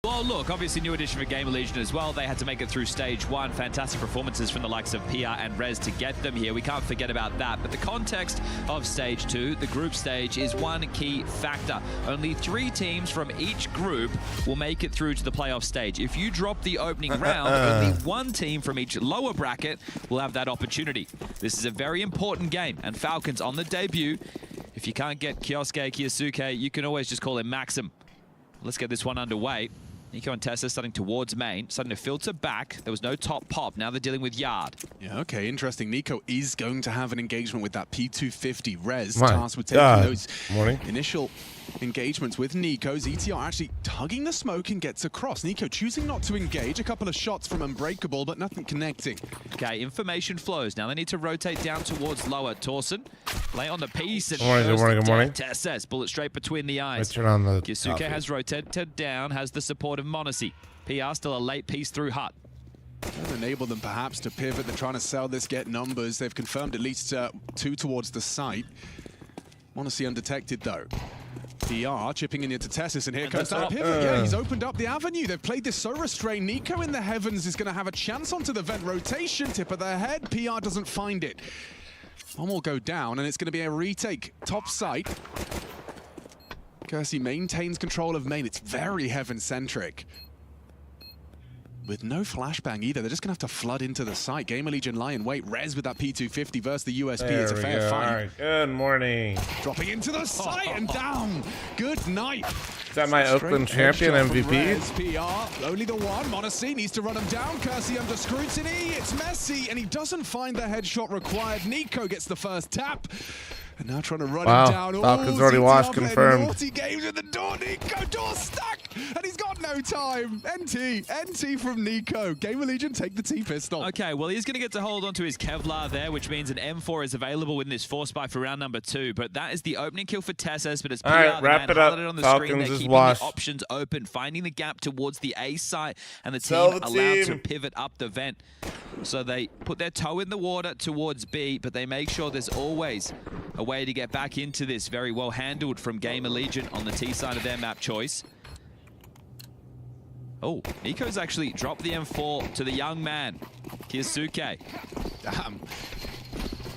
Well, look, obviously new addition for Gamer Legion as well. They had to make it through stage 1. Fantastic performances from the likes of PR and Rez to get them here. We can't forget about that. But the context of stage 2, the group stage, is one key factor. Only 3 teams from each group will make it through to the playoff stage. If you drop the opening round, only 1 team from each lower bracket will have that opportunity. This is a very important game, and Falcons on the debut. If you can't get Kyosuke, you can always just call him Maxim. Let's get this one underway. Nico and Tessa starting towards main, starting to filter back. There was no top pop. Now they're dealing with Yard. Yeah, okay, interesting. Nico is going to have an engagement with that P250. Rez tasked with taking those initial engagements with Nico. ZTR actually tugging the smoke and gets across. Nico choosing not to engage. A couple of shots from Unbreakable, but nothing connecting. Okay, information flows. Now they need to rotate down towards lower. Torsen, lay on the piece. And good morning. Tessa, bullet straight between the eyes. Turn on the Kyosuke has rotated down, has the support of Monacy. PR still a late piece through Hut. That'll enable them perhaps to pivot. They're trying to sell this, get numbers. They've confirmed at least 2 towards the site. Monacy undetected though. PR chipping in into Tessus, and here comes that pivot. Yeah, he's opened up the avenue. They've played this so restrained. Nico in the heavens is going to have a chance onto the vent rotation. Tip of their head. PR doesn't find it. One will go down, and it's going to be a retake. Top site. Kersey maintains control of main. It's very heaven-centric. With no flashbang either. They're just going to have to flood into the site. Gamer Legion lie in wait. Rez with that P250 versus the USP. It's a fair fight. All right. Good morning. Dropping into the site and down. Good night. Is that my Oakland champion MVP? PR, only the one. Monacy needs to run him down. Kersey under scrutiny. It's messy, and he doesn't find the headshot required. Nico gets the first tap. And now trying to run him down. Falcons already washed, confirmed. Naughty games with the door. Nico, door stuck. And he's got no time. NT from Nico. Gamer Legion take the T-pistol. Okay, well, he's going to get to hold onto his Kevlar there, which means an M4 is available in this force buy for round number 2. But that is the opening kill for Tessus. But as PR, wrap it up. on the Falcons screen, they're is keeping washed. the options open, finding the gap towards the A site, and the team allowed to pivot up the vent. So they put their toe in the water towards B, but they make sure there's always a way to get back into this. Very well handled from Gamer Legion on the T side of their map choice. Oh, Nico's actually dropped the M4 to the young man, Kyosuke. Damn.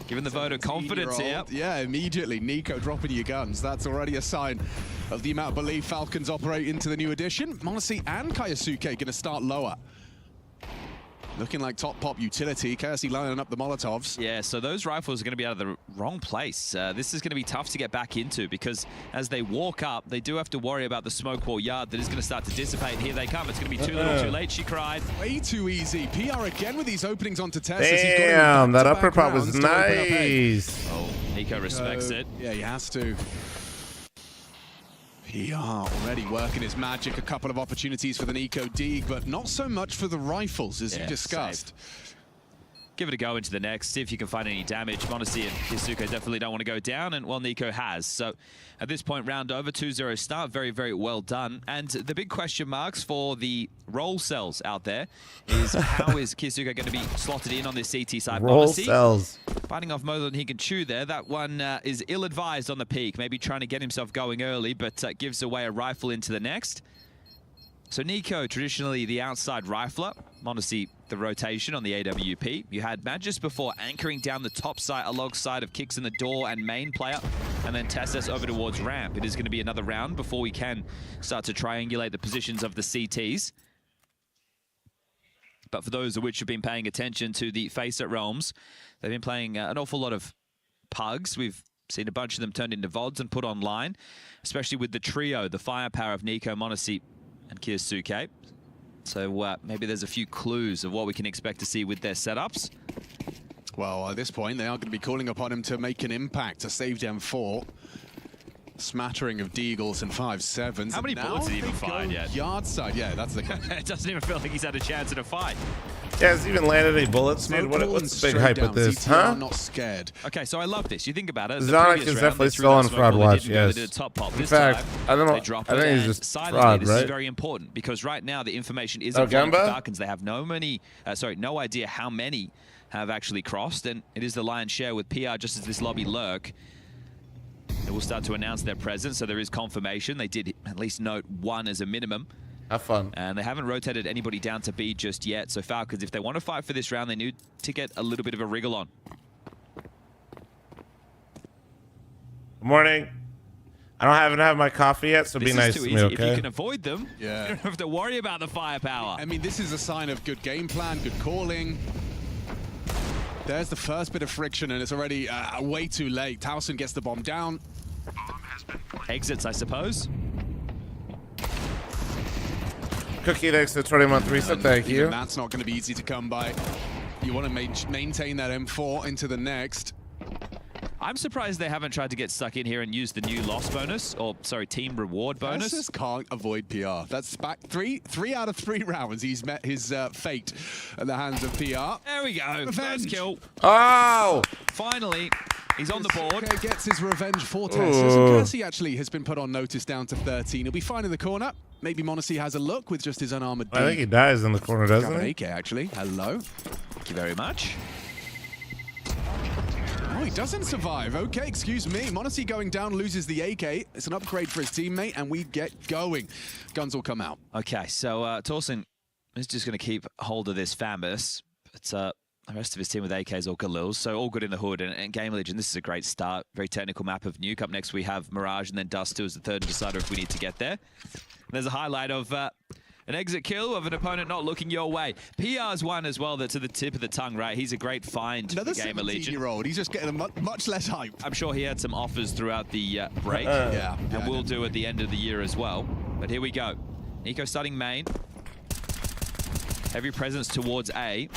Given the vote of confidence here. Yeah, immediately. Nico dropping your guns. That's already a sign of the amount of belief Falcons operate into the new edition. Monacy and Kyosuke going to start lower. Looking like top pop utility. Kersey lining up the Molotovs. Yeah, so those rifles are going to be out of the wrong place. This is going to be tough to get back into because as they walk up, they do have to worry about the smoke wall yard that is going to start to dissipate. Here they come. It's going to be too little too late, she cried. Way too easy. PR again with these openings onto Tessus. Damn, that upper pop was nice. Oh, Nico respects it. Yeah, he has to. PR already working his magic. A couple of opportunities for the Nico Deeg, but not so much for the rifles, as you discussed. Give it a go into the next, see if you can find any damage. Monacy and Kyosuke definitely don't want to go down, and well, Nico has. So at this point, round over, 2-0 start. Very, very well done. And the big question marks for the roll cells out there is how is Kyosuke going to be slotted in on this CT side? Roll cells. Biting off more than he can chew there. That one is ill-advised on the peak. Maybe trying to get himself going early, but gives away a rifle into the next. So Nico, traditionally the outside rifler. Monacy, the rotation on the AWP. You had Magis before anchoring down the top side alongside of Kicks in the door and main player. And then Tessus over towards ramp. It is going to be another round before we can start to triangulate the positions of the CTs. But for those of which have been paying attention to the face at Realms, they've been playing an awful lot of pugs. We've seen a bunch of them turned into VODs and put online, especially with the trio, the firepower of Nico, Monacy, and Kyosuke. So maybe there's a few clues of what we can expect to see with their setups. Well, at this point, they are going to be calling upon him to make an impact, to save M4. Smattering of Deagles and 5.7s. How many bullets has he even fired yet? Yard side, yeah, that's the... It doesn't even feel like he's had a chance in a fight. Yeah, has he even landed any bullets, dude? What's the big hype with this, huh? Not scared. Okay, so I love this. You think about it. Zonic is definitely still on fraud watch, yes. In fact, I don't know. I think he's just fraud, this right? is very important because right now the information isn't from the Falcons. They have no idea how many have actually crossed, and it is the lion's share with PR just as this lobby lurk. They will start to announce their presence, so there is confirmation. They did at least note 1 as a minimum. Have fun. And they haven't rotated anybody down to B just yet. So Falcons, if they want to fight for this round, they need to get a little bit of a wriggle on. Good morning. I haven't had my coffee yet, so This be is nice too to easy. me, If you okay? can avoid them, Yeah. you don't have to worry about the firepower. I mean, this is a sign of good game plan, good calling. There's the first bit of friction, and it's already way too late. Towson gets the bomb down. Exits, I suppose. Cookie, thanks for the 20-month reset. Thank you. Even that's not going to be easy to come by. You want to maintain that M4 into the next. I'm surprised they haven't tried to get stuck in here and use the new loss bonus, or sorry, team reward bonus. Just can't avoid PR. That's back three out of 3 rounds. He's met his fate at the hands of PR. There we go. Revenge. First kill. Oh! Finally, he's on the board. Okay, gets his revenge for Tessus. And Kersey actually has been put on notice down to 13. He'll be fine in the corner. Maybe Monacy has a look with just his unarmored D. I think he dies in the corner, Grab doesn't an he? AK, actually. Hello. Thank you very much. Oh, he doesn't survive. Okay, excuse me. Monacy going down, loses the AK. It's an upgrade for his teammate, and we get going. Guns will come out. Okay, so Torsen is just going to keep hold of this Fambus, but the rest of his team with AKs or Galils, so all good in the hood. And Game Legion, this is a great start. Very technical map of Nuke. Up next we have Mirage, and then Dust 2 as the third decider if we need to get there. And there's a highlight of an exit kill of an opponent not looking your way. PR's one as well, that's to the tip of the tongue, right? He's a great find Another for Game Legion. 17-year-old. He's just getting a much less hype. I'm sure he had some offers throughout the break. Yeah. And will do at the end of the year as well. But here we go. Nico starting main. Heavy presence towards A.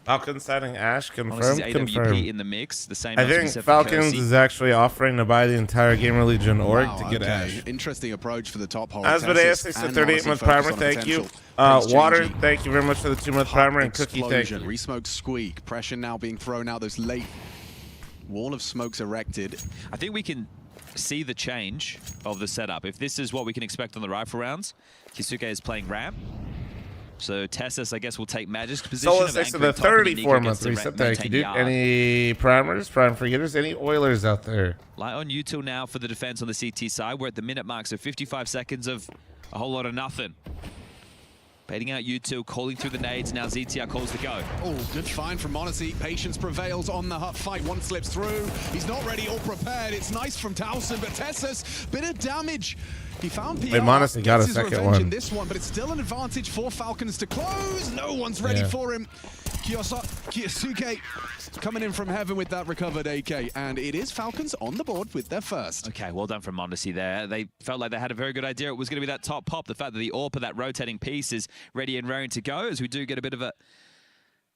Falcons signing Ash, Honestly, confirmed. AWP in the mix. The same. I think Falcons is actually offering to buy the entire Gamer Legion org to get Ash. Interesting approach for the top holder. As for the AS6, the 38-month primer, thank you. Water, thank you very much for the 2-month primer, and Cookie, thank you. Resmoke squeak. Pressure now being thrown out. Those late wall of smokes erected. I think we can see the change of the setup. If this is what we can expect on the rifle rounds, Kisuke is playing ramp. So Tessus, I guess, will take Magic's position. Solus, thanks for the 34-month reset. Thank you, dude. Any primers, prime forgetters, any Oilers out there? Light on Util now for the defense on the CT side. We're at the minute mark, so 55 seconds of a whole lot of nothing. Baiting out Util, calling through the nades. Now ZTR calls the go. Oh, good find from Monacy. Patience prevails on the fight. One slips through. He's not ready or prepared. It's nice from Towson, but Tessus, bit of damage. He found PR. Wait, Monacy got a second one. In this one, but it's still an advantage for Falcons to close. No one's ready for him. Kiyasuke coming in from heaven with that recovered AK, and it is Falcons on the board with their first. Okay, well done from Monacy there. They felt like they had a very good idea. It was going to be that top pop. The fact that the AWP, that rotating piece, is ready and raring to go, as we do get a bit of a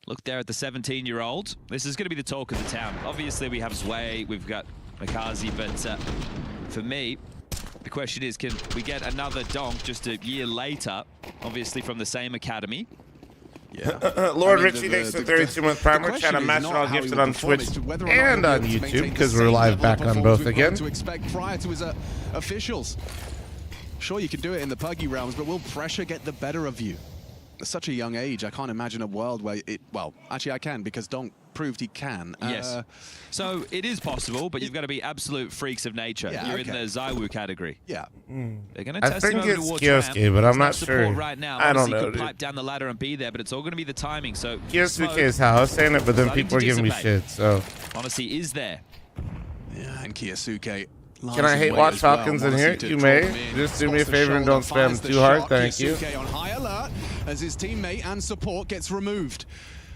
look there at the 17-year-old. This is going to be the talk of the town. Obviously, we have Sway, we've got Makazi, but for me, the question is, can we get another donk just a year later, obviously from the same academy? Yeah. Lord Richie, thanks for the 32-month primer. Chat a match all gifted on Twitch and on YouTube, because we're live back on both again. To expect prior to his officials. Sure, you can do it in the Puggy realms, but will pressure get the better of you? At such a young age, I can't imagine a world where it... Well, actually I can, because Donk proved he can. Yes. So it is possible, but you've got to be absolute freaks of nature. Yeah, You're in the Zywoo category. Yeah. They're going to I test him think over it's towards Kiosuke, ramp. but I'm not There's no support sure. right now. I don't Obviously, know, he could dude. pipe down the ladder and be there, but it's all going to be the timing. So Kiosuke is how I was saying it, but then starting people are to giving me dissipate. shit, so. Honesty is there. Yeah, and Kiyasuke... Can I hate watch Falcons in here? You may. Just do me a favor and don't spam too hard. Thank you. Kiyasuke on high alert as his teammate and support gets removed.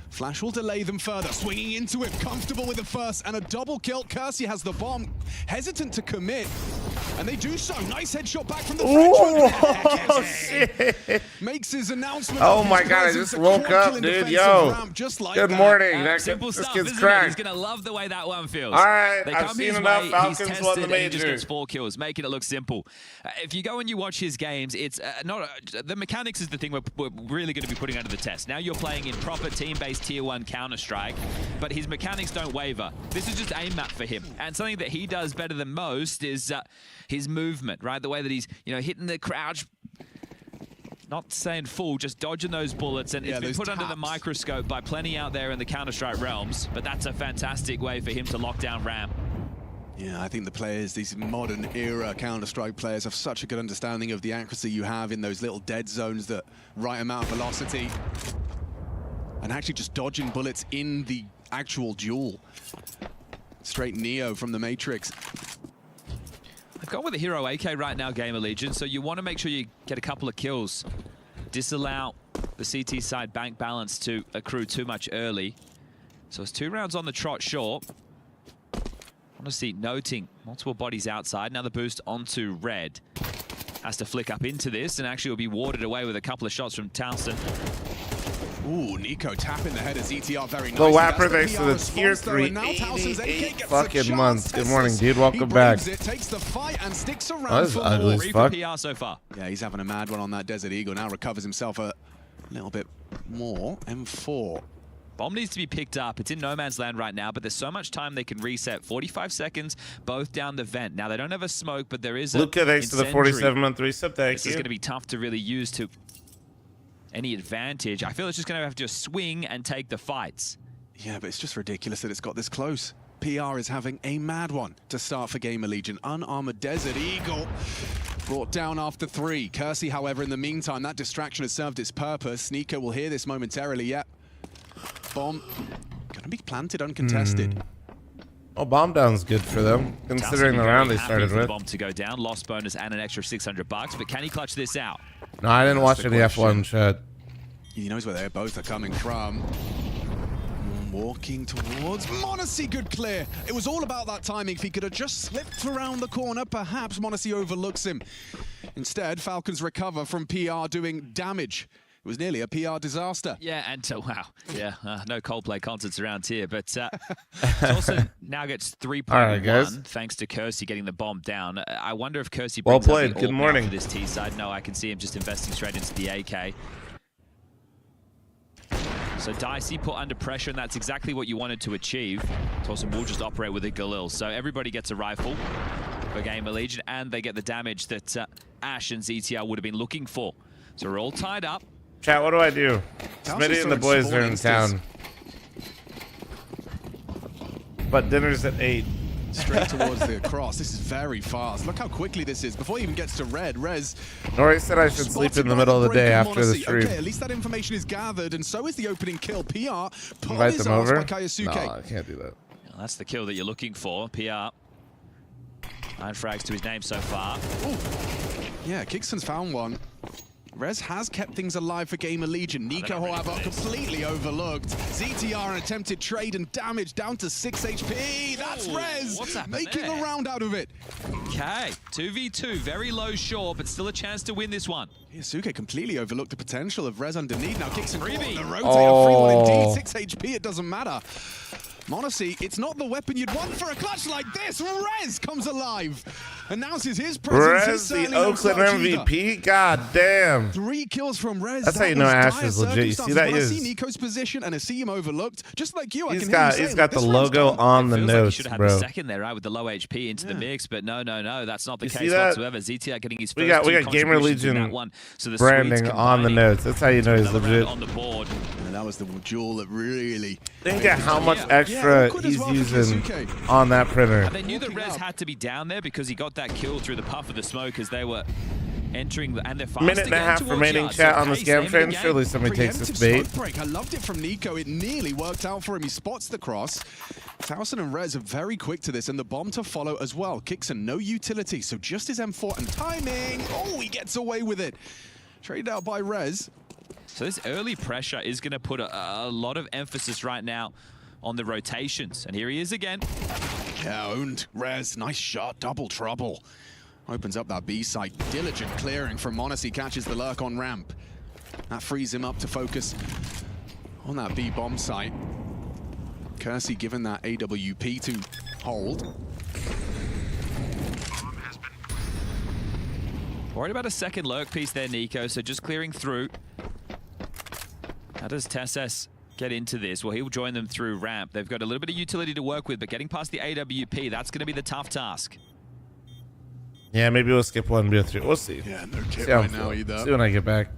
Flash will delay them further, swinging into it, comfortable with the first, and a double kill. Kersey has the bomb, hesitant to commit, and they do so. Nice headshot back from the Oh, shit. Makes his announcement. Oh my god, I just woke up, dude. Yo. Good morning. Simple This stuff, kid's isn't it? cracked. He's going to love the way that one feels. All right, They I've come seen his enough. way, Falcons he's won the tested, and he just major. gets 4 kills, making it look simple. If you go and you watch his games, it's not the mechanics is the thing we're really going to be putting under the test. Now you're playing in proper team-based Tier 1 Counter-Strike, but his mechanics don't waver. This is just aim map for him, and something that he does better than most is his movement, right? The way that he's, you know, hitting the crouch, not saying full, just dodging those bullets, and it's been put under the microscope by plenty out there in the Counter-Strike realms, but that's a fantastic way for him to lock down ramp. Yeah, I think the players, these modern era Counter-Strike players, have such a good understanding of the accuracy you have in those little dead zones, that right amount of velocity, and actually just dodging bullets in the actual duel. Straight Neo from the Matrix. I've gone with the hero AK right now, Gamer Legion, so you want to make sure you get a couple of kills. Disallow the CT side bank balance to accrue too much early. So it's 2 rounds on the trot short. Honestly, noting multiple bodies outside. Now the boost onto Red. Has to flick up into this and actually will be warded away with a couple of shots from Towson. Ooh, Nico tapping the head of ZTR very nice. The Wapper thanks to the tier 3 88 fucking months. Good morning, dude. Welcome back. Takes the fight and sticks around. That was ugly as fuck. PR so far. Yeah, he's having a mad one on that Desert Eagle. Now recovers himself a little bit more. M4. Bomb needs to be picked up. It's in no man's land right now, but there's so much time they can reset. 45 seconds, both down the vent. Now, they don't have a smoke, but there is a Luca, thanks to the 47-month resub. Thank This you. is going to be tough to really use to any advantage. I feel it's just going to have to just swing and take the fights. Yeah, but it's just ridiculous that it's got this close. PR is having a mad one to start for Gamer Legion. Unarmored Desert Eagle brought down after 3. Kersey, however, in the meantime, that distraction has served its purpose. Nico will hear this momentarily. Yep. Bomb gonna be planted uncontested. Oh, bomb down's good for them, considering the round they started with. The bomb to go down, lost bonus and an extra $600, but can he clutch this out? No, I didn't watch any F1 chat. He knows where they both are coming from. Walking towards m0NESY, good clear. It was all about that timing. If he could have just slipped around the corner, perhaps m0NESY overlooks him. Instead, Falcons recover from PR doing damage. It was nearly a PR disaster. Yeah, and wow. Yeah, no Coldplay concerts around here, but also now gets 3.1 thanks to Kersey getting the bomb down. I wonder if Kersey brings well played. Good morning for this T side. No, I can see him just investing straight into the AK. So Dicey put under pressure, and that's exactly what you wanted to achieve. Towson will just operate with a Galil. So everybody gets a rifle for Gamer Legion, and they get the damage that Ash and ZTR would have been looking for. So we're all tied up. Chat, what do I do? Smitty and the boys are in town. But dinner's at 8. Straight towards the cross. This is very fast. Look how quickly this is. Before he even gets to Red, Rez... Nori said I should sleep in the middle of the day after the stream. Okay, at least that information is gathered, and so is the opening kill. PR invite them over? by Kaisuke. No, I can't do that. Well, that's the kill that you're looking for. PR. 9 frags to his name so far. Ooh. Yeah, Kickston's found one. Rez has kept things alive for Gamer Legion. Nico, however, completely overlooked. ZTR, an attempted trade and damage down to 6 HP. That's Rez making a round out of it. Okay, 2v2, very low short, but still a chance to win this one. Kaisuke completely overlooked the potential of Rez underneath. Now kicks in the rotator. Oh. Free one indeed. 6 HP, it doesn't matter. m0NESY, it's not the weapon you'd want for a clutch like this. Rez comes alive. Announces his presence. Rez, the Oakland MVP? God damn. 3 kills from Rez. That's how you know Ash is legit. You see that? I see Nico's position and I see him overlooked. Just like you, he's got the logo on the notes, should have bro. Had the second there, right, with the low HP into the mix, but no, that's not the case that? whatsoever. ZTR getting his first we got Gamer Legion so the branding on the notes. That's how you know he's legit. On the board. And that was the jewel that really... Think of how much extra he's using on that printer. And they knew that Rez had to be down there because he got that kill through the puff of the smoke as they were entering and they're fast. Minute and a half remaining, chat, on the scam train. Surely somebody takes this bait. I loved it from Nico. It nearly worked out for him. He spots the cross. Towson and Rez are very quick to this, and the bomb to follow as well. Kicks and no utility, so just his M4 and timing. Oh, he gets away with it. Traded out by Rez. So this early pressure is going to put a lot of emphasis right now on the rotations. And here he is again. Yeah, owned. Rez, nice shot. Double trouble. Opens up that B site. Diligent clearing from m0NESY. Catches the lurk on ramp. That frees him up to focus on that B bomb site. Kersey given that AWP to hold. Worried about a second lurk piece there, Nico, so just clearing through. How does TSS get into this? Well, he'll join them through ramp. They've got a little bit of utility to work with, but getting past the AWP, that's going to be the tough task. Yeah, maybe we'll skip 1 BO3. We'll see. Yeah, no kit right now either. See when I get back.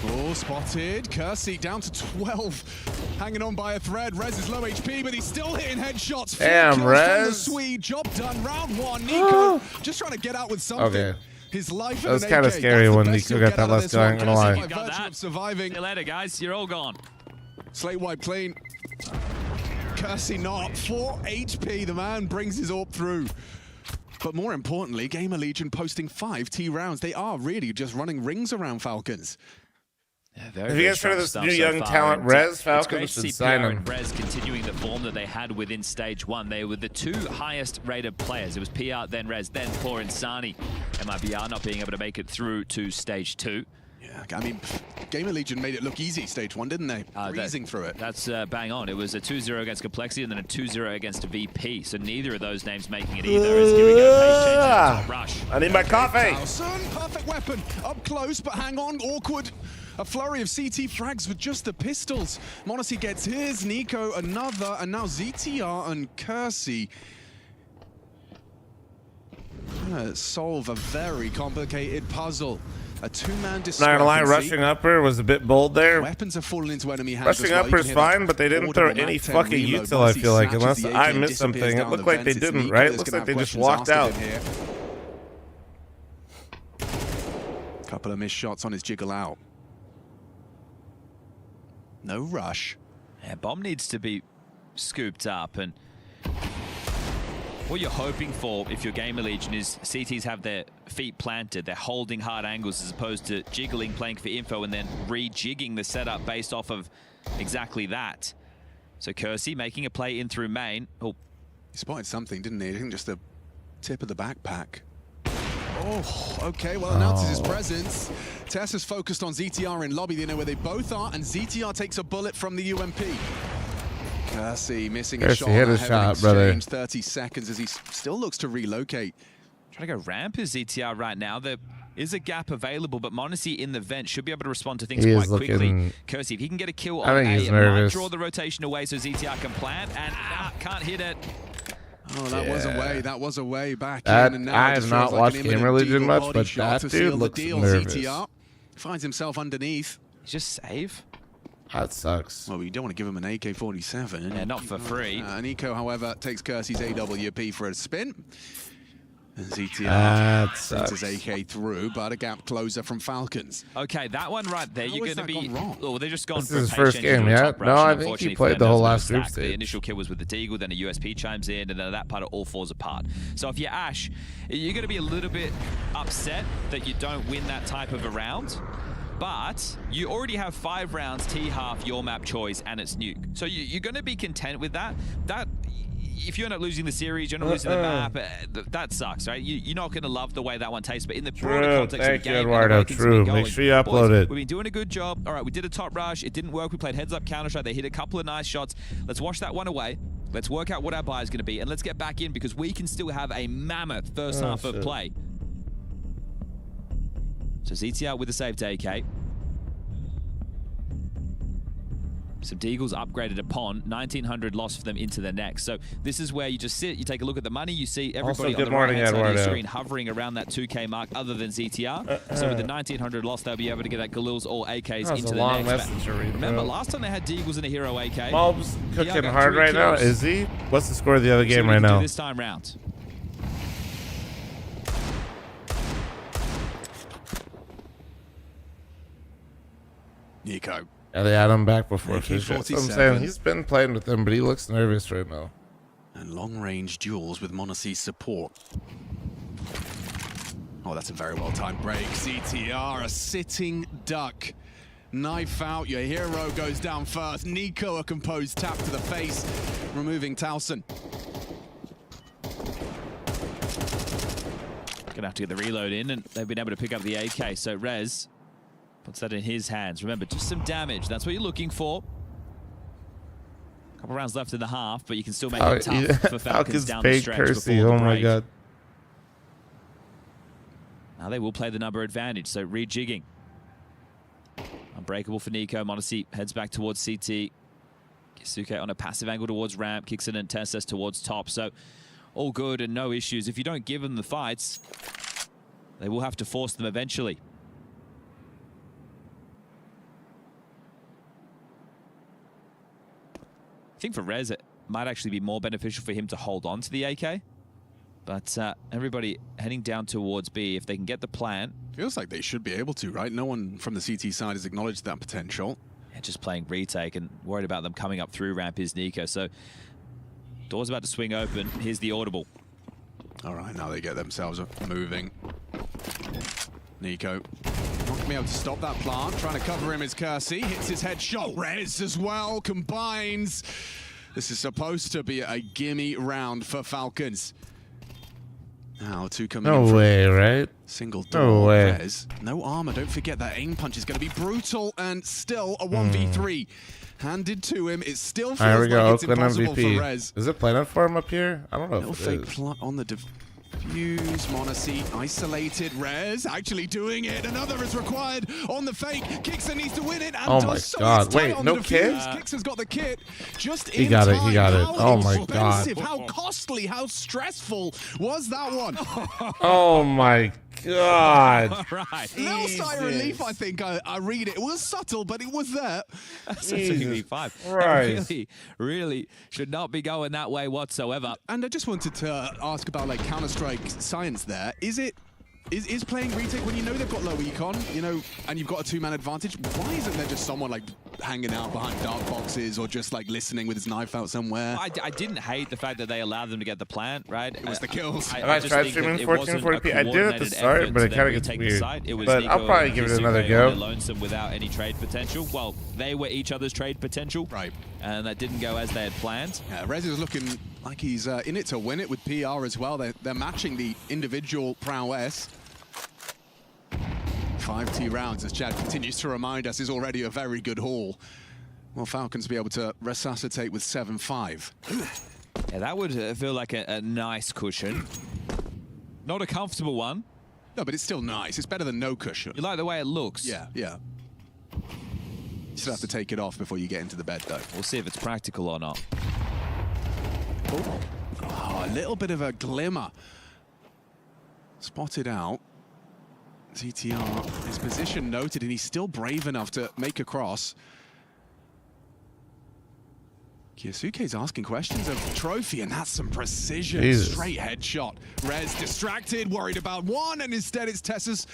Oh, spotted. Kersey down to 12. Hanging on by a thread. Rez is low HP, but he's still hitting headshots. Damn, Rez. The Swede. Job done. Round one. Nico just trying to get out with something. Okay. His life that was kind of scary when Nico got that last guy. I'm gonna lie. You got that. Surviving. See you later, guys. You're all gone. Slate wipe clean. Kersey not. 4 HP. The man brings his AWP through. But more importantly, Gamer Legion posting 5 T rounds. They are really just running rings around Falcons. Yeah, have you guys heard of this new young talent, Rez? Falcons should sign him. And Rez continuing the form that they had within stage 1. They were the 2 highest rated players. It was PR, then Rez, then Poor and Sani. MIBR not being able to make it through to stage 2. Yeah, I mean, Gamer Legion made it look easy stage 1, didn't they? Breezing through it. That's bang on. It was a 2-0 against Complexity and then a 2-0 against VP. So neither of those names making it either. As here we go, pace change top rush. I need my coffee. Perfect weapon. Up close, but hang on. Awkward. A flurry of CT frags with just the pistols. m0NESY gets his. Nico another. And now ZTR and Kersey solve a very complicated puzzle. A 2-man discrepancy. Not gonna lie, rushing upper was a bit bold there. Weapons are falling into enemy hands. Rushing upper is fine, but they didn't throw any fucking util, I feel like, unless I missed something. It looked like they didn't, right? It looks like they just walked out. Couple of missed shots on his jiggle out. No rush. Yeah, bomb needs to be scooped up, and what you're hoping for if you're Gamer Legion is CTs have their feet planted, they're holding hard angles as opposed to jiggling, playing for info, and then rejigging the setup based off of exactly that. So Kersey making a play in through main. Oh, he spotted something, didn't he? I think just the tip of the backpack. Oh, okay, well, announces his presence. Tess is focused on ZTR in lobby. They know where they both are, and ZTR takes a bullet from the UMP. Kersey missing a shot. Hit a shot, brother. 30 seconds as he still looks to relocate. Trying to go ramp is ZTR right now. There is a gap available, but m0NESY in the vent should be able to respond to things quite quickly. Kersey, if he can get a kill on A, it might draw the rotation away so ZTR can plant, and can't hit it. Oh, that was away. That was away back in. And now I have not watched Gamer Legion much, but that dude looks nervous. ZTR finds himself underneath. Just save. That sucks. Well, we don't want to give him an AK-47. Yeah, not for free. Nico, however, takes Kersey's AWP for a spin. And ZTR sends his AK through, but a gap closer from Falcons. Okay, that one right there, you're going to be... Oh, they're just gone this for is his first game, yeah? No, I think he played the whole last group stage. The initial kill was with the Deagle, then a USP chimes in, and then that part all falls apart. So if you're Ash, you're going to be a little bit upset that you don't win that type of a round. But you already have 5 rounds, T-half, your map choice, and it's nuke. So you're going to be content with that. If you end up losing the series, you're not losing the map, that sucks, right? You're not going to love the way that one tastes, but in the broader context of the game, Eduardo, true. Make sure you upload it. We've been doing a good job. All right, we did a top rush. It didn't work. We played heads-up counter-strike. They hit a couple of nice shots. Let's wash that one away. Let's work out what our buy is going to be, and let's get back in because we can still have a mammoth first half of play. So ZTR with the save to AK. So Deagle's upgraded upon 1900 lost for them into the next. So this is where you just sit, you take a look at the money, you see everybody on the right-hand side of the screen hovering around that 2K mark other than ZTR. So with the 1900 loss, they'll be able to get that Galil's or AKs into the next. Remember, last time they had Deagles and a hero AK. Mob's cooking hard right now, is he? What's the score of the other game right now? This time round. Nico. Yeah, they had him back before. That's what I'm saying. He's been playing with them, but he looks nervous right now. And long-range duels with m0NESY's support. Oh, that's a very well-timed break. ZTR, a sitting duck. Knife out, your hero goes down first. Nico, a composed tap to the face, removing Towson. Gonna have to get the reload in, and they've been able to pick up the AK. So Rez puts that in his hands. Remember, just some damage. That's what you're looking for. Couple rounds left in the half, but you can still make it tough for Falcons down the stretch Kersey, before the oh my break. god. Now they will play the number advantage, so rejigging. Unbreakable for Nico. m0NESY heads back towards CT. Kisuke on a passive angle towards ramp. Kicks in and Tessus towards top. So all good and no issues. If you don't give them the fights, they will have to force them eventually. think for Rez, it might actually be more beneficial for him to hold on to the AK. But everybody heading down towards B, if they can get the plant. Feels like they should be able to, right? No one from the CT side has acknowledged that potential. Yeah, just playing retake and worried about them coming up through ramp is Nico. So door's about to swing open. Here's the audible. All right, now they get themselves moving. Nico not going to be able to stop that plant. Trying to cover him is Kersey. Hits his headshot. Rez as well combines. This is supposed to be a gimme round for Falcons. Now, two coming in. No way, right? Single door. No way. Rez. No armor. Don't forget that aim punch is going to be brutal and still a 1v3. Handed to him. It still feels Here we go. like it's Oakland impossible MVP. for Rez. Is it planted for him up here? I don't know Little if it fake is. plot on the defuse. Monacy isolated. Rez actually doing it. Another is required on the fake. Kixer needs to win it. And Oh does my so. God. It's tight Wait, on no the kit? defuse. Kixer's got the kit. Just He in got it, time. he got it. How Oh my God. expensive, how costly, how stressful was that one? Oh my God. All right. Little sigh of relief, I think. I read it. It was subtle, but it was there. That's a Jesus 2v5. Christ. Really should not be going that way whatsoever. And I just wanted to ask about like Counter-Strike science there. Is playing retake when you know they've got low econ, you know, and you've got a two-man advantage? Why isn't there just someone like hanging out behind dark boxes or just like listening with his knife out somewhere? I didn't hate the fact that they allowed them to get the plant, right? It was the kills. I just tried think that streaming it wasn't 1440p. a I did at the coordinated start, effort but it to kind of then gets retake the weird. site. It was But Nico I'll probably and give it Kisuke another on go. their lonesome without any trade potential. Well, they were each other's trade potential. Right. And that didn't go as they had planned. Yeah, Rez is looking like he's in it to win it with PR as well. They're matching the individual prowess. 5T rounds, as Chad continues to remind us, is already a very good haul. Will Falcons be able to resuscitate with 7-5? Yeah, that would feel like a nice cushion. Not a comfortable one. No, but it's still nice. It's better than no cushion. You like the way it looks. Yeah, yeah. You still have to take it off before you get into the bed, though. We'll see if it's practical or not. Oh, a little bit of a glimmer. Spotted out. ZTR, his position noted, and he's still brave enough to make a cross. Kiyasuke's asking questions of Trophy, and that's some precision. Jesus. Straight headshot. Rez distracted, worried about one, and instead it's Tessus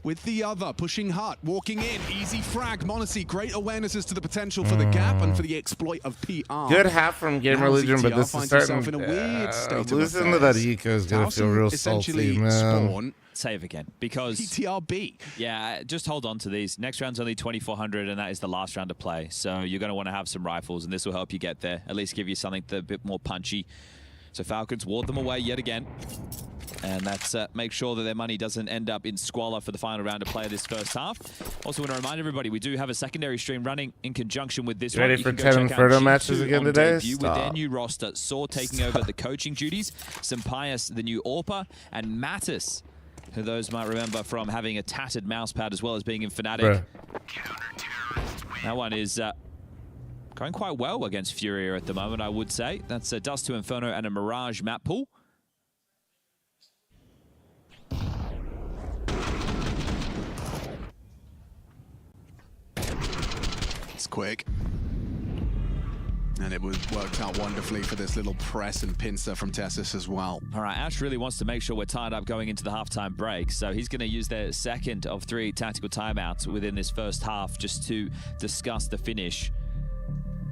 with the other, pushing Hut, walking in, easy frag. Monacy, great awareness as to the potential for the gap and for the exploit of PR. Good half from Gamer Now Legion, but ZTR this is finds starting. himself in a weird state of Listen to that affairs. eco is gonna feel Towson real essentially salty, man. spawn Save again, because PTRB. yeah, just hold on to these. Next round's only 2,400, and that is the last round to play. So you're going to want to have some rifles, and this will help you get there. At least give you something a bit more punchy. So Falcons ward them away yet again, and that's make sure that their money doesn't end up in squalor for the final round of play this first half. Also want to remind everybody, we do have a secondary stream running in conjunction with this one. Ready You for can go 10 check out Inferno G2 matches again on today? debut with their Stop. new roster. Saw taking over the coaching duties, Sampaius the new AWPer, and Mattis, who those might remember from having a tattered mouse pad as well as being in Fnatic. That one is going quite well against Furia at the moment, I would say. That's a Dust to Inferno and a Mirage map pool. It's quick. And it was worked out wonderfully for this little press and pincer from Tessus as well. All right, Ash really wants to make sure we're tied up going into the halftime break. So he's going to use their second of 3 tactical timeouts within this first half just to discuss the finish.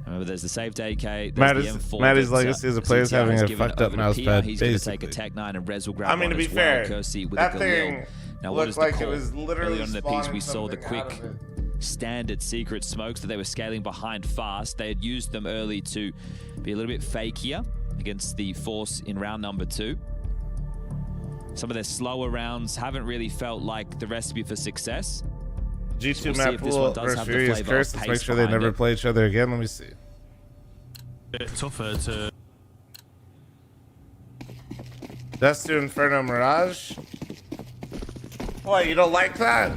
Remember, there's the saved AK. There's the M4 Matty's that, legacy as a player is CTR having has a given fucked up over to mouse PR. pad, He's going to take a basically. Tech 9 and Rez will grab I mean, one to be as well. fair, Kersey with that the thing Galil. Now, what is looked the like it call? was literally Early on in the piece, we spawning saw the something out quick of it. standard secret smokes that they were scaling behind fast. They had used them early to be a little bit fakier against the Force in round number 2. Some of their slower rounds haven't really felt like the recipe for success. G2 We'll see map if this pool one does versus have the Furious flavor Curse. of Let's make pace sure they behind never it. play each other again. Let me see. Bit tougher to. Dust to Inferno Mirage. What, you don't like that?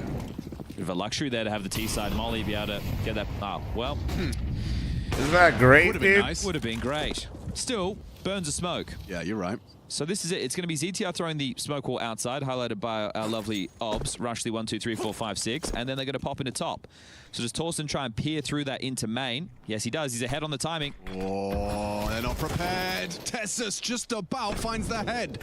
Bit of a luxury there to have the T-side molly be able to get that. Oh, well, Isn't that great, Would have been dude? nice. would have been great. Still, burns of smoke. Yeah, you're right. So this is it. It's going to be ZTR throwing the smoke wall outside, highlighted by our lovely obs. Rushley 1, 2, 3, 4, 5, 6. And then they're going to pop into top. So does Torsten try and peer through that into main? Yes, he does. He's ahead on the timing. Oh, they're not prepared. Tessus just about finds the head.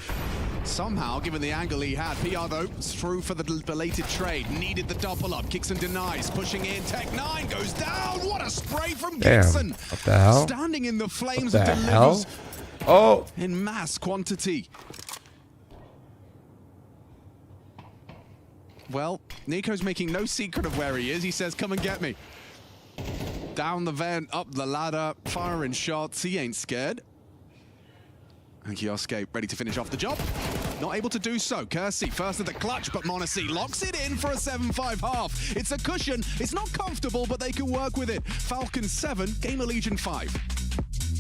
Somehow, given the angle he had, PR though is through for the belated trade. Needed the double up. Kixon denies. Pushing in. Tech9 goes down. What a spray from Kixon. What the hell? Standing in the flames What the and hell? delivers in mass quantity. Well, Nico's making no secret of where he is. He says, come and get me. Down the vent, up the ladder, firing shots. He ain't scared. And Kioske ready to finish off the job. Not able to do so. Kersey first at the clutch, but Monacy locks it in for a 7-5 half. It's a cushion. It's not comfortable, but they can work with it. Falcons 7, Gamer Legion 5.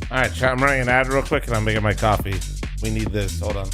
All right, chat, I'm running an ad real quick and I'm making my coffee. We need this. Hold on.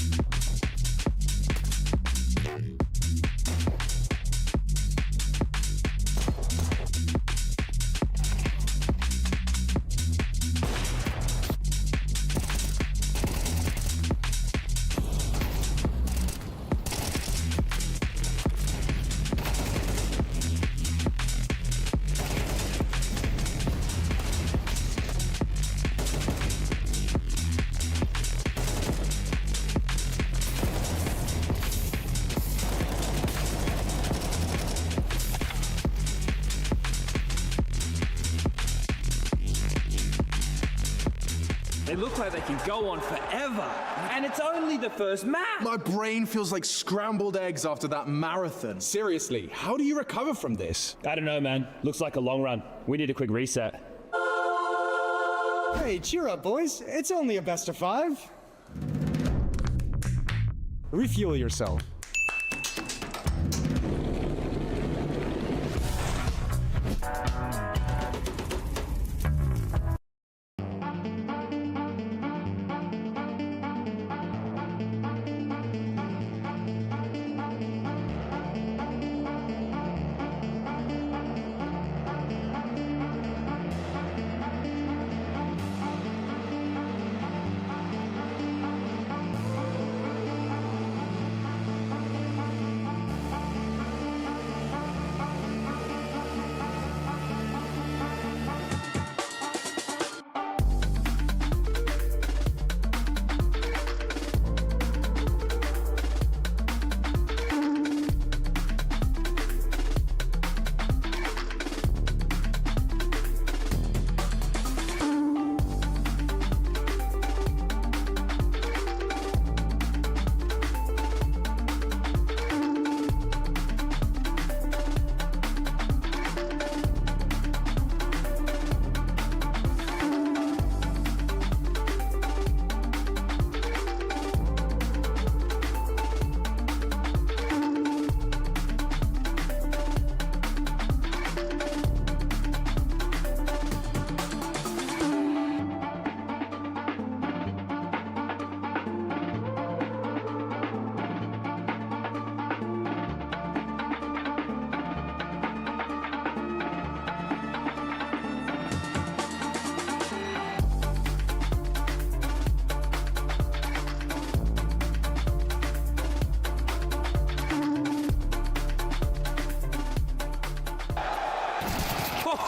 They look like they can go on forever, and it's only the first map. My brain feels like scrambled eggs after that marathon. Seriously, how do you recover from this? I don't know, man. Looks like a long run. We need a quick reset. Hey, cheer up, boys. It's only a best of 5. Refuel yourself.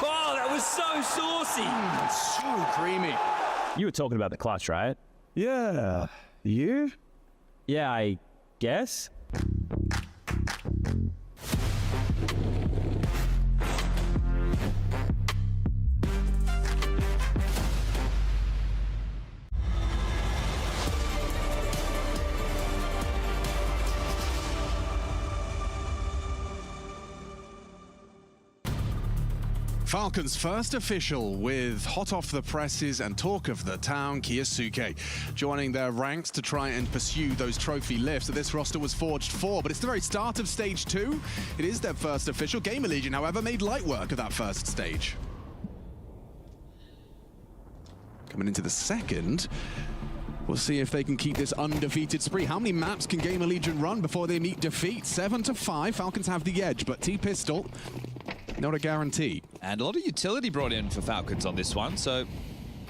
Oh, that was so saucy. So creamy. You were talking about the clutch, right? Yeah. You? Yeah, I guess. Falcons' first official with hot off the presses and talk of the town, Kiosuke, joining their ranks to try and pursue those trophy lifts that this roster was forged for. But it's the very start of stage 2. It is their first official. Gamer Legion, however, made light work of that first stage. Coming into the second, we'll see if they can keep this undefeated spree. How many maps can Gamer Legion run before they meet defeat? 7-5. Falcons have the edge, but T-Pistol, not a guarantee. And a lot of utility brought in for Falcons on this one, so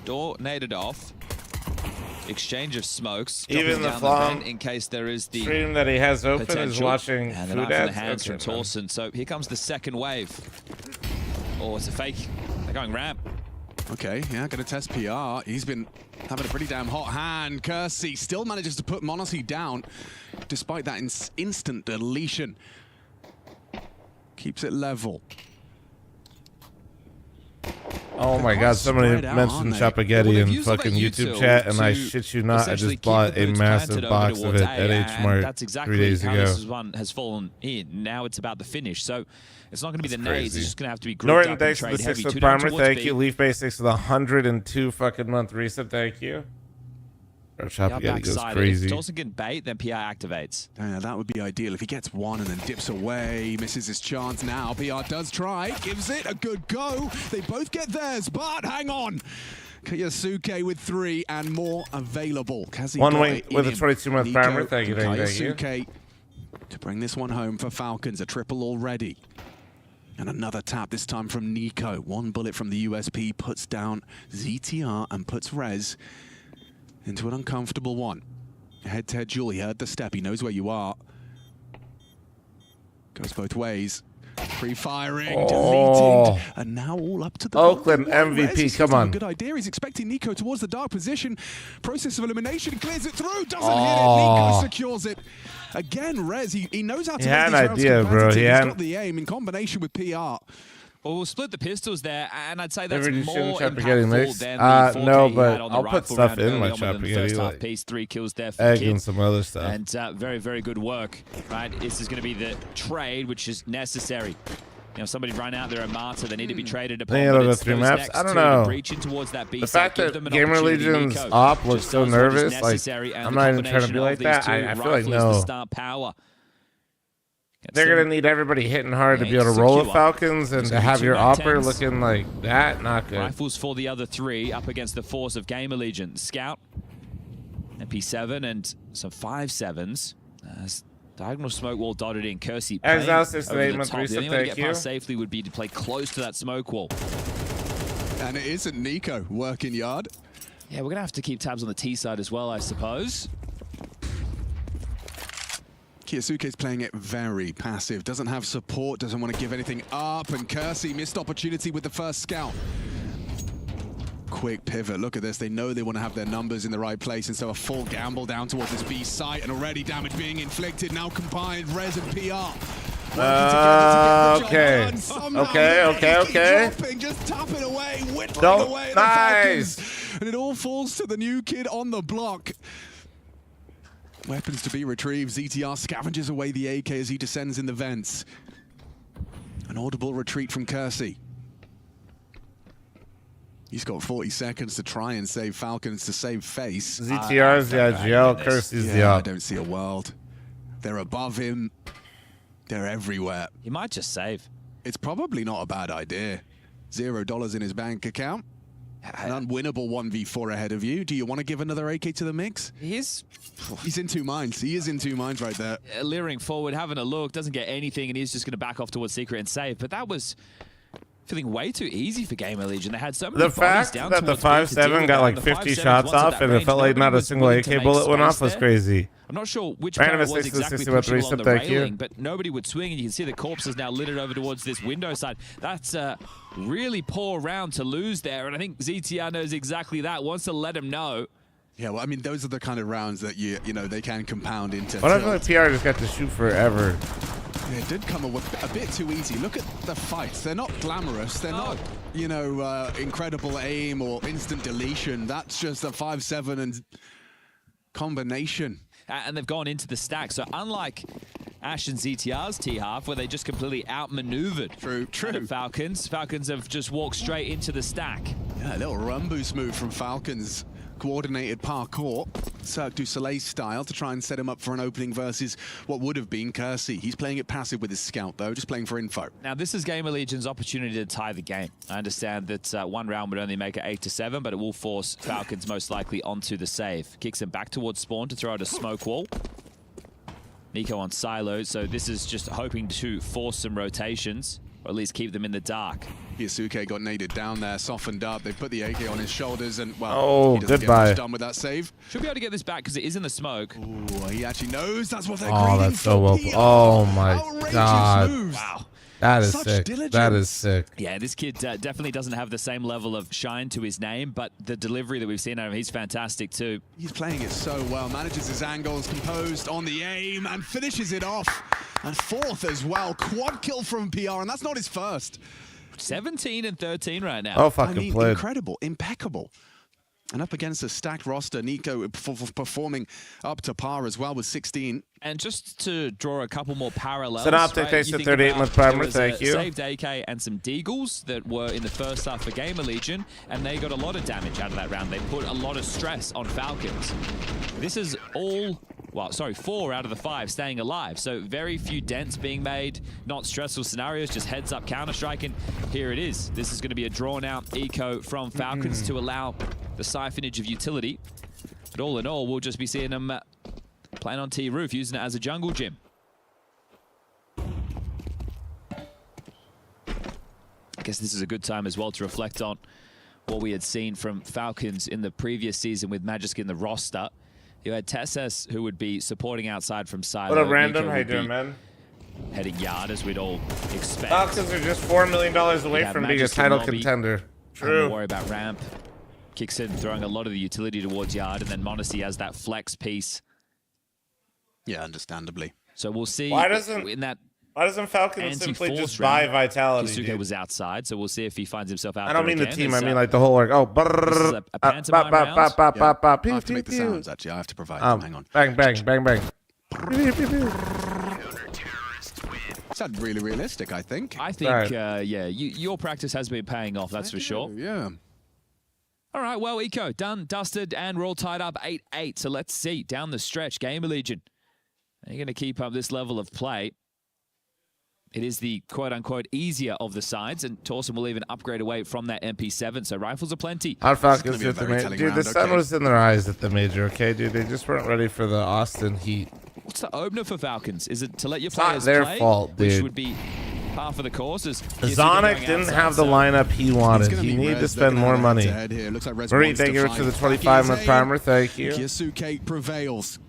door naded off. exchange of smokes. Even the down fl0m vent in case there is the stream that he has open is potential. watching And the food knife in the ads. hands Okay, from man. Torsen. So here comes the second wave. Oh, it's a fake. They're going ramp. Okay, yeah, gonna test PR. He's been having a pretty damn hot hand. Kersey still manages to put Monosy down, despite that instant deletion. Keeps it level. Oh my god, somebody spread out, mentioned aren't they? Chapagetti Well, they've in used all fucking that YouTube util chat, and I to shit you not, I essentially just bought keep the a boots massive planted box over of towards it A, at H and Mart that's 3 exactly days how ago. this one has fallen in. Now it's about the finish. So it's not going to be the nades. crazy. It's just going to have to be grouped Norton, up and thanks for trade the heavy. 6th Two down primer, towards thank B. you. Leaf Basics with 102 fucking month reset, thank you. Bro, PR Chapagetti back goes side. crazy. If Torsen can bait, then PR activates. Yeah, that would be ideal. If he gets one and then dips away, misses his chance now. PR does try, gives it a good go. They both get theirs, but hang on. Kayasuke with 3 and more available. Kazi One got wing it in with a him. 22-month Nico primer, thank you, and thank you. Kayasuke to bring this one home for Falcons. A triple already. And another tap, this time from Nico. One bullet from the USP puts down ZTR and puts Rez into an uncomfortable one. Head-to-head duel, he heard the step, he knows where you are. Goes both ways. Pre-firing, deleting, and now all up to the Oakland bottom. MVP, Rez seems come to have on. a good idea. He's expecting Nico towards the dark position. Process of elimination, clears it through, doesn't hit it. Nico secures it. Again, Rez, he knows how to He make had these an rounds idea, bro. competitive. He He's had- got the aim in combination with PR. Well, we'll split the pistols there, and I'd say that's Ever do more Chapagetti impactful mix? than the 4K No, he but had on the I'll put rifle stuff round in early my on within the Chapagetti, first half like piece. 3 kills there for egg Kid. and some other stuff. And very, very good work, right? This is going to be the trade, which is necessary. You know, somebody run out there a martyr, they need to be traded upon. Think it'll But go it's 3 those maps? next I don't two to know. breach in towards that B The side, fact give that them an Gamer opportunity. Legion's Nico op looks just so does what is nervous, like, necessary, and I'm the not even trying to combination be of like these that. two I feel like riflers, no. the star power. They're going to need everybody hitting hard to Yeah, be able to it's roll secure. with Falcons, and It's to gonna be have 2 your back opper 10s. looking like that, not good. Rifles for the other 3 up against the force of Gamer Legion. Scout, MP7, and some 5.7s. Diagonal smoke wall dotted in. Kersey playing Exile over 6 the to 8 top. month The reset, only way to thank get you. past safely would be to play close to that smoke wall. And it isn't Nico working yard. Yeah, we're going to have to keep tabs on the T side as well, I suppose. Kiyasuke's playing it very passive, doesn't have support, doesn't want to give anything up, and Kersey missed opportunity with the first scout. Quick pivot, look at this, they know they want to have their numbers in the right place, and so a full gamble down towards this B site, and already damage being inflicted, now combined, Rez and PR. Okay. Okay. Dropping, just tapping away, whittling Don't- away at nice. the Falcons. And it all falls to the new kid on the block. Weapons to be retrieved. ZTR scavenges away the AK as he descends in the vents. An audible retreat from Kersey. He's got 40 seconds to try and save Falcons, to save face. ZTR's the IGL, Kersey's the Yeah, I op. don't see a world. They're above him. They're everywhere. He might just save. It's probably not a bad idea. $0 in his bank account. An unwinnable 1v4 ahead of you. Do you want to give another AK to the mix? He's He's in 2 minds. He is in 2 minds right there. leering forward, having a look, doesn't get anything, and he's just going to back off towards Secret and save. But that was feeling way too easy for Gamer Legion. They had so many The bodies fact down that the towards B to deal 5.7 with got that, like and the 50 5.7s, shots once at off, that and it range, felt like nobody not a was single willing to AK make bullet went space off was there. crazy. I'm not sure which Random player it was assist to exactly 60 with pushing along 3 the step, thank you. railing, but nobody would swing, and you can see the corpses now littered over towards this window side. That's a really poor round to lose there, and I think ZTR knows exactly that, wants to let him know. Yeah, well, I mean, those are the kind of rounds that you know they can compound into. But I feel tilt. like PR just got to shoot forever. Yeah, it did come a bit too easy. Look at the fights. They're not glamorous. They're not, you know, incredible aim or instant deletion. That's just a 5-7 and combination. And they've gone into the stack, so unlike Ash and ZTR's T-half, where they just completely outmaneuvered the Falcons have just walked straight into the stack. Yeah, a little run boost move from Falcons. Coordinated parkour, Cirque du Soleil style, to try and set him up for an opening versus what would have been Kersey. He's playing it passive with his scout, though, just playing for info. Now, this is Gamer Legion's opportunity to tie the game. I understand that one round would only make it 8-7, but it will force Falcons most likely onto the save. Kicks him back towards spawn to throw out a smoke wall. Nico on silo, so this is just hoping to force some rotations, or at least keep them in the dark. Kiyasuke got naded down there, softened up. They put the AK on his shoulders, and well, Oh, he doesn't goodbye. get much done with that save. Should be able to get this back because it is in the smoke. Ooh, he actually knows that's what they're Oh, greeting that's so for. well. PR. Oh my Outrageous God. moves. Wow. That is Such sick. diligence. That is sick. Yeah, this kid definitely doesn't have the same level of shine to his name, but the delivery that we've seen out of him, he's fantastic too. He's playing it so well, manages his angles, composed on the aim, and finishes it off. And fourth as well, quad kill from PR, and that's not his first. 17 and 13 right now. Oh, I fucking mean, played. incredible, impeccable. And up against a stacked roster, Nico performing up to par as well with 16. And just to draw a couple more parallels. Synoptic takes the 38-month primer, thank you. Saved AK and some Deagles that were in the first half for Gamer Legion, and they got a lot of damage out of that round. They put a lot of stress on Falcons. This is all, well, sorry, 4 out of the 5 staying alive. So very few dents being made, not stressful scenarios, just heads up Counter-Strike, and here it is. This is going to be a drawn-out eco from Falcons to allow the siphonage of utility. But all in all, we'll just be seeing them playing on T-Roof, using it as a jungle gym. I guess this is a good time as well to reflect on what we had seen from Falcons in the previous season with Magisk in the roster. You had Tesses, who would be supporting outside from Silo. What a random. Nico How you would be doing, man? heading yard, as we'd all expect. Falcons are just $4 million away have from being a Magisk in title lobby. contender. Don't True. worry about ramp. Kicks in, throwing a lot of the utility towards yard, and then Monacy has that flex piece. Yeah, understandably. So we'll see Why doesn't Falcons simply just buy Vitality? Kiyasuke Dude? was outside, so we'll see if he finds himself out I don't there mean the again. team. I It's, mean like the whole like this is a pantomime round. Yeah, I have to make the sounds, actually. I have to provide them. Hang on. Bang, bang, bang, bang. It's that really realistic, I think. I think, Right. yeah, your practice has been paying off, that's for sure. Yeah. All right, well, Eco, done, dusted, and we're all tied up 8-8. So let's see, down the stretch, Gamer Legion. Are you going to keep up this level of play? It is the quote-unquote easier of the sides, and Torsen will even upgrade away from that MP7, so rifles are plenty. Our Falcons be a at the very major. telling Dude, the round, sun okay. was in their eyes at the major, okay, dude? They just weren't ready for the Austin heat. What's the opener for Falcons? Is it to let your not players their play, fault, which dude. would be half of the course? Zonic didn't have the lineup he wanted. He's gonna He be needed to Rez spend looking more at money. head-to-head here. Looks like Rez Marie, wants thank to you fight to the back. 25-month He is primer. Thank you. Kiyasuke prevails.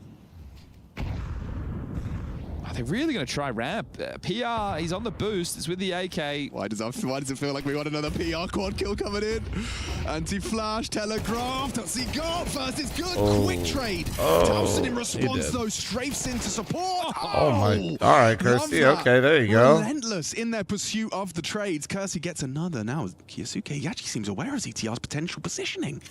Are they really going to try ramp? PR, he's on the boost. It's with the AK. Why does it feel like we want another PR quad kill coming in? Anti-flash, telegraph. Does he go? First, it's good. Quick trade. Towson in response, did. though, strafes into support. Oh my. All right, Love Kirsty. that. Okay, there you go. Relentless in their pursuit of the trades. Kersey gets another. Now, Kiyasuke, he actually seems aware of ZTR's potential positioning.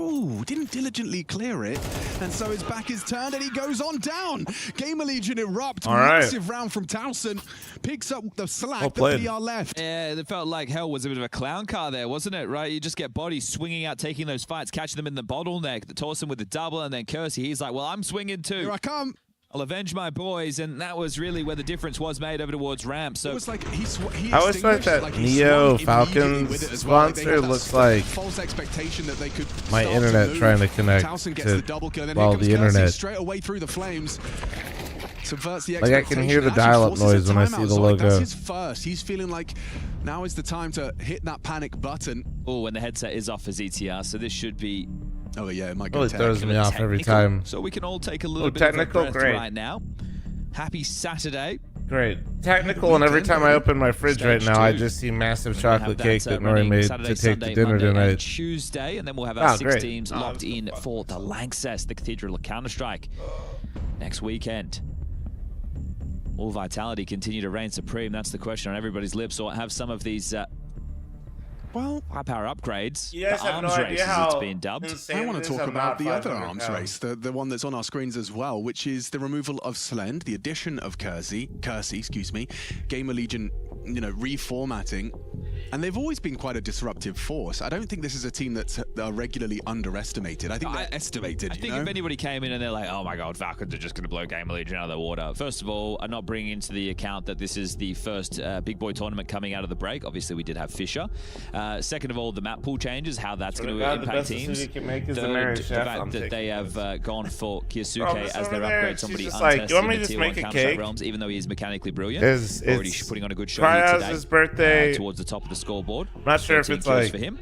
Oh, didn't diligently clear it. And so his back is turned and he goes on down. Gamer Legion erupt. All right. Massive round from Towson. Picks up the slack Well that played. PR left. Yeah, it felt like hell was a bit of a clown car there, wasn't it? Right? You just get bodies swinging out, taking those fights, catching them in the bottleneck. The Torsen with the double, and then Kersey, he's like, well, I'm swinging too. Here I come. I'll avenge my boys, and that was really where the difference was made over towards ramp. So It was like he I always thought extinguished, that like, he Neo swung Falcons immediately with it as well. Like, they sponsor had that looks like false expectation that they could my start internet to move. trying to connect Towson gets to- the double kill, and then well, here comes the Kersey internet. straight away through the flames. Subverts the Like, I can hear the expectation, actually dial-up forces a noise when I timeout. see the So, like, that's logo. his first. He's feeling like now is the time to hit that panic button. oh, and the headset is off for ZTR, so this should be Oh yeah, it might go Oh, it tech. throws me off every technical. time. So we can all take a little Oh, bit of a technical, breath great. right now. Happy Saturday. Great. Technical, and every time I open my fridge right Stage now, I 2. just see massive We'll chocolate have cake that Nori running made Saturday, to take Sunday, to dinner Monday, and tonight. Tuesday, and then we'll have our Oh, 6 great. teams locked in for the Lanxess, the Cathedral of Counter-Strike, next weekend. Will Vitality continue to reign supreme? That's the question on everybody's lips, or have some of these Well, high-power upgrades, You guys the have no arms race idea as how it's being dubbed. insane I want it to is. talk I'm about not the other 500 arms pounds. race, the one that's on our screens as well, which is the removal of Slend, the addition of Kersey, excuse me, Gamer Legion, you know, reformatting, and they've always been quite a disruptive force. I don't think this is a team that's regularly underestimated. I think they're estimated. I think you know? if anybody came in and they're like, oh my god, Falcons are just going to blow Gamer Legion out of the water. First of all, I'm not bringing into the account that this is the first big boy tournament coming out of the break. Obviously, we did have Fisher. Second of all, the map pool changes, how that's going to God, the impact best teams. decision you can make is the Third, Mary the Chef. fact I'm that they taking have gone for Kiyasuke Oh, this as over their there, upgrade, she's somebody just like, untested "You want me in to the just Tier 1 make a Counter-Strike cake?" realms, even though he is mechanically brilliant. It's already putting on a good show here Triaz's today. birthday Towards the top to the scoreboard. I'm not sure if 13 it's kills like, for him.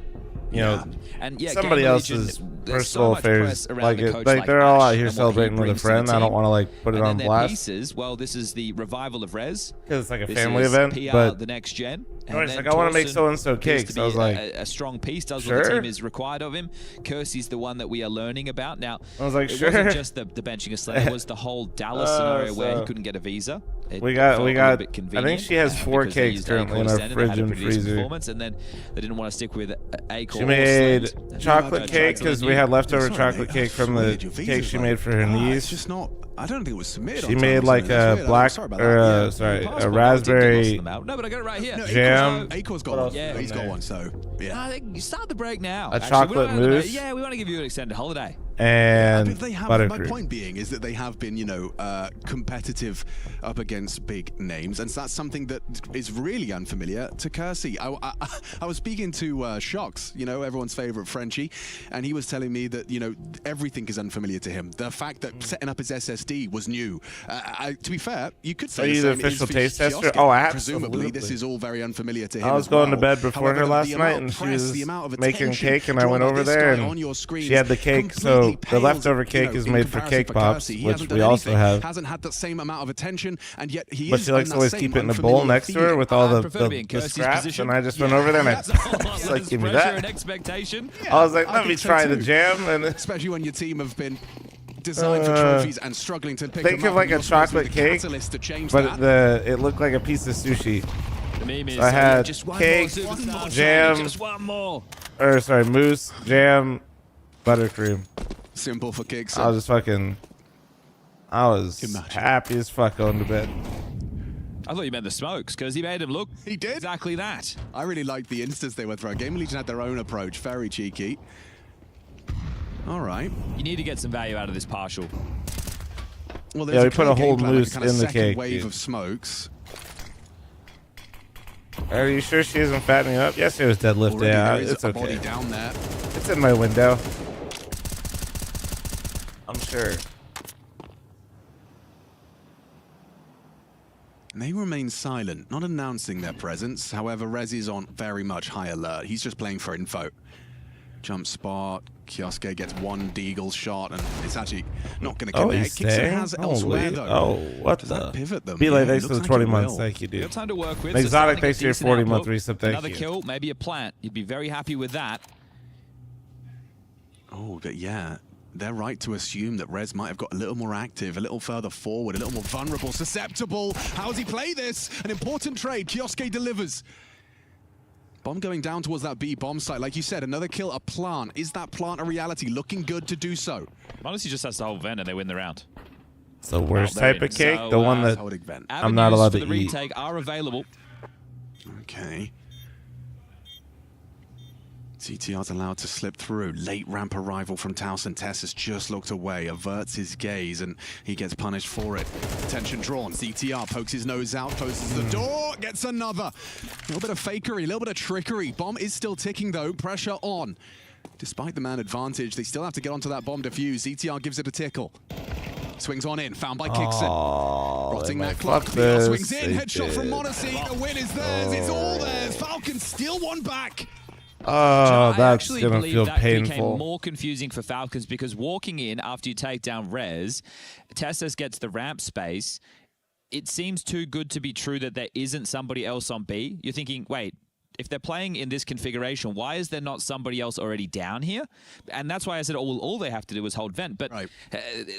you know, And yeah, somebody Game else's Legion, there's so personal much press affairs. around Like, a coach they're all Ash out here and what he celebrating with a brings to the friend. I don't team. want to like put it And on then blast their pieces, well, this is the revival of Rez. because it's like a This family is event. PR, But the next gen. no, it's then like, I want to make Torsten so-and-so appears cakes. to I was be like, a strong piece, does sure. what the team is required of him. Kersey's the one that we are learning about. Now, I was like, it sure. wasn't just the benching of Slay, it was the whole Dallas scenario where he couldn't get a visa. We got. I I think she has 4 cakes currently in our fridge and freezer. And then they didn't want to stick with Acorn. She made chocolate Yeah, cake because we had leftover Sorry, chocolate mate, cake from the weird. Your cake visa's she like- made for her It's niece. just not. I don't think it was submitted. She on made time or like something. That's a weird. black, Sorry about or that. Yeah. sorry, a Passport, I did raspberry gloss them out. No, but I got it right here. No, jam. Acor's got What one. else Yeah, is he's in got there? one. So yeah. I think you start the break now. A Actually, chocolate we don't- mousse? Yeah, we want to give you an extended holiday. and But my buttercream. point being is that they have been, competitive up against big names, and so that's something that is really unfamiliar to Kersey. I was speaking to Shocks, everyone's favorite Frenchie, and he was telling me that everything is unfamiliar to him. The fact that setting up his SSD was new. To be fair, you could say Are you the official taste tester? Oh, absolutely. Presumably, this is all very unfamiliar to him. I was as going to well. bed before However, her the last amount night, of and she press, was the amount of making attention cake, and I drawn went by over this there, guy and on your screens she had the cake. So completely the pales, leftover cake is in made for comparison cake for pops, Kersey. He which hasn't we done also anything, have. hasn't had the same amount of attention, and yet he But is she likes in to always that keep same it in a bowl unfamiliar next to her feeling. with all I prefer the, being in the Kersey's scraps, position. and I just went over there and I That's a whole lot just like, less give me pressure that. and expectation. I was like, I let me think so try the too. jam, and Especially when your team have been designed for trophies and struggling to pick think them of up, like and a you're supposed to be chocolate the cake, catalyst to change but that. it looked like a piece of sushi. The meme is I had just one cake, more superstar, jam, just one more. Or sorry, mousse, jam, buttercream. Simple for kicks. I was Imagine. happy as fuck going to bed. I thought you meant the smokes because he made him look He did. exactly that. I really liked the instance they were throwing. Game Legion had their own approach, very cheeky. All right. You need to get some value out of this partial. Well, Yeah, we a put a clear game whole plan, like mousse kind of in the second cake, wave dude. of smokes. Are you sure she isn't fattening up? Yes, it was deadlift Already day. there is It's a body okay. down there. It's in my window. I'm sure. And they remain silent, not announcing their presence. However, Rez is on very much high alert. He's just playing for info. Jump spot. Kioske gets one deagle shot, and it's actually not going to Oh, connect. he's Kickson staying? has elsewhere, Holy- though. oh, what Does the? that pivot them? Be like, Yeah, thanks it for the looks 20 like it months. will. Thank you, You got dude. time to work with. Exotic, starting to thanks get for your decent 40 output. month resub. Thank Another you. kill, maybe a plant. You'd be very happy with that. Oh, but yeah, they're right to assume that Rez might have got a little more active, a little further forward, a little more vulnerable, susceptible. How does he play this? An important trade. Kioske delivers. Bomb going down towards that B bomb site. Like you said, another kill, a plant. Is that plant a reality? Looking good to do so. Honestly, just has to hold vent and they win the round. It's the worst Well, type of there it cake. is. The So, one that Holding vent. I'm not allowed Avenues to for the eat. retake are available. Okay. CTR's allowed to slip through. Late ramp arrival from Taus, and Tess has just looked away, averts his gaze, and he gets punished for it. Attention drawn. CTR pokes his nose out, closes the door, gets another. A little bit of fakery, a little bit of trickery. Bomb is still ticking, though. Pressure on. Despite the man advantage, they still have to get onto that bomb defuse. CTR gives it a tickle. Swings on in, found by Kickson. Oh, Rotting they that clock. fucked PR this. swings in, They headshot from did. Monacy. The win is theirs. It's all theirs. Falcons steal one back. Oh, I that's actually gonna believe feel that became painful. more confusing for Falcons because walking in after you take down Rez, Tessus gets the ramp space. It seems too good to be true that there isn't somebody else on B. You're thinking, wait, if they're playing in this configuration, why is there not somebody else already down here? And that's why I said all they have to do is hold vent. But Right.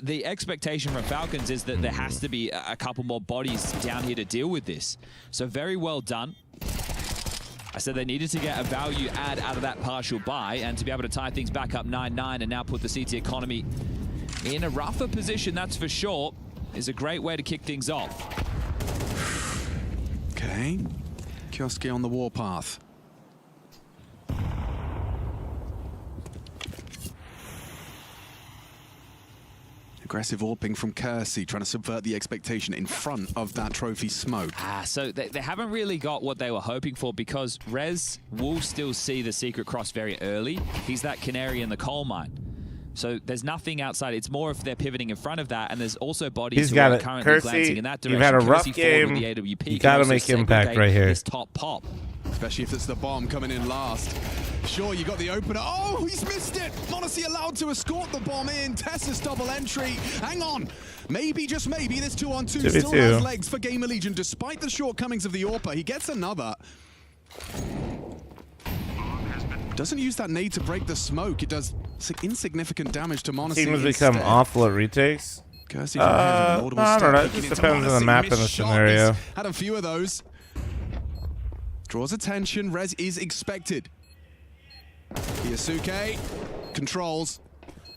The expectation from Falcons is that there has to be a couple more bodies down here to deal with this. So very well done. I said they needed to get a value add out of that partial buy and to be able to tie things back up 9-9 and now put the CT economy in a rougher position, that's for sure, is a great way to kick things off. Okay. Kioske on the warpath. Aggressive AWPing from Kersey, trying to subvert the expectation in front of that trophy smoke. So they haven't really got what they were hoping for because Rez will still see the secret cross very early. He's that canary in the coal mine. So there's nothing outside. It's more if they're pivoting in front of that, and there's also bodies He's who got are it. currently glancing in that direction. You've had a rough Kersey forward game. with the AWP You got to make impact right here. His top pop. Especially if it's the bomb coming in last. Sure, you got the opener. Oh, he's missed it. m0NESY allowed to escort the bomb in. Tessa's double entry. Hang on. Maybe, just maybe, this 2-on-2 still has legs for Gamer Legion, despite the shortcomings of the AWPer. He gets another. Doesn't use that nade to break the smoke. It does insignificant damage to m0NESY. Team has become awful at retakes. Kersey I don't know. It just depends on the map and the scenario. Had a few of those. Draws attention. Rez is expected. Yasuke controls.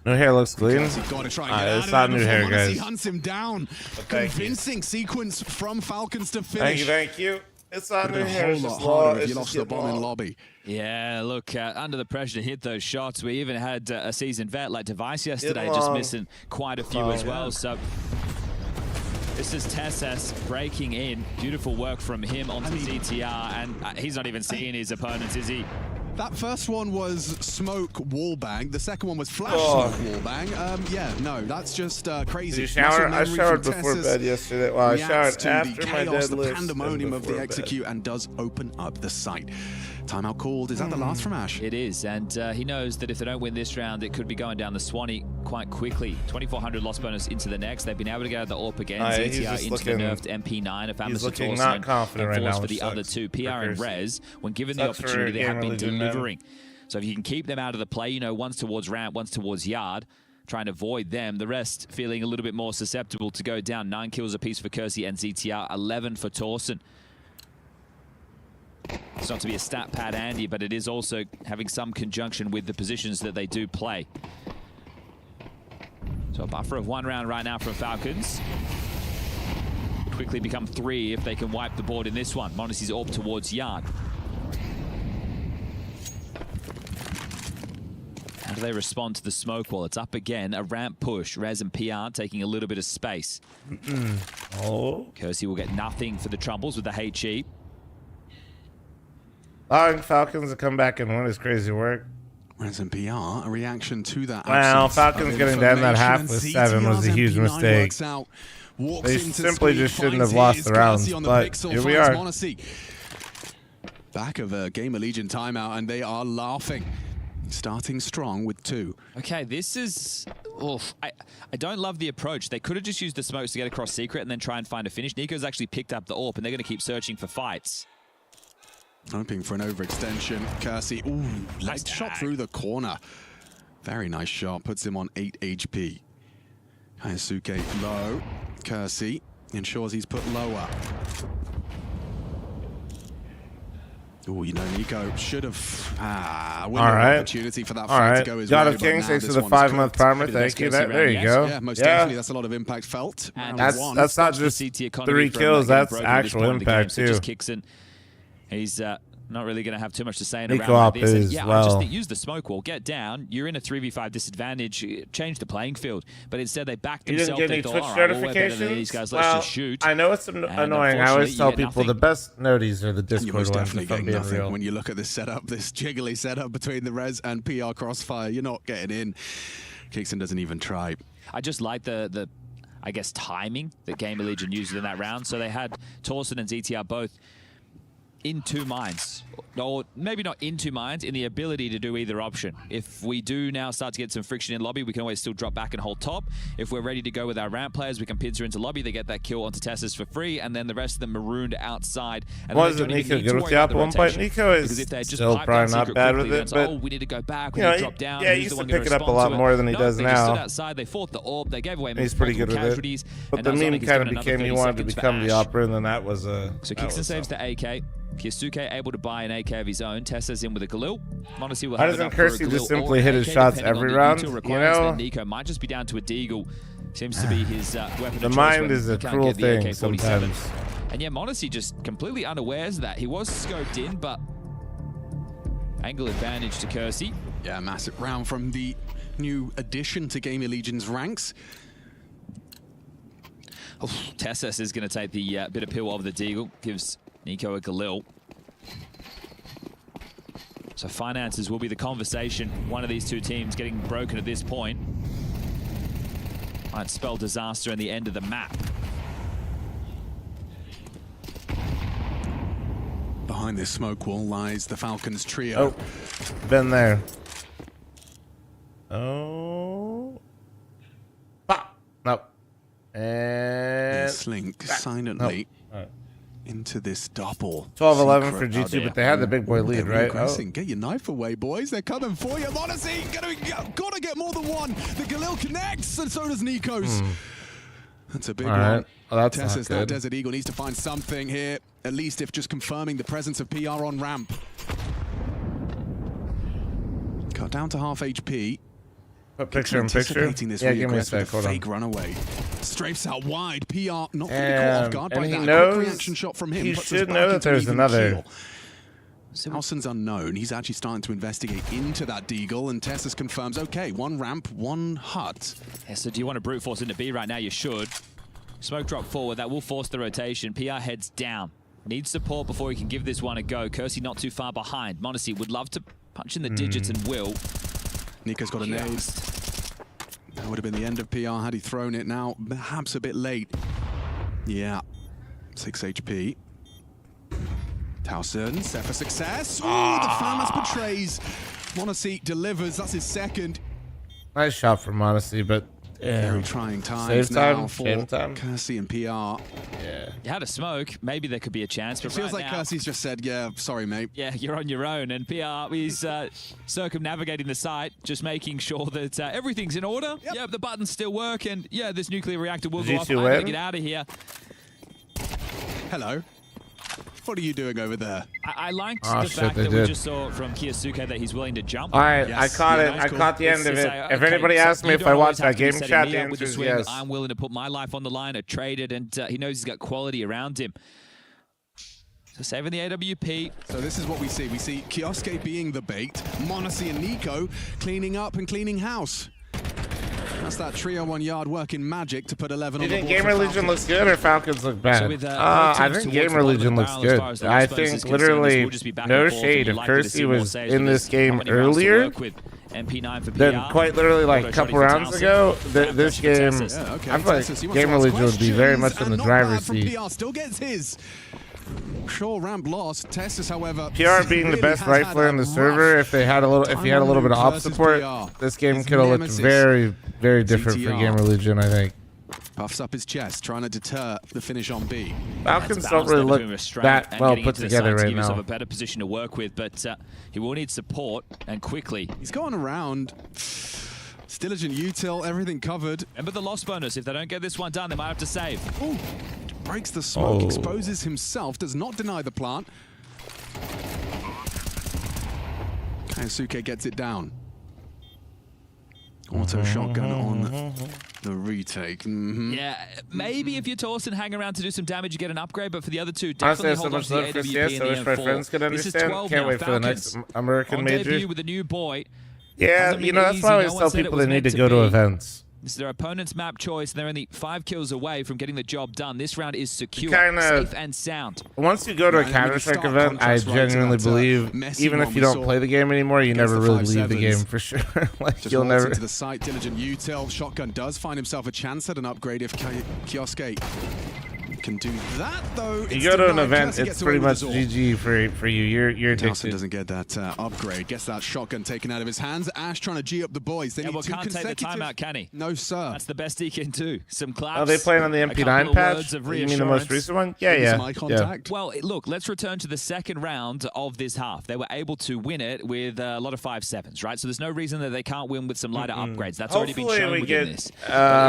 New hair looks clean. Got to try and It's not new hair, m0NESY guys. hunts him down. Convincing sequence from Falcons to finish. Thank you. It's not new hair. It's a whole lot harder if you lost the bomb in lobby. Yeah, look, under the pressure to hit those shots. We even had a seasoned vet like Device yesterday just missing quite a few as well. So this is Tessas breaking in. Beautiful work from him onto ZTR, and he's not even seeing his opponents, is he? That first one was smoke wallbang. The second one was flash smoke wallbang. Yeah, no, that's just crazy. Did you shower? I showered before bed yesterday. Well, I showered after my deadlift. The pandemonium of the execute and does open up the site. Timeout called. Is that the last from Ash? It is, and he knows that if they don't win this round, it could be going down the Swanee quite quickly. 2,400 loss bonus into the next. They've been able to get out the AWP again. ZTR into the nerfed MP9. A famous looking not confident right now. For the other two, PR and Rez, when given the opportunity, they have been delivering. So if you can keep them out of the play, you know, one's towards ramp, one's towards yard, try and avoid them. The rest feeling a little bit more susceptible to go down. 9 kills apiece for Kersey and ZTR, 11 for Torsen. It's not to be a stat pad, Andy, but it is also having some conjunction with the positions that they do play. So a buffer of 1 round right now from Falcons. Quickly become 3 if they can wipe the board in this one. m0NESY's AWP towards yard. How do they respond to the smoke wall? It's up again, a ramp push. Rez and PR taking a little bit of space. Kersey will get nothing for the Trumbles with the HE. Allowing Falcons to come back and win is crazy work. Rez and PR, a reaction to that. Wow, Falcons getting down that half with 7 was a huge mistake. They simply just shouldn't have lost the rounds, but here we are. Back of a Gamer Legion timeout, and they are laughing. Starting strong with 2. Okay, this is... Oof. I don't love the approach. They could have just used the smokes to get across secret and then try and find a finish. Nico's actually picked up the AWP, and they're going to keep searching for fights. Hoping for an overextension. Kersey, ooh, nice shot through the corner. Very nice shot. Puts him on 8 HP. Hayasuke low. Kersey ensures he's put lower. Oh, you know, Nico should have opportunity for that fight to go his way. God of Kings, thanks for the 5-month primer. Thank you. There you go. Yeah, most definitely. That's a lot of impact felt. And that's not just 3 kills. That's actual impact too. Just kicks in. He's not really going to have too much to say in a round like this. And yeah, I just think use the smoke wall, get down. You're in a 3v5 disadvantage. Change the playing field. But instead, they backed themselves. You didn't get any Twitch certifications? These guys, let's just shoot. I know it's annoying. I always tell people the best noties are the Discord ones. If I'm being real. When you look at this setup, this jiggly setup between the Rez and PR Crossfire, you're not getting in. Kingston doesn't even try. I just like the I guess, timing that Gamer Legion used in that round. So they had Torsen and ZTR both in 2 minds, or maybe not in 2 minds, in the ability to do either option. If we do now start to get some friction in lobby, we can always still drop back and hold top. If we're ready to go with our ramp players, we can pincer into lobby. They get that kill onto Tessas for free, and then the rest of them marooned outside. And wasn't Nico good with the AWP one point? Nico is still probably not bad with it, but oh, we need to go back, we need to drop down. Yeah, he used to pick it up a lot more than he does now. They just stood outside, they fought the AWP, they gave away he's pretty good with it. But the meme kind of became he wanted to become the opera, and then that was a... So Kingston saves the AK. Yasuke able to buy an AK of his own. Tessa's in with a Galil. m0NESY will have doesn't Kersey just simply hit his shots every round? You know? Nico might just be down to a deagle. Seems to be his weapon. The mind is a cruel thing sometimes. And yeah, m0NESY just completely unawares of that. He was scoped in, but angle advantage to Kersey. Yeah, massive round from the new addition to Gamer Legion's ranks. Oh, Tessas is going to take the bitter pill of the deagle. Gives Nico a Galil. So finances will be the conversation. One of these two teams getting broken at this point might spell disaster in the end of the map. Behind this smoke wall lies the Falcons trio. Oh, been there. Oh. Pop. Nope. And Slink silently nope. into this double. 12-11 for secret. G2, but they had the big boy lead, right? Oh. Get your knife away, boys. They're coming for you. Honestly, gotta get more than one. The Galil connects, and so does Nico's. That's a big one. Right. Oh, that's Tessa's not now good. Desert Eagle needs to find something here, at least if just confirming the presence of PR on ramp. Cut down to half HP. Put picture in picture. This Yeah, give me a sec. with Hold on. fake runaway. Strafes out wide. PR not really caught And- off guard and by he that. knows- Quick reaction shot from him. he puts us should back know that into there's even another. keel. Howson's unknown. He's actually starting to investigate into that Deagle, and Tessas confirms, okay, one ramp, one hut. Yeah, so do you want to brute force into B right now? You should. Smoke drop forward. That will force the rotation. PR heads down. Needs support before he can give this one a go. Kersey not too far behind. Monacy would love to punch in the digits and will. Nico's got a nade. That would have been the end of PR had he thrown it. Now, perhaps a bit late. Yeah. 6 HP. Towson, set for success. Ooh, the fl0m betrays. Monacy delivers. That's his second. Nice shot from Monacy, but Very trying times Save now time, for game time. Kersey and PR. yeah. You had a smoke. Maybe there could be a chance. But It feels right like now, Kersey's just said, yeah, sorry, mate. yeah, you're on your own. And PR is circumnavigating the site, just making sure that everything's in order. Yep, the buttons still work. And yeah, this nuclear reactor will go off. I G2 gotta win? get out of here. Hello. What are you doing over there? I liked Oh, the shit, fact they that we did. just saw from Kiyosuke that he's willing to jump. All right, Yes. I caught Yeah, it. that's I cool. caught the end It's of to it. say, If okay, anybody so asks me you if don't I always watched have that to be game setting chat, me the up with answer is swing. yes. I'm willing to put my life on the line. I traded, and he knows he's got quality around him. So saving the AWP. So this is what we see. We see Kioske being the bait, Monacy and Nico cleaning up and cleaning house. That's that trio 1 yard working magic to put 11 Do you on the think board. Gamer Legion looks good or Falcons look bad? So with, I both teams think towards Gamer the bottom of Legion the looks barrel as good. far as the I loss bonus think is concerned. literally This will just be back no and forth, and shade you if like to see Kersey more was saves in with this game how many rounds to earlier. work with. MP9 for Then PR. quite literally like a Auto couple shotty for rounds Towson. ago, Pressure this for game, Texas. Yeah, okay. I feel like Texas, he wants to Gamer ask Legion would be very questions, much in the and not driver's bad from seat. PR still gets his. Sure, ramp lost. Texas, however, PR being the really best has had rifler in a the server, rough if he had a little bit of op versus support, PR. this game His could have looked nemesis. very, very different for CTR. Gamer Legion, I think. Puffs up his chest, trying to deter the finish on B. Falcons That's don't really balance look between restraint that and well getting put into the together side to right give himself now. a better position to work with, but he will need support and quickly. He's going around. Stilligent util, everything covered. Remember the loss bonus. If they don't get this one done, they might have to save. Ooh, breaks the smoke, Oh. exposes himself, does not deny the plant. Kaisuke gets it down. Auto shotgun on the retake. Yeah, maybe if you're Towson, hang around to do some damage, you get an upgrade, but for the other two, Honestly, definitely I have so hold on much to the love for AWP CS. and I the wish my M4. friends could This is understand. 12 Can't now. wait for the next Falcons American on major. debut with a new boy. Yeah, Hasn't you been know, that's easy. why I No always one tell said it people was they need meant to go to be. events. This is their opponent's map choice, and they're only 5 kills away from getting the job done. This round is secure, Kinda- safe, and sound. Once you go to a Right, I mean, Counter-Strike stark event, I contrast, right, to genuinely that, believe, messy even one if we you don't saw play the game anymore, you against never the really leave the 5-7s. game for sure. Like, Just you'll walks never... into the site, diligent util. Shotgun does find himself a chance at an upgrade if Kioske can do that, though. You It's go to an denied. event, Kersey it's gets pretty away much with his all. GG for you. You're Towson addicted. doesn't get that upgrade. Gets that shotgun taken out of his hands. Ash trying to G up the boys. They Yeah, need well, two can't take the consecutive. timeout, can he? No, sir. That's the best he can do. Some claps. Are they playing on the a couple MP9 of patch? words of You mean the reassurance. most recent one? Yeah, Maybe yeah. some eye yeah. contact. Well, look, let's return to the second round of this half. They were able to win it with a lot of 5-7s, right? So there's no reason that they can't win with some lighter upgrades. That's already been Hopefully shown we within get this. But if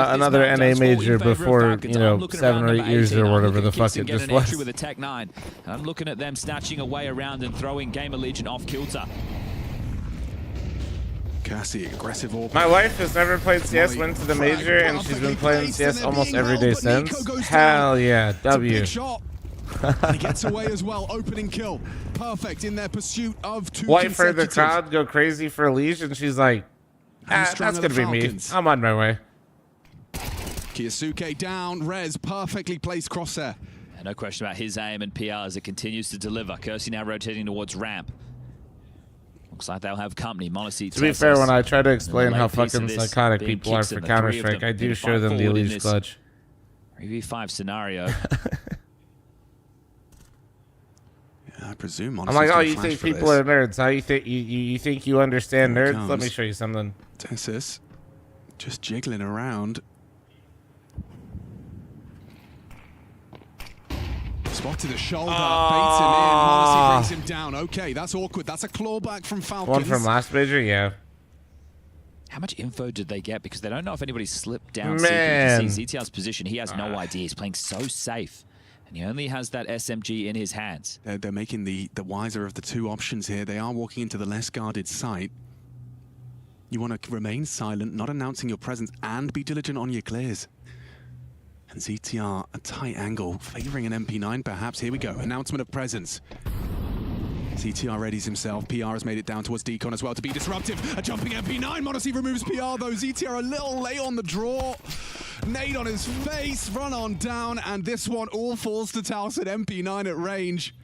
this another map NA does fall in major favor of before, Falcons, you know, I'm looking 7 around or 8 number years 18. or I'm whatever looking the at fuck Kixon it getting just an entry was. with a Tech 9. And I'm looking at them snatching away around and throwing Gamer Legion off kilter. Cassie, aggressive all. My wife has never played CS, Molly went to the frag major, and she's perfectly been playing placed, CS and they're almost being every held, day but Nico since. goes Hell down. yeah, It's a W. big shot. And he gets away as well. Opening kill. Perfect in their pursuit of 2 Wife heard the consecutive. crowd go crazy for a leash, and she's like, Hamstrung that's of gonna the be me. Falcons. I'm on my way. Kiyosuke down. Rez, perfectly placed crosshair. And no question about his aim and PR as it continues to deliver. Kersey now rotating towards ramp. Looks like they'll have company. Monacy, To be fair, when I try to explain how late piece of fucking this psychotic being people are kicks for in the three of Counter-Strike, them I do in show them the forward in Elise this clutch. 3v5 scenario. I presume. I'm like, oh, you think people are nerds? How you think you think you understand Here it nerds? Let me comes. show you something. TeSeS just jiggling around. Spot to the shoulder, baits him in. Monacy brings him down. Okay, that's awkward. That's a clawback from Falcons. One from last major, yeah. How much info did they get? Because they don't know if anybody slipped down. Man. You can see ZTR's position. He has no idea. He's playing so safe. And he only has that SMG in his hands. They're making the wiser of the two options here. They are walking into the less guarded site. You want to remain silent, not announcing your presence, and be diligent on your clears. And ZTR, a tight angle, favoring an MP9 perhaps. Here we go, announcement of presence. ZTR readies himself. PR has made it down towards Decon as well to be disruptive. A jumping MP9. Monacy removes PR though. ZTR a little late on the draw. Nade on his face, run on down, and this one all falls to Towson. MP9 at range.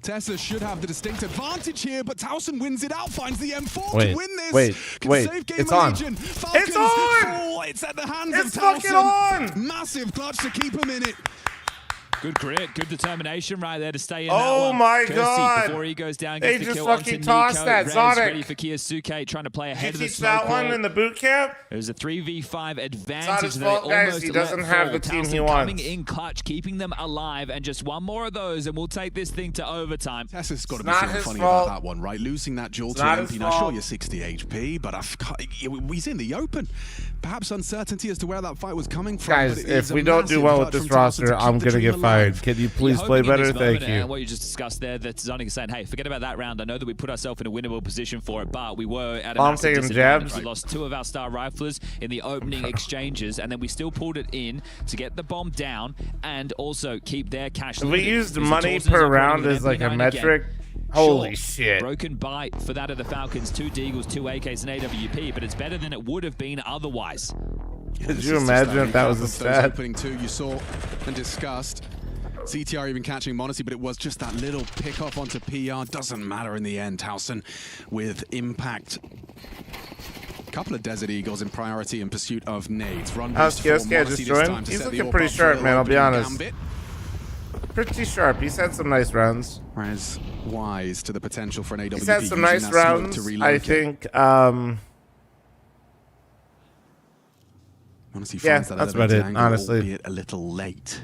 TeSeS should have the distinct advantage here, but Towson wins it out, finds the M4 to win this. Can save Game it's on. Legion. Falcons It's on! fall. It's at the hands It's of Towson. fucking on! Massive clutch to keep him in it. Good grit, good determination right there to stay in Oh that one. my Kersey, God. before he goes down, They gets the just kill fucking onto tossed Nico. that, Rez Zonic. ready for Kiyosuke, trying to play ahead Did you of the teach that smoke one wall. in the boot camp? It was a 3v5 It's not advantage his that fault, they guys. almost He let doesn't have fall. the team Towson he coming wants. in clutch, keeping them alive, and just one more of those, and we'll take this thing to overtime. TeSeS got to be not feeling his funny fault. about that one, right? Losing that duel It's to not MP. his Now, sure, fault. you're 60 HP, but he's in the open. Perhaps uncertainty as to where that fight was coming from. Guys, but it if is a we don't do massive well with clutch this from Towson roster, to keep I'm the going to dream get fired. alive. Can you please You're play hoping in better? this Thank moment, you. And what you just discussed there, that Zonic is saying, hey, forget about that round. I know that we put ourselves in a winnable position for it, but we were at a I'm massive taking disadvantage. jabs. We lost 2 of our star riflers in the opening exchanges, and then we still pulled it in to get the bomb down and also keep their cash. If we used Mr. money Torsten's per operating round with as like a MP9 metric, again. holy Sure, shit. broken bite for that of the Falcons, 2 Deagles, 2 AKs, and AWP, but it's better than it would have been otherwise. Could you imagine if that was a Those stat? opening two you saw and discussed. CTR even catching Monacy, but it was just that little pick off onto PR. Doesn't matter in the end. Towson with impact. Couple of Desert Eagles in priority in pursuit of nades. Run boost for Kiyosuke Monacy just this joined. time to He's set the looking AWP pretty up for sharp, the man, I'll be opening honest. gambit. Pretty sharp. He's had some nice rounds. Rez wise to the potential for an AWP. He's had some using nice that smoke rounds. to I relocate. think. Monacy Yeah, finds that that's about elevated it, angle, honestly. albeit a little late.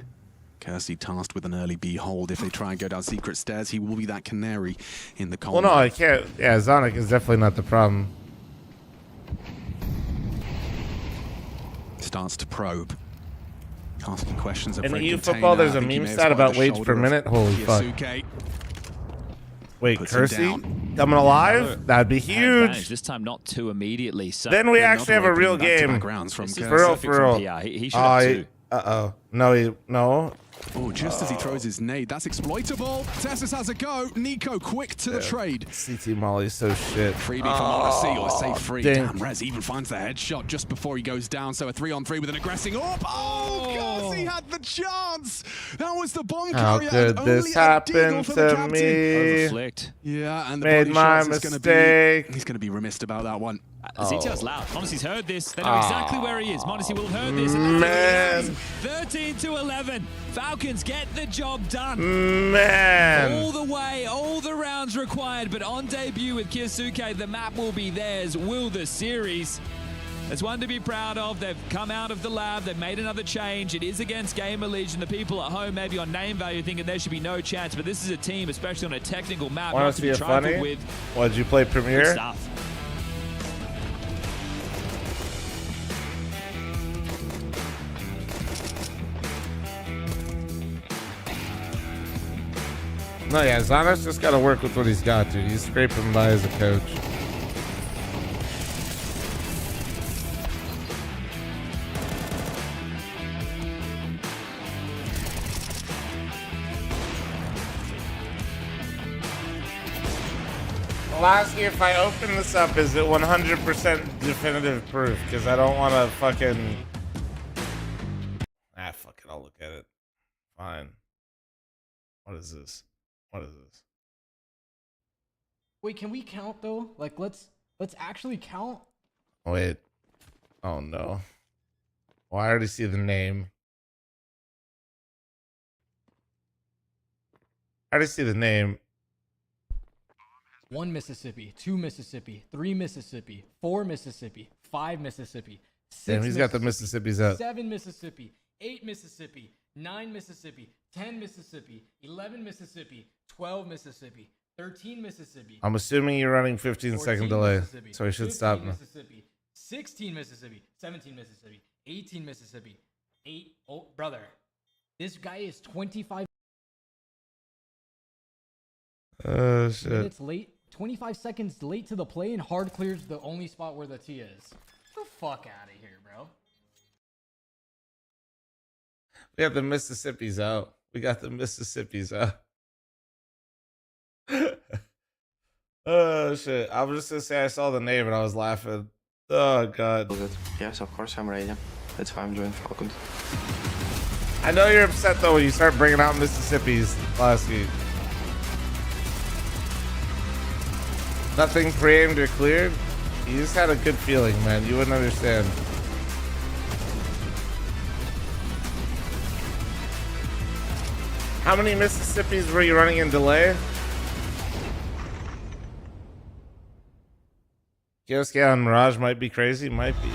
Kersey tasked with an early B hold. If they try and go down secret stairs, he will be that canary in the Well, column. no, I can't. Yeah, Zonic is definitely not the problem. Starts to probe. Asking questions of In Red EU Container. football, there's I a think he meme may have stat spotted about the wage shoulder per of minute. Holy fuck. Kiyosuke. Wait, Puts him Kersey down. coming alive? That'd be Advantage, huge. this time not 2 immediately. So Then we Another actually have a real opening game. back-to-back rounds from This is For real, Kersey. perfect for from real. PR. He should have 2. Uh-oh. No, no. Oh, just as he throws his nade, that's exploitable. TeSeS has a go. Nico quick to the trade. CT Molly's so shit. Freebie from Odyssey, or save free. dink. Damn, Rez even finds the headshot just before he goes down. So a 3-on-3 with an aggressing AWP. Oh, Kersey had the chance. That was the bomb How carrier. could and only this a happen deagle for the to captain. me? Overflicked. Yeah, and the Made body my shots is gonna mistake. He's going to be remiss about that one. ZTR's loud. Monacy's heard this. They know exactly where he is. Monacy will have heard this. And Man. 13 to 11. Falcons get the job done. Man. All the way, all the rounds required. But on debut with Kiyosuke, the map will be theirs. Will the series? It's one to be proud of. They've come out of the lab. They've made another change. It is against Gamer Legion. The people at home, maybe on name value, thinking there should be no chance. But this is a team, especially on a technical map, Want not to to be see it trifled funny? with. What, did you play Good Premiere? stuff. No, yeah, Zonic's just got to work with what he's got, dude. He's scraping by as a coach. I'll ask you, if I open this up, is it 100% definitive proof? Because I don't want to fucking... Ah, fuck it. I'll look at it. Fine. What is this? What is this? Wait, can we count though? Like, let's actually count. Wait. Oh no. Well, I already see the name. I already see the name. 1 Mississippi, 2 Mississippi, 3 Mississippi, 4 Mississippi, 5 Mississippi, 6 Damn, he's got the Mississippis up. 7 Mississippi, 8 Mississippi, 9 Mississippi, 10 Mississippi, 11 Mississippi, 12 Mississippi, 13 Mississippi. I'm assuming you're running 15-second delay, so he should stop now. Mississippi, 16 Mississippi, 17 Mississippi, 18 Mississippi, 8. Oh, brother, this guy is 25 Shit. minutes late. 25 seconds late to the play, and hard clears the only spot where the T is. Get the fuck out of here, bro. We got the Mississippis out. We got the Mississippis out. Oh shit! I was just gonna say I saw the name and I was laughing. Oh god. Yes, of course I'm ready. That's why I'm joining Falcons. I know you're upset though when you start bringing out Mississippis last week. Nothing pre-aimed or cleared. You just had a good feeling, man. You wouldn't understand. How many Mississippis were you running in delay? Kiosk on Mirage might be crazy. Might be.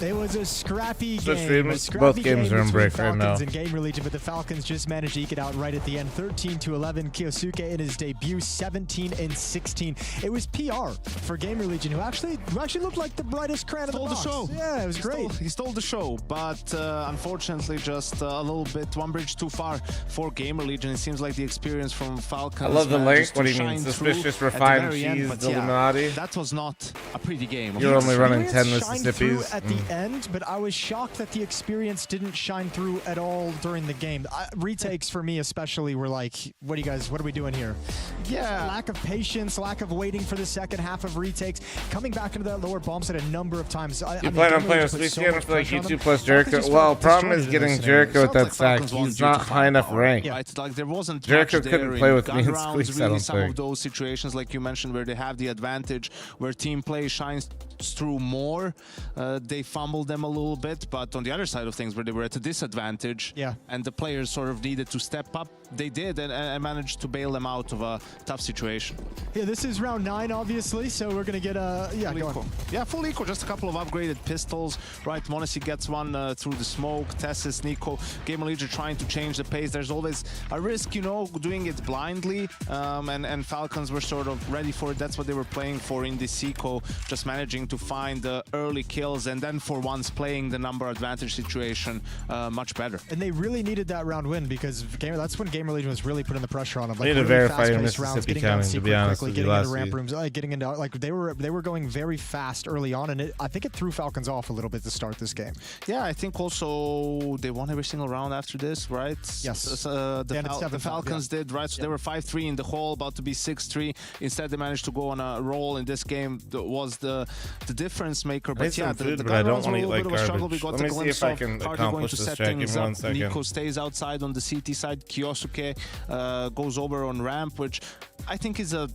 It was a scrappy Switch game. both games are in break right now. And Gamer Legion, but the Falcons just managed to eke it out right at the end. 13-11. Kyosuke in his debut, 17-16. It was PR for Gamer Legion, who actually looked like the brightest crayon of the box. Show. Yeah, it was great. He stole the show, but unfortunately, just a little bit one bridge too far for Gamer Legion. It seems like the experience from Falcons. I love the link. What do you mean? Suspicious, refined cheese, Illuminati? That was not a pretty game. You're only running 10 Mississippis. At the end, but I was shocked that the experience didn't shine through at all during the game. Retakes for me especially were like, what are we doing here? Yeah. Lack of patience, lack of waiting for the second half of retakes, coming back into that lower bomb set a number of times. You plan on playing with Sweet for like you2 plus Jericho? Well, problem is getting Jericho with that sack. He's not high enough rank. Right? Like there wasn't Jericho couldn't play with me in rounds, Squeeze, really some of those situations like you mentioned where they have the advantage, where team play shines through more. They fumbled them a little bit, but on the other side of things where they were at a disadvantage and the players sort of needed to step up, they did and managed to bail them out of a tough situation. Yeah, this is round 9 obviously, so we're gonna get a full eco, just a couple of upgraded pistols, right? Monacy gets one through the smoke. Tessis, Nico, Gamer Legion trying to change the pace. There's always a risk, you know, doing it blindly, and Falcons were sort of ready for it. That's what they were playing for in this eco, just managing to find the early kills and then for once playing the number advantage situation much better. And they really needed that round win because that's when Gamer Legion was really putting the pressure on them. Like, need to verify your Mississippi counting, to be honest with you. Getting into ramp rooms, getting into, like, they were going very fast early on, and I think it threw Falcons off a little bit to start this game. Yeah, I think also they won every single round after this, right? Yes. The Falcons did, right? So they were 5-3 in the hole, about to be 6-3. Instead, they managed to go on a roll in this game. That was the difference maker. But yeah, the but I don't want to eat like garbage. We got Let me see if I can accomplish this track. Give me 1 second. Nico stays outside on the CT side. Kyosuke goes over on ramp, which I think is a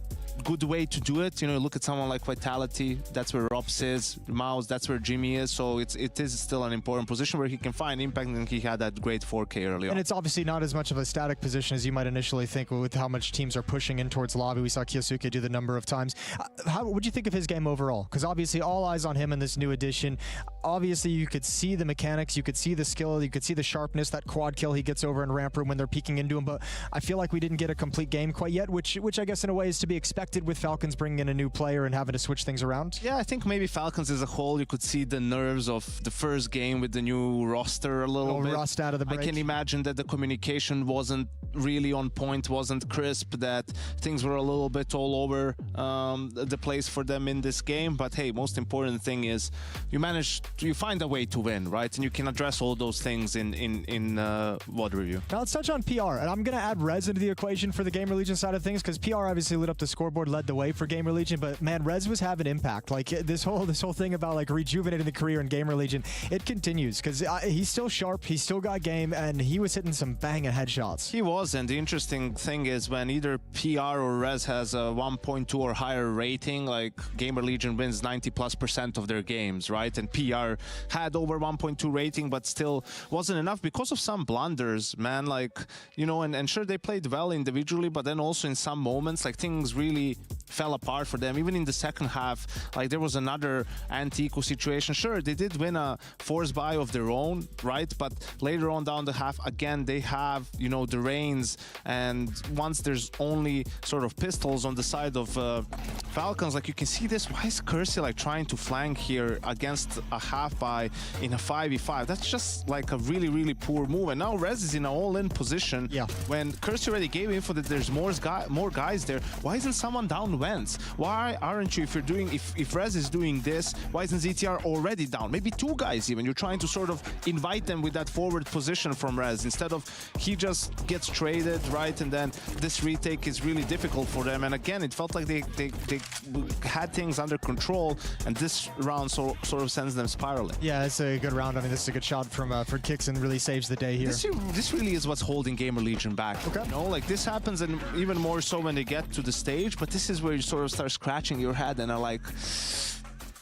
good way to do it. You know, look at someone like Vitality, that's where Robs is, Mouse, that's where Jimmy is, so it is still an important position where he can find impact, and he had that great 4K early on. And it's obviously not as much of a static position as you might initially think with how much teams are pushing in towards lobby. We saw Kyosuke do the number of times. What would you think of his game overall? Because obviously all eyes on him in this new edition. Obviously you could see the mechanics, you could see the skill, you could see the sharpness, that quad kill he gets over in ramp room when they're peeking into him, but I feel like we didn't get a complete game quite yet, which I guess in a way is to be expected with Falcons bringing in a new player and having to switch things around. Yeah, I think maybe Falcons as a whole, you could see the nerves of the first game with the new roster a little bit. Rust out of the break. I can imagine that the communication wasn't really on point, wasn't crisp, that things were a little bit all over the place for them in this game. But hey, most important thing is you find a way to win, right? And you can address all those things in WOD review. Now let's touch on PR, and I'm going to add Rez into the equation for the Gamer Legion side of things because PR obviously lit up the scoreboard scoreboard led the way for Gamer Legion, but man, Rez was having impact. Like this whole thing about like rejuvenating the career in Gamer Legion, it continues because he's still sharp, he's still got game, and he was hitting some banging headshots. He was, and the interesting thing is when either PR or Rez has a 1.2 or higher rating, like Gamer Legion wins 90+% of their games, right? And PR had over 1.2 rating, but still wasn't enough because of some blunders, man. Like, you know, and sure, they played well individually, but then also in some moments, like things really fell apart for them. Even in the second half, like there was another anti-eco situation. Sure, they did win a force buy of their own, right? But later on down the half, again, they have, you know, the reins, and once there's only sort of pistols on the side of Falcons, like you can see this. Why is Kersey like trying to flank here against a half buy in a 5v5? That's just like a really, really poor move. And now Rez is in an all-in position. Yeah. When Kersey already gave info that there's more guys there, why isn't someone down Vents? Why aren't you, if Rez is doing this, why isn't ZTR already down? Maybe two guys even. You're trying to sort of invite them with that forward position from Rez instead of he just gets traded, right? And then this retake is really difficult for them. And again, it felt like they had things under control, and this round sort of sends them spiraling. Yeah, it's a good round. I mean, this is a good shot from Kixon, really saves the day here. This really is what's holding Gamer Legion back. Okay. You know, like this happens, and even more so when they get to the stage, but this is where you sort of start scratching your head and are like,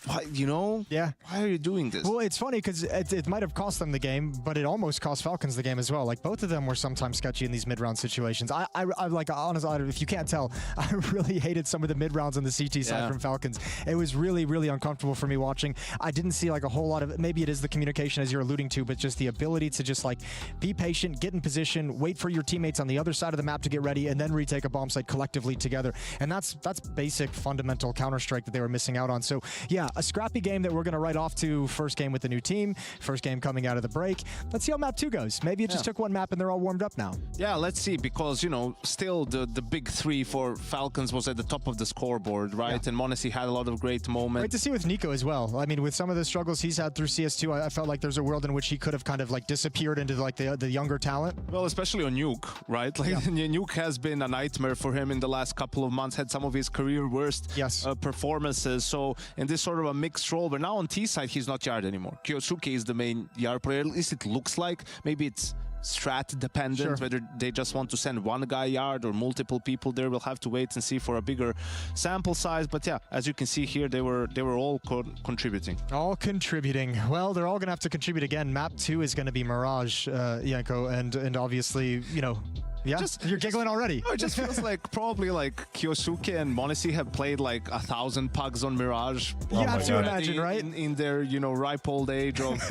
why, you know? Yeah. Why are you doing this? Well, it's funny because it might have cost them the game, but it almost cost Falcons the game as well. Like both of them were sometimes sketchy in these mid-round situations. I like, honestly, if you can't tell, I really hated some of the mid-rounds on the CT side from Falcons. It was really, really uncomfortable for me watching. I didn't see like a whole lot of, maybe it is the communication as you're alluding to, but just the ability to just like be patient, get in position, wait for your teammates on the other side of the map to get ready, and then retake a bomb site collectively together. And that's basic fundamental Counter-Strike that they were missing out on. So yeah, a scrappy game that we're going to write off to first game with the new team, first game coming out of the break. Let's see how map 2 goes. Maybe it just took one map and they're all warmed up now. Yeah, let's see, because, you know, still the big three for Falcons was at the top of the scoreboard, right? Yeah. And m0NESY had a lot of great moments. Great to see with Nico as well. I mean, with some of the struggles he's had through CS2, I felt like there's a world in which he could have kind of like disappeared into like the younger talent. Well, especially on Nuke, right? Like Nuke has been a nightmare for him in the last couple of months, had some of his career worst performances. So in this sort of a mixed role, but now on T side, he's not Yard anymore. Kyosuke is the main Yard player, at least it looks like. Maybe it's strat dependent, whether they just want to send one guy Yard or multiple people there. We'll have to wait and see for a bigger sample size. But yeah, as you can see here, they were all contributing. All contributing. Well, they're all gonna have to contribute again. Map 2 is gonna be Mirage, Yanko, and obviously, you know, yeah, you're giggling already. No, it just feels like probably like Kyosuke and m0NESY have played like 1,000 pugs on Mirage. You have to imagine, right? In their, you know, ripe old age of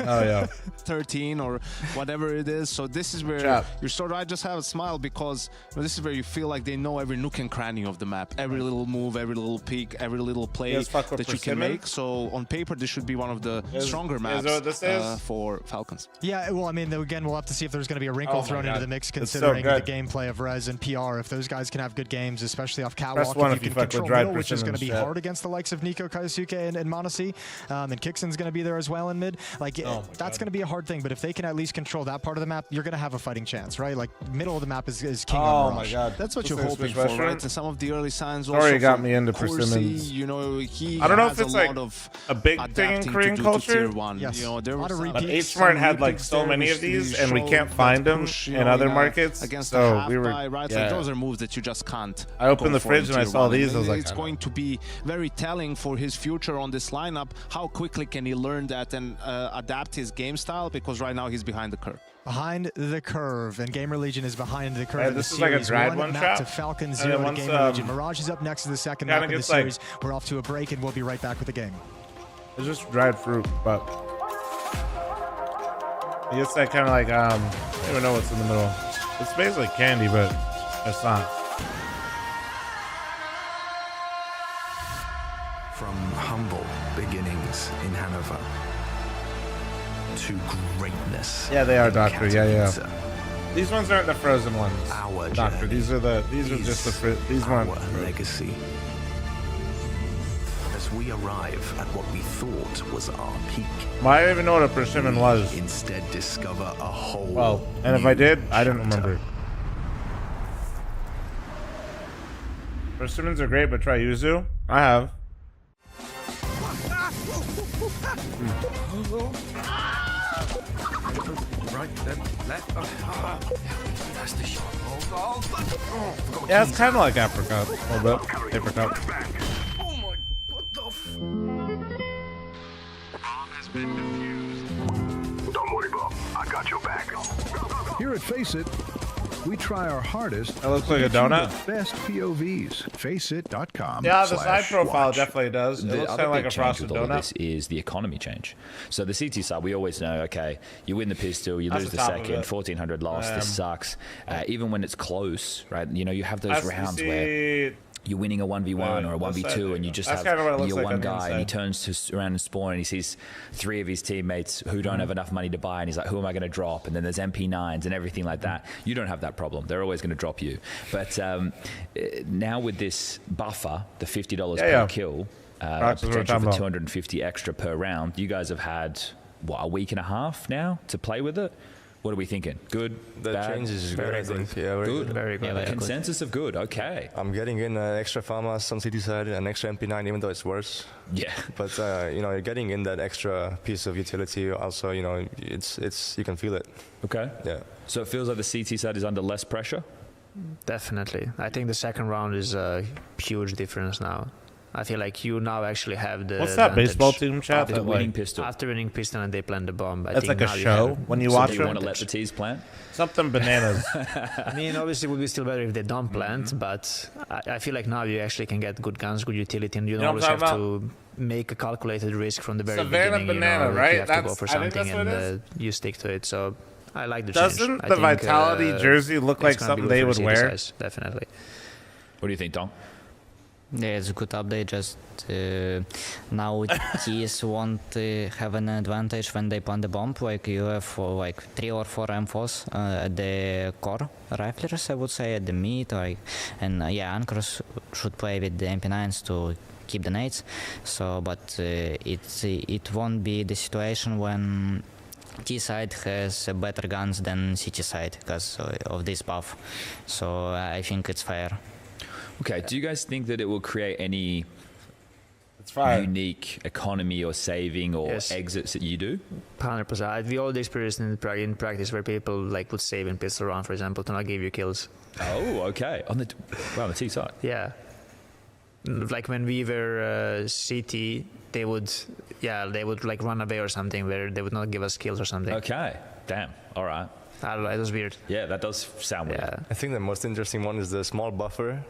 13 or whatever it is. So this is where you're sort of, I just have a smile because this is where you feel like they know every nook and cranny of the map, every little move, every little peek, every little play that you can make. So on paper, this should be one of the stronger maps for Falcons. Yeah, well, I mean, again, we'll have to see if there's going to be a wrinkle thrown into the mix, considering the gameplay of Rez and PR. If those guys can have good games, especially off catwalk, if you can control middle, which is going to be hard against the likes of Nico, Kyosuke, and m0NESY, and Kixon's going to be there as well in mid. Like, that's going to be a hard thing, but if they can at least control that part of the map, you're going to have a fighting chance, right? Like, middle of the map is king on Mirage. My God. That's what you're hoping for, right? And some of the early signs also Sorry, got me into Persimmons. You know, he I don't know if has it's a like lot of a big thing in Korean culture. Yes. You know, there was but H-Smart had like so many of these, and we can't find them in other markets. So we were, like those are moves that you just can't. I opened the fridge and I saw these. I was like, it's going to be very telling for his future on this lineup. How quickly can he learn that and adapt his game style? Because right now he's behind the curve. Behind the curve, and Gamer Legion is behind the curve. This is like a dried one shot to Falcon 0 to Gamer Legion. Mirage is up next to the second map in the series. We're off to a break, and we'll be right back with the game. It's just dried fruit, but it's that kind of like I don't even know what's in the middle. It's basically candy, but it's not. From humble beginnings in Hanover to greatness. Yeah, they are, Doctor. Yeah. These ones aren't the frozen ones. Our Doctor, these are just the these ones. Legacy. As we arrive at what we thought was our peak. I don't even know what a persimmon was. Instead, discover a whole. Well, and if I did, I didn't remember. Persimmons are great, but try Yuzu. I have. Right, then, left. That's the shot. Yeah, it's kind of like apricot. A little bit. Apricot. Oh my, what the Don't worry, Bob. I got your back. Here at Face It, we try our hardest. That looks like a donut. The best POVs. Faceit.com. Yeah, the side profile definitely does. It looks kind of like a frosted donut. donut. This is the economy change. So the CT side, we always know, okay, you win the pistol, you lose the second, 1400 lost, this sucks. Even when it's close, right? You know, you have those rounds where you're winning a 1v1 or a 1v2 and you just have your one guy and he turns around and spawn and he sees 3 of his teammates who don't have enough money to buy and he's like, who am I going to drop? And then there's MP9s and everything like that. You don't have that problem. They're always going to drop you. But now with this buffer, the $50 per kill, potential for 250 extra per round, you guys have had, what, a week and a half now to play with it? What are we thinking? Good? The bad? change is good, I think. Yeah, good. Very good. Yeah, consensus of good. Okay. I'm getting in extra FAMAS on CT side, an extra MP9, even though it's worse. Yeah. But you know, you're getting in that extra piece of utility. Also, you know, it's you can feel it. Okay. Yeah. So it feels like the CT side is under less pressure. Definitely. I think the second round is a huge difference now. I feel like you now actually have the. What's that baseball team chat? After winning pistol. After winning pistol and they plant the bomb. It's like a show when you watch it. You want to let the T's plant? Something bananas. I mean, obviously it would be still better if they don't plant, but I feel like now you actually can get good guns, good utility, and you don't always have to make a calculated risk from the very beginning. Banana, you know, right? You have to go for something and you stick to it. So I like the change. Doesn't the Vitality jersey look like something they would wear? Definitely. What do you think, Tom? Yeah, it's a good update. Just now T's won't have an advantage when they plant the bomb. Like you have like 3 or 4 M4s at the core riflers, I would say, at the mid. And yeah, anchors should play with the MP9s to keep the nades. So, but it won't be the situation when T side has better guns than CT side because of this buff. So I think it's fair. Okay, do you guys think that it will create any unique economy or saving or exits that you do? 100%. We already experienced in practice where people like would save in pistol round, for example, to not give you kills. Oh, okay. On the T side. Yeah. Like when we were CT, they would like run away or something where they would not give us kills or something. Okay. Damn. All right. I don't know. It was weird. Yeah, that does sound weird. I think the most interesting one is the small buffer.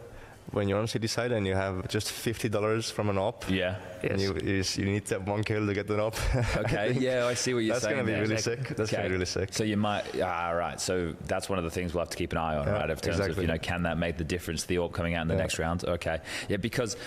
When you're on city side and you have just $50 from an op, yeah, and you need to have 1 kill to get an op. Okay, yeah, I see what you're saying. That's gonna be really sick. That's gonna be really sick. So you might, right. So that's one of the things we'll have to keep an eye on, right? In terms of, can that make the difference? The AWP coming out in the next round. Okay, yeah, because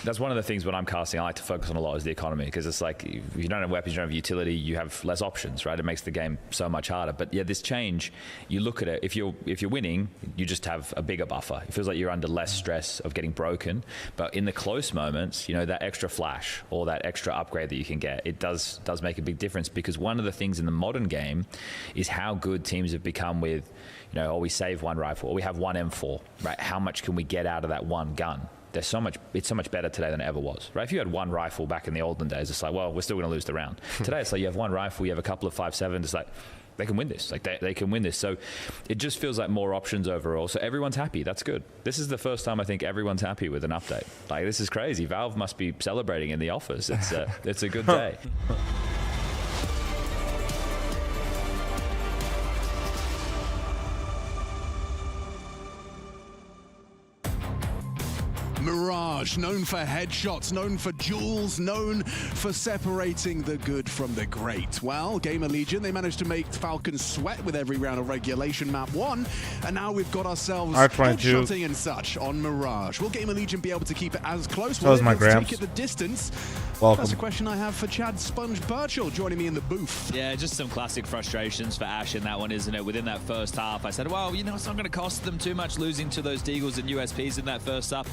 that's one of the things when I'm casting, I like to focus on a lot is the economy, because it's like if you don't have weapons, you don't have utility, you have less options, right? It makes the game so much harder. But yeah, this change, you look at it. If you're winning, you just have a bigger buffer. It feels like you're under less stress of getting broken. But in the close moments, that extra flash or that extra upgrade that you can get, it does make a big difference, because one of the things in the modern game is how good teams have become with, we save 1 rifle or we have 1 M4, right? How much can we get out of that 1 gun? It's so much better today than it ever was, right? If you had 1 rifle back in the olden days, it's like, well, we're still going to lose the round. Today, it's like you have 1 rifle, you have a couple of 5.7s, it's like, they can win this. Like they can win this. So it just feels like more options overall. So everyone's happy. That's good. This is the first time I think everyone's happy with an update. Like, this is crazy. Valve must be celebrating in the office. It's a good day. Mirage, known for headshots, known for duels, known for separating the good from the great. Well, Gamer Legion, they managed to make Falcons sweat with every round of regulation map 1, and now we've got ourselves headshotting and such on Mirage. Will Gamer Legion be able to keep it as close? That was my Gramps. Take it the distance? Welcome. That's a question I have for Chad Sponge Birchall joining me in the booth. Yeah, just some classic frustrations for Ash in that one, isn't it? Within that first half, I said, well, it's not going to cost them too much losing to those Deagles and USPs in that first half.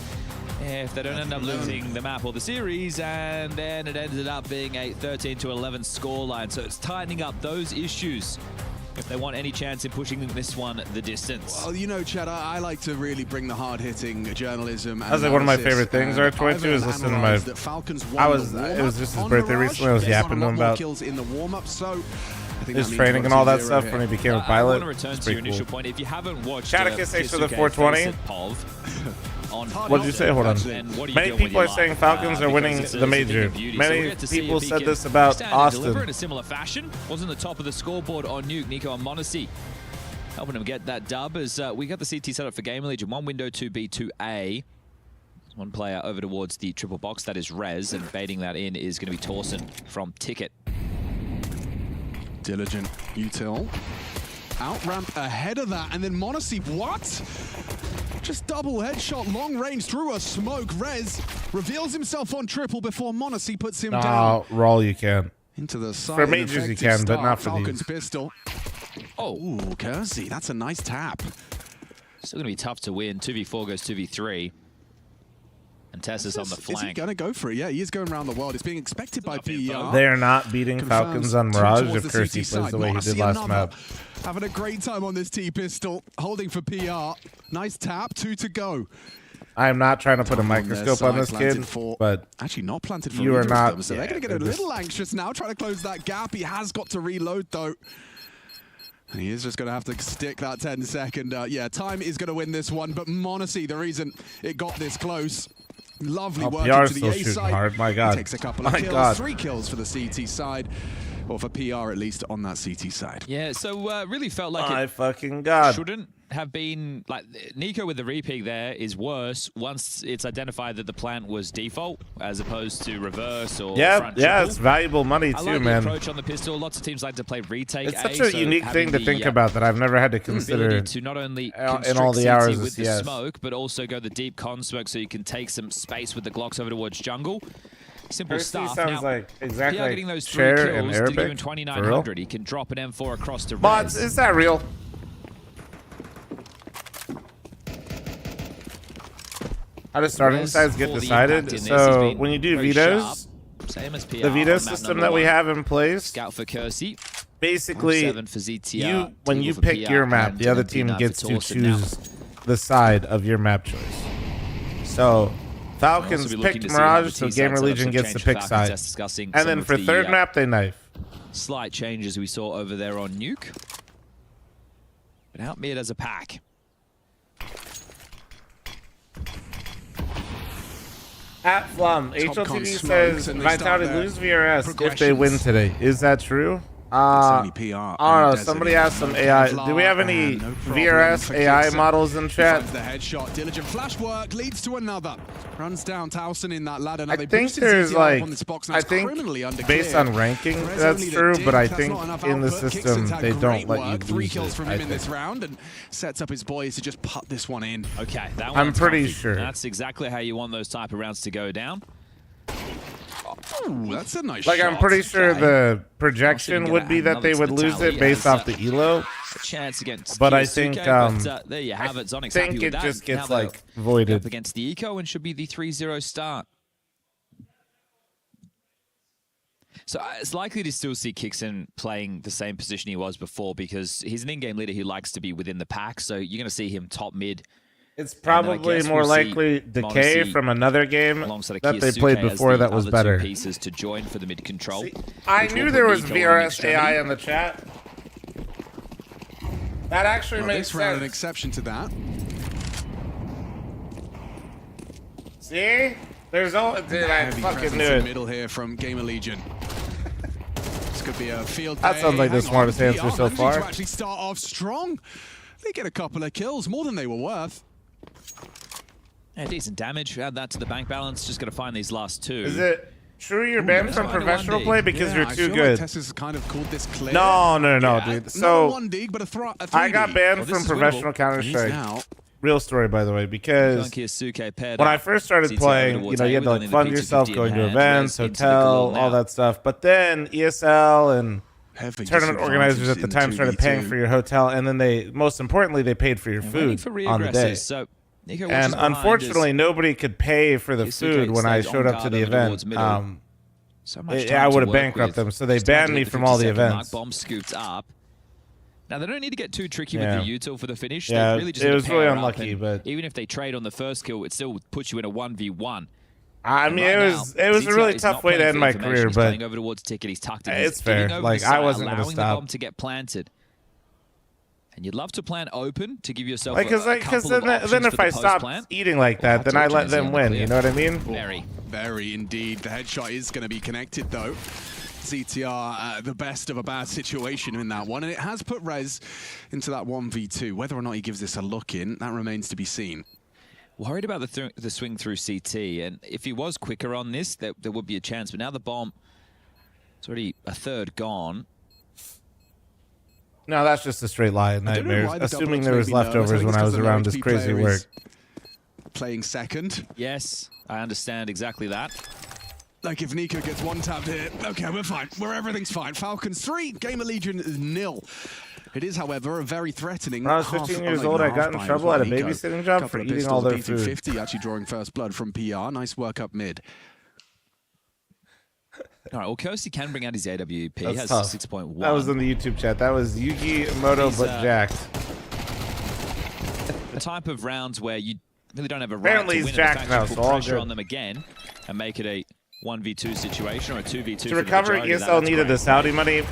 If they don't end up losing the map or the series, and then it ended up being a 13-11 scoreline. So it's tightening up those issues if they want any chance in pushing this one the distance. Well, you know, Chad, I like to really bring the hard-hitting journalism. That's like one of my favorite things. Our 22 is listening to my. It was just his birthday recently. I was yapping to him about his training and all that stuff when he became a pilot. I want to return to your initial point. If you haven't watched Chaticus H for the 420. What did you say? Hold on. Many people are saying Falcons are winning the major. Many people said this about Austin. In a similar fashion, wasn't the top of the scoreboard on Nuke, Nico and Monacy, helping him get that dub as we got the CT set up for Gamer Legion. One window, 2B, 2A. One player over towards the triple box, that is Rez, and baiting that in is going to be Torsen from Ticket. Diligent util. Out ramp ahead of that, and then Monacy, what? Just double headshot, long range through a smoke. Rez reveals himself on triple before Monacy puts him down. Roll you can. Into the side. For majors you can, but not for Falcons these. Pistol. Oh, Kersey, that's a nice tap. Still going to be tough to win. 2v4 goes 2v3. And Tess is on the flank. Is he going to go for it? Yeah, he is going around the world. It's being expected by PER. They are not beating Falcons on Mirage if Kersey plays the way he did last map. Having a great time on this T-pistol. Holding for PR. Nice tap. 2 to go. I am not trying to put a microscope on this kid, but actually not planted for you are not. Them, so they're going to get a little anxious now, trying to close that gap. He has got to reload, though. And he is just going to have to stick that 10-second. Yeah, time is going to win this one, but Monacy, the reason it got this close. Lovely work into the A side. Hard. My God. Takes a couple of kills. 3 kills for the CT side. Or for PR, at least, on that CT side. Yeah, so really felt like my fucking God. Shouldn't have been, like, Nico with the repeat there is worse once it's identified that the plant was default as opposed to reverse or front triple. It's valuable money too, I like man. The approach on the pistol. Lots of teams like to play retake. It's such a unique thing to think about that I've never had to consider to not only in all the hours with of the CS. smoke, but also go the deep con smoke so you can take some space with the Glocks over towards jungle. Simple Kersey stuff. sounds now, like exactly PR like getting those 3 Cher in kills Arabic. to give him 2,900. He can drop an M4 across to Mods, Rez. is that real? How does starting sides get decided? So when you do vetoes, the veto system that we have in place, Scout for Kersey. Basically, when you pick your map, the other team gets to choose the side of your map choice. So Falcons picked Mirage, so Gamer Legion gets to pick side. And then for third map, they knife. Slight changes we saw over there on Nuke. But out mid as a pack. At fl0m, HLTV says Vitality lose VRS if they win today. Is that true? I don't know. Somebody asked some AI. Do we have any VRS AI models in chat? The headshot, diligent flash work leads to another. Runs down Towson in that ladder. Now I think there's like, I think based on ranking that's true, but I think in the system they don't let you Three lose kills it, from I him in this think. round and sets up his boys to just put this one in. Okay, that I'm one's pretty comfy. sure. That's exactly how you want those type of rounds to go down. Ooh, that's a nice Like, shot. I'm pretty sure the projection would be that they would lose it based off the elo. A chance against But I Kyosuke, think, but, there you have it. Zonic's I happy think with it that. just gets Now they'll like voided. up against the Eco and should be the 3-0 start. So it's likely to still see Kixon playing the same position he was before because he's an in-game leader who likes to be within the pack. So you're going to see him top mid. It's probably more likely Decay from another game that they played before that was better. Pieces to join for the mid control. See, I knew there was VRS AI in the chat. That actually makes this round sense. an exception to that. See? There's all dude, I Heavy fucking presence knew in it. middle here from Gamer Legion. This could be a field That day. sounds like the Hang on, smartest answer PR so managing far. to actually start off strong. They get a couple of kills, more than they were worth. Yeah, decent damage. Add that to the bank balance. Just got to find these last two. Is it true you're banned from professional play because you're too good? Tess has kind of called this clear. No, dude. So I got banned from professional Counter-Strike. Real story, by the way, because when I first started playing, you know, you had to like fund yourself, going to events, hotel, all that stuff. But then ESL and tournament organizers at the time started paying for your hotel, and then they, most importantly, they paid for your food on the day. And unfortunately, nobody could pay for the food when I showed up to the event. I would have bankrupted them, so they banned me from all the events. Bomb scooped up. Now, they don't need to get too tricky with the util for the finish. Yeah, they really just it was really pair unlucky, but even if they trade on the first kill, it still puts you in a 1v1. I mean, it was a really tough way to end my career, he's but playing over towards ticket. He's tucked in. It's fair. Like, I wasn't going to stop. The bomb to get planted. And you'd love to plant open to give yourself because then if I stopped eating like that, then I let them win. You know what I mean? Very indeed. The headshot is going to be connected though. ZTR the best of a bad situation in that one, and it has put Rez into that 1v2. Whether or not he gives this a look in, that remains to be seen. Worried about the swing through CT, and if he was quicker on this, there would be a chance. But now the bomb, it's already a third gone. No, that's just a straight lie of nightmares. Assuming there was leftovers when I was around this crazy work. Playing second. Yes, I understand exactly that. Like if Nico gets one tapped here, okay, we're fine. Everything's fine. Falcons 3, Gamer Legion 0. It is, however, a very threatening. When I was 15 years old, I got in trouble at a babysitting job for eating all their food. 50, actually drawing first blood from PR. Nice work up mid. All right, well, Kosi can bring out his AWP. He has 6.1. That was in the YouTube chat. That was Yugi Moto, but jacked. The type of rounds where you really don't have a right to win. He's jacked now, put pressure on them again and make it a 1v2 situation or a 2v2. To recover, ESL needed the Saudi money.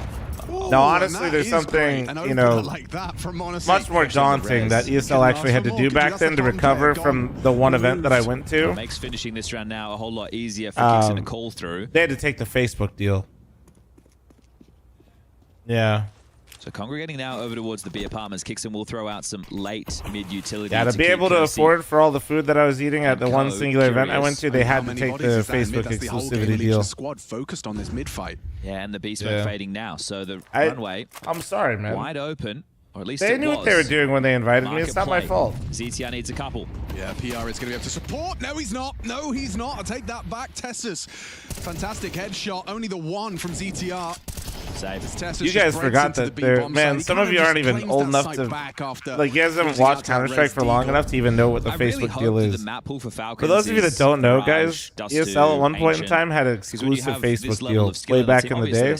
Ooh, no, honestly, there's something, you know, like that from much more daunting that ESL actually had to do back then to recover from the one event that I went to. Makes finishing this round now a whole lot easier for Kicks and a call through. They had to take the Facebook deal. Yeah. So congregating now over towards the B apartments. Kixon will throw out some late mid-utility. Yeah, to be able to afford for all the food that I was eating at the one singular event I went to, they had to take the Facebook exclusivity deal. Squad focused on this mid fight. Yeah, and the B smoke fading now. So the runway. I'm sorry, man. Wide open. Or at least they knew what they were doing when they invited me. It's not my fault. ZTR needs a couple. Yeah, PR is going to be able to support. No, he's not. No, he's not. I'll take that back. Tessus. Fantastic headshot. Only the one from ZTR. You guys forgot that there, man, some of you aren't even old enough to, like, you guys haven't watched Counter-Strike for long enough to even know what the Facebook deal is. For those of you that don't know, guys, ESL at one point in time had an exclusive Facebook deal way back in the day.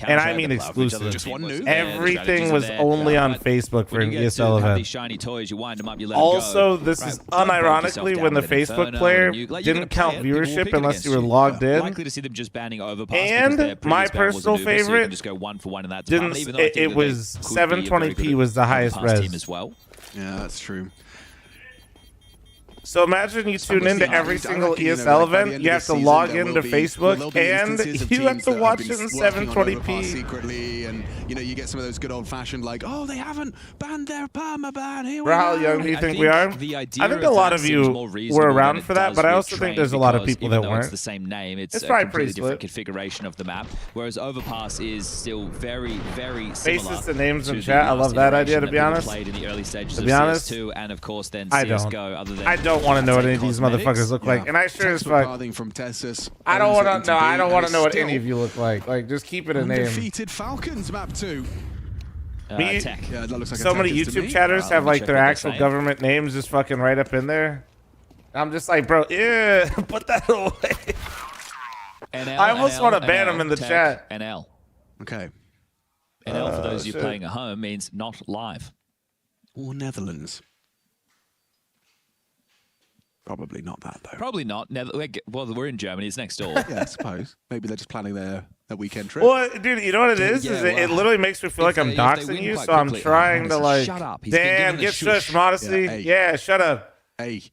And I mean exclusive. Everything was only on Facebook for an ESL event. Also, this is unironically when the Facebook player didn't count viewership unless you were logged in. And my personal favorite, just go 1-for-1 in that didn't, it was 720p was the highest res. As well. Yeah, that's true. So imagine you tune into every single ESL event, you have to log into Facebook, and you have to watch it in 720p. Secretly, and you know, you get some of those good old-fashioned, like, oh, they haven't banned their permaban. Here we How young do you think we are? I think a lot of you were around for that, but I also think there's a lot of people that weren't. It's the same name. It's a probably completely different configuration of the map, whereas Overpass is still very, very similar. Faces and names in chat. I love that idea, to be honest. Played in the early stages of CS2, and of course then CS:GO. Other than I don't want to know what any of these motherfuckers look like, and I sure as fuck. From Tessus. I don't want to know. I don't want to know what any of you look like. Like, just keep it a name. Undefeated Falcons map 2. Tech. Yeah, that looks like so many YouTube chatters have like their actual government names just fucking right up in there. I'm just like, bro, yeah, put that away. I almost want to ban them in the chat. NL. Okay. NL, for those of you playing at home, means not live. Or Netherlands. Probably not that, though. Probably not. Well, we're in Germany. It's next door. Yeah, I suppose. Maybe they're just planning their weekend trip. Well, dude, you know what it is? It literally makes me feel like I'm doxing you, so I'm trying to, like, shut up. Damn, get shush, modesty. Yeah, shut up. Hey.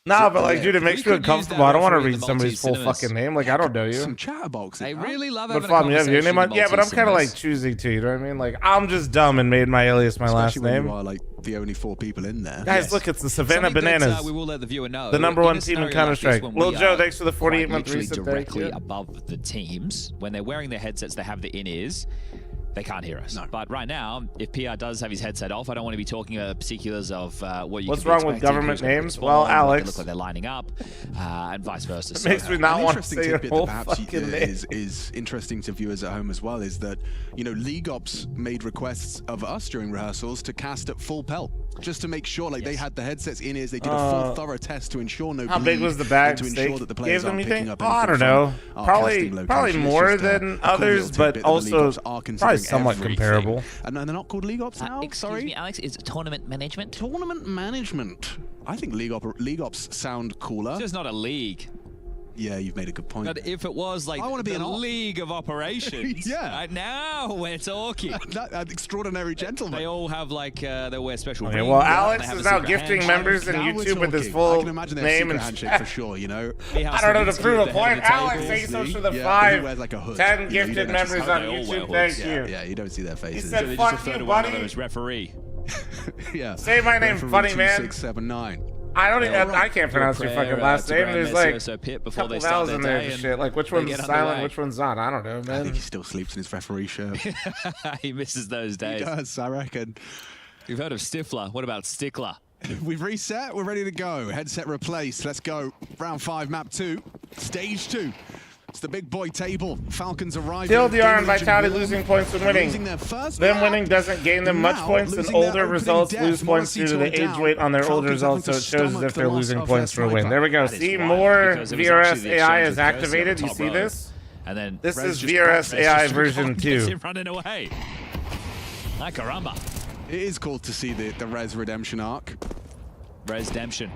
No, but like, dude, it makes me uncomfortable. I don't want to read somebody's full fucking name. Like, I don't know you. Some chatterboxes. They really love but having a conversation. Your name on, yeah, but I'm kind of like choosing to. You know what I mean? Like, I'm just dumb and made my alias my last name. You are like the only 4 people in there. Guys, look, it's the Savannah Bananas. We will let the viewer know. The #1 team in Counter-Strike. Lil Joe, thanks for the 48-month reset. Directly above the teams, when they're wearing their headsets, they have the in-ears. They can't hear us. No. But right now, if PR does have his headset off, I don't want to be talking about the particulars of what you What's wrong with government names? Well, Alex. They look like they're lining up, and vice versa. It makes me not want to say your whole fucking name. Is interesting to viewers at home as well is that, you know, League Ops made requests of us during rehearsals to cast at full pelt just to make sure, like they had the headsets in ears. They did a full thorough test to ensure no bleed. How big was the bag to ensure that the players aren't picking up I don't know. Probably more than others, but also probably somewhat comparable. And they're not called League Ops now? Excuse me, Alex, it's tournament management? Tournament management. I think League Ops sound cooler. It's just not a league. Yeah, you've made a good point. But if it was like the League of Operations, yeah. Now we're talking. that extraordinary gentleman. They all have like they wear special. Okay, well, Alex is now gifting members in YouTube with his full I can imagine name and handshake for sure. You know. I don't know to prove a point. Alex, thank you so much for the 10 gifted members on YouTube. Thank you. Yeah, you don't see their faces. He said, "Fuck you, buddy." Referee. Yeah. Say my name, funny man. 679. I don't even. I can't pronounce your fucking last name. There's like a couple vowels in there and shit. Like which one's silent, which one's not. I don't know, man. I think he still sleeps in his referee shirt. He misses those days. He does, I reckon. You've heard of Stifler. What about Stickler? We've reset. We're ready to go. Headset replaced. Let's go. Round 5, map 2, stage 2. It's the big boy table. Falcons arrive. Still DR and Vitality losing points and winning. Them winning doesn't gain them much points, and older results lose points due to the age weight on their older results, so it shows as if they're losing points for a win. There we go. See, more VRS AI is activated. You see this? And then this is VRS AI version 2. Running away. Like caramba. It is cool to see the Res Redemption arc. Resdemption.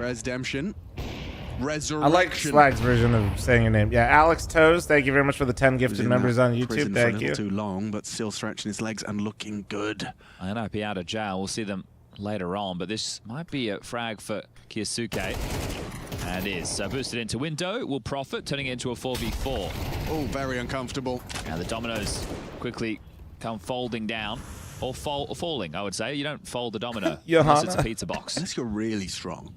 Resurrection. I like Swag's version of saying your name. Yeah, Alex Toes, thank you very much for the 10 gifted members on YouTube. Thank you. Too long, but still stretching his legs and looking good. I know, be out of jail. We'll see them later on, but this might be a frag for Kyosuke. And is. So boosted into window, will profit, turning it into a 4v4. Oh, very uncomfortable. Now the dominoes quickly come folding down. Or falling, I would say. You don't fold the domino unless it's a pizza box. Unless you're really strong.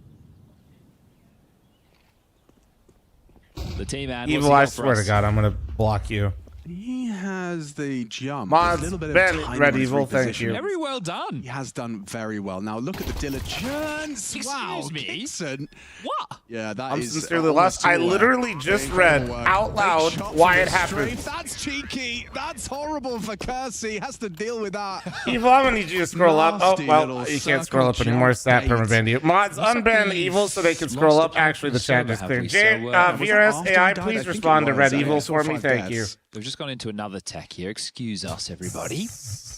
The team and Evil, I swear to God, I'm going to block you. He has the jump. Mods, Ben, Red Evil, thank you. Very well done. He has done very well. Now look at the diligence. Excuse me? Kickson. What? Yeah, that I'm is sincerely lost. I literally just read out loud why it happened. That's cheeky. That's horrible for Kersey. He has to deal with that. Evil, I'm going to need you to scroll up. Oh, well, you can't scroll up anymore. Stat permaban you. Mods, unban Evil so they can scroll up. Actually, the chat is clear. VRS AI, please respond to Red Evil for me. Thank you. We've just gone into another tech here. Excuse us, everybody.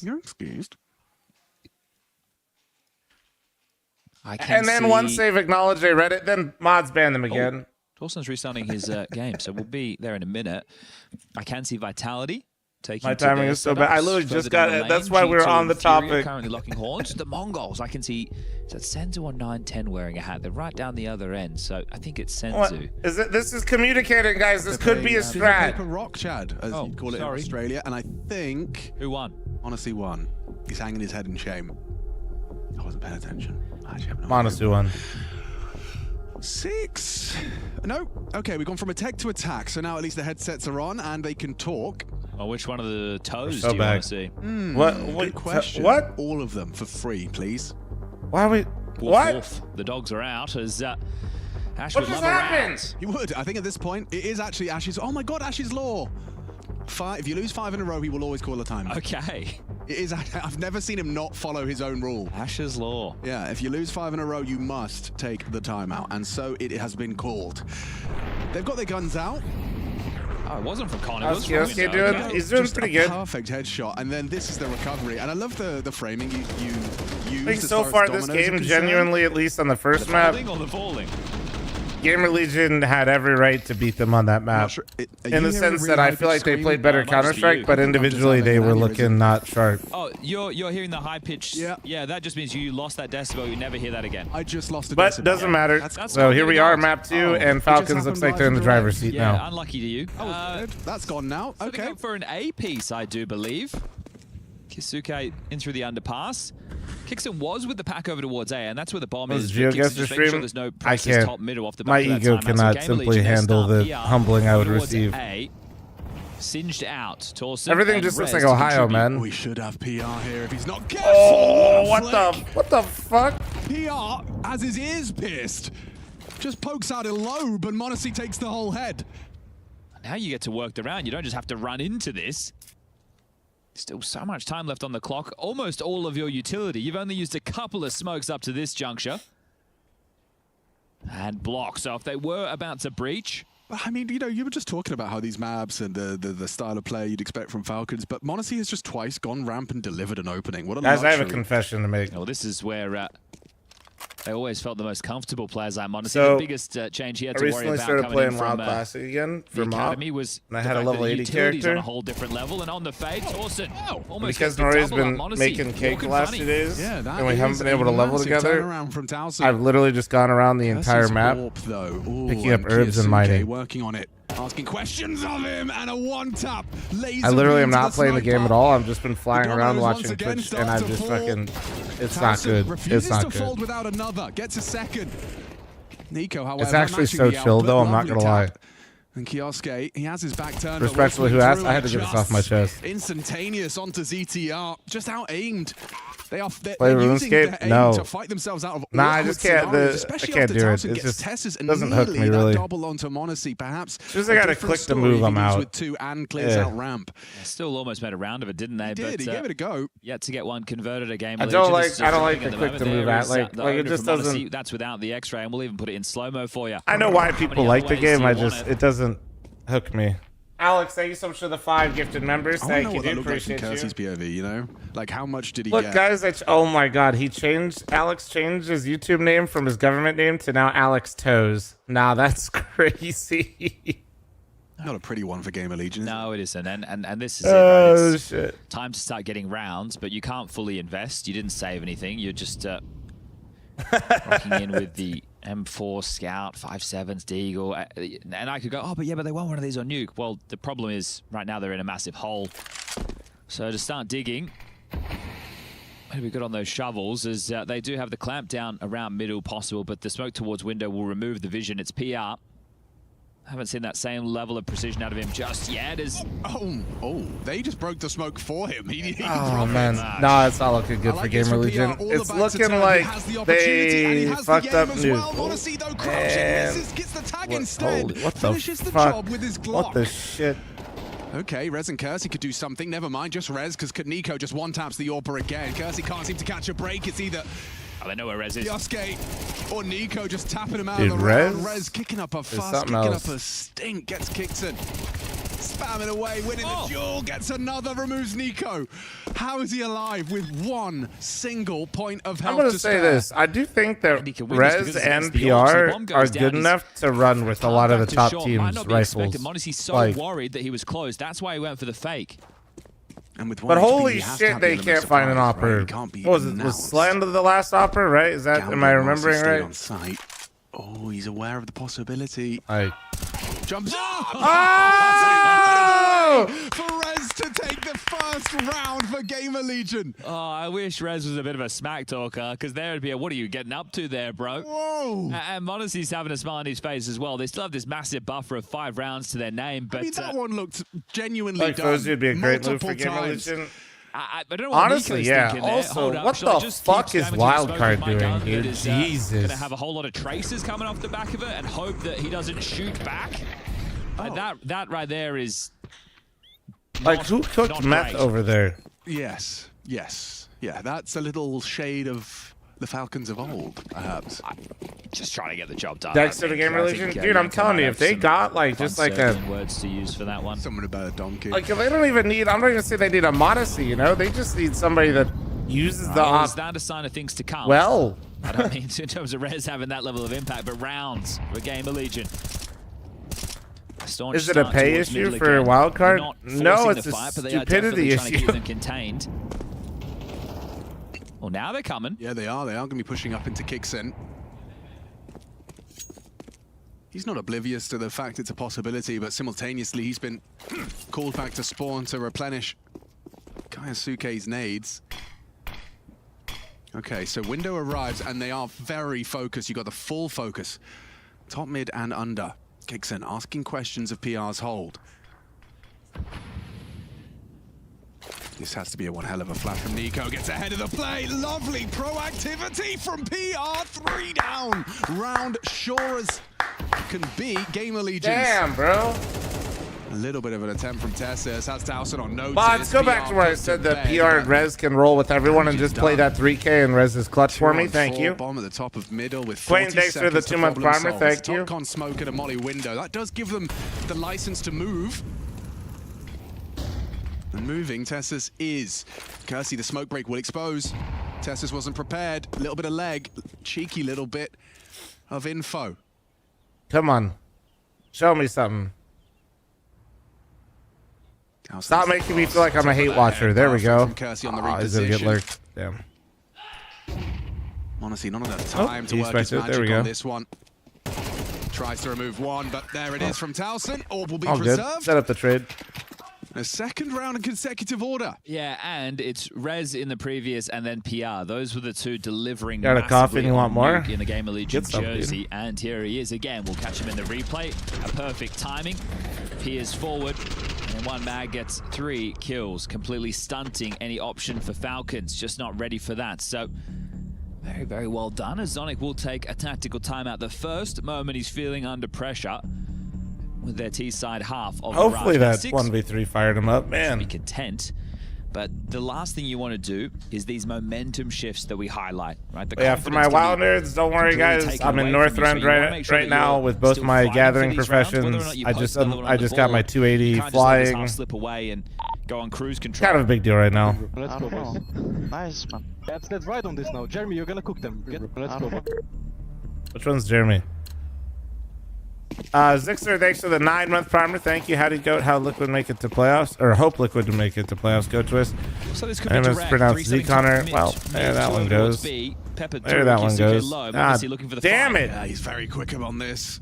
You're excused. And then once they've acknowledged they read it, then mods ban them again. Dawson's restarting his game, so we'll be there in a minute. I can see Vitality taking. My timing is so bad. I literally just got it. That's why we were on the topic. Currently locking horns. The Mongols, I can see. Is that Senzu on 910 wearing a hat? They're right down the other end, so I think it's Senzu. What? Is it? This is communicating, guys. This could be a strat. Paper rock, Chad, as you call it in Australia, and I think who won? Honestly, won. He's hanging his head in shame. I wasn't paying attention. I actually have no Monasu won. 6. No. Okay, we've gone from attack to attack, so now at least the headsets are on and they can talk. Oh, which one of the toes do you want to see? What? Good question. What? All of them for free, please. Why are we? What? Wolf. The dogs are out as Ash what would just love happened? You would. I think at this point, it is actually Ash's. Oh my God, Ash's law. If you lose 5 in a row, he will always call a timeout. Okay. It is. I've never seen him not follow his own rule. Ash's law. Yeah, if you lose 5 in a row, you must take the timeout, and so it has been called. They've got their guns out. Oh, it wasn't from Connor. He's doing pretty good. Perfect headshot, and then this is the recovery. And I love the framing you use. I think so far this game, genuinely, at least on the first map, or the falling? Gamer Legion had every right to beat them on that map. Sure. In the sense that I feel like they played better Counter-Strike, but individually they were looking not sharp. Oh, you're hearing the high pitch. Yeah, that just means you lost that decibel. You never hear that again. I just lost a decibel. But it doesn't matter. So here we are, map 2, and Falcons looks like they're in the driver's seat now. Yeah, unlucky to you. That's gone now. Okay. Up for an A piece, I do believe. Kisuke in through the underpass. Kickson was with the pack over towards A, and that's where the bomb is. Sure there's no I can't. Top middle off the My ego cannot simply handle the humbling I would receive. A. Singed out. Torsen everything just looks like Ohio, man. We should have PR here if he's not careful. Oh, what the fuck? PR has his ears pierced. Just pokes out a lobe, and Monacy takes the whole head. Now you get to work the round. You don't just have to run into this. Still so much time left on the clock. Almost all of your utility. You've only used a couple of smokes up to this juncture. And block. So if they were about to breach... I mean, you know, you were just talking about how these maps and the style of play you'd expect from Falcons, but m0NESY has just twice gone ramp and delivered an opening. What a Guys, luxury. I have a confession to make. Well, this is where they always felt the most comfortable players like m0NESY. So, the biggest change he had to worry about started coming playing in WoW from Classic again for the Academy was and I had a level 80 character on a whole different level, and on the fade, Torsten almost because Nori's been making cake the last 2 days, and we haven't been able to level together. I've literally just gone around the entire map, picking up herbs and mining. Working on it. Asking questions of him, and a one-tap. I literally am not playing the game at all. I've just been flying around watching Twitch, and I've just fucking... It's not good. It's not good. Fold without another. Gets a second. Nico, however, it's actually so chill, though. I'm not going to lie. And Kioske, he has his back turned. Respectfully, who asked? I had to get this off my chest. Instantaneous onto ZTR. Just out-aimed. They're using their aim to fight themselves out of I just can't. I can't do it. It just doesn't hook me really. Double onto m0NESY, perhaps. Just I gotta click the move. I'm out. With 2 and clears out ramp. Still almost made a round of it, didn't they? He did. He gave it a go. Yet to get one converted a game. I don't like the click the move at. Like it just doesn't. That's without the X-ray, and we'll even put it in slow-mo for you. I know why people like the game. It doesn't hook me. Alex, thank you so much for the 5 gifted members. Thank you, dude. Appreciate you. Kersey's POV, you know? Like, how much did he get? Look, guys, oh my god, Alex changed his YouTube name from his government name to now Alex Toes. Nah, that's crazy. Not a pretty one for Gamer Legion. No, it isn't. And this is it. Right? It's shit. Time to start getting rounds, but you can't fully invest. You didn't save anything. You're just rocking in with the M4 Scout, 5.7s, Deagle, and I could go, oh, but yeah, but they want one of these on Nuke. Well, the problem is right now they're in a massive hole. So to start digging, maybe good on those shovels, as they do have the clamp down around middle possible, but the smoke towards window will remove the vision. It's PR. Haven't seen that same level of precision out of him just yet. Oh, they just broke the smoke for him. Oh, man. No, it's not looking good for Gamer Legion. It's looking like they fucked up Nuke. What the fuck? What the shit? Okay, Rez and Kersey could do something. Never mind, just Rez, because Nico just one-taps the AWPer again. Kersey can't seem to catch a break. It's either... Oh, they know where Rez is. Kioske or Nico just tapping him out of the round. Rez kicking up a fuss, kicking up a stink, gets kicked in. Spamming away, winning the duel, gets another, removes Nico. How is he alive with one single point of health? I'm going to say this. I do think that Rez and PR are good enough to run with a lot of the top teams' rifles. m0NESY's so worried that he was closed. That's why he went for the fake. And with but holy shit, they can't find an AWPer. Right? What was it? Was Sland the last AWPer, right? Is that, am I remembering right? On site. Oh, he's aware of the possibility. Jumps up! Oh! For Rez to take the first round for Gamer Legion. Oh, I wish Rez was a bit of a smack talker, because there would be a, what are you getting up to there, bro? Whoa! And m0NESY's having a smile on his face as well. They still have this massive buffer of 5 rounds to their name, but... I mean, that one looked genuinely like done. Would be a great move for Gamer Legion. I don't know what honestly, yeah. Also, what the fuck is Wildcard doing, dude? Jesus. Going to have a whole lot of traces coming off the back of it and hope that he doesn't shoot back. And that right there is... Like, who cooked meth over there? Yes. Yeah, that's a little shade of the Falcons of old, perhaps. Just trying to get the job done. Dexter the Gamer Legion? Dude, I'm telling you, if they got, like, just like a... words to use for that one. Someone about a donkey. Like, if they don't even need... I'm not going to say they need a m0NESY, you know? They just need somebody that uses the... Is that a sign of things to come? Well... I don't mean in terms of Rez having that level of impact, but rounds for Gamer Legion. Is it a pay issue for a wildcard? No, it's a stupidity issue. To keep them contained. Well, now they're coming. Yeah, they are. They are going to be pushing up into Kixen. He's not oblivious to the fact it's a possibility, but simultaneously he's been called back to spawn to replenish Kayasuke's nades. Okay, so window arrives and they are very focused. You got the full focus. Top, mid, and under. Kixen asking questions of PR's hold. This has to be a one hell of a flash from Nico. Gets ahead of the play. Lovely proactivity from PR. 3 down. Round sure as can be. Gamer Legions. Damn, bro. A little bit of an attempt from Tessus. That's Towson on notice. Well, let's go back to where I said that PR and Rez can roll with everyone and just play that 3K and Rez is clutch for me. Thank you. Bomb at the top of middle with Quinn, thanks for the 2-month primer. Thank you. Con smoke at a molly window. That does give them the license to move. And moving, Tessus is. Kersey, the smoke break will expose. Tessus wasn't prepared. A little bit of leg. Cheeky little bit of info. Come on. Show me something. Stop making me feel like I'm a hate watcher. There we go. Oh, he's gonna get lurked. Damn. Honestly, not enough time to work his magic on this one. Tries to remove one, but there it is from Towson. Orb will be preserved. Good. Set up the trade. A second round in consecutive order. Yeah, and it's Rez in the previous and then PR. Those were the two delivering got a coffee and you want more? In the Game of Legion jersey. And here he is again. We'll catch him in the replay. A perfect timing. Peers forward. And one mag gets 3 kills, completely stunting any option for Falcons. Just not ready for that. So very, very well done. As Zonic will take a tactical timeout. The first moment he's feeling under pressure with their T-side half of hopefully the that 1v3 fired him up, man. Be content. But the last thing you want to do is these momentum shifts that we highlight, right? Yeah, for my WoW nerds, don't worry, guys. I'm in Northrend right now with both my gathering professions. I just got my 280 flying. Slip away and go on cruise control. Kind of a big deal right now. Let's go, boys. Nice, man. Let's ride on this now. Jeremy, you're gonna cook them. Let's go. Which one's Jeremy? Zixer, thanks for the 9-month primer. Thank you. Howdy Goat, how Liquid make it to playoffs, or hope Liquid to make it to playoffs. Go Twist. So this could I be pronounced Z Connor. Well, there that one goes. There that one goes. Damn it! Yeah, he's very quick on this.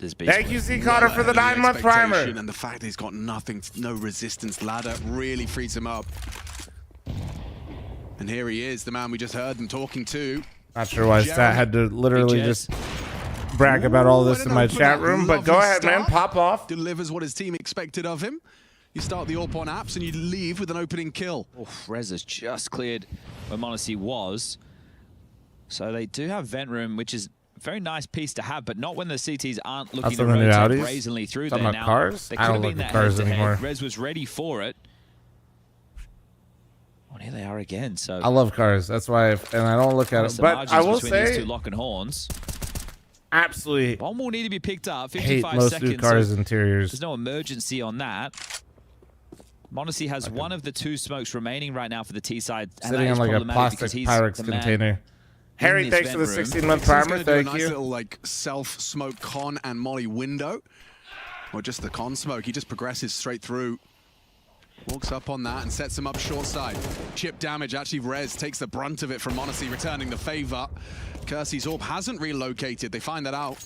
Thank you, Z Connor, for the 9-month primer. And the fact that he's got nothing, no resistance ladder, really frees him up. And here he is, the man we just heard them talking to. Not sure why Stat had to literally just brag about all this in my chat room, but go ahead, man. Pop off. Delivers what his team expected of him. You start the AWP on apps and you leave with an opening kill. Rez has just cleared where Monacy was. So they do have vent room, which is a very nice piece to have, but not when the CTs aren't looking to rotate brazenly through there. Now, cars? I don't look at cars anymore. Rez was ready for it. Oh, here they are again. So I love cars. That's why, and I don't look at it. But I will say, these two lock and horns. Absolutely. Bomb will need to be picked up. 55 hate most seconds. new cars interiors. There's no emergency on that. Monacy has one of the 2 smokes remaining right now for the T side. Sitting on like a plastic Pyrex container. Harry, thanks for the 16-month primer. Thank you. Nice little like self-smoke con and molly window. Or just the con smoke. He just progresses straight through. Walks up on that and sets him up short side. Chip damage. Actually, Rez takes the brunt of it from Monacy, returning the favor. Kersey's AWP hasn't relocated. They find that out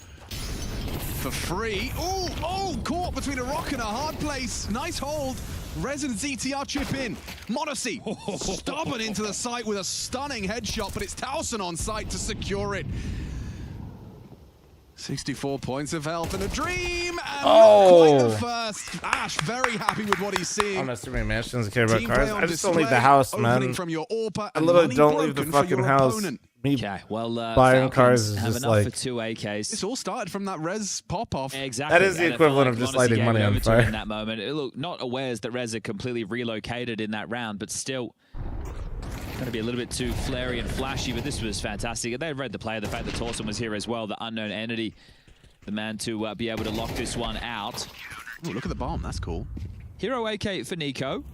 for free. Oh, caught between a rock and a hard place. Nice hold. Rez and ZTR chip in. Monacy stubborn into the site with a stunning headshot, but it's Towson on site to secure it. 64 points of health and a dream, and quite the first. Ash very happy with what he's seeing. I'm not too many mansions care about cars. I just don't leave the house, man. From your AWP I literally don't leave the fucking house. Me buying cars is just like... for 2 AKs. This all started from that Rez pop-off. Exactly. That is the equivalent of just lighting money on fire. In that moment, look, not aware that Rez are completely relocated in that round, but still going to be a little bit too flary and flashy, but this was fantastic. They read the play. The fact that Torsen was here as well, the unknown entity, the man to be able to lock this one out. Ooh, look at the bomb. That's cool. Hero AK for Nico.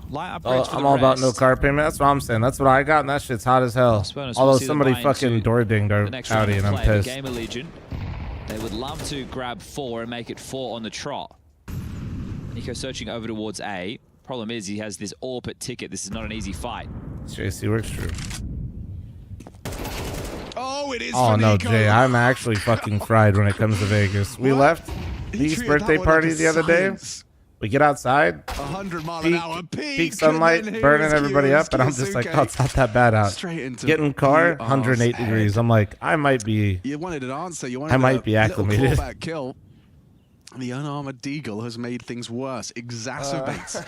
Light upgrades for I'm all about no car payment. That's what I'm saying. That's what I got, and that shit's hot as hell. Although somebody fucking door dinged our Audi, and I'm pissed. Game of Legion. They would love to grab 4 and make it 4 on the trot. Nico searching over towards A. Problem is, he has this AWP at ticket. This is not an easy fight. JC works true. Oh, it is. Oh no, Jay, I'm actually fucking fried when it comes to Vegas. We left Lee's birthday party the other day. We get outside, 100 mile an hour peak sunlight, burning everybody up, and I'm just like, oh, it's not that bad out. Getting in car, 108 degrees. I'm like, I might be. You wanted an answer. You wanted I might be acclimated. Kill. The unarmored Deagle has made things worse. Exacerbates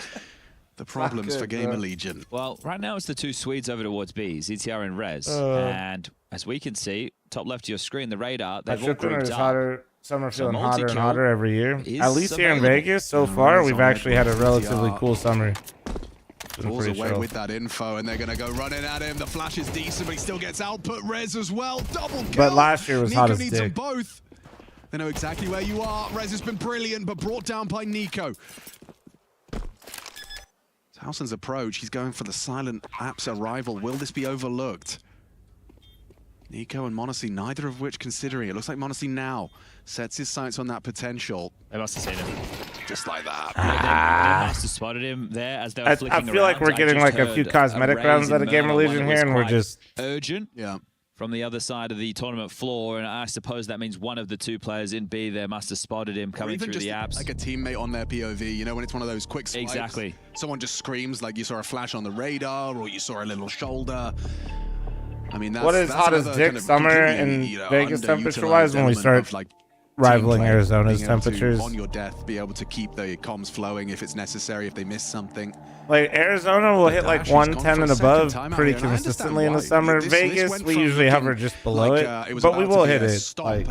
the problems for Gamer Legion. Well, right now it's the 2 Swedes over towards B, ZTR and Rez. And as we can see, top left of your screen, the radar, My they've all grouped up. Some are So feeling hotter and hotter every year. is At least here in available. Vegas, so far, we've actually had a relatively cool summer. Pulls away with that info, and they're going to go running at him. The flash is decent, but he still gets output. Rez as well. Double kill. But last year was Nico hot as needs them dick. both. They know exactly where you are. Rez has been brilliant, but brought down by Nico. Towson's approach, he's going for the silent Apps arrival. Will this be overlooked? Nico and m0NESY, neither of which considering. It looks like m0NESY now sets his sights on that potential. They must have seen him. Just like that. They must have spotted him there as they were flicking around. I feel like we're getting like a few cosmetic rounds out of Gamer Legion here, and we're just urgent. Yeah. From the other side of the tournament floor, and I suppose that means one of the two players in B there must have spotted him coming through the apps. Like a teammate on their POV, you know, when it's one of those quick swipes. Exactly. Someone just screams like you saw a flash on the radar, or you saw a little shoulder. I mean, that's, what is hot as dick summer in Vegas temperature-wise when we start rivaling Arizona's temperatures? On your death, be able to keep the comms flowing if it's necessary, if they miss something. Like, Arizona will hit like 110 and above pretty consistently in the summer. Vegas, we usually hover just below it, but we will hit it. Like,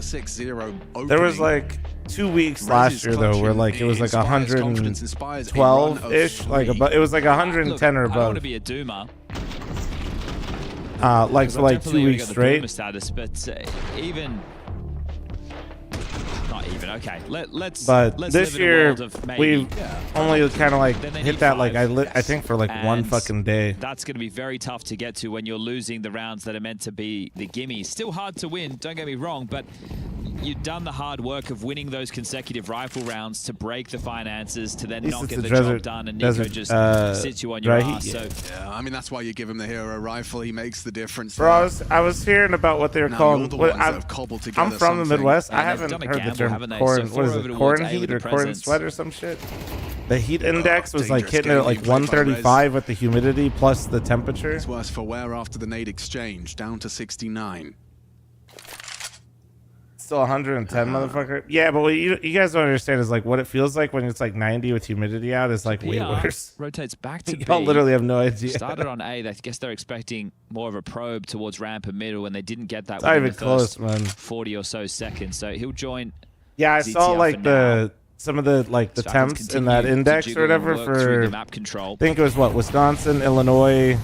there was like 2 weeks last year, though, where like it was like 112-ish. Like, it was like 110 or above. I want to be a doomer. Like for like 2 weeks straight. Status, but even not even okay. Let's. But let's this live in a year world of maybe. we've only kind of like hit that like I think for like one fucking day. That's going to be very tough to get to when you're losing the rounds that are meant to be the gimmies. Still hard to win. Don't get me wrong, but you've done the hard work of winning those consecutive rifle rounds to break the finances to then not get the job done, and Nico just sits you on your ass. So yeah, I mean that's why you give him the hero rifle. He makes the difference. Bro, I was hearing about what they were calling. I'm from the Midwest. I haven't heard the term corn. What is it? Corn heat or corn sweat or some shit. The heat index was like hitting it at like 135 with the humidity plus the temperature. It's worse for wear after the nade exchange, down to 69. Still 110, motherfucker. Yeah, but what you guys don't understand is like what it feels like when it's like 90 with humidity out is like way worse. Rotates back to B. Y'all literally have no idea. Started on A. I guess they're expecting more of a probe towards ramp and middle, and they didn't get that. It's not even close, man. 40 or so seconds. So he'll join. Yeah, I saw like some of the like the temps in that index or whatever for map control. I think it was what, Wisconsin, Illinois,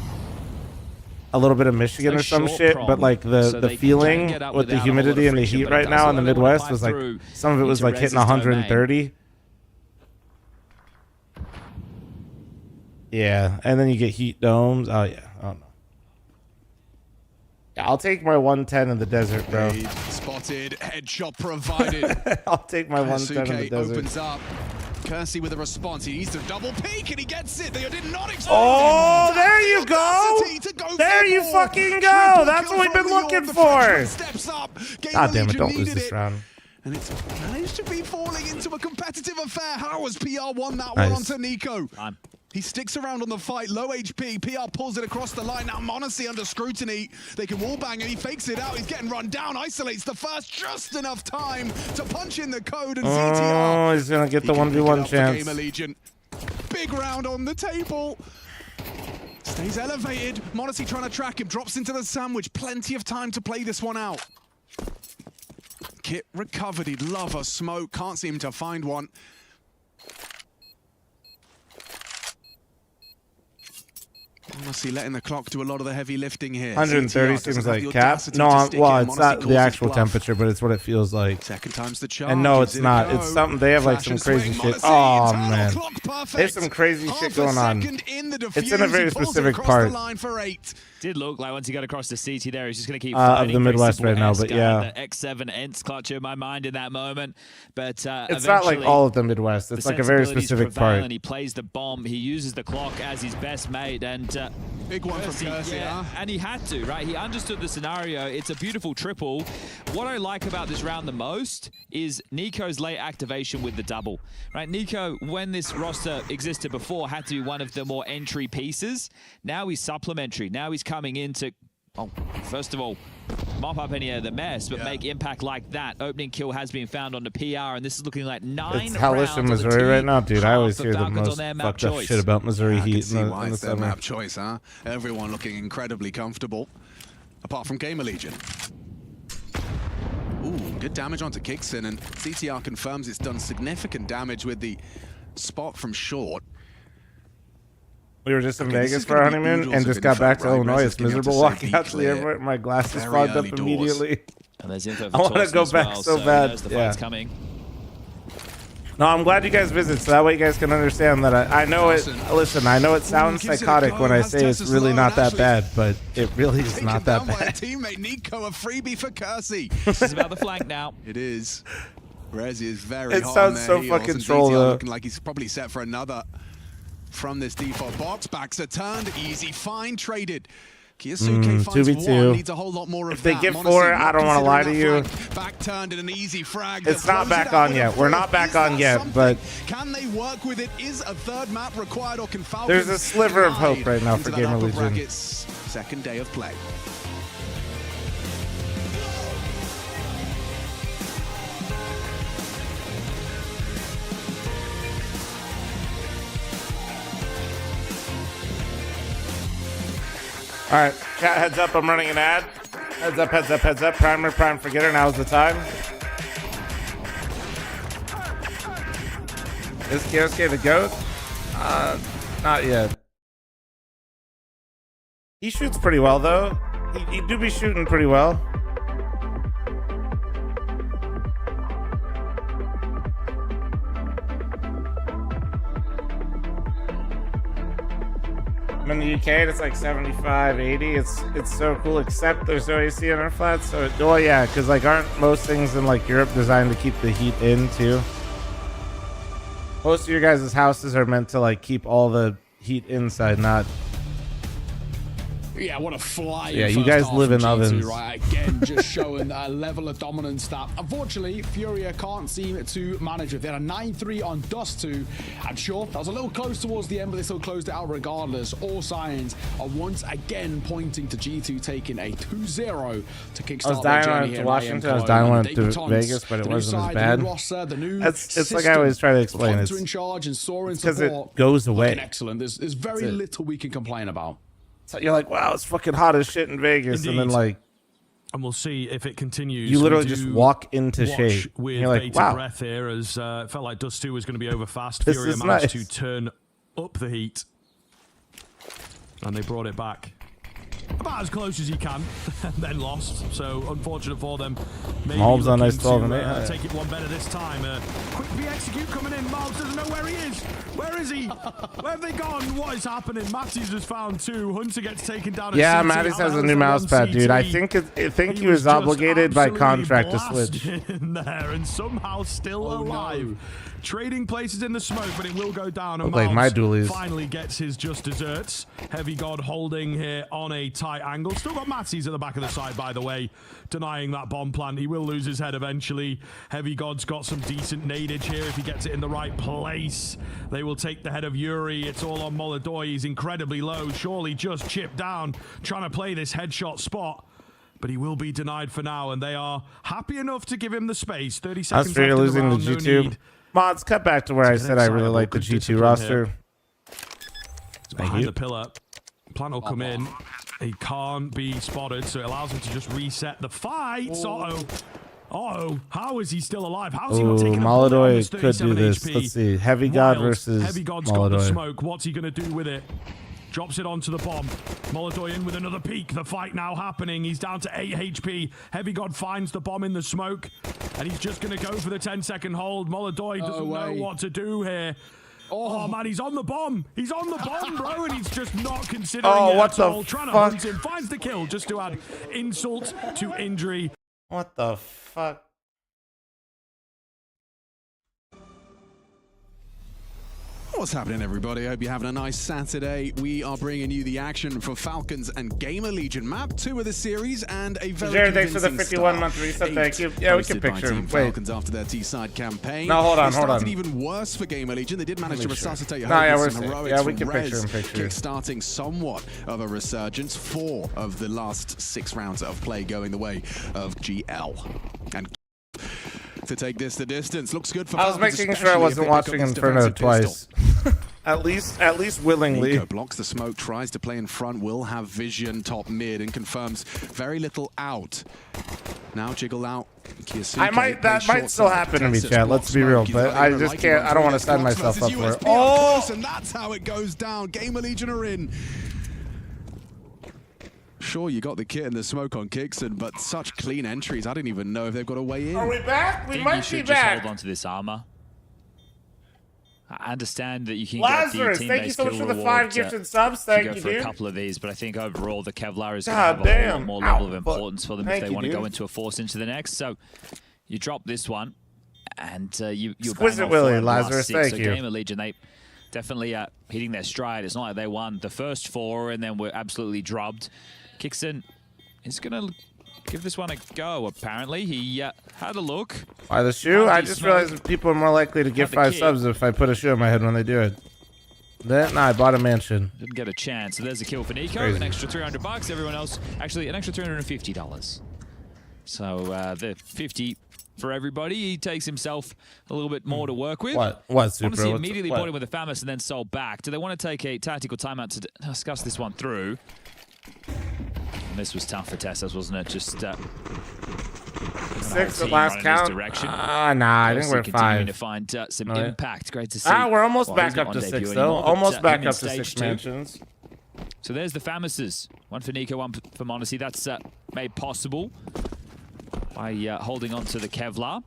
a little bit of Michigan or some shit, but like the feeling with the humidity and the heat right now in the Midwest was like some of it was like hitting 130. Yeah, and then you get heat domes. Oh yeah, I don't know. Yeah, I'll take my 110 in the desert, bro. Spotted, headshot provided. I'll take my 110 in the desert. Opens up. Kersey with a response. He needs to double peek, and he gets it. They did not expect Oh, there you go. There you fucking go. That's what we've been looking for. God damn it, don't lose this round. And it's managed to be falling into a competitive affair. How has PR won that one onto Nico? He sticks around on the fight, low HP. PR pulls it across the line. Now m0NESY under scrutiny. They can wallbang him. He fakes it out. He's getting run down. Isolates the first just enough time to punch in the code. And ZTR. Oh, he's going to get the 1v1 chance. Gamer Legion. Big round on the table. Stays elevated. m0NESY trying to track him. Drops into the sandwich. Plenty of time to play this one out. Kit recovered. He'd love a smoke. Can't seem to find one. m0NESY letting the clock do a lot of the heavy lifting here. 130 seems like cap. No, well, it's not the actual temperature, but it's what it feels like. Second time's the charge. And no, it's not. It's something. They have like some crazy shit. Oh man, there's some crazy shit going on. It's in a very specific part. Did look like once he got across the CT there, he's just going to keep of the Midwest right now, but yeah. The X7 Ents clutch in my mind in that moment, but it's not like all of the Midwest. It's like a very specific part. And he plays the bomb. He uses the clock as his best mate, and big one from Kersey, and he had to, right? He understood the scenario. It's a beautiful triple. What I like about this round the most is Nico's late activation with the double, right? Nico, when this roster existed before, had to be one of the more entry pieces. Now he's supplementary. Now he's coming in to, first of all, mop up any of the mess, but make impact like that. Opening kill has been found on the PR, and this is looking like 9 it's hellish in Missouri right now, dude. I always hear the most fucked up shit about Missouri Heat in the summer. Map choice, huh? Everyone looking incredibly comfortable, apart from Gamer Legion. Ooh, good damage onto Kixin, and CTR confirms it's done significant damage with the spot from short. We were just in Vegas for our honeymoon and just got back to Illinois. It's miserable walking out to the airport. My glasses fogged up immediately. And there's info I want to go back so bad. The fight's coming. No, I'm glad you guys visit, so that way you guys can understand that I know it. Listen, I know it sounds psychotic when I say it's really not that bad, but it really is not that bad. Teammate Nico, a freebie for Kersey. This is about the flank now. It is. Rezi is very it hot sounds on so heels, fucking and troll, DTR though. looking like he's probably set for another from this default box. Backs are turned. Easy find traded. Kiyosuke finds 2v2. one, needs a whole lot more of if they that. get Monacy 4, I don't want to lie to you. Back turned and an easy frag. It's not back on yet. We're not back on yet, but can they work with it? Is a third map required, or can Falcons there's a sliver of hope right now for Gamer Legion. Brackets, second day of play. All right, chat, heads up, I'm running an ad. Heads up, heads up, heads up. Primer, prime forgetter, now's the time. Is Kyosuke the GOAT? Not yet. He shoots pretty well, though. He do be shooting pretty well. In the UK, it's like 75, 80. It's so cool, except there's no AC in our flats. So, well, yeah, because like aren't most things in like Europe designed to keep the heat in too? Most of your guys' houses are meant to like keep all the heat inside, not. Yeah, what a fly. Yeah, you guys live in ovens. Right, again, just showing a level of dominance that unfortunately Furia can't seem to manage with. They had a 9-3 on Dust 2, and sure, that was a little close towards the end, but they still closed it out regardless. All signs are once again pointing to G2 taking a 2-0 to kickstart their journey here. I was dying to Washington, I was dying to Vegas, but it wasn't as bad. It's like I always try to explain it. In charge and Soaring because it goes away. Excellent. There's very little we can complain about. So you're like, wow, it's fucking hot as shit in Vegas. Indeed. And then like, and we'll see if it continues. You literally just walk into shade. With you're like, wow. Breath here, as it felt like Dust 2 was going to be over fast. This Furia is managed nice. to turn up the heat, and they brought it back about as close as you can, and then lost. So unfortunate for them. Mahomes on nice 12 and 8. Take it one better this time. Quick V-execute coming in. Mahomes doesn't know where he is. Where is he? Where have they gone? What is happening? Matty's just found 2. Hunter gets taken down. Yeah, Matty's has a new mouse pad, dude. I think he was obligated by contract to switch. In there and somehow still alive. No. Trading places in the smoke, but it will go down. And like my dualies. Finally gets his just desserts. Heavy God holding here on a tight angle. Still got Matsy's at the back of the side, by the way, denying that bomb plant. He will lose his head eventually. Heavy God's got some decent nadage here if he gets it in the right place. They will take the head of Yuri. It's all on Molodoi. He's incredibly low. Surely just chipped down, trying to play this headshot spot. But he will be denied for now, and they are happy enough to give him the space. 30 seconds Austria left losing in the the round. G2. No need. Mods, cut back to where I said I really like the G2 roster. It's behind the pillar. Plant will come in. He can't be spotted, so it allows him to just reset the fight. Uh-oh. How is he still alive? How's he not taking a bullet on his 37 could do this. HP? Let's see. Heavy God versus Heavy God's got the Molodoi. smoke. What's he going to do with it? Drops it onto the bomb. Molodoi in with another peek. The fight now happening. He's down to 8 HP. Heavy God finds the bomb in the smoke, and he's just going to go for the 10-second hold. Molodoi doesn't know what to do here. Oh, man, he's on the bomb. He's on the bomb, bro, and he's just not considering it what at the all. Trying to fuck? hunt him. Finds the kill just to add insult to injury. What the fuck? What's happening, everybody? I hope you're having a nice Saturday. We are bringing you the action for Falcons and Gamer Legion. Map 2 of the series and a very Jared, thanks for the 51-month reset. Thank you. Yeah, we can picture him. Wait. Falcons after their T-side campaign. No, hold on. It started even worse for Gamer Legion. They did manage to resuscitate heroics heroics we can Rez, picture him. kickstarting somewhat of a resurgence. 4 of the last 6 rounds of play going the way of GL. And to take this the distance. Looks good for I was Falcons, making sure I wasn't watching Inferno twice. At least willingly. Nico blocks the smoke, tries to play in front, will have vision top mid, and confirms very little out. Now jiggle out. Kiyosuke that might still happen to me, Chad. Let's be real, but I just can't. I don't want to set myself up for it. Oh, and that's how it goes down. Gamer Legion are in. Sure, you got the kit and the smoke on Kixon, but such clean entries. I didn't even know if they've got a way in. Are we back? We might be back. Just hold on to this armor. I understand that you can Lazarus, get the thank you so much for the 5 gifted subs. Thank you, go for dude. a couple of these, but I think overall the Kevlar is going to have a lot more level of importance for them if they want to go into a force into the next. So you drop this one, and you Exquisite Willie, Lazarus, thank you. Gamer Legion, they definitely hitting their stride. It's not like they won the first 4 and then were absolutely drubbed. Kixon is going to give this one a go, apparently. He had a look. Why the shoe? I just realized people are more likely to get 5 subs if I put a shoe on my head when they do it. Then, I bought a mansion. Didn't get a chance. So there's a kill for Nico. Crazy. An extra $300. Everyone else, actually, an extra $350. So the 50 for everybody. He takes himself a little bit more to work with. What, Super? Honestly, immediately bought him with a Famis and then sold back. Do they want to take a tactical timeout to discuss this one through? And this was tough for Tessus, wasn't it? Just 6 at last count. Nah, I think we're 5. To find some impact. Great to see. We're almost back up to 6 though. Almost back up to 6 mansions. So there's the Famises. One for Nico, one for Monacy. That's made possible by holding on to the Kevlar.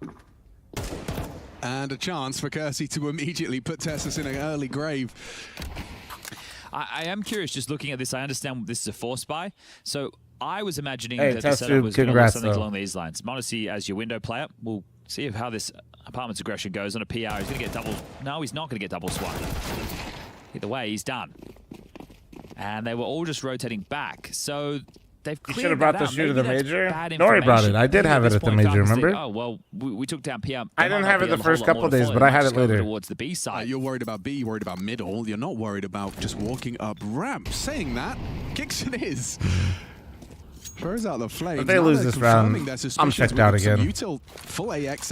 And a chance for Kersey to immediately put Tessus in an early grave. I am curious, just looking at this, I understand this is a force buy. So I was imagining that the setup was going to look something along these lines. Monacy, as your window player, we'll see how this apartment's aggression goes on a PR. He's going to get double. No, he's not going to get double swap. Either way, he's done. And they were all just rotating back. So they've cleared. You should have brought the shoe to the major. Nori brought it. I did have it at the major, remember? Oh, well, we took down PR. I didn't have it the first couple of days, but I had it later. Towards the B side. You're worried about B, you're worried about middle. You're not worried about just walking up ramp. Saying that, Kixon is. Throws out the flame. If they lose this round, I'm checked out again.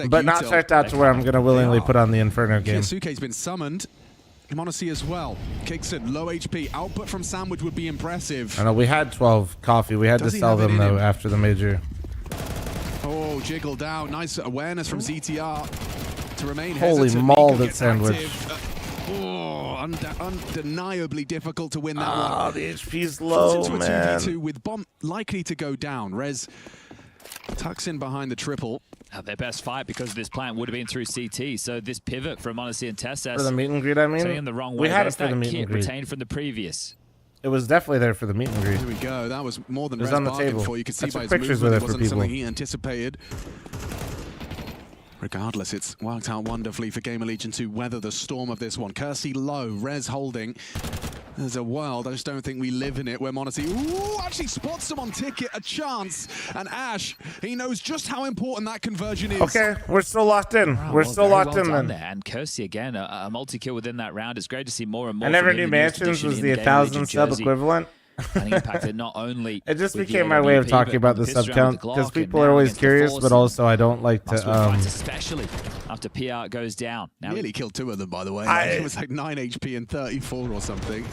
But not checked out to where I'm going to willingly put on the Inferno game. Kiyosuke's been summoned. Monacy as well. Kixon, low HP. Output from Sandwich would be impressive. I know, we had 12 coffee. We had to sell them, though, after the major. Oh, jiggle down. Nice awareness from ZTR to remain Holy hesitant. molded Sandwich. Undeniably difficult to win that one. Oh, the HP's low, into man. A 2v2 with bomb likely to go down. Rez tucks in behind the triple. Their best fight because of this plant would have been through CT. So this pivot from Monacy and Tessus. For the meet and greet, I mean? In the wrong way. We had it for the meet and greet. Retained from the previous. It was definitely there for the meet and greet. Here we go. That was more than Rez on the bargained table. for. You could see by his pictures movement, with it it for wasn't people. something he anticipated. Regardless, it's worked out wonderfully for Gamer Legion to weather the storm of this one. Kersey low, Rez holding. There's a world, I just don't think we live in it, where Monacy, actually spots him on ticket, a chance. And Ash, he knows just how important that conversion is. Okay, we're still locked in. We're still locked in then. And Kersey again, a multi-kill within that round. It's great to see more and more. I never knew Mansions was the 1,000 sub equivalent. Impacted not only it just became my way of talking about the sub count because people are always curious, but also I don't like to. Especially after PR goes down. Now nearly killed 2 of them, by the way. It was like 9 HP and 34 or something.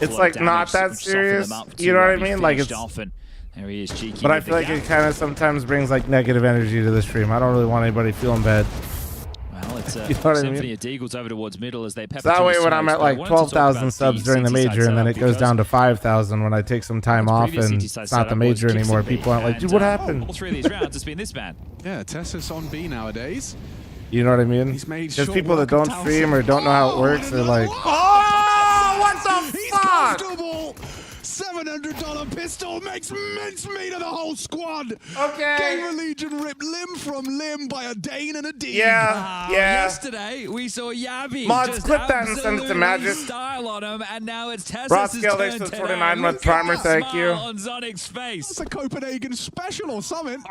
It's like not that serious. You know what I mean? Like it's. There he is, cheeky. But I feel like it kind of sometimes brings like negative energy to the stream. I don't really want anybody feeling bad. Well, it's a you know symphony of Deagles over towards middle as they pepper. So that way when I'm at like 12,000 subs during the major and then it goes down to 5,000 when I take some time off and it's not the major anymore, people aren't like, dude, what happened? All 3 of these rounds, it's been this man. Yeah, Tessus on B nowadays. You know what I mean? Because people that don't stream or don't know how it works, they're like, oh, what the fuck? $700 pistol makes mincemeat of the whole squad. Okay. Gamer Legion ripped limb from limb by a Dane and a D. Yeah, Yesterday we saw Yabi. Mods, clip that and send it to Magic. Style on him, and now it's Tessus' Brodscale, thanks for the 49-month primer. Thank you. On Zonic's face. That's a Copenhagen special or something.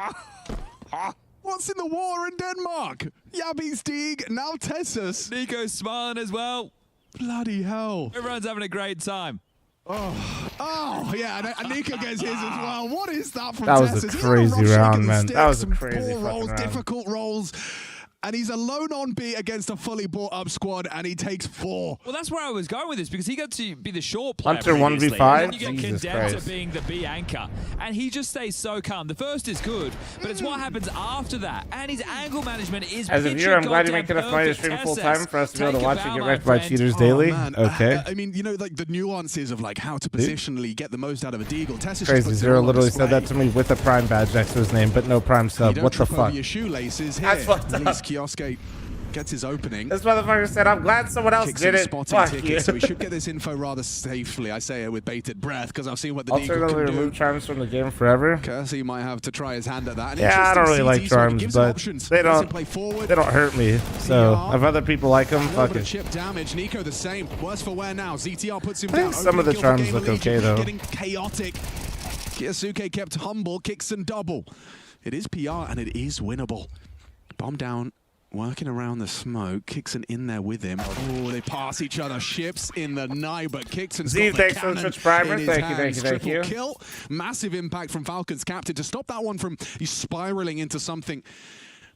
What's in the war in Denmark? Yabi's Deeg, now Tessus. Nico's smiling as well. Bloody hell. Everyone's having a great time. Oh, yeah, and Nico gets his as well. What is that from That Tessus? was a crazy round, man. That was a crazy rolls, round. difficult rolls. and he's alone on B against a fully bought up squad, and he takes 4. Well, that's where I was going with this, because he got to be the short player. Hunter 1v5. And then you get condemned to being the B anchor, and he just stays so calm. The first is good, but it's what happens after that, and his angle management is. As a viewer, I'm glad you're making a funny stream full time for us to be able to watch it get wrecked by cheaters daily. Okay. I mean, you know, like the nuances of like how to positionally get the most out of a deagle. Crazy Zero literally said that to me with a Prime badge next to his name, but no Prime sub. What the fuck? Your shoelaces here. That's fucked up. Kioske gets his opening. This motherfucker said, I'm glad someone else did it. Fuck you. So we should get this info rather safely. I say it with bated breath because I've seen what the Deagle can do. Alternately remove charms from the game forever. Kersey might have to try his hand at that. Yeah, I don't really like charms, but they don't hurt me. So if other people like them, fuck it. Chip damage. Nico the same. Worse for wear now. ZTR puts him I think down. some of the charms look okay though. Getting chaotic. Kiyasuke kept humble. Kicks and double. It is PR and it is winnable. Bomb down. Working around the smoke, Kixon in there with him. Oh, they pass each other. Ships in the night, but Kixon's got the thanks for the Twitch primer. Thank you. Kill. Massive impact from Falcon's captain to stop that one from spiraling into something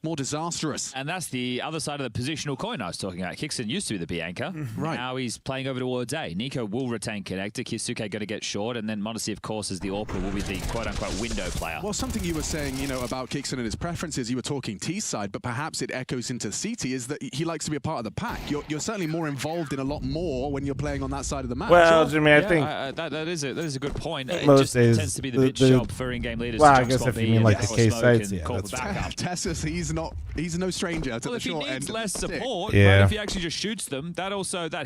more disastrous. And that's the other side of the positional coin I was talking about. Kixon used to be the B anchor. Right. Now he's playing over towards A. Nico will retain connector. Kisuke going to get short, and then Modesty, of course, as the AWPer, will be the quote-unquote window player. Well, something you were saying, you know, about Kixon and his preferences, you were talking T side, but perhaps it echoes into CT, is that he likes to be a part of the pack. You're certainly more involved in a lot more when you're playing on that side of the map. Well, Jimmy, I think that is a good point. It most just days tends to be the bit job for in-game leaders. Well, to I guess if you B mean like the K sites, yeah, that's Tessus, he's no stranger to well, the if he short needs end. less support, yeah. but if he actually just shoots them, that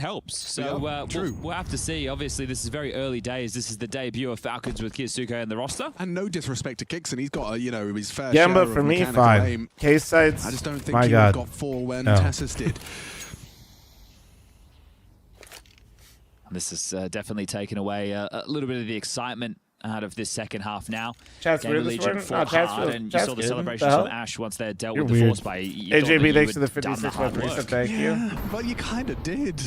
helps. So we'll have to see. Obviously, this is very early days. This is the debut of Falcons with Kiyasuke in the roster. And no disrespect to Kixon, he's got his fair Gamba share for of me, mechanical 5. aim. K sites. I just don't think my he God. got 4 when Tessus did. This has definitely taken away a little bit of the excitement out of this second half now. Chat's Gamer Legion fought hard, and you saw the celebrations from Ash once they dealt with the force by AJB, thanks to the 56 month reset, thank you. Well, you kind of did.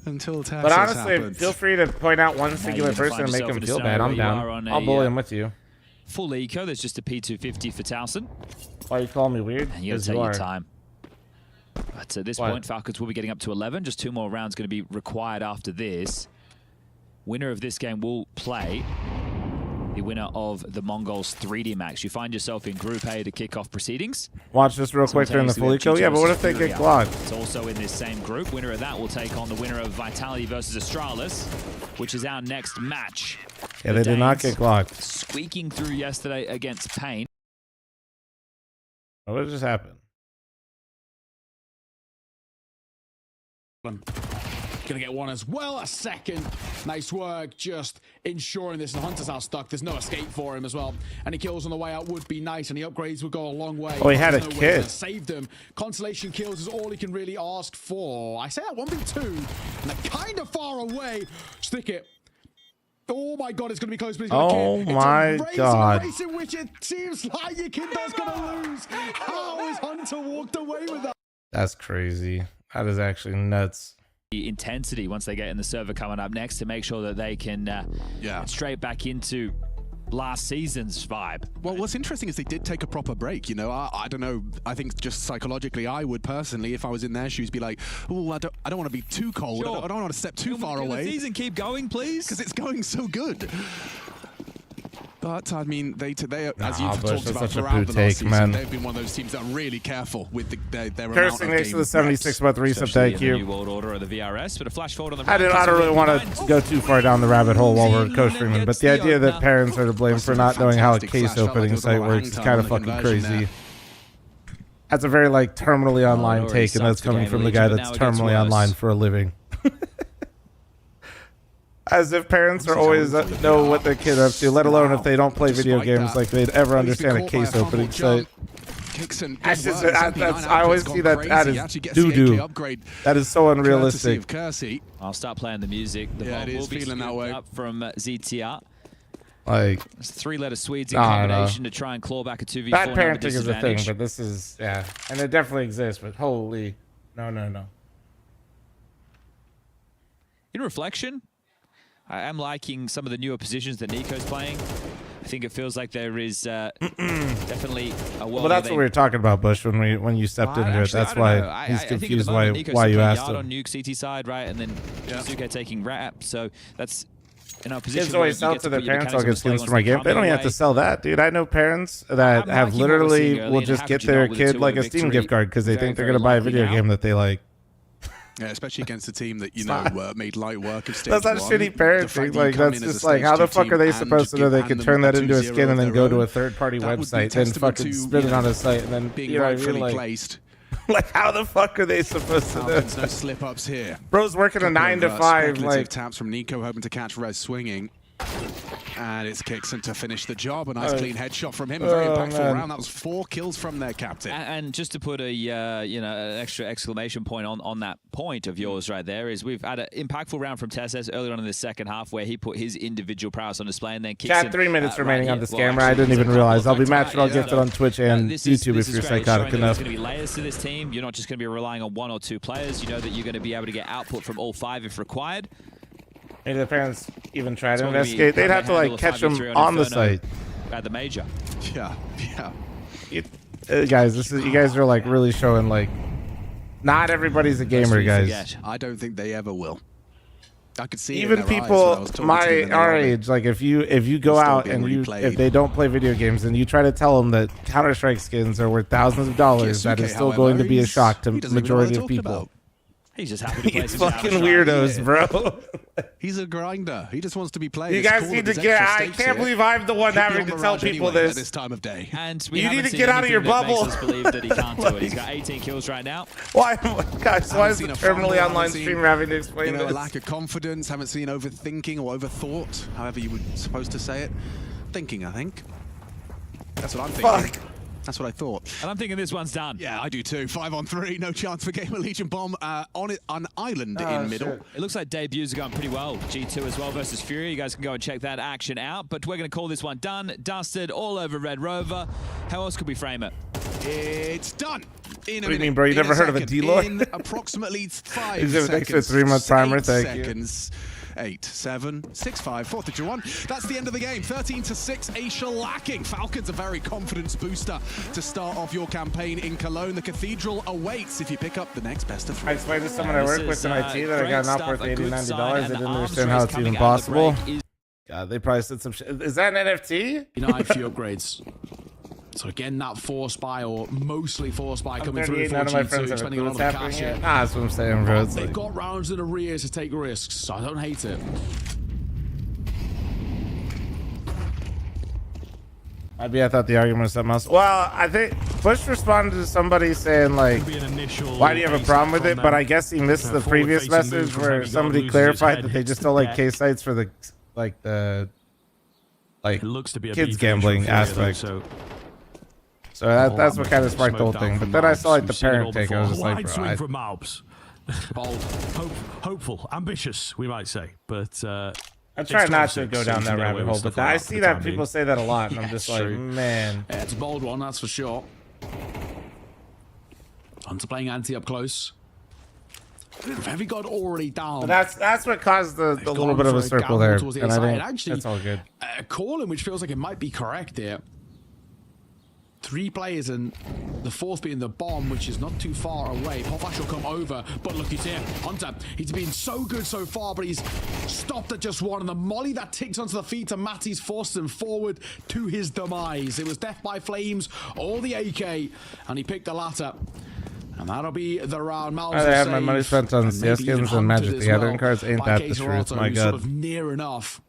Until Texas But honestly, happened. feel free to point out one singular person and make them feel bad. I'm down. I'll bully him with you. Full eco, there's just a P250 for Towson. Why you calling me weird? And you gotta take your time. But at this point, Falcons will be getting up to 11. Just 2 more rounds going to be required after this. Winner of this game will play the winner of the Mongols 3D Max. You find yourself in Group A to kick off proceedings. Watch this real quick during the full eco. Yeah, but what if they get Glock? It's also in this same group. Winner of that will take on the winner of Vitality versus Astralis, which is our next match. Yeah, they did not get Glock. Squeaking through yesterday against Pain. What just happened? Gonna get one as well, a second. Nice work, just ensuring this. And Hunter's now stuck. There's no escape for him as well. Any kills on the way out would be nice, and the upgrades would go a long way. Oh, he had a kid. Saved them. Consolation kills is all he can really ask for. I say that 1v2, and they're kind of far away. Stick it. Oh my God, it's going to be close, but he's going to Oh my God. A race in which it seems like Yukindo's going to lose. How is Hunter walked away with that? That's crazy. That is actually nuts. Intensity once they get in the server coming up next to make sure that they can get straight back into last season's vibe. Well, what's interesting is they did take a proper break. You know, I don't know. I think just psychologically, I would personally, if I was in their shoes, be like, oh, I don't want to be too cold. Sure. I don't want to step too far away. Can the season keep going, please? Because it's going so good. But I mean, they as you've Bush, talked about throughout the last season, they've been one of those teams that are really careful with their amount of Cursing next to the 76 reps. month reset, thank you. New World Order of the VRS, but a flash forward on the I don't really want to go too far down the rabbit hole while we're co-streaming, but the idea that parents are to blame for not knowing how a case opening site works is kind of fucking crazy. That's a very like terminally online take, and that's coming from the guy that's terminally online for a living. As if parents are always know what their kid are up to, let alone if they don't play video games like they'd ever understand a case opening site. I always see that as doo-doo. That is so unrealistic. I'll start playing the music. The bomb will be feeling that way. Up from ZTR. Like, it's 3-letter Swedes in combination to try and claw back a 2v4. Bad parenting is a thing, but this is, yeah. And it definitely exists, but holy, no. In reflection, I am liking some of the newer positions that Nico's playing. I think it feels like there is definitely a world. Well, that's what we were talking about, Bush, when you stepped into it. That's why he's confused why you asked him. On Nuke CT side, right, and then Suke taking Rap. So that's position. Kids always sell to their parents. I'll get skins for my game. They don't even have to sell that, dude. I know parents that have literally will just get their kid like a Steam gift card because they think they're gonna buy a video game that they like. Yeah, especially against a team that made light work of stage That's not shitty parenting. Like that's just like how the fuck are they supposed to know they can turn that into a skin and then go to a third-party website and fucking spin it on a site and then being rightfully placed. Like how the fuck are they supposed to know? No slip-ups here. Bro's working a 9 to 5. Like taps from Nico, hoping to catch Rez swinging. And it's Kixon to finish the job. A nice clean headshot from him. A very impactful round. That was 4 kills from their captain. And just to put a an extra exclamation point on that point of yours right there is we've had an impactful round from Tesses earlier on in the second half where he put his individual prowess on display and then Kixon. Chat 3 minutes remaining on this camera. I didn't even realize. I'll be matched. I'll get it on Twitch and YouTube if you're psychotic enough. There's going to be layers to this team. You're not just going to be relying on 1 or 2 players. You know that you're going to be able to get output from all 5 if required. Maybe the parents even try to investigate. They'd have to like catch them on the site. At the major. Yeah. Guys, you guys are like really showing like not everybody's a gamer, guys. I don't think they ever will. I could see even people our age, like if you go out and if they don't play video games and you try to tell them that Counter-Strike skins are worth thousands of dollars, that is still going to be a shock to the majority of people. He's just happy to play some fucking weirdos, bro. He's a grinder. He just wants to be played. You guys need to get. I can't believe I'm the one having to tell people this at this time of day. And you need to get out of your bubble. Makes us believe that he can't do it. He's got 18 kills right now. Why, guys? Why is the terminally online streamer having to explain this? A lack of confidence. Haven't seen overthinking or overthought, however you were supposed to say it. Thinking, I think. That's what I'm thinking. Fuck. That's what I thought. And I'm thinking this one's done. Yeah, I do too. 5 on 3, no chance for Gamer Legion Bomb on an island in middle. Shit. It looks like debuts are going pretty well. G2 as well versus Fury. You guys can go and check that action out. But we're going to call this one done, dusted, all over Red Rover. How else could we frame it? It's done. What do you mean, bro? You never heard of a Deloy? In approximately 5 seconds. Thanks for 3-month primer. Thank you. 8, 7, 6, 5, 4th of July. That's the end of the game. 13-6, a shellacking. Falcons a very confidence booster to start off your campaign in Cologne. The Cathedral awaits if you pick up the next best of 3. I explained to someone I work with in IT that I got an offer worth $80, $90. They didn't understand how it's even possible. God, they probably said some shit. Is that an NFT? United few upgrades. So again, that force buy or mostly force buy coming through for G2, spending a lot of the cash here. That's what I'm saying, bro. They've got rounds in arrears to take risks, so I don't hate it. I thought the argument was something else. Well, I think Bush responded to somebody saying like, why do you have a problem with it? But I guess he missed the previous message where somebody clarified that they just don't like case sites for the kids gambling aspect. So that's what kind of sparked the whole thing. But then I saw like the parent take. I was just like, bro, from Alps. Bold, hopeful, ambitious, we might say. But I try not to go down that rabbit hole. But I see that people say that a lot, and I'm just like, man. Yeah, it's a bold one, that's for sure. Hunter playing anti up close. Heavy God already down. But that's what caused the little bit of a circle there, and I think actually, that's all good. A call in which feels like it might be correct here. 3 players and the 4th being the bomb, which is not too far away. Pofash will come over, but look, he's here. Hunter, he's been so good so far, but he's stopped at just 1. And the molly that ticks onto the feet of Matty's forced him forward to his demise. It was death by flames or the AK, and he picked the latter. And that'll be the round. I have my money spent on CS skins and Magic the Gathering cards. Ain't that the truth? My God. Sort of near enough.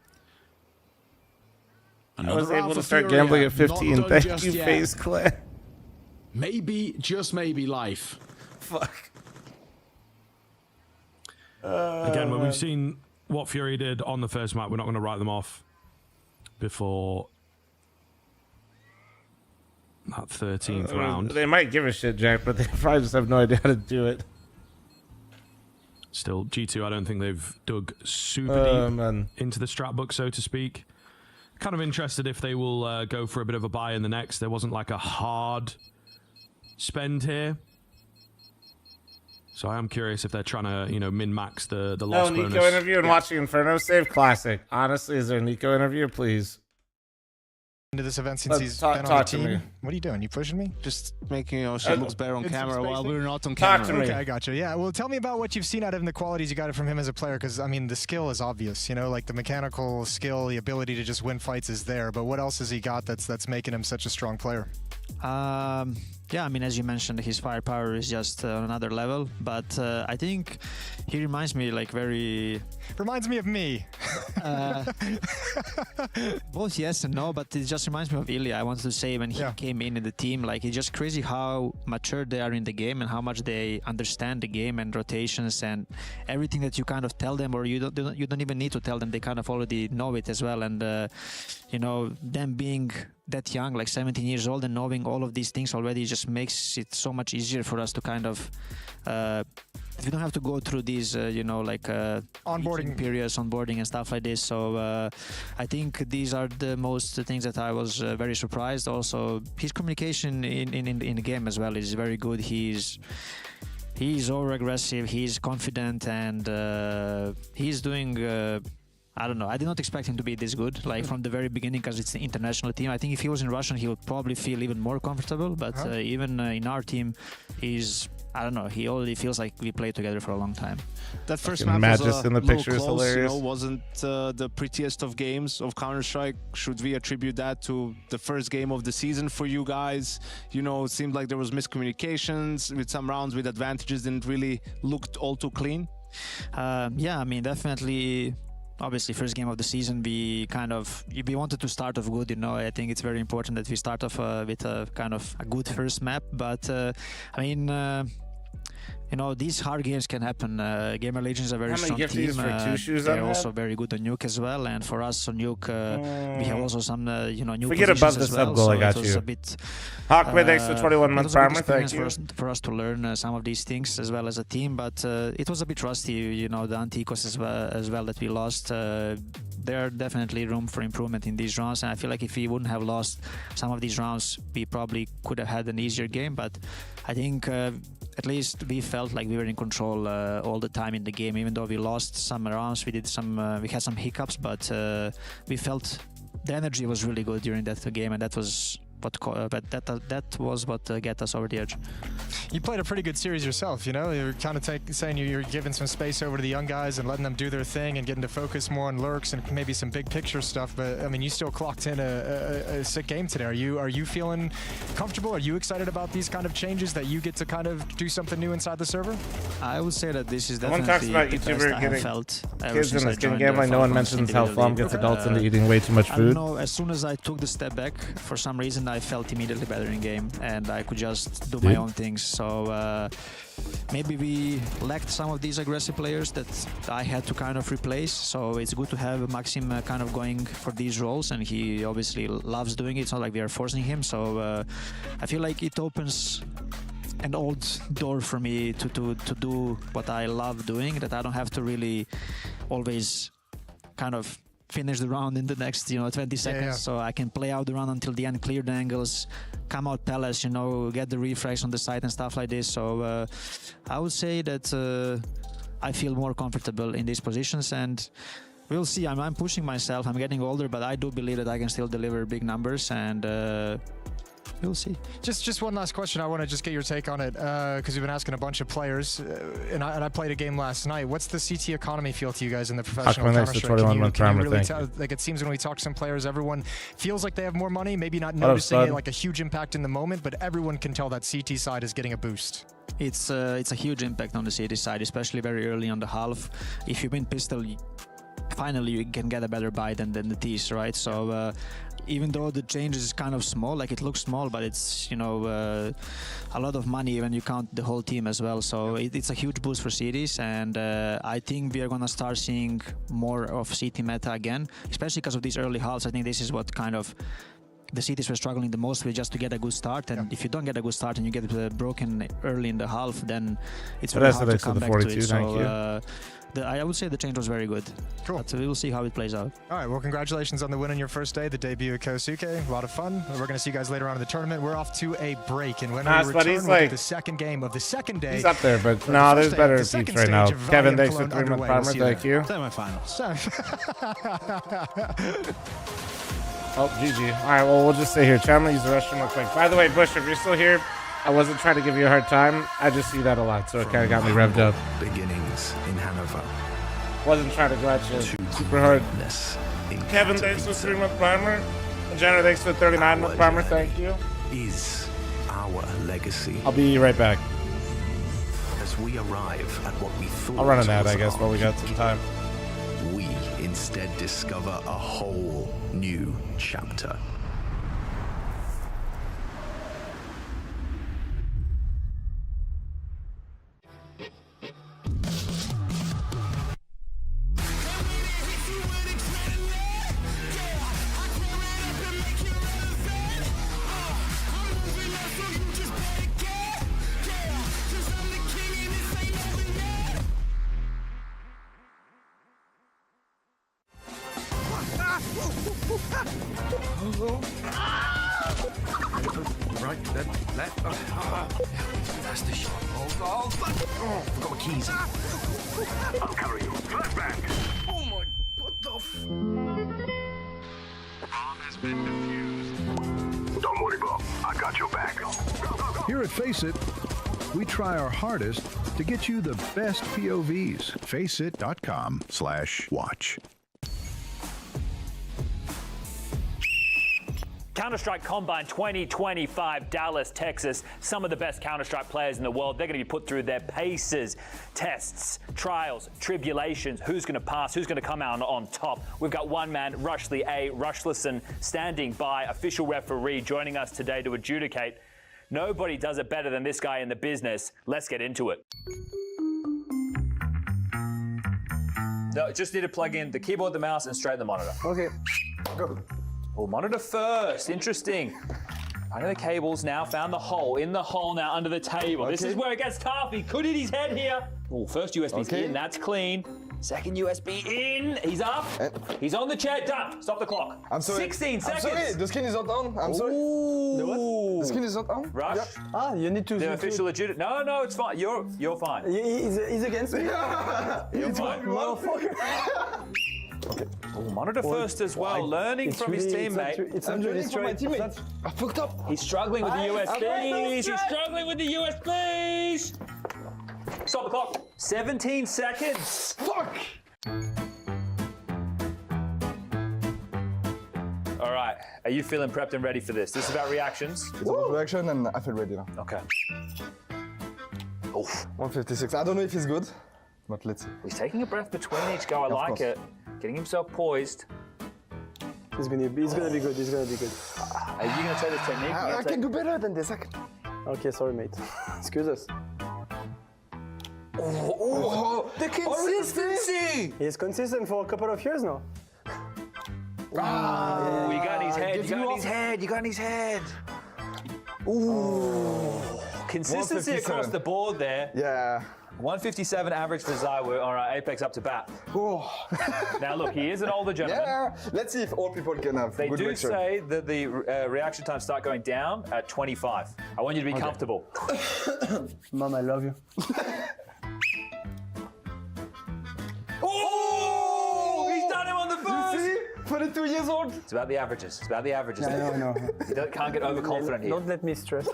I was able to start gambling at 15. Thank you, FaZe Clan. Maybe, just maybe, life. Fuck. Again, when we've seen what Fury did on the first map, we're not going to write them off before that 13th round. They might give a shit, Jack, but they probably just have no idea how to do it. Still, G2, I don't think they've dug super deep into the strat book, so to speak. Kind of interested if they will go for a bit of a buy in the next. There wasn't like a hard spend here. So I am curious if they're trying to, you know, min-max the no loss Nico bonus. interview and watching Inferno Save Classic. Honestly, is there a Nico interview, please? Into this event since he's been on the team. What are you doing? You pushing me? Just making she looks better on camera while we're not on camera. camera. Okay, I got you. Yeah, well, tell me about what you've seen out of him, the qualities you got from him as a player, because, I mean, the skill is obvious, you know, like the mechanical skill, the ability to just win fights is there, but what else has he got that's making him such a strong player? Yeah, I mean, as you mentioned, his firepower is just on another level, but I think he reminds me like very... Reminds me of me. Both yes and no, but it just reminds me of Ilya. I wanted to say when he came in the team, like, it's just crazy how mature they are in the game and how much they understand the game and rotations and everything that you kind of tell them, or you don't even need to tell them. They kind of already know it as well. And you know, them being that young, like 17 years old, and knowing all of these things already just makes it so much easier for us to kind of we don't have to go through these you know, like onboarding periods, onboarding and stuff like this. So I think these are the most things that I was very surprised. Also, his communication in the game as well is very good. He's over aggressive, he's confident, and he's doing I don't know. I did not expect him to be this good, like from the very beginning, because it's the international team. I think if he was in Russian, he would probably feel even more comfortable. But even in our team, I don't know. He already feels like we played together for a long time. That first map was in the picture is hilarious. You know, wasn't the prettiest of games of Counter-Strike. Should we attribute that to the first game of the season for you guys? You know, it seemed like there was miscommunications with some rounds with advantages, didn't really look all too clean. Yeah, I mean, definitely. Obviously, first game of the season, we wanted to start off good. You know, I think it's very important that we start off with a kind of a good first map. But I mean, you know, these hard games can happen. Gamer Legion is a very strong team. They're also very good on Nuke as well. And for us on Nuke, we have also some, you know, new Forget above the sub goal, I got you. Hawkway, thanks for 21 months primer, thank you. For us to learn some of these things as well as a team, but it was a bit rusty, you know, the anti-ecos as well that we lost. There are definitely room for improvement in these rounds, and I feel like if we wouldn't have lost some of these rounds, we probably could have had an easier game, but I think at least we felt like we were in control all the time in the game. Even though we lost some rounds, we had some hiccups, but we felt the energy was really good during that game, and that was what get us over the edge. You played a pretty good series yourself, you know? You're kind of saying you're giving some space over to the young guys and letting them do their thing and getting to focus more on lurks and maybe some big picture stuff, but I mean, you still clocked in a sick game today. Are you feeling comfortable? Are you excited about these kind of changes, that you get to kind of do something new inside the server? I would say that this is definitely talks about the YouTuber best I have felt kids in the skin game. Like no one mentions how fl0m gets adults into eating way too much food. I don't know, as soon as I took the step back, for some reason I felt immediately better in game and I could just do my own things. So maybe we lacked some of these aggressive players that I had to kind of replace. So it's good to have Maxim kind of going for these roles, and he obviously loves doing it. It's not like we are forcing him. So I feel like it opens an old door for me to do what I love doing, that I don't have to really always kind of finish the round in the next, you know, 20 seconds. So I can play out the round until the end, clear the angles, come out palace, you know, get the refresh on the side and stuff like this. So I would say that I feel more comfortable in these positions, and we'll see. I'm pushing myself. I'm getting older, but I do believe that I can still deliver big numbers, and we'll see. Just one last question. I want to just get your take on it, because we've been asking a bunch of players, and I played a game last night. What's the CT economy feel to you guys in the professional Counter-Strike? Can you really tell? Like, it seems when we talk to some players, everyone feels like they have more money, maybe not noticing it like a huge impact in the moment, but everyone can tell that CT side is getting a boost. It's a huge impact on the CT side, especially very early on the half. If you win pistol, finally you can get a better buy than the T's, right? So even though the change is kind of small, like it looks small, but it's, you know, a lot of money when you count the whole team as well. So it's a huge boost for cities, and I think we are gonna start seeing more of CT meta again, especially because of these early halves. I think this is what kind of the cities were struggling the most with, just to get a good start, and if you don't get a good start and you get broken early in the half, then it's very hard to come back to it. So I would say the change was very good. Cool. But we will see how it plays out. All right, well, congratulations on the win on your first day, the debut of Kosuke. A lot of fun. We're going to see you guys later on in the tournament. We're off to a break, and when we return, we'll do the second game of the second day. He's up there, but no, there's better peeps right now. Kevin, thanks for 3-month farmer. Thank you. Semifinals. Oh, GG. All right, well, we'll just stay here. Chandler, use the restroom real quick. By the way, Bush, if you're still here, I wasn't trying to give you a hard time. I just see that a lot, so it kind of got me revved up. Beginnings in Hanover. Wasn't trying to go at you super hard. Kevin, thanks for 3-month primer. Jenner, thanks for 39-month primer. Thank you. Is our legacy. I'll be right back. As we arrive at what we thought. I'll run an ad, I guess, while we got some time. We instead discover a whole new chapter. Right, then, left. That's the shot. Oh, forgot my keys. I'll carry you. Flashback. Oh my, what the Bomb has been defused. Don't worry, Bob. I got your back. Go, go, go. Here at Face It, we try our hardest to get you the best POVs. Faceit.com/watch. Counter-Strike Combine 2025, Dallas, Texas. Some of the best Counter-Strike players in the world. They're going to be put through their paces, tests, trials, tribulations. Who's going to pass? Who's going to come out on top? We've got one man, Rushley A. Rushlison, standing by, official referee, joining us today to adjudicate. Nobody does it better than this guy in the business. Let's get into it. No, just need to plug in the keyboard, the mouse, and straighten the monitor. Okay, go. Oh, monitor first. Interesting. Under the cables now. Found the hole. In the hole now under the table. Okay. This is where it gets tough. He could hit his head here. Oh, first USB's in. That's clean. Second USB in. He's up. He's on the chair. Done. Stop the clock. I'm sorry. 16 seconds. I'm sorry. The skin is not on. I'm sorry. The what? The skin is not on. Rush. Yeah. Ah, you need to. The official adjudicate. No, it's fine. You're fine. He's against me. You're fine. Motherfucker. Okay. Oh, monitor first as well, learning from his teammate. It's not learning from my teammate. I fucked up. He's struggling with the USBs. He's struggling with the USBs. Stop the clock. 17 seconds. Fuck. All right. Are you feeling prepped and ready for this? This is about reactions. It's about reaction, and I feel ready now. Okay. Oof. 156. I don't know if he's good, but let's see. He's taking a breath between each go. I like it. Getting himself poised. He's gonna be good. He's gonna be good. Are you gonna try this technique? I can do better than this. Okay, sorry, mate. Excuse us. Oh, the consistency! He's consistent for a couple of years now. Oh, you got in his head. You got in his head. You got in his head. Ooh. Consistency across the board there. Yeah. 157 average for Zywu. All right, Apex up to bat. Oh. Now look, he is an older gentleman. Yeah. Let's see if all people can have They good do reaction. say that the reaction times start going down at 25. I want you to be comfortable. Mom, I love you. Oh! He's done him on the first! You see? 22 years old. It's about the averages. It's about the averages. Yeah, I know. You can't get overconfident here. Don't let me stress.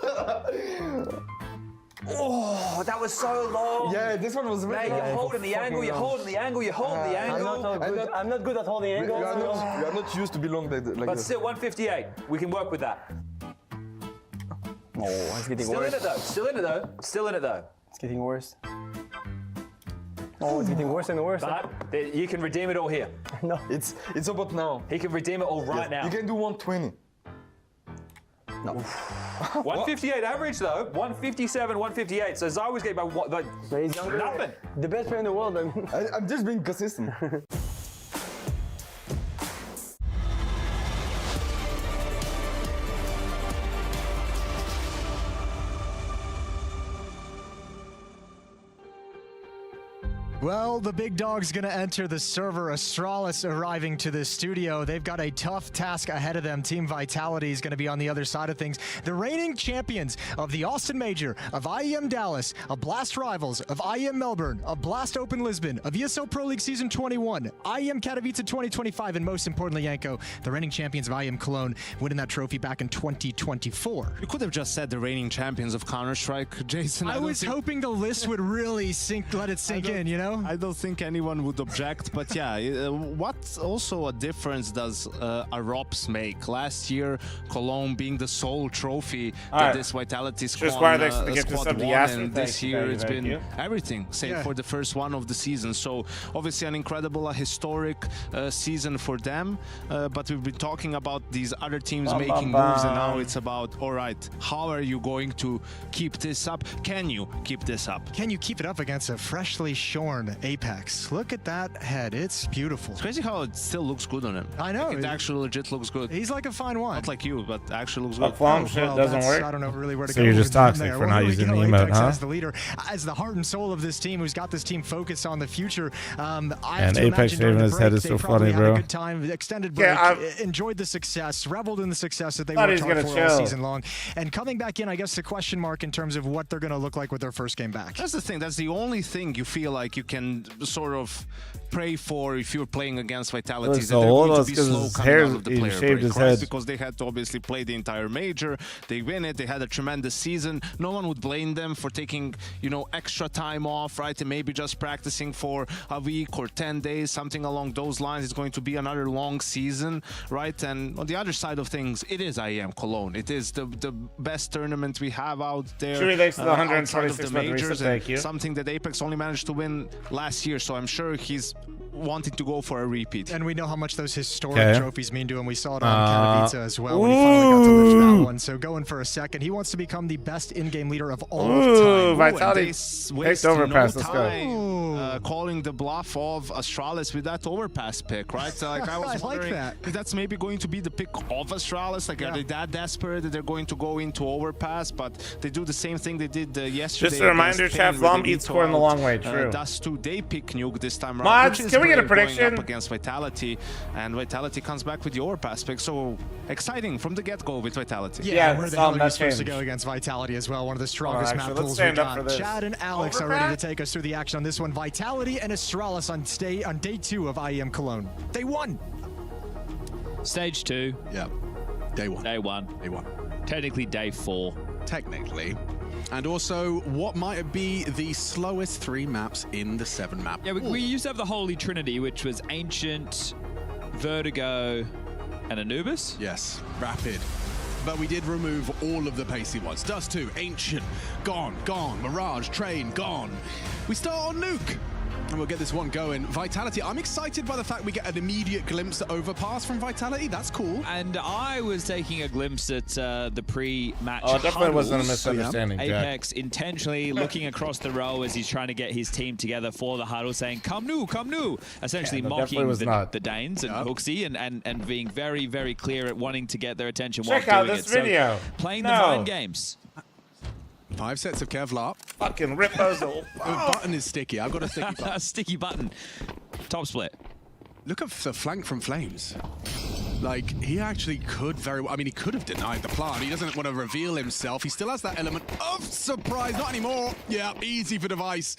Oh, that was so long. Yeah, this one was very long. You're holding the angle, you're holding the angle, you're holding the angle. I'm not good at holding angles. You are not used to be long like but this. still, 158. We can work with that. Oh, it's getting Still worse. in it though. Still in it though. Still in it though. It's getting worse. Oh, it's getting worse and worse. But you can redeem it all here. No. It's about now. He can redeem it all right now. You can do 120. No. 158 average though. 157, 158. So Zywo's getting by what? Like he's younger. Nothing. The best player in the world. I'm just being consistent. Well, the big dog's going to enter the server. Astralis arriving to the studio. They've got a tough task ahead of them. Team Vitality is going to be on the other side of things. The reigning champions of the Austin Major, of IEM Dallas, of Blast Rivals, of IEM Melbourne, of Blast Open Lisbon, of ESL Pro League Season 21, IEM Katowice 2025, and most importantly, Yanko, the reigning champions of IEM Cologne, winning that trophy back in 2024. You could have just said the reigning champions of Counter-Strike, Jason. I was hoping the list would really let it sink in, you know? I don't think anyone would object, but yeah, what also a difference does a ROPS make? Last year, Cologne being the sole trophy that this Vitality squad won, and this year it's been everything, save for the first one of the season. So obviously an incredible, historic season for them, but we've been talking about these other teams making moves, and now it's about, all right, how are you going to keep this up? Can you keep this up? Can you keep it up against a freshly shorn Apex? Look at that head. It's beautiful. It's crazy how it still looks good on him. I know. Like it actually legit looks good. He's like a fine wine. Not like you, but actually looks good. fl0m shit doesn't work. I don't know really where to go. So you're just toxic for not using the emote, huh? As the leader, as the heart and soul of this team, who's got this team focused on the future. And Apex shaving his head is so funny, bro. Had a good time, extended break, enjoyed the success, reveled in the success that they worked hard for all season long. And coming back in, I guess the question mark in terms of what they're going to look like with their first game back. That's the thing. That's the only thing you feel like you can sort of pray for if you're playing against Vitality. That they're going to be slow coming out of the player break, right? Because they had to obviously play the entire major. They win it. They had a tremendous season. No one would blame them for taking, you know, extra time off, right? And maybe just practicing for a week or 10 days, something along those lines. It's going to be another long season, right? And on the other side of things, it is IEM Cologne. It is the best tournament we have out there. Sure, thanks to the 126 of the majors, thank you. Something that Apex only managed to win last year. So I'm sure he's wanting to go for a repeat. And we know how much those historic trophies mean to him. We saw it on Katowice as well when he finally got to lift that one. So going for a second, he wants to become the best in-game leader of all time. Vitality takes overpass. Let's go. Calling the bluff of Astralis with that overpass pick, right? Like I was wondering if that's maybe going to be the pick of Astralis. Like are they that desperate that they're going to go into overpass? But they do the same thing they did yesterday. Just a reminder, chat, fl0m eats score in the long way. True. Dust2, they pick Nuke this time around. Mods, can we get a prediction? Up against Vitality, and Vitality comes back with the overpass pick. So exciting from the get-go with Vitality. Yeah, where the hell are you supposed to go against Vitality as well? One of the strongest map pools we got. Chad and Alex are ready to take us through the action on this one. Vitality and Astralis on day 2 of IEM Cologne. Day 1. Stage 2. Yeah. Day 1. Day 1. Day 1. Technically day 4. Technically. And also, what might be the slowest 3 maps in the 7 map? Yeah, we used to have the Holy Trinity, which was Ancient, Vertigo, and Anubis. Yes, Rapid. But we did remove all of the pacey ones. Dust2, Ancient, gone. Mirage, Train, gone. We start on Nuke. And we'll get this one going. Vitality, I'm excited by the fact we get an immediate glimpse at Overpass from Vitality. That's cool. And I was taking a glimpse at the pre-match definitely wasn't a misunderstanding, Apex intentionally looking across the row as he's trying to get his team together for the huddle, saying, come new, essentially mocking the Danes and Hooksy and being very, very clear at wanting to get their attention while doing this it. video. So, playing the mind games. 5 sets of Kevlar. Fucking Rippozel. The button is sticky. I've got a sticky button. Sticky button. Top split. Look at the flank from fl0m. Like, he actually could very well. I mean, he could have denied the plant. He doesn't want to reveal himself. He still has that element of surprise. Not anymore. Yeah, easy for Device.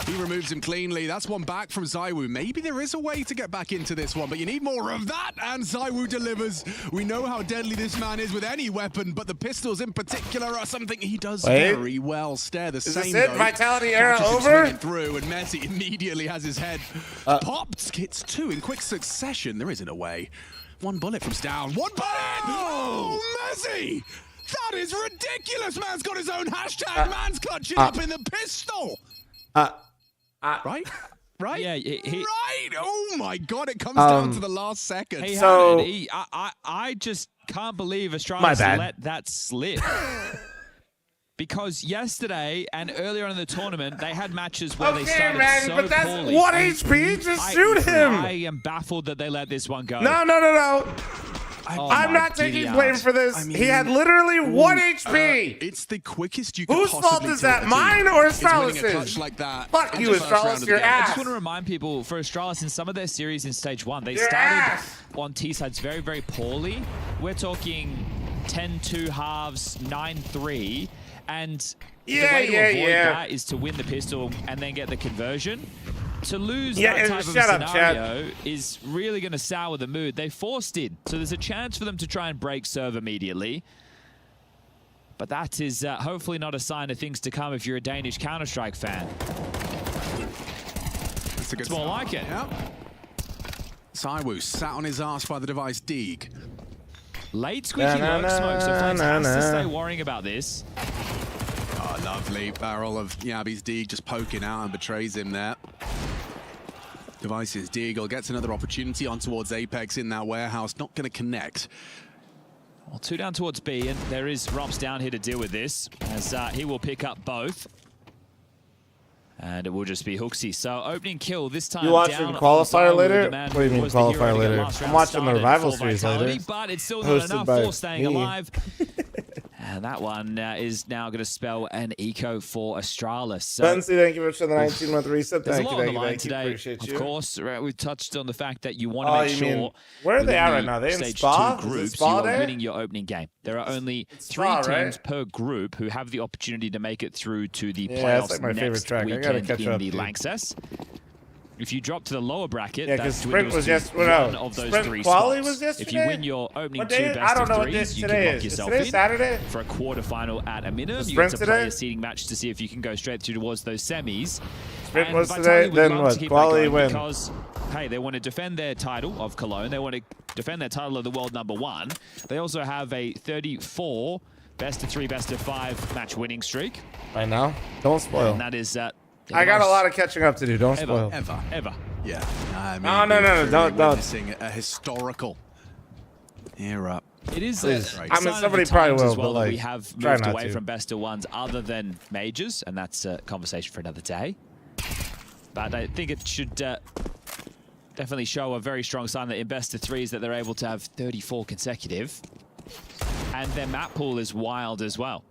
He removes him cleanly. That's one back from ZywOo. Maybe there is a way to get back into this one, but you need more of that, and ZywOo delivers. We know how deadly this man is with any weapon, but the pistols in particular are something he does very well. Stare the same, is this it? Vitality era over? Through, and Messi immediately has his head popped. Hits 2 in quick succession. There isn't a way. 1 bullet from down. 1 bullet! Oh, Messi! That is ridiculous! Man's got his own hashtag. Man's clutching up in the pistol. Right? Right? Yeah. Right! Oh my God! It comes down to the last second. I just can't believe Astralis let that slip. Because yesterday and earlier on in the tournament, they had matches where they started so poorly. What HP? Just shoot him! I am baffled that they let this one go. No. I'm not taking blame for this. I mean, he had literally 1 HP. It's the quickest you can Whose fault is that? Mine or Astralis'? Like that. Fuck you, Astralis, your ass. I just want to remind people, for Astralis, in some of their series in Stage 1, they started on T-sides very, very poorly. We're talking 10-2 halves, 9-3, and the way to avoid that is to win the pistol and then get the conversion. To lose that type of scenario is really going to sour the mood. They forced it, so there's a chance for them to try and break serve immediately. But that is hopefully not a sign of things to come if you're a Danish Counter-Strike fan. That's a good it's more like it. Yep. Saiwu sat on his ass by the device Deeg. Late squeaky work smoke, so flames has to stay worrying about this. Oh, lovely barrel of Yabi's Deeg just poking out and betrays him there. Devices Deagle gets another opportunity on towards Apex in that warehouse. Not going to connect. Well, 2 down towards B, and there is Rops down here to deal with this, as he will pick up both. And it will just be Hooksy. So opening kill this time. You watching qualifier later? What do you mean qualifier later? I'm watching the Revival series later. But it's still not enough for staying alive. And that one is now going to spell an eco for Astralis. So, Benzie, thank you for the 19-month reset. There's Thank a lot on the line you. today. Appreciate you. Of course, we've touched on the fact that you want to make sure. Where are they at right now? They in Stage Spa? 2 groups, Spa you are there? winning your opening game. There are only 3 teams per group who have the opportunity to make it through to the playoffs that's like my favorite track. weekend I gotta catch in up, the dude. Lanxess. If you drop to the lower bracket, because that Sprint was one of those Sprint 3 quali spots. was yesterday? If you win your opening 2 I best don't of know what 3s, this you can today lock is. yourself Today in Saturday? for a quarterfinal at a minimum. You Sprint get to play today? a seeding match to see if you can go straight through towards those semis. Sprint And was Vitality today, would then love what? to keep Quali that going win. Because, hey, they want to defend their title of Cologne. They want to defend their title of the world #1. They also have a 34 best of 3, best of 5 match winning streak. I know. Don't spoil. And that is I got a lot of catching up to do. Don't spoil. Ever. Yeah. I mean, no, don't. Witnessing a historical era. It is I mean, somebody probably will, well, but like, we have try moved not away to. from best of 1s other than majors, and that's a conversation for another day. But I think it should definitely show a very strong sign that in best of 3s that they're able to have 34 consecutive. And their map pool is wild as well.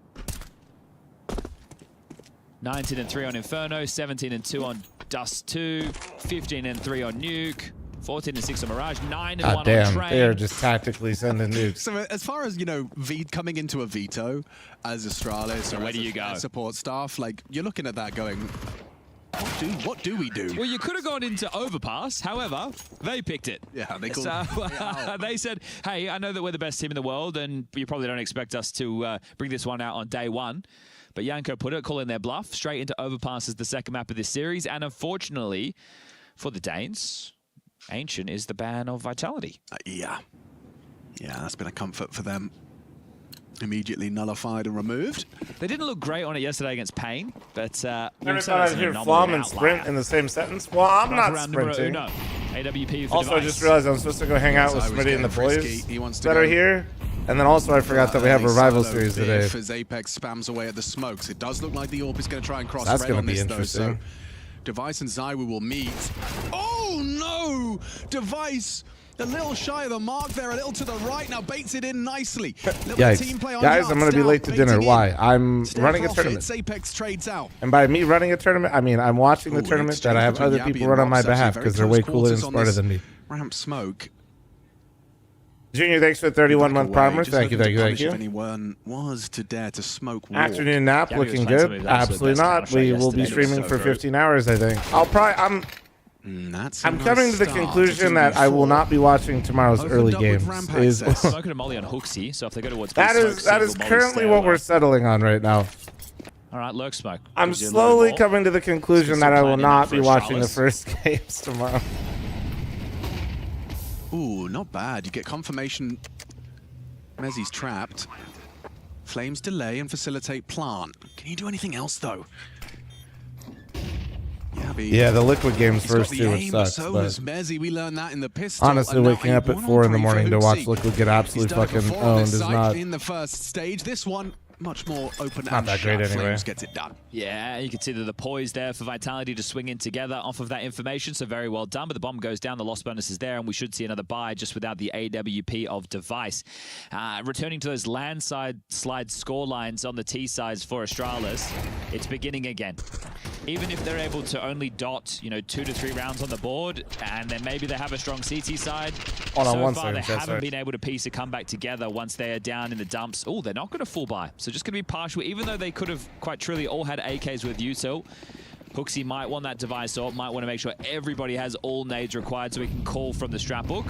19-3 on Inferno, 17-2 on Dust 2, 15-3 on Nuke, 14-6 on Mirage, 9-1 on Train. They are just tactically sending nukes. So as far as, coming into a veto as Astralis or where do you go? Support staff, like, you're looking at that going, what do we do? Well, you could have gone into Overpass. However, they picked it. Yeah, they so they said, hey, I know that we're the best team in the world, and you probably don't expect us to bring this one out on day 1. But Yanko put it, calling their bluff, straight into Overpass as the second map of this series. And unfortunately, for the Danes, Ancient is the ban of Vitality. Yeah, that's been a comfort for them. Immediately nullified and removed. They didn't look great on it yesterday against Pain, but Never thought I'd hear fl0m and Sprint in the same sentence. Well, I'm not sprinting. AWP for also, I device. just realized I'm supposed to go hang out with Smitty and the boys He wants to that go. are here. And then also I forgot that we have a rival series today. As Apex spams away at the smokes. It does look like the AWP is going to try and cross That's red going on to be this, though. interesting. So Device and Zaiwu will meet. Oh, no! Device a little shy of the mark there, a little to the right. Now baits it in nicely. Team play on Guys, I'm going to be late to dinner. Why? I'm running a tournament. Apex trades out. And by me running a tournament, I mean I'm watching the tournament that I have other people run on my behalf because they're way cooler and smarter than me. Ramp smoke. Junior, thanks for the 31-month primer. Thank you. If anyone was to dare to smoke walk. Afternoon nap, looking good. Absolutely not. We will be streaming for 15 hours, I think. I'm coming to the conclusion that I will not be watching tomorrow's early games. Smoking a molly on Hooksy, so if they go towards that is currently what we're settling on right now. All right, lurk smoke. I'm slowly coming to the conclusion that I will not be watching the first games tomorrow. Ooh, not bad. You get confirmation Mezzi's trapped. Flames delay and facilitate plant. Can you do anything else, though? Yeah, the liquid game's first too, which sucks. So but does Mezzi. We learned that in the pistol. honestly, waking up at 4 in the morning to watch liquid get absolutely fucking owned is not. In the first stage, this one much more open Not and that shut. great anyway. fl0m gets it done. Yeah, you can see that the poise there for Vitality to swing in together off of that information, so very well done. But the bomb goes down, the loss bonus is there, and we should see another buy just without the AWP of Device. Returning to those landslide score lines on the T sides for Astralis, it's beginning again. Even if they're able to only dot, 2 to 3 rounds on the board, and then maybe they have a strong CT side, so far they haven't been able to piece a comeback together once they are down in the dumps. Oh, they're not going to full buy, so just going to be partial, even though they could have quite truly all had AKs with you. So HooXi might want that Device ult, might want to make sure everybody has all nades required so we can call from the strap book.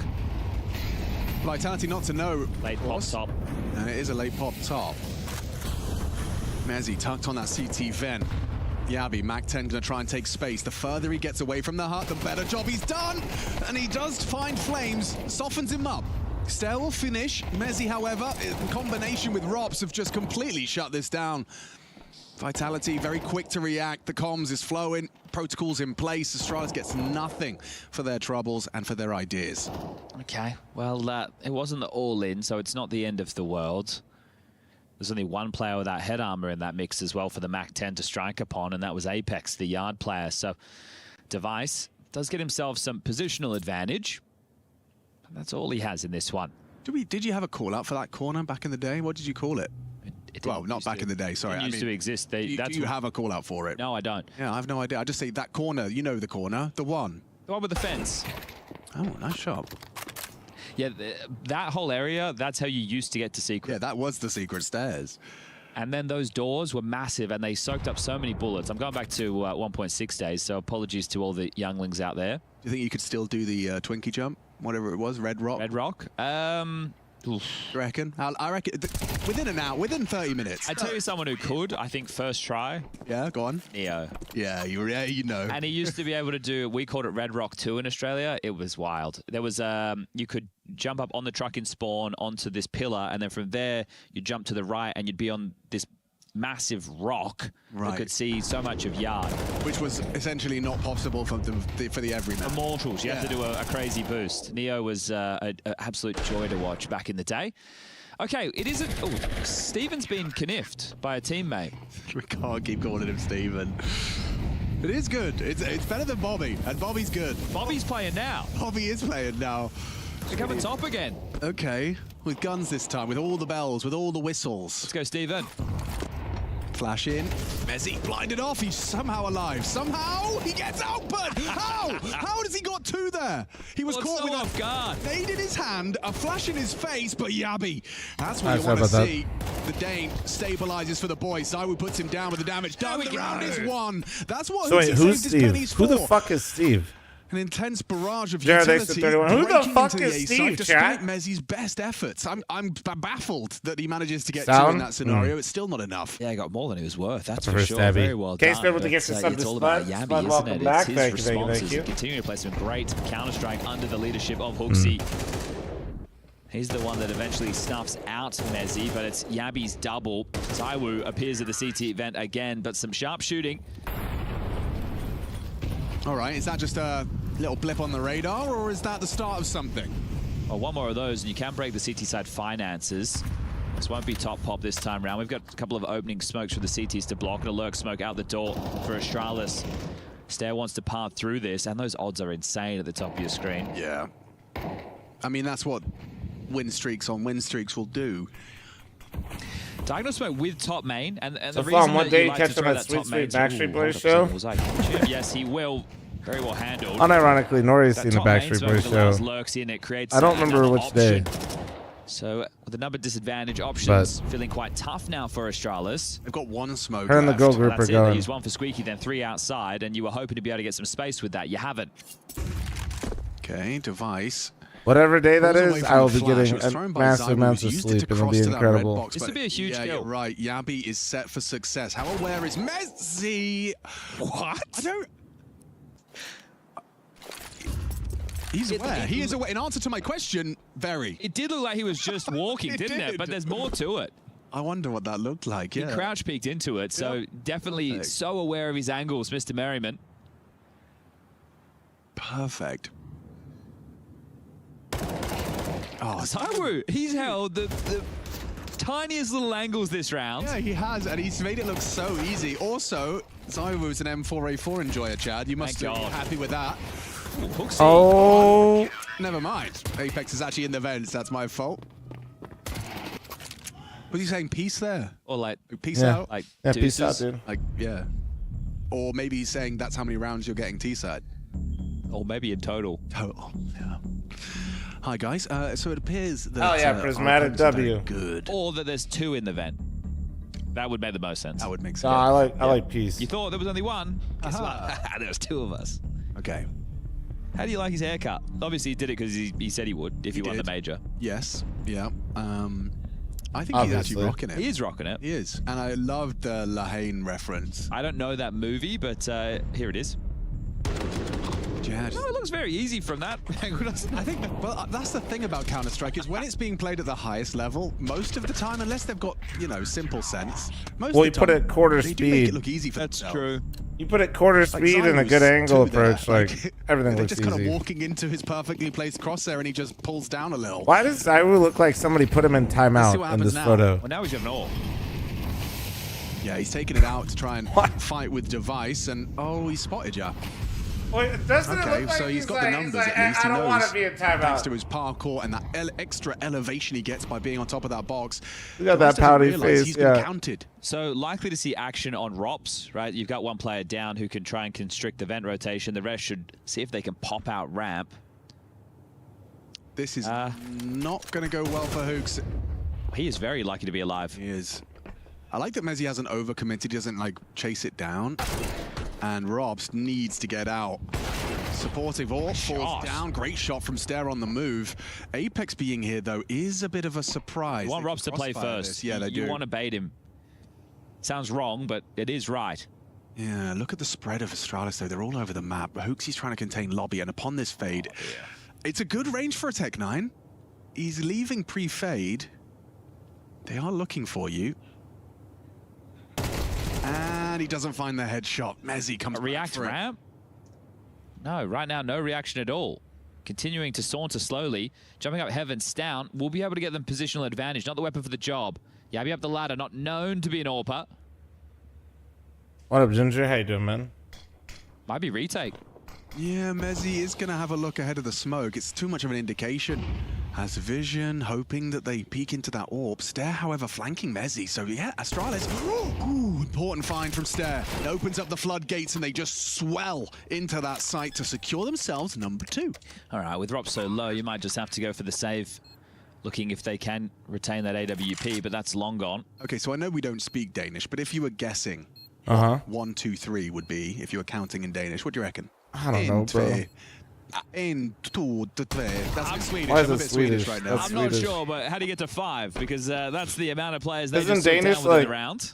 Vitality not to know. Late pop top. And it is a late pop top. Mezzi tucked on that CT vent. Yabi, Mac 10 gonna try and take space. The further he gets away from the hut, the better job he's done. And he does find fl0m's, softens him up. Stair will finish. Mezzi, however, in combination with Rops, have just completely shut this down. Vitality very quick to react. The comms is flowing. Protocols in place. Astralis gets nothing for their troubles and for their ideas. Okay, well, it wasn't the all-in, so it's not the end of the world. There's only one player without head armor in that mix as well for the Mac 10 to strike upon, and that was Apex, the Yard player. So Device does get himself some positional advantage. That's all he has in this one. Did you have a call out for that corner back in the day? What did you call it? Well, not back in the day, sorry. It used to exist. Do you have a call out for it? No, I don't. Yeah, I have no idea. I just say that corner, you know the corner, the one. The one with the fence. Oh, nice shot. Yeah, that whole area, that's how you used to get to secret. Yeah, that was the secret stairs. And then those doors were massive and they soaked up so many bullets. I'm going back to 1.6 days, so apologies to all the younglings out there. Do you think you could still do the Twinkie jump? Whatever it was, Red Rock? Red Rock? You reckon? I reckon within an hour, within 30 minutes. I tell you someone who could, I think first try. Yeah, go on. Neo. Yeah, you know. And he used to be able to do, we called it Red Rock 2 in Australia. It was wild. There was, you could jump up on the truck in spawn onto this pillar, and then from there, you jump to the right and you'd be on this massive rock that could see so much of Yard. Which was essentially not possible for the everyman. For mortals, you have to do a crazy boost. Neo was an absolute joy to watch back in the day. Okay, it isn't... Oh, Steven's been caniffed by a teammate. We can't keep calling him Steven. It is good. It's better than Bobby, and Bobby's good. Bobby's playing now. Bobby is playing now. They're coming top again. Okay, with guns this time, with all the bells, with all the whistles. Let's go, Steven. Flash in. Mezzi blinded off. He's somehow alive. Somehow he gets out, but how? How does he got two there? He was caught with off guard. Nade in his hand, a flash in his face, but Yabi. That's what you want to see. The Dane stabilizes for the boys. Zaiwu puts him down with the damage done. The round is won. That's what. So wait, who's Steve? Who the fuck is Steve? An intense barrage of utility. Who the fuck is Steve, despite Mezzi's best efforts. I'm baffled that he manages to get two in that scenario. It's still not enough. Yeah, he got more than he was worth. That's for sure. Very well done. Case able to get some it's all about Yabi, isn't it? Back. It's his responses and continuing to play some great Counter-Strike under the leadership of HooXi. He's the one that eventually snuffs out Mezzi, but it's Yabi's double. Zaiwu appears at the CT event again, but some sharp shooting. All right, is that just a little blip on the radar, or is that the start of something? Well, one more of those, and you can break the CT side finances. This won't be top pop this time round. We've got a couple of opening smokes for the CTs to block, and a lurk smoke out the door for Astralis. Stair wants to part through this, and those odds are insane at the top of your screen. Yeah. I mean, that's what win streaks on win streaks will do. Diagonal smoke with top main, and so the reason one day you like catch him at Sweet Sweet Backstreet Boys show? Yes, he will. Very well handled. Unironically, Nori's seen the Backstreet Boys show. I don't remember which day. So with the number disadvantage options feeling quite tough now for Astralis. They've got one smoke. Her and the girl group are going. They use one for Squeaky, then 3 outside, and you were hoping to be able to get some space with that. You haven't. Okay, Device. Whatever day that is, I will be getting a massive amount of sleep, and it'll be incredible. This would be a huge kill. You're right. Yabi is set for success. How aware is Mezzi? What? I don't... He's aware. He is aware. In answer to my question, very. It did look like he was just walking, didn't it? But there's more to it. I wonder what that looked like, yeah. He crouch peeked into it, so definitely so aware of his angles, Mr. Merriman. Perfect. Oh, Zaiwu, he's held the tiniest little angles this round. Yeah, he has, and he's made it look so easy. Also, Zywo's an M4A4 enjoyer, Chad. You must be happy with that. Ooh, oh. Never mind. Apex is actually in the vents. That's my fault. Was he saying peace there? Or like peace out? Like peace out, dude. Like, yeah. Or maybe he's saying that's how many rounds you're getting T-side. Or maybe in total. Total, yeah. Hi, guys. So it appears that... Oh, yeah, prismatic W. Good. Or that there's 2 in the vent. That would make the most sense. That would make sense. No, I like peace. You thought there was only 1? Guess what? There was 2 of us. Okay. How do you like his haircut? Obviously, he did it because he said he would if he won the major. Yes. Yeah. I think he's actually rocking it. He is rocking it. He is. And I loved the Lahane reference. I don't know that movie, but here it is. Yeah, no, it looks very easy from that angle. I think, well, that's the thing about Counter-Strike is when it's being played at the highest level, most of the time, unless they've got, you know, simple sense, most well, of the you put time, it quarter they speed. do make it look easy for That's themselves. true. You put it quarter speed and a good angle approach, like everything they're looks just easy. kind of walking into his perfectly placed crosshair and he just pulls down a little. Why does Zywo look like somebody put him in timeout in this photo? Well, now he's got an AWP. Yeah, he's taking it out to try and fight with Device, and oh, he spotted ya. Wait, doesn't okay, it look like so he's got the numbers at least. I don't want to be in timeout. Thanks to his parkour and that extra elevation he gets by being on top of that box. We got that pouty face. He's been counted. So likely to see action on ROPS, right? You've got one player down who can try and constrict the vent rotation. The rest should see if they can pop out ramp. This is not going to go well for Hooks. He is very lucky to be alive. He is. I like that Mezzi hasn't overcommitted. He doesn't like chase it down. And Robs needs to get out. Supportive AWP falls down. Great shot from Stair on the move. Apex being here, though, is a bit of a surprise. You want Robs to play first. Yeah, they do. You want to bait him. Sounds wrong, but it is right. Yeah, look at the spread of Astralis, though. They're all over the map. Hooksy's trying to contain lobby, and upon this fade, it's a good range for a Tech-9. He's leaving pre-fade. They are looking for you. And he doesn't find the headshot. Mezzi comes back for ramp? No, right now, no reaction at all. Continuing to saunter slowly, jumping up heaven, Stout will be able to get them positional advantage, not the weapon for the job. Yabby up the ladder, not known to be an AWPer. What up, Ginger? How you doing, man? Might be retake. Yeah, Mezzi is going to have a look ahead of the smoke. It's too much of an indication. Has vision, hoping that they peek into that AWP. Stair, however, flanking Mezzi. So, yeah, Astralis. Ooh, important find from Stair. It opens up the floodgates and they just swell into that site to secure themselves number 2. All right, with ROP so low, you might just have to go for the save. Looking if they can retain that AWP, but that's long gone. Okay, so I know we don't speak Danish, but if you were guessing 1, 2, 3 would be, if you were counting in Danish, what do you reckon? I don't know, bro. That's in Swedish. Why is I'm a it bit Swedish right now. I'm not sure, but how do you get to 5? Because that's the amount of players they Isn't just took Danish down within like the round.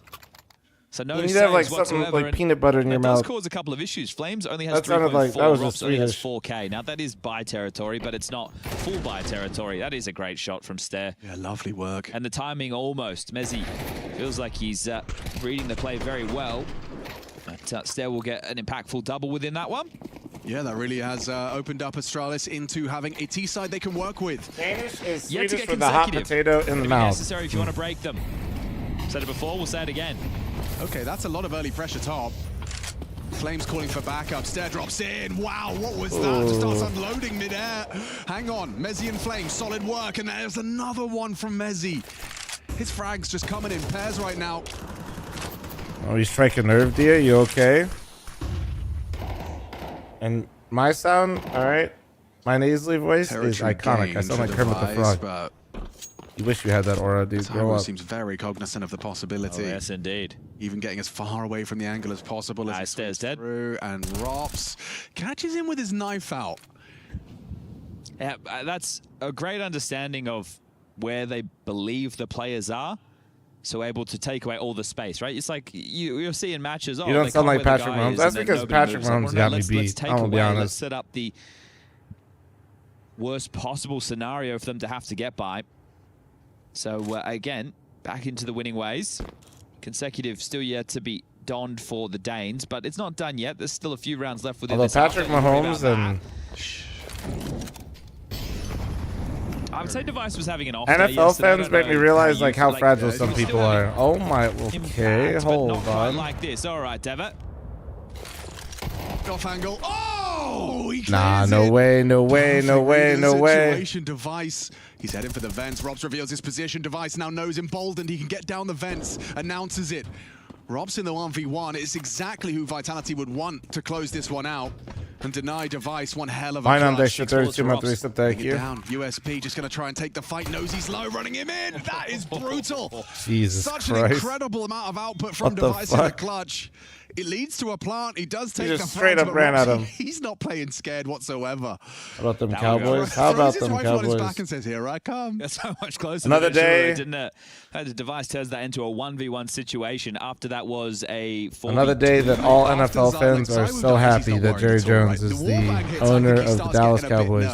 So no you need saves to have like whatsoever. something like peanut butter in your That mouth. does cause a couple of issues. fl0m only has That sounded 3.4, like that was ROPS only has Swedish. 4K. Now that is buy territory, but it's not full buy territory. That is a great shot from Stair. Yeah, lovely work. And the timing almost. Mezzi feels like he's reading the play very well. But Stair will get an impactful double within that one. Yeah, that really has opened up Astralis into having a T-side they can work with. Danish is Yet to Swedish get for the hot consecutive. potato in the It'll be mouth. necessary if you want to break them. Said it before, we'll say it again. Okay, that's a lot of early pressure top. fl0m's calling for backup. Stair drops in. Wow, what was that? Just starts unloading midair. Hang on, Mezzi and fl0m, solid work. And there's another one from Mezzi. His frag's just coming in pairs right now. Oh, you strike a nerve, dear. You okay? And my sound, all right. My nasally voice is iconic. I sound like Kermit the Frog. You wish you had that aura, dude. Grow up. Seems very cognizant of the possibility. Oh, yes, indeed. Even getting as far away from the angle as possible as he Stair's dead. through, and ROPS catches him with his knife out. Yeah, that's a great understanding of where they believe the players are. So able to take away all the space, right? It's like you're seeing matches. You don't sound like Patrick Mahomes. That's because Patrick Mahomes got me beat. I'm gonna be honest. Let's set up the worst possible scenario for them to have to get by. So again, back into the winning ways. Consecutive still yet to be donned for the Danes, but it's not done yet. There's still a few rounds left within this. Patrick Mahomes and would say Device was having an off day NFL fans make me realize like how fragile some people are. Oh my, okay, hold on. Like this. All right, Devitt. Off angle. Oh, he nah, no way, no way, no way, no way. Device. He's heading for the vents. Robs reveals his position. Device now knows emboldened. He can get down the vents. Announces it. Robs in the 1v1. It's exactly who Vitality would want to close this one out and deny Device one hell of a clutch. Down. Thank you. USP just going to try and take the fight. Knows he's low, running him in. That is brutal. Jesus Such Christ. an incredible amount of output from Device in the clutch. It leads to a plant. He does take he just the straight up ran at him. He's not playing scared whatsoever. How about them Cowboys? How about them Cowboys? On his back and says, "Here I come." That's so much closer. Another day. Didn't it? The Device turns that into a 1v1 situation. After that was a 4v2. Another day that all NFL fans are so happy that Jerry Jones is the owner of the Dallas Cowboys.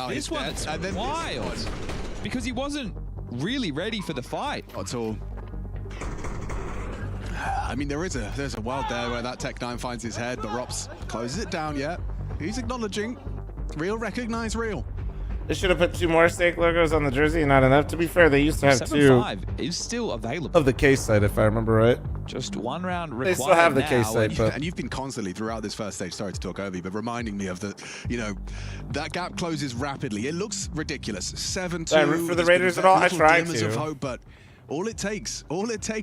This one's wild because he wasn't really ready for the fight. Not at all. I mean, there's a world there where that Tech9 finds his head, but Rops closes it down yet. He's acknowledging. Real, recognize real. They should have put 2 more stake logos on the jersey, not enough. To be fair, they used to have 2. 7-5 is still available. Of the case site, if I remember right. Just 1 round required. They still have the case site, but... And you've been constantly throughout this first stage, sorry to talk over you, but reminding me of the, you know, that gap closes rapidly. It looks ridiculous. 7-2. I root for the Raiders at all? I tried to. Of hope, but all it takes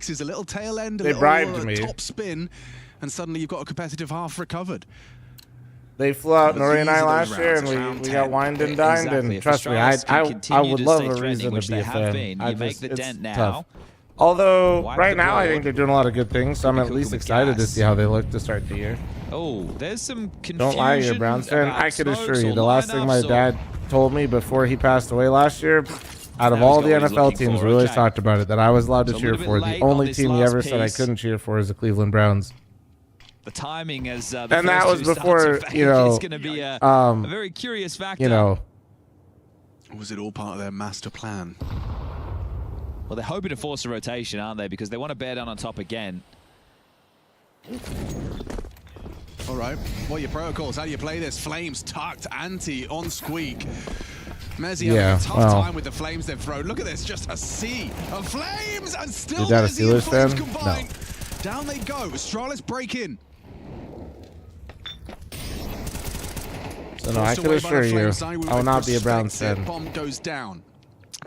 is a little tail end, a they little bribed me. Top spin, and suddenly you've got a competitive half recovered. They flew out Nori and I last year, and we got wined and dined. Exactly. And trust me, I would love a reason to be a fan. You make the dent now. Tough. Although right now I think they're doing a lot of good things, so I'm at least excited to see how they look to start the year. Oh, there's some confusion. Don't lie, you're a Browns fan. I can assure you, the last thing my dad told me before he passed away last year, out of all the NFL teams, we always talked about it, that I was allowed to cheer for. The only team he ever said I couldn't cheer for is the Cleveland Browns. The timing as the and that was before, you know, it's going to be a very curious factor. You know, was it all part of their master plan? Well, they're hoping to force a rotation, aren't they? Because they want to bear down on top again. All right, what are your protocols? How do you play this? Flames tucked, anti on squeak. Mezzi having a tough time with the flames they've thrown. Look at this, just a sea of flames, and still is that a Steelers fan? Combined. No. Down they go. Astralis break in. So no, I can assure you, I will not be a Browns fan. Bomb goes down.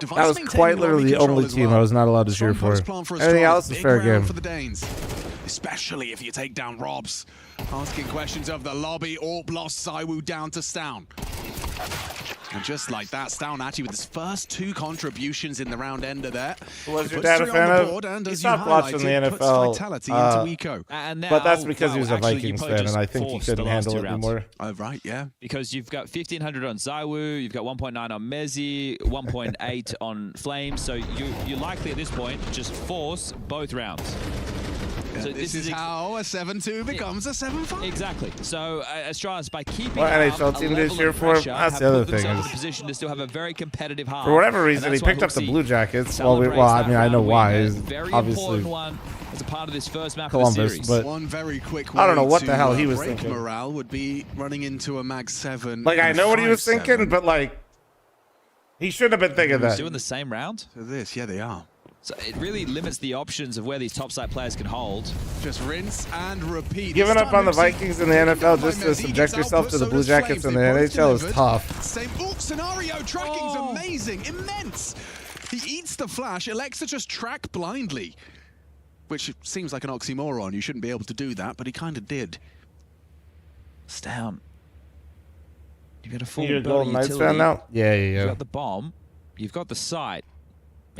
That was quite literally the only team I was not allowed to cheer for. Anything else is fair game. For the Danes, especially if you take down Robs. Asking questions of the lobby. Orp lost Zywoo down to Stown. And just like that, Stown actually with his first 2 contributions in the round ender there. Was your dad a fan of? He stopped watching the NFL. But that's because he was a Vikings fan, and I think he couldn't handle it anymore. Oh, right, yeah. Because you've got 1,500 on Zywoo, you've got 1.9 on Mezzi, 1.8 on Flames, so you likely at this point just force both rounds. So this is how a 7-2 becomes a 7-5. Exactly. So Astralis, by keeping what NHL team did cheer for? That's the other thing. In a position to still have a very competitive half. For whatever reason, he picked up the Blue Jackets. Well, I mean, I know why. It's obviously one as a part of this first map Columbus, of the series. But one very quick I don't know what the hell he was thinking. Morale would be running into a Mag 7. Like, I know what he was thinking, but like, he shouldn't have been thinking that. Doing the same round? So this, yeah, they are. So it really limits the options of where these topside players can hold. Just rinse and repeat. Giving up on the Vikings in the NFL just to subject yourself to the Blue Jackets in the NHL is tough. Same scenario. Tracking's amazing, immense. He eats the flash, elects to just track blindly, which seems like an oxymoron. You shouldn't be able to do that, but he kind of did. Stown. You've got a full You're a Golden Knights fan now? Yeah. You've got the bomb. You've got the site.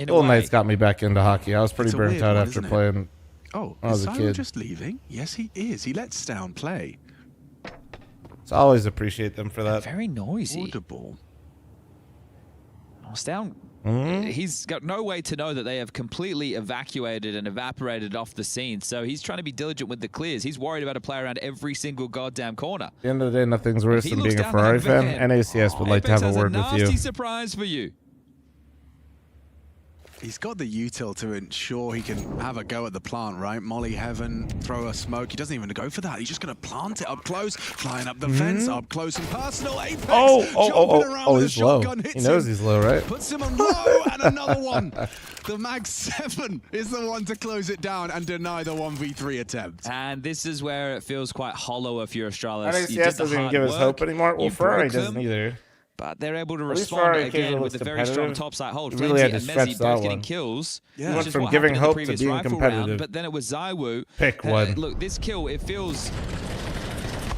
Golden Knights got me back into hockey. I was pretty burnt out after playing when I was a kid. Just leaving? Yes, he is. He lets Stown play. So I always appreciate them for that. They're very noisy. Audible. Oh, Stown, he's got no way to know that they have completely evacuated and evaporated off the scene. So he's trying to be diligent with the clears. He's worried about a play around every single goddamn corner. At the end of the day, nothing's worse than being a Ferrari fan. NACS would like to have a word with you. Nasty surprise for you. He's got the util to ensure he can have a go at the plant, right? Molly Heaven, throw a smoke. He doesn't even go for that. He's just going to plant it up close, flying up the fence, up close and personal. Apex, he's low. He knows he's low, right? Puts him on low, and another one. The Mag 7 is the one to close it down and deny the 1v3 attempt. And this is where it feels quite hollow if you're Astralis. NACS doesn't even give us hope anymore. Well, Ferrari doesn't either. But they're able to respond again with a very strong topside hold. Fl0m and Mezzi both getting kills. Yeah. Went from giving hope to being competitive. Round, but then it was ZywOo. Pick one. Look, this kill, it feels,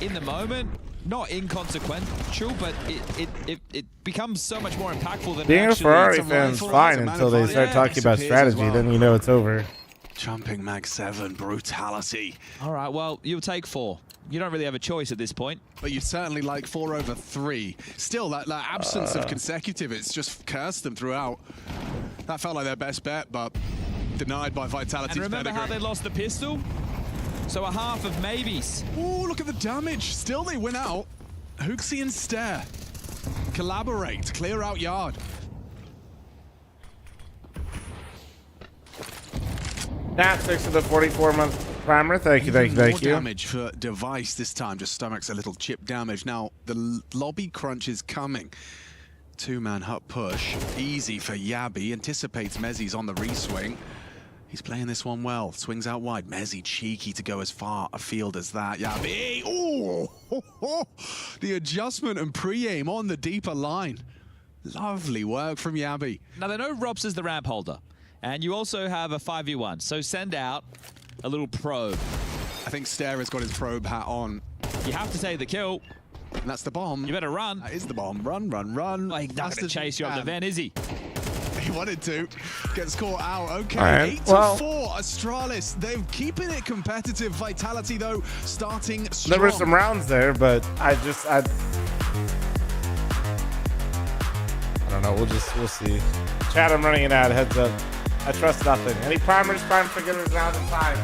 in the moment, not inconsequential, but it becomes so much more impactful than being a Ferrari fan's fine until they start talking about strategy. Then you know it's over. Jumping Mag 7, brutality. All right, well, you'll take 4. You don't really have a choice at this point. But you'd certainly like 4 over 3. Still, that absence of consecutive, it's just cursed them throughout. That felt like their best bet, but denied by Vitality. And remember how they lost the pistol? So a half of maybes. Oh, look at the damage. Still, they win out. Hooksy and Stare collaborate, clear out yard. Nat 6 of the 44-month primer. Thank you, thank you, thank you. More damage for Device this time. Just stomachs a little chip damage. Now, the lobby crunch is coming. 2-man hut push. Easy for Yabi. Anticipates Mezzi's on the reswing. He's playing this one well. Swings out wide. Mezzi cheeky to go as far afield as that. Yabi. Oh! The adjustment and pre-aim on the deeper line. Lovely work from Yabi. Now, they know Robs is the ramp holder. And you also have a 5v1. So send out a little probe. I think Stare has got his probe hat on. You have to take the kill. And that's the bomb. You better run. That is the bomb. Run, run, run. Oh, he's not going to chase you up the vent, is he? He wanted to. Gets caught out. Okay, right. 8-4. Astralis. They're keeping it competitive. Vitality, though, starting strong. There were some rounds there, but I don't know. We'll see. Chad, I'm running an ad. Heads up. I trust nothing. Any primers, prime figures round in time.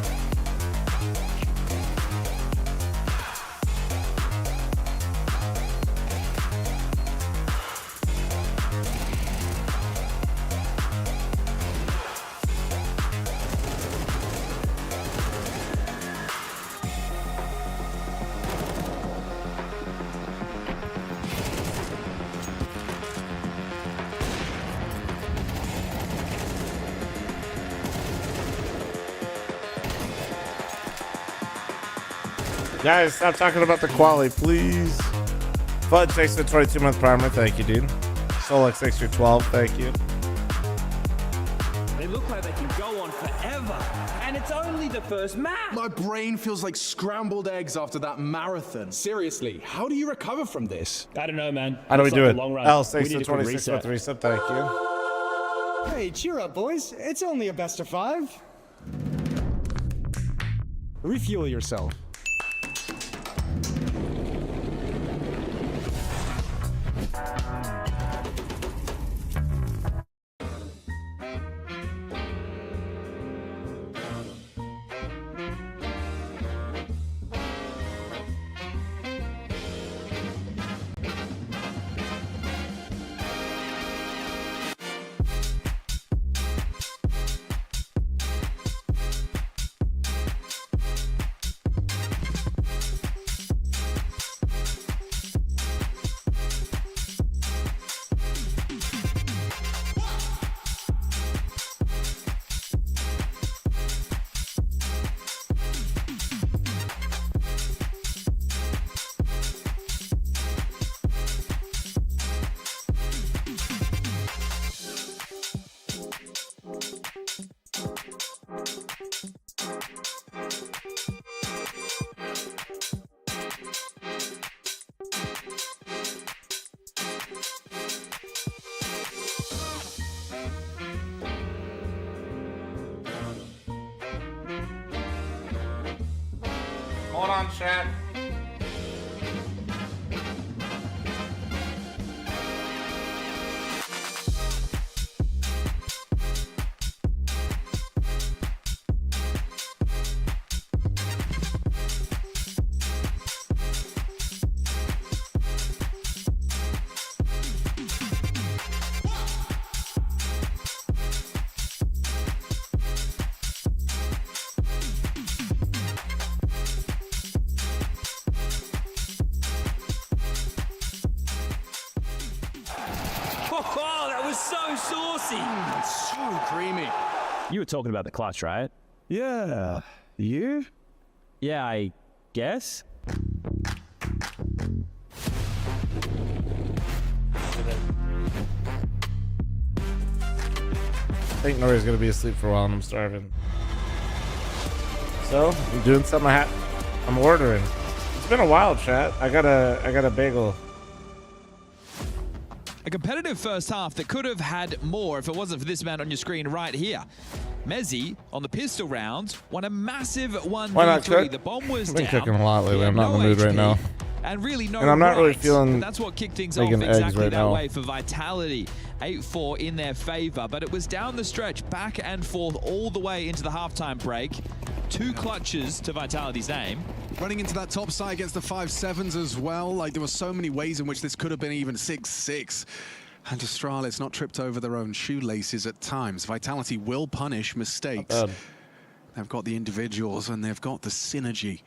Guys, stop talking about the quality, please. Fudge, thanks for the 22-month primer. Thank you, dude. Solex, thanks for 12. Thank you. They look like they can go on forever. And it's only the first map. My brain feels like scrambled eggs after that marathon. Seriously, how do you recover from this? I don't know, man. How do we do it? Long run. L, thanks for 26-month reset. Thank you. Hey, cheer up, boys. It's only a best of 5. Refuel yourself. Hold on, chat. Oh, that was so saucy. So creamy. You were talking about the clutch, right? Yeah. You? Yeah, I guess. I think Nori's gonna be asleep for a while and I'm starving. So I'm doing something. I'm ordering. It's been a while, chat. I got a bagel. A competitive first half that could have had more if it wasn't for this man on your screen right here. Mezzi on the pistol round won a massive 1v3. The bomb was I've been down. cooking a lot lately. I'm not in the mood right now. And really no And I'm not really right. feeling But that's what kicked things off making eggs exactly right that now. way for Vitality. 8-4 in their favor, but it was down the stretch, back and forth all the way into the halftime break. 2 clutches to Vitality's name. Running into that top side against the 5-7s as well. Like, there were so many ways in which this could have been even 6-6. And Astralis not tripped over their own shoelaces at times. Vitality will punish mistakes. They've got the individuals and they've got the synergy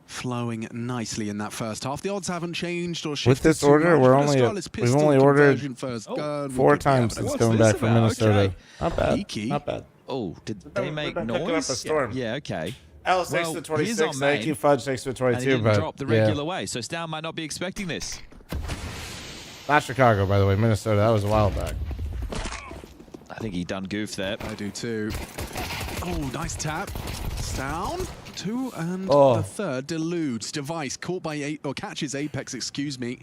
flowing nicely in that first half. The odds haven't changed or shifted. With this order, we've only ordered first 4 times since coming back from Minnesota. Okay. Not bad. Peaky. Not bad. Oh, did they make Picking up a noise? storm. Yeah, okay. Alice takes the 26. Thank you, Fudge takes the 22. And he didn't but drop the regular way, so Stown might not be expecting this. Not Chicago, by the way. Minnesota. That was a while back. I think he done goof there. I do too. Oh, nice tap. Down. 2 and the third deludes. Device caught by catches Apex, excuse me.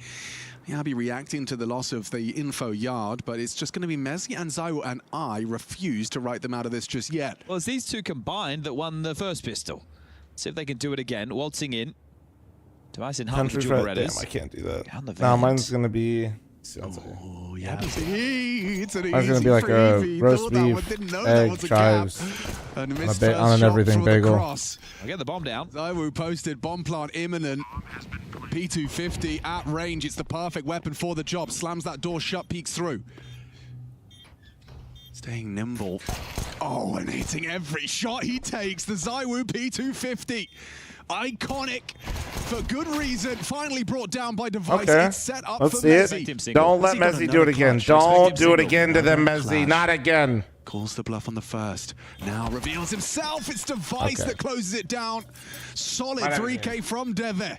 Yabi reacting to the loss of the info yard, but it's just going to be Mezzi and Zaiwu, and I refuse to write them out of this just yet. Well, it's these two combined that won the first pistol. See if they can do it again. Waltzing in. Device in half the dual Damn, redders. I can't do that. Down the No, vent. mine's going to be... Oh, yeah. It's an Mine's going to be like a roast beef, egg, chives, on an everything bagel. I'll get the bomb down. Zaiwu posted bomb plant imminent. P250 at range. It's the perfect weapon for the job. Slams that door shut, peeks through. Staying nimble. Oh, and hitting every shot he takes. The Zaiwu P250. Iconic for good reason. Finally brought down by Device. Okay. It's set up Let's for see Mezzi. it. Don't let Mezzi do it again. Don't do it again to them, Mezzi. Not again. Calls the bluff on the first. Now reveals himself. It's Device that closes it down. Solid 3K from Deve.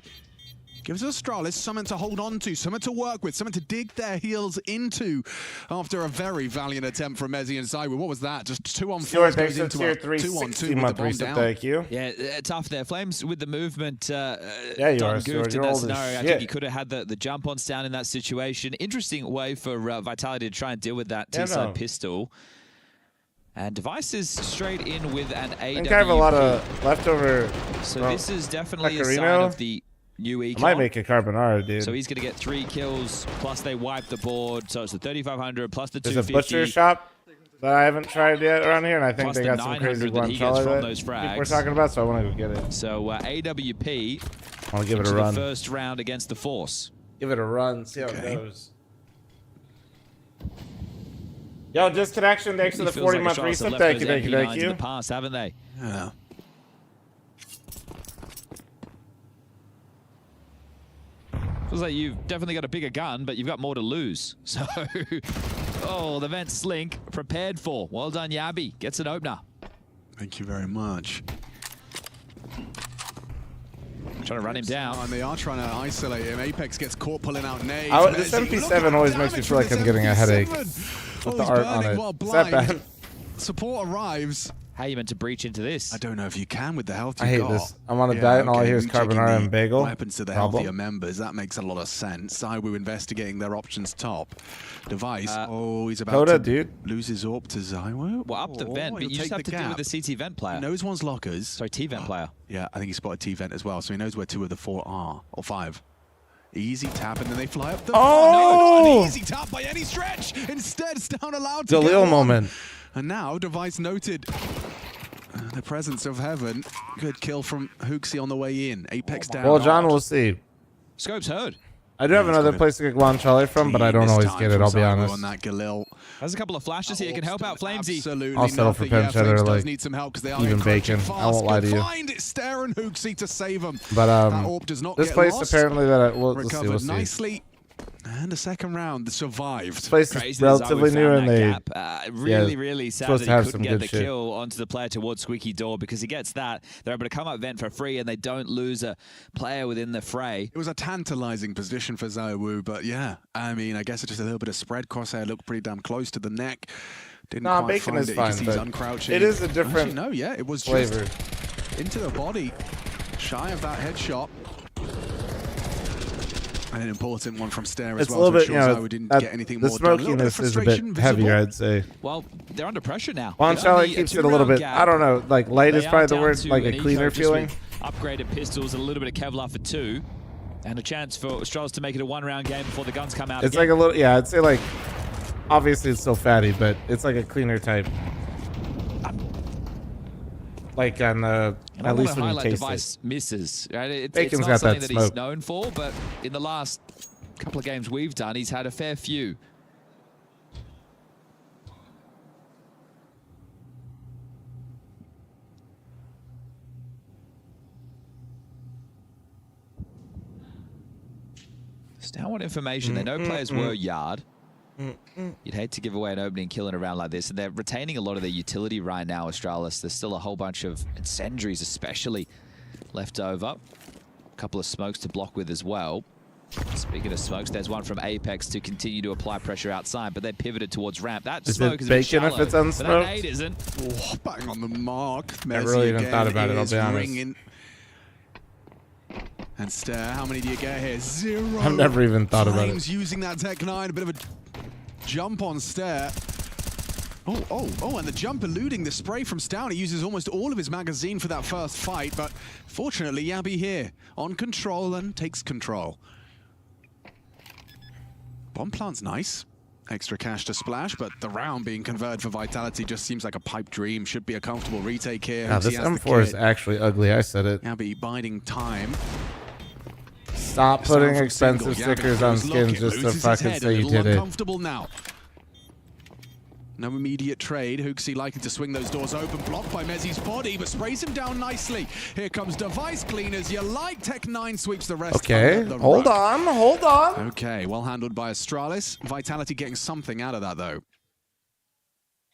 Gives Astralis something to hold on to, something to work with, something to dig their heels into after a very valiant attempt from Mezzi and Zaiwu. What was that? Just 2-on-4 goes into a 2-on-2 with the bomb down. Thank you. Yeah, tough there. Flames with the movement. Yeah, you are, goofed in you're that old as scenario. I shit. think he could have had the jump on down in that situation. Interesting way for Vitality to try and deal with that T-side pistol. And Device is straight in with an AWP. I think I have a lot of leftover. So this is definitely a Pecorino. sign of the new econ. I might make a carbonara, dude. So he's going to get 3 kills, plus they wipe the board. So it's the 3,500 plus the There's 250. a butcher shop that I haven't tried yet around here, and I think Plus they the got some crazy 900 that he gets from those people frags. we're talking about, so I want to go get it. So AWP. I'll give it a into run. The first round against the Force. Give it a run. See how it goes. Yo, disconnection. Thanks for the 40-month reset. Thank you, thank you, thank you. In the past, haven't they? Yeah. Feels like you've definitely got a bigger gun, but you've got more to lose. So, oh, the vent slink prepared for. Well done, Yabi. Gets an opener. Thank you very much. Trying to run him down. And they are trying to isolate him. Apex gets caught pulling out nades. This MP7 always makes me feel like I'm getting a headache with the art on it. Is that bad? Support arrives. How are you meant to breach into this? I don't know if you can with the health you I hate got. this. I'm on a diet and all I hear is carbonara and bagel. What happens to the healthier members? That makes a lot of sense. Zaiwu investigating their options top. Device. he's about to lose his AWP to Zaiwu. Well, up the vent, but you just have to deal with the CT vent player. He knows one's lockers. Sorry, T-vent player. Yeah, I think he spotted T-vent as well, so he knows where 2 of the 4 are, or 5. Easy tap, and then they fly up the... Oh! No, not an easy tap by any stretch! Instead, it's down allowed to Dalil moment. And now, Device noted the presence of heaven. Good kill from Hooksy on the way in. Apex down. Well, John, we'll see. Scope's heard. I do have another place to get guanciale from, but I don't always get it, I'll be honest. On that Galil. There's a couple of flashes here. Can help out Flamesy. Absolutely I'll settle for pen cheddar, like, need some help they are even bacon. I won't lie to you. Find it, staring Hooksy to save him. But that AWP does not this get place lost. apparently that we'll see. Recovered nicely. And a second round survived. This place is relatively new, and they really sad that he couldn't get the kill onto the player towards Squeaky Door, because he gets that. They're able to come up vent for free, and they don't lose a player within the fray. It was a tantalizing position for Xiaowu, but yeah, I mean, I guess it's just a little bit of spread. Crosshair looked pretty damn close to the neck. Didn't quite Bacon find is it. fine, He's uncrouching. it is a different it was flavor. Just into the body, shy of that headshot. And an important one from Stair as it's well. A little bit, we didn't get anything more the done. smokiness is a bit heavier, I'd say. Well, they're under pressure now. Juan Charlotte keeps it a little bit, I don't know, like light is probably the word, like a cleaner feeling. Upgraded pistols, a little bit of Kevlar for 2, and a chance for Astralis to make it a one-round game before the guns come out. It's like a little, I'd say like, obviously it's still fatty, but it's like a cleaner type. Like on the, at least when you taste Device misses. Right? It's Bacon's not got something that that he's known for, but in the last couple of games we've done, he's had a fair few. Just now want information. They know players were yard. You'd hate to give away an opening kill in a round like this, and they're retaining a lot of their utility right now, Astralis. There's still a whole bunch of incendiaries especially left over. A couple of smokes to block with as well. Speaking of smokes, there's one from Apex to continue to apply pressure outside, but they pivoted towards ramp. That smoke is a bit shallow, if it's unsmoked? but that nade isn't. Oh, bang on the mark. I really even thought about it, I'll be honest. Ringing. And Stair, how many do you get here? 0. I've never even thought about it. Using that Tech 9, a bit of a jump on Stair. Oh, and the jump eluding the spray from Stout. He uses almost all of his magazine for that first fight, but fortunately, Yabi here on control and takes control. Bomb plant's nice. Extra cash to splash, but the round being converted for Vitality just seems like a pipe dream. Should be a comfortable retake here. Now, this M4 is actually ugly. I said it. Yabi biding time. Stop putting expensive stickers on skins just to fucking say you did it. Uncomfortable now. No immediate trade. Hooksy likely to swing those doors open. Blocked by Mezzi's body, but sprays him down nicely. Here comes Device Cleaners. You like Tech 9 sweeps the rest. Okay, hold on. Okay, well handled by Astralis. Vitality getting something out of that, though.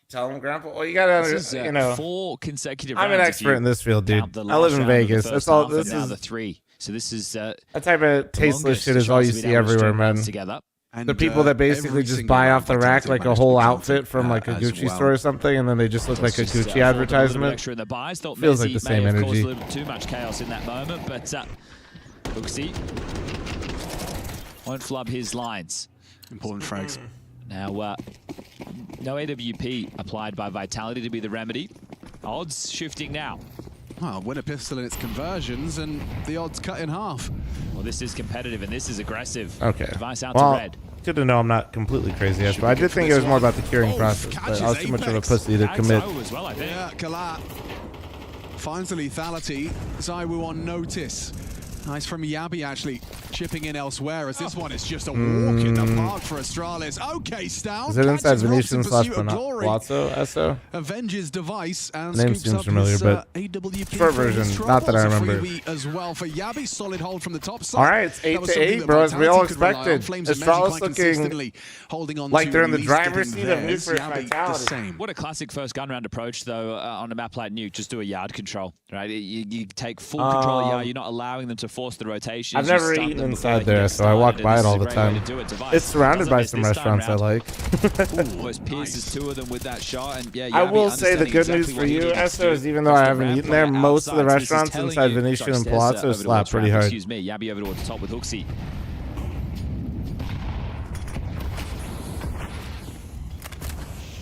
Tell him, Grandpa. Well, you gotta, you know. 4 consecutive I'm rounds. an expert in this field, dude. I live in Vegas. That's all. This is the 3. So this is that type of tasteless shit is all you see everywhere, man. Together. And, the people that basically just buy off the rack like a whole outfit from like a Gucci store or something, and then they just look like a Gucci advertisement. In the buys. Thought Feels Messi like the same may have energy. caused a little too much chaos in that moment, but Hooksy won't flub his lines. Important frags. Now, no AWP applied by Vitality to be the remedy. Odds shifting now. Well, win a pistol in its conversions, and the odds cut in half. Well, this is competitive, and this is aggressive. Okay. Device out well, to red. Good to know I'm not completely crazy yet, but I did think it was more about the curing process, but I was too much of a pussy to commit. As well, I think. Yeah, Kalat finds the lethality. Xiaowu on notice. Nice from Yabi, actually, chipping in elsewhere, as this one is just a walk in the park for Astralis. Okay, Stout. Is it inside Venetian / Palazzo, SO? Avenges Device and the name scoops seems up familiar, his, but AWP short version, not that I remember. As well for Yabi, solid hold from the top side. All right, it's 8-8, bro, as we all expected. Astralis looking holding on like they're in the driver's seat of Nuke versus Vitality. What a classic first gun round approach, though, on a map like Nuke. Just do a yard control, right? You take full control of yard. You're not allowing them to force the rotation. I've never eaten inside there, so I walk by it all the time. It's surrounded by some restaurants I like. Almost pierces 2 of them with that shot, and yeah. I will say the good news for you, Esso, is even though I haven't eaten there, most of the restaurants inside Venetian and Palazzo slap pretty hard. Excuse me, Yabi over towards the top with Hooksy.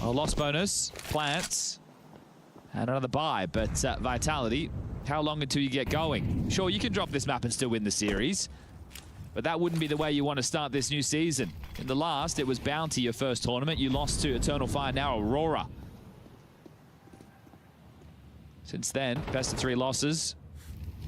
Well, loss bonus, plants, and another buy, but Vitality. How long until you get going? Sure, you can drop this map and still win the series, but that wouldn't be the way you want to start this new season. In the last, it was Bounty, your first tournament. You lost to Eternal Fire, now Aurora. Since then, best of 3 losses.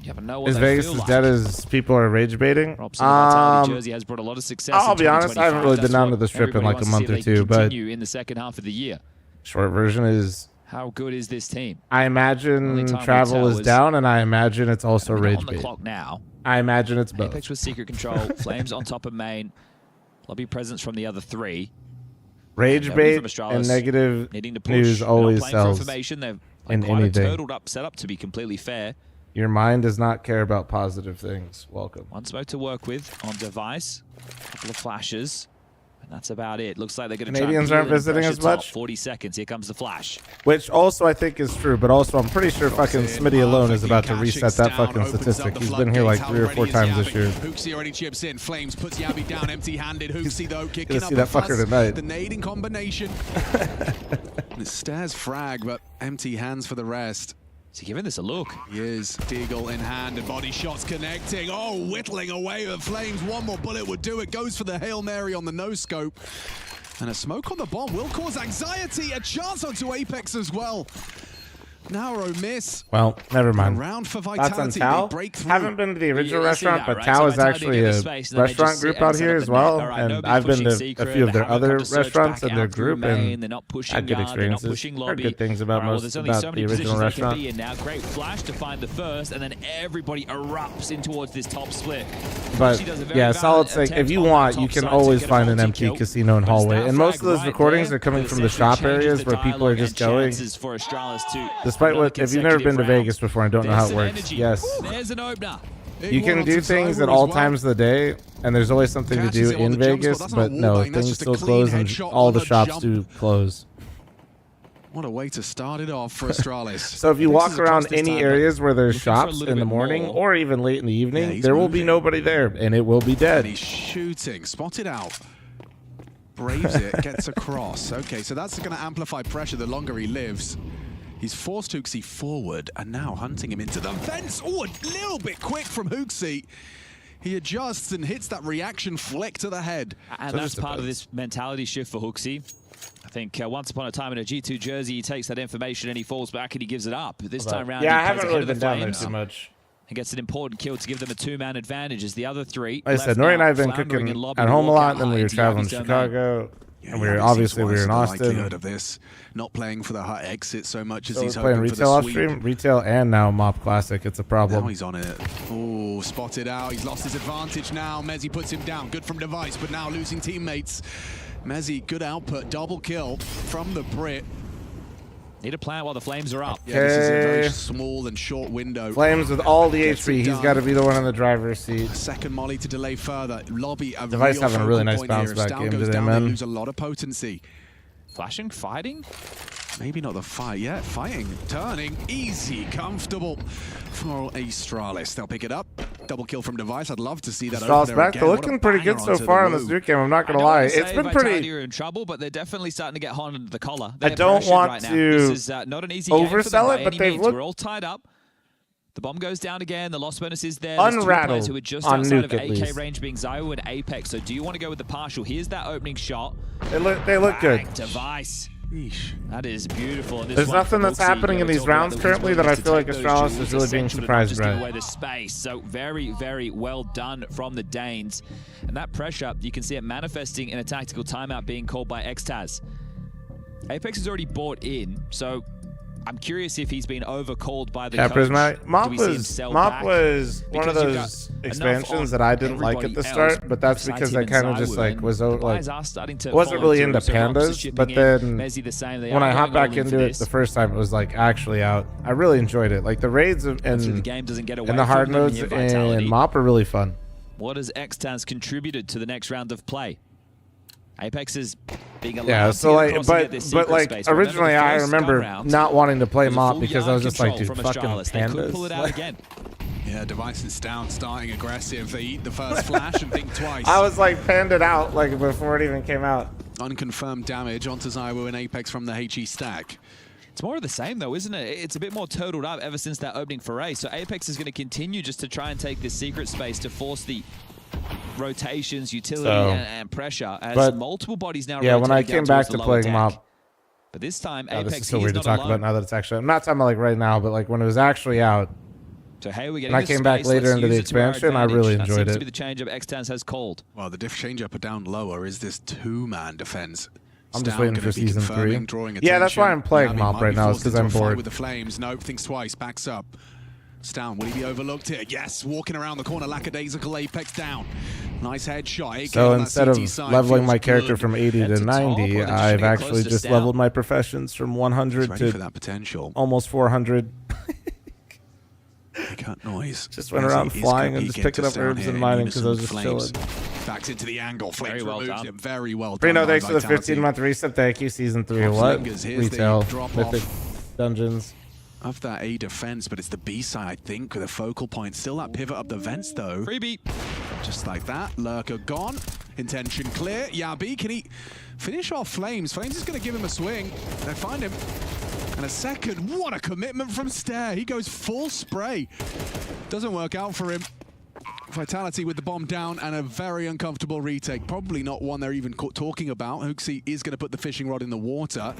You haven't know what is Vegas as dead as people are rage baiting? Jersey has brought a lot of success. I'll be honest, I haven't really been down to the strip in like a month or 2, but in the second half of the year. Short version is, how good is this team? I imagine travel is down, and I imagine it's also rage bait. On the clock now. I imagine it's both. Apex with secret control, Flames on top of main. Lobby presence from the other three. Rage bait and negative news always sells They've in quite anything. a turtled up setup, to be completely fair. Your mind does not care about positive things. Welcome. One smoke to work with on device. A couple of flashes. And that's about it. Looks like they're going to try Canadians aren't visiting as much. 40 seconds. Here comes the flash. Which also I think is true, but also I'm pretty sure fucking Smitty alone is about to reset that fucking statistic. He's been here like 3 or 4 times this year. Hooksy already chips in. Flames puts Yabby down empty-handed. Hooksy though kicking up see that fucker tonight. The nading combination. It stares frag, but empty hands for the rest. Is he giving this a look? He is. Deagle in hand and body shots connecting. Oh, whittling away at Flames. One more bullet would do it. Goes for the Hail Mary on the no-scope. And a smoke on the bomb will cause anxiety. A chance onto Apex as well. Narrow miss. Well, never mind. Round for That's on Vitality. Tao. Haven't been to the original restaurant, but Tao is actually a restaurant group out here as well. And I've been to a few of their other restaurants in their group and had good experiences. Heard good things about the original restaurant. Now great flash to find the first, and then everybody erupts in towards this top split. But yeah, solid sake. If you want, you can always find an empty casino and hallway. And most of those recordings are coming from the shop areas where people are just going. Despite what, if you've never been to Vegas before and don't know how it works, yes, you can do things at all times of the day, and there's always something to do in Vegas, but no, things still close and all the shops do close. What a way to start it off for Astralis. So if you walk around any areas where there's shops in the morning or even late in the evening, there will be nobody there, and it will be dead. And he's shooting, spotted out. Braves it, gets across. Okay, so that's going to amplify pressure the longer he lives. He's forced Hooksy forward and now hunting him into the fence. Oh, a little bit quick from Hooksy. He adjusts and hits that reaction flick to the head. And that's part of this mentality shift for Hooksy. I think once upon a time in a G2 jersey, he takes that information and he falls back and he gives it up. This time around, yeah, I haven't really been down there too much. He gets an important kill to give them a 2-man advantage as the other three. Like I said, Nori and I have been cooking at home a lot, and then we were traveling to Chicago. Yeah, and we were obviously in Austin. Of this, not playing for the hut exit so much as So he's we're playing hoping retail for the off-stream, sweep. retail, and now Mop Classic. It's a problem. Now he's on it. Oh, spotted out. He's lost his advantage now. Mezzi puts him down. Good from Device, but now losing teammates. Mezzi, good output. Double kill from the Brit. Need a plant while the flames are up. Yeah, this is a very small and short window. Flames with all the HP. He's got to be the one in the driver's seat. Second molly to delay further. Lobby, a Device real having a really nice focal point bounce here. back Stal game goes today, down, man. They lose a lot of potency. Flashing, fighting? Maybe not the fight yet. Fighting, turning, easy, comfortable for Astralis. They'll pick it up. Double kill from Device. I'd love to see that. Astralis back. They're looking pretty good so far on this new game. I'm not going to lie. It's been pretty. You're in trouble, but they're definitely starting to get hot under the collar. I don't want to This is not an easy oversell it, but they've looked. We're all tied up. The bomb goes down again. The loss bonus is there. Unrattled who are just on outside nuke of at AK least. range, being Zayu and Apex. So do you want to go with the partial? Here's that opening shot. They look good. Device. That is beautiful. There's nothing that's happening in these rounds currently that I feel like Astralis is really being surprised by. Away the space. So very, very well done from the Danes. And that pressure, you can see it manifesting in a tactical timeout being called by Xtaz. Apex has already bought in, so I'm curious if he's been overcalled by the coach. Prismatic. Mop back? was one of those expansions that I didn't like at the start, but that's because I kind of just like was like wasn't really into pandas. But then when I hopped back into it the first time, it was like actually out. I really enjoyed it. Like the raids and the hard modes and Mop are really fun. What has Xtaz contributed to the next round of play? Apex is being allowed. Yeah, so like, but like originally, I remember not wanting to play Mop because I was just like, dude, fucking pandas. Pull it out again. Yeah, Device is down, starting aggressive. They eat the first flash and think twice. I was like panned it out like before it even came out. Unconfirmed damage onto Zayu and Apex from the HE stack. It's more of the same though, isn't it? It's a bit more turtled up ever since that opening foray. So Apex is going to continue just to try and take this secret space to force the rotations, utility, and pressure as multiple bodies now. Yeah, when I came back to playing Mop, but this time Apex. This is so weird to talk about now that it's actually. I'm not talking about like right now, but like when it was actually out. So hey, we're getting. When I came back later into the expansion, I really enjoyed it. That seems to be the change up Xtaz has called. Well, the diff change up or down lower is this 2-man defense. I'm just waiting for season 3. Yeah, that's why I'm playing Mop right now. Is because I'm bored. With the flames, nope, thinks twice, backs up. Down, will he be overlooked here? Yes, walking around the corner, lackadaisical. Apex down. Nice headshot. So instead of leveling my character from 80 to 90, I've actually just leveled my professions from 100 to for that potential. Almost 400. Cut noise. Just went around flying and just picking up herbs and mining because I was just chilling. Backs into the angle. Flames removes it. Very well done. Brino, thanks for the 15-month reset. Thank you. Season 3 of what? Retail. Mythic Dungeons. Of that A defense, but it's the B side, I think, with a focal point. Still that pivot up the vents, though. Freebie. Just like that. Lurker gone. Intention clear. Yabi, can he finish off Flames? Flames is going to give him a swing. They find him. And a second. What a commitment from Stair. He goes full spray. Doesn't work out for him. Vitality with the bomb down and a very uncomfortable retake. Probably not one they're even talking about. HooXi is going to put the fishing rod in the water.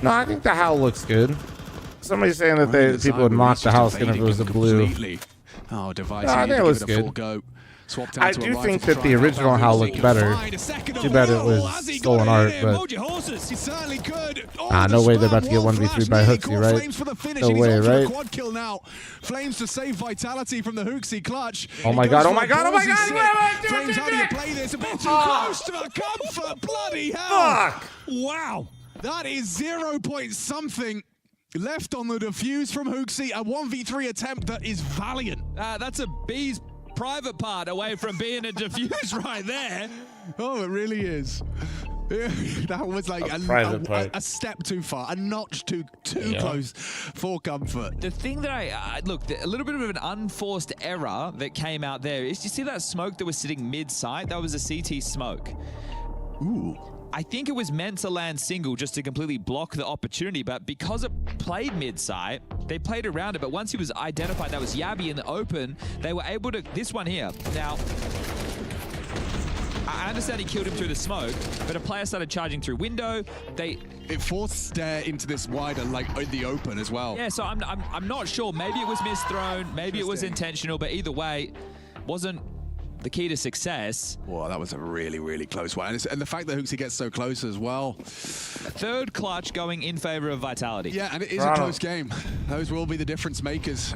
No, I think the Howl looks good. Somebody's saying that people would mock the Howl skin if it was a blue. Oh, Device. No, I think it was good. I do think that the original Howl looked better. Too bad it was stolen art, but no way they're about to get 1v3 by HooXi, right? No way, right? Quad kill now. Flames to save Vitality from the HooXi clutch. Oh my god! Oh my god! Oh my god! Flames, how do you play this? A bit too close to the comfort. Bloody hell! Fuck! Wow. That is 0 point something left on the defuse from HooXi. A 1v3 attempt that is valiant. That's a B's private part away from being a defuse right there. Oh, it really is. That was like a step too far, a notch too close for comfort. The thing that look, a little bit of an unforced error that came out there is, you see that smoke that was sitting mid-site? That was a CT smoke. Ooh. I think it was meant to land single just to completely block the opportunity, but because it played mid-site, they played around it. But once he was identified, that was Yabi in the open, they were able to, this one here. Now, I understand he killed him through the smoke, but a player started charging through window. It forced Stair into this wider, like in the open as well. Yeah, so I'm not sure. Maybe it was misthrown, maybe it was intentional, but either way, wasn't the key to success. Wow, that was a really, really close one. And the fact that HooXi gets so close as well. Third clutch going in favor of Vitality. Yeah, and it is a close game. Those will be the difference makers.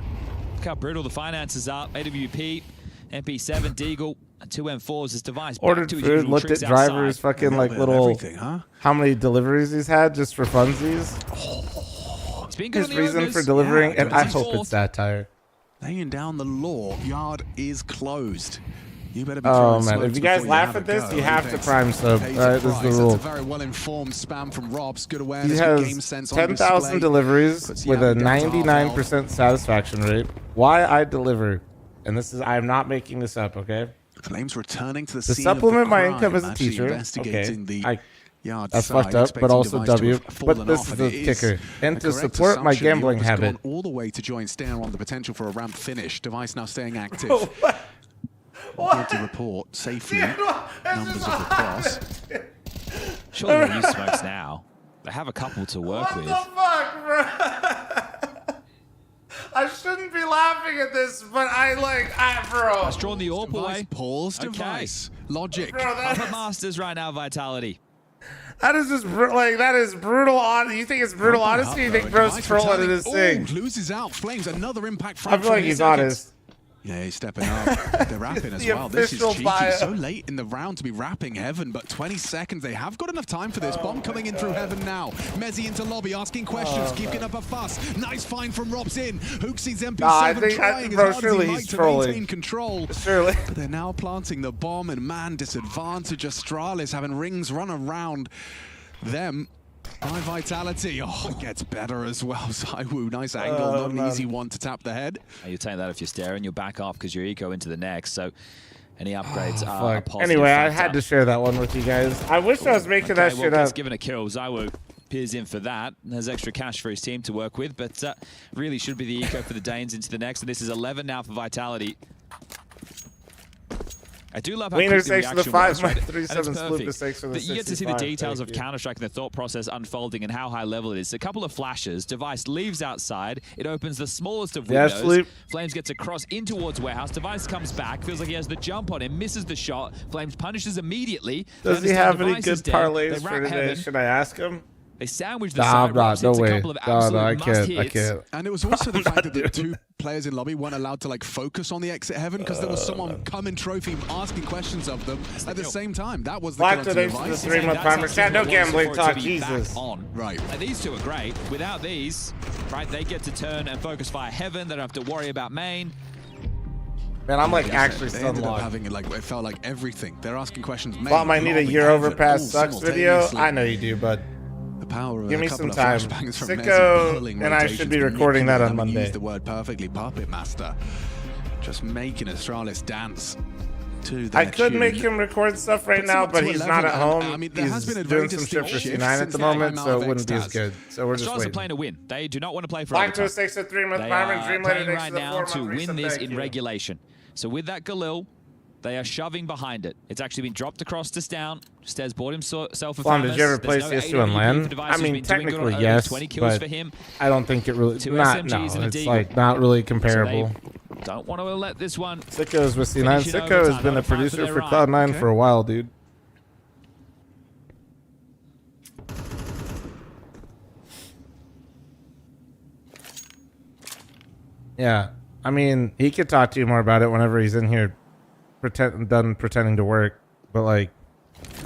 Look how brutal the finances are. AWP, MP7, Deagle, 2 M4s. This Device ordered food, looked at drivers, fucking like little, how many deliveries he's had just for funsies. It's been good. His reason for delivering, and I hope it's satire. Laying down the law. Yard is closed. You better be man, if you guys laugh at this, you have to prime sub. This is the rule. That's a very well-informed spam from Robs. Good awareness, he has game sense 10,000 deliveries with a 99% satisfaction rate. Why I deliver, and this is, I'm not making this up, okay? Flames returning to the scene. To supplement my income as a teacher, okay. That's fucked up, but also W. But this is the kicker. And to support my gambling habit. All the way to join Stair on the potential for a ramp finish. Device now staying active. Good to report safely. Numbers of the cross. Surely they use smokes now. They have a couple to work with. What the fuck, bro? I shouldn't be laughing at this, but bro. Let's draw the AWP away. Pause Device. Logic. Upper Masters right now, Vitality. That is just that is brutal. You think it's brutal honesty? You think bro's trolling in this thing? Loses out. Flames another impact. I feel like he's honest. Yeah, he's stepping up. They're rapping as well. This is cheeky. So late in the round to be rapping Heaven, but 20 seconds. They have got enough time for this. Bomb coming in through Heaven now. Mezzi into lobby, asking questions, keeping up a fuss. Nice find from Robs in. HooXi's MP7 trying as hard as he might to maintain control. Surely. But they're now planting the bomb, and man, disadvantage. Astralis having rings run around them. By Vitality. Oh, it gets better as well. Zywoo, nice angle, not an easy one to tap the head. You take that if you're staring, you'll back off because you're eco into the next. So any upgrades are a positive Anyway, factor. I had to share that one with you guys. I wish I was making that shit up. Given a kill, Zywoo peers in for that. There's extra cash for his team to work with, but really should be the eco for the Danes into the next. And this is 11 now for Vitality. I do love how Wiener quick the sakes for the reaction 5, was, 37 split the 6 for the 65. You get to see the details of Counter-Strike and the thought process unfolding and how high level it is. A couple of flashes. Device leaves outside. It opens the smallest of windows. Flames gets across in towards Warehouse. Device comes back. Feels like he has the jump on him. Misses the shot. Flames punishes immediately. Does he have any good parlays for today? Should I ask him? They sandwiched the side ropes. No It's way. a couple of absolute I must can't. hits. And it was also the fact that the two players in lobby weren't allowed to like focus on the exit heaven because there was someone coming trophy asking questions of them at the same time. That was the Black collective to the device. 3-month primer. Chat, no gambling talk. Jesus. Right. And these two are great. Without these, right, they get to turn and focus via heaven. They don't have to worry about main. Man, I'm like actually they ended up sunlocked. having like it felt like everything. They're asking questions. Mom, I need a year heaven, overpass all sucks video. simultaneously. I know you do, but The power of give me a couple some of time. flashbangs from Messi Sicko, pulling and I should be rotations, recording that on having Monday. used the word perfectly, Puppet Master. Just making Astralis dance to their I could tune. make him record stuff right Puts now, him up but to he's 11, not at and, home. I mean, there has been a very doing some shit distinct for shift C9 at since the the moment, timeout so of it wouldn't be as Extaz. good. So we're just Astralis are waiting. playing to win. They do not want to play for Black overtime. to 6 at 3-month They primer. are Dreamlight playing next right to the now 4-month to win recent. this Thank in you. regulation. So with that Galil, they are shoving behind it. It's actually been dropped across to Down. Stez bought himself a Fl0m, famous. did you ever play There's CS2 on AWP LAN? for devices. I mean, Been doing good technically on yes, 20 kills but for him. I don't think it really. Two Not SMGs and a it's Deagle. like not really So comparable. they don't want to let this one. Sicko's with C9. finish in Sicko overtime. has been They'll a fight for producer their for right. Cloud9 Okay. for a while, dude. Yeah, I mean, he could talk to you more about it whenever he's in here, done pretending to work. But like,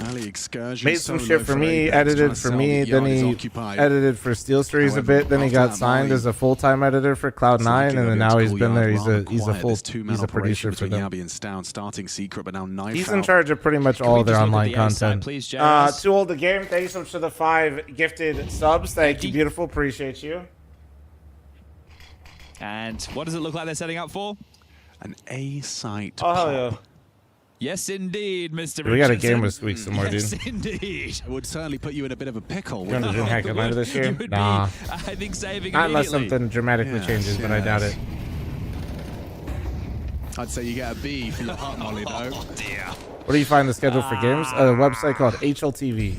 Early excursion, made some solo shit for me, Apex, trying edited to for sell me, the then yard is he occupied. edited for Steel Stories a However, bit, then he after got that signed volley, as a full-time editor for Cloud9, Selecting and then Yabi now to he's call been there. yard He's rather a quiet. There's two-man he's a producer operation for between them. Yabi and Stown, starting secret, but now knife He's out. in charge of pretty much all of their online content. Please, JS? Too old to game. Thank you so much for the 5 gifted subs. Thank you, beautiful. Appreciate you. And what does it look like they're setting up for? An A site. Oh, hell yeah. Yes, indeed, Mr. We got a Richardson. game with Squeak some more, Yes, dude. indeed. It would certainly put you in a bit of a pickle. You want to wouldn't do it? Hack Atlanta this year? You would Nah. be, I think, saving Not unless immediately. something dramatically changes, but I doubt it. I'd say you get a B for your hot molly, though. Oh, dear. Where do you find the schedule for games? A website called HLTV.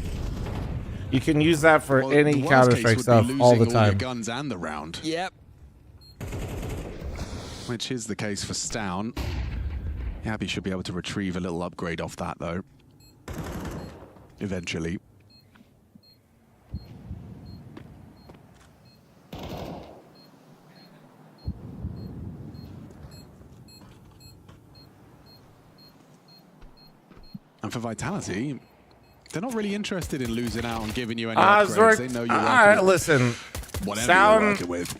You can use that for Well, any the worst Counter case Strike would be stuff losing all the your time. guns and the round. Yep. Which is the case for Stown. Yabi should be able to retrieve a little upgrade off that, though. Eventually. And for Vitality, they're not really interested in losing out on giving you any upgrades. Zork, They know you're working with listen, whatever you're Sound, working with.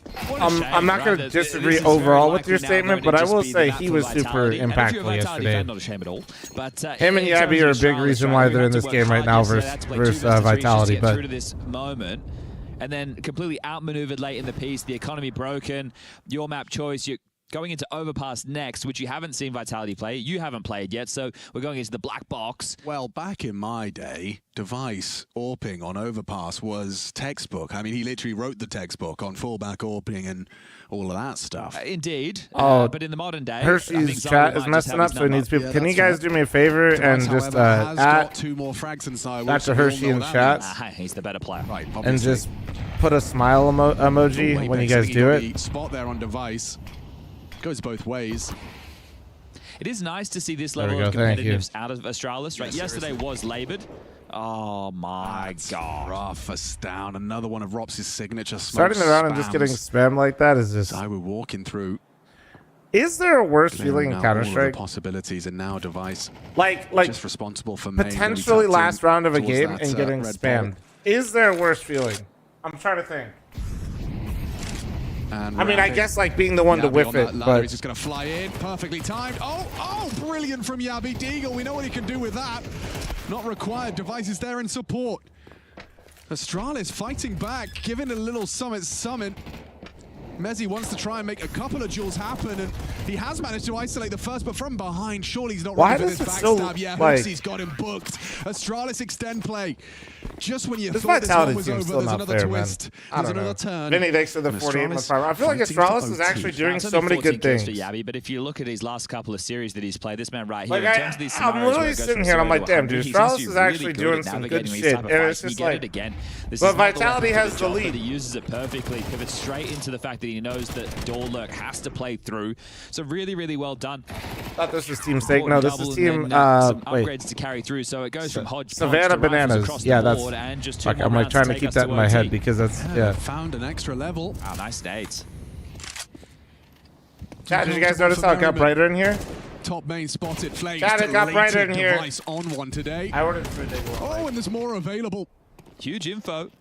I'm not going to disagree overall with your statement, but I will say he was super impactful yesterday. Not a shame at all. But Him and Yabi are a big reason why they're in this game right now versus Vitality. But through to this moment, and then completely outmaneuvered late in the piece. The economy broken. Your map choice. You're going into Overpass next, which you haven't seen Vitality play. You haven't played yet, so we're going into the black box. Well, back in my day, device AWPing on Overpass was textbook. I mean, he literally wrote the textbook on fullback AWPing and all of that stuff. Indeed. Oh, but in the modern day, Hershey's chat is messing up, so it needs people. Can you guys do me a favor and just add two more frags inside. Dr. Hershey in chat? He's the better player. Right, and just put a smile emoji when you guys do it. Spot there on device. Goes both ways. It is nice to see this There we level of go, thank you. competitiveness out of Astralis. Right, yesterday was laboured. Oh my god! Rough for Stown. Another one of Rops's signature smoke Starting around and just getting spam like that is just. I were walking through. Is there a worse feeling in Counter Strike? Possibilities and now device like just responsible for potentially last round of a game that, and getting spammed. Is there a worse feeling? I'm trying to think. And I mean, I guess like being the one to whiff it, but he's just going to fly in, perfectly timed. Oh, brilliant from Yabi. Deagle, we know what he can do with that. Not required. Device is there in support. Astralis fighting back, giving a little summit. Mezzi wants to try and make a couple of duels happen, and he has managed to isolate the first, but from behind, surely he's not ready for this backstab. Yeah, Hoopsy's got him booked. Astralis extend play. Just when you thought this one was over, there's another twist. There's another turn. Vinny, thanks for the 48-month primer. I feel like Astralis is actually doing so many good things. For Yabi, but if you look at his last couple of series that he's played, this man right here, Like in terms of these I'm literally sitting here and I'm like, damn, dude, Astralis is actually doing some good shit. And it's just like, again. But Vitality has the lead. He uses it perfectly, pivots straight into the fact that quickly. He knows that door lurk has to play through. So really, really well done. Thought this was team stake. No, this is team. Some upgrades to carry through. So it goes from Hodge Savannah to Bananas. across Yeah, the that's. board, and just Like, I'm like trying to keep that in my head because that's Found an extra level. Wow, nice nades. Chat, did you guys notice how it got brighter in here? Top main spotted. fl0m. Chat, it got brighter in here. Device on one today. I ordered 3 day. Oh, and there's more available. Huge info.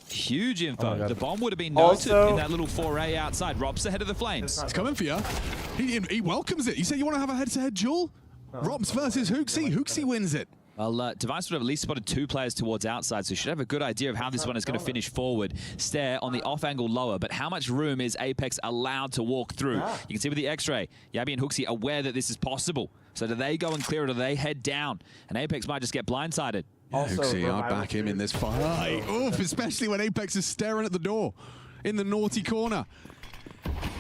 Huge info. Oh the bomb would have been noted in that little foray outside. Rob's ahead of the flames. It's coming for you. He welcomes it. You say you want to have a head-to-head duel? Robs versus hooXi. hooXi wins it. Well, Device would have at least spotted 2 players towards outside, so should have a good idea of how this one is going to finish forward. Stare on the off angle lower, but how much room is Apex allowed to walk through? You can see with the X-ray, Yabi and hooXi aware that this is possible. So do they go and clear it, or do they head down? And Apex might just get blindsided. hooXi, I'll back him in this fight. Oof, especially when Apex is staring at the door in the naughty corner.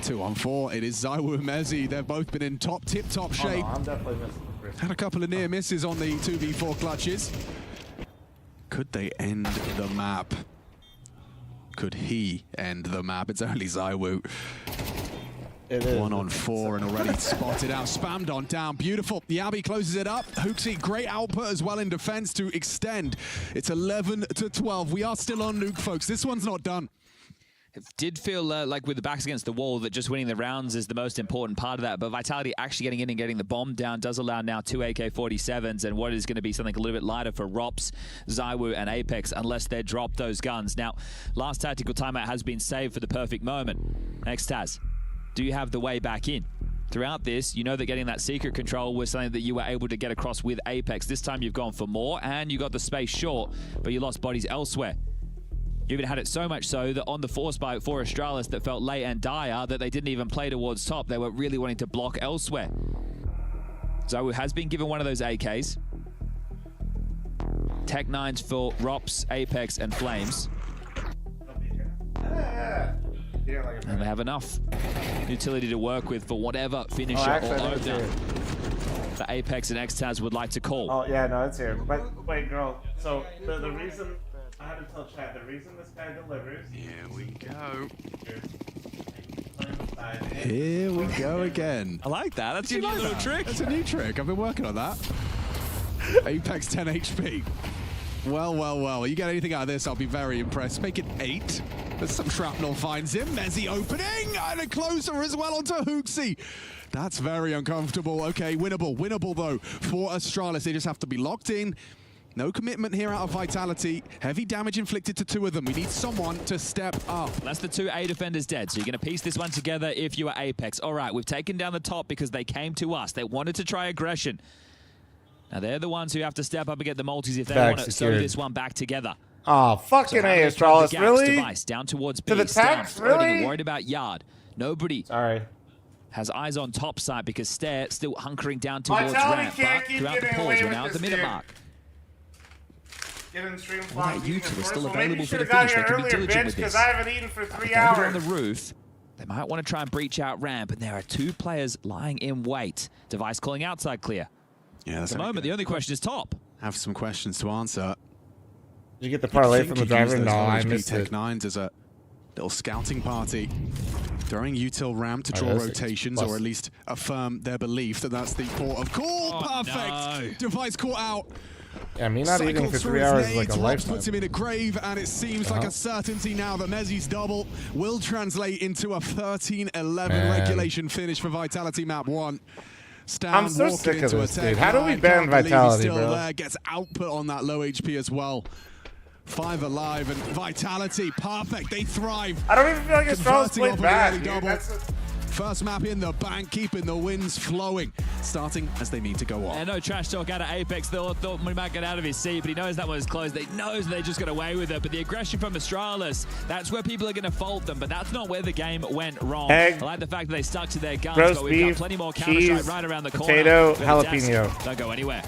2-on-4, it is ZywOo and Mezzi. They've both been in tip-top shape. I'm definitely missing. Had a couple of near misses on the 2v4 clutches. Could they end the map? Could he end the map? It's only ZywOo. 1-on-4 and already spotted out. Spammed on down. Beautiful. Yabi closes it up. hooXi, great output as well in defense to extend. It's 11-12. We are still on nuke, folks. This one's not done. It did feel like with the backs against the wall that just winning the rounds is the most important part of that, but Vitality actually getting in and getting the bomb down does allow now 2 AK-47s and what is going to be something a little bit lighter for Rops, ZywOo and Apex unless they drop those guns. Now, last tactical timeout has been saved for the perfect moment. Xtaz, do you have the way back in? Throughout this, you know that getting that secret control was something that you were able to get across with Apex. This time you've gone for more and you got the space short, but you lost bodies elsewhere. You even had it so much so that on the force buy for Astralis that felt late and dire that they didn't even play towards top. They were really wanting to block elsewhere. ZywOo has been given one of those AKs. Tech 9s for Rops, Apex, and fl0m. And they have enough utility to work with for whatever finisher or opener that Apex and Xtaz would like to call. Oh, yeah, no, it's here. But wait, girl. So the reason... I had to tell Chad, the reason this guy delivers... Here we go. Here we go again. I like that. That's a new little trick. That's a new trick. I've been working on that. Apex 10 HP. Well, well, well. You get anything out of this, I'll be very impressed. Make it 8. There's some shrapnel finds him. Mezzi opening. And a closer as well onto hooXi. That's very uncomfortable. Okay, winnable. Winnable, though, for Astralis. They just have to be locked in. No commitment here out of Vitality. Heavy damage inflicted to 2 of them. We need someone to step up. That's the 2 A defenders dead. So you're going to piece this one together if you are Apex. All right, we've taken down the top because they came to us. They wanted to try aggression. Now they're the ones who have to step up and get the multis if they want to sew this one back together. Oh, fucking A, Astralis, really? Device down towards B. To the tax, really? Worried about Yard. Nobody has eyes on top side because Stare still hunkering down towards ramp. But throughout the pause, we're now at the minute mark. Getting stream that util is still available for the finish. They can be diligent with this. I haven't eaten for 3 hours. On the roof, they might want to try and breach out ramp, and there are 2 players lying in wait. Device calling outside clear. Yeah, at the moment, the only question is top. Have some questions to answer. Did you get the parlay from the driver? No, I missed Tech it. 9s as a little scouting party. Throwing util ramp to draw rotations, or at least affirm their belief that that's the port of call. Perfect! No. Device caught out. Yeah, me not eating for 3 hours is like a lifetime. Puts him in a grave, and it seems like a certainty now that Mezzi's double will translate into a 13-11 regulation finish for Vitality map 1. Stan I'm so sick of this, dude. How do we ban Vitality, bro? There, gets output on that low HP as well. 5 alive, and Vitality, perfect. They thrive. I don't even feel like Astralis played bad, dude. First map in the bank, keeping the winds flowing, starting as they mean to go on. And no trash talk out of Apex. Thought we might get out of his seat, but he knows that one was closed. He knows they just got away with it. But the aggression from Astralis, that's where people are going to fault them. But that's not where the game went wrong. I like the fact that they stuck to their guns, but we've got plenty more Counter-Strike right around the corner. Potato, jalapeno. Don't go anywhere.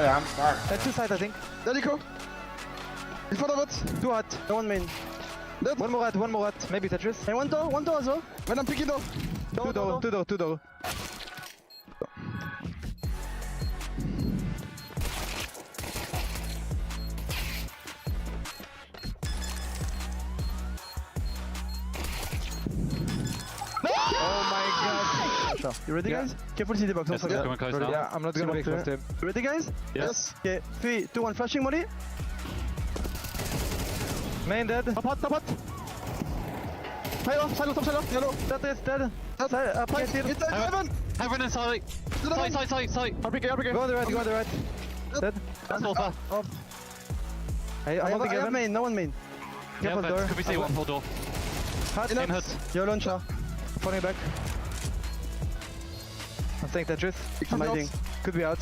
Oh yeah, I'm smart. Two side, I think. There you go. In front of it. Two hot. No one main. Dead. One more rat. Maybe Tetris. And one door as well. When I'm picking door. Two door. Oh my god. Sure. You ready, guys? Careful CT box. Yes, Yeah, I'm not gonna be clear. You ready, guys? Yes. Okay, 3, 2, 1, flashing molly. Main dead. Top hot. Silo. Yellow. That is dead. It's heaven. Heaven and side. Side. RPK. Go on the right. Dead. That's all far. Up. I have main. No one main. Careful door. Could we see one full door? Hot. Yo, launcher. Falling back. I think Tetris. I'm hiding. Could be out.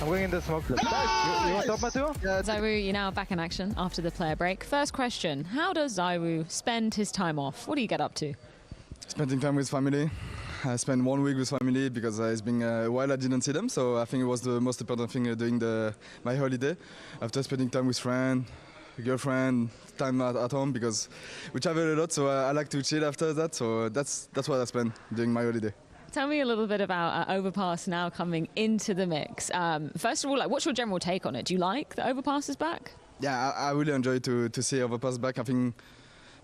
I'm going in the smoke. You want top, Matthew? Zyru, you're now back in action after the player break. First question, how does Zyru spend his time off? What do you get up to? Spending time with family. I spent 1 week with family because it's been a while I didn't see them, so I think it was the most important thing during my holiday. After spending time with friends, girlfriend, time at home, because we travel a lot, so I like to chill after that, so that's what I spend during my holiday. Tell me a little bit about Overpass now coming into the mix. First of all, what's your general take on it? Do you like the Overpasses back? Yeah, I really enjoy to see Overpass back. I think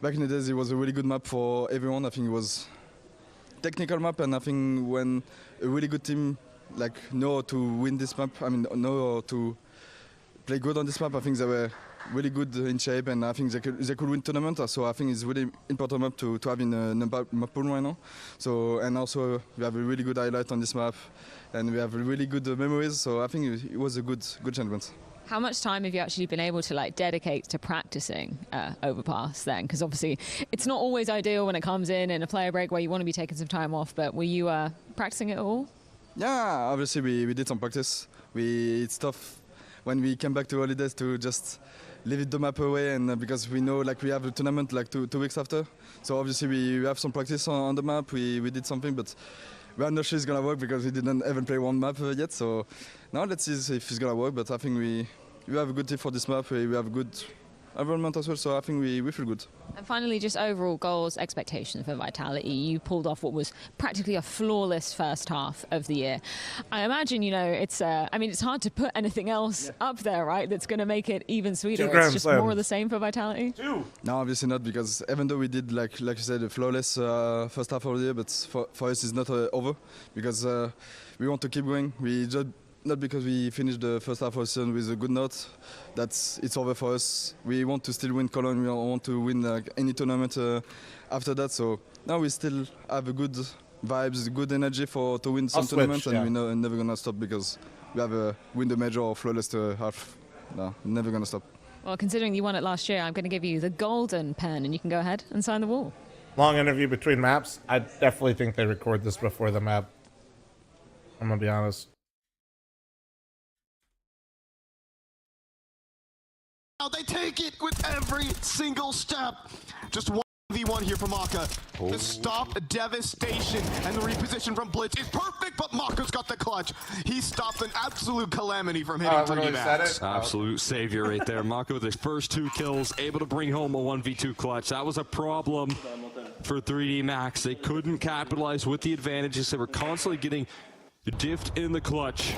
back in the days it was a really good map for everyone. I think it was technical map, and I think when a really good team know how to win this map, know how to play good on this map, I think they were really good in shape, and I think they could win tournament. So I think it's really important map to have in the map pool right now. So, and also we have a really good highlight on this map, and we have really good memories. So I think it was a good tournament. How much time have you actually been able to dedicate to practicing Overpass then? Because obviously it's not always ideal when it comes in a player break where you want to be taking some time off, but were you practicing it all? Yeah, obviously we did some practice. It's tough when we came back to holidays to just leave the map away, and because we know we have a tournament two weeks after. So obviously we have some practice on the map. We did something, but we are not sure it's gonna work because we didn't even play one map yet. So now let's see if it's gonna work. But I think we have a good team for this map. We have a good environment as well. So I think we feel good. And finally, just overall goals, expectations for Vitality. You pulled off what was practically a flawless first half of the year. I imagine, it's it's hard to put anything else up there, right, that's going to make it even sweeter. It's just more of the same for Vitality? No, obviously not, because even though we did, like you said, a flawless first half of the year, but for us it's not over, because we want to keep going. We just not because we finished the first half of the season with a good note, it's over for us. We want to still win Cologne. We want to win any tournament after that. So now we still have a good vibes, good energy to win some tournaments, and we're never gonna stop because we have win the major or flawless half. No, never gonna stop. Well, considering you won it last year, I'm going to give you the golden pen, and you can go ahead and sign the wall. Long interview between maps. I definitely think they record this before the map. I'm gonna be honest. They take it with every single step. Just 1v1 here for Maka. The stop devastation and the reposition from Blitz is perfect, but Maka's got the clutch. He stopped an absolute calamity from hitting 3D Max. Absolute savior right there. Maka with his first 2 kills, able to bring home a 1v2 clutch. That was a problem for 3D Max. They couldn't capitalize with the advantages. They were constantly getting diffed in the clutch.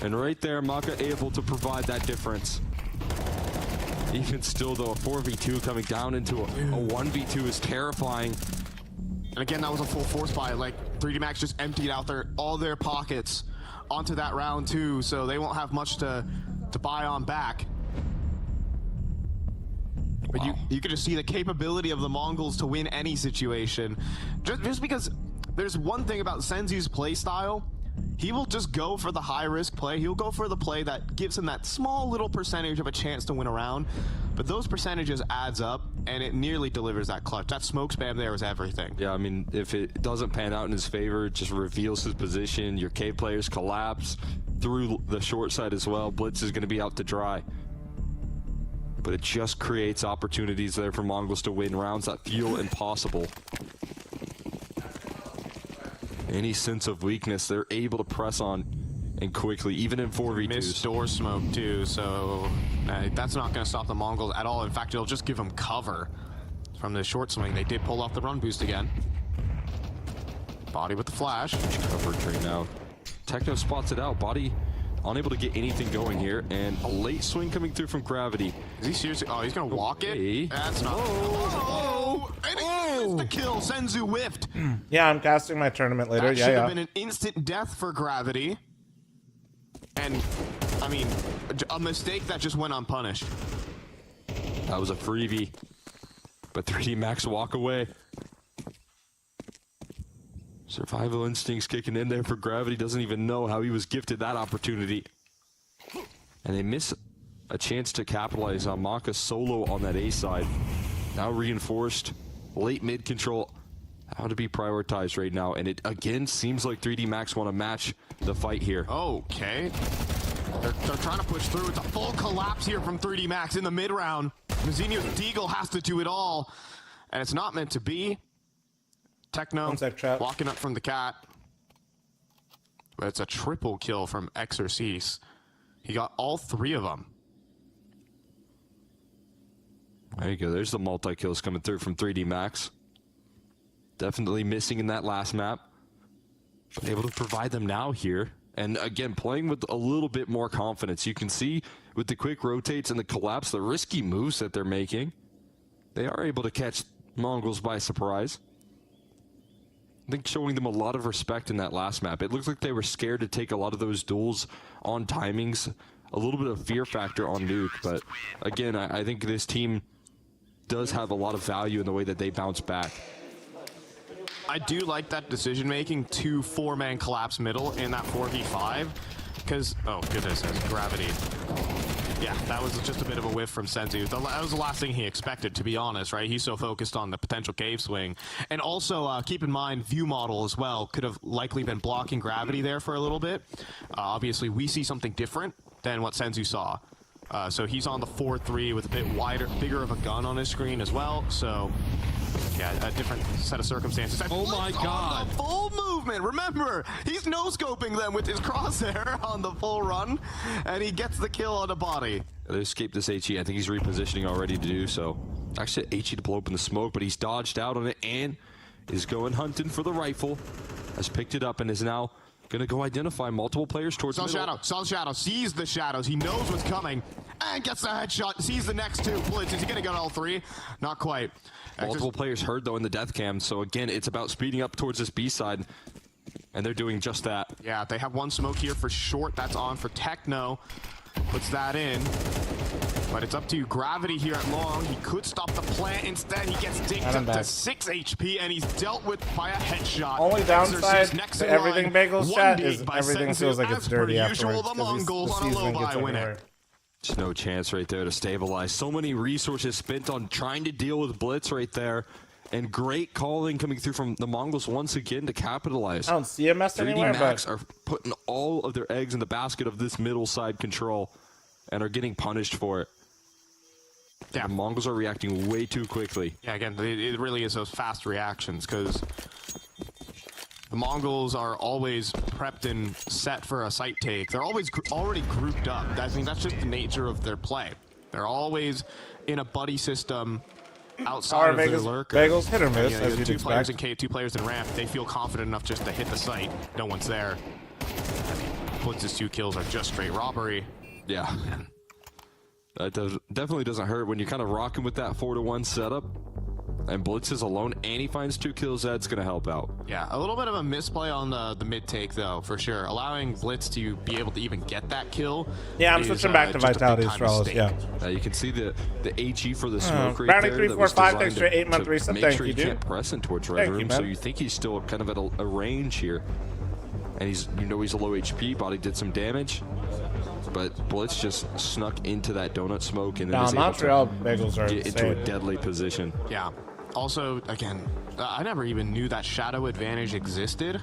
And right there, Maka able to provide that difference. Even still, though, a 4v2 coming down into a 1v2 is terrifying. And again, that was a full force buy. 3D Max just emptied out all their pockets onto that round 2, so they won't have much to buy on back. But you can just see the capability of the Mongols to win any situation. Just because there's one thing about Senzu's play style. He will just go for the high-risk play. He'll go for the play that gives him that small little percentage of a chance to win a round. But those percentages adds up, and it nearly delivers that clutch. That smoke spam there is everything. Yeah, if it doesn't pan out in his favor, it just reveals his position. Your cave players collapse through the short side as well. Blitz is going to be out to dry. But it just creates opportunities there for Mongols to win rounds that feel impossible. Any sense of weakness, they're able to press on and quickly, even in 4v2s. Missed door smoke too, so that's not going to stop the Mongols at all. In fact, it'll just give them cover from the short swing. They did pull off the run boost again. Body with the flash. Coverage right now. Techno spots it out. Body unable to get anything going here, and a late swing coming through from Gravity. Is he seriously? Oh, he's going to walk it? That's not... Oh! And he missed the kill. Senzu whiffed. Yeah, I'm casting my tournament later. That should have been an instant death for Gravity. And, I mean, a mistake that just went unpunished. That was a freebie. But 3D Max walk away. Survival instincts kicking in there for Gravity. Doesn't even know how he was gifted that opportunity. And they miss a chance to capitalize on Maka solo on that A side. Now reinforced. Late mid control. How to be prioritized right now. And it again seems like 3D Max want to match the fight here. Okay. They're trying to push through. It's a full collapse here from 3D Max in the mid round. Mazinho's Deagle has to do it all. And it's not meant to be. Techno walking up from the cat. But it's a triple kill from Exorcise. He got all 3 of them. There you go. There's the multi-kills coming through from 3D Max. Definitely missing in that last map. But able to provide them now here. And again, playing with a little bit more confidence. You can see with the quick rotates and the collapse, the risky moves that they're making, they are able to catch Mongols by surprise. I think showing them a lot of respect in that last map. It looks like they were scared to take a lot of those duels on timings. A little bit of fear factor on Nuke. But again, I think this team does have a lot of value in the way that they bounce back. I do like that decision making to 4-man collapse middle in that 4v5 because oh goodness, there's Gravity. Yeah, that was just a bit of a whiff from Senzu. That was the last thing he expected, to be honest, right? He's so focused on the potential cave swing. And also, keep in mind, view model as well could have likely been blocking Gravity there for a little bit. Obviously, we see something different than what Senzu saw. So he's on the 4-3 with a bit bigger of a gun on his screen as well. So, yeah, a different set of circumstances. Oh my God! Full movement. Remember, he's no-scoping them with his crosshair on the full run, and he gets the kill on the body. They escaped this HE. I think he's repositioning already to do so. Actually, HE to blow up in the smoke, but he's dodged out on it and is going hunting for the rifle. Has picked it up and is now gonna go identify multiple players towards the middle. Saw Shadow, sees the shadows. He knows what's coming and gets the headshot. Sees the next 2. Blitz, is he gonna get all 3? Not quite. Multiple players heard though in the death cam. So again, it's about speeding up towards this B side. And they're doing just that. Yeah, they have 1 smoke here for short. That's on for Techno. Puts that in. But it's up to Gravity here at long. He could stop the plant. Instead, he gets dinked up to 6 HP, and he's dealt with by a headshot. Only downside to everything Bagels chat is everything feels like it's dirty afterwards. The Mongols on a low-buy winner. There's no chance right there to stabilize. So many resources spent on trying to deal with Blitz right there. And great calling coming through from the Mongols once again to capitalize. I don't see a mess anywhere, 3D Max are putting all of their eggs in the basket of this middle side control and are getting punished for it. Yeah. The Mongols are reacting way too quickly. Yeah, again, it really is those fast reactions because the Mongols are always prepped and set for a site take. They're always already grouped up. I mean, that's just the nature of their play. They're always in a buddy system outside of their lurker. Bagels hit or miss, as you'd 2 expect. players in K, 2 players in ramp. They feel confident enough just to hit the site. No one's there. Blitz's 2 kills are just straight robbery. Yeah. That definitely doesn't hurt when you're kind of rocking with that 4-1 setup. And Blitz is alone, and he finds 2 kills. That's going to help out. Yeah, a little bit of a misplay on the mid take, though, for sure. Allowing Blitz to be able to even get that kill. Yeah, I'm switching back to Vitality Straws. Yeah. You can see the HE for the smoke right Brownie there. 3, 4, 5, thanks for 8-month reset. Make sure you can't press in towards Red Room, so you think he's still kind of at a range here. And he's a low HP. Body did some damage. But Blitz just snuck into that donut smoke and then is able to get into a deadly position. Yeah. Also, again, I never even knew that shadow advantage existed,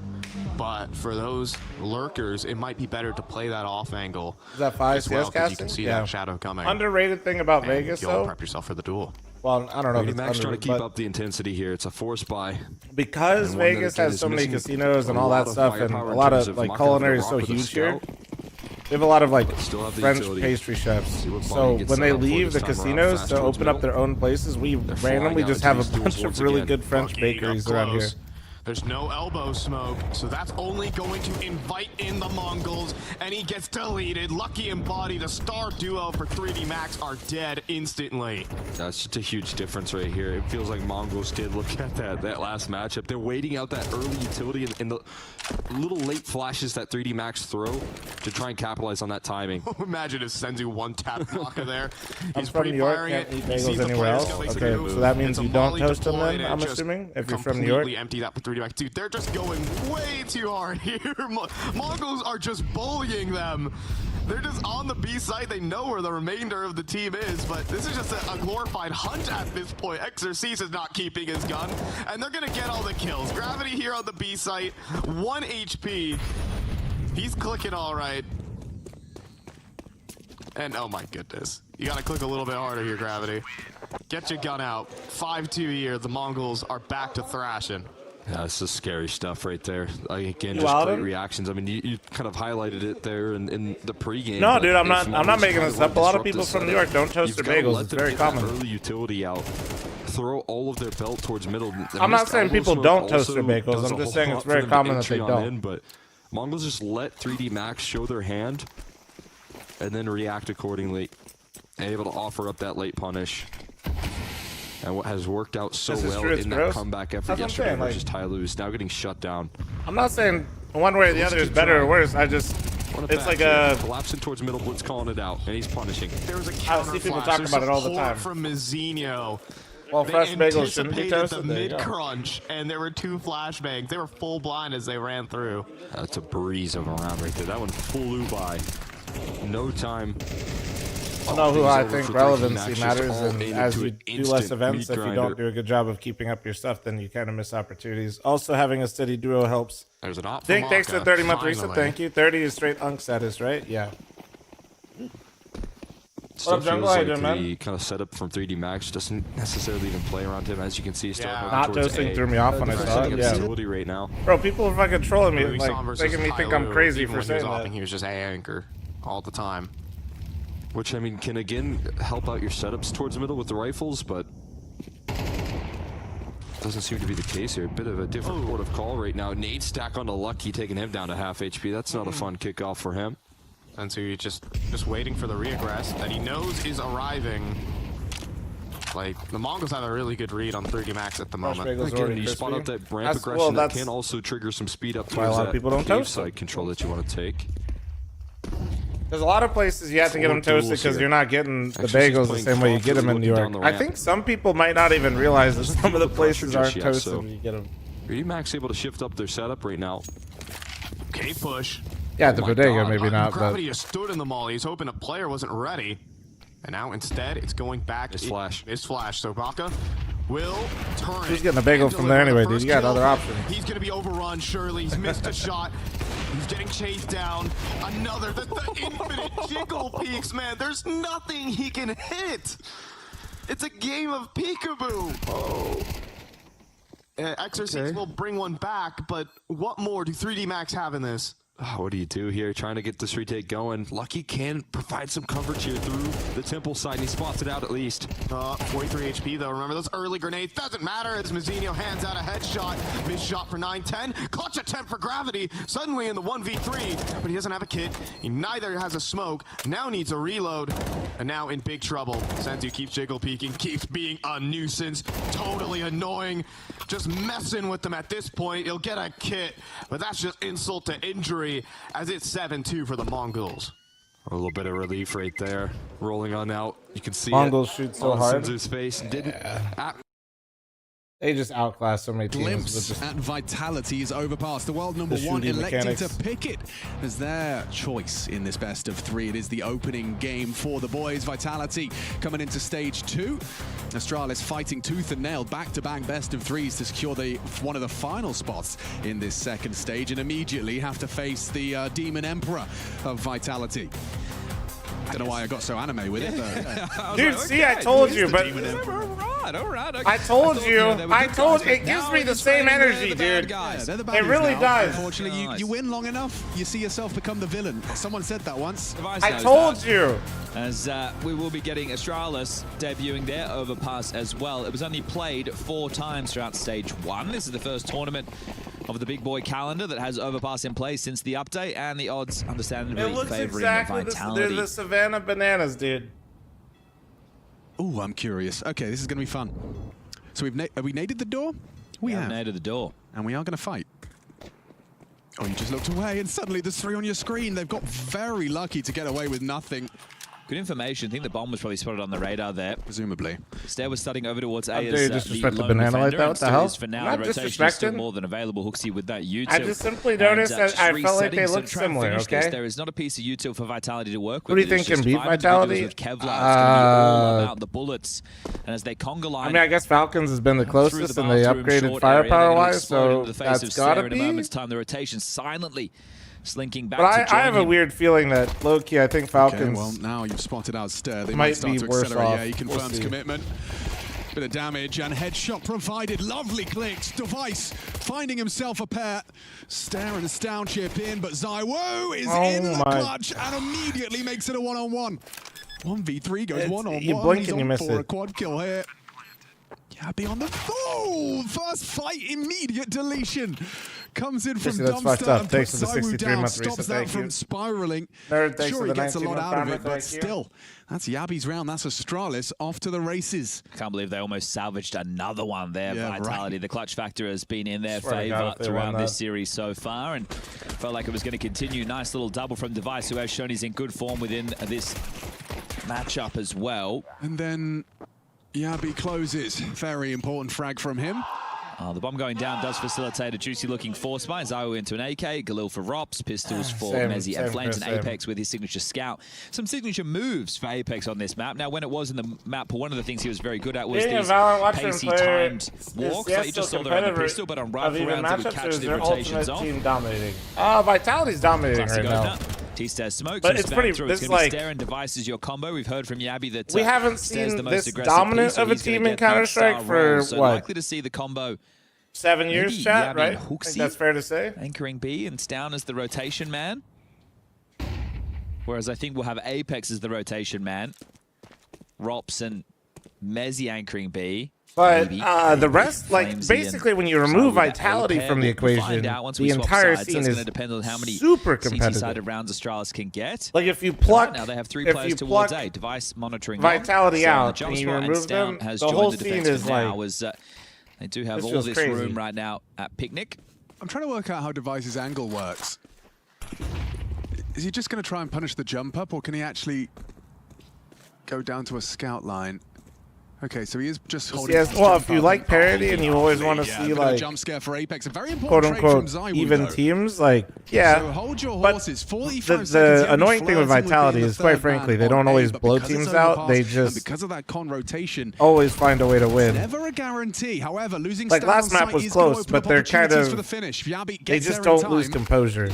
but for those lurkers, it might be better to play that off angle. Is that 5 as well, CS casting? You can see that shadow coming. Underrated thing about Vegas, you'll though. prep yourself for the duel. Well, I don't know. 3D Max trying to keep up the intensity here. It's a forced buy. Because Vegas has so many casinos and all that stuff, and a lot of like culinary is so huge here. We have a lot of like Still have the French utility. pastry chefs. See what So Bonnie gets when they set up for leave the this time around. casinos Fast to towards open up middle. their own places, we They're randomly flying just out have into a these bunch duels of once really again. good French Bucky bakeries up around here. close. There's no elbow smoke, so that's only going to invite in the Mongols, and he gets deleted. Lucky and Body, the star duo for 3D Max, are dead instantly. That's just a huge difference right here. It feels like Mongols did look at that last matchup. They're waiting out that early utility and the little late flashes that 3D Max throw to try and capitalize on that timing. Imagine if Senzu one-tap Maka there. I'm He's from New York, pre-firing can't it. eat He sees bagels the anywhere players else. going Okay, through. so that means It's a you don't molly toast them deployed then, and I'm just assuming, if you're from New York? completely empty that for 3D Max. Dude, they're just going way too hard here. Mongols are just bullying them. They're just on the B side. They know where the remainder of the team is, but this is just a glorified hunt at this point. Exorcise is not keeping his gun, and they're gonna get all the kills. Gravity here on the B site, 1 HP. He's clicking all right. And oh my goodness. You gotta click a little bit harder here, Gravity. Get your gun out. 5-2 here. The Mongols are back to thrashing. Yeah, this is scary stuff right there. Again, just great reactions. I mean, you kind of highlighted it there in the pregame. No, dude, I'm not making this up. A lot of people from New York don't toast their bagels. It's very common. Early utility out. Throw all of their belt towards middle. I'm not saying people don't toast their bagels. I'm just saying it's very common that they don't. But Mongols just let 3D Max show their hand and then react accordingly. And able to offer up that late punish. And what has worked out so well in that comeback effort yesterday versus Tyloo is now getting shut down. I'm not saying one way or the other is better or worse. It's like a collapsing towards middle. Blitz calling it out, and he's punishing. There was a I see people talking about it all the time. From Mizzino. Well, fresh bagels shouldn't be toasted. The mid crunch, and there were 2 flashbangs. They were full blind as they ran through. That's a breeze of a round right there. That one flew by. No time. I know who I think relevancy matters, and as you do less events, if you don't do a good job of keeping up your stuff, then you kind of miss opportunities. Also, having a steady duo helps. There's an op. Dink, thanks for 30-month reset. Thank you. 30 is straight unk status, right? Yeah. What up, Jungle? How you doing, man? The kind of setup from 3D Max doesn't necessarily even play around him. As you can see, not toasting threw me off when I saw it. Yeah. Right now. Bro, people are fucking trolling me, like making me think I'm crazy for saying that. He was just A-anchor all the time. Which, I mean, can again help out your setups towards middle with the rifles, but doesn't seem to be the case here. A bit of a different port of call right now. Nade stack onto Lucky, taking him down to half HP. That's not a fun kickoff for him. And so you're just waiting for the reaggress that he knows is arriving. Like, the Mongols have a really good read on 3D Max at the moment. Again, you spot out that ramp aggression that can also trigger some speed up towards that cave side control that you want to take. There's a lot of places you have to get them toasted because you're not getting the bagels the same way you get them in New York. I think some people might not even realize that some of the places aren't toasted when you get them. 3D Max able to shift up their setup right now. Cave push. Yeah, the bodega maybe not, but Gravity just stood in the molly. He's hoping a player wasn't ready. And now instead, it's going back. It's flash. It's flash. So Baka will turn. He's getting a bagel from there anyway, dude. You got other options. He's going to be overrun, surely. He's missed a shot. He's getting chased down. Another. The infinite jiggle peaks, man. There's nothing he can hit. It's a game of peekaboo. Oh. Exorcist will bring one back, but what more do 3D Max have in this? What do you do here? Trying to get this retake going. Lucky can provide some coverage here through the temple side. And he spots it out at least. 43 HP though. Remember those early grenades. Doesn't matter as Mizzino hands out a headshot. Missed shot for 9-10. Clutch attempt for Gravity. Suddenly in the 1v3. But he doesn't have a kit. He neither has a smoke. Now needs a reload. And now in big trouble. Senzu keeps jiggle peeking. Keeps being a nuisance. Totally annoying. Just messing with them at this point. He'll get a kit. But that's just insult to injury. As it's 7-2 for the Mongols. A little bit of relief right there. Rolling on out. You can see Mongols shoot so hard. Senzu's face. Didn't. They just outclass so many teams. Glimpse at Vitality's overpass. The world number one electing to pick it as their choice in this best of 3. It is the opening game for the boys. Vitality coming into stage 2. Astralis fighting tooth and nail, back-to-back best of 3s to secure one of the final spots in this second stage, and immediately have to face the Demon Emperor of Vitality. Don't know why I got so anime with it, but dude, see, I told you, but all right. Okay. I told you. It gives me the same energy, dude. Yeah, they're the It baddies really now. does. Unfortunately, you win long enough, you see yourself become the villain. Someone said that once. I told you. As we will be getting Astralis debuting their overpass as well. It was only played 4 times throughout stage 1. This is the first tournament of the big boy calendar that has overpass in place since the update, and the odds understandably favoring Vitality. They're the Savannah Bananas, dude. Oh, I'm curious. Okay, this is going to be fun. So have we naded the door? We have naded the door. And we are going to fight. Oh, you just looked away, and suddenly there's 3 on your screen. They've got very lucky to get away with nothing. Good information. I think the bomb was probably spotted on the radar there. Presumably. Stair was starting over towards A How as dare you disrespect the the banana like defender, that? What the hell? For now, Not the rotation is still disrespecting. more than available. Hooksy with that util. I just simply noticed that I felt like they looked similar, okay? There is not a piece of util for Vitality to work with. Who do you think can beat Vitality? With Kevlar, it's going to be all about the bullets. And as they conga line, I mean, I guess Falcons has been the closest and they upgraded firepower-wise, so that's gotta be. In a moment's time, the rotation silently slinking back But to I have a weird feeling that low-key, I think Falcons. Okay, well, now you've spotted out Stair. They might start be to worse accelerate. off. Yeah, he confirms We'll see. commitment. Bit of damage and headshot provided. Lovely clicks. Device finding himself a pair. Stair and a Stown chip in, but Zywoo is in the clutch and immediately makes it a one-on-one. 1v3 goes one-on-one. You blink He's and you on miss for it. a quad kill here. Yabi on the first fight, immediate deletion. Comes in from Jesse, that's fucked Dumpster up. and Thanks puts for the Zywoo 63-month down, stops reset. that Thank from you. spiraling. Nerd, thanks Sure, for he the gets a lot 19-month out of Prime, it, but thank you. still, that's Yabi's round. That's Astralis off to the races. I can't believe they almost salvaged another one there. Yeah, Vitality. right. The clutch factor has been in their Swear to favor God, if they throughout won this that. series so far, and felt like it was going to continue. Nice little double from Device, who has shown he's in good form within this matchup as well. And then Yabi closes. Very important frag from him. The bomb going down does facilitate a juicy-looking force buy. Zywoo into an AK, Galil for Rops, pistols for Mezzi, and Flames, and Apex with his signature scout. Some signature moves for Apex on this map. Now, when it was in the map, one of the things he was very good at was these pacey timed walks that you just saw there on the pistol, but on rifle rounds, it would catch the rotations off. Team dominating. Vitality's dominating right now. T-Stair smokes. But it's pretty. Through. This It's going like to be Stair and Device as your combo. We've heard from Yabi that we haven't Stair's seen the most this aggressive dominant piece, so of a he's gonna team in get that Counter-Strike star for roll. So what? likely to see the combo. 7 years, Maybe chat, Yabi right? and I think Hooksy that's fair to say. Anchoring B and Stown as the rotation man. Whereas I think we'll have Apex as the rotation man. Rops and Mezzi anchoring B. But maybe. the rest, like, Flamesy basically when you and remove Zywoo, that Vitality A-pair, from the we'll find equation, out once the we swap entire sides. scene That's is going to depend on how many super competitive. CT-sided rounds Astralis can get. Like if you pluck, Now they have 3 if players you towards pluck A. Device monitoring Vitality on. out So and you Jump remove Stown them, has the joined whole the scene defense is for now like. as they do have This all feels this crazy. room right now at Picnic. I'm trying to work out how Device's angle works. Is he just going to try and punish the jump up, or can he actually go down to a scout line? Okay, so he is just holding. Yes, well, if you like parody and you always want to see like jump scare for Apex, a very quote important trait from unquote Zywoo, even though. teams, like yeah. So hold your But horses. 45 the seconds, Yabi annoying thing with flirting Vitality being is, the quite third frankly, man they don't on always A, but blow because it's teams out. overpass They and just because of that con rotation, always find a way to win. never a guarantee. However, losing Like Stown last on map site was is gonna close, open but up they're kind opportunities of for the finish. Yabi they gets just there in don't lose time. composure.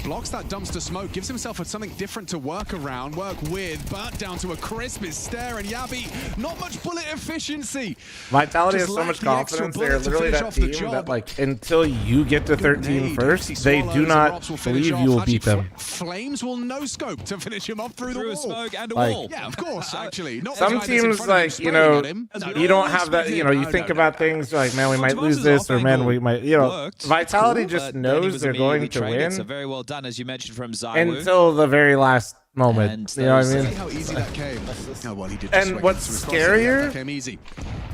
Blocks that dumpster smoke, gives himself something different to work around, work with, but down to a crisp is Stair and Yabi. Not much bullet efficiency. Vitality Just has so lack much the extra confidence. They're bullet to literally finish that off the team job. that, like, until you get to 13 Nade. first, He they swallows do and not Rops will finish believe off. you will Actually, beat them. Flames will no scope to finish him off through the Through a wall. smoke and a Like- wall. Yeah, of course, actually. Not Some the guy that's in teams, front of him like, you spraying know, at him. you don't have that, you know, you think about things like, man, we might lose this, or man, we might, you know, Worked. Vitality Cool, just but then he knows was they're immediately going to traded, win So very well done, as you mentioned from Zywoo. until the very last moment. And You know what I those- mean? See how easy that came. Oh, well, he did just And swing what's into his crossing. scarier That came easy.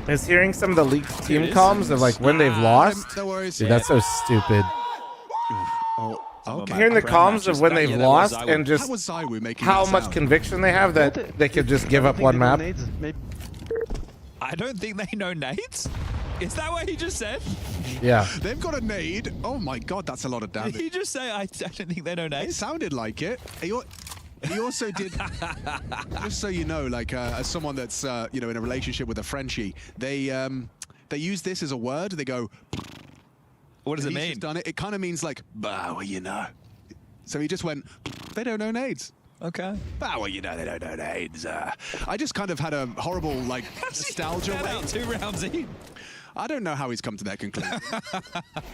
Is hearing some of the leaked team it is. comms of like when they've lost. No worries. Dude, that's so stupid. Oh, okay. Hearing the comms of when they've Yeah, that was lost Zywoo. and just How was Zywoo making how that much sound? conviction they have that they could just give up one map. I don't think they know nades. Is that what he just said? Yeah. They've got a nade. Oh my god, that's a lot of damage. Did he just say, I don't think they know It nades? sounded like it. He also did, just so you know, like as someone that's you know, in a relationship with a Frenchie, they use this as a word. They go. What does it He's mean? just done it. It kind of means like, bah, well, you know. So he just went. They don't know nades. Okay. Ah, well, you know, they don't know names. I just kind of had a horrible, like, nostalgia wave. 2 rounds in. I don't know how he's come to that conclusion.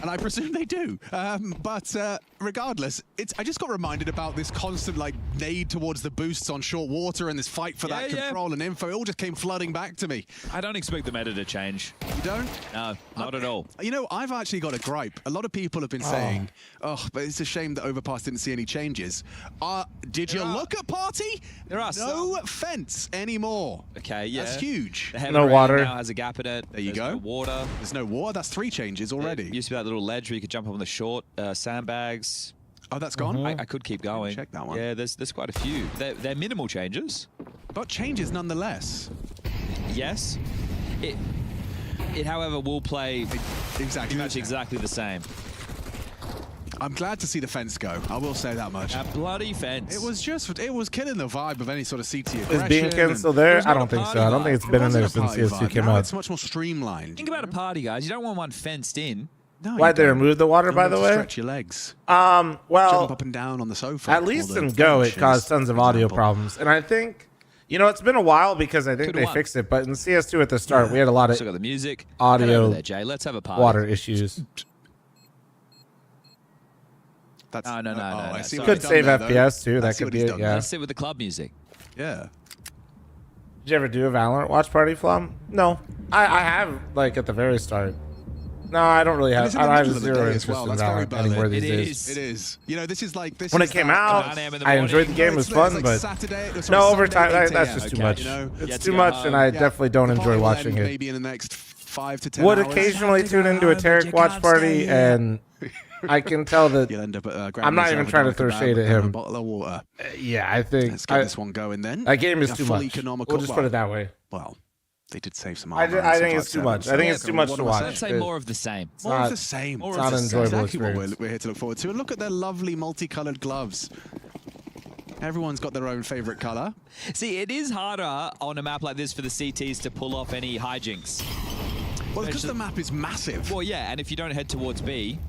And I presume they do. But regardless, I just got reminded about this constant, like, nade towards the boosts on short water and this fight for that control and info. It all just came flooding back to me. I don't expect the meta to change. You don't? No, not at all. You know, I've actually got a gripe. A lot of people have been saying, oh, but it's a shame that Overpass didn't see any changes. Did you look at Party? There are no fence anymore. Okay, yeah. That's huge. No water. Now has a gap in it. There you go. No water. There's no water. That's 3 changes already. It used to be that little ledge where you could jump up on the short sandbags. Oh, that's gone? I could keep going. Check that one. Yeah, there's quite a few. They're minimal changes. But changes nonetheless. Yes. It however, will play exactly the same. I'm glad to see the fence go. I will say that much. A bloody fence. It was killing the vibe of any sort of CT aggression. Is Beacon still there? I don't think so. I don't think it's been in there since CS2 came out. It's much more streamlined. Think about a party, guys. You don't want one fenced in. No, why'd they remove the water, by the way? Stretch your legs. Well, jump up and down on the sofa. At least in Go, it caused tons of audio problems. And I think, you know, it's been a while because I think they fixed it. But in CS2 at the start, we had a lot of got the music. audio there, Jay. Let's have a party. water issues. That's, no. I see could save there, FPS too. That could be it. Yeah. Let's sit with the club music. Yeah. Did you ever do a Valorant watch party, fl0m? No. I have, like, at the very start. No, I don't really have. I have zero interest in Valorant anymore these days. It is. You know, this is like when it came out, I enjoyed the game. It was fun, but no overtime. That's just too much. It's too much, and I definitely don't enjoy watching it. Maybe in the next 5 to 10 Would hours. occasionally tune into a Tarek watch party, and I can tell that you'll end up I'm not even trying to throw shade at him. A bottle of water. Yeah, I think let's get this one going then. That game is too much. We'll just put it that way. Well, they did save some. I think it's too much. I think it's too much to watch. Let's say more of the same. More of the same. It's not an enjoyable experience. experience. We're here to look forward to. And look at their lovely multicolored gloves. Everyone's got their own favorite color. See, it is harder on a map like this for the CTs to pull off any hijinks. Well, because the map is massive. Well, yeah, and if you don't head towards B,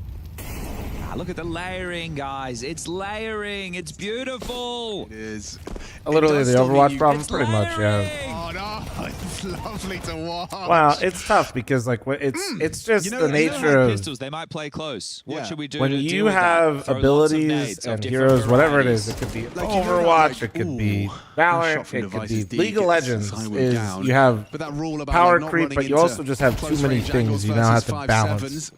look at the layering, guys. It's layering. It's beautiful. It is. Literally the Overwatch problem, pretty much, yeah. Oh, no. It's lovely to watch. Well, it's tough because, like, it's just the nature of pistols. They might play close. What should we do when to you have abilities and heroes, whatever it is. It could be Overwatch, it could be Valorant, it could be League of Legends. You have power creep, but you also just have too many things you now have to balance.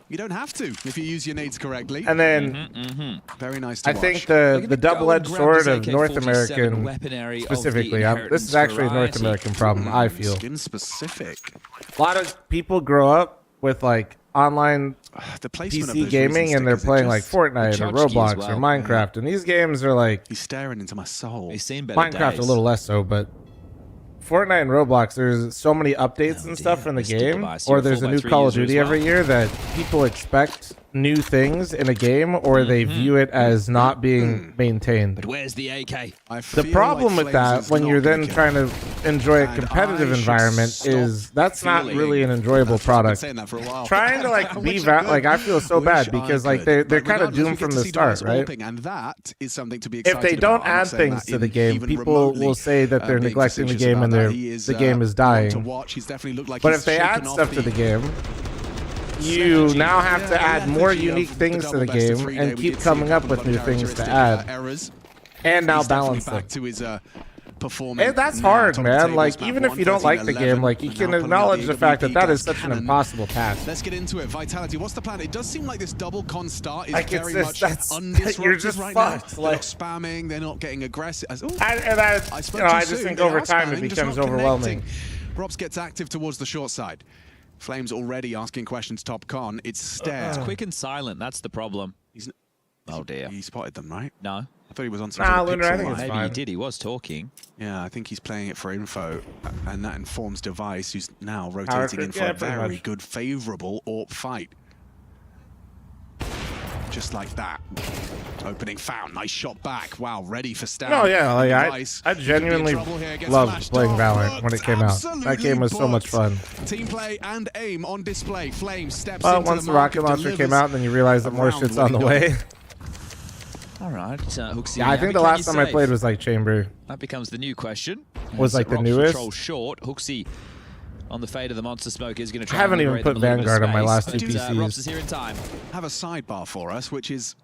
You don't have to if you use your nades correctly. And then, very nice to I think the double-edged sword of North American, specifically, this is actually a North American problem, I feel. Skin specific. A lot of people grow up with, like, online PC gaming, and they're playing, like, Fortnite or Roblox or Minecraft, and these games are, like... He's staring into my soul. He's seen better Minecraft days. A little less so, but... Fortnite and Roblox, there's so many updates and stuff in the game, or there's a new Call of Duty every year that people expect new things in a game, or they view it as not being maintained. But where's the AK? The problem with that, when you're then trying to enjoy a competitive environment, is that's not really an enjoyable product. Trying to like be like I feel so bad because like they're kind of doomed from the start, right? And that is something to be if they don't add things to the game, people will say that they're neglecting the game and the game is dying. But if they add stuff to the game, you now have to add more unique things to the game and keep coming up with new things to add. And now balance them. And that's hard, man. Like, even if you don't like the game, like, you can acknowledge the fact that that is such an impossible task. Let's get into it. Vitality, what's the plan? It does seem like this double con start is like very much undisrupted you're just right fucked. now. Like, they're not spamming, they're not getting aggressive. I just think over time it becomes overwhelming. Robs gets active towards the short side. fl0m's already asking questions top con. It's Stare. It's quick and silent. That's the problem. Oh, dear. He spotted them, right? No. I thought he was on some sort of Lunar, I think it's maybe fine. he did. He was talking. Yeah, I think he's playing it for info, and that informs Device, who's now rotating in for a very good, favourable AWP fight. Just like that. Opening found. Nice shot back. Wow, ready for Stab. Oh, yeah. Like, I genuinely loved playing Valorant when it came out. That game was so much fun. Team play and aim on display. fl0m steps once the rocket launcher came out, then you realize that more shit's on the way. All right, Hooksy. Yeah, I think the last time I played was like Chamber. That becomes the new question. Was like the newest. Control short. Hooksy on the fade of the Monster Smoke is going to try. I haven't even put Vanguard on my last two PCs. Robs is here in time. Have a sidebar for us, which is,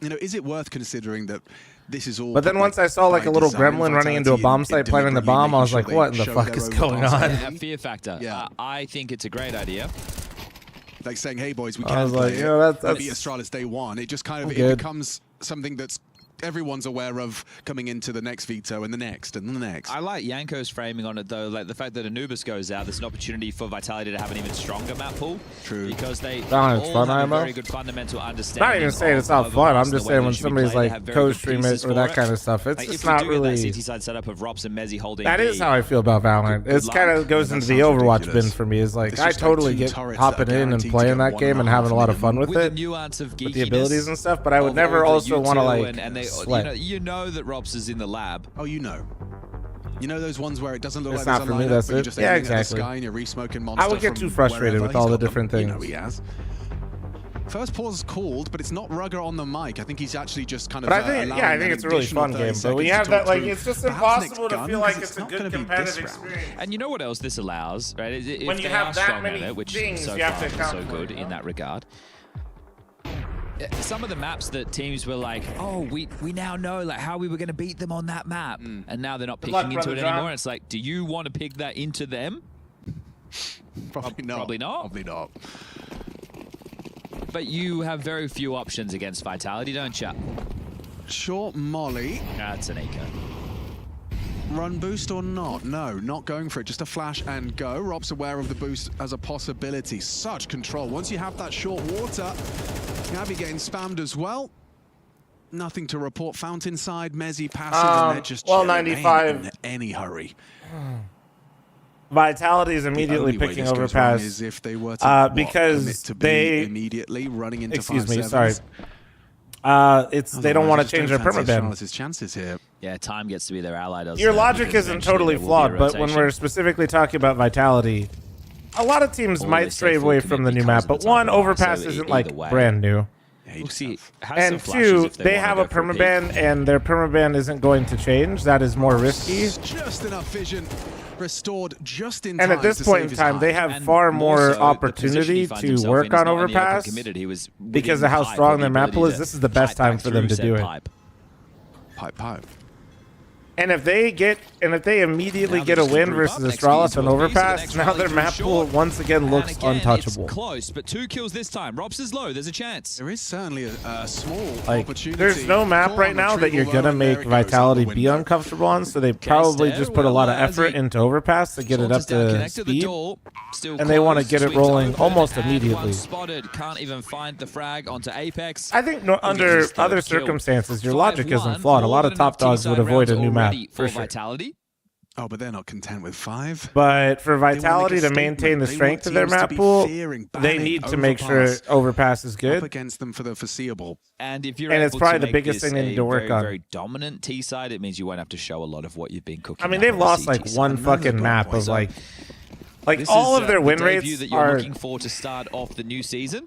is it worth considering that this is all? But then once I saw like a little gremlin running into a bomb site planting the bomb, I was like, what in the fuck is going on? Fear factor. Yeah. I think it's a great idea. Like saying, hey boys, we can't play that's beat Astralis day one. It just kind of it becomes something that's everyone's aware of coming into the next veto and the next and the next. I like Yanko's framing on it though, like the fact that Anubis goes out, there's an opportunity for Vitality to have an even stronger map pool. True. Because they all have a very good fundamental understanding. Not even saying it's not fun. I'm just saying when somebody's like co-stream it or that kind of stuff, it's just not really. That CT side setup of Rops and Mezzi holding. That is how I feel about Valorant. It's kind of goes into the Overwatch bin for me. Is like I totally get hopping in and playing that game and having a lot of fun with it, with the abilities and stuff. But I would never also want to like sweat. You know that Robs is in the lab. Oh, you know those ones where it doesn't look it's like not there's for a me. lineup, That's but you're it. just Yeah, aiming at the exactly. sky and you're re-smoking monster. I would get too frustrated with all the different things. He has. First pause called, but it's not Rugger on the mic. I think he's actually just kind of. But I think it's a really fun game. But when you have that, like, it's just impossible to feel like it's a good competitive experience. And you know what else this allows, right? If when you have that many which things, so you have to far account so good in that regard. Some of the maps that teams were like, oh, we now know like how we were going to beat them on that map, and now they're not picking into it anymore. And it's like, do you want to pick that into them? Probably not. Probably not. Probably not. But you have very few options against Vitality, don't you? Short Molly. That's an eco. Run boost or not? No, not going for it. Just a flash and go. Rob's aware of the boost as a possibility. Such control. Once you have that short water, now be getting spammed as well. Nothing to report. Fountain side, Mezzi passive, and they're just 95 in any hurry. Vitality is immediately picking overpass is if they were to, because to they immediately running into excuse 5-7s. me, sorry. They don't want to change their permaban. His chances here. Yeah, time gets to be their ally. Doesn't Your logic isn't totally flawed, but when we're specifically talking about Vitality, a lot of teams might stray away from the new map. But one, overpass isn't like brand new. And two, they have a permaban, and their permaban isn't going to change. That is more risky. Just enough vision restored just in time. And at this point in time, they have far more opportunity to work on overpass because of how strong their map pool is. This is the best time for them to do it. Pipe. And if they immediately get a win versus Astralis on overpass, now their map pool once again looks untouchable. It's close, but 2 kills this time. Robs is low. There's a chance. There is certainly a small opportunity. There's no map right now that you're gonna make Vitality be uncomfortable on, so they probably just put a lot of effort into overpass to get it up to speed, and they want to get it rolling almost immediately. Spotted, can't even find the frag onto Apex. I think under other circumstances, your logic isn't flawed. A lot of top dogs would avoid a new map. For sure. Vitality. Oh, but they're not content with 5. But for Vitality to maintain the strength of their map pool, they need to make sure overpass is good. Up against them for the foreseeable. And if you're it's probably the biggest thing they need to work on. Very dominant T side, it means you won't have to show a lot of what you've been cooking. I mean, they've lost like one fucking map of like all of their win rates that you're looking for to start off the new season.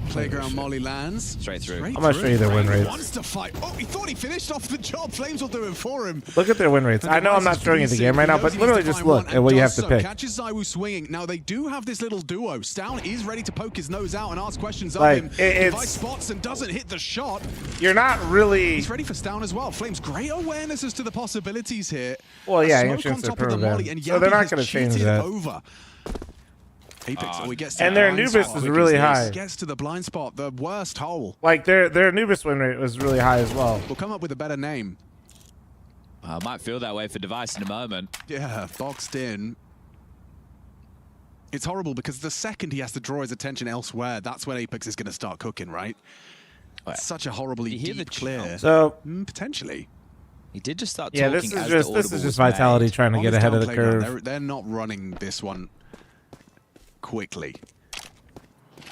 Playground Molly lands. Straight through. I'm going to show you their win rates. Wants to fight. Oh, he thought he finished off the job. Flames will do it for him. Look at their win rates. I know I'm not showing you the game right now, but literally just look at what you have to pick. Catches Zywoo swinging. Now they do have this little duo. Stown is ready to poke his nose out and ask questions of him. Device spots and doesn't hit the shot. You're not really... He's ready for Stown as well. Flames, great awareness as to the possibilities here. Well, yeah, Ancient's their permaban. So they're not going to change that. Apex, and their Anubis is really high. Gets to the blind spot, the worst hole. Like their Anubis win rate was really high as well. We'll come up with a better name. I might feel that way for Device in a moment. Yeah, boxed in. It's horrible because the second he has to draw his attention elsewhere, that's when Apex is going to start cooking, right? It's such a horribly deep clear. So potentially. He did just start talking. Yeah, this is just Vitality trying to get ahead of the curve. They're not running this one quickly.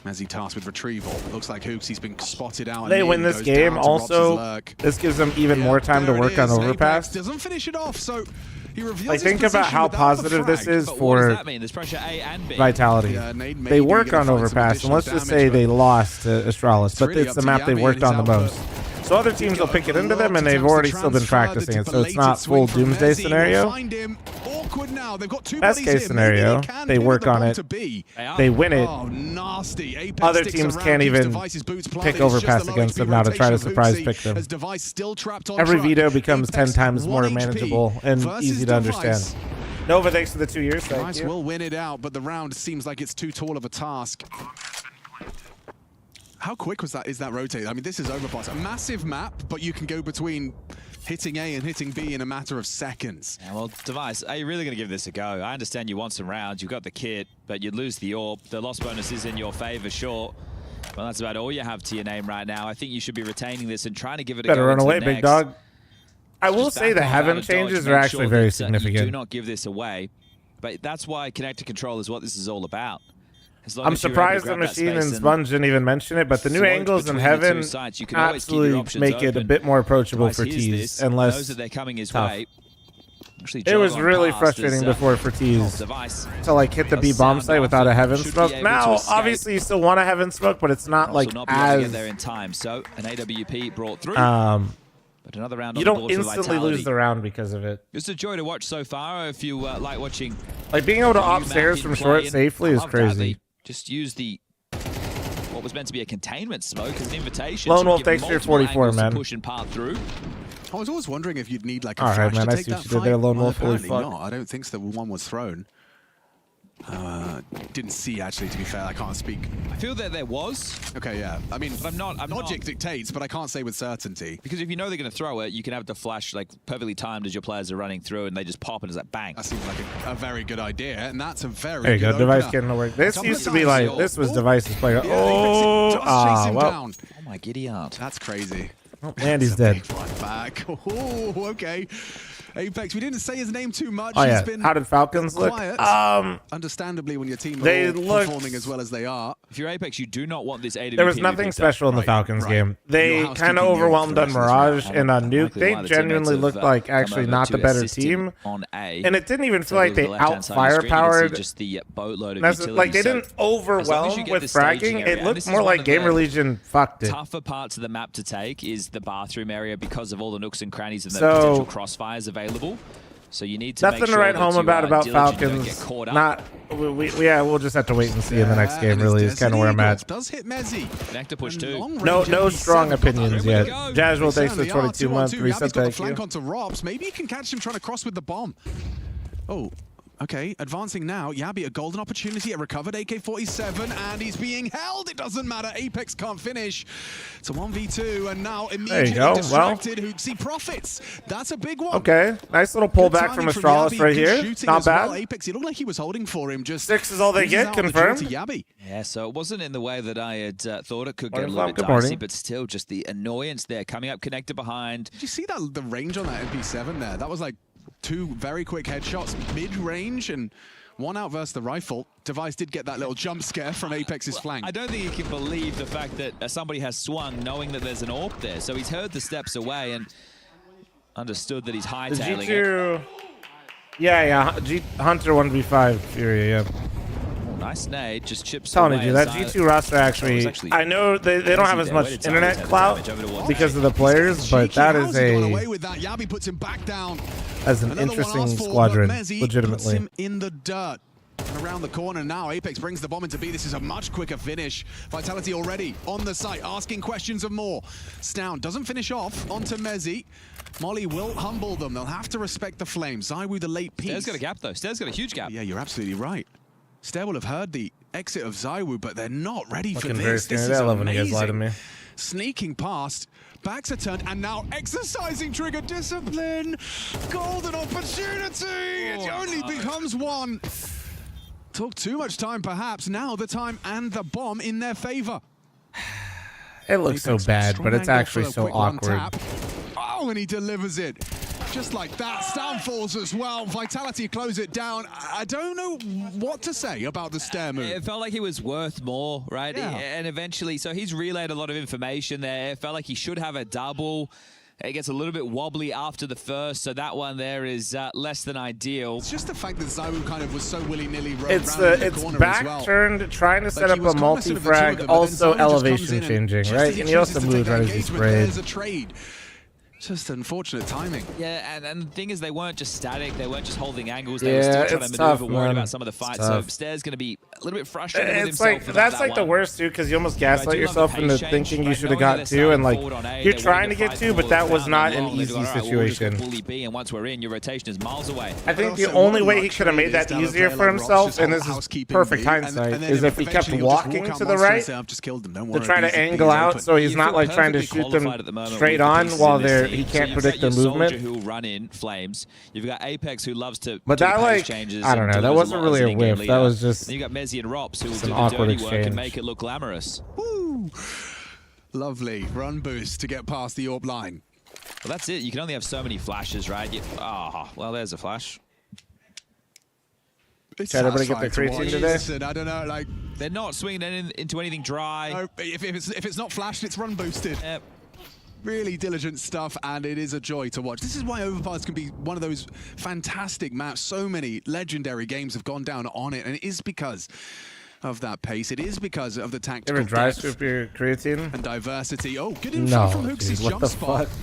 As he tasked with retrieval. Looks like Hooksy's been spotted out. They win this game also. This gives them even more time to work on overpass. Doesn't finish it off, so He reveals like, think about how positive this is for what does that mean? There's pressure A and B. Vitality. They work on Overpass, and let's just say they lost to Astralis, but it's the map they worked on the most. So other teams will pick it into them, and they've already still been practicing it, so it's not full doomsday scenario. Best case scenario, they work on it, they win it. Other teams can't even pick Overpass against them now to try to surprise pick them. Every veto becomes 10 times more manageable and easy to understand. Nova, thanks for the 2 years. Device will win it out, but the round seems like it's too tall of a task. How quick was that? Is that rotate? I mean, this is Overpass. A massive map, but you can go between hitting A and hitting B in a matter of seconds. Yeah, well, Device, are you really going to give this a go? I understand you want some rounds. You've got the kit, but you'd lose the AWP. The loss bonus is in your favor, sure. Well, that's about all you have to your name right now. I think you should be retaining this and trying to give it a go. Better run away, big dog. I will say the Heaven changes are actually very significant. Do not give this away, but that's why connected control is what this is all about. I'm surprised the Machine and Sponge didn't even mention it, but the new angles in Heaven absolutely make it a bit more approachable for Tease and less tough. It was really frustrating before for Tease to like hit the B bomb site without a Heaven smoke. Now, obviously, you still want a Heaven smoke, but it's not like as there in time. So an AWP brought through. But another round you don't instantly lose the round because of it. It's a joy to watch so far. If you like watching, like being able to op stairs from short safely is crazy. Just use the what was meant to be a containment smoke as an invitation. Lone Wolf, thanks for your 44, man. Push and part through. I was always wondering if you'd need like a flash to take that fight. I see what you did there, Lone Wolf. Apparently not. I don't think so. One was thrown. Didn't see, actually, to be fair. I can't speak. I feel that there was. Okay, yeah. I mean, but logic dictates, but I can't say with certainty. Because if you know they're going to throw it, you can have the flash like perfectly timed as your players are running through, and they just pop and it's like bang. That seems like a very good idea, and that's a very there you good go. Device getting to work. This used to be like, this was Device's player. Well. Oh my giddy aunt. That's crazy. Oh, Andy's dead. Back. Oh, okay. Apex, we didn't say his name too much. Oh, yeah. He's been How did Falcons look? Understandably, when your team are performing as well as they are. If you're Apex, you do not want this AWP. There was nothing special in the Falcons game. They kind of overwhelmed on Mirage and on Nuke. They genuinely looked like actually not the better team. On A. And it didn't even feel like they out-firepowered. Just the boatload of like they didn't overwhelm with fragging. It looked more like Gamer Legion fucked it. Tougher parts of the map to take is the bathroom area because of all the nooks and crannies and the potential crossfires available. So you need to nothing to write home about Falcons. Not we'll just have to wait and see in the next game. Really, is kind of where I'm at. Does hit Mezzi. Connector push too. No strong opinions yet. Jazwell, thanks for 22 months. Reset, thank you. Flank onto Robs. Maybe you can catch him trying to cross with the bomb. Oh. Okay, advancing now. Yabi, a golden opportunity. A recovered AK-47, and he's being held. It doesn't matter. Apex can't finish. It's a 1v2, and now immediately distracted. Hoopsie profits. That's a big one. Okay, nice little pullback from Astralis right here. Not bad. Well. Apex, it looked like he was holding for him. Just 6 is all they get, confirmed. Yeah, so it wasn't in the way that I had thought it could get a little bit dicey, but still just the annoyance there. Coming up, connected behind. Did you see that the range on that MP7 there? That was like 2 very quick headshots mid-range and 1 out versus the rifle. Device did get that little jump scare from Apex's flank. I don't think he can believe the fact that somebody has swung knowing that there's an AWP there. So he's heard the steps away and understood that he's hightailing it. Yeah. Hunter 1v5 Fury, yeah. Nice nade, just chips telling away. You, that G2 roster actually, I know they don't have as much internet clout because of the players, but that is as an interesting squadron, legitimately. Him in the dirt. And around the corner now, Apex brings the bomb into B. This is a much quicker finish. Vitality already on the site, asking questions of more. Stown doesn't finish off onto Mezzi. Molly will humble them. They'll have to respect the flames. Zywoo, the late piece. Stair's got a gap, though. Stair's got a huge gap. Yeah, you're absolutely right. Stair will have heard the exit of Zywoo, but they're not ready for Looking this. This is amazing. When you guys lie to me. Sneaking past, backs are turned, and now exercising trigger discipline. Golden opportunity. It only becomes 1. Took too much time, perhaps. Now the time and the bomb in their favor. It looks so bad, but it's actually so awkward. Oh, and he delivers it. Just like that, Stown falls as well. Vitality close it down. I don't know what to say about the stair move. It felt like he was worth more, right? Yeah. And eventually, so he's relayed a lot of information there. It felt like he should have a double. It gets a little bit wobbly after the first, so that one there is less than ideal. It's just the fact that Zywoo kind of was so willy-nilly it's back turned, trying to set up a multi-frag, also elevation changing, right? And he also moved right as he sprayed. Just unfortunate timing. Yeah, and the thing is, they weren't just static. They weren't just holding angles. They were still trying to maneuver, worried about some of the fights. So Stairs going to be a little bit frustrated with himself. Like, that's like the worst, too, because you almost gaslight yourself into thinking you should have got 2. And, like, you're trying to get 2, but that was not an easy situation. And once we're in, your rotation is miles away. I think the only way he could have made that easier for himself, and this is perfect hindsight, is if he kept walking to the right to try to angle out so he's not, like, trying to shoot them straight on while he can't predict the movement. Who will run in flames. You've got Apex who loves to. But that, like, changes I don't know. That wasn't really a whiff. That was just. And you got Mezzi and Rops who will do an the awkward dirty work exchange. and make it look glamorous. Woo! Lovely run boost to get past the AWP line. Well, that's it. You can only have so many flashes, right? Well, there's a flash. It's everybody get their creatine today? Listen, I don't know, like they're not swinging into anything dry. No, if it's not flashed, it's run boosted. Yep. Really diligent stuff, and it is a joy to watch. This is why Overpass can be one of those fantastic maps. So many legendary games have gone down on it, and it is because of that pace. It is because of the tactical dry depth scoop your creatine and diversity. Oh, good info from Hooksy's jump spot. Fuck?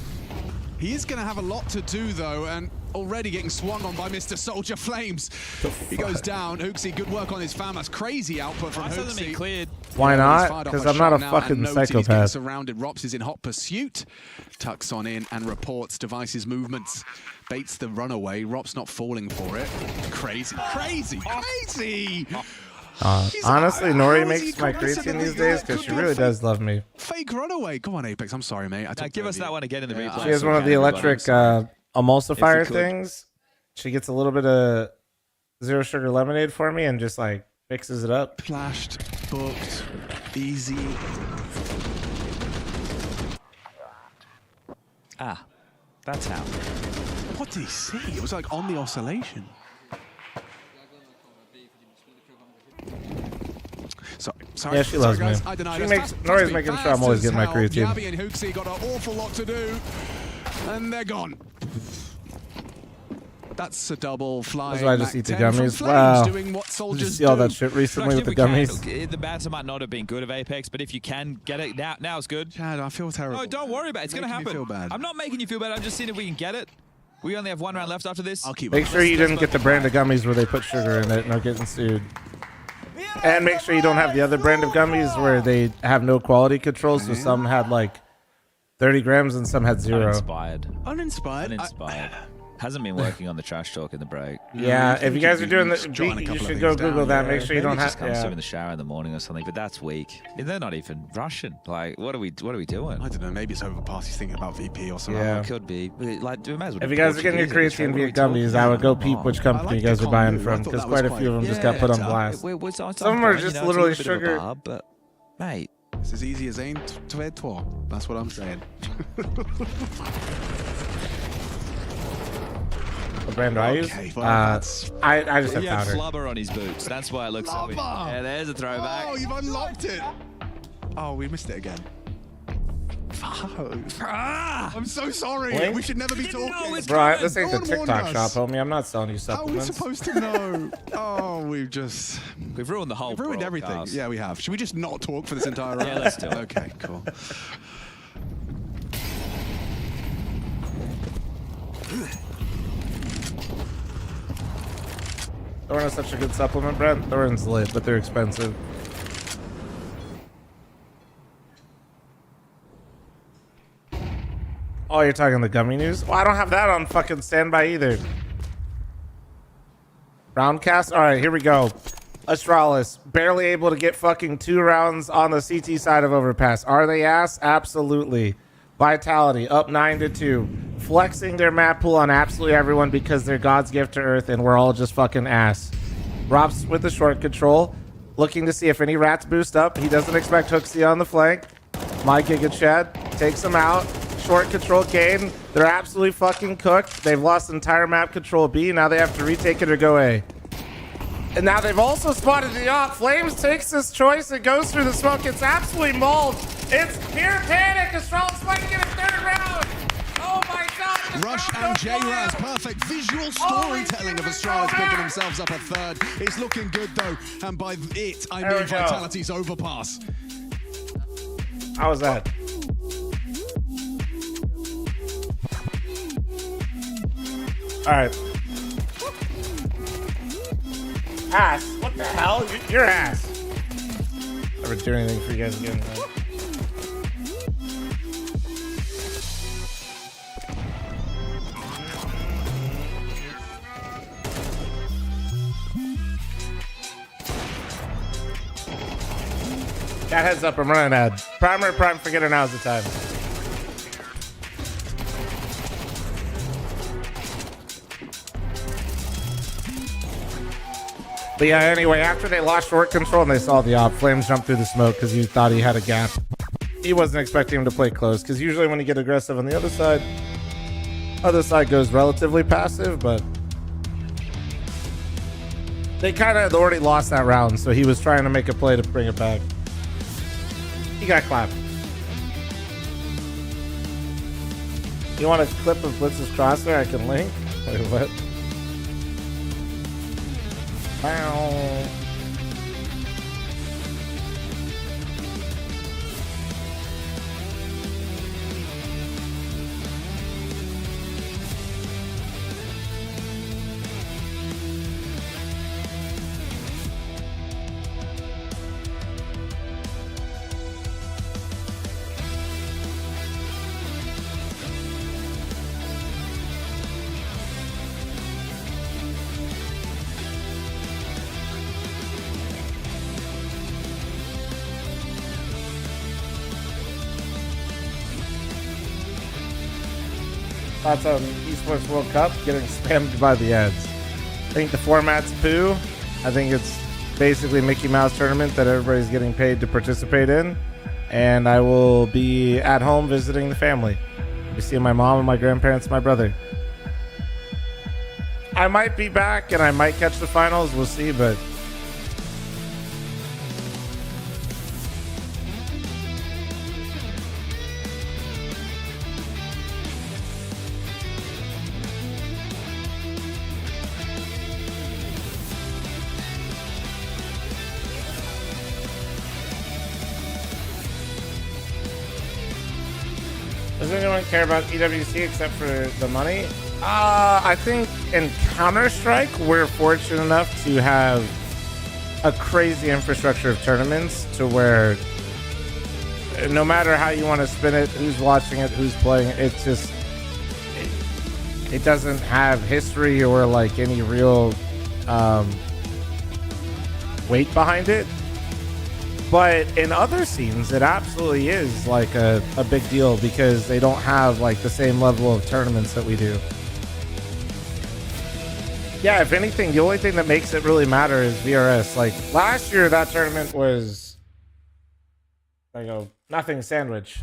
He is going to have a lot to do, though, and already getting swung on by Mr. Soldier Flames. He goes down. Hooksy, good work on his fam. That's crazy output from Hooksy. Cleared. Why not? Because I'm not a fucking psychopath. Surrounded. Rops is in hot pursuit. Tucks on in and reports Device's movements. Baits the runaway. Rops not falling for it. Crazy, crazy, crazy! Honestly, Nori makes my creatine these days because she really does love me. Fake runaway. Come on, Apex. I'm sorry, mate. Give us that one again in the replay. She has one of the electric emulsifier things. She gets a little bit of zero sugar lemonade for me and just like mixes it up. Flashed, booked, easy. That's how. What did he see? It was like on the oscillation. Sorry. Yeah, she loves me. I deny Nori's making sure I'm always getting my creatine. Gabby and Hooksy got an awful lot to do, and they're gone. That's a double flying. That's why I just eat the gummies. Wow. Doing what Did you see all that shit recently with the gummies? The banter might not have been good of Apex, but if you can get it, now it's good. Chad, I feel terrible. No, don't worry about it. It's going to happen. Feel bad. I'm not making you feel bad. I'm just seeing if we can get it. We only have one round left after this. I'll keep Make sure you didn't get the brand of gummies where they put sugar in it. No getting sued. And make sure you don't have the other brand of gummies where they have no quality control. So some had like 30 grams and some had 0. Uninspired. Hasn't been working on the trash talk in the break. Yeah, if you guys are doing the beat, you should go Google that. Make sure you don't have to. Comes to in the shower in the morning or something, but that's weak. They're not even Russian. Like, what are we doing? I don't know. Maybe it's Overpass. He's thinking about VP or something. Yeah, it could be. Like, we might as well. If you guys are getting your creatine via gummies, I would go peep which company you guys are buying from, because quite a few of them just got put on blast. Some of them are just literally sugar. But mate, it's as easy as aim to toi. That's what I'm saying. What brand do I use? I just have he powder. had flubber on his boots. That's why it looks so weird. Yeah, there's a throwback. Oh, you've unlocked it. Oh, we missed it again. I'm so sorry. Blink? We should never be talking. Bro, this ain't the TikTok shop, homie. I'm not selling you supplements. How are we supposed to know? Oh, we've ruined the whole. We've ruined everything. Yeah, we have. Should we just not talk for this entire round? Yeah, let's do it. Okay, cool. Thorin is such a good supplement, Brent. Thorin's lit, but they're expensive. Oh, you're talking the gummy news? Well, I don't have that on fucking standby either. Roundcast? Alright, here we go. Astralis, barely able to get fucking 2 rounds on the CT side of Overpass. Are they ass? Absolutely. Vitality, up 9-2. Flexing their map pool on absolutely everyone because they're God's gift to Earth and we're all just fucking ass. Rops with the short control, looking to see if any rats boost up. He doesn't expect Hooksy on the flank. My Giga Chad takes him out. Short control gain. They're absolutely fucking cooked. They've lost entire map control B. Now they have to retake it or go A. And now they've also spotted the op. Flames takes this choice and goes through the smoke. It's absolutely mauled. It's pure panic. Astralis might get a 3rd round. Oh Rush and J-Raz, perfect visual storytelling of Astralis picking themselves up a third. It's looking good though, and by it, I mean Vitality's overpass. How was that? All right. Ass. What the hell? Your ass. Never do anything for you guys again. Right? Got heads up, I'm running ad. Primer, prime, forgetter, now's the time. But yeah, anyway, after they lost short control and they saw the op, fl0m jumped through the smoke because he thought he had a gap. He wasn't expecting him to play close because usually when you get aggressive on the other side goes relatively passive, but they kind of already lost that round, so he was trying to make a play to bring it back. He got clapped. You want a clip of Blitz's crosshair I can link? Wait, what? Wow. Thoughts on Esports World Cup getting spammed by the ads. I think the format's poo. I think it's basically Mickey Mouse tournament that everybody's getting paid to participate in. And I will be at home visiting the family. I'll be seeing my mom and my grandparents and my brother. I might be back and I might catch the finals. We'll see, but does anyone care about EWC except for the money? I think in Counter-Strike, we're fortunate enough to have a crazy infrastructure of tournaments to where no matter how you want to spin it, who's watching it, who's playing it, it's just, it doesn't have history or like any real weight behind it. But in other scenes, it absolutely is like a big deal because they don't have like the same level of tournaments that we do. Yeah, if anything, the only thing that makes it really matter is VRS. Like last year, that tournament was, there you go, nothing sandwich.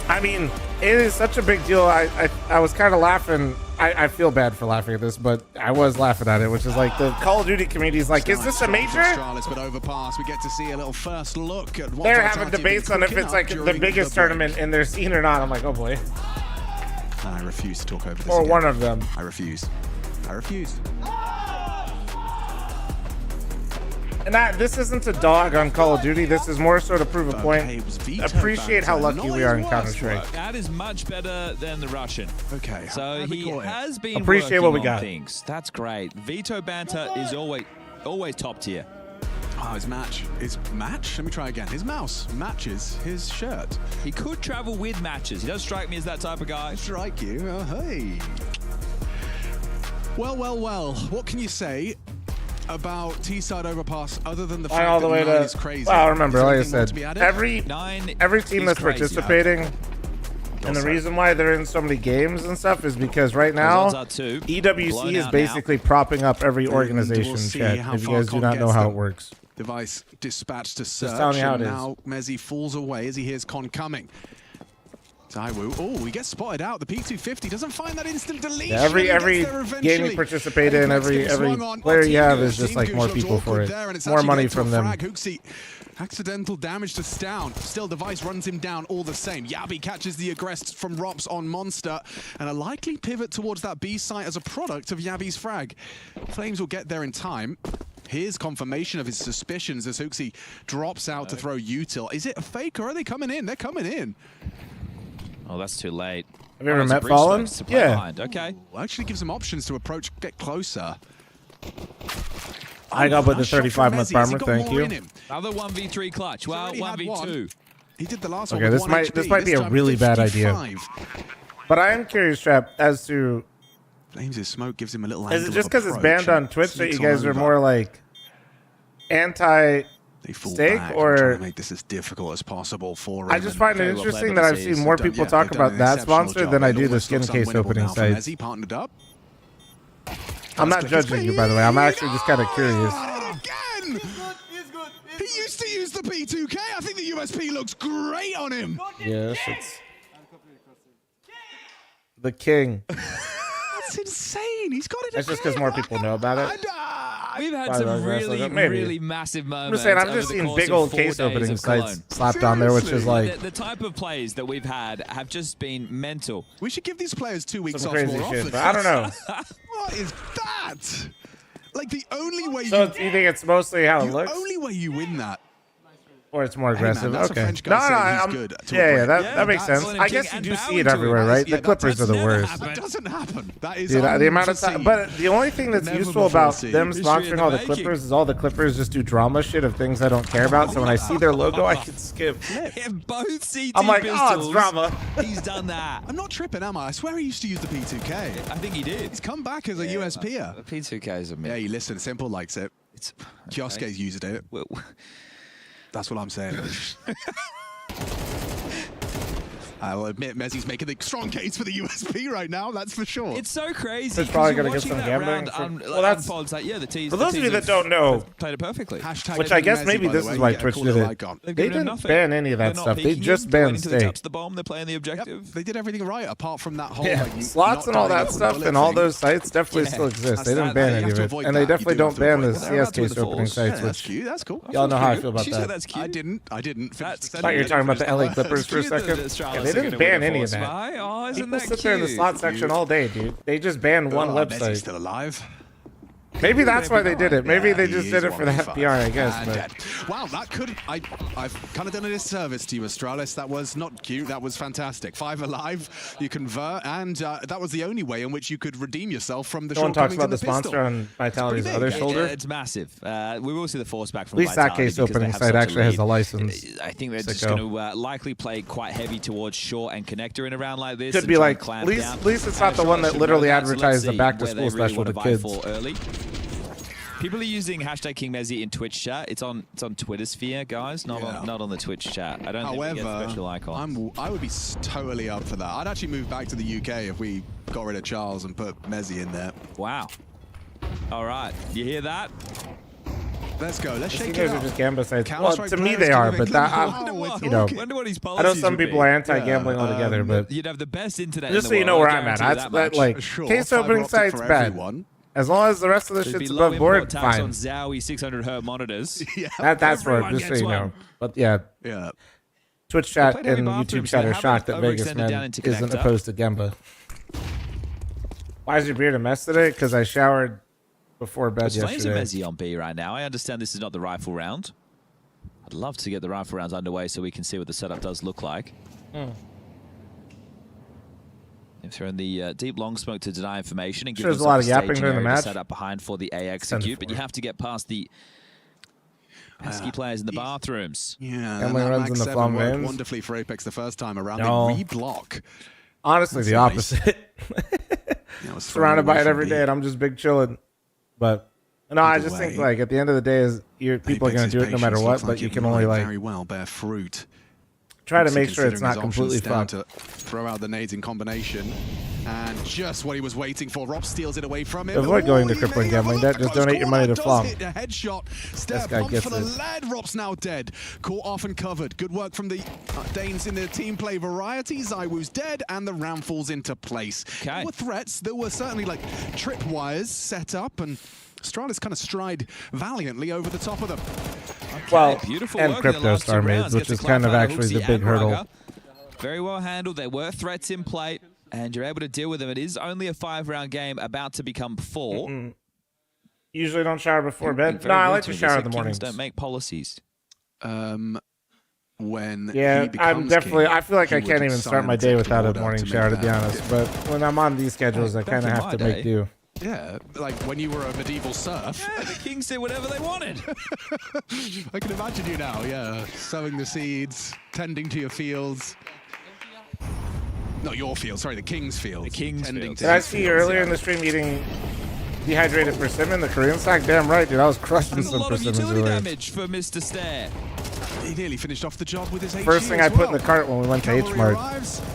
I mean, it is such a big deal. I was kind of laughing. I feel bad for laughing at this, but I was laughing at it, which is like the Call of Duty community is like, is this a major? But overpass, we get to see a little first look at what they're having debates on if it's like the biggest tournament in their scene or not. I'm like, oh boy. And I refuse to talk over this. Or again. one of them. I refuse. I refuse. And this isn't a dog on Call of Duty. This is more sort of prove a point. Appreciate how lucky we are in Counter-Strike. That is much better than the Russian. Okay. So he has been appreciate what we got. Things. That's great. Veto banter is always top tier. Oh, his match. Let me try again. His mouse matches his shirt. He could travel with matches. He does strike me as that type of guy. Strike you? Oh, hey. Well. What can you say about T-side overpass other than the fact all the that way 9 to, is crazy? Well, remember, like I said, every team that's crazy, participating, and the reason why they're in so many games and stuff is because right now, EWC is basically propping up every organization, chat, if you guys do not know how it works. Device dispatched to search, tell me how and it is. now Mezzy falls away as he hears Con coming. Taiwu. Oh, he gets spotted out. The P250 doesn't find that instant deletion. Yeah, every game you participate in, every player you have is just like more people for it. More money from them. Accidental damage to Stown. Still, Device runs him down all the same. Yabi catches the aggress from Rops on Monster, and a likely pivot towards that B site as a product of Yabi's frag. Flames will get there in time. Here's confirmation of his suspicions as Hooksy drops out to throw util. Is it a fake or are they coming in? They're coming in. Oh, that's too late. Have you ever met Fallen? Yeah. Behind. Okay. Well, actually gives them options to approach, get closer. I got with the 35-month armor, thank you. Another 1v3 clutch. Well, 1v2. He did the last one. Okay, this might be a really bad idea. But I am curious, Trap, as to... Flames' smoke gives him a little Is it just because it's banned on Twitch that you guys are more like anti... Stake or make this as difficult as possible for I just find it interesting that I've seen more people talk about that sponsor than I do the skin case opening sites. He partnered up. I'm not judging you, by the way. I'm actually just kind of curious. Again! He used to use the P2K. I think the USP looks great on him. Yes, it's the king. That's insane. He's got it. It's just because more people know about it. We've had some really massive moments. I'm just seeing big old case opening sites slapped on there, which is like the type of plays that we've had have just been mental. We should give these players 2 weeks some off crazy more shit, often. but I don't know. What is that? Like the only way so you think it's mostly how it looks? The only way you win that. Or it's more aggressive. Hey man, okay. I'm good. That makes sense. I guess you do see it everywhere, right? The Clippers are the worst. That doesn't happen. That is the amount of time. But the only thing that's useful about them sponsoring all the Clippers is all the Clippers just do drama shit of things I don't care about. So when I see their logo, I can skip. Both CT I'm like, pistols. oh, it's drama. He's done that. I'm not tripping, am I? I swear he used to use the P2K. I think he did. He's come back as a USPer. The P2K is a myth. Yeah, you listen. Simple likes it. Kioski's used it. That's what I'm saying. I'll admit Mezzi's making the strong case for the USP right now, that's for sure. It's so crazy. It's probably going to get some gambling. Well, that's like, yeah, for those of you that don't know, played it perfectly. Which I guess maybe this is why Twitch did it. They didn't ban any of that stuff. They just banned stake. To the bomb, they're playing the objective. Yep, they did everything right, apart from that whole slots and all that stuff, and all those sites definitely still exist. They didn't ban any of it, and they definitely don't ban the CS case opening sites. Which that's cool. Y'all know how I feel about that. That's cute. I didn't. I thought you were talking about the LA Clippers for a second. They didn't ban any of that. Oh, isn't People that sit there in the slot section all day, dude. They just banned one website. Still alive. Maybe that's why they did it. Maybe they just did it for the FPR, I guess. But. Wow, that could... I've kind of done a disservice to you, Astralis. That was not cute. That was fantastic. 5 alive, you convert, and that was the only way in which you could redeem yourself from the shortcomings. No one talks about the sponsor on Vitality's other shoulder. It's massive. We will see the force back from At least Vitality, that case opening site actually has a license. I think they're just going to likely play quite heavy towards short and connector in a round like this. Could be like, at least it's not the one that literally advertised the back-to-school special to kids. People are using hashtag King Mezzi in Twitch chat. It's on Twitter sphere, guys, not on the Twitch chat. I don't think we get special icons. I would be totally up for that. I'd actually move back to the UK if we got rid of Charles and put Mezzi in there. Wow. All right, you hear that? Let's go. Let's shake it guys up. are just gambling sites. Well, to me they are, but that, you know, I know some people are anti-gambling altogether, but you'd have the best internet. Just so you know where I'm at. That's like case opening sites bad. As long as the rest of the shit's above board, fine. On Zowie 600 Hz monitors. That's where, just so you know. But yeah, Twitch chat and YouTube chat are shocked that Vegas Man isn't opposed to Gemba. Why is your beard a mess today? Because I showered before bed yesterday. Flames are Mezzi on B right now. I understand this is not the rifle round. I'd love to get the rifle rounds underway so we can see what the setup does look like. They've thrown the deep long smoke to deny information and give there's a lot of yapping during the match. Set up behind for the A execute, but you have to get past the pesky players in the bathrooms. Yeah, and runs in the fl0m worked wonderfully for Apex the first time around. No. They reblock. Honestly, the opposite. Surrounded by it every day, and I'm just big chilling. But no, I just think like at the end of the day, is people are going to do it no matter what. But you can only like very well bear fruit. try to make sure it's not completely fucked. To throw out the nades in combination. And just what he was waiting for. Rob steals it away from him. Avoid going to crippling gambling. Just donate your money to fl0m. A headshot. This guy gets for the lead. Rob's now dead. Caught off and covered. Good work from the Danes in the team play variety. Zywoo's dead, and the round falls into place. There were threats. There were certainly like tripwires set up, and Astralis kind of stride valiantly over the top of them. Well, and crypto star maids, which is kind of actually the big hurdle. Very well handled. There were threats in play, and you're able to deal with them. It is only a 5-round game, about to become 4. Usually don't shower before bed. No, I like to shower in the mornings. Don't make policies. When I'm definitely. I feel like I can't even start my day without a morning shower, to be honest. But when I'm on these schedules, I kind of have to make do. Yeah, like when you were a medieval serf. Yeah, the kings did whatever they wanted. I can imagine you now, yeah. Sowing the seeds, tending to your fields. Not your field, sorry, the king's field. The king's field. Did I see you earlier in the stream eating dehydrated persimmon, the Korean stock? Damn right, dude. I was crushing some persimmons earlier. Damage for Mr. Stare. He nearly finished off the job with his HE. First thing I put in the cart when we went to H-Mart.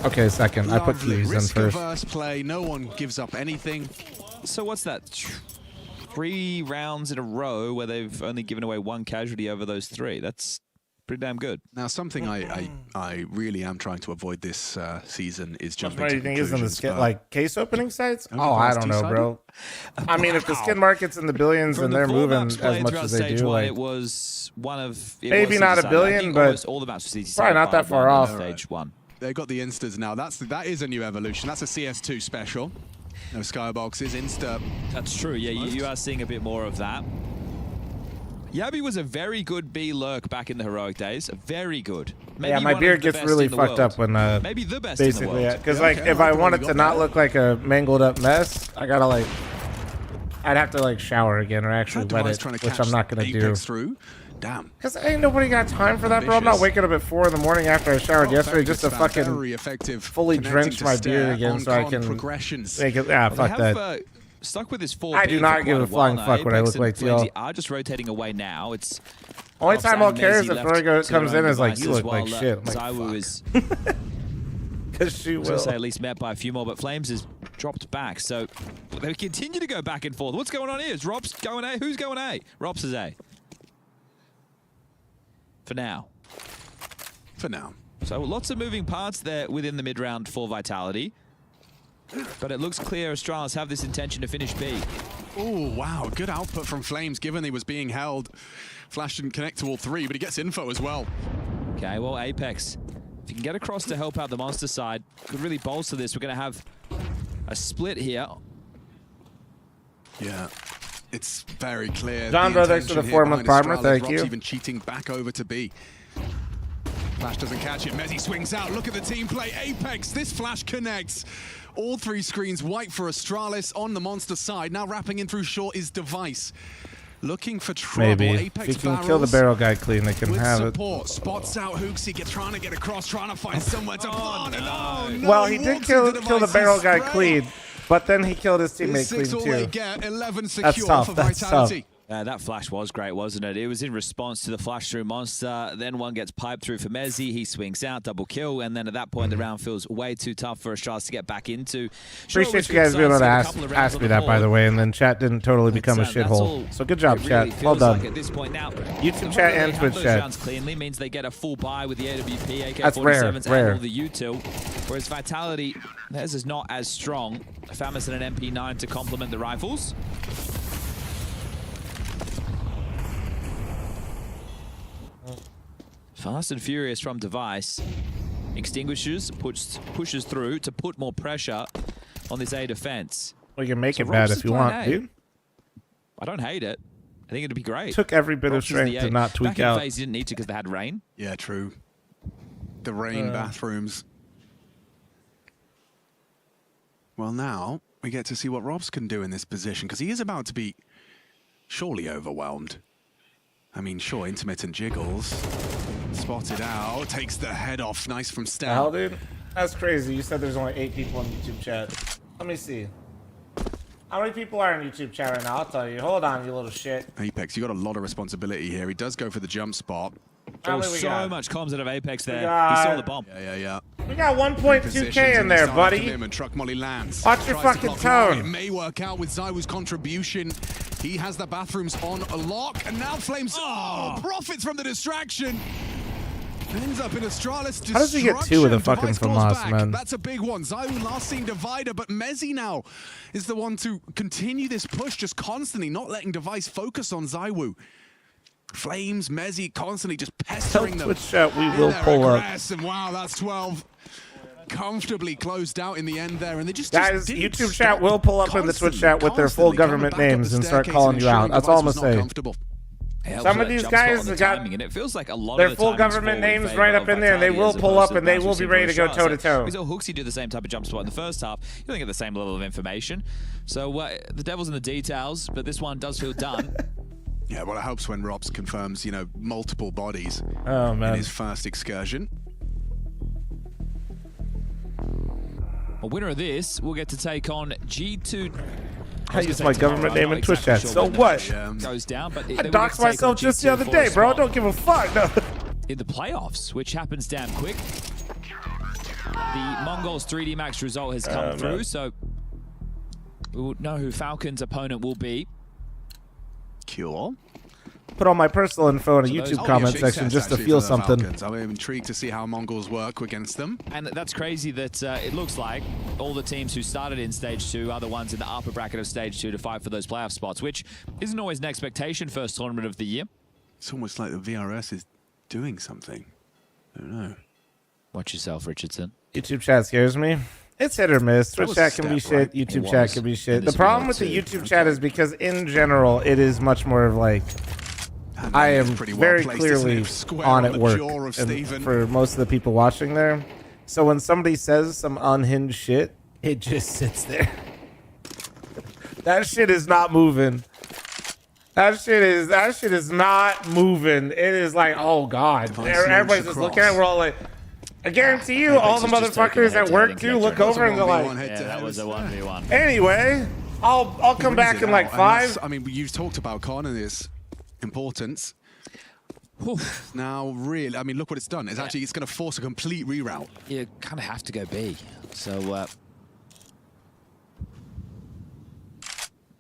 Okay, second. I put keys in first. Risk-averse play. No one gives up anything. So what's that? 3 rounds in a row where they've only given away 1 casualty over those 3. That's pretty damn good. Now, something I really am trying to avoid this season is jumping to conclusions. Is in the skin, like case opening sites? Oh, I don't know, bro. I mean, if the skin market's in the billions and they're moving as much as they do, like, it was one of maybe not a billion, but all the maps probably not that far off. Stage 1. They've got the instas now. That is a new evolution. That's a CS2 special. No skyboxes, insta. That's true. Yeah, you are seeing a bit more of that. Yabi was a very good B lurk back in the heroic days. Very good. Maybe yeah, my beard gets really fucked up when maybe the best basically, because like if I want it to not look like a mangled up mess, I gotta like I'd have to like shower again or actually wet it, which I'm not gonna do. Through. Damn. Because ain't nobody got time for that, bro. I'm not waking up at 4 in the morning after I showered yesterday just to fucking fully drench my beard again so I can make it. Yeah, fuck that. Stuck with his 4. I do not give a flying fuck what I look like to y'all. Are just rotating away now. It's only time I'll care is if Virgo comes in is like, you look like shit. Zywoo is because she will. Say at least met by a few more, but Flames has dropped back. So they continue to go back and forth. What's going on here? Is Rob's going A? Who's going A? Rob's is A. For now. For now. So lots of moving parts there within the mid-round for Vitality. But it looks clear Astralis have this intention to finish B. Oh, wow. Good output from Flames, given he was being held. Flash didn't connect to all 3, but he gets info as well. Okay, well, Apex, if you can get across to help out the monster side, could really bolster this. We're going to have a split here. Yeah. It's very clear. John, bro, thanks for the 4-month partner. Thank you. Even cheating back over to B. Flash doesn't catch it. Mezzi swings out. Look at the team play. Apex, this Flash connects. All 3 screens white for Astralis on the monster side. Now wrapping in through short is Device. Looking for trouble. Maybe. Apex if you can kill the barrel guy clean, they can have support. Spots out Hooksy, trying to get across, trying to find somewhere to plant. No, well, he did kill the barrel guy clean, but then he killed his teammate clean too. Get 11 secure for That's Vitality. tough. That flash was great, wasn't it? It was in response to the flash through monster. Then one gets piped through for Mezzi. He swings out, double kill, and then at that point the round feels way too tough for Astralis to get back into. Appreciate you guys being able to ask me that, by the way, and then chat didn't totally become a shithole. So good job, chat. Well done. Like at this point now, YouTube chat and Twitch chat. Cleanly means they get a full buy with the AWP, That's rare. and all the util. Whereas Vitality, theirs is not as strong. Famas and an MP9 to complement the rifles. Fast and furious from Device. Extinguishes, pushes through to put more pressure on this A defense. Well, you can make it bad if you want, dude. I don't hate it. I think it'd be great. Took every bit of strength to not tweak out. Back in phase, didn't need to because they had rain. Yeah, true. The rain bathrooms. Well, now we get to see what Robs can do in this position because he is about to be surely overwhelmed. I mean, sure, intermittent jiggles. Spotted out, takes the head off. Nice from Stout. Hell, dude? That's crazy. You said there's only 8 people on YouTube chat. Let me see. How many people are in YouTube chat right now? I'll tell you. Hold on, you little shit. Apex, you got a lot of responsibility here. He does go for the jump spot. There was so much comms out of Apex there. He saw the bomb. Yeah. We got 1.2K in there, buddy. And truck molly lands. Watch your fucking tone. It may work out with ZywOo's contribution. He has the bathrooms on a lock, and now fl0m profits from the distraction. Ends up in Astralis destruction. How does he get 2 of the fucking FAMAS, man? That's a big one. ZywOo last seen divider, but Mezzy now is the one to continue this push just constantly, not letting Device focus on ZywOo. fl0m's, Mezzy constantly just pestering them. Twitch chat, we will pull up. And wow, that's 12. Comfortably closed out in the end there, and they just guys, YouTube chat will pull up in the Twitch chat with their full government names and start calling you out. That's all I'm gonna say. Some of these guys have got and it feels like a lot their of the full government names right up in there, and they will pull up and they will be ready to go toe to toe. We saw Hooksy do the same type of jump spot in the first half. You don't get the same level of information. So the devil's in the details, but this one does feel done. Yeah, well, it helps when Robs confirms, multiple bodies in his first excursion. A winner of this will get to take on G2. I use my government name in Twitch chat. So what? Goes down, but I doxed myself just the other day, bro. Don't give a fuck. No. In the playoffs, which happens damn quick. The Mongols 3D Max result has come through, so we will know who Falcon's opponent will be. Cool. Put all my personal info in a YouTube comment section just to feel something. I'm intrigued to see how Mongols work against them. And that's crazy that it looks like all the teams who started in Stage 2 are the ones in the upper bracket of Stage 2 to fight for those playoff spots, which isn't always an expectation first tournament of the year. It's almost like the VRS is doing something. I don't know. Watch yourself, Richardson. YouTube chat scares me. It's hit or miss. Twitch chat can be shit. YouTube chat can be shit. The problem with the YouTube chat is because in general, it is much more of like, I am very clearly on at work for most of the people watching there. So when somebody says some unhinged shit, it just sits there. That shit is not moving. That shit is not moving. It is like, oh God. Everybody's just looking at it. We're all like, I guarantee you, all the motherfuckers at work too look over and they're like, yeah, that was a 1v1. Anyway, I'll come back in like 5. I mean, you've talked about Khan and his importance. Now, really, I mean, look what it's done. It's actually, it's going to force a complete reroute. You kind of have to go B. So,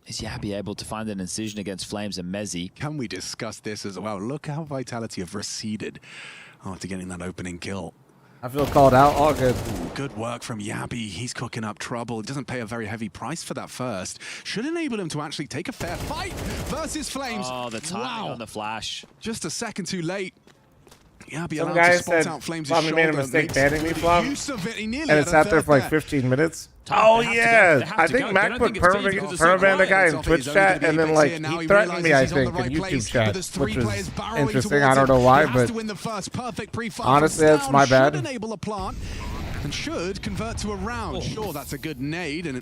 is Yabi able to find an incision against fl0m's and Mezzy? Can we discuss this as well? Look how Vitality have receded after getting that opening kill. I feel called out. All good. Ooh, good work from Yabi. He's cooking up trouble. He doesn't pay a very heavy price for that first. Should enable him to actually take a fair fight versus fl0m's. Oh, the timing on the flash. Just a second too late. Yabi Some allowed guy to spot said out fl0m's Fl0m shoulder. made a mistake banning me, fl0m. And it sat there for like 15 minutes. Oh yeah, I think Mac put permabanned a guy in Twitch chat, and then like he threatened me, I think, in YouTube chat, which was interesting. I don't know why, but honestly, that's my bad. And should convert to a round. Sure, that's a good nade, and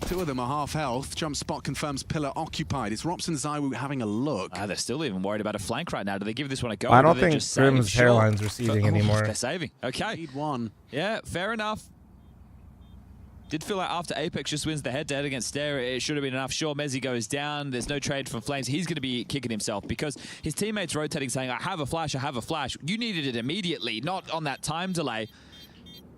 two of them are half health. Jump spot confirms pillar occupied. It's Robson ZywOo having a look. They're still even worried about a flank right now. Do they give this one a go? I don't think f0m's hairline's receding anymore. They're saving. Okay. Need one. Yeah, fair enough. Did feel like after Apex just wins the head-to-head against Stare, it should have been enough. Sure, Mezzy goes down. There's no trade from fl0m's. He's going to be kicking himself because his teammates rotating saying, I have a flash, I have a flash. You needed it immediately, not on that time delay.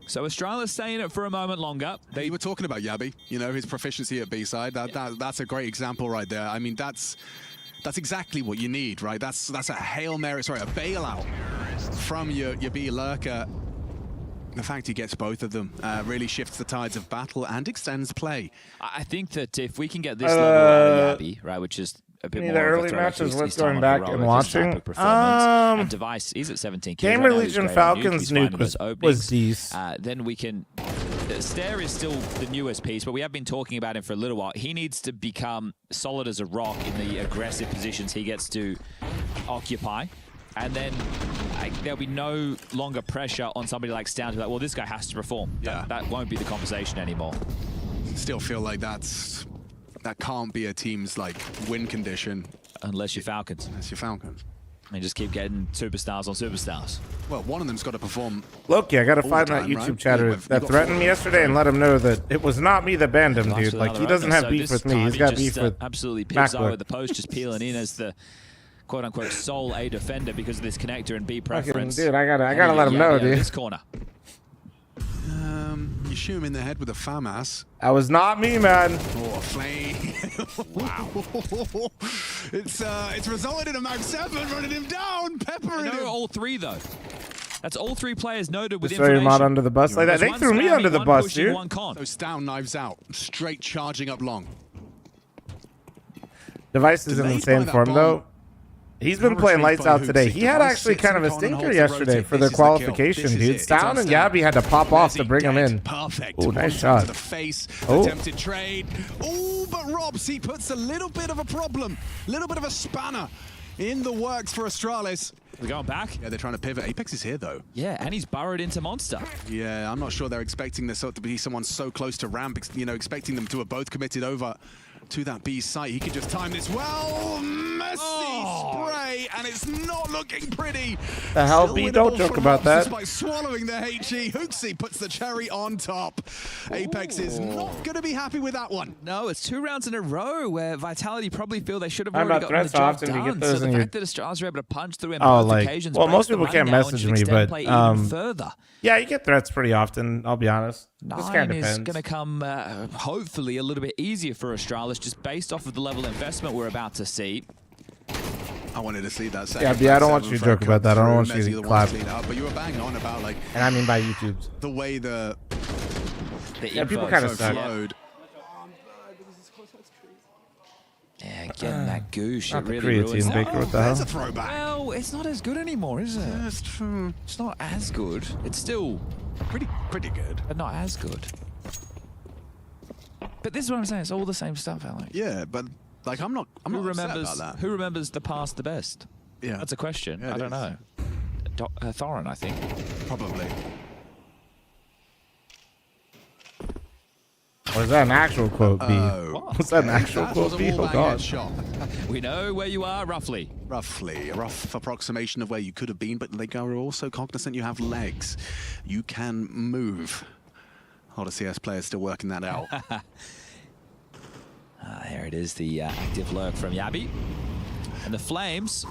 So Astralis staying it for a moment longer. You were talking about Yabi, his proficiency at B-side. That's a great example right there. I mean, that's exactly what you need, right? That's a Hail Mary, sorry, a bailout from your B lurker. The fact he gets both of them really shifts the tides of battle and extends play. I think that if we can get this level out of Yabi, right, which is a bit more the early matches worth going back and watching. And Device, he's at 17 kills. Gamer Legion Falcons nuke was decent. Then we can... Stare is still the newest piece, but we have been talking about him for a little while. He needs to become solid as a rock in the aggressive positions he gets to occupy. And then there'll be no longer pressure on somebody like Stown to be like, well, this guy has to perform. Yeah. That won't be the conversation anymore. Still feel like that can't be a team's win condition. Unless you're Falcons. And just keep getting superstars on superstars. Well, one of them's got to perform. Loki, I got to find that YouTube chatter that threatened me yesterday and let him know that it was not me that banned him, dude. Like, he doesn't have beef with me. He's got beef with absolutely Pibzar with the post just peeling in as the quote-unquote sole A defender because of this connector and B preference. Dude, I gotta let him know, dude. This corner. You shoot him in the head with a FAMAS. That was not me, man. Oh, flame. Wow. It's resulted in a Mag 7 running him down, peppering him. All three, though. That's all three players noted with Just throw your mod under the bus like that. They threw me under the bus, dude. Those down, knives out. Straight charging up long. Device is in insane form, though. He's been playing lights out today. He had actually kind of a stinker yesterday for their qualification, dude. Down and Yabby had to pop off to bring him in. Perfect. Oh, nice shot. Attempted trade. Oh, but Robs, he puts a little bit of a problem, a little bit of a spanner in the works for Astralis. They're going back. Yeah, they're trying to pivot. Apex is here, though. Yeah, and he's burrowed into Monster. Yeah, I'm not sure they're expecting this to be someone so close to ramp, expecting them to have both committed over to that B site. He could just time this well. Messy spray, and it's not looking pretty. The hell, B? Don't joke about that. By swallowing the HE, Hooksy puts the cherry on top. Apex is not going to be happy with that one. No, it's 2 rounds in a row where Vitality probably feel they should have already gotten the job done. So the fact that Astralis are able to punch through in both occasions. Well, most people can't message me, but further. Yeah, you get threats pretty often, I'll be honest. 9 is going to come, hopefully, a little bit easier for Astralis, just based off of the level of investment we're about to see. I wanted to see that. Yeah, I don't want you to joke about that. I don't want you to clap. But you were banging on about, like... And I mean by YouTube's. The way the people kind of flowed. Yeah, getting that goosh, Not it really ruins creatine Baker, what the hell? That's a throwback. Well, it's not as good anymore, is it? That's true. It's not as good. It's still pretty good, but not as good. But this is what I'm saying. It's all the same stuff, Alex. Yeah, but like I'm not upset about that. Who remembers the past the best? Yeah, that's a question. Yeah, I don't know. Thorin, I think. Probably. Or is that an actual quote, B? Was that an actual quote, B? Oh, God. We know where you are, roughly. Roughly. A rough approximation of where you could have been, but they are also cognizant you have legs. You can move. Odyssey CS players still working that out. There it is, the active lurk from Yabby. And the flames,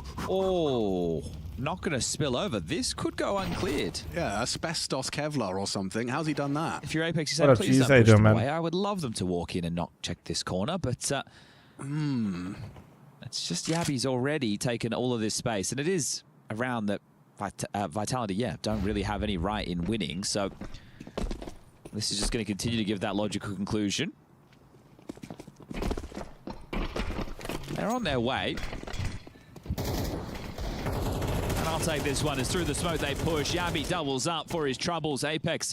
not going to spill over. This could go uncleared. Yeah, asbestos Kevlar or something. How's he done that? If you're Apex, you said, please don't push them away. I would love them to walk in and not check this corner, but it's just Yabby's already taken all of this space, and it is a round that Vitality, don't really have any right in winning, so this is just going to continue to give that logical conclusion. They're on their way. And I'll take this one as through the smoke they push. Yabby doubles up for his troubles. Apex,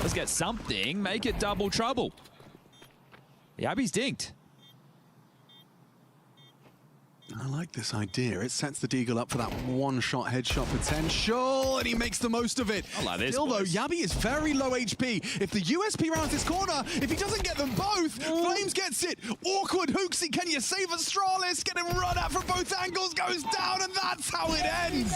let's get something. Make it double trouble. Yabby's dinked. I like this idea. It sets the Deagle up for that one-shot headshot potential, and he makes the most of it. I like this, Still, though, Yabby is very low HP. If the USP rounds this corner, if he doesn't get them both, Flames gets it. Awkward Hooksy, can you save Astralis? Get him run at from both angles, goes down, and that's how it ends.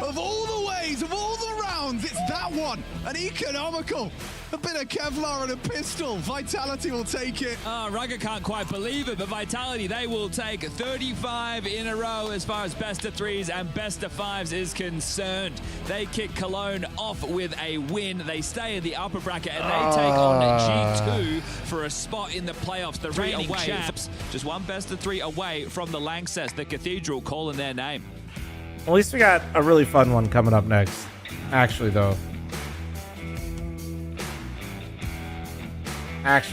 Of all the ways, of all the rounds, it's that one. An economical. A bit of Kevlar and a pistol. Vitality will take it. Rugger can't quite believe it, but Vitality, they will take 35 in a row as far as best of 3s and best of 5s is concerned. They kick Cologne off with a win. They stay in the upper bracket and they take on G2 for a spot in the playoffs. The reigning champs, just one best of 3 away from the Lanxess, the Cathedral, calling their name. At least we got a really fun one coming up next. Actually, though. How'd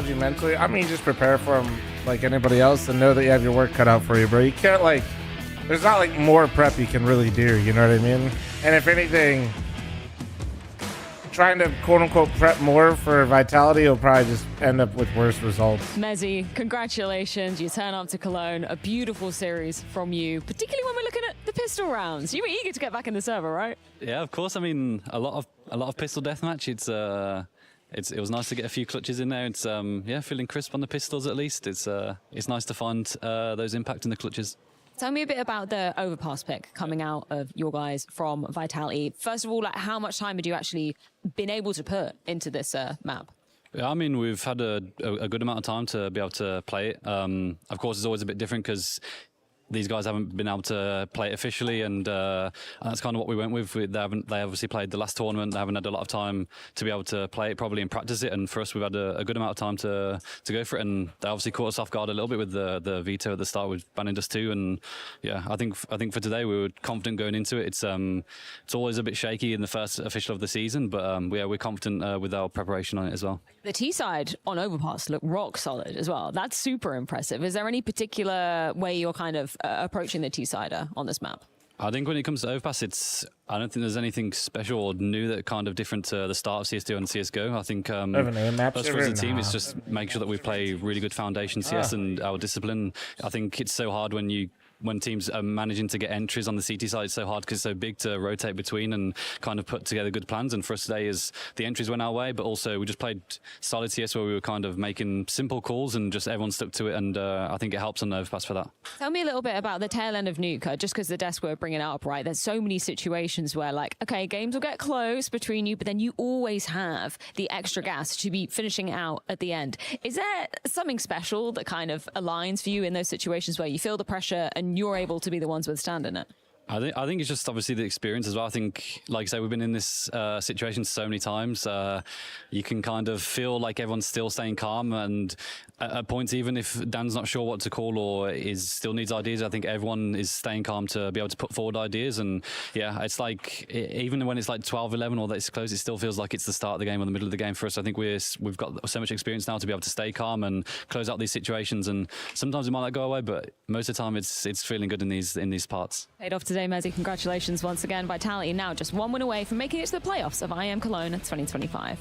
you mentally? I mean, just prepare for them like anybody else and know that you have your work cut out for you, bro. You can't, like, there's not, like, more prep you can really do, you know what I mean? And if anything, trying to quote-unquote prep more for Vitality will probably just end up with worse results. Mezzy, congratulations. You turn up to Cologne. A beautiful series from you, particularly when we're looking at the pistol rounds. You were eager to get back in the server, right? Yeah, of course. I mean, a lot of pistol deathmatch. It was nice to get a few clutches in there. It's feeling crisp on the pistols at least. It's nice to find those impact in the clutches. Tell me a bit about the overpass pick coming out of your guys from Vitality. First of all, like, how much time had you actually been able to put into this map? Yeah, I mean, we've had a good amount of time to be able to play it. Of course, it's always a bit different because these guys haven't been able to play it officially, and that's kind of what we went with. They obviously played the last tournament. They haven't had a lot of time to be able to play it probably and practice it. And for us, we've had a good amount of time to go for it. And they obviously caught us off guard a little bit with the veto at the start with banning us too. And yeah, I think for today we were confident going into it. It's always a bit shaky in the first official of the season, but we're confident with our preparation on it as well. The T side on Overpass looked rock solid as well. That's super impressive. Is there any particular way you're kind of approaching the T-sider on this map? I think when it comes to Overpass, I don't think there's anything special or new that kind of different to the start of CS2 and CSGO. I think us as a team is just make sure that we play really good foundation CS and our discipline. I think it's so hard when teams are managing to get entries on the CT side. It's so hard because it's so big to rotate between and kind of put together good plans. And for us today is the entries went our way, but also we just played solid CS where we were kind of making simple calls and just everyone stuck to it. And I think it helps on Overpass for that. Tell me a little bit about the tail end of Nuka, just because the desk were bringing it up, right? There's so many situations where, like, okay, games will get close between you, but then you always have the extra gas to be finishing out at the end. Is there something special that kind of aligns for you in those situations where you feel the pressure and you're able to be the ones withstanding it? I think it's just obviously the experience as well. I think, like I say, we've been in this situation so many times. You can kind of feel like everyone's still staying calm, and at points, even if Dan's not sure what to call or still needs ideas, I think everyone is staying calm to be able to put forward ideas. And yeah, it's like even when it's like 12-11 or that it's close, it still feels like it's the start of the game or the middle of the game for us. I think we've got so much experience now to be able to stay calm and close out these situations. And sometimes it might not go away, but most of the time it's feeling good in these parts. Paid off today, Mezzi. Congratulations once again. Vitality now just one win away from making it to the playoffs of IEM Cologne 2025.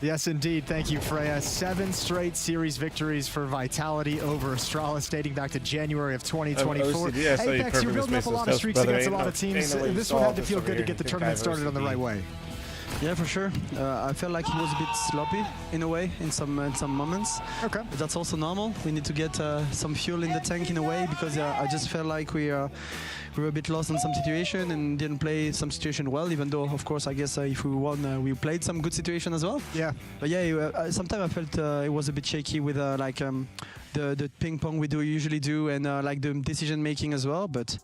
Yes, indeed. Thank you, Freya. 7 straight series victories for Vitality over Astralis dating back to January of 2024. Apex, you're building up a lot of streaks against a lot of teams. This one had to feel good to get the tournament started on the right way. Yeah, for sure. I felt like it was a bit sloppy in a way in some moments. Okay. But that's also normal. We need to get some fuel in the tank in a way because I just felt like we were a bit lost in some situation and didn't play some situation well, even though, of course, I guess if we won, we played some good situation as well. Yeah. But yeah, sometimes I felt it was a bit shaky with the ping pong we usually do and like the decision making as well. But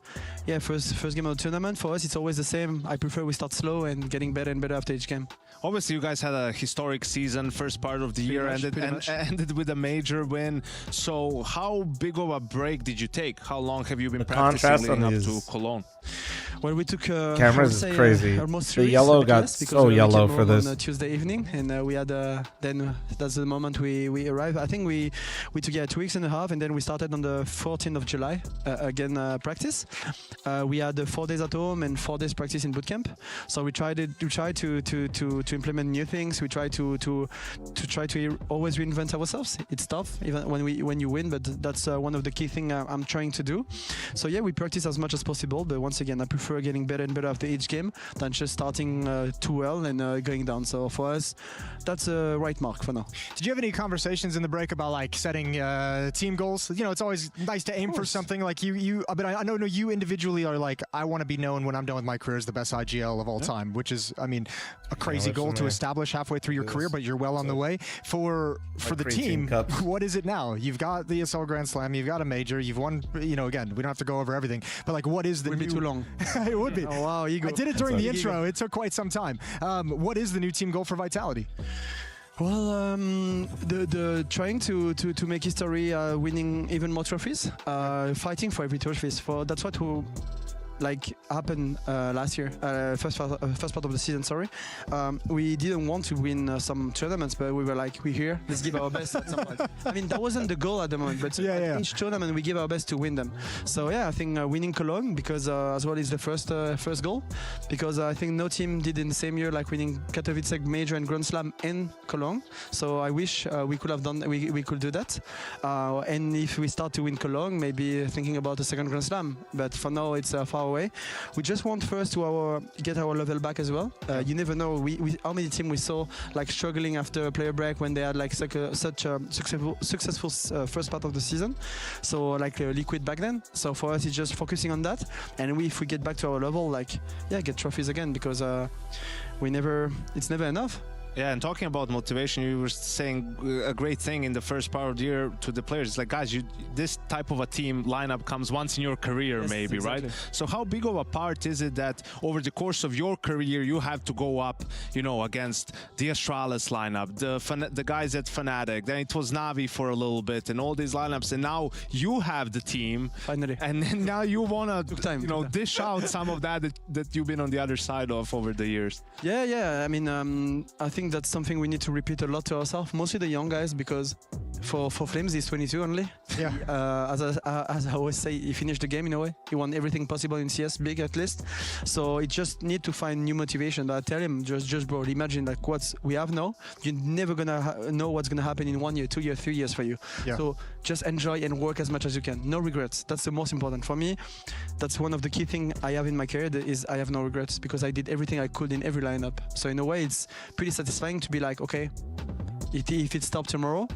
yeah, first game of the tournament for us, it's always the same. I prefer we start slow and getting better and better after each game. Obviously, you guys had a historic season, first part of the year, ended with a major win. So how big of a break did you take? How long have you been practicing leading up to Cologne? Well, we took cameras is crazy. Almost the yellow got so yellow for this. On Tuesday evening, and we had then that's the moment we arrived. I think we took 2.5 weeks, and then we started on the 14th of July again practice. We had 4 days at home and 4 days practice in bootcamp. So we tried to implement new things. We try to always reinvent ourselves. It's tough even when you win, but that's one of the key things I'm trying to do. So yeah, we practice as much as possible, but once again, I prefer getting better and better after each game than just starting too well and going down. So for us, that's a right mark for now. Did you have any conversations in the break about like setting team goals? You know, it's always nice to aim for something. Like but I know you individually are like, I want to be known when I'm done with my career as the best IGL of all time, which is, I mean, a crazy goal to establish halfway through your career, but you're well on the way. For the team, what is it now? You've got the ESL Grand Slam, you've got a major, you've won, you know, again, we don't have to go over everything, but like, what is the new... Would be too long. It would be. Oh, wow, ego. I did it during the intro. It took quite some time. What is the new team goal for Vitality? Well, the trying to make history, winning even more trophies, fighting for every trophies. That's what happened last year, first part of the season. Sorry, we didn't want to win some tournaments, but we were like, we're here, let's give our best at some point. I mean, that wasn't the goal at the moment, but each tournament we give our best to win them. So yeah, I think winning Cologne because as well is the first goal, because I think no team did in the same year like winning Katowice Major and Grand Slam in Cologne. So I wish we could have done, we could do that. And if we start to win Cologne, maybe thinking about a second Grand Slam. But for now, it's far away. We just want first to get our level back as well. You never know how many teams we saw like struggling after a player break when they had like such a successful first part of the season. So like Liquid back then. So for us, it's just focusing on that. And if we get back to our level, like get trophies again, because it's never enough. Yeah, and talking about motivation, you were saying a great thing in the first part of the year to the players. It's like, guys, this type of a team lineup comes once in your career, yes, maybe, exactly. Right? So how big of a part is it that over the course of your career, you have to go up, you know, against the Astralis lineup, the guys at Fnatic, then it was Na'Vi for a little bit, and all these lineups, and now you have the team. Finally. And then now you want to, you know, dish out some of that you've been on the other side of over the years. Yeah. I mean, I think that's something we need to repeat a lot to ourselves, mostly the young guys, because for fl0m, he's 22 only. Yeah. As I always say, he finished the game in a way. He won everything possible in CS, big at least. So it just need to find new motivation. But I tell him, just bro, imagine like what we have now. You're never gonna know what's gonna happen in 1 year, 2 years, 3 years for you. Yeah. So just enjoy and work as much as you can. No regrets. That's the most important for me. That's one of the key things I have in my career is I have no regrets because I did everything I could in every lineup. So in a way, it's pretty satisfying to be like, okay, if it stopped tomorrow,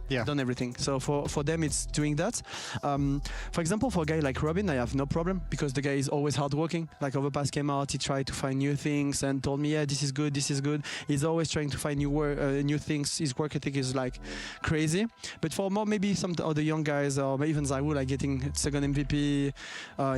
yeah, done everything. So for them, it's doing that. For example, for a guy like Robin, I have no problem because the guy is always hardworking. Like Overpass came out, he tried to find new things and told me, yeah, this is good, this is good. He's always trying to find new things. His work ethic is like crazy. But for more, maybe some other young guys or even Zawu, like getting second MVP,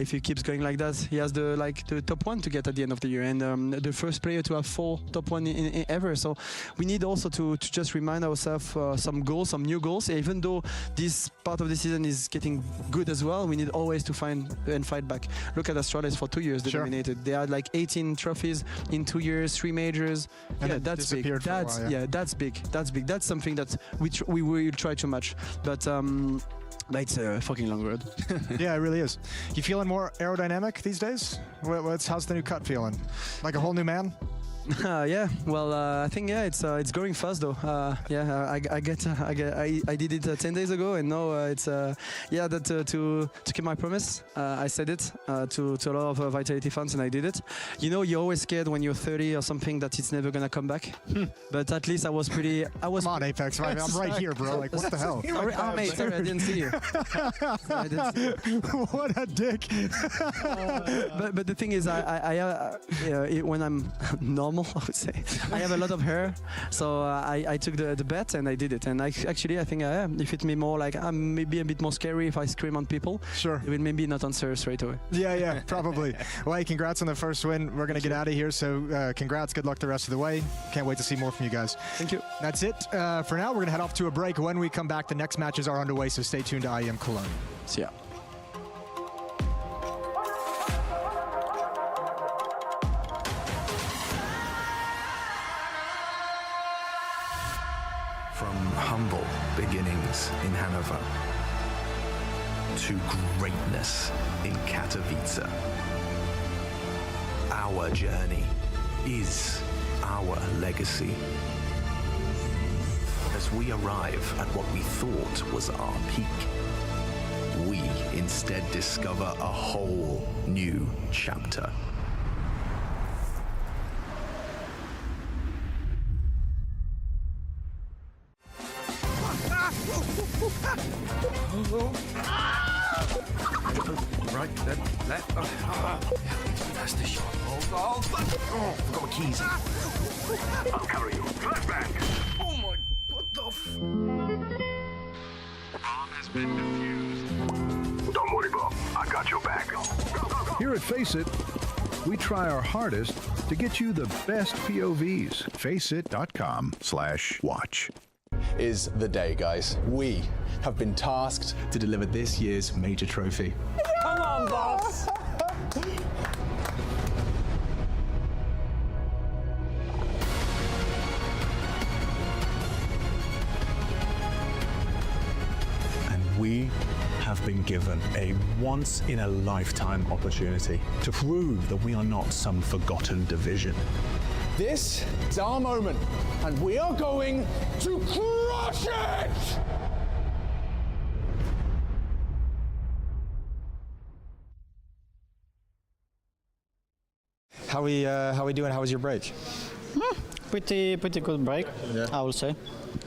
if he keeps going like that, he has the top 1 to get at the end of the year and the first player to have 4 top 1 in ever. So we need also to just remind ourselves some goals, some new goals. Even though this part of the season is getting good as well, we need always to find and fight back. Look at Astralis for 2 years, they dominated. They had like 18 trophies in 2 years, 3 majors. And yeah, that's big. That's while, yeah, that's big. That's big. That's something that we will try to match. But it's a fucking long road. Yeah, it really is. You feeling more aerodynamic these days? How's the new cut feeling? Like a whole new man? Yeah, well, I think it's going fast though. I did it 10 days ago, and now it's that to keep my promise, I said it to a lot of Vitality fans, and I did it. You know, you're always scared when you're 30 or something that it's never gonna come back. But at least I was. Come on, Apex, I'm right here, bro. Like, what the hell? Sorry, I didn't see you. What a dick. But the thing is, when I'm normal, I would say, I have a lot of hair, so I took the bet and I did it. And I think it fit me more. Like I'm maybe a bit more scary if I scream on people. Sure. They will maybe not answer straight away. Yeah, probably. Well, hey, congrats on the first win. We're gonna get out of here, so congrats. Good luck the rest of the way. Can't wait to see more from you guys. Thank you. That's it for now. We're gonna head off to a break. When we come back, the next matches are underway, so stay tuned to IEM Cologne. See ya. From humble beginnings in Hanover to greatness in Katowice, our journey is our legacy. As we arrive at what we thought was our peak, we instead discover a whole new chapter. Right, then, left. That's the shot. Oh, forgot my keys. I'll cover you. Flashback. Oh my, what the Bomb has been defused. Don't worry, Bob. I got your back. Go, go, go. Here at FACEIT, we try our hardest to get you the best POVs. FACEIT.com/watch. Is the day, guys. We have been tasked to deliver this year's major trophy. Come on, boss! And we have been given a once-in-a-lifetime opportunity to prove that we are not some forgotten division. This is our moment, and we are going to crush it! How we doing? How was your break? Pretty good break, I would say.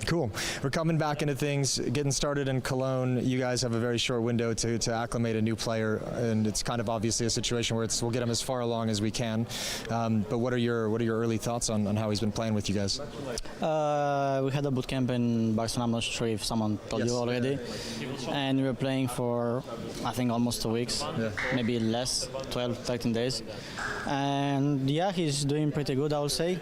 Cool. We're coming back into things, getting started in Cologne. You guys have a very short window to acclimate a new player, and it's kind of obviously a situation where we'll get him as far along as we can. But what are your early thoughts on how he's been playing with you guys? We had a boot camp in Barcelona. I'm not sure if someone told you already. And we were playing for, I think, almost 2 weeks, maybe less, 12, 13 days. And yeah, he's doing pretty good, I would say.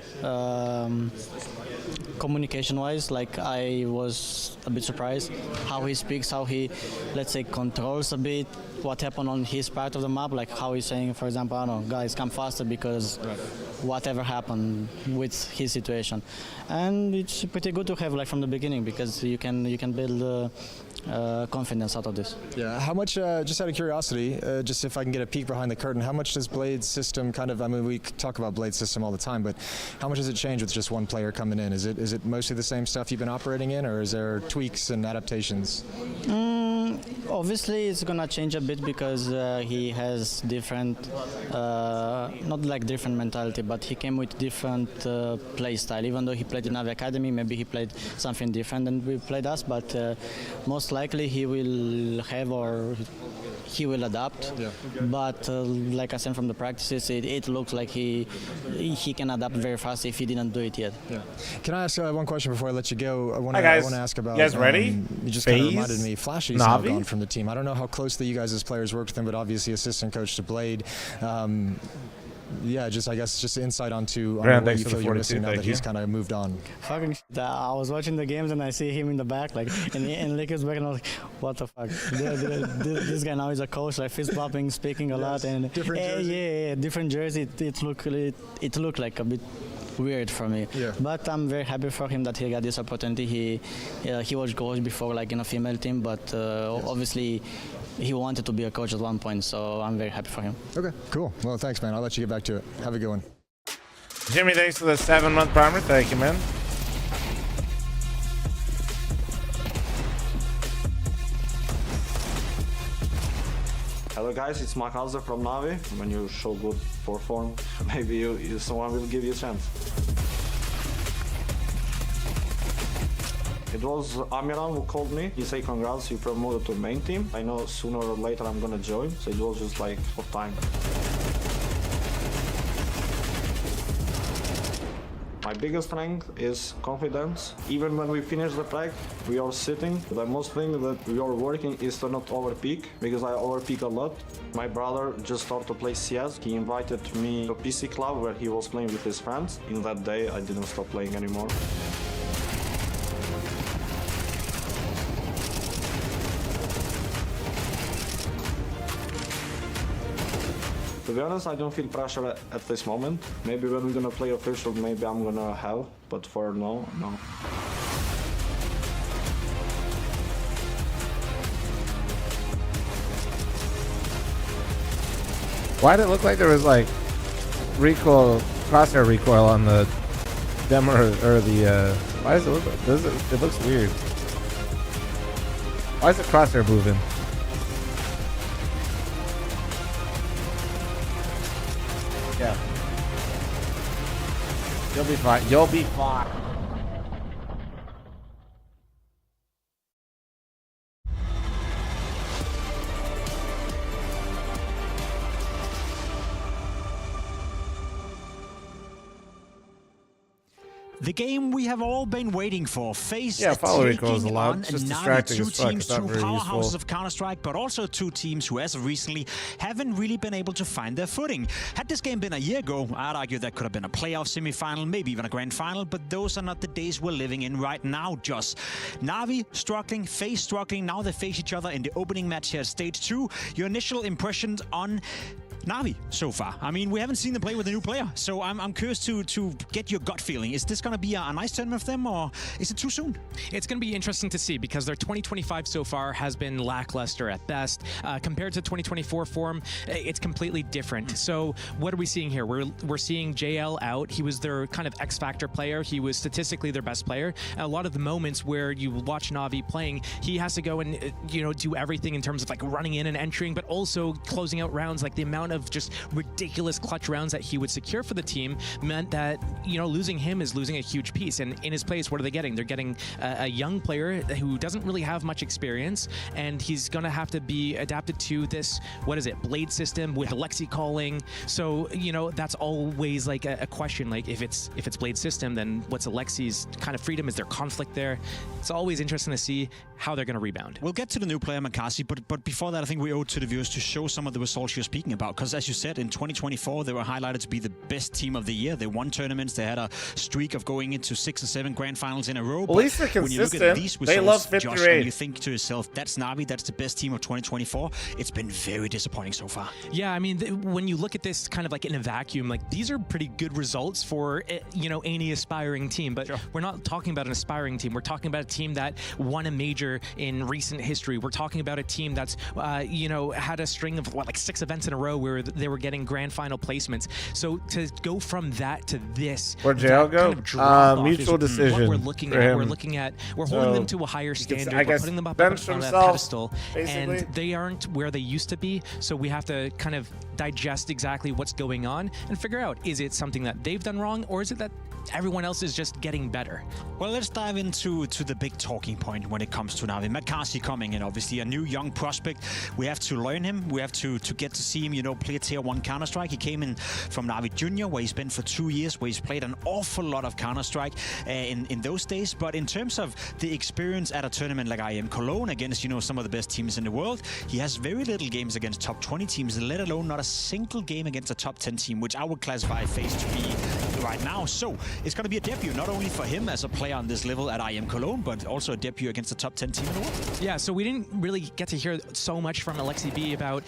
Communication-wise, like, I was a bit surprised how he speaks, how he, let's say, controls a bit what happened on his part of the map, like how he's saying, for example, I don't know, guys, come faster because whatever happened with his situation. And it's pretty good to have, like, from the beginning, because you can build confidence out of this. Yeah. How much, just out of curiosity, just if I can get a peek behind the curtain, how much does Blade's system kind of, I mean, we talk about Blade's system all the time, but how much does it change with just one player coming in? Is it mostly the same stuff you've been operating in, or is there tweaks and adaptations? Obviously, it's gonna change a bit because he has different, not like different mentality, but he came with different play style. Even though he played in Navi Academy, maybe he played something different than we played us, but most likely he will have or he will adapt. Yeah. But like I said from the practices, it looks like he can adapt very fast if he didn't do it yet. Yeah. Can I ask one question before I let you go? I want to ask about. You guys ready? You just kind of reminded me. Flashy's now gone from the team. I don't know how closely you guys as players worked with him, but obviously assistant coach to Blade. Yeah, I guess just insight onto what you feel you're missing now that he's kind of moved on. Fucking I was watching the games and I see him in the back, like, and Lakers back, and I was like, what the fuck? This guy now is a coach, like fist bumping, speaking a lot, and different jersey. Yeah, different jersey. It looked like a bit weird for me. Yeah. But I'm very happy for him that he got this opportunity. He was coach before, like in a female team, but obviously he wanted to be a coach at one point, so I'm very happy for him. Okay, cool. Well, thanks, man. I'll let you get back to it. Have a good one. Jimmy, thanks for the 7-month primer. Thank you, man. Hello guys, it's Mark Hauser from Navi. When you show good perform, maybe someone will give you a chance. It was Amiran who called me. He said, congrats, you promoted to main team. I know sooner or later I'm gonna join, so it was just like for time. My biggest strength is confidence. Even when we finish the pack, we are sitting. The most thing that we are working is to not overpeak, because I overpeak a lot. My brother just started to play CS. He invited me to PC club where he was playing with his friends. In that day, I didn't stop playing anymore. To be honest, I don't feel pressure at this moment. Maybe when we're gonna play official, maybe I'm gonna have, but for now, no. Why did it look like there was like recoil, crosshair recoil on the demo or the? Why does it look? It looks weird. Why is the crosshair moving? Yeah. You'll be fine. You'll be fine. The game we have all been waiting for, face follow recalls a lot. It's just Navi, distracting two as fuck. teams, It's not two very powerhouses useful. of Counter-Strike, but also two teams who, as of recently, haven't really been able to find their footing. Had this game been a year ago, I'd argue that could have been a playoff semi-final, maybe even a grand final, but those are not the days we're living in right now, just. Navi struggling, FaZe struggling, now they face each other in the opening match here at Stage 2. Your initial impressions on Navi so far? I mean, we haven't seen them play with a new player, so I'm curious to get your gut feeling. Is this going to be a nice tournament for them, or is it too soon? It's going to be interesting to see, because their 2025 so far has been lackluster at best. Compared to 2024 form, it's completely different. So what are we seeing here? We're seeing JL out. He was their kind of X-Factor player. He was statistically their best player. A lot of the moments where you watch Navi playing, he has to go and do everything in terms of like running in and entering, but also closing out rounds. Like the amount of just ridiculous clutch rounds that he would secure for the team meant that, you know, losing him is losing a huge piece. And in his place, what are they getting? They're getting a young player who doesn't really have much experience, and he's going to have to be adapted to this, what is it, Blade system with Alexi calling. So, you know, that's always like a question. Like if it's Blade system, then what's Alexi's kind of freedom? Is there conflict there? It's always interesting to see how they're going to rebound. We'll get to the new player, Makasi, but before that, I think we owe it to the viewers to show some of the results you're speaking about. Because as you said, in 2024, they were highlighted to be the best team of the year. They won tournaments. They had a streak of going into 6 or 7 grand finals in a row. At least they're consistent. When you look at these results, they love 58. Josh, and you think to yourself, that's Na'Vi, that's the best team of 2024. It's been very disappointing so far. Yeah, I mean, when you look at this kind of like in a vacuum, like these are pretty good results for, you know, any aspiring team. But we're not talking about an aspiring team. We're talking about a team that won a major in recent history. We're talking about a team that's, you know, had a string of like 6 events in a row where they were getting grand final placements. So to go from that to this, where'd JL go? Kind of mutual decision. What we're looking at. We're holding them to a higher standard. We're putting them up on a pedestal, basically. and they aren't where they used to be. So we have to kind of digest exactly what's going on and figure out, is it something that they've done wrong, or is it that everyone else is just getting better? Well, let's dive into the big talking point when it comes to Na'Vi. Makasi coming in, obviously a new young prospect. We have to learn him. We have to get to see him, you know, play Tier 1 Counter-Strike. He came in from Na'Vi Junior, where he's been for 2 years, where he's played an awful lot of Counter-Strike in those days. But in terms of the experience at a tournament like IEM Cologne against, you know, some of the best teams in the world, he has very little games against top 20 teams, let alone not a single game against a top 10 team, which I would classify FaZe to be right now. So it's going to be a debut, not only for him as a player on this level at IEM Cologne, but also a debut against a top 10 team in the world. Yeah, so we didn't really get to hear so much from Alexi B about,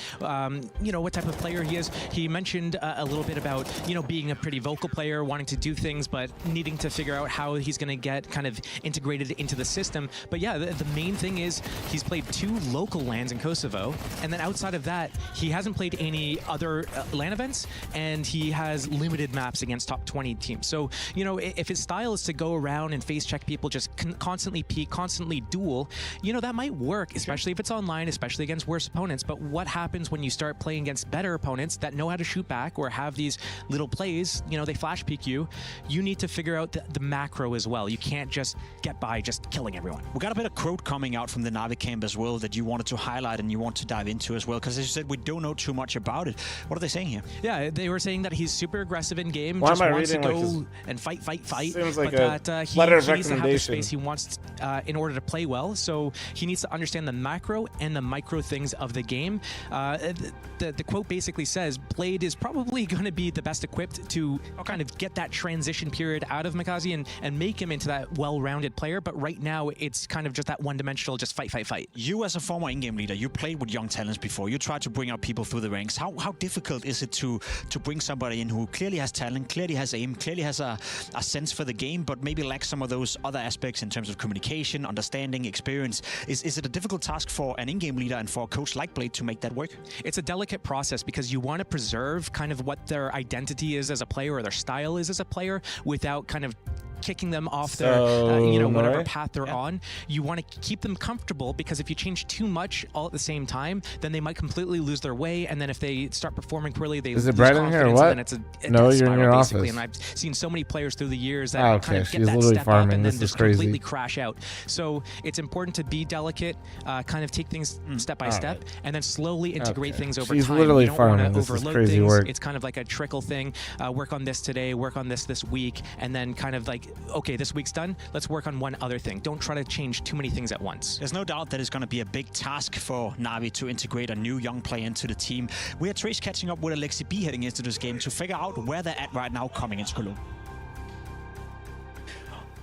you know, what type of player he is. He mentioned a little bit about, you know, being a pretty vocal player, wanting to do things, but needing to figure out how he's going to get kind of integrated into the system. But yeah, the main thing is he's played 2 local LANs in Kosovo, and then outside of that, he hasn't played any other LAN events, and he has limited maps against top 20 teams. So, you know, if his style is to go around and face check people, just constantly peek, constantly duel, you know, that might work, especially if it's online, especially against worse opponents. But what happens when you start playing against better opponents that know how to shoot back or have these little plays, you know, they flash peek you? You need to figure out the macro as well. You can't just get by just killing everyone. We got a bit of quote coming out from the Na'Vi camp as well that you wanted to highlight and you want to dive into as well, because as you said, we don't know too much about it. What are they saying here? Yeah, they were saying that he's super aggressive in game, just wants to go and fight, seems like but that he needs to have the space he wants in order to play well. So he needs to understand the macro and the micro things of the game. The quote basically says Blade is probably going to be the best equipped to kind of get that transition period out of Makazi and make him into that well-rounded player. But right now, it's kind of just that one-dimensional, just fight. You as a former in-game leader, you played with young talents before. You tried to bring up people through the ranks. How difficult is it to bring somebody in who clearly has talent, clearly has aim, clearly has a sense for the game, but maybe lacks some of those other aspects in terms of communication, understanding, experience? Is it a difficult task for an in-game leader and for a coach like Blade to make that work? It's a delicate process because you want to preserve kind of what their identity is as a player or their style is as a player without kind of kicking them off their, you know, whatever path they're on. You want to keep them comfortable, because if you change too much all at the same time, then they might completely lose their way. And then if they start performing poorly, they lose confidence. Here, what? And then it's No, you're in your basically. office. And I've seen so many players through the years that kind of get She's that literally step farming. up and This then is just crazy. completely crash out. So it's important to be delicate, kind of take things step by step, and then slowly integrate things over She's time. literally You don't farming. want to This is overload crazy things. work. It's kind of like a trickle thing. Work on this today, work on this week, and then kind of like, okay, this week's done. Let's work on one other thing. Don't try to change too many things at once. There's no doubt that it's going to be a big task for Na'Vi to integrate a new young player into the team. We had Trace catching up with Alexi B heading into this game to figure out where they're at right now coming into Cologne.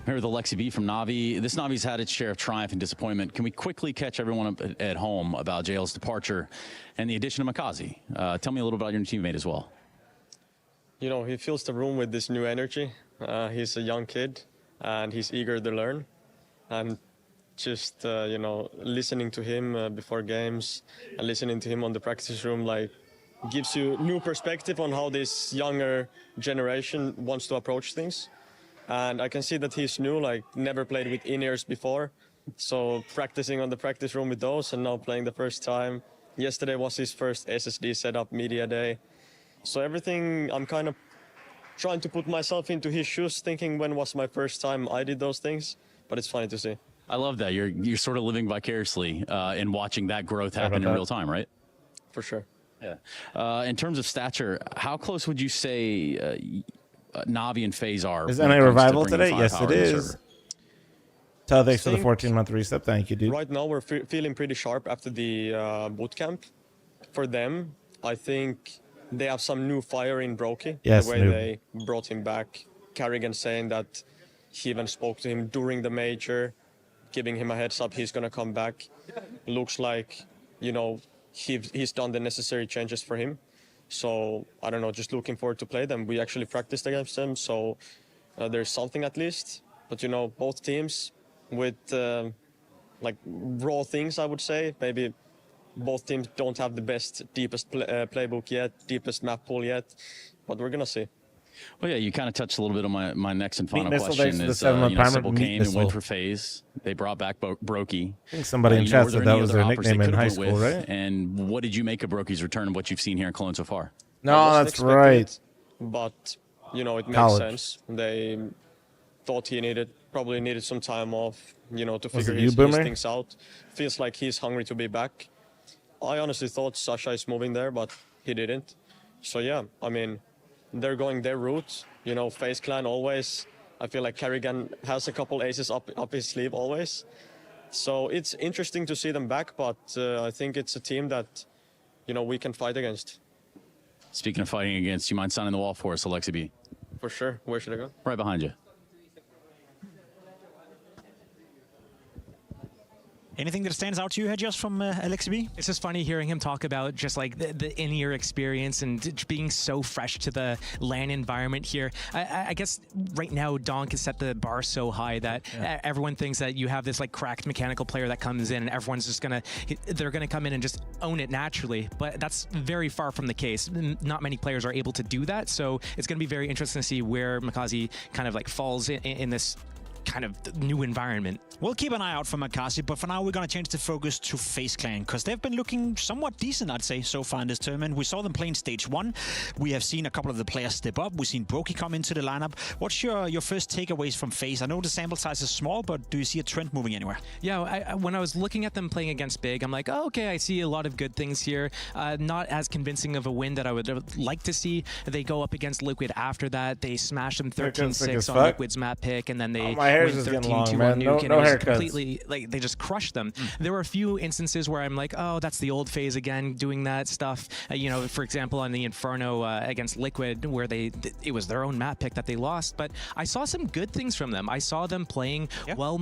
Here with Alexi B from Na'Vi. This Navi's had its share of triumph and disappointment. Can we quickly catch everyone up at home about JL's departure and the addition of Makazi? Tell me a little about your teammate as well. You know, he fills the room with this new energy. He's a young kid and he's eager to learn. And just, you know, listening to him before games and listening to him on the practice room, like, gives you new perspective on how this younger generation wants to approach things. And I can see that he's new, like, never played with in-ears before. So practicing on the practice room with those and now playing the first time. Yesterday was his first SSD setup media day. So everything, I'm kind of trying to put myself into his shoes, thinking when was my first time I did those things, but it's funny to see. I love that. You're sort of living vicariously in watching that growth happen in real time, right? For sure. Yeah. In terms of stature, how close would you say Navi and FaZe are? Is NA Revival today? Yes, it is. So thanks for the 14-month reset. Thank you, dude. Right now, we're feeling pretty sharp after the bootcamp. For them, I think they have some new fire in Brokey. Yes, the way they brought him back. Carrigan saying that he even spoke to him during the major, giving him a heads up he's going to come back. Looks like, you know, he's done the necessary changes for him. So, I don't know, just looking forward to play them. We actually practiced against them, so there's something at least. But, you know, both teams with, like, raw things, I would say. Maybe both teams don't have the best, deepest playbook yet, deepest map pool yet. But we're going to see. Well, yeah, you kind of touched a little bit on my next and final Missile question. to the Is, 7-month primer, Sybil came and Missile. went for FaZe. They brought back Brokey. I think somebody in chat said that was their nickname in high school, right? And what did you make of Brokey's return and what you've seen here in Cologne so far? No, that's right. But, you know, it makes College. sense. They thought he probably needed some time off, you know, to Was figure it you, his Boomer? things out. Feels like he's hungry to be back. I honestly thought Sasha is moving there, but he didn't. So, yeah, I mean, they're going their route. You know, FaZe Clan always, I feel like Carrigan has a couple aces up his sleeve always. So it's interesting to see them back, but I think it's a team that, you know, we can fight against. Speaking of fighting against, you mind signing the wall for us, Alexi B? For sure. Where should I go? Right behind you. Anything that stands out to you here just from Alexi B? It's just funny hearing him talk about just like the in-ear experience and being so fresh to the LAN environment here. I guess right now Donk has set the bar so high that everyone thinks that you have this like cracked mechanical player that comes in and everyone's just they're gonna come in and just own it naturally. But that's very far from the case. Not many players are able to do that. So it's gonna be very interesting to see where Makazi kind of like falls in this kind of new environment. We'll keep an eye out for Makazi, but for now we're going to change the focus to FaZe Clan because they've been looking somewhat decent, I'd say, so far in this tournament. We saw them playing stage 1. We have seen a couple of the players step up. We've seen Brokey come into the lineup. What's your first takeaways from FaZe? I know the sample size is small, but do you see a trend moving anywhere? Yeah, when I was looking at them playing against Big, I'm like, oh, okay, I see a lot of good things here. Not as convincing of a win that I would like to see. They go up against Liquid after that. They smash them 13-6 on Liquid's map pick, and then they win 13-2 on Nuke, and it was completely, like, they just crushed them. There were a few instances where I'm like, oh, that's the old FaZe again, doing that stuff. You know, for example, on the Inferno against Liquid, where it was their own map pick that they lost, but I saw some good things from them. I saw them playing well,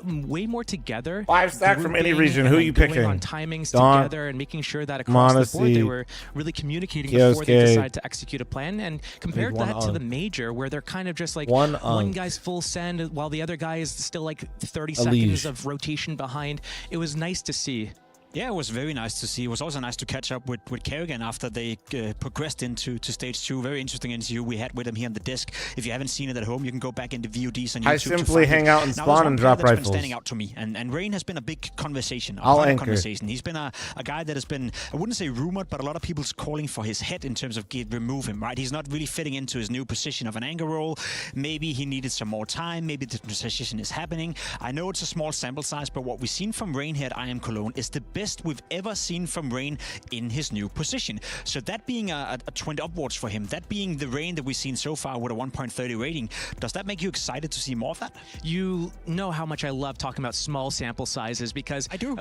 way more together. 5 stack from any region. Who are you picking? On timings Dawn, together and making sure that across the board they were really communicating before they decided to execute a plan. And compared that to the major, where they're kind of just like one guy's full send while the other guy is still like 30 seconds of rotation behind. It was nice to see. Yeah, it was very nice to see. It was also nice to catch up with Kerrigan after they progressed into stage 2. Very interesting interview we had with him here on the disc. If you haven't seen it at home, you can go back into VODs on YouTube. I simply hang out and spawn and drop rifles. Been standing out to me, and Rain has been a big conversation. I'll anchor. He's been a guy that has been, I wouldn't say rumored, but a lot of people's calling for his head in terms of remove him, right? He's not really fitting into his new position of an anchor role. Maybe he needed some more time. Maybe the transition is happening. I know it's a small sample size, but what we've seen from Rain here at IEM Cologne is the best we've ever seen from Rain in his new position. So that being a trend upwards for him, that being the Rain that we've seen so far with a 1.30 rating, does that make you excited to see more of that? You know how much I love talking about small sample sizes because I do.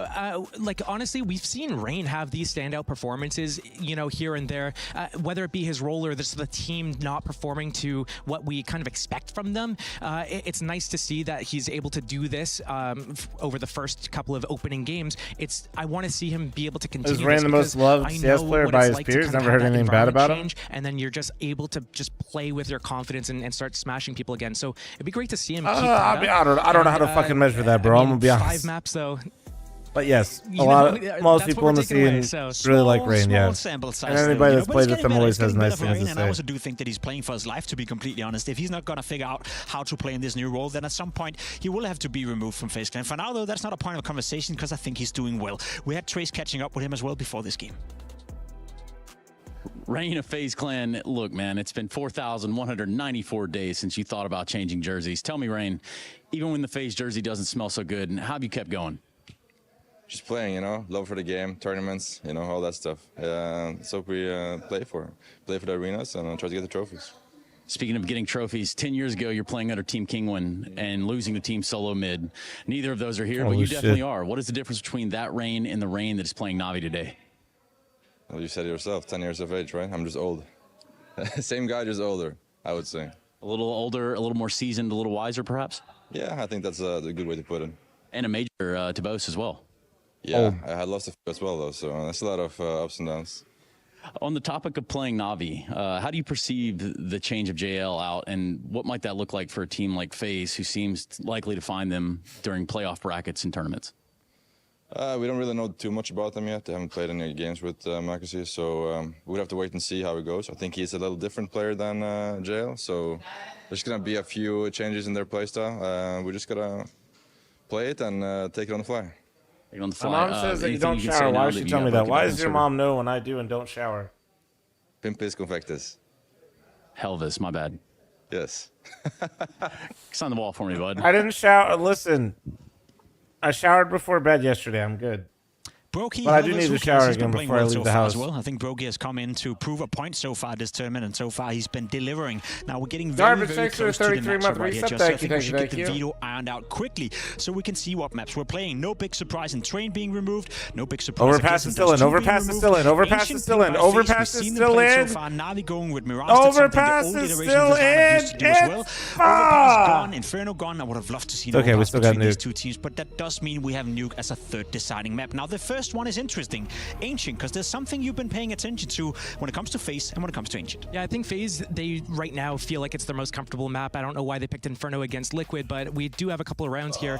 Like, honestly, we've seen Rain have these standout performances, you know, here and there, whether it be his role or the team not performing to what we kind of expect from them. It's nice to see that he's able to do this over the first couple of opening games. I want to see him be able to continue. Is Rain the most loved CS player by his peers? Never heard anything bad about him. And then you're just able to just play with your confidence and start smashing people again. So it'd be great to see him keep I don't know how to fucking measure that, bro. I'm gonna be honest. 5 maps though. But yes, most people in the scene really like Rain, yeah. Sample size, and anybody that's played with him always has nice things to say. And I also do think that he's playing for his life, to be completely honest. If he's not going to figure out how to play in this new role, then at some point he will have to be removed from FaZe Clan. For now, though, that's not a point of conversation because I think he's doing well. We had Trace catching up with him as well before this game. Rain of FaZe Clan, look, man, it's been 4,194 days since you thought about changing jerseys. Tell me, Rain, even when the FaZe jersey doesn't smell so good, how have you kept going? Just playing, you know, love for the game, tournaments, you know, all that stuff. So we play for the arenas and try to get the trophies. Speaking of getting trophies, 10 years ago, you're playing under Team Kingwin and losing to Team Solo Mid. Neither of those are here, but you definitely are. What is the difference between that Rain and the Rain that is playing Na'Vi today? Well, you said it yourself, 10 years of age, right? I'm just old. Same guy, just older, I would say. A little older, a little more seasoned, a little wiser, perhaps? Yeah, I think that's a good way to put it. And a major to boast as well. Yeah, I had lost a few as well, though, so that's a lot of ups and downs. On the topic of playing Na'Vi, how do you perceive the change of JL out, and what might that look like for a team like FaZe, who seems likely to find them during playoff brackets and tournaments? We don't really know too much about them yet. They haven't played any games with Makasi, so we'd have to wait and see how it goes. I think he's a little different player than JL, so there's going to be a few changes in their playstyle. We just got to play it and take it on the fly. My mom says that you don't shower. Why does she tell me that? Why does your mom know when I do and don't shower? Pimpis confectus. Helvis, my bad. Yes. Sign the ball for me, bud. I didn't shower. Listen, I showered before bed yesterday. I'm good. Brokey, but I do need to shower again before I leave the house. Well. I think Brokey has come in to prove a point so far this tournament, and so far he's been delivering. Now we're getting very close to the matchup right here, Just I think we should get the veto ironed out quickly so we can see what maps we're playing. No big surprise in Train being removed. No big surprise. Overpass is still in. Overpass is still in. Overpass is still in. Overpass is still in. So far, Na'Vi going with Mirage. Overpass is still in. Overpass gone. Inferno gone. I would have loved to see okay, we still got these two teams, but that does mean we have Nuke as a third deciding map. Now the first one is interesting. Ancient, because there's something you've been paying attention to when it comes to FaZe and when it comes to Ancient. Yeah, I think FaZe, they right now feel like it's their most comfortable map. I don't know why they picked Inferno against Liquid, but we do have a couple of rounds here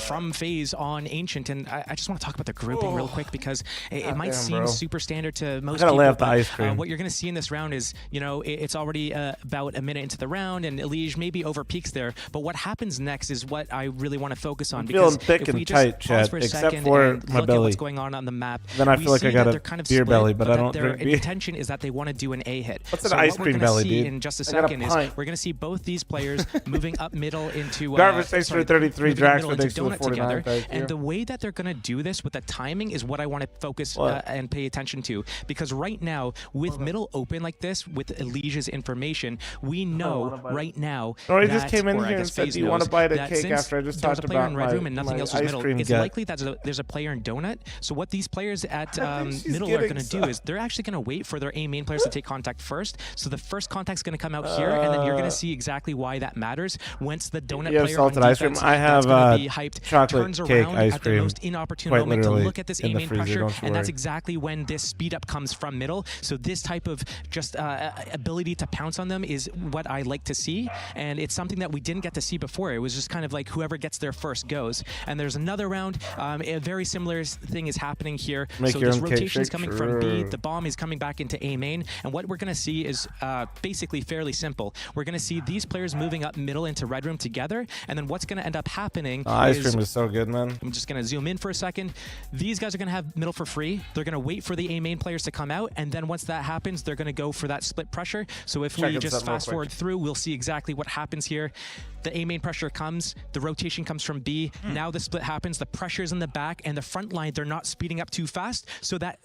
from FaZe on Ancient, and I just want to talk about the grouping real quick, because it might seem super standard to most people. Lay off the ice cream. What you're going to see in this round is, you know, it's already about a minute into the round, and Elige maybe over peaks there, but what happens next is what I really want to focus on. I'm feeling thick and tight, Chad, except for my belly. What's going on the map. Then I feel like I got a beer belly, but I don't drink beer. Their intention is that they want to do an A hit. What's an ice cream belly, dude? In just a second is we're going to see both these players moving up middle into Garbage thanks for 33 Drax for thanks to 49. And the way that they're going to do this with the timing is what I want to focus and pay attention to, because right now with middle open like this with Elige's information, we know right now that he just came in here and said, "Do you want to bite a cake?" After I just talked about there's a player in Red Room and nothing else was middle. It's likely that there's a player in Donut. So what these players at middle are going to do is they're actually going to wait for their A main players to take contact first. So the first contact's going to come out here, and then you're going to see exactly why that matters. Once the Donut player on defense I have that's be hyped, chocolate turns cake around ice at cream, the most inopportune moment to look at this A main freezer, pressure, and that's exactly when this speed up comes from middle. So this type of just ability to pounce on them is what I like to see, and it's something that we didn't get to see before. It was just kind of like whoever gets there first goes. And there's another round. A very similar thing is happening here. So this rotation is coming from B. The bomb is coming back into A main, and what we're going to see is basically fairly simple. We're going to see these players moving up middle into Red Room together, and then what's going to end up happening ice cream is so good, man. I'm just going to zoom in for a second. These guys are going to have middle for free. They're going to wait for the A main players to come out, and then once that happens, they're going to go for that split pressure. So if we just fast forward through, we'll see exactly what happens here. The A main pressure comes, the rotation comes from B. Now the split happens, the pressure's in the back, and the front line, they're not speeding up too fast, so that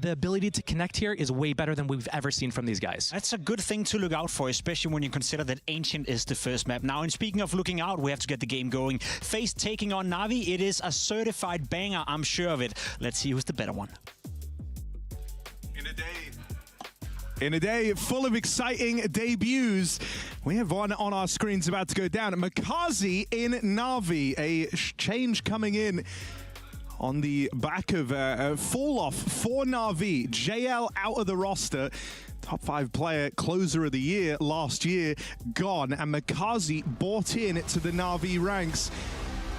the ability to connect here is way better than we've ever seen from these guys. That's a good thing to look out for, especially when you consider that Ancient is the first map. Now, and speaking of looking out, we have to get the game going. FaZe taking on Na'Vi. It is a certified banger, I'm sure of it. Let's see who's the better one. In a day full of exciting debuts, we have one on our screens about to go down. Makazi in Na'Vi, a change coming in on the back of a fall-off for Na'Vi. JL out of the roster. Top 5 player, closer of the year last year, gone. And Makazi bought in to the Na'Vi ranks.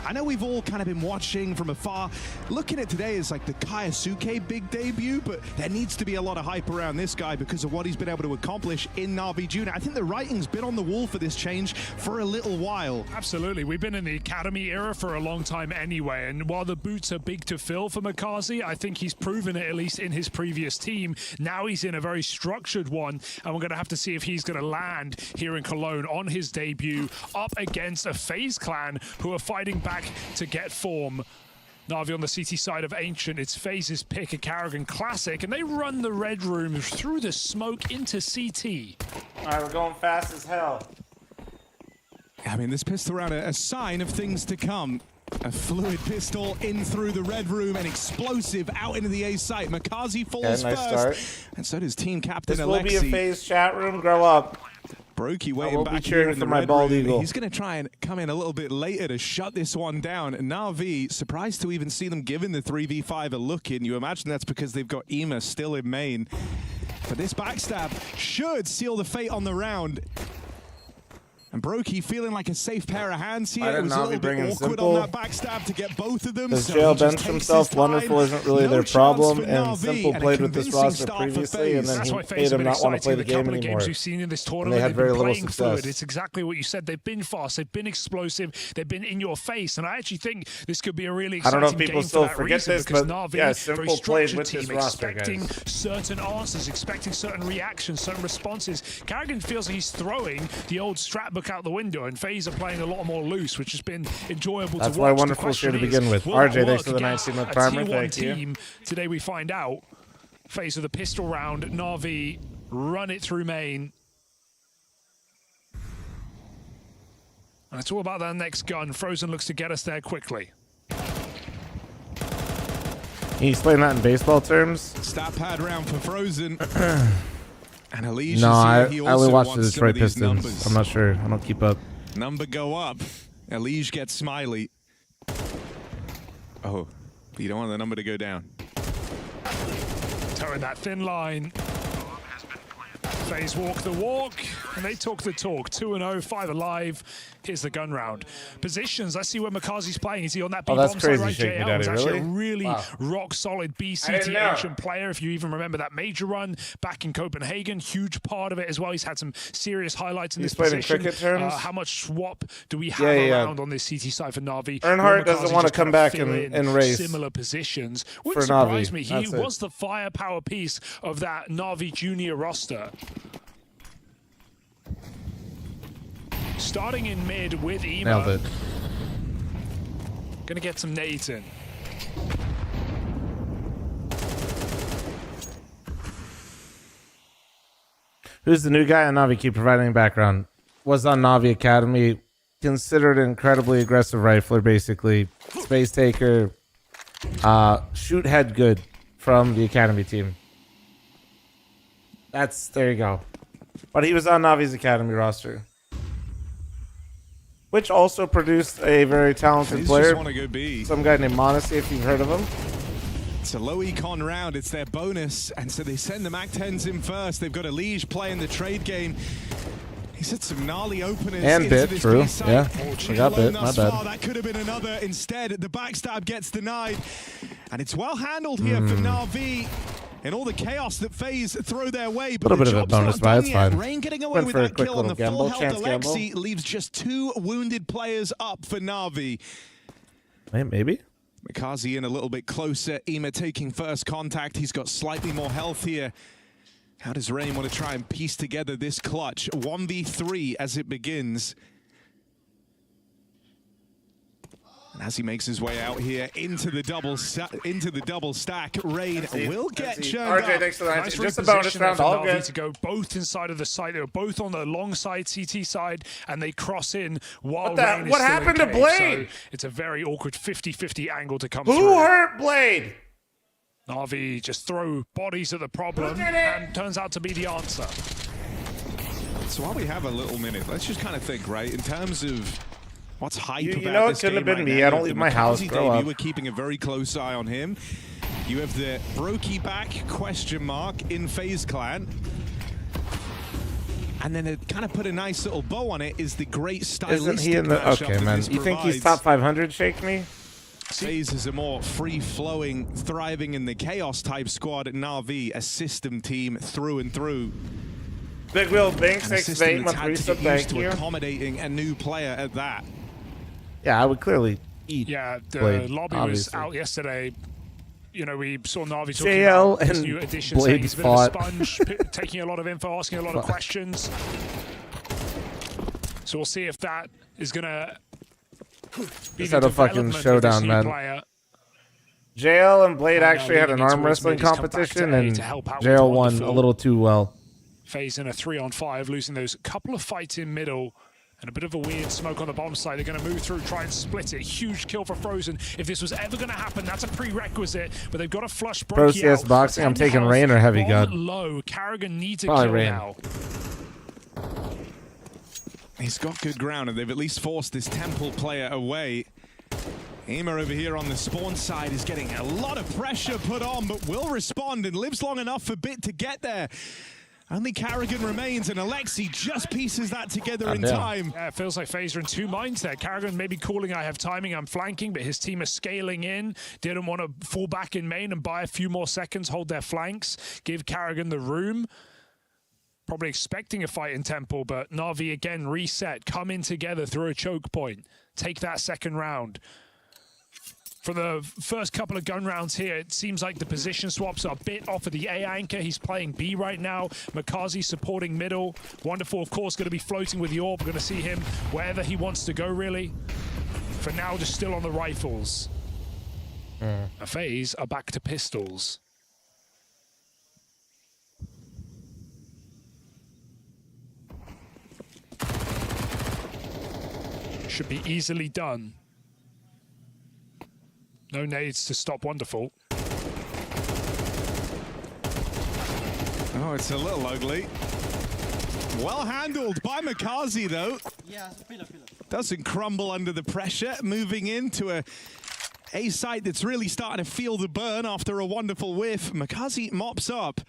I know we've all kind of been watching from afar, looking at today as like the Keisuke big debut, but there needs to be a lot of hype around this guy because of what he's been able to accomplish in Na'Vi Junior. I think the writing's been on the wall for this change for a little while. Absolutely. We've been in the academy era for a long time anyway, and while the boots are big to fill for Makazi, I think he's proven it, at least in his previous team. Now he's in a very structured one, and we're going to have to see if he's going to land here in Cologne on his debut up against a FaZe clan who are fighting back to get form. Na'Vi on the CT side of Ancient. It's FaZe's pick, a Karrigan classic, and they run the red room through the smoke into CT. All right, we're going fast as hell. I mean, this pistol round, a sign of things to come. A fluid pistol in through the red room and explosive out into the A site. Makazi falls nice first. Start. And so does team captain This Alexi. will be a FaZe chat room. Grow up. Brokey waiting back here in the red room. He's going to try and come in a little bit later to shut this one down. And Na'Vi, surprised to even see them giving the 3v5 a look in. You imagine that's because they've got Ema still in main. But this backstab should seal the fate on the round. And Brokey feeling like a safe pair of hands here. It was a little bit awkward on that backstab to get both of them. Does Jail bench himself? Wonderful isn't really their problem, and Simple played with this roster previously, and then he made him not want to play the game anymore. We've seen in this tournament, and they had very little success. Fluid. It's exactly what you said. They've been fast, they've been explosive, they've been in your face, and I actually think this could be a really exciting game. I don't know if people still forget this, but Na'Vi, yeah, Simple played with team, this roster, expecting guys. certain answers, expecting certain reactions, certain responses. Karrigan feels like he's throwing the old strat book out the window, and FaZe are playing a lot more loose, which has been enjoyable to watch. That's why Wonderful's here to begin with. RJ, thanks for the 19-month primer. Thank you. Today we find out. FaZe with the pistol round. Na'Vi run it through main. And it's all about that next gun. Frozen looks to get us there quickly. He's playing that in baseball terms. Stat pad round for Frozen. And Elise, no, I only watch the wants Detroit some of these Pistons. numbers. I'm not sure. I don't keep up. Number go up. Elige gets smiley. Oh, you don't want the number to go down. Towing that thin line. FaZe walk the walk, and they talk the talk. 2-0, 5 alive. Here's the gun round. Positions, let's see where Makazi's playing. Is he on that B-bomb that's crazy, side, right? Shaky JL Daddy, was actually really? a really rock-solid BCT Ancient player, if you even remember that major run back in Copenhagen. Huge part of it as well. He's had some serious highlights in this position. Played in cricket terms? How much swap do we have around on this CT side for Na'Vi? Earnhardt doesn't want to come back and race similar positions. Wouldn't for surprise Na'Vi. me. He was the firepower piece of that Na'Vi junior roster. Starting in mid with Ema. Nailed it. Gonna get some nades in. Who's the new guy on Na'Vi? Keep providing background. Was on Na'Vi Academy. Considered an incredibly aggressive rifler, basically. Space taker. Shoot head good from the Academy team. There you go. But he was on Na'Vi's Academy roster. Which also produced a very talented player. Go B. Some guy named Modesty, if you've heard of him. It's a low econ round. It's their bonus. And so they send the MAC-10s in first. They've got Elige playing the trade game. He's had some gnarly openers. And bit, true. Yeah, I got bit. My bad. That could have been another. Instead, the backstab gets denied. And it's well handled here for Na'Vi. And all the chaos that FaZe throw their way. But a little bit of a bonus, but that's fine. Rain getting away with that kill on the full health Alexi leaves just 2 wounded players up for Na'Vi. Maybe. Makazi in a little bit closer. Ema taking first contact. He's got slightly more health here. How does Rain want to try and piece together this clutch? 1v3 as it begins. And as he makes his way out here into the double stack, Rain will get churned up. Thanks for that. Nice Just a bonus round. All good. To go both inside of the site. They were both on the long side, CT side, and they cross in while Rain is what still happened in to cave. Blade? So it's a very awkward 50-50 angle to come through. Who hurt Blade? Na'Vi just throw bodies at the problem, and turns out to be the answer. So while we have a little minute, let's just kind of think, right, in terms of what's hype about this game. You know, it couldn't have been me. I don't leave my house. Grow up. We're keeping a very close eye on him. You have the Brokey back question mark in FaZe Clan. And then it kind of put a nice little bow on it is the great stylistic Isn't he in the... matchup Okay, that man. this You think he's provides. top 500, Shake Me? FaZe is a more free-flowing, thriving in the chaos-type squad at Na'Vi, a system team through and through. Big Will Bink, And a 6 system 8 that's month had to resub, get used thank to you. accommodating a new player at that. Yeah, I would clearly eat. Yeah, the Blade, lobby obviously. was out yesterday. You know, we saw Na'Vi talking JL about his and new addition, Blade saying he's a bit of a fought. sponge, taking a lot of info, asking a lot of questions. So we'll see if that is going to be Just the had a fucking development of this showdown, new man. player. JL and Blade actually had an leading into arm it, wrestling Smitty's come back competition, to A and to help out with JL won Wonderful. a little too well. FaZe in a 3-on-5, losing those couple of fights in middle. And a bit of a weird smoke on the bomb side. They're going to move through, try and split it. Huge kill for Frozen. If this was ever going to happen, that's a prerequisite. But they've got to flush Pro Brokey CS out. boxing, I'm 10 taking health, Rain or Heavy bomb God. low. Carrigan needs a Probably kill Rain. now. He's got good ground, and they've at least forced this Temple player away. Ema over here on the spawn side is getting a lot of pressure put on, but will respond and lives long enough for Bit to get there. Only Carrigan remains, and Alexi just pieces that together in time. Yeah, it feels like FaZe are in two minds there. Carrigan maybe calling, I have timing, I'm flanking, but his team is scaling in. Didn't want to fall back in main and buy a few more seconds, hold their flanks, give Carrigan the room. Probably expecting a fight in Temple, but Na'Vi again reset, come in together through a choke point. Take that second round. For the first couple of gun rounds here, it seems like the position swaps are a bit off of the A anchor. He's playing B right now. Makazi supporting middle. Wonderful, of course, going to be floating with the orb. We're going to see him wherever he wants to go, really. For now, just still on the rifles. FaZe are back to pistols. Should be easily done. No nades to stop Wonderful. Oh, it's a little ugly. Well handled by Makazi, though. Yeah, pillar. Doesn't crumble under the pressure. Moving into a site that's really starting to feel the burn after a wonderful whiff. Makazi mops up.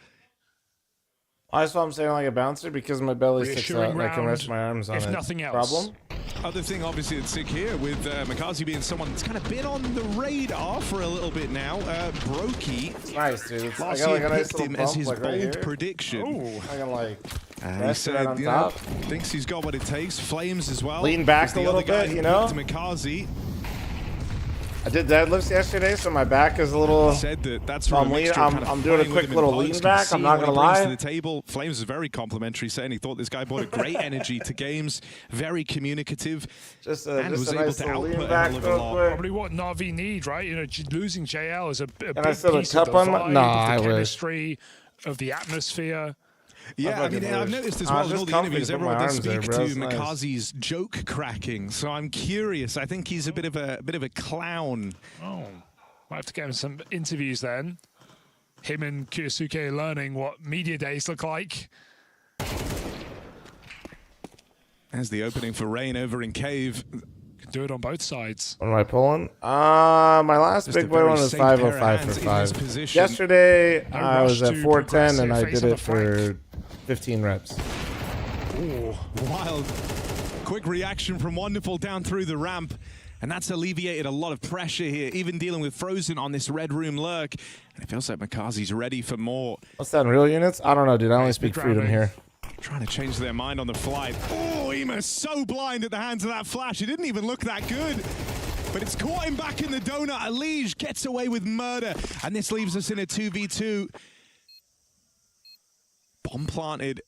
That's why I'm saying like a bouncer, because my belly sticks out Reassuring and I can round, rest my arms on it. if nothing else. Problem? Other thing, obviously, that's sick here with Makazi being someone that's kind of been on the radar for a little bit now. Brokey. It's nice, dude. It's, I Last got year like a nice picked little him bump, as his like right bold here. prediction. Ooh. I can like He rest right said, on you know, top. thinks he's got what it takes. Flames as well. Lean back He's a the little other guy bit, who you know? picked Makazi. I did deadlifts yesterday, so my back is a little. Said that's so I'm doing a quick little lean back. I'm not gonna lie. To the table, Flames is very complimentary, saying he thought this guy brought a great energy to games, very communicative, and was a able nice to little lean output a back hell of a real lot. quick. Probably what Na'Vi need, right? You know, losing JL is a big I still a piece of cup the on my- vibe, Nah, of the I wish. chemistry, of the atmosphere. Yeah, I mean, I've noticed as well in all the interviews, everyone does speak to Makazi's joke cracking. So I'm curious. I think he's a bit of a clown. Oh, might have to get him some interviews then. Him and Kyosuke learning what media days look like. There's the opening for Rain over in Cave. Can do it on both sides. What am I pulling? My last Just a big boy very one was safe pair of 505 hands for in this 5. position. Yesterday, No I was rush at to 410 and progress I here, did face on it the flank. for 15 reps. Ooh. Wild. Quick reaction from Wonderful down through the ramp. And that's alleviated a lot of pressure here, even dealing with Frozen on this Red Room lurk. And it feels like Makazi's ready for more. What's that in real units? I don't know, dude. I only speak freedom here. Trying to change their mind on the fly. Oh, Ema's so blind at the hands of that flash. He didn't even look that good. But it's caught him back in the donut. Alige gets away with murder. And this leaves us in a 2v2. Bomb planted.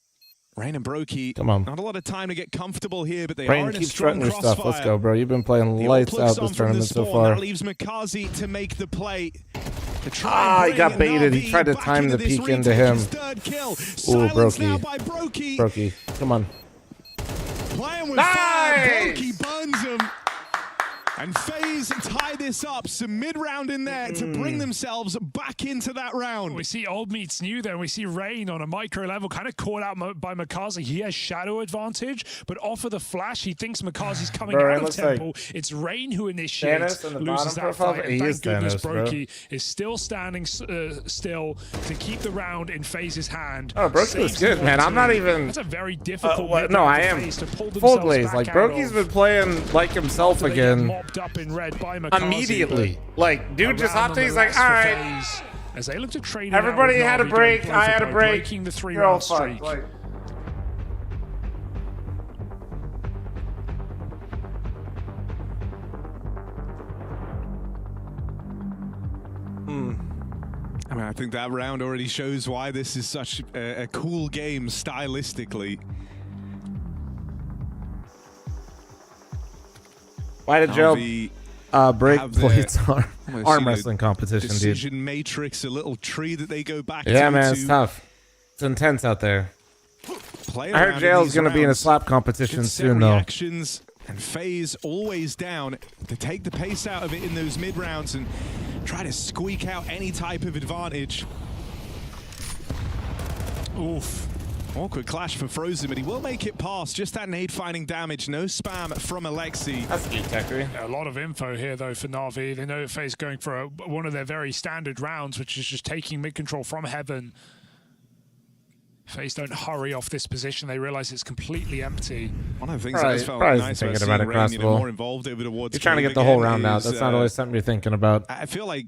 Rain and Brokey. Come on. Not a lot of time to get comfortable here, but they Rain, are in a keep strong strutting your crossfire. stuff. Let's go, bro. You've been playing The lights all-plugs out on this from the tournament so spawn. far. That leaves Makazi to make the play. He got baited. He tried to time the peek into him. Ooh, Brokey. Brokey. Come on. Playing with fire. Brokey burns him. And FaZe tie this up. Some mid-round in there to bring themselves back into that round. We see old meets new there. We see Rain on a micro level kind of caught out by Makazi. He has shadow advantage, but off of the flash, he thinks Makazi's coming out of temple. Like it's Rain who initiates, loses that fight. And thank goodness Brokey is still standing still to keep the round in FaZe's hand. Oh, Brokey was good, man. I'm not even... That's a very difficult no, I am full glaze. Like, Brokey's been playing like himself again. Up in red by Makazi, immediately. Like, dude just hopped in. He's like, all right. As they look to trade everybody had a break. I had a break. Breaking the 3-round streak. Like, I mean, I think that round already shows why this is such a cool game stylistically. Why did Joe break Plate's arm wrestling competition, decision dude? matrix, a little tree that they go back to. Yeah, man, it's tough. It's intense out there. I heard Jail's going to be in a slap competition soon, though. Reactions and FaZe always down to take the pace out of it in those mid rounds and try to squeak out any type of advantage. Oof. Awkward clash for fl0m, but he will make it past. Just that nade finding damage. No spam from Alexi. That's good, Techry. A lot of info here, though, for Na'Vi. They know that FaZe going for one of their very standard rounds, which is just taking mid control from Heaven. FaZe don't hurry off this position. They realize it's completely empty. One of the things that felt nice about seeing Rain, more involved over towards. You're trying to get the whole round out. That's not always something you're thinking about. I feel like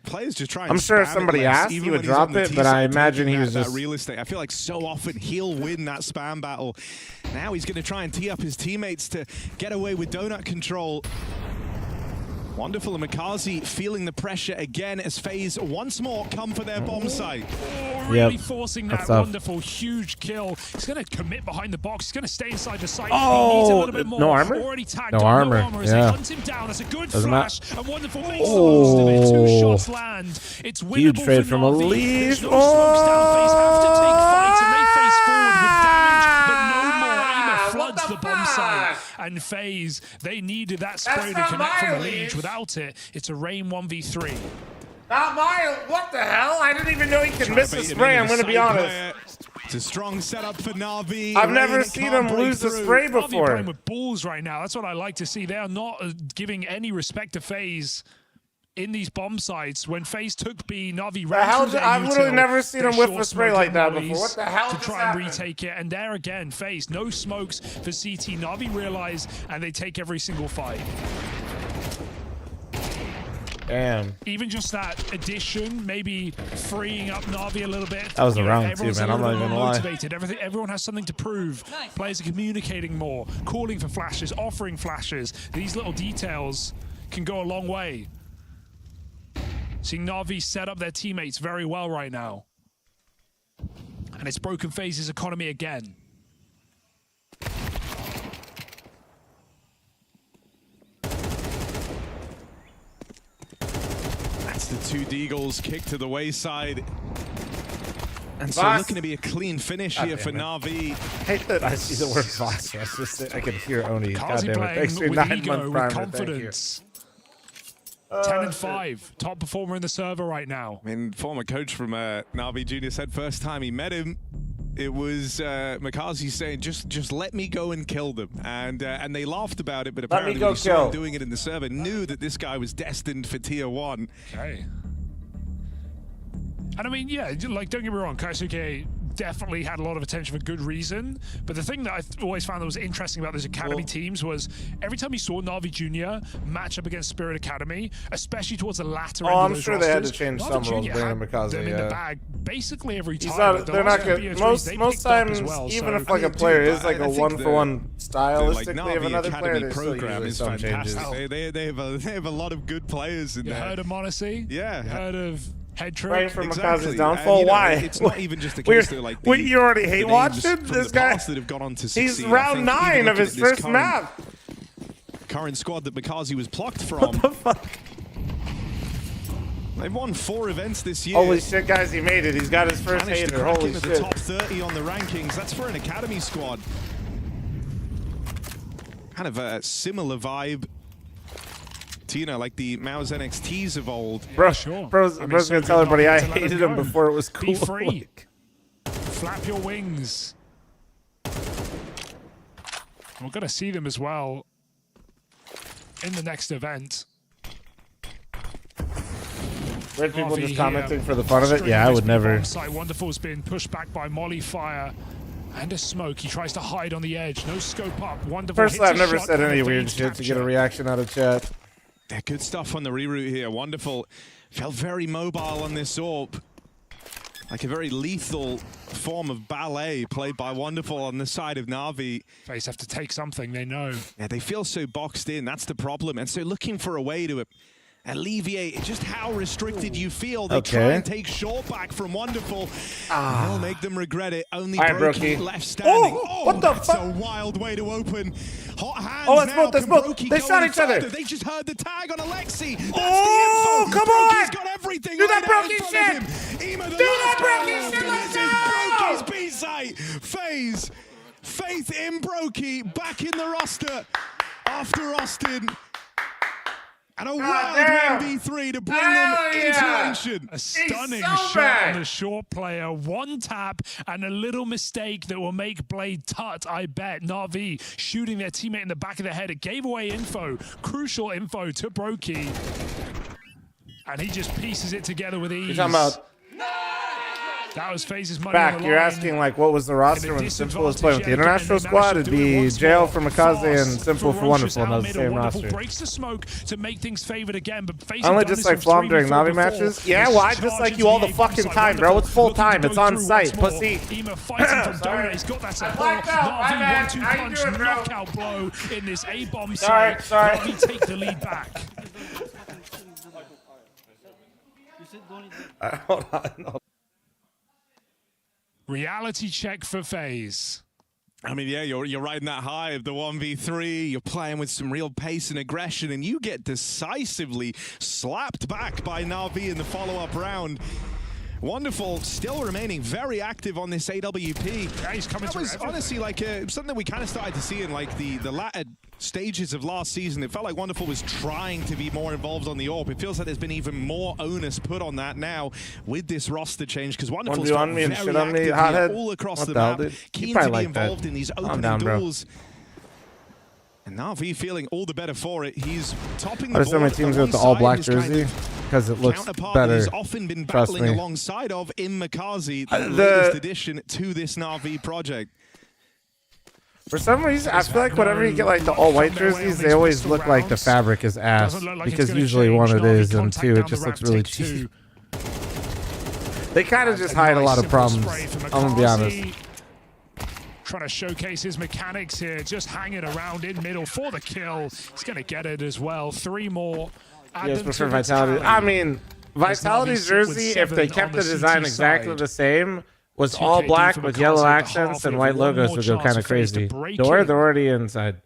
players just try. I'm sure if somebody asked, he would drop it, but I imagine he was just real estate. I feel like so often he'll win that spam battle. Now he's going to try and tee up his teammates to get away with donut control. Wonderful, and Makazi feeling the pressure again as FaZe once more come for their bomb site. Really forcing that wonderful, huge kill. He's going to commit behind the box. He's going to stay inside the site. Oh, he needs a little bit more. No armor? Already tagged no up, armor. No armor as he hunts him down. That's a good flash. And wonderful makes the most of it. 2 shots land. It's winnable. Huge trade from Elise. There's no slopes down. FaZe have to take fights, and they face forward with damage, but no more. Aimer floods the bomb site. And FaZe, they needed that spray to connect from the lead. Without it, it's a Rain 1v3. Not my... What the hell? I didn't even know he could miss the spray, I'm going to be honest. It's a strong setup for Na'Vi. I've never seen him lose the spray before. Na'Vi playing with balls right now. That's what I like to see. They are not giving any respect to FaZe in these bomb sites. When FaZe took B, Na'Vi ran through I've literally never seen him whip a spray like that before. What the hell to try and retake it. And there again, FaZe, no smokes for CT. Na'Vi realize, and they take every single fight. Damn. Even just that addition, maybe freeing up Na'Vi a little bit. That was a round too, man. I'm not even gonna motivated. Everyone has something to prove. Players are communicating more, calling for flashes, offering flashes. These little details can go a long way. Seeing Na'Vi set up their teammates very well right now. And it's broken FaZe's economy again. That's the 2 Deagles kicked to the wayside. And so looking to be a clean finish here for Na'Vi. I hate that I see the word boss. I can hear Oni. Kazi playing with ego, with confidence. 10 and 5, top performer in the server right now. I mean, former coach from Na'Vi Junior said first time he met him, it was Makazi saying, just let me go and kill them. And they laughed about it, but apparently when he saw him doing it in the server, knew that this guy was destined for tier 1. Okay. And I mean, yeah, like, don't get me wrong, Kaisuke definitely had a lot of attention for good reason. But the thing that I always found that was interesting about those academy teams was every time you saw Na'Vi Junior match up against Spirit Academy, especially towards the latter end of those sure rosters, they had to change some rules, bringing Makazi. Them in the bag basically every time. They're not good. Most times, even if like a player is like a one-for-one stylistically of another player, there's still usually some changes. They have a lot of good players in there. You heard of Monacy? Yeah. You heard of Head trick. Right from Makazi's downfall. Why? It's not even just the case that like you already hate watching this guy. That have gone on to he's round 9 of his first map. Current squad that Makazi was plucked from. What the fuck? They've won 4 events this year. Holy shit, guys! He made it. He's got his first hater. Holy shit! The top 30 on the rankings. That's for an academy squad. Kind of a similar vibe Tina, like the Mao's NXTs of old. Bro's gonna tell everybody I hated him before it was cool. Be free. Flap your wings. We're going to see them as well in the next event. Red people just commenting for the fun of it? Yeah, I would never. Wonderful's been pushed back by Molly Fire and a smoke. He tries to hide on the edge. No scope up. Wonderful. Personally, I've never said any weird shit to get a reaction out of chat. Yeah, good stuff on the reroute here. Wonderful. Felt very mobile on this AWP. Like a very lethal form of ballet played by Wonderful on the side of Na'Vi. FaZe have to take something, they know. Yeah, they feel so boxed in. That's the problem. And so looking for a way to alleviate just how restricted you feel. They try and take short back from Wonderful. They'll make them regret it. Only Brokey left standing. Oh, what the fuck? That's a wild way to open. Hot hands let's both. They shot each other. They just heard the tag on Alexi. That's the info. Come on. Brokey's got everything. Do that Brokey shit. Do that Brokey shit. Let's go. Brokey's B-site. FaZe. Faith in Brokey. Back in the roster after Austin. And a wild 1v3 to bring them into action. A stunning shot on the short player. One tap and a little mistake that will make Blade tut, I bet. Na'Vi shooting their teammate in the back of the head. It gave away info, crucial info to Brokey. And he just pieces it together with ease. You're talking about that was FaZe's money back. on the You're line. asking like what was the roster when Simple was playing with the international squad? It'd be Jail for Makaze and Simple for Wonderful. No, the same roster. Breaks the smoke to make things favored again, but FaZe only just like fl0m during Na'Vi matches. Yeah, well, I just like you all the fucking time, bro. It's full time. It's on site, pussy. Ema fighting for Donut. He's got that support. Na'Vi 1-2 punch knockout blow in this A-bomb site. Na'Vi take the lead back. Hold on. Reality check for FaZe. I mean, yeah, you're riding that high of the 1v3. You're playing with some real pace and aggression, and you get decisively slapped back by Na'Vi in the follow-up round. Wonderful, still remaining very active on this AWP. Yeah, he's coming. That was honestly like something we kind of started to see in like the latter stages of last season. It felt like Wonderful was trying to be more involved on the AWP. It feels like there's been even more onus put on that now with this roster change, because Wonderful's on me and shit on me, hothead. All across what the map, dude? keen to be involved in these opening duels. And Na'Vi feeling all the better for it. He's topping the board. I just my team's with the all-black jersey because it looks better. He's often been battling alongside of in Makaze, the latest addition to this Na'Vi project. For some reason, I feel like whenever you get like the all-white jerseys, they always look like the fabric is ass, because usually one it is, and two, it just looks really cheap. They kind of just hide a lot of problems, I'm gonna be honest. Trying to showcase his mechanics here, just hanging around in middle for the kill. He's going to get it as well. 3 more. Yes, prefer Vitality. I mean, Vitality's jersey, if they kept the design exactly the same, was all black with yellow accents and white logos, would go kind of crazy. They're already inside.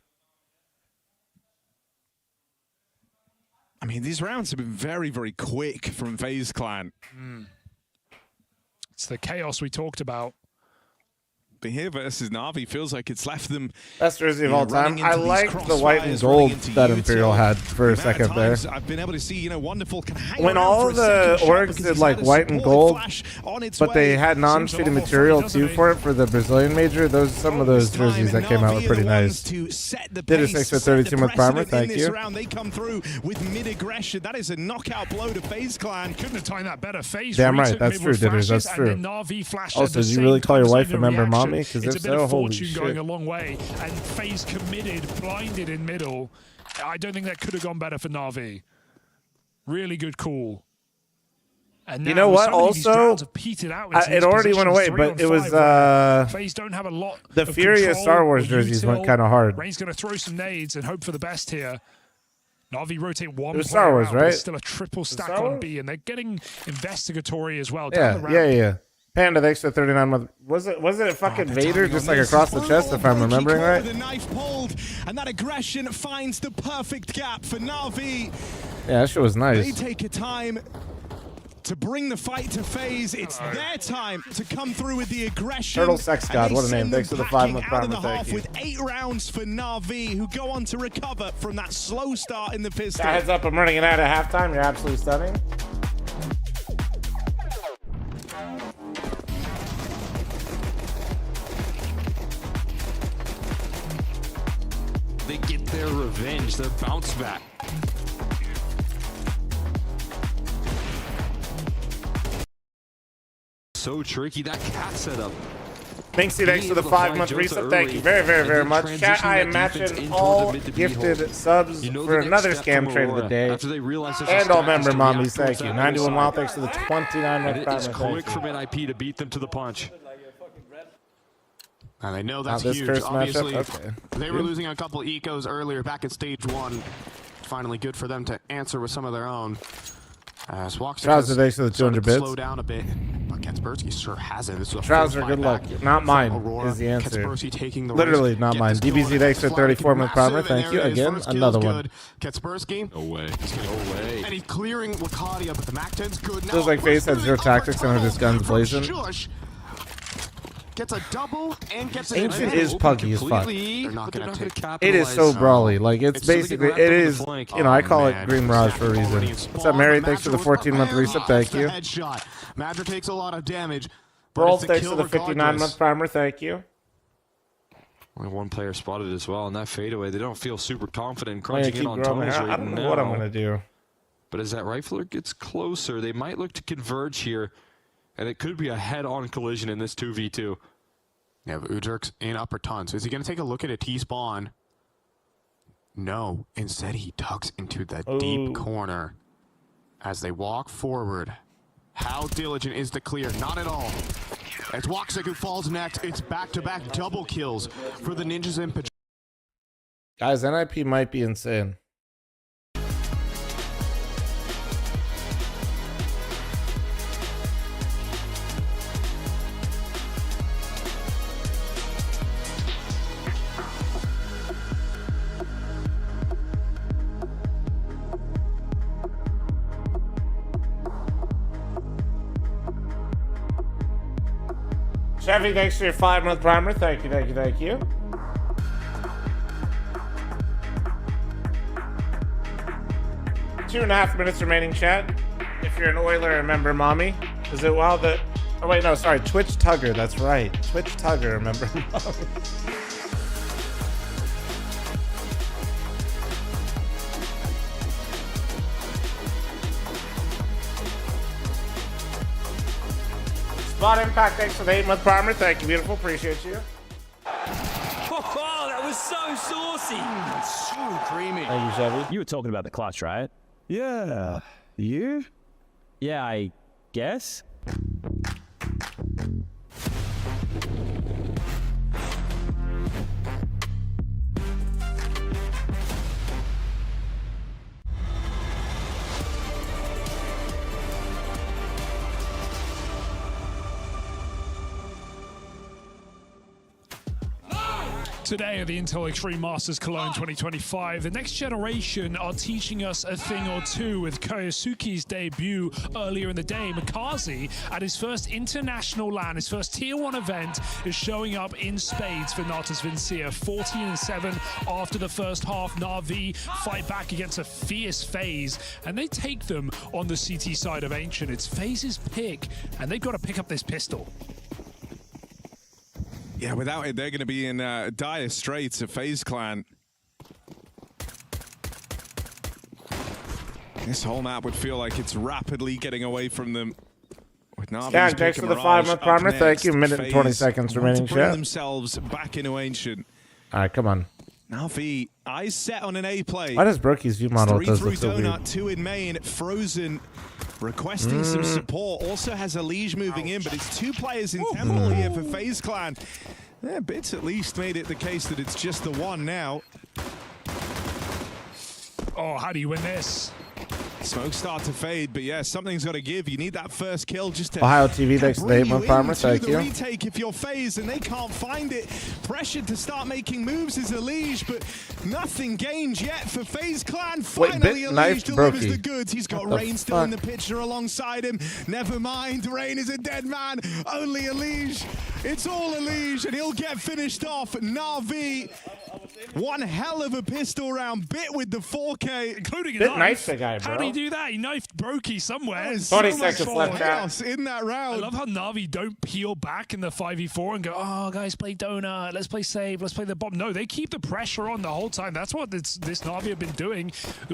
I mean, these rounds have been very, very quick from FaZe Clan. It's the chaos we talked about. But here versus Na'Vi feels like it's left them best jersey of all time. I like the white and gold that Imperial had for a second there. I've been able to see, you know, Wonderful can hang when all the orgs did like white and gold, but they had non-shitty material too for it for the Brazilian major. Some of those jerseys that came out were pretty nice. Did a 6 for 32 with primer. Thank you. They come through with mid-aggression. That is a knockout blow to FaZe Clan. Couldn't have timed that better. FaZe. Damn right, that's true, Ditters. That's true. Also, did you really call your wife a member mom? Because it's if a bit of holy fortune shit. going a long way, and FaZe committed, blinded in middle. I don't think that could have gone better for Na'Vi. Really good call. And now, you know what? Also, it already went away, but it was FaZe don't have a lot. The Furious Star Wars jerseys went kind of hard. Rain's going to throw some nades and hope for the best here. Na'Vi rotate one. It was Star Wars, right? Still a triple stack on B, and they're getting investigatory as well. Yeah, down the round. yeah. Panda, the extra 39. Was it fucking Vader just like across the chest, if I'm remembering right? The knife pulled, and that aggression finds the perfect gap for Na'Vi. Yeah, that shit was nice. They take a time to bring the fight to FaZe. It's their time to come through with the aggression. Turtle Sex God, what a name. Thanks for the 5-month primer. Thank you. With 8 rounds for Na'Vi, who go on to recover from that slow start in the pistol. Heads up, I'm running it out at halftime. You're absolutely stunning. They get their revenge, their bounce back. So tricky, that cat setup. Thanks for the 5-month reset. Thank you very much. Chat, I imagine all gifted subs for another scam trade of the day. And all member mommies, thank you. 91 Wild, thanks for the 29-month primer. It's quick from NIP to beat them to the punch. And they know that's this huge. first Obviously, matchup? Okay. They were losing a couple ecos earlier back at stage 1. Finally good for them to answer with some of their own. Trouser, thanks for the 200 bits. Slow down a bit. But Katsburski sure hasn't. This is a Trouser, good luck. Not mine is the answer. Literally not mine. DBZ, thanks for 34-month primer. Thank you. Again, another one. Katsburski. No way. No way. And he's clearing Lakadia, but the MAC-10's good now. Feels like FaZe had 0 tactics and are just guns blazing. Gets a double and gets an Ancient is puggy as fuck. They're not going to take. It is so brawly. Like, it's basically, it is, you know, I call it Green Mirage for a reason. What's up, Mary? Thanks for the 14-month reset. Thank you. Madra takes a lot of damage. Brawl, thanks for the 59-month primer. Thank you. Only one player spotted as well, and that fadeaway, they don't feel super confident crunching in on tunnels right now. I don't know what I'm going to do. But as that rifler gets closer, they might look to converge here. And it could be a head-on collision in this 2v2. Yeah, but Udrik's in upper tons. So is he going to take a look at a T-spawn? No. Instead, he tucks into the deep corner as they walk forward. How diligent is the clear? Not at all. It's Woxic who falls next. It's back-to-back double kills for the Ninjas in Pajamas. Guys, NIP might be insane. Chevy, thanks for your 5-month primer. Thank you. 2.5 minutes remaining, chat. If you're an Oiler, remember mommy. Is it wild that... Oh, wait, no, sorry. Twitch Tugger, that's right. Twitch Tugger, remember mommy. Spot Impact, thanks for the 8-month primer. Thank you, beautiful. Appreciate you. Oh, that was so saucy. So creamy. Thank you, Chevy. You were talking about the clutch, right? Yeah. You? Yeah, I guess. Today at the Intel Extreme Masters Cologne 2025, the next generation are teaching us a thing or two with Koyasuki's debut earlier in the day. Makazi, at his first international LAN, his first Tier 1 event, is showing up in spades for Natas Vincia. 14-7 after the first half. Na'Vi fight back against a fierce FaZe, and they take them on the CT side of Ancient. It's FaZe's pick, and they've got to pick up this pistol. Yeah, without it, they're going to be in dire straits at FaZe Clan. This whole map would feel like it's rapidly getting away from them. With Scan, thanks for the 5-month primer. Thank you. Minute and 20 seconds remaining, bring chat. themselves back into Ancient. All right, come on. Na'Vi, eyes set on an A play. Why does Brokey's view model does look so Donut, weird? 2 in main, Frozen requesting some support. Also has a Liege moving in, but it's 2 players in Temple here for FaZe Clan. Yeah, Bits at least made it the case that it's just the one now. Oh, how do you win this? Smoke start to fade, but yeah, something's got to give. You need that first kill just to Ohio TV, thanks for the 8-month farmer. Thank the you. retake if you're FaZe and they can't find it. Pressured to start making moves is Elige, but nothing gained yet for FaZe Clan. Finally, Elige delivers the goods. He's got Rain still in the picture alongside him. Never mind, Rain is a dead man. Only Elige. It's all Elige, and he'll get finished off. Na'Vi, one hell of a pistol round, bit with the 4K, including a Bit knife. nice, the guy, bro. How did he do that? He knifed Brokey somewhere. 20 seconds left chaos in that round. I love how Na'Vi don't peel back in the 5v4 and go, oh, guys, play Donut, let's play Save, let's play the bomb. No, they keep the pressure on the whole time. That's what this Na'Vi have been doing.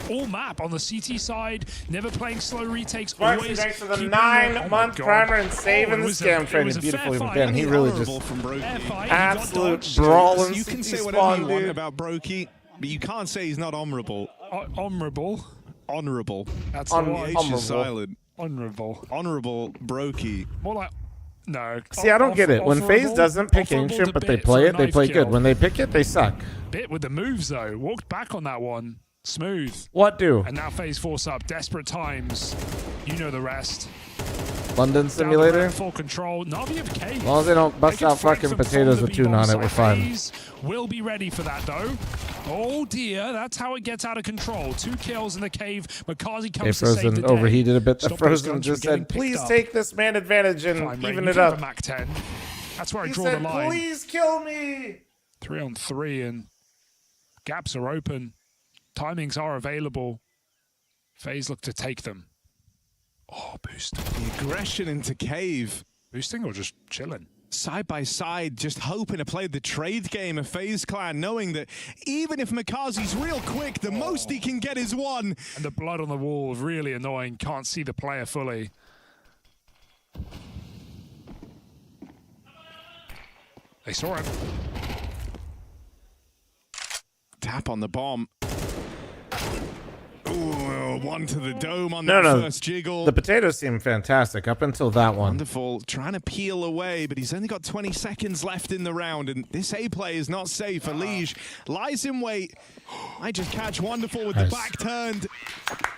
All map on the CT side, never playing slow retakes. Always thanks for the 9-month primer and saving the scam training beautifully again. He really just absolute brawl. You can say whatever you want about Brokey, but you can't say he's not honorable. Honorable. Honorable. That's the H is silent. Honorable. Honorable Brokey. More like no. See, I don't get it. When FaZe doesn't pick Ancient, but they play it, they play good. When they pick it, they suck. Bit with the moves though. Walked back on that one. Smooth. What do? And now FaZe force up. Desperate times. You know the rest. London Simulator. Full control. Na'Vi of Cave. As long as they don't bust out fucking potatoes with tune on it, we're fine. Will be ready for that though. Oh dear, that's how it gets out of control. 2 kills in the cave. Makazi comes to save the Frozen day. overheated a bit. The Stop Frozen just said, "Please take this man advantage and even it up." Mac 10. That's where I He draw said, the line. "Please kill me." 3-on-3 and gaps are open. Timings are available. FaZe look to take them. Oh, boost. The aggression into cave. Boosting or just chilling? Side by side, just hoping to play the trade game of FaZe Clan, knowing that even if Makazi's real quick, the most he can get is one. And the blood on the wall, really annoying. Can't see the player fully. They saw him. Tap on the bomb. Ooh, one to the dome on that first jiggle. The potatoes seem fantastic up until that one. Wonderful. Trying to peel away, but he's only got 20 seconds left in the round, and this A play is not safe. Elige lies in wait. I just catch Wonderful with the back turned.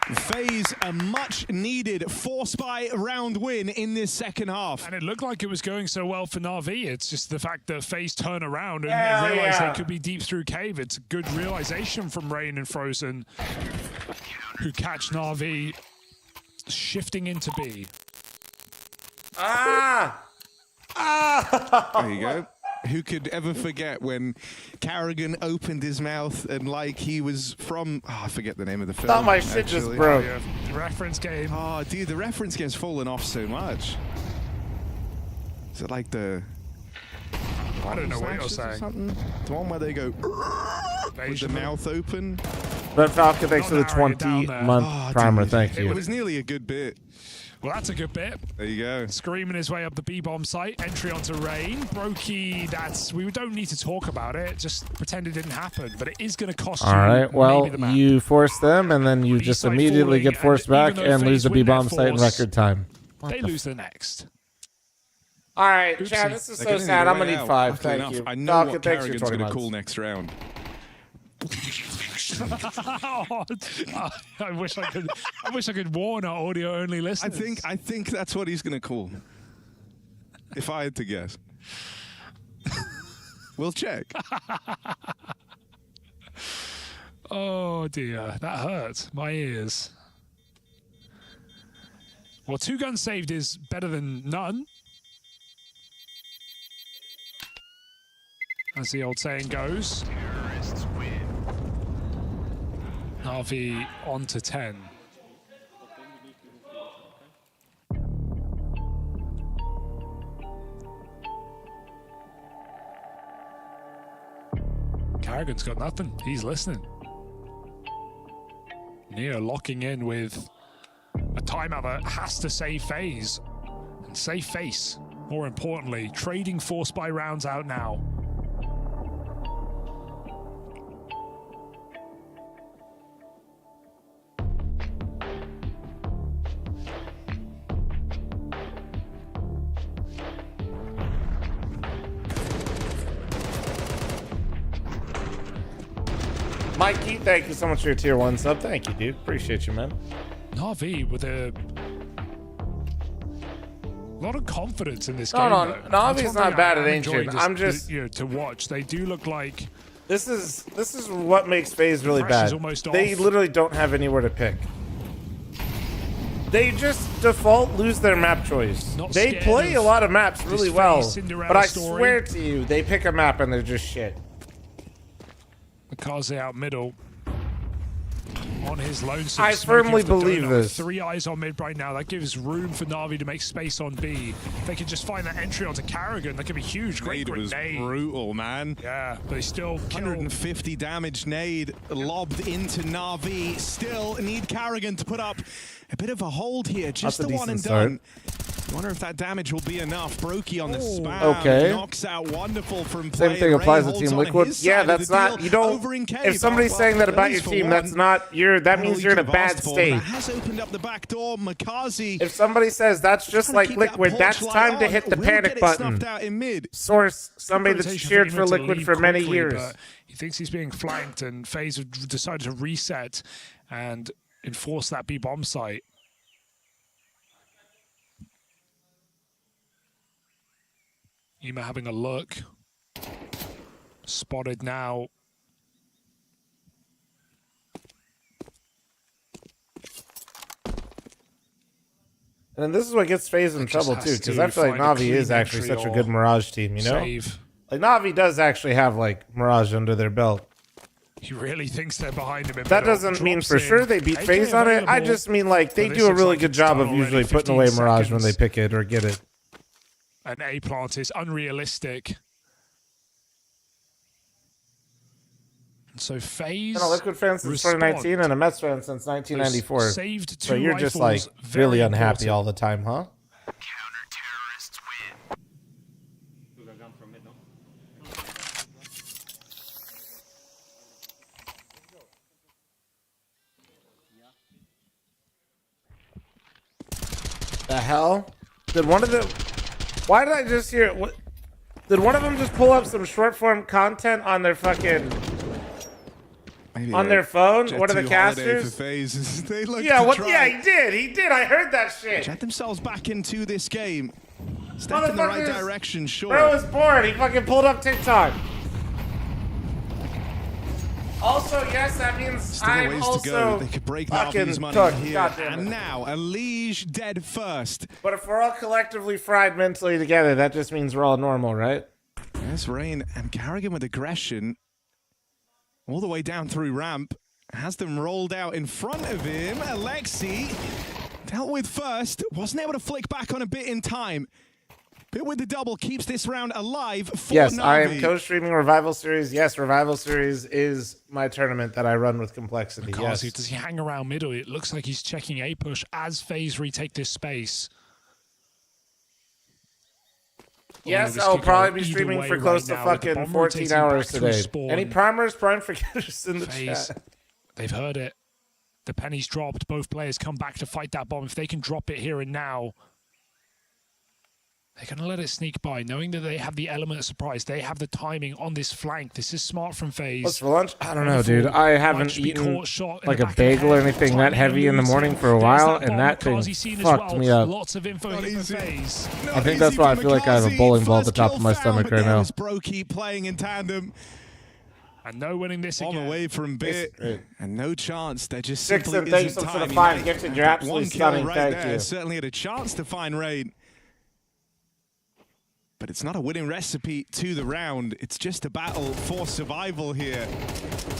FaZe a much needed 4-spy round win in this second half. And it looked like it was going so well for Na'Vi. It's just the fact that FaZe turn around and realize they could be deep through cave. It's a good realization from Rain and Frozen, who catch Na'Vi shifting into B. There you go. Who could ever forget when Carrigan opened his mouth and like he was from... Oh, I forget the name of the film. Thought my shit just broke. The reference game. Oh, dude, the reference game's fallen off so much. Is it like the... I don't know what you're saying. The one where they go... with the mouth open. Red Falcon, thanks for the 20-month primer. Thank you. It was nearly a good bit. Well, that's a good bit. There you go. Screaming his way up the B-bomb site. Entry onto Rain. Brokey, we don't need to talk about it. Just pretend it didn't happen. But it is going to cost you. All right, well, you force them, and then you just immediately get forced back and lose the B-bomb site in record time. They lose the next. All right, Chad, this is so sad. I'm going to need 5. Thank you. I know Falcon, what thanks for Carrigan's 20 going to months. call next round. I wish I could warn our audio only listeners. I think that's what he's going to call. If I had to guess. We'll check. Oh dear, that hurt my ears. Well, 2 guns saved is better than none, as the old saying goes. Na'Vi on to 10. Carrigan's got nothing. He's listening. Neo locking in with a timeout that has to save FaZe and save face. More importantly, trading 4-spy rounds out now. Mikey, thank you so much for your tier 1 sub. Thank you, dude. Appreciate you, man. Na'Vi with a lot of confidence in this game. No, Navi's not bad at Ancient. I'm just to watch. They do look like this is what makes FaZe really bad. They literally don't have anywhere to pick. They just default lose their map choice. They play a lot of maps really well, but I swear to you, they pick a map and they're just shit. Makaze out middle on his lonesome. I firmly believe this. 3 eyes on mid right now. That gives room for Na'Vi to make space on B. If they can just find that entry onto Karrigan, that could be huge. Great Nade was brutal, man. Yeah, but he still 150 damage nade lobbed into Na'Vi. Still need Karrigan to put up a bit of a hold here. Just the one and done. Wonder if that damage will be enough. Brokey on the spam. Okay. Knocks out wonderful from play. Same thing applies to Team Liquid. Yeah, that's not. You don't. If somebody's saying that about your team, that's not. That means you're in a bad state. Has opened up the back door. Makazi. If somebody says that's just like Liquid, that's time to hit the panic button. Source, somebody that's cheered for Liquid for many years. He thinks he's being flanked, and FaZe have decided to reset and enforce that B bomb site. Ema having a look. Spotted now. And this is what gets FaZe in trouble too, because I feel like Na'Vi is actually such a good Mirage team, you know? Save. Like Na'Vi does actually have like Mirage under their belt. He really thinks they're behind him. That doesn't mean for sure they beat FaZe on it. I just mean like they do a really good job of usually putting away Mirage when they pick it or get it. An A plant is unrealistic. So FaZe. I'm a Liquid fan since 2019 and a Mets fan since 1994. Saved two so you're just like really unhappy all the time, huh? Counter-terrorists win. The hell? Did one of them? Why did I just hear? What? Did one of them just pull up some short form content on their fucking? On their phone? What are the casters? Yeah, what? Yeah, he did. He did. I heard that shit. Jet themselves back into this game. Step in the right direction, sure. Bro was bored. He fucking pulled up TikTok. Also, yes, that means Still I'm ways also to go. They could break Navi's money cooked. here. And now, a Liege dead first. But if we're all collectively fried mentally together, that just means we're all normal, right? Yes, Rain and Karrigan with aggression. All the way down through ramp. Has them rolled out in front of him. Alexi dealt with first. Wasn't able to flick back on a bit in time. Bit with the double keeps this round alive for Yes, Na'Vi. I am co-streaming Revival Series. Yes, Revival Series is my tournament that I run with Complexity. Yes. Yes. Does he hang around middle? It looks like he's checking A push as FaZe retake this space. Yes, I'll probably be streaming for close to fucking 14 hours today. Any primers, prime forgetters in the chat? They've heard it. The penny's dropped. Both players come back to fight that bomb. If they can drop it here and now, they're going to let it sneak by, knowing that they have the element of surprise. They have the timing on this flank. This is smart from FaZe. What's for lunch? I don't know, dude. I haven't eaten like a bagel or anything that heavy in the morning for a while, and that thing fucked me up. Lots of info here for FaZe. I think that's why I feel like I have a bowling ball at the top of my stomach right now. Brokey playing in tandem. And no winning this again. On away from bit. And no chance. There just 6 simply and thanks isn't for the time. 5 gifted. You're absolutely One kill stunning. right Thank there. you. Certainly had a chance to find Raid. But it's not a winning recipe to the round. It's just a battle for survival here.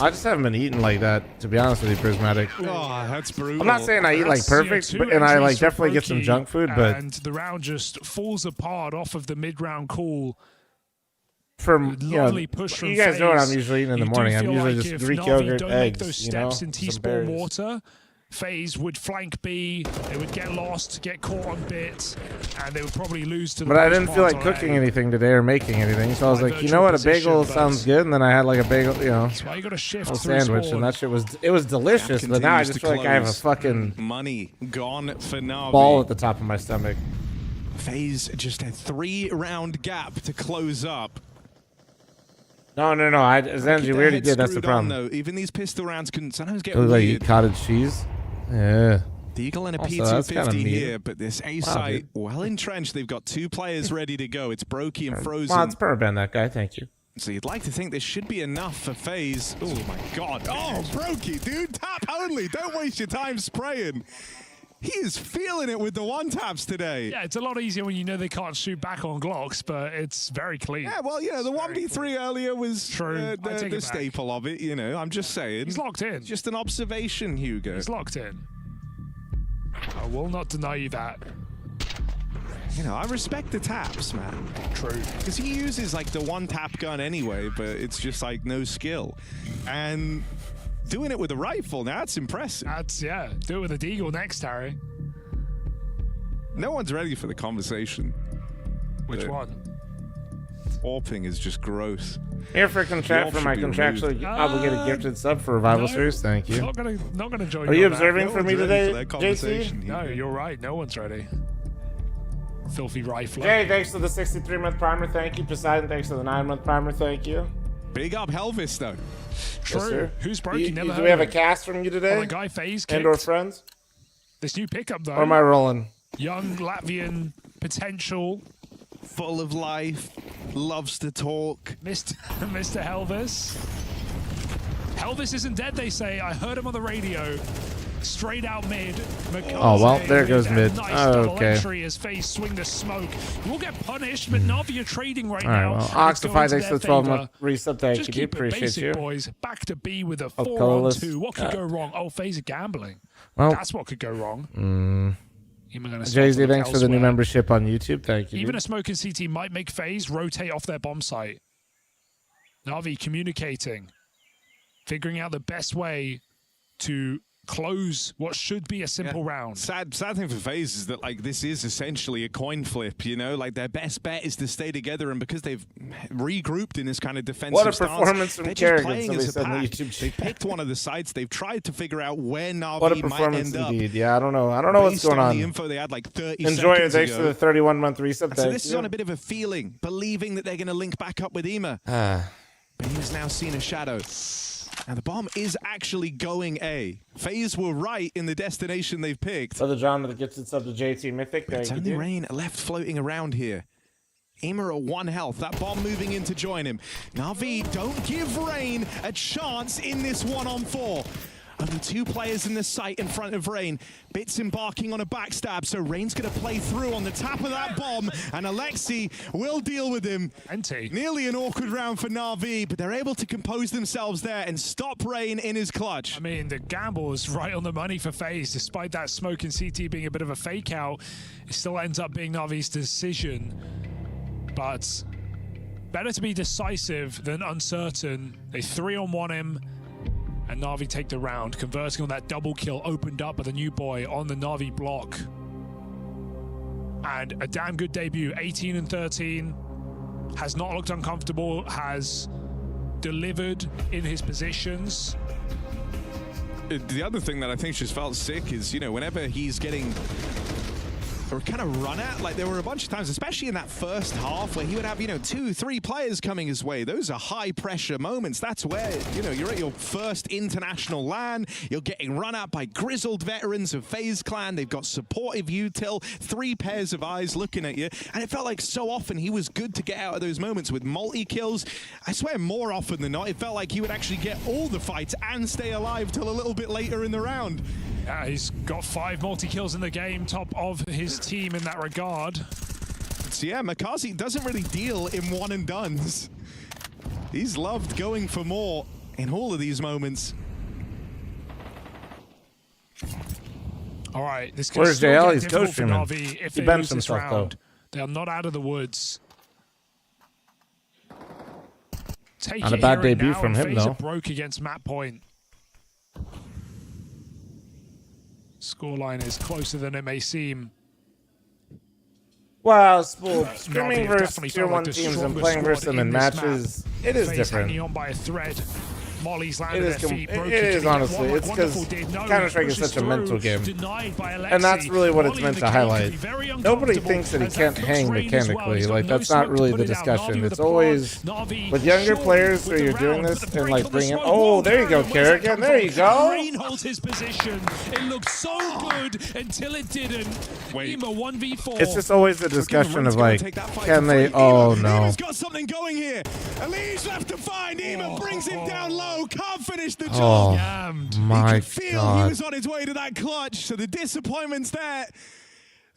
I just haven't been eating like that, to be honest with you, Prismatic. Oh, that's brutal. I'm not saying I eat like perfect, but, and I like definitely get some junk food, but and the round just falls apart off of the mid-round call. from Lovely push from you guys know what I'm FaZe. usually eating in the You do morning. I'm feel usually like just if Greek Na'Vi yogurt, don't make those eggs, steps in some T-spawn berries. water, FaZe would flank B, they would get lost, get caught on bits, and they would probably lose to the But I most didn't feel part like on cooking A. anything today or making anything, so I was By like, you know what, a virtual bagel position, sounds good, and then I had like a bagel, That's why you got to shift a through sandwich, spawn. and that shit was delicious. But now I just feel like I have a fucking money gone for Na'Vi. ball at the top of my stomach. FaZe just a 3-round gap to close up. No, Zenji, we already did. That's the problem. Though. Even these pistol rounds can sometimes get It was like eat weird. cottage cheese. Yeah. Deagle and a Also, that's kinda P250 mean. here, but this A site well entrenched. They've got 2 players ready to go. It's Brokey and Frozen. Well, it's Perban, that guy. Thank you. So you'd like to think this should be enough for FaZe. Oh my god. Oh, Brokey, dude. Tap only. Don't waste your time spraying. He is feeling it with the one-taps today. Yeah, it's a lot easier when you know they can't shoot back on Glocks, but it's very clean. Yeah, well, you know, the 1v3 earlier was True. I take the it back. staple of it, you know. I'm just saying. He's locked in. Just an observation, Hugo. He's locked in. I will not deny you that. You know, I respect the taps, man. True. Because he uses, like, the one-tap gun anyway, but it's just, like, no skill. And doing it with a rifle, now that's impressive. That's, yeah. Do it with a Deagle next, Harry. No one's ready for the conversation. Which one? Warping is just gross. Here for contract for my contractually obligated gifted sub for Revival Series. Thank you. Not gonna join Are you you on that. observing No for me one's ready today, for that JC? No, you're right. No one's ready. Filthy rifler. Jay, thanks for the 63-month primer. Thank you. Poseidon, thanks for the 9-month primer. Thank you. Big up Helvis, though. True. Yes, sir. Who's broken? Never Do heard we have of a him. cast from you today? Oh, the guy FaZe kicked. And/or friends? This new pickup, though. Or am I rolling? Young Latvian potential. Full of life. Loves to talk. Mr. Helvis. Helvis isn't dead, they say. I heard him on the radio. Straight out mid. Oh, well, there goes mid. Nice Oh, double okay. entry as FaZe swing the smoke. We'll get punished, but Navi are trading right All right, now. well, and it's Oxify, going to thanks for their the 12-month favor. resub. Thank Just you. keep it Appreciate basic, you. boys. Back to B with a Oh, 4-on-2. What could colorless. go wrong? Oh, FaZe are gambling. Well, That's what could go wrong. Jay-Z, thanks for the new membership on YouTube. Thank you. Even dude. a smoke and CT might make FaZe rotate off their bomb site. Navi communicating, figuring out the best way to close what should be a simple round. Sad thing for FaZe is that, like, this is essentially a coin flip, you know? Like, their best bet is to stay together, and because they've regrouped in this kind of defensive What a stance, performance from they're just Kerrigan, playing somebody as a said in the pack. YouTube They picked one of the sides. They've tried to figure out where Navi What a might performance end up. indeed. Yeah, I don't know. I don't know what's Based going on. the info they had like 30 Enjoy it. seconds Thanks ago. for the 31-month resub. So Thank this is you. on a bit of a feeling, believing that they're going to link back up with Ema. Ah. But he has now seen a shadow. And the bomb is actually going A. FaZe were right in the destination they've picked. Brother John with the gifted sub to JT Mythic. But it's Thank you, only dude. Rain left floating around here. Ema at 1 health. That bomb moving in to join him. Na'Vi, don't give Rain a chance in this 1-on-4. Only 2 players in the site in front of Rain. Bits embarking on a backstab, so Rain's going to play through on the tap of that bomb, and Alexi will deal with him. Nearly an awkward round for Na'Vi, but they're able to compose themselves there and stop Rain in his clutch. I mean, the gamble is right on the money for FaZe. Despite that smoke and CT being a bit of a fake out, it still ends up being Navi's decision. But better to be decisive than uncertain. They 3-on-1 him, and Na'Vi take the round, converting on that double kill opened up by the new boy on the Na'Vi block. And a damn good debut, 18 and 13. Has not looked uncomfortable, has delivered in his positions. The other thing that I think just felt sick is, you know, whenever he's getting or kind of run at, like there were a bunch of times, especially in that first half, where he would have, you know, 2-3 players coming his way. Those are high pressure moments. That's where, you know, you're at your first international LAN. You're getting run at by grizzled veterans of FaZe Clan. They've got supportive util, 3 pairs of eyes looking at you. And it felt like so often he was good to get out of those moments with multi-kills. I swear more often than not, it felt like he would actually get all the fights and stay alive till a little bit later in the round. Yeah, he's got 5 multi-kills in the game, top of his team in that regard. So yeah, Makazi doesn't really deal in one-and-dones. He's loved going for more in all of these moments. All right, this Where's still JL? get He's difficult for co-streaming. Na'Vi if He they benched lose this himself, round. though. They are not out of the woods. Take Not a it bad here and debut now, from and him, FaZe though. are broke against Matt Point. Scoreline is closer than it may seem. Well, Spool, Navi scrimming have versus definitely Tier felt 1 like the teams and strongest playing versus squad them in this matches, map. it is FaZe different. hanging on by a thread. Molly's It landed is, their feet. it is honestly. It's because Counter-Strike is such a mental game. And that's really what it's meant to highlight. Nobody thinks that he can't hang mechanically. Like, that's not really the discussion. It's always with younger players where you're doing this and like bring him. Oh, there you go, Kerrigan. There you go. Green holds his position. It looked so good until it didn't. EMA 1v4. It's just always the discussion of like, can they? Oh no. EMA's got something going here. Elise left to find. EMA brings him down low. Can't finish the job. Oh my He could feel God. he was on his way to that clutch. So the disappointment's there.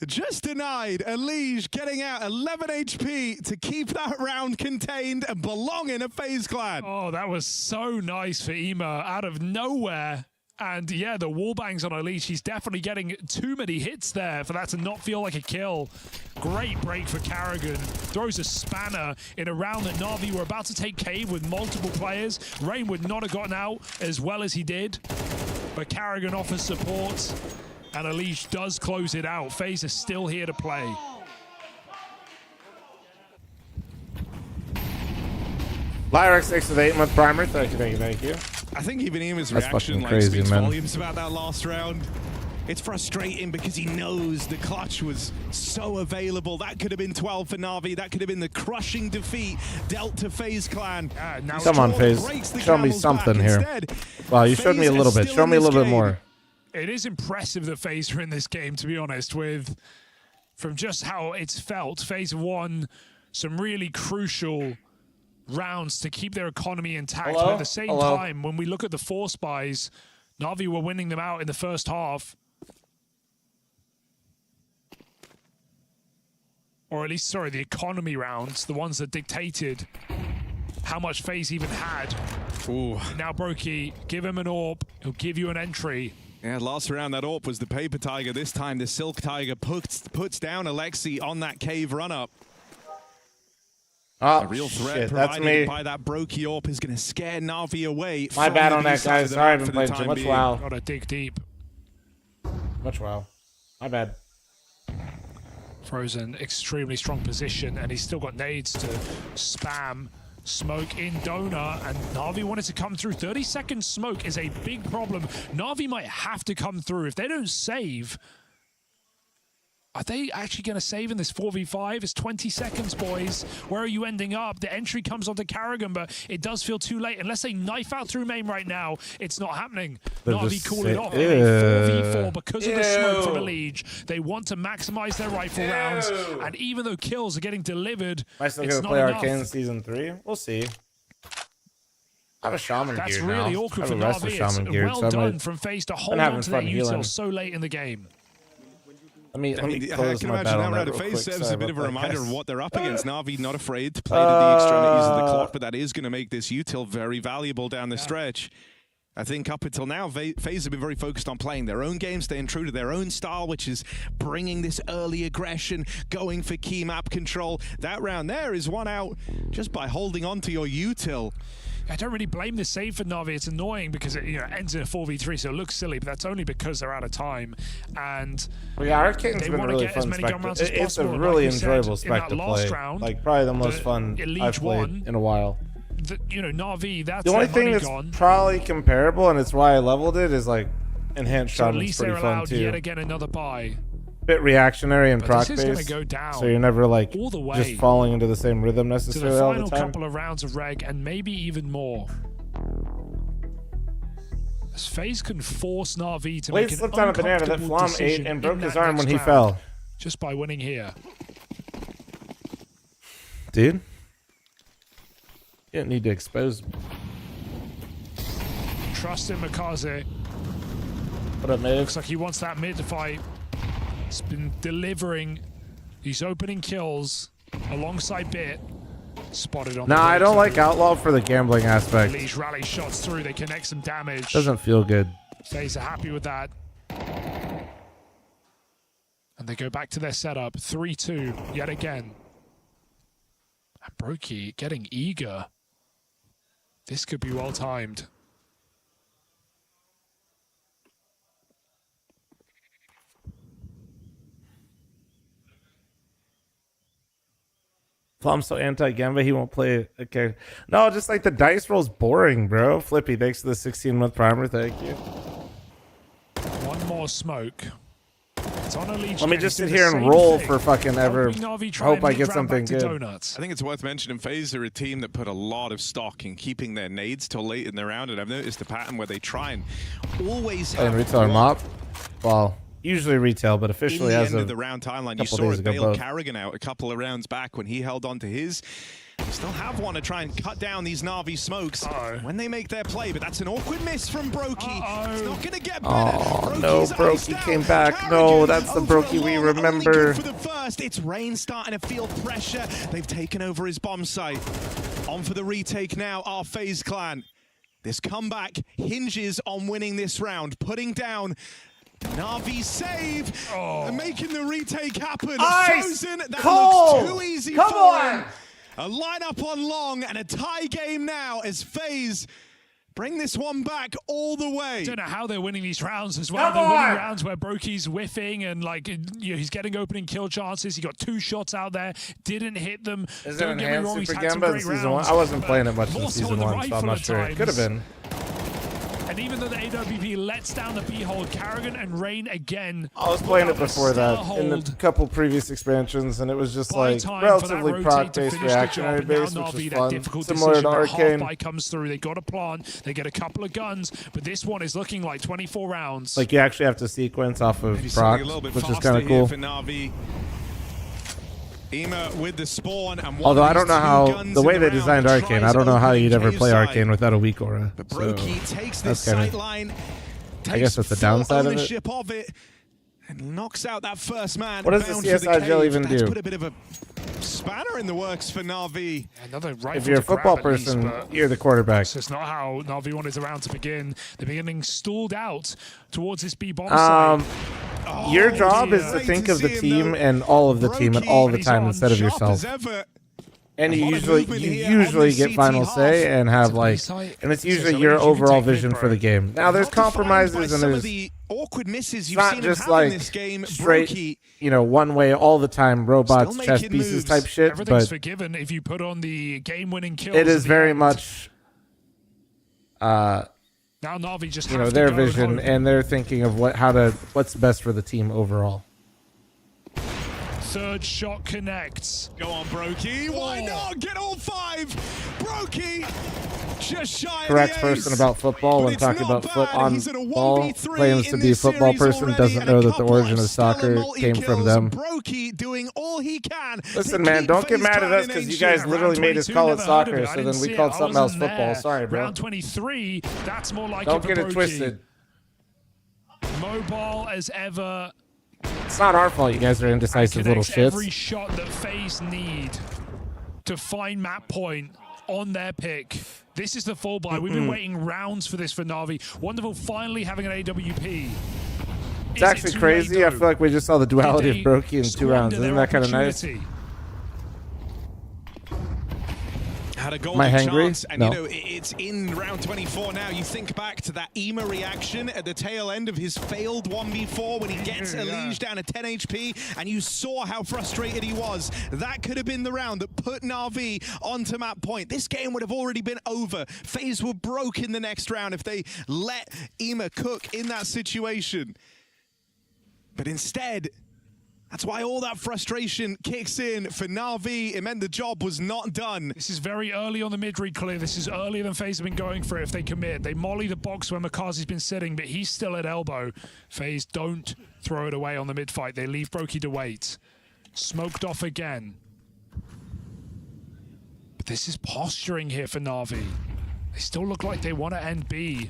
Just denied. Elige getting out 11 HP to keep that round contained and belong in a FaZe clan. Oh, that was so nice for EMA out of nowhere. And yeah, the wall bangs on Elige. He's definitely getting too many hits there for that to not feel like a kill. Great break for Kerrigan. Throws a spanner in a round that Na'Vi were about to take cave with multiple players. Rain would not have gotten out as well as he did. But Kerrigan offers support. And Elige does close it out. FaZe is still here to play. Lyrex 6 with 8-month primer. Thank you, thank you, thank you. I think even EMA's That's reaction fucking like crazy, speaks man. volumes about that last round. It's frustrating because he knows the clutch was so available. That could have been 12 for Na'Vi. That could have been the crushing defeat dealt to FaZe clan. Come on, FaZe. Show me something here. Wow, you showed me a little bit. Show me a little bit more. It is impressive that FaZe are in this game, to be honest, from just how it's felt. FaZe won some really crucial rounds to keep their economy intact. But at the same time, when we look at the force buys, Na'Vi were winning them out in the first half. Or at least, sorry, the economy rounds, the ones that dictated how much FaZe even had. Ooh. Now, Brokey, give him an AWP. He'll give you an entry. Yeah, last round that AWP was the Paper Tiger. This time the Silk Tiger puts down Alexi on that cave run-up. Oh, a real threat shit, that's provided me. by that Brokey AWP is going to scare Na'Vi away. My from bad the on B that, side guys. of the Sorry, I've map been for the playing too time much being. WoW. Gotta dig deep. Much WoW. My bad. Frozen, extremely strong position, and he's still got nades to spam. Smoke in Donut, and Na'Vi wanted to come through. 30-second smoke is a big problem. Na'Vi might have to come through. If they don't save, are they actually going to save in this 4v5? It's 20 seconds, boys. Where are you ending up? The entry comes onto Kerrigan, but it does feel too late. Unless they knife out through main right now, it's not happening. Na'Vi call it off in a 4v4 because of the smoke from Elige. They want to maximize their rifle rounds, and even though kills are getting delivered, Am I still it's going to not play enough. Arcane Season 3? We'll see. I have a Shaman That's gear really now. awkward I for have a rest of Na'Vi. Shaman It's gear, well so I done might- from FaZe to been hold having on to fun their healing. util so late in the game. Let me I close can my imagine battle that net round of real FaZe quick. serves Sorry a bit of a about that, reminder guys. of what they're up against. Na'Vi not afraid to play to the extremities of the clock, but that is going to make this util very valuable down the stretch. I think up until now, FaZe have been very focused on playing their own game, staying true to their own style, which is bringing this early aggression, going for key map control. That round there is one out just by holding on to your util. I don't really blame the save for Na'Vi. It's annoying because it ends in a 4v3, so it looks silly, but that's only because they're out of time. And Well, yeah, Arcane's they been want to really get as fun many spec gun rounds to, as it's a possible. And really like we said, enjoyable in spec that to last play. round, Like probably the most fun Elige I've played won. in a while. Na'Vi, that's The only their thing money that's gone. probably comparable, and it's why I leveled it, is like enhanced So at Shaman's least pretty they're fun allowed too. yet again another buy. Bit reactionary and But proc this is gonna based, go down so you're never like all the way just falling into the same rhythm To the necessarily all final the time. couple of rounds of reg, and maybe even more. As FaZe can force Na'Vi to Blade make an slipped on a banana that uncomfortable fl0m ate decision and broke in his that arm when next he round, fell. just by winning here. Dude, you don't need to expose me. Trust in Makaze. What up, mate? Looks like he wants that mid fight. He's been delivering. He's opening kills alongside Bit. Spotted on the Nah, I right don't side. like Outlaw for the gambling aspect. Elige rally shots through. They connect some damage. Doesn't feel good. FaZe are happy with that. And they go back to their setup. 3-2 yet again. And Brokey getting eager. This could be well timed. fl0m's so anti-Gamba, he won't play it. Okay. No, just like the dice roll's boring, bro. Flippy, thanks for the 16-month primer. Thank you. One more smoke. It's on a leech. Let me just sit here and roll for fucking ever. Hope I get something good. I think it's worth mentioning FaZe are a team that put a lot of stock in keeping their nades till late in the round, and I've noticed a pattern where they try and always have retail or mop. Well, usually retail, but officially in the as end of of the round timeline. You couple saw days it ago, bail both. Carrigan out a couple of rounds back when he held on to his. They still have one to try and cut down these Na'Vi smokes when they make their play, but that's an awkward miss from Brokey. It's not going to get better. Oh, no, Brokey came back. No, that's the Brokey we remember. For the first, it's Rain starting to feel pressure. They've taken over his bomb site. On for the retake now, our FaZe clan. This comeback hinges on winning this round, putting down Na'Vi save and making the retake happen. Ice Frozen, that cold. looks too easy Come for on. him. A lineup on long and a tie game now as FaZe bring this one back all the way. I don't know how they're winning these rounds as well. They're winning rounds where Brokey's whiffing and he's getting opening kill chances. He got 2 shots out there, didn't hit them. Is it Don't get me enhanced wrong, he's Super had some Gamba in great season 1? rounds, I wasn't playing it but much in more so season on the 1, so I'm rifle not at sure. It could have times. been. And even though the AWP lets down the B-hold, Carrigan and Rain again. I was playing it before that in a couple previous expansions, and it was just like relatively proc-based reactionary based, which is fun. Similar to Arcane. Half-buy comes through, they got a plant, they get a couple of guns, but this one is looking like 24 rounds. Like you actually have to sequence off of proc, which is kind of cool. Ema with the spawn and Although I don't know how the way they designed Arcane, I don't know how you'd ever play Arcane without a weak aura. But So Brokey takes this that's sight kinda, line, I guess that's the downside of it. ownership of it, and knocks out that first man. What does the bound for CSI gel cave. even That's do? Put a bit of a spanner in the works for Na'Vi. Another rifle If you're a to grab football at least, person, but you're the quarterback. It's not how Na'Vi wanted the round to begin. They're beginning stalled out towards this B bomb site. Your job is to think of the team and all of the team at all the time instead of yourself. And you usually get final say and have and it's usually your overall vision for the game. Now there's compromises and there's awkward misses you've not seen just him have in like this game. straight, one way all the time, robots, chess pieces type shit. Everything's But forgiven if you put on the game-winning kills. it is at the very end. much, Now Na'Vi just have to their go vision hope. and they're thinking of what's best for the team overall. Third shot connects. Go on, Brokey. Why not? Get all 5. Brokey just shy Correct of the ace. person about football when But talking it's not about foot bad. on He's at a ball, 1v3 claims to in be a this football series person, already, doesn't and a know that the couple origin of stellar soccer came from multi-kills. them. Brokey doing all he can. Listen, to man, keep don't get FaZe mad at clan us in because you ancient. guys literally made us 22, call it never heard of soccer, I so didn't then we see called it. I something else wasn't football. there. Sorry, bro. Round 23, that's more like Don't it get for it Brokey. twisted. Mobile as ever. It's not our fault you guys are indecisive little Connects every shits. shot that FaZe need to find map point on their pick. This is the full buy. We've been waiting rounds for this for Na'Vi. Wonderful finally having an AWP. It's actually crazy. I feel like we just saw the duality of Brokey in 2 rounds. Isn't that kind of nice? Had a Am I golden hangry? chance, and No. it's in round 24 now. You think back to that Ema reaction at the tail end of his failed 1v4 when he gets Elige down to 10 HP, and you saw how frustrated he was. That could have been the round that put Na'Vi onto map point. This game would have already been over. FaZe were broke in the next round if they let Ema cook in that situation. But instead, that's why all that frustration kicks in for Na'Vi. It meant the job was not done. This is very early on the mid-read clear. This is earlier than FaZe have been going for it if they commit. They molly the box where Makazi's been sitting, but he's still at elbow. FaZe don't throw it away on the mid-fight. They leave Brokey to wait. Smoked off again. But this is posturing here for Na'Vi. They still look like they want to end B.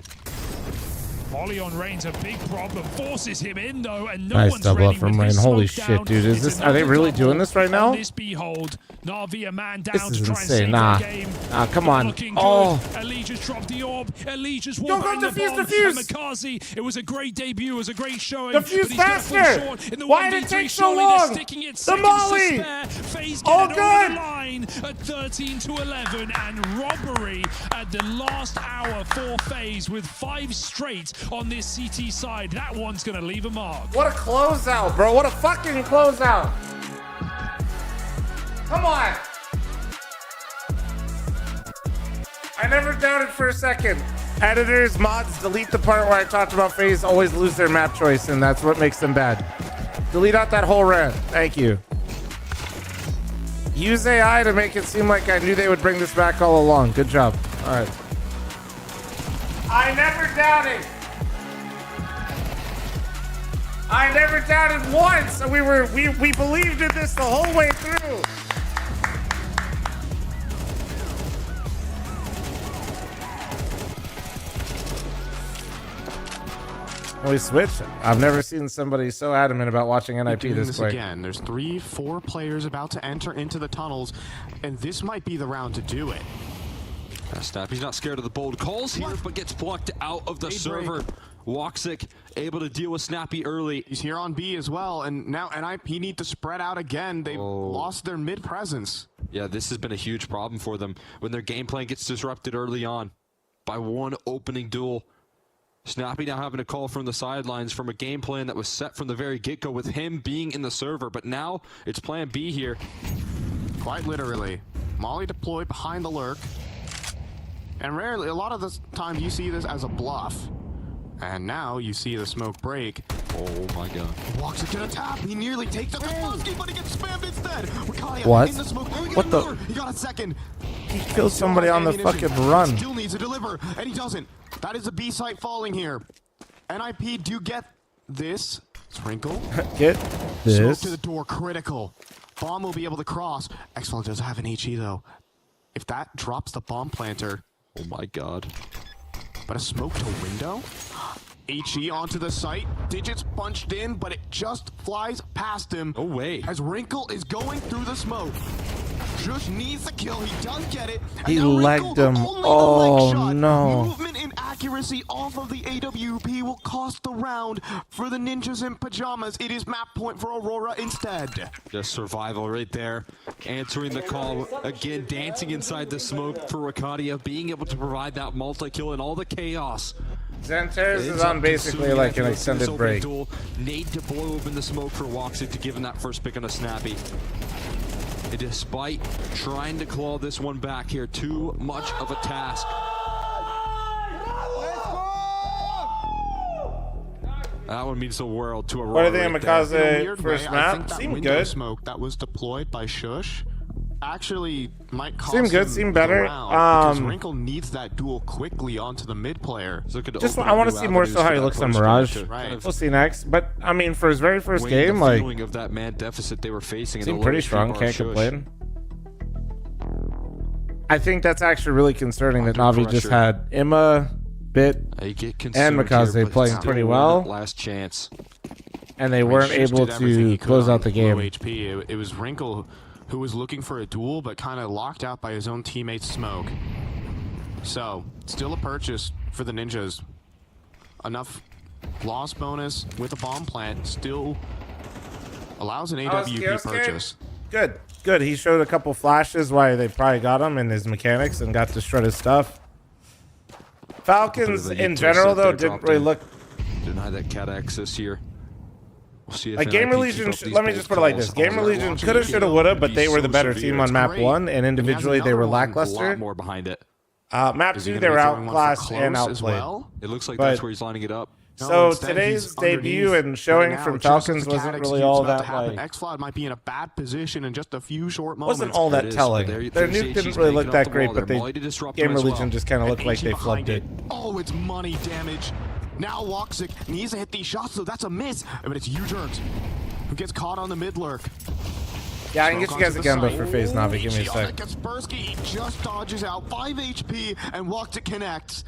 Molly on Rain's a big problem. Forces him in though, and no Nice one's double ready up from with Rain. his Holy smoke shit, down. dude. Is It's this? Are they another really double doing this right now? on this behold. Na'Vi a man down This is to try and insane. save Nah. their game. Come on. Looking good. Oh. Elija's dropped the orb. Elija's Go, won go, the defuse, bomb. defuse. And Makazi, it was a great debut. It was a great showing. Defuse but he's gonna fall faster. short in the Why did it 1v3. take so Surely they're long? sticking it The seconds molly. to spare. FaZe Oh, get it over good. the line at 13-11, and robbery at the last hour for FaZe with 5 straight on this CT side. That one's going to leave a mark. What a closeout, bro. What a fucking closeout. Come on. I never doubted for a second. Editors, mods, delete the part where I talked about FaZe always lose their map choice, and that's what makes them bad. Delete out that whole rant. Thank you. Use AI to make it seem like I knew they would bring this back all along. Good job. All right. I never doubted. I never doubted once. We believed in this the whole way through. We switch. I've never seen somebody so adamant about watching NIP this quick. Again, there's 3-4 players about to enter into the tunnels, and this might be the round to do it. Snappy's not scared of the bold calls here, but gets plucked out of the server. Woxic able to deal with Snappy early. He's here on B as well, and now NIP need to spread out again. They've lost their mid presence. Yeah, this has been a huge problem for them when their game plan gets disrupted early on by one opening duel. Snappy now having to call from the sidelines from a game plan that was set from the very get-go with him being in the server, but now it's plan B here. Quite literally. Molly deployed behind the lurk, and rarely, a lot of the time you see this as a bluff, and now you see the smoke break. Oh my god. Woxic gonna tap, he nearly takes up the Muskie, but he gets spammed instead. What? In the smoke. What the? He got a second. He killed somebody on the fucking run. Still needs to deliver, and he doesn't. That is a B site falling here. NIP do get this. Sprinkle. Get this. Smoke to the door, critical. Bomb will be able to cross. X-Fl does have an HE though. If that drops the bomb planter. Oh my god. But a smoke to window? HE onto the site. Digits punched in, but it just flies past him. Oh wait. As Wrinkle is going through the smoke. Just needs the kill. He does get it. He legged him. Oh no. Movement and accuracy off of the AWP will cost the round for the Ninjas in Pajamas. It is map point for Aurora instead. Just survival right there. Answering the call. Again, dancing inside the smoke for Rakadia. Being able to provide that multi-kill and all the chaos. Xantares is on basically like an extended break. Need to blow open the smoke for Woxic to give him that first pick on a Snappy. And despite trying to claw this one back here, too much of a task. That one means the world to Aurora. What are they in right Makaze first map? Seemed good. Smoke that was deployed by Shush actually might cost seem good, him seem better. because Wrinkle needs that duel quickly onto the mid player. Just I want to see more so how he looks on Mirage. Right. We'll see next. But I mean, for his very first game, the like feeling of that man deficit they were facing. Seemed pretty strong. Can't complain. I think that's actually really concerning that Na'Vi just had Emma, Bit, and Makaze playing pretty well. Last chance. And they weren't able to close out the game. HP. It was Wrinkle who was looking for a duel, but kind of locked out by his own teammate's smoke. So, still a purchase for the Ninjas. Enough loss bonus with a bomb plant still allows an AWP purchase. Good, good. He showed a couple flashes why they probably got him and his mechanics and got to shred his stuff. Falcons in general, though, didn't really look... Deny that cat access here. We'll see if like Gamer Legion, let me just put it like this. Gamer Legion coulda, shoulda, woulda, but they were the better team on map 1, and individually they were lackluster. More behind it. Map 2, they were outclassed and outplayed. It looks like that's where he's lining it up. So today's debut and showing from Falcons wasn't really all that like... X-Fl might be in a bad position in just a few short moments. Wasn't all that telling. Their nuke didn't really look that great, but Gamer Legion just kind of looked like they flubbed it. Oh, it's money damage. Now Woxic needs to hit these shots, so that's a miss. But it's U-Jerks who gets caught on the mid lurk. Yeah, I can get you guys again, but for FaZe Na'Vi, give me a sec. Kaspersky just dodges out 5 HP and Woxic connects.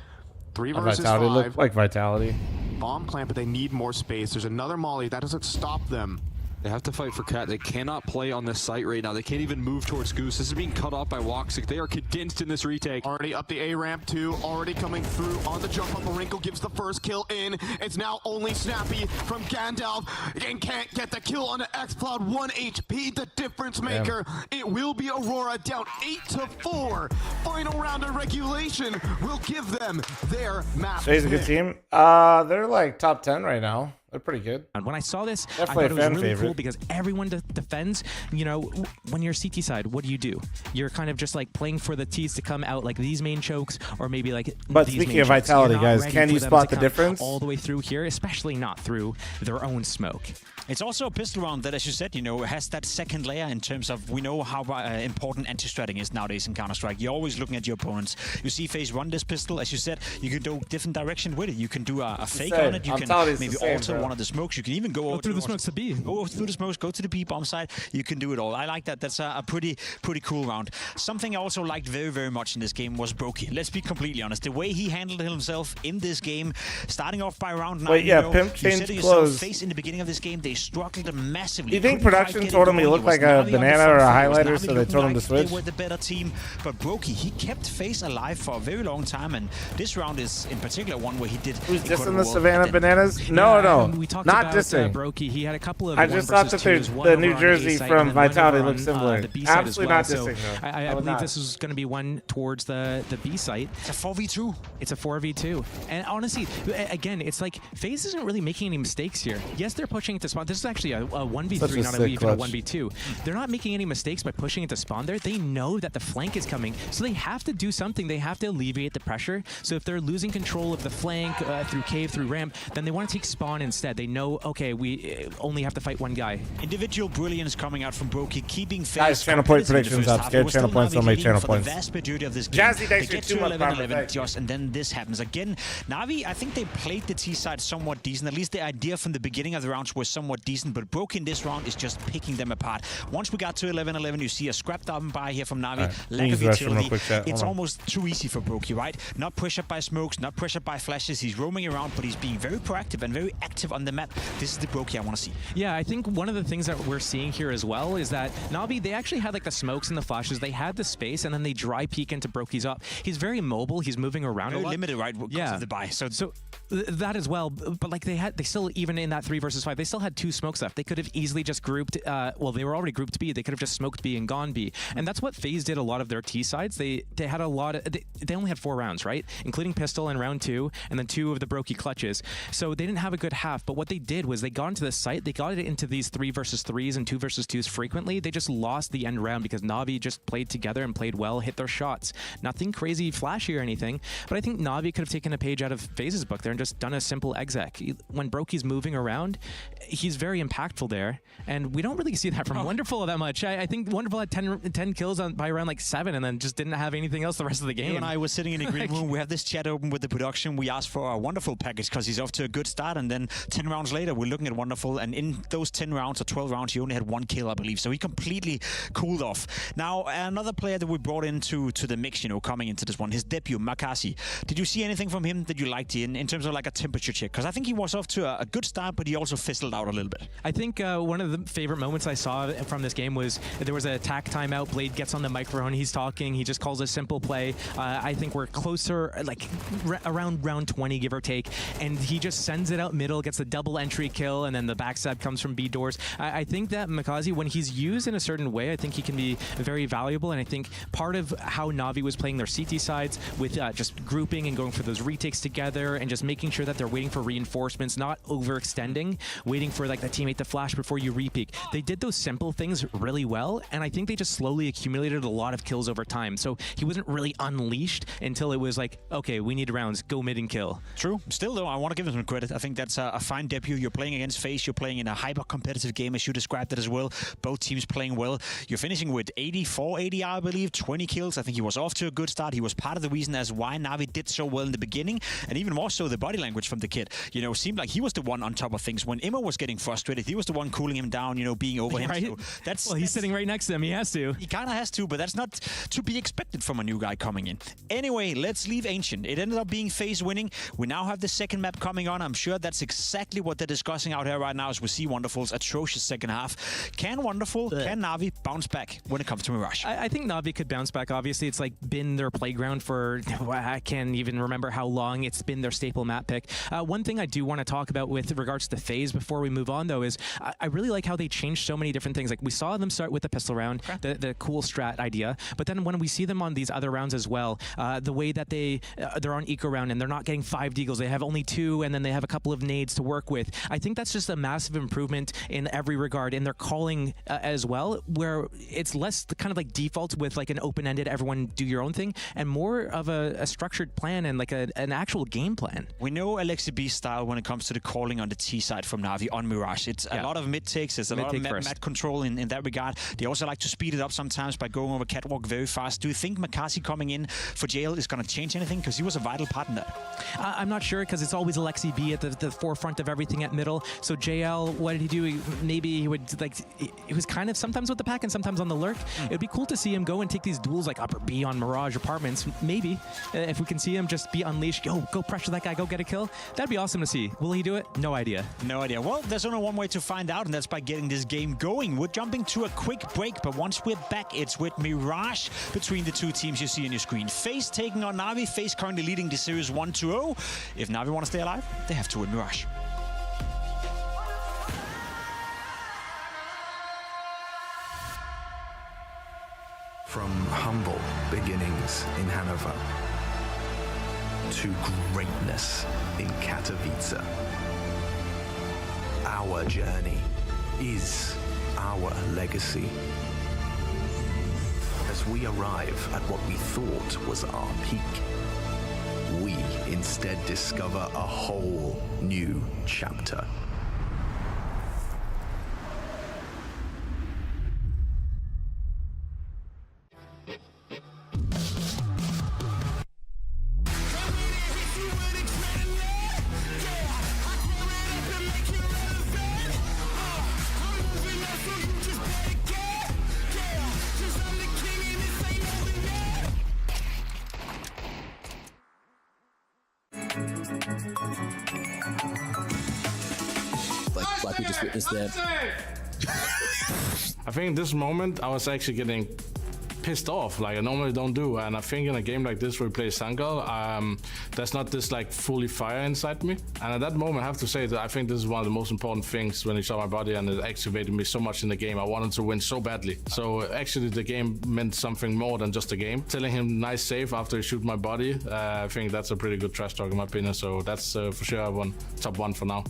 3 versus Vitality 5. looked like Vitality. Bomb plant, but they need more space. There's another Molly. That doesn't stop them. They have to fight for Cat. They cannot play on this site right now. They can't even move towards Goose. This is being cut off by Woxic. They are condensed in this retake. Already up the A ramp too. Already coming through on the jump up. Wrinkle gives the first kill in. It's now only Snappy from Gandalf and can't get the kill on the X-Fl. 1 HP, the difference maker. It will be Aurora down 8-4. Final round of regulation will give them their map. So he's a good team. They're like top 10 right now. They're pretty good. And when I saw this, Definitely I thought it was really favorite. cool because everyone defends. You know, when you're CT side, what do? You're kind of just like playing for the T's to come out like these main chokes, or maybe like But these speaking main of chokes. vitality, You're not guys, ready can for you them spot to the come difference? all the way through here, especially not through their own smoke. It's also a pistol round that, as you said, you know, has that second layer in terms of we know how important anti-stratting is nowadays in Counter-Strike. You're always looking at your opponents. You see FaZe run this pistol, as you said, you can go different direction with it. You can do a fake on it. You can maybe alter one of the smokes. You can even go over through the smokes to B. Go through the smokes, go to the B bomb side. You can do it all. I like that. That's a pretty cool round. Something I also liked very, very much in this game was Brokey. Let's be completely honest. The way he handled himself in this game, starting off by round 9. Wait, yeah, you know, Pimp you said changed it yourself, clothes. FaZe in the beginning of this game, they struggled massively. Do you think Couldn't quite production get it told him he going. looked It was like a Navi on the banana front or a foot. It was highlighter, Navi so they looking told him to like switch? They were the better team, but Brokey, he kept FaZe alive for a very long time, and this round is in particular one where he did. Who's dissing incredible the work. Savannah And then- Bananas? No, we talked not about dissing. Brokey. He had a couple of I one just thought that versus twos, one the over New on A Jersey site from and then one Vitality over looks on, similar. the B side as Absolutely well. not So dissing, though. I I would believe not. this is going to be one towards the B site. It's a 4v2. It's a 4v2. And honestly, again, it's like FaZe isn't really making any mistakes here. Yes, they're pushing it to spawn. This is actually a 1v3, Such a not sick even a clutch. 1v2. They're not making any mistakes by pushing it to spawn there. They know that the flank is coming, so they have to do something. They have to alleviate the pressure. So if they're losing control of the flank through cave, through ramp, then they want to take spawn instead. They know, okay, we only have to fight one guy. Individual brilliance coming out from Brokey, keeping FaZe Guys, channel point competitive in the predictions first up. half. Scared It was channel still points, Navi don't make leading channel for points. the vast majority of this game. Jazzy, They thanks for get 2 to months, 11-11 thank you. just, and then this happens again. Navi, I think they played the T side somewhat decent. At least the idea from the beginning of the rounds was somewhat decent, but Brokey in this round is just picking them apart. Once we got to 11-11, you see a scrapped up and by here from Navi. Lack of utility. It's almost too easy for Brokey, right? Not pressured by smokes, not pressured by flashes. He's roaming around, but he's being very proactive and very active on the map. This is the Brokey I want to see. Yeah, I think one of the things that we're seeing here as well is that Navi, they actually had like the smokes and the flashes. They had the space, and then they dry peek into Brokey's up. He's very mobile. He's moving around Very a lot. limited, right? Yeah. The buy. So that as well. But like they still, even in that 3 versus 5, they still had 2 smokes left. They could have easily just grouped. Well, they were already grouped B. They could have just smoked B and gone B. And that's what FaZe did a lot of their T sides. They had a lot of. They only had 4 rounds, right? Including pistol in round 2, and then 2 of the Brokey clutches. So they didn't have a good half. But what they did was they got into the site. They got it into these 3 versus 3s and 2 versus 2s frequently. They just lost the end round because Navi just played together and played well, hit their shots. Nothing crazy flashy or anything. But I think Navi could have taken a page out of FaZe's book there and just done a simple exec. When Brokey's moving around, he's very impactful there. And we don't really see that from Wonderful that much. I think Wonderful had 10 kills by around like 7 and then just didn't have anything else the rest of the game. You and I were sitting in a green room. We have this chat open with the production. We asked for a Wonderful package because he's off to a good start. And then 10 rounds later, we're looking at Wonderful. And in those 10 rounds or 12 rounds, he only had 1 kill, I believe. So he completely cooled off. Now, another player that we brought into the mix, you know, coming into this one, his debut, Makasi. Did you see anything from him that you liked in terms of like a temperature check? Because I think he was off to a good start, but he also fizzled out a little bit. I think one of the favorite moments I saw from this game was there was a attack timeout. Blade gets on the microphone. He's talking. He just calls a simple play. I think we're closer, like around round 20, give or take. And he just sends it out middle, gets a double entry kill, and then the backstab comes from B doors. I think that Makazi, when he's used in a certain way, I think he can be very valuable. And I think part of how Navi was playing their CT sides with just grouping and going for those retakes together and just making sure that they're waiting for reinforcements, not overextending, waiting for like the teammate to flash before you repeak. They did those simple things really well, and I think they just slowly accumulated a lot of kills over time. So he wasn't really unleashed until it was like, okay, we need rounds, go mid and kill. True. Still, though, I want to give him some credit. I think that's a fine debut. You're playing against FaZe. You're playing in a hyper-competitive game, as you described it as well. Both teams playing well. You're finishing with 84 ADR, I believe, 20 kills. I think he was off to a good start. He was part of the reason as why Navi did so well in the beginning, and even more so the body language from the kid. You know, seemed like he was the one on top of things. When Immo was getting frustrated, he was the one cooling him down, you know, being over him. Right? So He's sitting right next to him. He has to. He kind of has to, but that's not to be expected from a new guy coming in. Anyway, let's leave Ancient. It ended up being FaZe winning. We now have the second map coming on. I'm sure that's exactly what they're discussing out here right now as we see Wonderful's atrocious second half. Can Wonderful, can Navi bounce back when it comes to Mirage? I think Navi could bounce back. Obviously, it's like been their playground for, I can't even remember how long. It's been their staple map pick. One thing I do want to talk about with regards to FaZe before we move on, though, is I really like how they changed so many different things. Like we saw them start with the pistol round, the cool strat idea, but then when we see them on these other rounds as well, the way that they're on eco round and they're not getting 5 deagles, they have only 2, and then they have a couple of nades to work with. I think that's just a massive improvement in every regard in their calling as well, where it's less kind of like default with like an open-ended everyone do your own thing, and more of a structured plan and like an actual game plan. We know Alexi B's style when it comes to the calling on the T side from Na'Vi on Mirage. It's a lot of mid takes, it's a lot of map control in that regard. They also like to speed it up sometimes by going over catwalk very fast. Do you think Makazi coming in for JL is going to change anything? Because he was a vital part in that. I'm not sure, because it's always Alexi B at the forefront of everything at middle. So JL, what did he do? Maybe he would like, he was kind of sometimes with the pack and sometimes on the lurk. It'd be cool to see him go and take these duels like upper B on Mirage Apartments. Maybe if we can see him just be unleashed, go pressure that guy, go get a kill. That'd be awesome to see. Will he do it? No idea. No idea. Well, there's only one way to find out, and that's by getting this game going. We're jumping to a quick break, but once we're back, it's with Mirage between the two teams you see on your screen. FaZe taking on Na'Vi. FaZe currently leading the series 1-0. If Na'Vi want to stay alive, they have to win Mirage. From humble beginnings in Hanover to greatness in Katowice, our journey is our legacy. As we arrive at what we thought was our peak, we instead discover a whole new chapter. Like we just witnessed there. I think in this moment I was actually getting pissed off, like I normally don't do, and I think in a game like this where we play Sangal, there's not this like fully fire inside me, and at that moment I have to say that I think this is one of the most important things when he saw my body, and it activated me so much in the game. I wanted to win so badly, so actually the game meant something more than just a game. Telling him nice save after he shoot my body, I think that's a pretty good trash talk in my opinion, so that's for sure I won top 1 for now.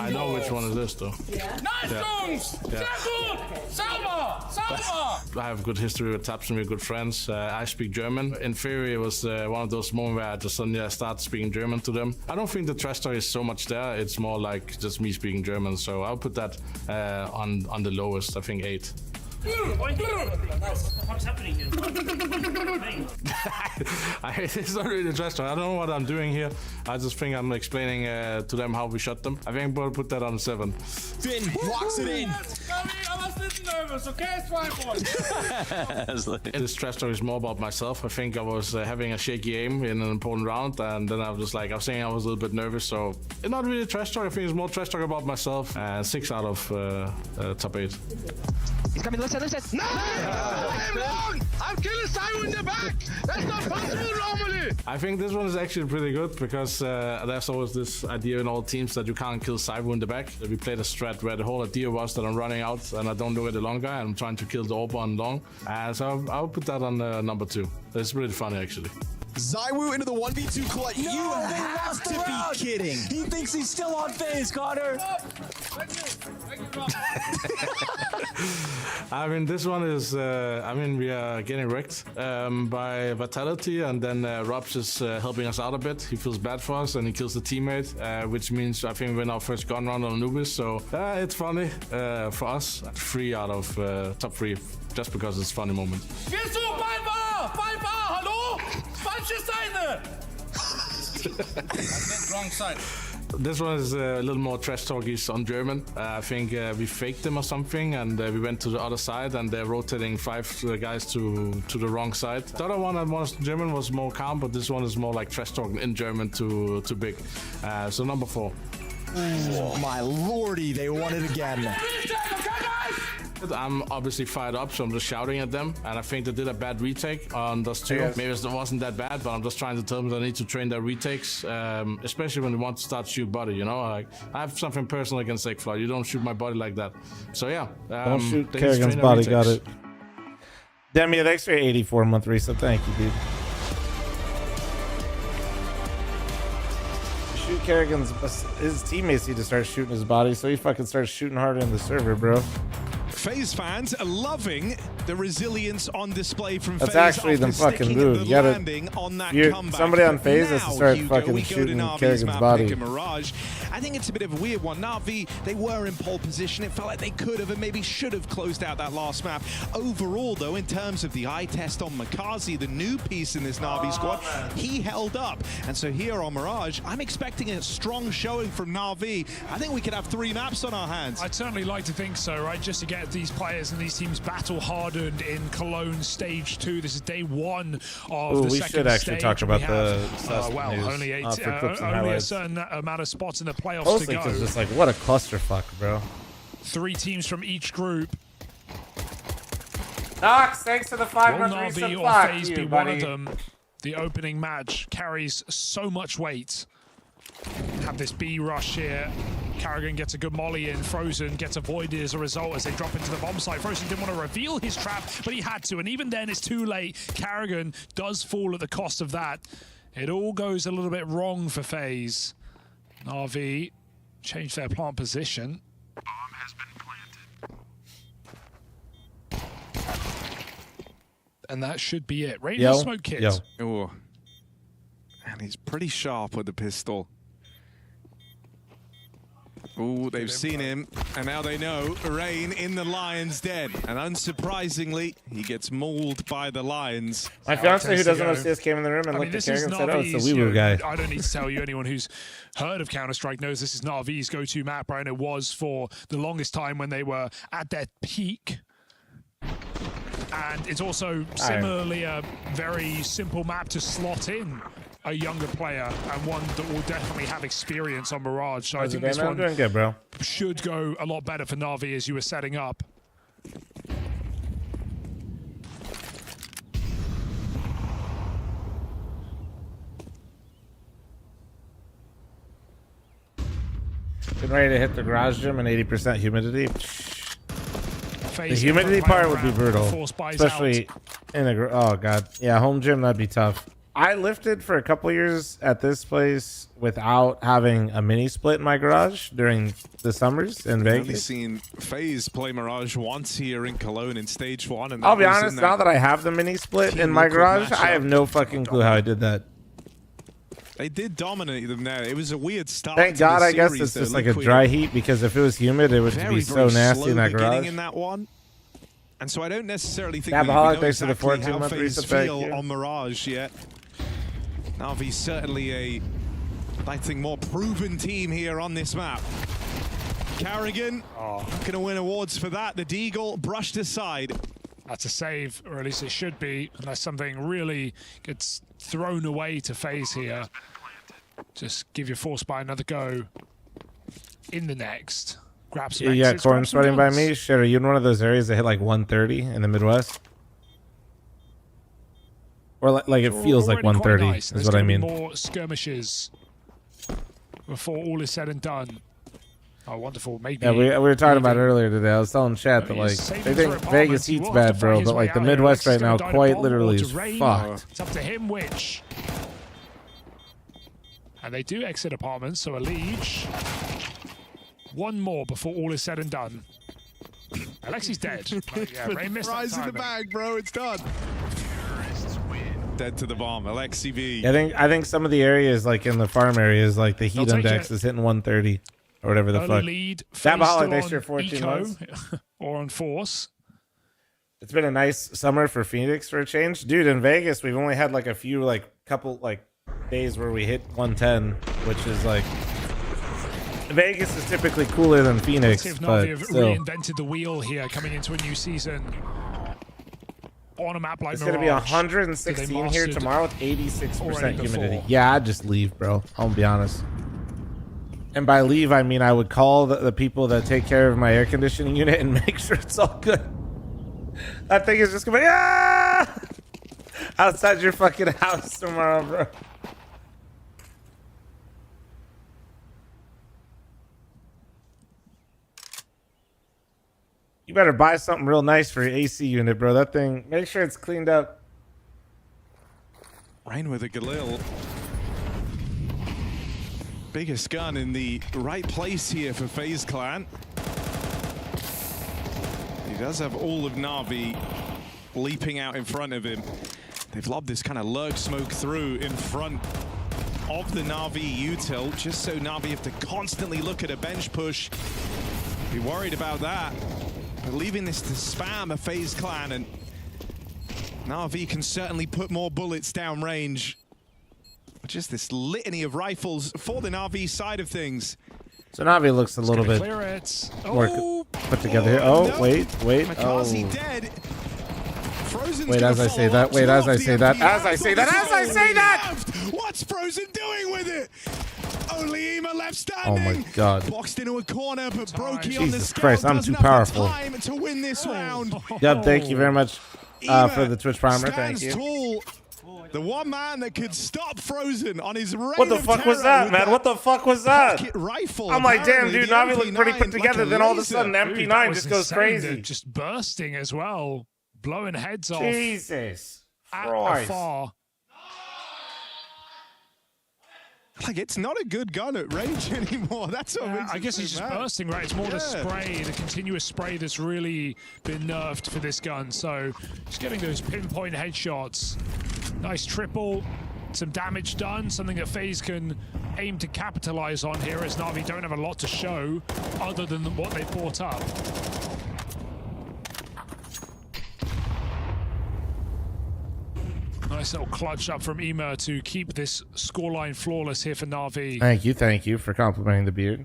I know which one it is though. Nice Jungs! Sehr gut! Sauber! Sauber! I have good history with Taps and we're good friends. I speak German. In theory, it was one of those moments where I just suddenly start speaking German to them. I don't think the trash talk is so much there. It's more like just me speaking German. So I'll put that on the lowest, I think 8. What's happening here? It's not really trash talk. I don't know what I'm doing here. I just think I'm explaining to them how we shot them. I think we'll put that on 7. Finn walks it in. This trash talk is more about myself. I think I was having a shaky aim in an important round, and then I was like, I was saying I was a little bit nervous. So it's not really trash talk. I think it's more trash talk about myself. 6 out of top 8. He's coming, listen. No! I'm killing Simon in the back! That's not possible normally! I think this one is actually pretty good because there's always this idea in all teams that you can't kill Saibu in the back. We played a strat where the whole idea was that I'm running out and I don't look at the long guy and I'm trying to kill the AWP on long. So I'll put that on number 2. It's really funny actually. Zywoo into the 1v2 clutch. No, you have to be kidding. He thinks he's still on FaZe, Connor. I mean, this one is, we are getting wrecked by Vitality, and then Robs is helping us out a bit. He feels bad for us, and he kills the teammate, which means I think we win our first gun round on Anubis, so it's funny for us. 3 out of top 3, just because it's a funny moment. Hallo? Falsche Seite! Wrong side. This one is a little more trash talkies on German. I think we faked them or something, and we went to the other side, and they're rotating 5 guys to the wrong side. The other one that was German was more calm, but this one is more like trash talking in German to big. So number 4. Oh, my lordy, they won it again. I'm obviously fired up, so I'm just shouting at them, and I think they did a bad retake on those 2. Maybe it wasn't that bad, but I'm just trying to tell them they need to train their retakes, especially when they want to start shoot body, you know? Like, I have something personal against fl0m. You don't shoot my body like that. So yeah. Don't shoot Kerrigan's body, got it. Damn, you had extra 84 month reset. Thank you, dude. shoot Kerrigan's. His teammates need to start shooting his body so he fucking starts shooting harder in the server, bro. FaZe fans are loving the resilience on display from FaZe. That's actually the fucking move. You gotta, somebody on FaZe has to start fucking shooting Kerrigan's body. Mirage. I think it's a bit of a weird one. Na'Vi, they were in pole position. It felt like they could have and maybe should have closed out that last map. Overall, though, in terms of the eye test on Makazi, the new piece in this Na'Vi squad, he held up. And so here on Mirage, I'm expecting a strong showing from Na'Vi. I think we could have 3 maps on our hands. I'd certainly like to think so, right? Just to get these players and these teams battle hardened in Cologne Stage 2. This is day 1 of the second stage. We should actually talk about the well, news, only a certain amount of spots in the playoffs mostly to go. Because it's like, what a clusterfuck, bro. 3 teams from each group. Knox, thanks for the 500 Na'Vi or FaZe be one of them? The opening match carries so much weight. Have this B rush here. Carrigan gets a good molly in. Frozen gets avoided as a result as they drop into the bomb site. Frozen didn't want to reveal his trap, but he had to. And even then, it's too late. Carrigan does fall at the cost of that. It all goes a little bit wrong for FaZe. Na'Vi change their plant position. Bomb has been planted. And that should be it. Rain smoke kit. Oh. And he's pretty sharp with the pistol. Oh, they've seen him, and now they know Rain in the Lion's Den. And unsurprisingly, he gets mauled by the Lions. My fiance who doesn't see us came in the room and looked at Kerrigan and said, oh, it's the Weewu guy. I don't need to tell you, anyone who's heard of Counter-Strike knows this is Na'Vi's go-to map, right? And it was for the longest time when they were at their peak. And it's also similarly a very simple map to slot in a younger player and one that will definitely have experience on Mirage. So I think this one doing good, bro. Should go a lot better for Na'Vi as you were setting up. Getting ready to hit the garage gym and 80% humidity. The humidity part would be brutal, especially in a. Oh god, yeah, home gym, that'd be tough. I lifted for a couple years at this place without having a mini split in my garage during the summers in Vegas. I've only seen FaZe play Mirage once here in Cologne in stage 1. And I'll be honest, now that I have the mini split in my garage, I have no fucking clue how I did that. They did dominate them there. It was a weird start. Thank God, I guess it's just like a dry heat, because if it was humid, it would be so nasty in that garage. In that one. And so I don't necessarily think we know exactly how FaZe feel on Mirage yet. Na'Vi's certainly a, I think, more proven team here on this map. Carrigan gonna win awards for that. The Deagle brushed aside. That's a save, or at least it should be, unless something really gets thrown away to FaZe here. Just give your force by another go in the next. Grab some exits, corn sweating by me. Shit, are you in one of those areas that hit like 130 in the Midwest? Or like it feels like 130 nice. is what I mean. More skirmishes before all is said and done. Oh, wonderful. Maybe. Yeah, we were talking about it earlier today. I was telling chat that like they think Vegas heat's bad, bro, but like the Midwest right now quite literally is fucked. It's up to him which. And they do exit apartments, so a Liege. One more before all is said and done. Alexi's dead. Yeah, Ray missed that Rise in the bag, bro. It's done. Dead to the bomb. Alexi V. I think some of the areas, like in the farm areas, like the heat index is hitting 130 or whatever the fuck. Lead. Dabaholic next year 14 months. Or on Force. It's been a nice summer for Phoenix for a change. Dude, in Vegas, we've only had like a few, like couple like days where we hit 110, which is like Vegas is typically cooler than Phoenix. Let's see if but Na'Vi have still. reinvented the wheel here coming into a new season. On a map like It's Mirage, going to be 116 here tomorrow with 86% humidity. Yeah, I'd just leave, bro. I'll be honest. And by leave, I mean I would call the people that take care of my air conditioning unit and make sure it's all good. That thing is just going to be outside your fucking house tomorrow, bro. You better buy something real nice for your AC unit, bro. That thing, make sure it's cleaned up. Rain with a Galil. Biggest gun in the right place here for FaZe Clan. He does have all of Na'Vi leaping out in front of him. They've lobbed this kind of lurk smoke through in front of the Na'Vi util, just so Na'Vi have to constantly look at a bench push. Be worried about that. But leaving this to spam a FaZe Clan, and Na'Vi can certainly put more bullets down range. Just this litany of rifles for the Na'Vi side of things. So Na'Vi looks a little bit more put together here. Oh, no. wait. Makazi dead. Frozen's wait, as I say that. Wait, as I say that. As I say that. As I say that. What's Frozen doing with it? Only Ema left standing. Oh my God. Boxed into a corner, but Brokey on the Jesus scout Christ, I'm too powerful. Time to win this round. Yep, thank you very much for the Twitch primer. Thank you. Tall. The one man that could stop Frozen on his reign What the fuck was that, man? What the fuck was that? Rifle. I'm like, damn, dude, Na'Vi looked pretty put together. Then all of a sudden, MP9 just goes crazy. They're just bursting as well, blowing heads off. Jesus at Christ. afar. Like, it's not a good gun at range anymore. That's what makes I guess he's just bursting, right? It's more the spray, the continuous spray that's really been nerfed for this gun. So just getting those pinpoint headshots. Nice triple, some damage done, something that FaZe can aim to capitalize on here, as Na'Vi don't have a lot to show other than what they brought up. Nice little clutch up from Ema to keep this scoreline flawless here for Na'Vi. Thank you for complimenting the beard.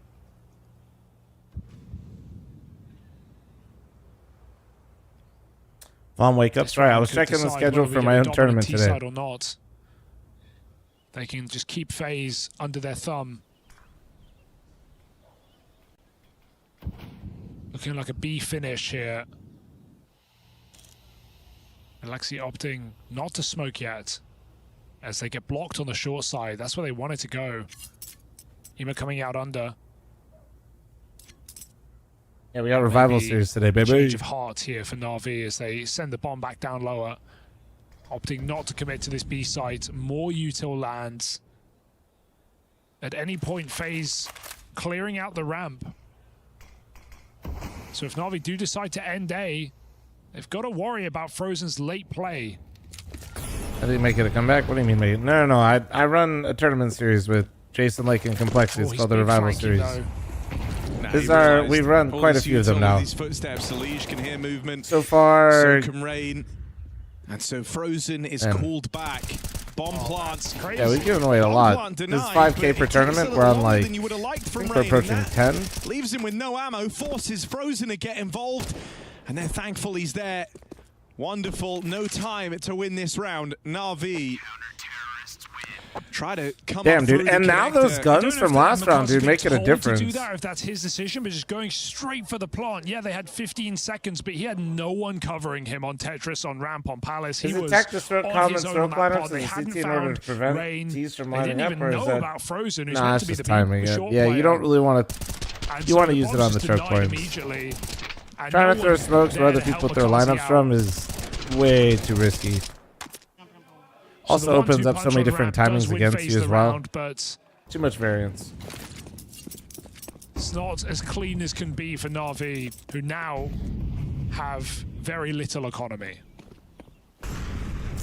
Vaughn, wake up. Sorry, I was checking the schedule for my own tournament today. Or not. They can just keep FaZe under their thumb. Looking like a B finish here. Alexi opting not to smoke yet as they get blocked on the short side. That's where they wanted to go. Ema coming out under. Yeah, we got revival series today, baby. Change of heart here for Na'Vi as they send the bomb back down lower. Opting not to commit to this B site. More util lands. At any point, FaZe clearing out the ramp. So if Na'Vi do decide to end A, they've got to worry about Frozen's late play. I didn't make it a comeback. What do you mean, mate? No. I run a tournament series with Jason Lake and Complexity. It's called the Revival Series. We run quite a few of them now. These footsteps, Elige can hear movement. So far, so can Rain. And so Frozen is called back. Bomb plants. Yeah, we've given away a lot. This is 5K per tournament. We're on like, I think we're approaching 10. Leaves him with no ammo, forces Frozen to get involved. And they're thankful he's there. Wonderful. No time to win this round. Na'Vi try to come Damn, dude. And now those guns from last round, dude, make it a difference. To do that if that's his decision, but just going straight for the plant. Yeah, they had 15 seconds, but he had no one covering him on Tetris, on ramp, on Palace. He was attack the stroke on his own on that part. They hadn't in order to prevent Rain. T's from They lining didn't up, even or is know that... about Frozen, who's Nah, meant it's to be just the timing. short Yeah, player. you don't really want to... You want to use it on the choke points. Trying to throw smokes where other people throw lineups from is way too risky. Also opens up so many different timings against you as well. Too much variance. It's not as clean as can be for Na'Vi, who now have very little economy.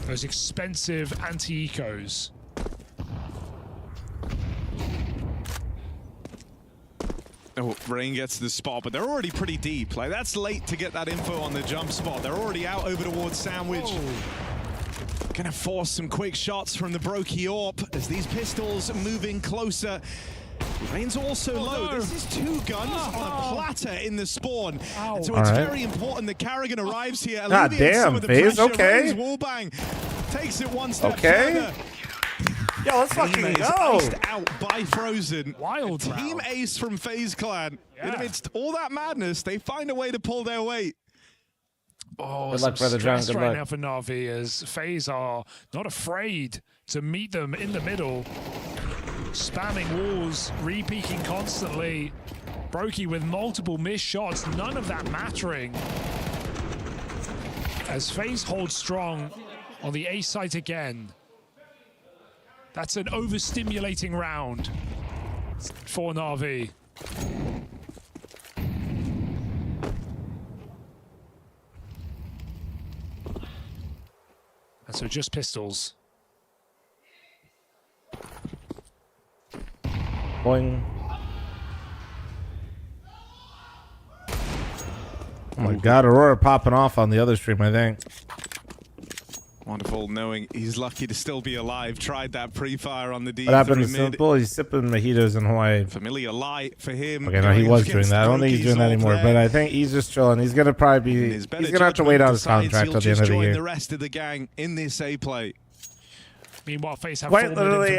Those expensive anti-ecos. Oh, Rain gets to the spot, but they're already pretty deep. Like, that's late to get that info on the jump spot. They're already out over towards Sandwich. Gonna force some quick shots from the Brokey AWP as these pistols moving closer. Rain's also low. This is two guns on a platter in the spawn. And so it's very important that Carrigan arrives here. God damn, FaZe, okay. Rain's wallbang takes it one step further. Yo, let's fucking go. Iced out by Frozen. Wild Team ace from FaZe Clan. In amidst all that madness, they find a way to pull their weight. Oh, good luck, brother John. Good right luck. now for Na'Vi as FaZe are not afraid to meet them in the middle. Spamming walls, re-peeking constantly. Brokey with multiple missed shots, none of that mattering. As FaZe holds strong on the A site again. That's an overstimulating round. for Na'Vi. And so just pistols. Boing. Oh my God, Aurora popping off on the other stream, I think. Wonderful knowing he's lucky to still be alive. Tried that pre-fire on the D3 What happened to mid. Simple? He's sipping mojitos in Hawaii. Familiar light for him. Okay, no, he was doing that. I don't think he's doing that anymore, but I think he's just chilling. He's going to probably be... He's going to have to wait out his contract at the end of the year. The rest of the gang in this A play. Meanwhile, FaZe have Quite literally,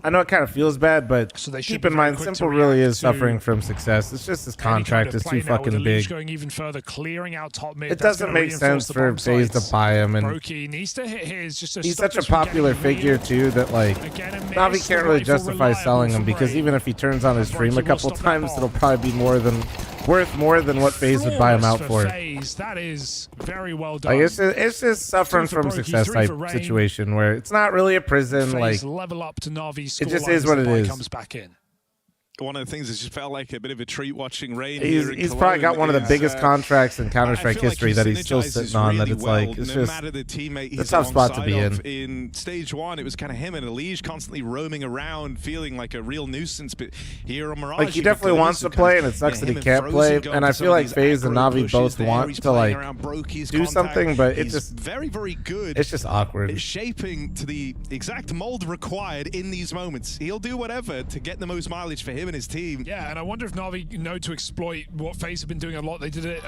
I know it kind of feels bad, but keep in mind, Simple really is suffering from success. It's just his contract is too fucking big. Going even further, clearing out top mid. It doesn't make sense for FaZe to buy him, and needs to hit his, just he's such a popular figure too that like Na'Vi can't really justify selling him because even if he turns on his stream a couple times, it'll probably be worth more than what FaZe would buy him out for. That is very well done. Like it's just suffering from success type situation where it's not really a prison. Like level up to Na'Vi's it just is what it is. Comes back in. One of the things that just felt like a bit of a treat watching Rain. He's probably got one of the biggest contracts in Counter-Strike history that he's still sitting on. That it's like it's just a tough spot to be in. In stage one, it was kind of him and Elige constantly roaming around, feeling like a real nuisance. But here on Mirage, like he definitely wants to play, and it sucks that he can't play. And I feel like FaZe and Na'Vi both want to like do something, but it just very good. It's just awkward. It's shaping to the exact mold required in these moments. He'll do whatever to get the most mileage for him and his team. Yeah, and I wonder if Na'Vi know to exploit what FaZe have been doing a lot. They did it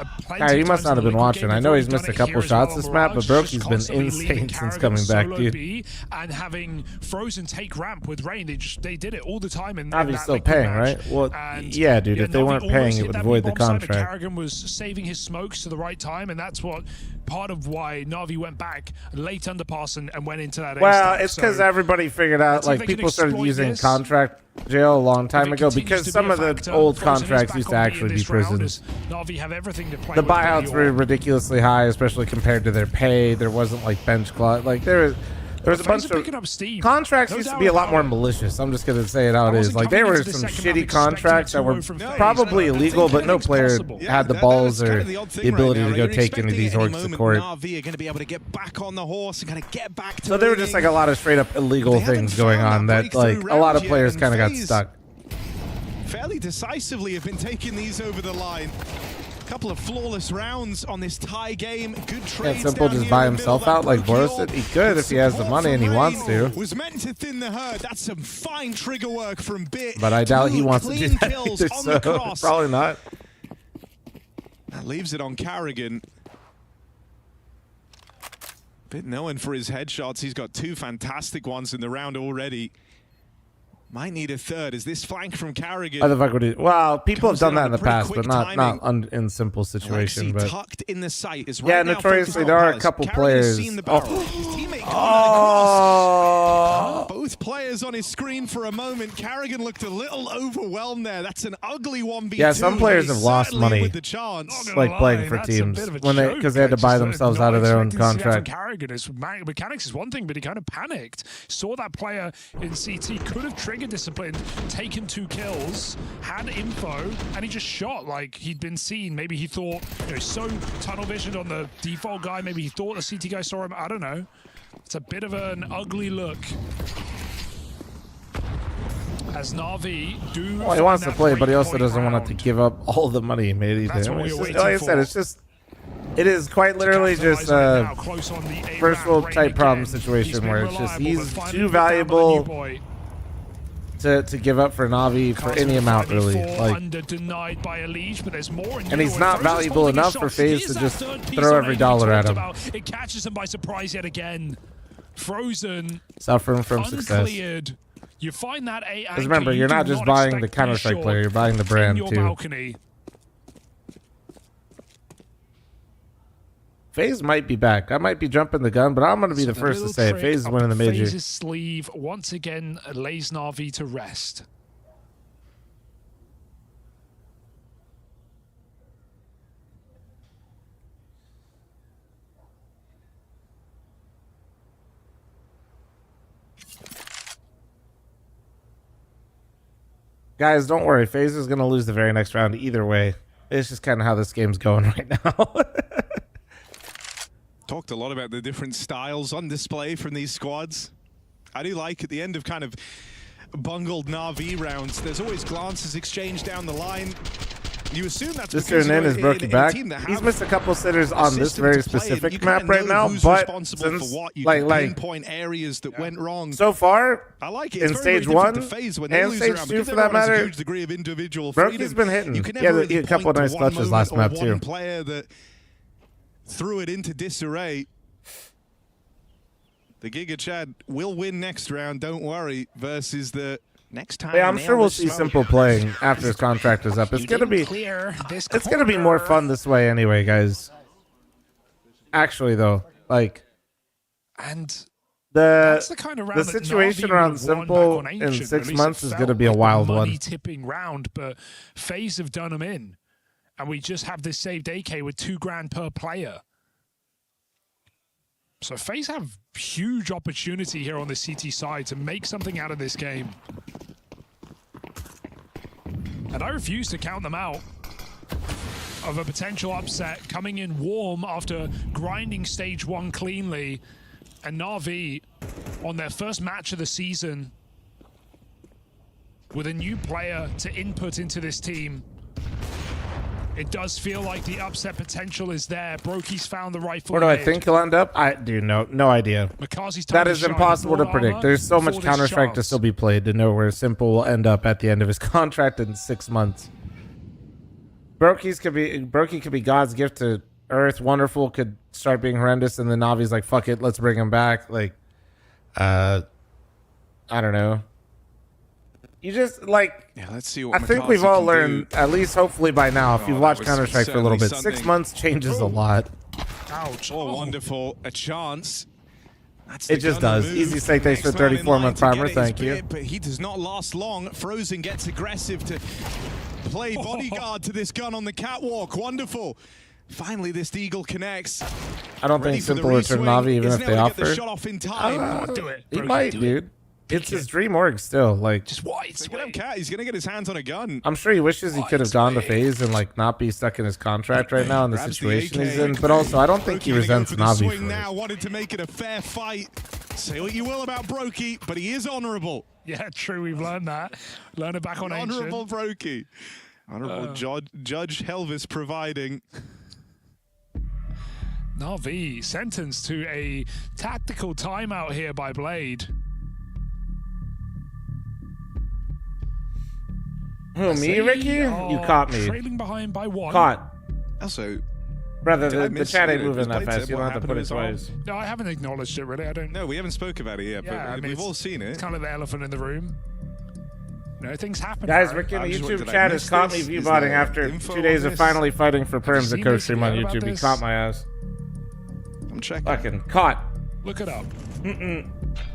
he must not have been watching. I know he's missed a couple shots this map, but Broky's been insane since coming back, dude. And having Frozen take ramp with Rain, they did it all the time. And Na'Vi's still paying, right? Well, yeah, dude. If they weren't paying, it would void the contract. Karrigan was saving his smokes to the right time, and that's what part of why Na'Vi went back late underpass and went into that. Well, it's because everybody figured out, like people started using contract jail a long time ago because some of the old contracts used to actually be prisons. The buyouts were ridiculously high, especially compared to their pay. There wasn't like bench clause. Like there was a bunch of contracts used to be a lot more malicious. I'm just gonna say it how it is. Like there were some shitty contracts that were probably illegal, but no player had the balls or the ability to go take any of these orgs to court. So there were just like a lot of straight up illegal things going on that like a lot of players kind of got stuck. Fairly decisively have been taking these over the line. Couple of flawless rounds on this tie game. Good trades. Can't Simple just buy himself out like Boris did? He could if he has the money and he wants to. Was meant to thin the herd. That's some fine trigger work from Bit. But I doubt he wants to do that either, so probably not. That leaves it on Karrigan. Bit known for his headshots. He's got 2 fantastic ones in the round already. Might need a third. Is this flank from Karrigan? How the fuck would he? Well, people have done that in the past, but not in Simple situation. But tucked in the sight is yeah, notoriously there are a couple players. Both players on his screen for a moment. Karrigan looked a little overwhelmed there. That's an ugly 1v2. Yeah, some players have lost money, like playing for teams when because they had to buy themselves out of their own contract. Mechanics is one thing, but he kind of panicked. Saw that player in CT could have triggered discipline, taken 2 kills, had info, and he just shot like he'd been seen. Maybe he thought, so tunnel visioned on the default guy. Maybe he thought the CT guy saw him. I don't know. It's a bit of an ugly look. As Na'Vi do. Well, he wants to play, but he also doesn't want to give up all the money he made either. Like I said, it's just. It is quite literally just a first world type problem situation where it's just he's too valuable to give up for Na'Vi for any amount, really. Like, and he's not valuable enough for FaZe to just throw every dollar at him. It catches him by surprise yet again. Frozen, suffering from success. You find that A. Because remember, you're not just buying the Counter-Strike player; you're buying the brand too. Balcony. FaZe might be back. I might be jumping the gun, but I'm going to be the first to say it. FaZe is winning the major. FaZe's sleeve once again lays Na'Vi to rest. Guys, don't worry. FaZe is going to lose the very next round either way. It's just kind of how this game's going right now. Talked a lot about the different styles on display from these squads. I do like at the end of kind of bungled Na'Vi rounds, there's always glances exchanged down the line. You assume that's this because turn in is Brokey back. He's missed a couple sitters on this very specific map right now, but since pinpoint areas that went wrong. So far, I like it. In stage 1 and stage 2 for that matter, Brokey's been hitting. He had a couple of nice clutches last map too. One player that threw it into disarray. The Giga Chad will win next round, don't worry, versus the next time. Yeah, I'm sure we'll see Simple playing after his contract is up. It's gonna be more fun this way anyway, guys. Actually though, like, and the kind of round situation around Simple in 6 months is gonna be a wild one. Tipping round, but FaZe have done them in, and we just have this saved AK with $2,000 per player. So FaZe have huge opportunity here on the CT side to make something out of this game. And I refuse to count them out of a potential upset, coming in warm after grinding stage 1 cleanly. And Na'Vi on their first match of the season with a new player to input into this team. It does feel like the upset potential is there. Brokey's found the rifle. Where do I think he'll end up? I do no idea. That is impossible to predict. There's so much Counter-Strike to still be played to know where Simple will end up at the end of his contract in 6 months. Brokey could be God's gift to Earth. Wonderful could start being horrendous, and then Navi's like, fuck it, let's bring him back. Like, I don't know. You just like, yeah, let's see what I think we've all learned, at least hopefully by now, if you've watched Counter-Strike for a little bit, 6 months changes a lot. Ouch. Oh, wonderful. A chance. It just does. Easy Steak, thanks for 34-month primer. Thank you. But he does not last long. Frozen gets aggressive to play bodyguard to this gun on the catwalk. Wonderful. Finally, this Deagle connects. I don't think Simple will turn Na'Vi even if they offer. Shot off in time. Do it. He might, dude. It's his dream org still. Like, just why? He's gonna get his hands on a gun. I'm sure he wishes he could have gone to FaZe and like not be stuck in his contract right now in the situation he's in. But also, I don't think he resents Na'Vi for now. Wanted to make it a fair fight. Say what you will about Brokey, but he is honorable. Yeah, true. We've learned that. Learn it back on Ancient. Honorable Brokey. Honorable Judge Helvis providing. Na'Vi sentenced to a tactical timeout here by Blade. Who, me, Ricky? You caught me. Trailing behind by 1. Caught. Also, brother, the chat ain't moving that fast. You don't have to put it twice. No, I haven't acknowledged it, really. I don't. No, we haven't spoke about it yet, but I mean, we've all seen it. It's kind of the elephant in the room. No, things happen. Guys, Ricky in the YouTube chat has caught me viewbotting after 2 days of finally fighting for perms at Coach Stream on YouTube. He caught my ass. I'm checking. Fucking caught. Look it up.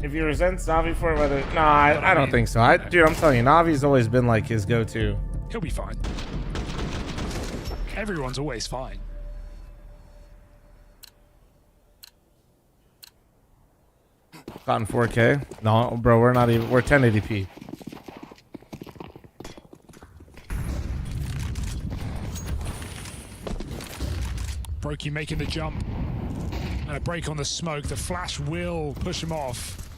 If he resents Na'Vi for it, whether... No, I don't think so. Dude, I'm telling you, Navi's always been like his go-to. He'll be fine. Everyone's always fine. Caught in 4K? No, bro, we're not even... We're 1080p. Brokey making the jump. And a break on the smoke. The flash will push him off.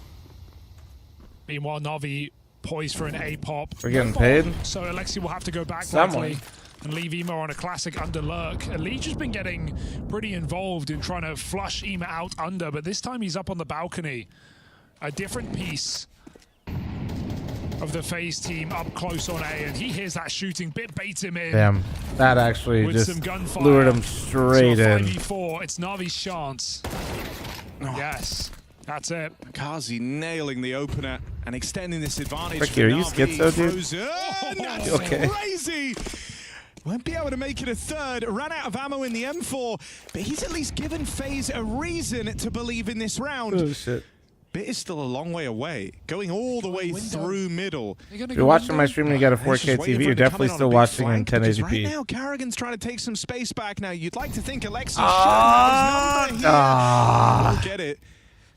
Meanwhile, Na'Vi poised for an A pop. We're getting paid. So Alexi will have to go back quickly and leave Ema on a classic under lurk. Elite has been getting pretty involved in trying to flush Ema out under, but this time he's up on the balcony. A different piece of the FaZe team up close on A, and he hears that shooting, bit baits him in. Damn, that actually with just some gunfire. lured him straight so in. 5v4, it's Navi's chance. Yes, that's it. Kazi nailing the opener and extending this advantage. Ricky, are you schizo, dude? That's okay. Crazy. Won't be able to make it a third. Ran out of ammo in the M4, but he's at least given FaZe a reason to believe in this round. Oh, shit. Bit is still a long way away, going all the way through middle. If you're watching my stream and you got a 4K TV, you're definitely still watching in 1080p. Right now, Carrigan's trying to take some space back now. You'd like to think Alexis will get it.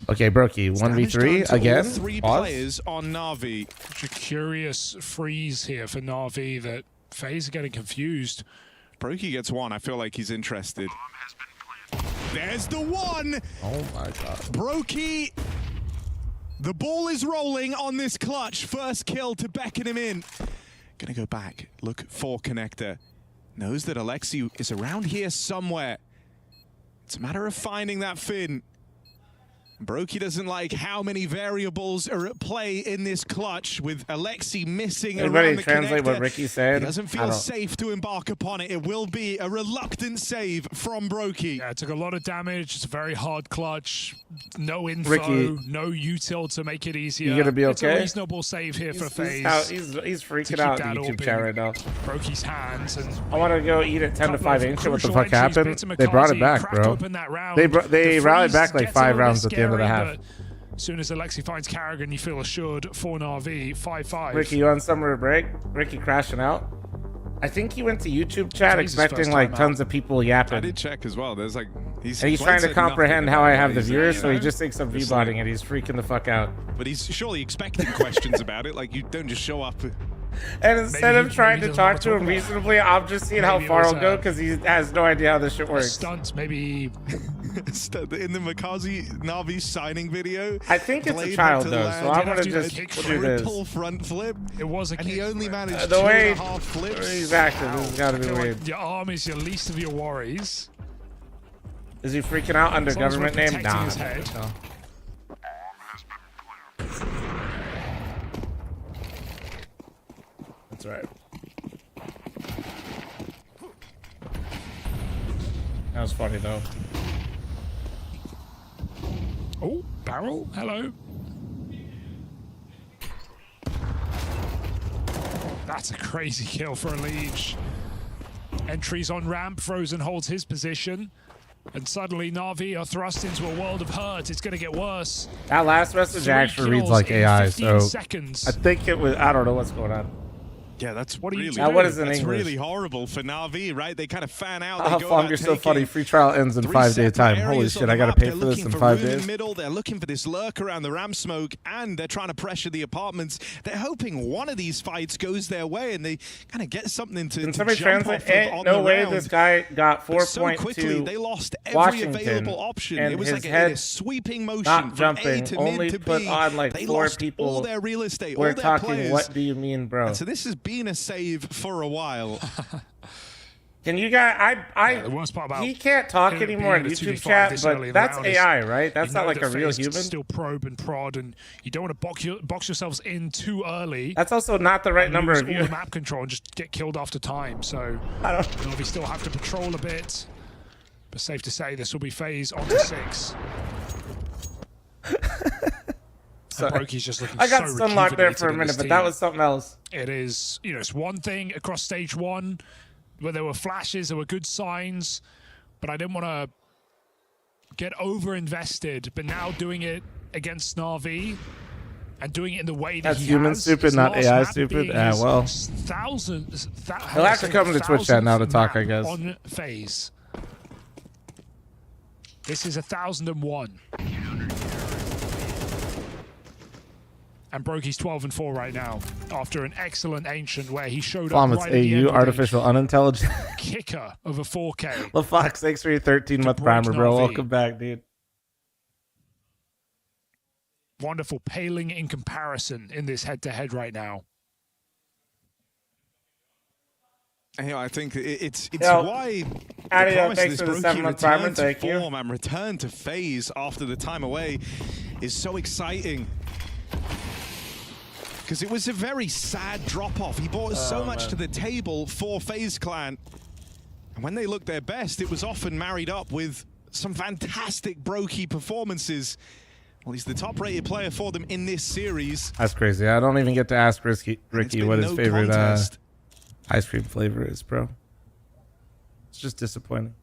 Okay, Brokey, 1v3 again. Three Pause. players on Na'Vi. Such a curious freeze here for Na'Vi that FaZe are getting confused. Brokey gets one. I feel like he's interested. There's the one. Oh my god. Brokey. The ball is rolling on this clutch. First kill to beckon him in. Gonna go back. Look for connector. Knows that Alexi is around here somewhere. It's a matter of finding that Finn. Brokey doesn't like how many variables are at play in this clutch with Alexi missing Everybody around the translate connector. what Ricky said. He doesn't feel safe to embark upon it. It will be a reluctant save from Brokey. Yeah, it took a lot of damage. It's a very hard clutch. No info, Ricky, no util to make it easier. You gonna be okay? It's a reasonable save here for FaZe. He's freaking out in YouTube chat right now. Brokey's hands. And I want to go eat at 10 to 5 inch. What the fuck happened? They brought it back, bro. They rallied back like 5 rounds at the end of the half. As soon as Alexi finds Carrigan, you feel assured for Na'Vi, 5-5. Ricky, you on summer break? Ricky crashing out? I think he went to YouTube chat expecting like tons of people yapping. I did check as well. There's like he's trying to comprehend how I have the viewers, so he just thinks I'm V-botting it. He's freaking the fuck out. But he's surely expecting questions about it. Like you don't just show up. And instead of trying to talk to him reasonably, I'm just seeing how far I'll go because he has no idea how this shit works. Stunts, maybe. In the Makazi Na'Vi signing video, I think it's a child though, so I'm gonna just do this. Triple front flip. It was a and he only managed the way 2.5 flips. He's active. This has got to be weird. Like your arm is your least of your worries. Is he freaking out under government name? Nah. His head. No. That's right. That was funny though. Oh, barrel. Hello. That's a crazy kill for a Liege. Entries on ramp. Frozen holds his position. And suddenly Na'Vi are thrust into a world of hurt. It's going to get worse. That last message actually reads like AI, so seconds. I think it was. I don't know what's going on. Yeah, that's what really, what is in that's English? really horrible for Na'Vi, right? They kind of fan out. Oh, Fong, you're so funny. Free trial ends in 5-day time. Holy shit, I gotta pay for this in 5 days. Middle. They're looking for this lurk around the ramp smoke, and they're trying to pressure the apartments. They're hoping one of these fights goes their way, and they kind of get something to. Can somebody jump translate? off Ain't of no on way the this guy got 4 so point quickly, to they lost every Washington, available option. and It was his like head a sweeping motion not from jumping, A to only mid to put B. on like they 4 lost people. all their real estate. We're all their talking. players. What do you mean, bro? And so this has been a save for a while. Can you guys? The worst part about he can't talk anymore in YouTube chat, but that's AI, right? That's not like a real human. Still probe and prod, and you don't want to box yourselves in too early. That's also not the right number of all views. the map control and just get killed after time. So we still have to patrol a bit, but safe to say this will be FaZe on to 6. So, Brokey's just looking I got so Sunlock there for a rejuvenated in minute, this but that team. was something else. It is, it's one thing across stage 1 where there were flashes, there were good signs, but I didn't want to get over-invested. But now doing it against Na'Vi and doing it in the way that That's human stupid, not AI stupid. Well, thousands. he'll have to come to Twitch chat now to talk, I guess. On FaZe. This is 1001. And Brokey's 12-4 right now after an excellent Ancient where he showed up it's right at the end AU, of artificial unintelligent. kicker of a 4K. LaFox, thanks for your 13-month primer, bro. Na'Vi. Welcome back, dude. Wonderful paling in comparison in this head-to-head right now. And, I think it's Yo, why Adio, thanks for the 7-month primer. Thank you. Form and return to FaZe after the time away is so exciting. Because it was a very sad drop-off. He brought so much to the table for FaZe Clan. And when they looked their best, it was often married up with some fantastic Brokey performances. Well, he's the top-rated player for them in this series. That's crazy. I don't even get to ask Ricky what his favorite ice cream flavor is, bro. It's just disappointing.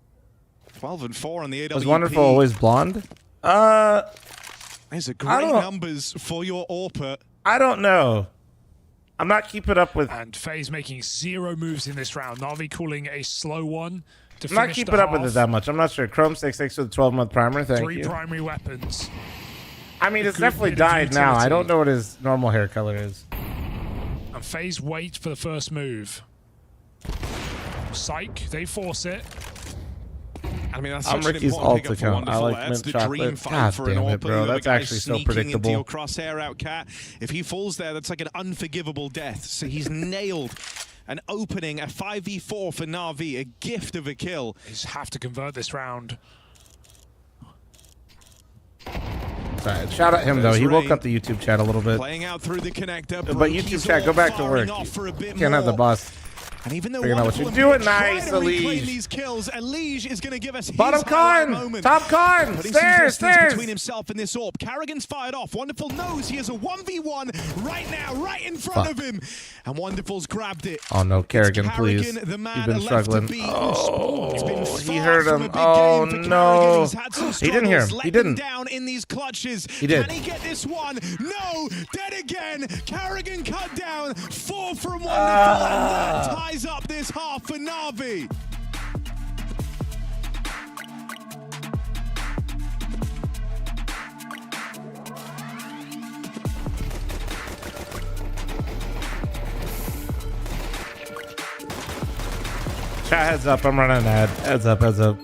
12-4 on the AWP. Was Wonderful always blonde? There's a great numbers for your AWP. I don't know. I'm not keeping up with. And FaZe making 0 moves in this round. Na'Vi calling a slow one to I'm not keeping up with it that much. I'm not sure. Chrome 66 with the 12-month primer. Thank 3 you. primary weapons. I mean, it's definitely dyed now. I don't know what his normal hair color is. And FaZe wait for the first move. Psych, they force it. I mean, that's I'm such Ricky's an important alt pickup for account. I Wonderful. like That's mint the dream chocolate. fight God for an damn it, AWP. bro. You have a That's guy actually so sneaking predictable. into your crosshair out, Cat. If he falls there, that's like an unforgivable death. So he's nailed an opening, a 5v4 for Na'Vi, a gift of a kill. He's have to convert this round. Sorry, shout out him though. He woke up the YouTube chat a little bit. Playing out through the connector. But YouTube chat, go back to work. You can't have the boss. And even though figuring out what you're doing, nice, Elige. These kills, Elige is going to give us his Bottom con, top con, stairs. Between himself and this AWP. Karrigan's fired off. Wonderful knows he has a 1v1 right now, right in front of him. And Wonderful's grabbed it. Oh no, Karrigan, please. The man You've been struggling. Oh, he heard him. Oh no. He didn't hear him. He didn't. Down in these clutches. He did. Can he get this one? No, dead again. Karrigan cut down. 4 from Wonderful, and that ties up this half for Na'Vi. Chat, heads up, I'm running an ad. Heads up, heads up.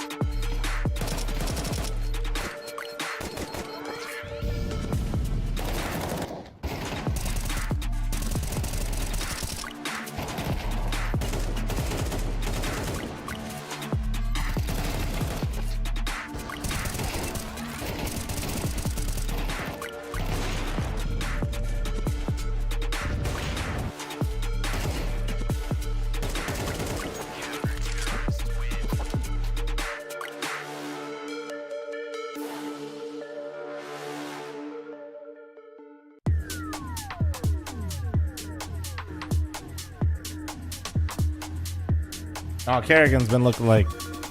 Oh, Karrigan's been looking like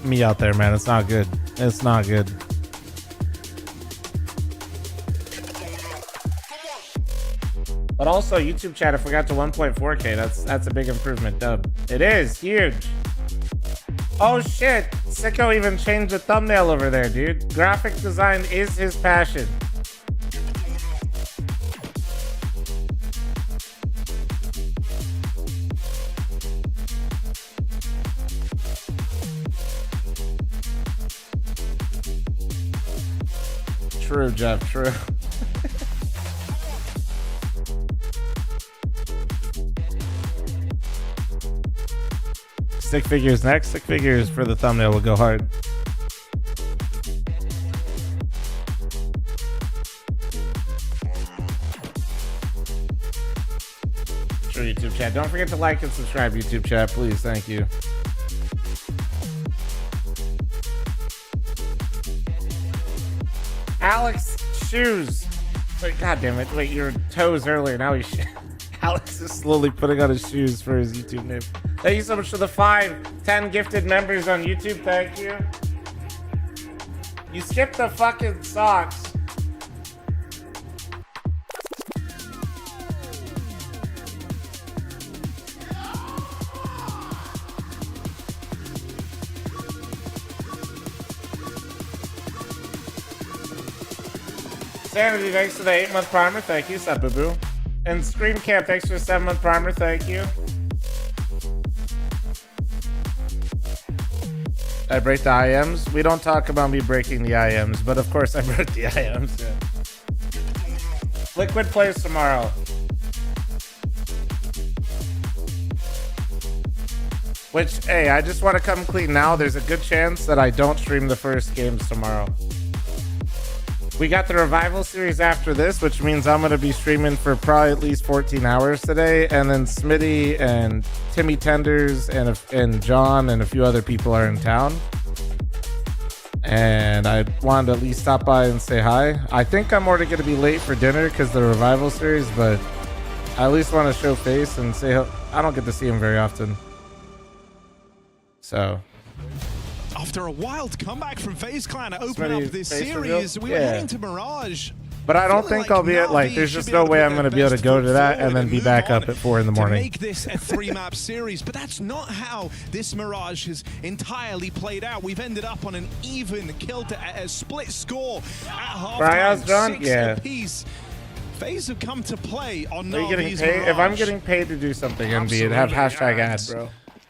me out there, man. It's not good. It's not good. But also, YouTube chat, if we got to 1.4K, that's a big improvement, dub. It is huge. Oh shit, Sicko even changed the thumbnail over there, dude. Graphic design is his passion. True, Jeff, true. Stick figures next. Stick figures for the thumbnail will go hard. Sure, YouTube chat. Don't forget to like and subscribe, YouTube chat, please. Thank you. Alex shoes. Wait, God damn it. Wait, your toes earlier. Now he's Alex is slowly putting on his shoes for his YouTube name. Thank you so much for the 10 gifted members on YouTube. Thank you. You skipped the fucking socks. Sanity, thanks for the 8-month primer. Thank you, Sababu. And Scream Camp, thanks for the 7-month primer. Thank you. I break the IEMs. We don't talk about me breaking the IEMs, but of course I broke the IEMs. Yeah. Liquid plays tomorrow. Which, hey, I just want to come clean now. There's a good chance that I don't stream the first games tomorrow. We got the Revival series after this, which means I'm going to be streaming for probably at least 14 hours today. And then Smitty and Timmy Tenders and John and a few other people are in town. And I wanted to at least stop by and say hi. I think I'm already going to be late for dinner because of the Revival series, but I at least want to show face and say hello. I don't get to see him very often. So... After a wild comeback from FaZe Clan to open up this series, we are heading to Mirage. But I don't think I'll be at, like, there's just no way I'm going to be able to go to that and then be back up at 4 in the morning. To make this a 3-map series, but that's not how this Mirage has entirely played out. We've ended up on an even kill to a split score at halftime, 6 apiece. FaZe have come to play on Navi's Mirage. If I'm getting paid to do something, MB, have hashtag ad, bro.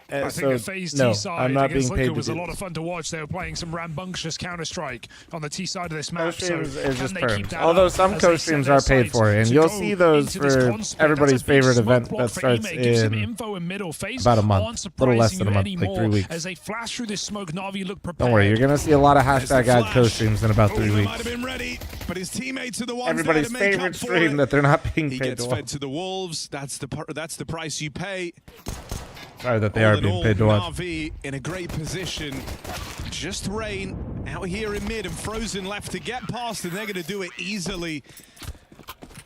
I think the FaZe T side I'm not being against paid Liquid to was do a lot this. of fun to watch. They were playing some rambunctious Counter-Strike on the T side of this map. Co-stream is can just they keep perms. that Although up some as they co-streams set are their paid for, and sights to you'll go see those into this for con split? everybody's That's a big favorite smoke event block that for starts Ime. It gives them in info in middle. FaZe about a month, aren't a little less than a surprising month, like 3 anymore. weeks. As they flash through this smoke, Na'Vi look prepared. Don't worry, you're gonna see a lot of hashtag ad co-streams in about 3 Might weeks. have been ready, but his teammates are the ones Everybody's there to make favorite up for stream it. that they're not being He paid gets to fed watch. to the wolves. That's the price you pay. Sorry that they are being paid to watch. Na'Vi in a great position. Just Rain out here in mid and Frozen left to get past, and they're going to do it easily.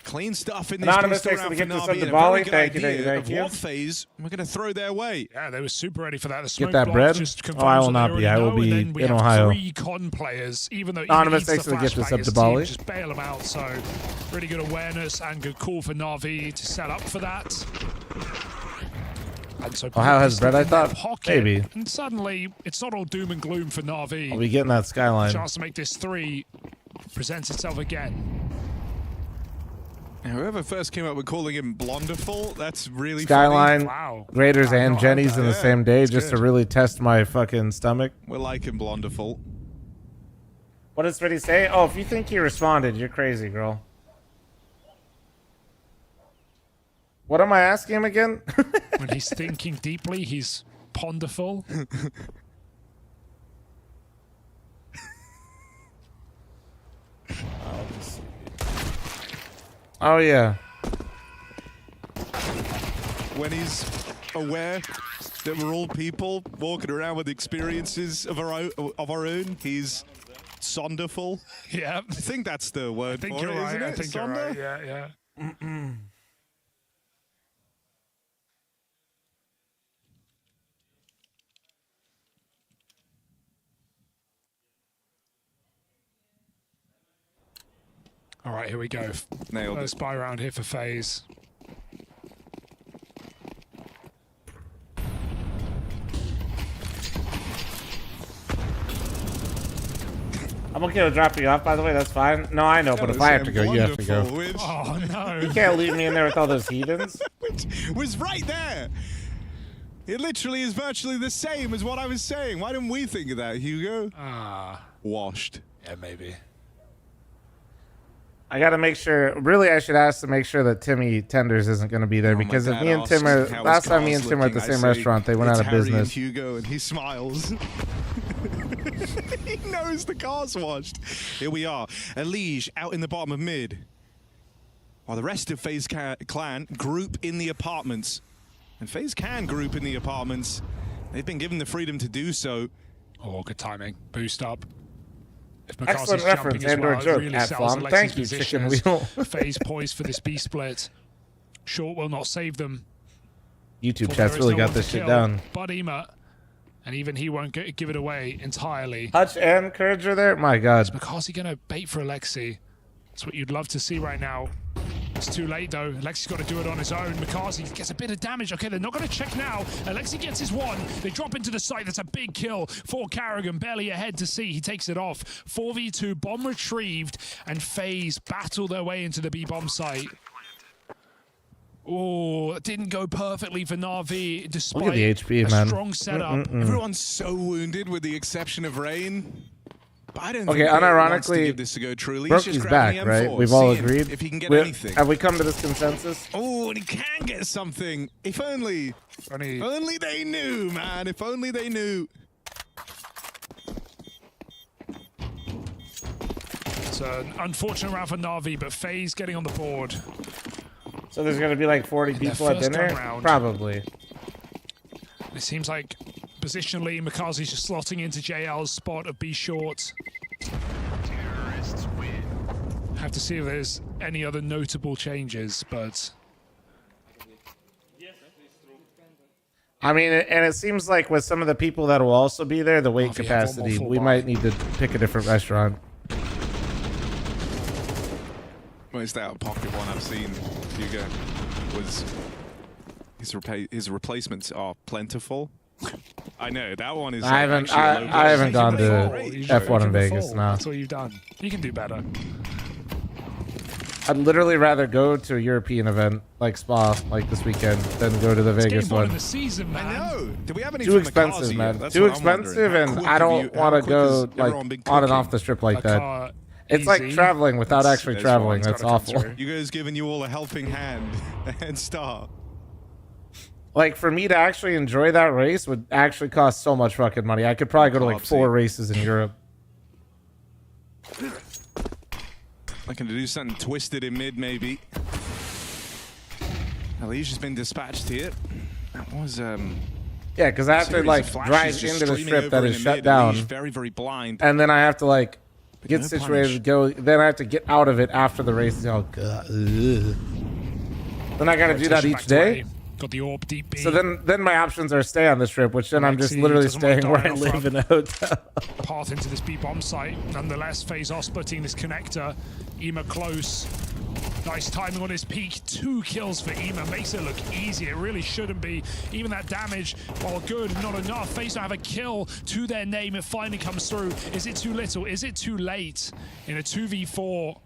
Clean stuff in this Anonymous pistol takes round to for get this Na'Vi. up the and a volley. very good Thank you, idea thank you. of what FaZe we're going to throw their way. Yeah, they were super ready for that. The Get smoke that block bread? just Oh, I will confirms what not they be. I already will know, be and then we in have Ohio. 3 con players, even though Anonymous he needs takes to get this up to flashbang, Bali. his team just bail him out. So really good awareness and good call for Na'Vi to set up for that. And so Ohio has bread, I in their thought? pocket, Maybe. And suddenly, it's not all doom and gloom for Na'Vi. I'll be getting that skyline. Chance to make this 3 presents itself again. Whoever first came up with calling him Blonderful, that's really Skyline, funny. Wow. Graders, and Jenny's in the same day it's just to good. really test my fucking stomach. We're liking Blonderful. What does Freddy say? Oh, if you think he responded, you're crazy, girl. What am I asking him again? When he's thinking deeply, he's ponderful. Oh, yeah. When he's aware that we're all people walking around with experiences of our own, he's sonderful. Yeah. I think that's the word I think for you're it, right. isn't I it? think you're Sonder? right. Yeah, yeah. All right, here we go. Nailed First buy round here for FaZe. I'm okay with dropping you off, by the way. That's fine. No, I know, but if I have to go, you have to go. Oh, no. You can't leave me in there with all those heathens. Was right there. It literally is virtually the same as what I was saying. Why didn't we think of that, Hugo? Washed. Yeah, maybe. I got to make sure. Really, I should ask to make sure that Timmy Tenders isn't going to be there because if me and Tim are last time me and Tim were at the same restaurant, they went out of business. Harry and Hugo, and he smiles. He knows the car's washed. Here we are. Elige out in the bottom of mid. While the rest of FaZe Clan group in the apartments. And FaZe can group in the apartments. They've been given the freedom to do so. Oh, good timing. Boost up. If Excellent McCarthy's reference jumping as and/or well, it joke, really at sells fl0m. Alexi's Thank you, position Chicken as Wheel. FaZe poised for this B split. Short will not save them. YouTube For chat's there is really no got one this to shit kill down. But Ema, and even he won't give it away entirely. Hutch and Courage are there? My God. Is McCarthy going to bait for Alexi? That's what you'd love to see right now. It's too late, though. Alexi's got to do it on his own. McCarthy gets a bit of damage. Okay, they're not going to check now. Alexi gets his one. They drop into the site. That's a big kill for Carrigan. Barely ahead to see. He takes it off. 4v2, bomb retrieved, and FaZe battle their way into the B bomb site. Oh, it didn't go perfectly for Na'Vi, despite Look at the HP, a man. strong setup. Everyone's so wounded with the exception of Rain. But I don't Okay, think Rain wants to unironically, give this a go truly. He's just Brookie's grabbing back, the right? M4, We've all seeing agreed. if he can get We- anything. Have we come to this consensus? Oh, and he can get something. If only. Only they knew, man. If only they knew. It's an unfortunate round for Na'Vi, but FaZe getting on the board. So there's going to be like 40 In their people at first dinner? time round. Probably. It seems like positionally, McCarthy's just slotting into JL's spot of B short. Terrorists win. Have to see if there's any other notable changes, but I mean, and it seems like with some of the people that will also be there, the weight if you have one more capacity, full we bar. might need to pick a different restaurant. Most out-of-pocket one I've seen, Hugo, was his replacements are plentiful. I know that one is. I haven't gone to F1 in Vegas. No, that's what you've done. You can do better. I'd literally rather go to a European event like Spa, like this weekend, than go to the Vegas one. Of the season, man. I know. Do we have any Too expensive, man. Too expensive, and I don't want to go like on and off the strip like that. It's like traveling without actually traveling. That's awful. You guys giving you all a helping hand and start. Like, for me to actually enjoy that race would actually cost so much fucking money. I could probably go to like 4 races in Europe. Looking to do something twisted in mid, maybe. Alicia's been dispatched here. That was yeah, because I have to like drive into the strip that is shut down. Very, very blind. And then I have to like get situated to go. Then I have to get out of it after the race. Oh god. Ugh. Then I gotta do that each day. Got the AWP deep B. So then my options are stay on the strip, which then I'm just literally staying where I live in a hotel. Path into this B bomb site. Nonetheless, FaZe are splitting this connector. Ema close. Nice timing on his peak. 2 kills for Ema. Makes it look easy. It really shouldn't be. Even that damage, while good, not enough. FaZe don't have a kill to their name. It finally comes through. Is it too little? Is it too late? In a 2v4.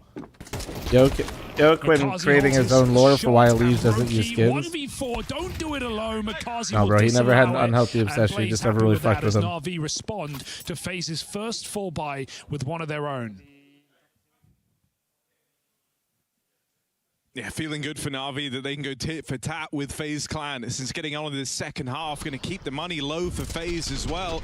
Yoquin creating his own lore for why Elise doesn't use skins. 1v4, don't do it alone. Makazi no, bro, he never had an unhealthy it, obsession. He just never really fucked with him. Na'Vi respond to FaZe's first full buy with one of their own. Yeah, feeling good for Na'Vi that they can go tit for tat with FaZe Clan. This is getting on in the second half. Going to keep the money low for FaZe as well.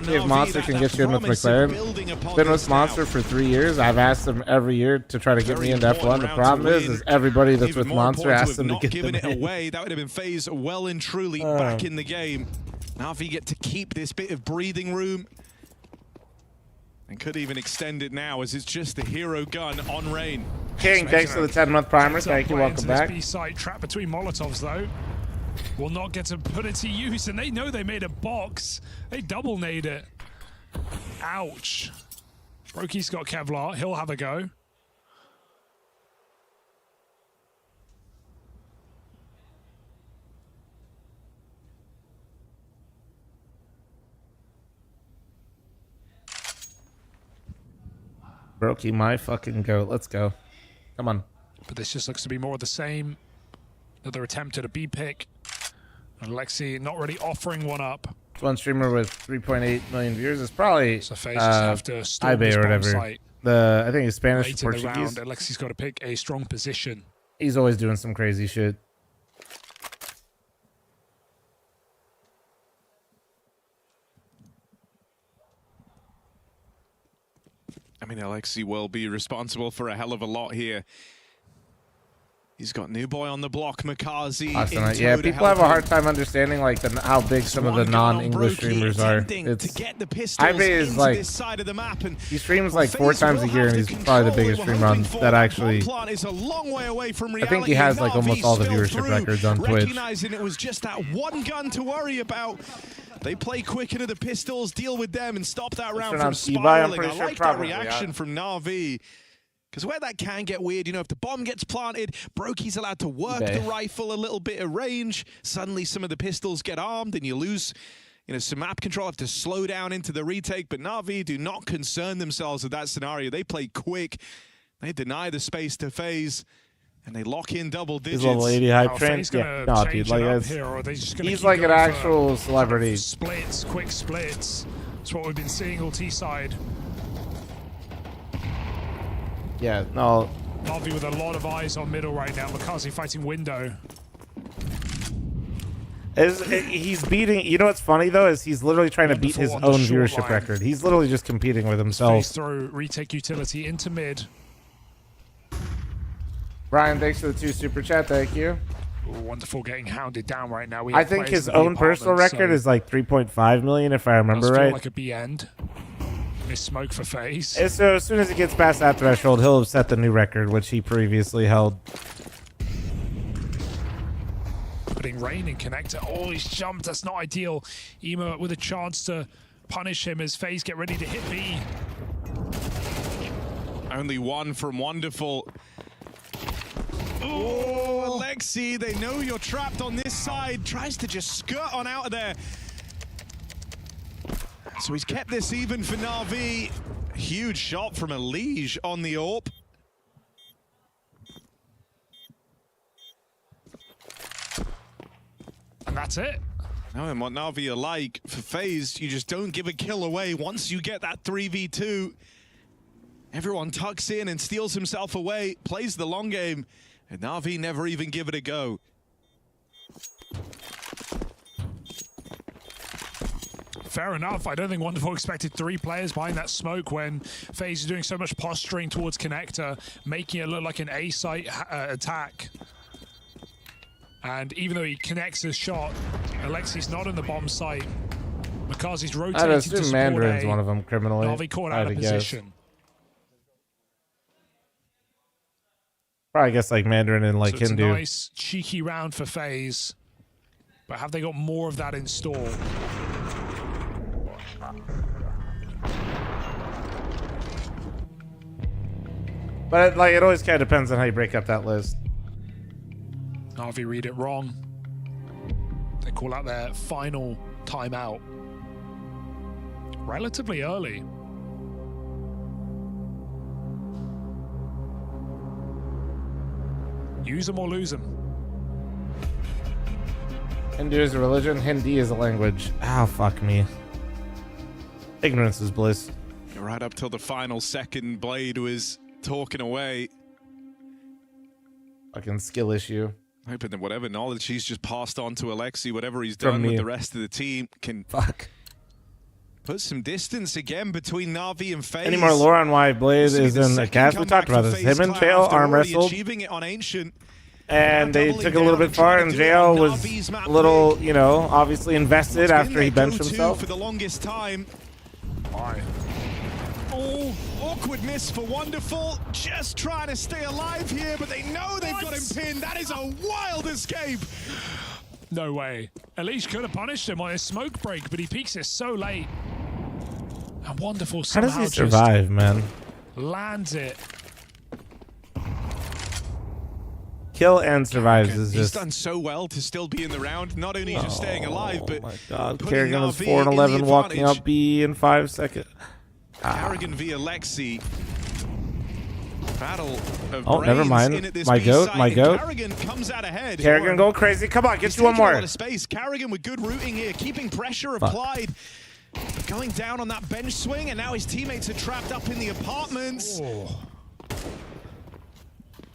If Monster can get you in with McLaren, been with Monster for 3 years. I've asked them every year to try to get me into F1. The problem is everybody that's with Monster asks them to get them it away. That would have been FaZe well and truly back in the game. Na'Vi get to keep this bit of breathing room. And could even extend it now as it's just the hero gun on Rain. King, thanks for the 10-month primer. Thank you. Welcome back. B-side trap between Molotovs, though. Will not get to put it to use, and they know they made a box. They double nade it. Ouch. Brokey's got Kevlar. He'll have a go. Brokey, my fucking goat. Let's go. Come on. But this just looks to be more of the same. Another attempt at a B pick. And Alexi not really offering one up. One streamer with 3.8 million viewers is probably so FaZe just have to storm eBay or whatever. Site. I think he's Spanish Late or Portuguese. In the round, Alexi's got to pick a strong position. He's always doing some crazy shit. I mean, Alexi will be responsible for a hell of a lot here. He's got new boy on the block, Makazi. Yeah, people have a hard time understanding like how big some of the non-English streamers are. IB is like he streams like 4 times a year, and he's probably the biggest streamer on that actually. I think he has like almost all the viewership records on Twitch. Recognizing it was just that one gun to worry about. They play quick into the pistols, deal with them, and stop that round from spiraling. I like that reaction from Na'Vi. Because where that can get weird, you know, if the bomb gets planted, Brokey's allowed to work the rifle a little bit of range. Suddenly some of the pistols get armed and you lose, you know, some map control, have to slow down into the retake. But Na'Vi do not concern themselves with that scenario. They play quick. They deny the space to FaZe. And they lock in double digits. He's level 80 hype train. Yeah, no, dude, like he's like an actual celebrity. Splits, quick splits. That's what we've been seeing all T-side. Yeah, no. Na'Vi with a lot of eyes on middle right now. Makazi fighting window. He's beating. You know what's funny though is he's literally trying to beat his own viewership record. He's literally just competing with himself. FaZe throw retake utility into mid. Brian, thanks for the 2 super chat. Thank you. Ooh, wonderful, getting hounded down right now. I think his own personal record is like 3.5 million, if I remember right. Like a B end. Miss smoke for FaZe. So as soon as he gets past that threshold, he'll have set the new record, which he previously held. Putting Rain in connector. Oh, he's jumped. That's not ideal. Ema with a chance to punish him as FaZe get ready to hit B. Only one from Wonderful. Alexi. They know you're trapped on this side. Tries to just skirt on out of there. So he's kept this even for Na'Vi. Huge shot from Elige on the AWP. And that's it. Knowing what Na'Vi are like, for FaZe, you just don't give a kill away. Once you get that 3v2, everyone tucks in and steals himself away, plays the long game, and Na'Vi never even give it a go. Fair enough. I don't think Wonderful expected 3 players behind that smoke when FaZe is doing so much posturing towards Connector, making it look like an A-site attack. And even though he connects his shot, Alexi's not in the bomb site. Makazi's rotating to support Mandarin's A. one of them criminally. Na'Vi caught out of position. Probably guess like Mandarin and like So it's Hindu. a nice cheeky round for FaZe. But have they got more of that in store? But like it always kind of depends on how you break up that list. Na'Vi read it wrong. They call out their final timeout. Relatively early. Use them or lose them. Hindu is a religion, Hindi is a language. Oh, fuck me. Ignorance is bliss. Right up till the final second, Blade was talking away. Fucking skill issue. Hoping that whatever knowledge he's just passed on to Alexi, whatever he's done with the rest of the team, can put some distance again between Na'Vi and FaZe. Any more lore on why Blade is in the cast? We talked about this. Him and JL arm wrestled. Achieving it on Ancient. And they took it a little bit far, and JL was a little, you know, obviously invested after he benched himself. For the longest time. Oh, awkward miss for Wonderful. Just trying to stay alive here, but they know they've got him pinned. That is a wild escape. No way. Elige could have punished him on his smoke break, but he peeks it so late. And Wonderful somehow How does he survive, man? Lands it. Kill and survives is He's just... done so well to still be in the round, not only just staying alive, but my God. putting Kerrigan was Na'Vi 4 and in 11, the walking advantage. up B in 5 seconds. Kerrigan via Lexi. Battle of Oh, never brains mind. in at this My B goat, site, my and goat. Kerrigan comes out ahead. Kerrigan go crazy. Come on, get He's you one taking a more. lot of space. Kerrigan with good routing here, keeping pressure applied. Going down on that bench swing, and now his teammates are trapped up in the apartments.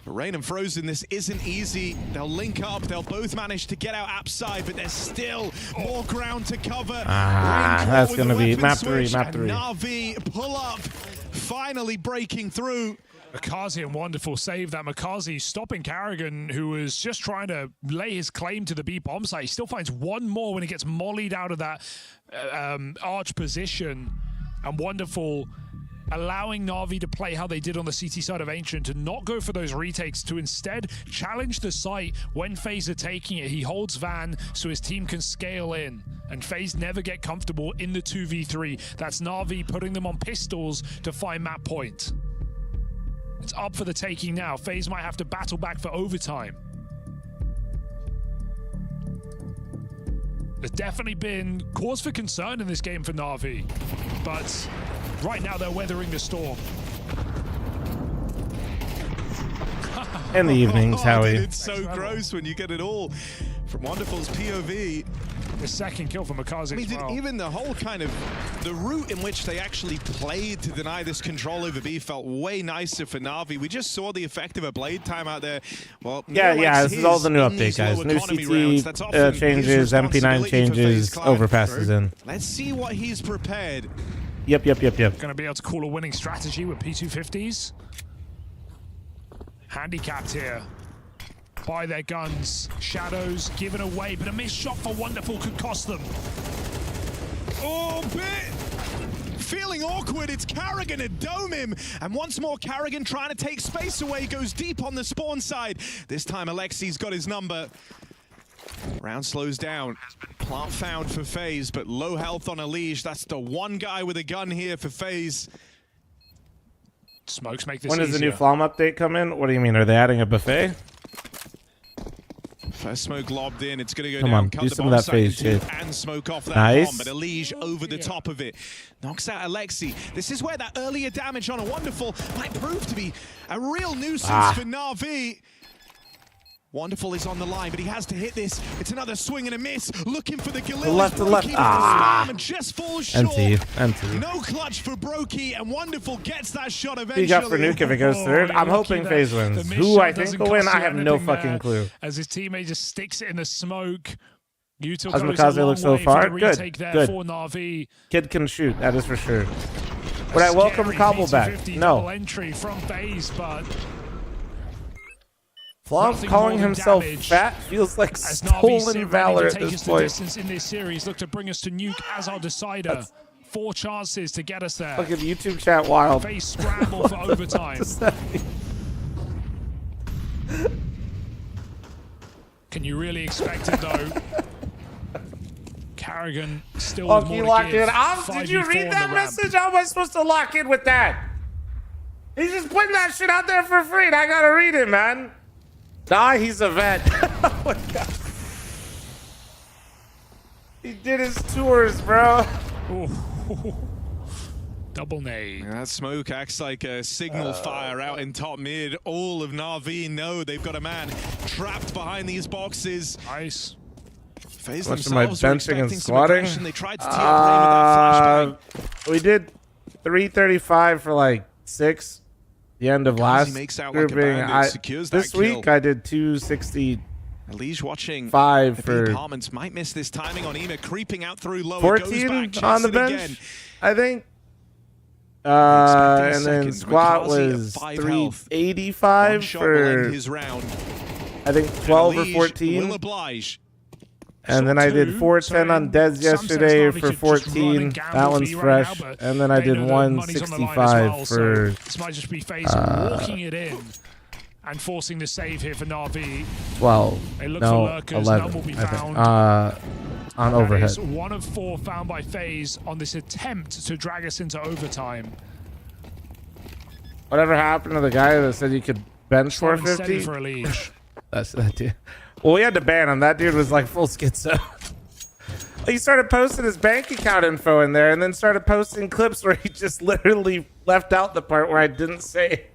For Rain and Frozen, this isn't easy. They'll link up. They'll both manage to get out app side, but there's still more ground to cover. That's going to be map 3, switch, map 3. and Na'Vi pull up, finally breaking through. Makazi and Wonderful save that. Makazi stopping Kerrigan, who was just trying to lay his claim to the B bomb site. He still finds one more when he gets mollied out of that arch position. And Wonderful allowing Na'Vi to play how they did on the CT side of Ancient, to not go for those retakes, to instead challenge the site when FaZe are taking it. He holds Van so his team can scale in, and FaZe never get comfortable in the 2v3. That's Na'Vi putting them on pistols to find map point. It's up for the taking now. FaZe might have to battle back for overtime. There's definitely been cause for concern in this game for Na'Vi, but right now they're weathering the storm. In the evenings, Howie. It's so gross when you get it all from Wonderful's POV. The second kill for Makazi. I mean, as well. even the whole kind of the route in which they actually played to deny this control over B felt way nicer for Na'Vi. We just saw the effect of a Blade time out there. Well, Yeah, this is all the new update, guys. New CT changes, MP9 changes, overpasses in. Let's see what he's prepared. Yep. Going to be able to call a winning strategy with P250s. Handicapped here by their guns. Shadows given away, but a missed shot for Wonderful could cost them. Oh, bit feeling awkward. It's Kerrigan to dome him, and once more Kerrigan trying to take space away, goes deep on the spawn side. This time Alexi's got his number. Round slows down. Plant found for FaZe, but low health on Elige. That's the one guy with a gun here for FaZe. Smokes make this When does the new easier. fl0m update come in? What do you mean? Are they adding a buffet? First smoke lobbed in. It's going to go Come down. on, Cut do the some of bomb that site phase in two shit. and smoke off that Nice. bomb. But Elige over the top of it. Knocks out Alexi. This is where that earlier damage on a Wonderful might prove to be a real nuisance for Na'Vi. Wonderful is on the line, but he has to hit this. It's another swing and a miss. Looking for the Galil. The left. And just falls short. Empty. No clutch for Brokey, and Wonderful gets that shot eventually. He got for Nuke if it goes third. I'm hoping FaZe wins. Who I think will win, I have no fucking clue. As his teammate just sticks it in the smoke. Utah How's goes Makaze look so far? Good. For Na'Vi. Kid can shoot, that is for sure. Would I welcome Cobble back? No. Entry from FaZe, but fl0m calling himself fat feels like stolen valor at this point. Distance in this series, look to bring us to Nuke as our decider. 4 chances to get us there. Look at the YouTube chat wild. FaZe scramble for overtime. Can you really expect it though? Karrigan still with more to give. Did you read that message? How am I supposed to lock in with that? He's just putting that shit out there for free and I gotta read it, man. Nah, he's a vet. Oh my god. He did his tours, bro. Double nade. That smoke acts like a signal fire out in top mid. All of Na'Vi know they've got a man trapped behind these boxes. Nice. FaZe What's my benching and squatting? They tried to tee up with that flashbang. We did 335 for like 6. The end of last grouping. This week I did 260. Elige watching 5 for departments might miss this timing on Ema creeping out through low. 14 on the bench, I think. And then squat was 385 for his round. I think 12 or 14. And then I did 410 on Dez yesterday for 14. That one's fresh. And then I did 165 for this might just be FaZe walking it in and forcing the save here for Na'Vi. 12. They look No, for lurkers. 11. None will be I think. found. On overhead. That is 1 of 4 found by FaZe on this attempt to drag us into overtime. Whatever happened to the guy that said you could bench 450? For Elige. That's that dude. Well, we had to ban him. That dude was like full schizo. He started posting his bank account info in there and then started posting clips where he just literally left out the part where I didn't say.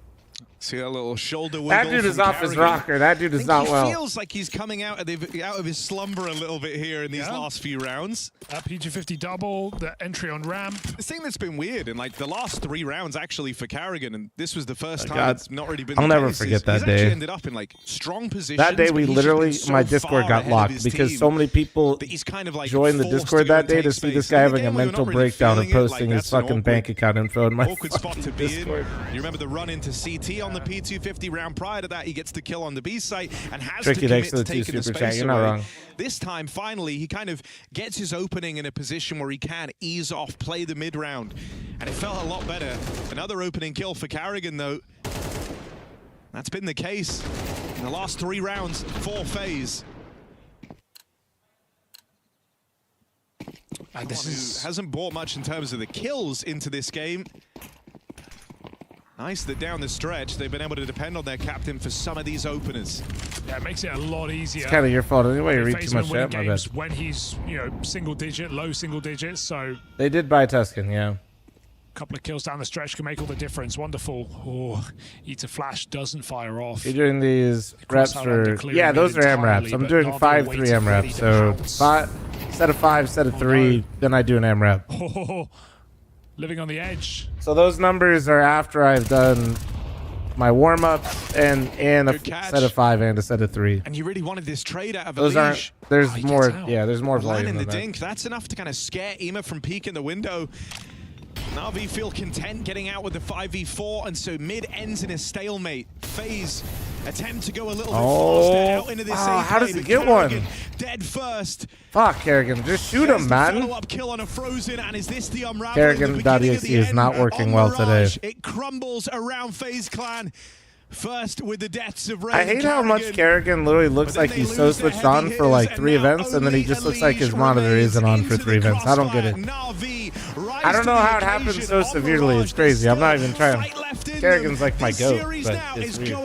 See that little shoulder wiggle. That dude is off his rocker. That dude is not well. He feels like he's coming out of his slumber a little bit here in these last few rounds. PG50 double, the entry on ramp. The thing that's been weird in like the last 3 rounds actually for Karrigan, and this was the first time it's not really been. I'll never forget that day. He's ended up in like strong positions. That day we literally, my Discord got locked because so many people joined the Discord that day to see this guy having a mental breakdown and posting his fucking bank account info in my Discord. You remember the run into CT on the P250 round prior to that, he gets the kill on the B site and has Tricky to commit to to taking the super space chat. You're not away. wrong. This time, finally, he kind of gets his opening in a position where he can ease off, play the mid round, and it felt a lot better. Another opening kill for Karrigan, though. That's been the case in the last 3 rounds for FaZe. And this hasn't brought much in terms of the kills into this game. Nice that down the stretch, they've been able to depend on their captain for some of these openers. Yeah, it makes it a lot easier. It's kind of your fault anyway. You read too much chat, my bad. When he's, you know, single digit, low single digits, so... They did buy Tuscan, yeah. A couple of kills down the stretch can make all the difference. Wonderful. Oh, Eater Flash doesn't fire off. You're doing these reps for... Yeah, those are M-Raps. I'm doing 5 3 M-Raps. So 5, set of 5, set of 3, then I do an M-Rap. Living on the edge. So those numbers are after I've done my warm-up and a set of 5 and a set of 3. And you really wanted this trade out of those Elige. aren't... There's more... Yeah, there's more volume in the than that. dink. That's enough to kind of scare Ema from peeking the window. Na'Vi feel content getting out with the 5v4, and so mid ends in a stalemate. FaZe attempt to go a little bit faster out into this how does he get one? Dead first. Fuck, Karrigan. Just shoot him, man. Follow-up kill on a Frozen, and is this the unraveling? Karrigan.exe is not working well today. It crumbles around FaZe Clan. First with the deaths of Ray. I hate how much Karrigan literally looks like he's so switched on for like 3 events, and then he just looks like his monitor isn't on for 3 events. I don't get it. I don't know how it happens so severely. It's crazy. I'm not even trying. Karrigan's like my goat, but it's weird.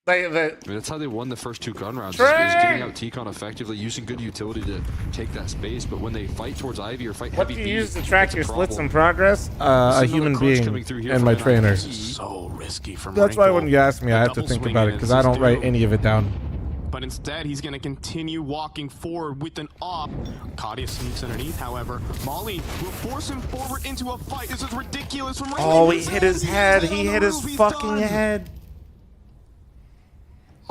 That's how they won the first 2 gun rounds. Is getting out T-Con effectively, using good utility to take that space. But when they fight towards Ivy or fight what heavy do you B, use to track your splits in progress? A human being and my trainer. So risky from That's why when you ask me, I have to double think swing about it in because is I don't his write due. any of it down. But instead, he's going to continue walking forward with an op. Kadia sneaks underneath, however. Molly will force him forward into a fight. This is ridiculous from right Oh, he hit his head. He hit his fucking head.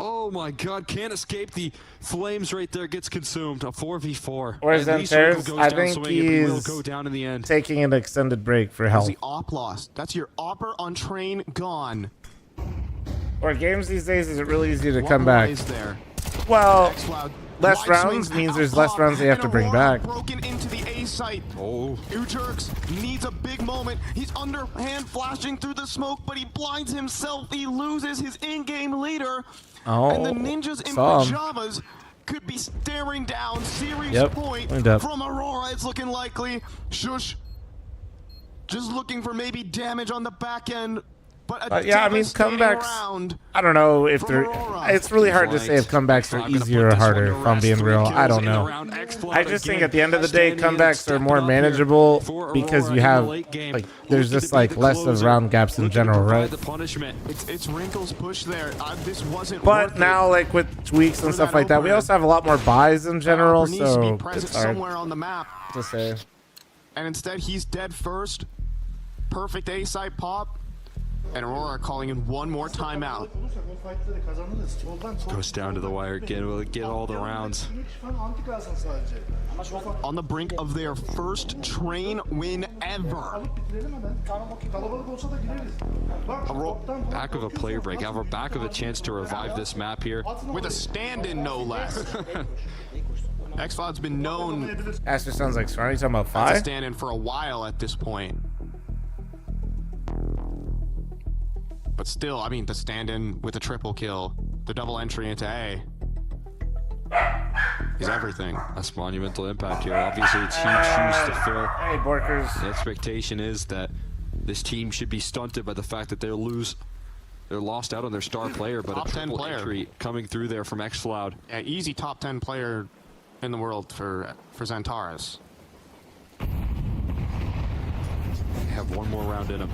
Oh my God! Can't escape the flames right there. Gets consumed. A 4v4. Where's Zenteres? I think he will he's go down in the end. taking an extended break for health. The op lost. That's your opper on train gone. Or games these days, is it really easy to What come back? is there? Well, X-Cloud less wide rounds swings means out there's less top, rounds they have to and bring Aurora back. Broken into the A site. Oh. Ujerks needs a big moment. He's underhand flashing through the smoke, but he blinds himself. He loses his in-game leader. Oh, and the ninjas in saw him. pajamas could be staring down series Yep, point cleaned up. from Aurora. It's looking likely. Shush. Just looking for maybe damage on the back end. But yeah, I mean, comebacks, I don't know if they're, it's really hard to say if comebacks are easier or harder, if I'm being real. I don't know. I just think at the end of the day, comebacks are more manageable because you have, like, there's just, like, less of round gaps in general, right? It's Wrinkle's push there. This wasn't But now, like, with tweaks and stuff like that, we also have a lot more buys in general, so it's hard somewhere on the map to say. And instead, he's dead first. Perfect A-side pop. And Aurora calling in one more timeout. Goes down to the wire again. Will it get all the rounds? On the brink of their first train win ever. Back of a player break. Have a back of a chance to revive this map here. With a stand-in, no less. X-Cloud's been known Aster sounds like Scarny talking about as a Fi. stand-in for a while at this point. But still, I mean, the stand-in with a triple kill, the double entry into A, is everything. That's monumental impact here. Obviously, it's huge shoes to fill. Hey, Borkers. The expectation is that this team should be stunted by the fact that they're lost out on their star player, but Top a 10 triple player entry coming through there from xFl0m. Yeah, easy top 10 player in the world for Xantares. They have one more round in them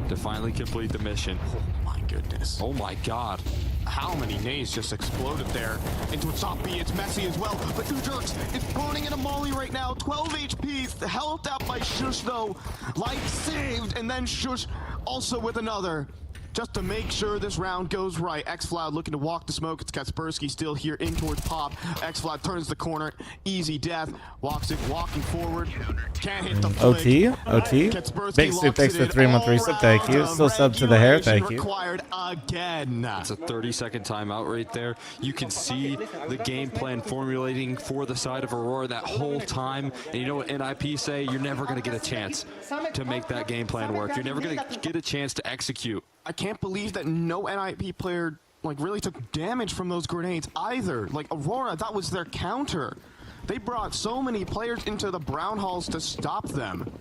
to finally complete the mission. Oh my goodness. Oh my God. How many nades just exploded there into a top B? It's messy as well, but Ujerks is burning in a molly right now. 12 HP, held out by Shush though. Life saved, and then Shush also with another. Just to make sure this round goes right. xFl0m looking to walk the smoke. It's Kaspersky still here in towards Pop. xFl0m turns the corner. Easy death. Walks it, walking forward. Can't hit the flick. OT. Kaspersky Big Soup, thanks for locks the it in. 3-month reset. Thank you. Still sub to the hair. Thank you. Required again. It's a 30-second timeout right there. You can see the game plan formulating for the side of Aurora that whole time. And you know what NIP say? You're never going to get a chance to make that game plan work. You're never going to get a chance to execute. I can't believe that no NIP player like really took damage from those grenades either. Like Aurora, that was their counter. They brought so many players into the brown halls to stop them.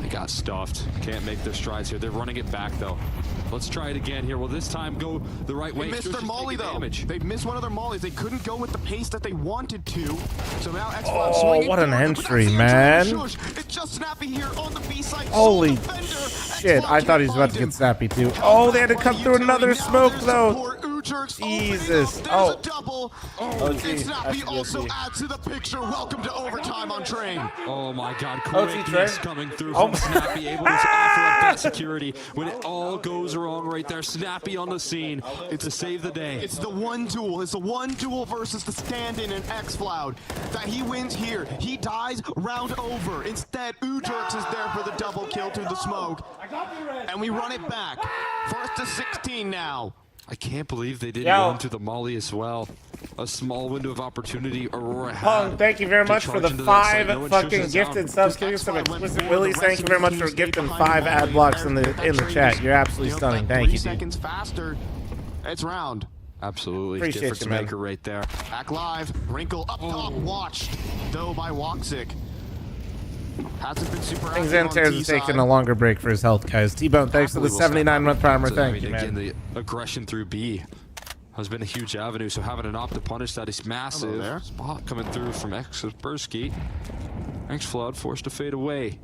They got stuffed. Can't make their strides here. They're running it back though. Let's try it again here. Will this time go the right way? They missed their molly though. They missed one of their mollies. They couldn't go with the pace that they wanted to. So now xFl0m swinging what an forward, entry, but man. It's just Snappy here on the B side. Holy shit. I thought he was about to get snappy too. Oh, they had to come through another smoke though. Jesus. Oh. And Snappy also adds to the picture. Welcome to overtime on train. Oh my God, quickness coming through from Snappy, able to offer up that security when it all goes wrong right there. Snappy on the scene to save the day. It's the one duel. It's the one duel versus the stand-in and xFl0m. That he wins here. He dies, round over. Instead, Ujerks is there for the double kill through the smoke. And we run it back. First to 16 now. I can't believe they didn't run to the molly as well. A small window of opportunity Aurora had. Thank you very much for the 5 fucking gifted subs. Give us some explicit Willies. Thank you very much for gifting 5 ad blocks in the chat. You're absolutely stunning. Thank you, 3 seconds faster. It's round. Absolutely. Appreciate Difference you, man. maker right there. Back live. Wrinkle up top. Watched though by Woxic. Hasn't been super I think active on Xanter's T is side. taking a longer break for his health, guys. T-Bone, thanks for the 79-month primer. Thank you, man. Again, the aggression through B has been a huge avenue, so having an op to punish that is massive. there. Spot coming through from Kaspersky. fl0m forced to fade away.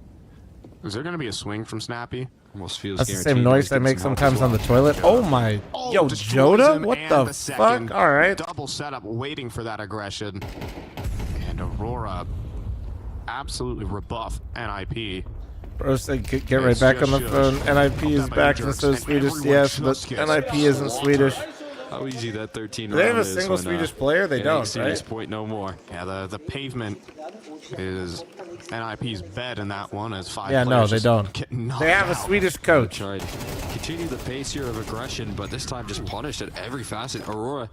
Is there going to be a swing from Snappy? Almost feels That's the guaranteed. same noise I make sometimes on the toilet. Oh my. Yo, Joda? What the fuck? All right. Double setup waiting for that aggression. And Aurora absolutely rebuff NIP. Bro said get right back on the phone. NIP is back and so Swedish, yes, but NIP isn't Swedish. How easy that 13 Do they have round a is single when, Swedish player? They don't, serious right? point no more. Yeah, the pavement is NIP's bed in that one as 5 Yeah, players no, they just don't. get knocked They have a out. Swedish coach. Tried to continue the pace here of aggression, but this time just punished at every facet. Aurora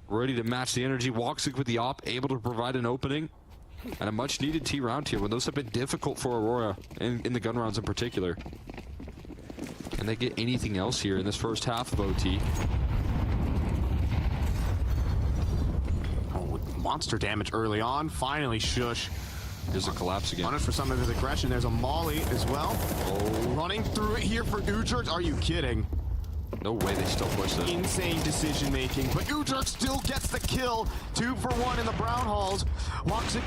ready to match the energy. Woxic with the op, able to provide an opening. And a much needed T round here when those have been difficult for Aurora in the gun rounds in particular. Can they get anything else here in this first half of OT? Oh, monster damage early on. Finally, Shush. There's a collapse again. Punished for some of his aggression. There's a Molly as well. Oh. Running through it here for Ujurk. Are you kidding? No way they still push this. Insane decision making, but Ujurk still gets the kill. 2 for 1 in the Brown Halls. Woxic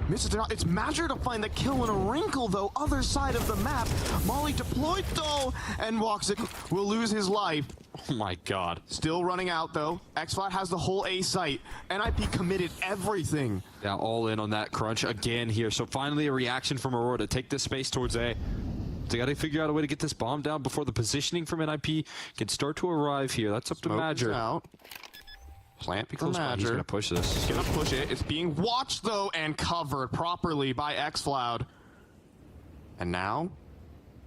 misses it out. It's Madger to find the kill in a wrinkle though, other side of the map. Molly deployed though, and Woxic will lose his life. Oh my god. Still running out though. xfl0m has the whole A site. NIP committed everything. Yeah, all in on that crunch again here. So finally a reaction from Aurora to take this space towards A. They got to figure out a way to get this bomb down before the positioning from NIP can start to arrive here. That's up to Madger. Out. Plant Close by. He's going to push this. He's going to push it. It's being watched though and covered properly by xfl0m. And now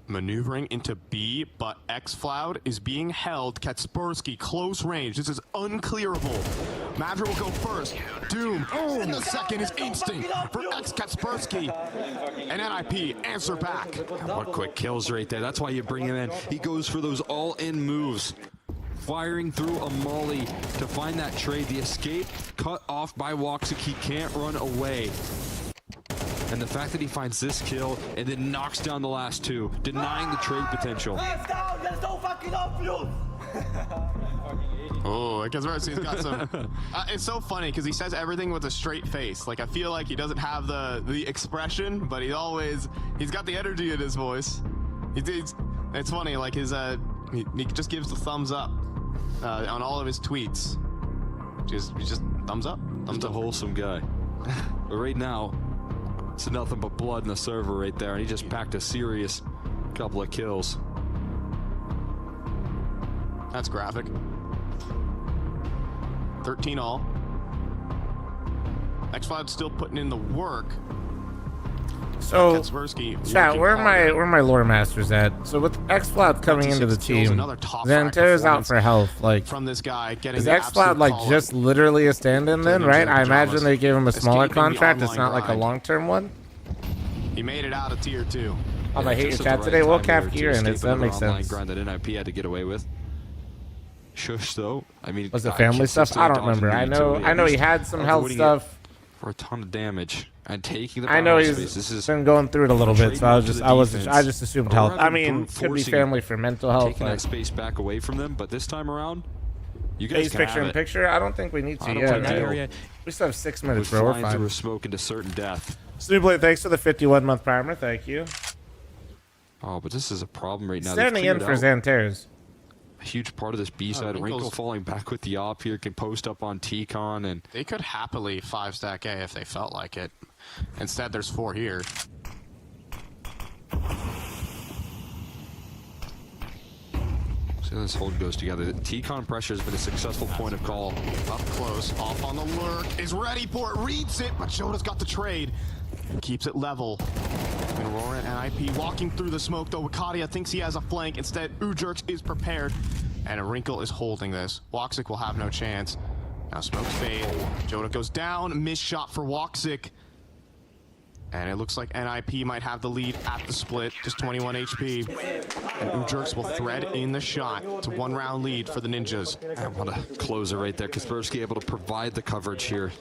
maneuvering into B, but xfl0m is being held. Kaspersky close range. This is unclearable. Madger will go first. Doom. And the second is instinct for Kaspersky. And NIP answer back. What quick kills right there. That's why you bring him in. He goes for those all-in moves. Firing through a Molly to find that trade. The escape cut off by Woxic. He can't run away. And the fact that he finds this kill and then knocks down the last 2, denying the trade potential. Oh, Kaspersky's got some. It's so funny because he says everything with a straight face. Like I feel like he doesn't have the expression, but he's got the energy in his voice. It's funny, like his he just gives the thumbs up on all of his tweets. He's just thumbs up. Just a wholesome guy. But right now, it's nothing but blood in the server right there, and he just packed a serious couple of kills. That's graphic. 13 all. xfl0m still putting in the work. So, Kaspersky chat, where working are my lore masters at? So with xfl0m coming into the team, Xanter's out for health. Like, from this guy getting is the xfl0m like absolute just literally a stand-in then, right? I imagine they gave him a smaller Escaping the contract. It's online not like a grind. long-term one. He made it out of tier 2. Oh, I hate your Just at chat the today. right Well, time Cap there to gear in it, escape so that another makes online sense. grind that NIP had to get away with. Shush though. I mean, Was it God, family stuff? I don't consistently remember. dodging the I know he utility, had some health avoiding it stuff. for a ton of damage and taking the I know power he's space. This is been going through it a little bit, so I trademark just to the assumed defense. health. I Aurora mean, brute could be forcing family it, for mental health. taking Like, that space back away from them, but this time around, you guys Ace can picture have in it. picture. I don't think we need to I don't yet. think Right? we will. We still have 6 minutes, We're bro. We're flying fine. through smoke into certain death. Snoobly, thanks for the 51-month primer. Thank you. Oh, but this is a problem right now. Standing in for Xanter's. A huge part of this B side. Wrinkle falling back with the op here can post up on T-Con, and They could happily 5-stack A if they felt like it. Instead, there's 4 here. so this hold goes together. The T-Con pressure has been a successful point of call. Up close, off on the lurk, is ready for it, reads it, but Joda's got the trade. Keeps it level. And Aurora and NIP walking through the smoke, though Wakadia thinks he has a flank. Instead, Ujurk is prepared, and a Wrinkle is holding this. Woxic will have no chance. Now smokes fade. Joda goes down, missed shot for Woxic. And it looks like NIP might have the lead at the split, just 21 HP. And Ujurks will thread in the shot. It's a 1-round lead for the Ninjas. I want to close it right there. Kaspersky able to provide the coverage here.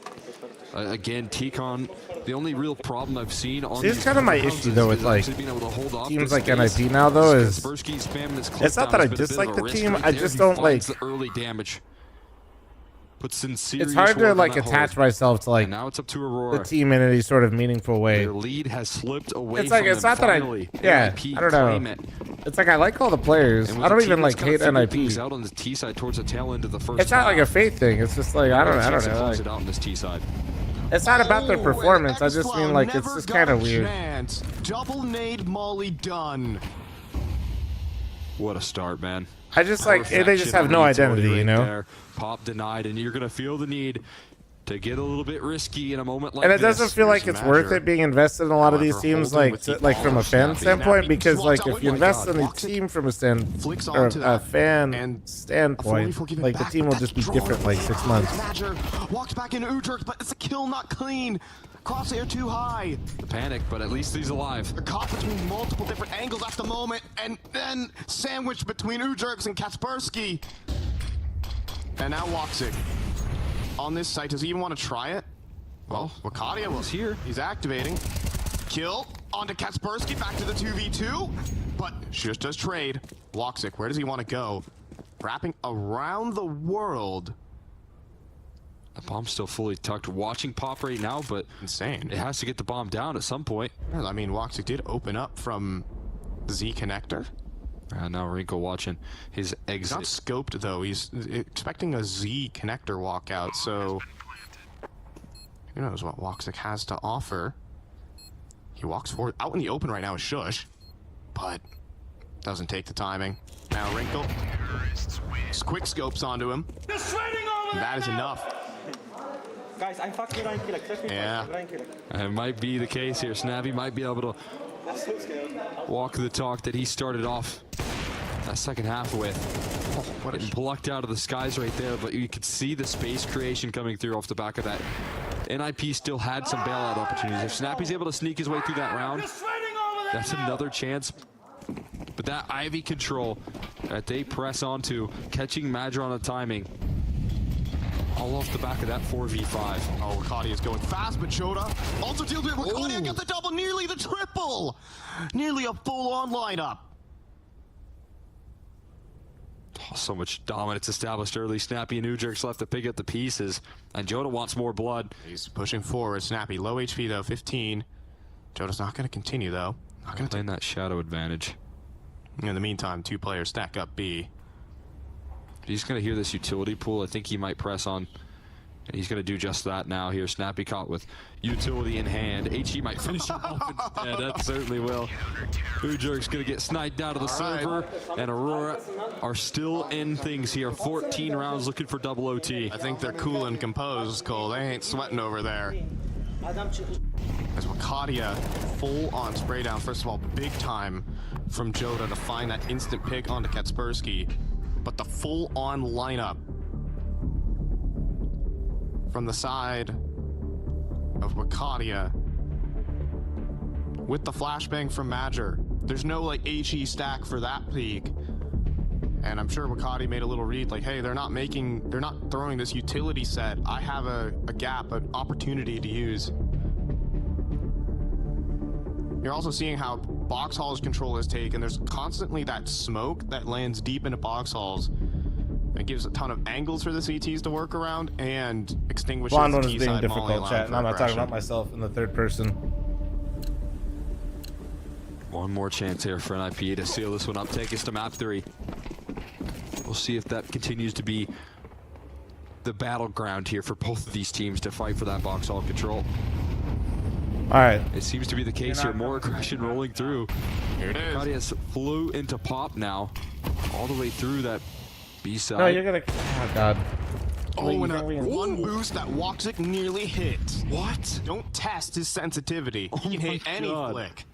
Again, T-Con, the only real problem I've seen on It's kind of my issue though with like being able to hold off teams the like space. NIP now though is Kaspersky spamming his it's not that I dislike the team, I just don't like the early damage. Puts in serious it's hard to work like on that attach hold. myself to like And now it's up to Aurora. the team in any sort of meaningful way. Their lead has slipped away It's like from it's them not that finally. I NIP don't claim know. it. It's like I like all the players. And I don't with the even team like that's kinda hate figured NIP. things out on the T side towards the tail end of the first It's not like a half. faith thing. It's just like I don't know. Close Like, it out on this T side. it's not about their performance. I just mean like it's just kind of weird. Chance. Double nade Molly done. What a start, man. I just like they just Perfection have on no utility identity, you right know. there. Pop denied, and you're gonna feel the need to get a little bit risky in a moment like And it this. doesn't feel like it's worth it being invested in a lot of these teams, like from a fan standpoint, because like if you invest in the team from a fan standpoint, like the team will just be different like 6 months. Badger walks back into Utrecht, but it's a kill not clean. Crosshair too high. The panic, but at least he's alive. They're caught between multiple different angles at the moment, and then sandwiched between Utrecht and Kaspersky. And now Woxic on this site. Does he even want to try it? Well, Wakadia was here. He's activating. Kill onto Kaspersky, back to the 2v2. But just does trade. Woxic, where does he want to go? Wrapping around the world. The bomb's still fully tucked. Watching Pop right now, but insane. It has to get the bomb down at some point. Well, I mean, Woxic did open up from Z connector. Now Wrinkle watching his exit. Not scoped though. He's expecting a Z connector walkout, so who knows what Woxic has to offer. He walks forward. Out in the open right now is Shush, but doesn't take the timing. Now Wrinkle. Quick scopes onto him. And that is enough. Guys, I'm fucking going to kill. Yeah. It might be the case here. Snappy might be able to walk the talk that he started off that second half with. Oh, what it plucked out of the skies right there, but you could see the space creation coming through off the back of that. NIP still had some bailout opportunities. If Snappy's able to sneak his way through that round, that's another chance. But that Ivy control that they press onto, catching Madra on the timing, all off the back of that 4v5. Oh, Wakadia is going fast, but Choda also deals with Wakadia, gets the double, nearly the triple. Nearly a full-on lineup. Oh, so much dominance established early. Snappy and Ujerks left to pick up the pieces, and Joda wants more blood. He's pushing forward. Snappy, low HP though, 15. Joda's not going to continue though. Not going to play that shadow advantage. In the meantime, 2 players stack up B. He's going to hear this utility pool. I think he might press on, and he's going to do just that now here. Snappy caught with utility in hand. HE might finish him off instead. That certainly will. Ujerk's going to get sniped out of the server, and Aurora are still in things here. 14 rounds looking for double OT. I think they're cool and composed, Cole. They ain't sweating over there. As Wakadia full on spray down. First of all, big time from Joda to find that instant pick onto Kaspersky. But the full on lineup from the side of Wakadia with the flashbang from Madger. There's no like HE stack for that peak. And I'm sure Wakadia made a little read like, hey, they're not throwing this utility set. I have a gap, an opportunity to use. You're also seeing how box halls control is taken. There's constantly that smoke that lands deep into box halls. It gives a ton of angles for the CTs to work around and extinguishes Blonde the one is being T-side molly, difficult, chat, and I'm not talking about aggression. myself in the third person. One more chance here for NIP to seal this one up. Take us to map 3. We'll see if that continues to be the battleground here for both of these teams to fight for that box hall control. All right. It seems to be the case here. More aggression rolling through. Here it is. Claudius flew into Pop now, all the way through that B side. No, you're gonna. Oh God. Oh, and one boost that Woxic nearly hit. What? Don't test his sensitivity. He can hit any flick.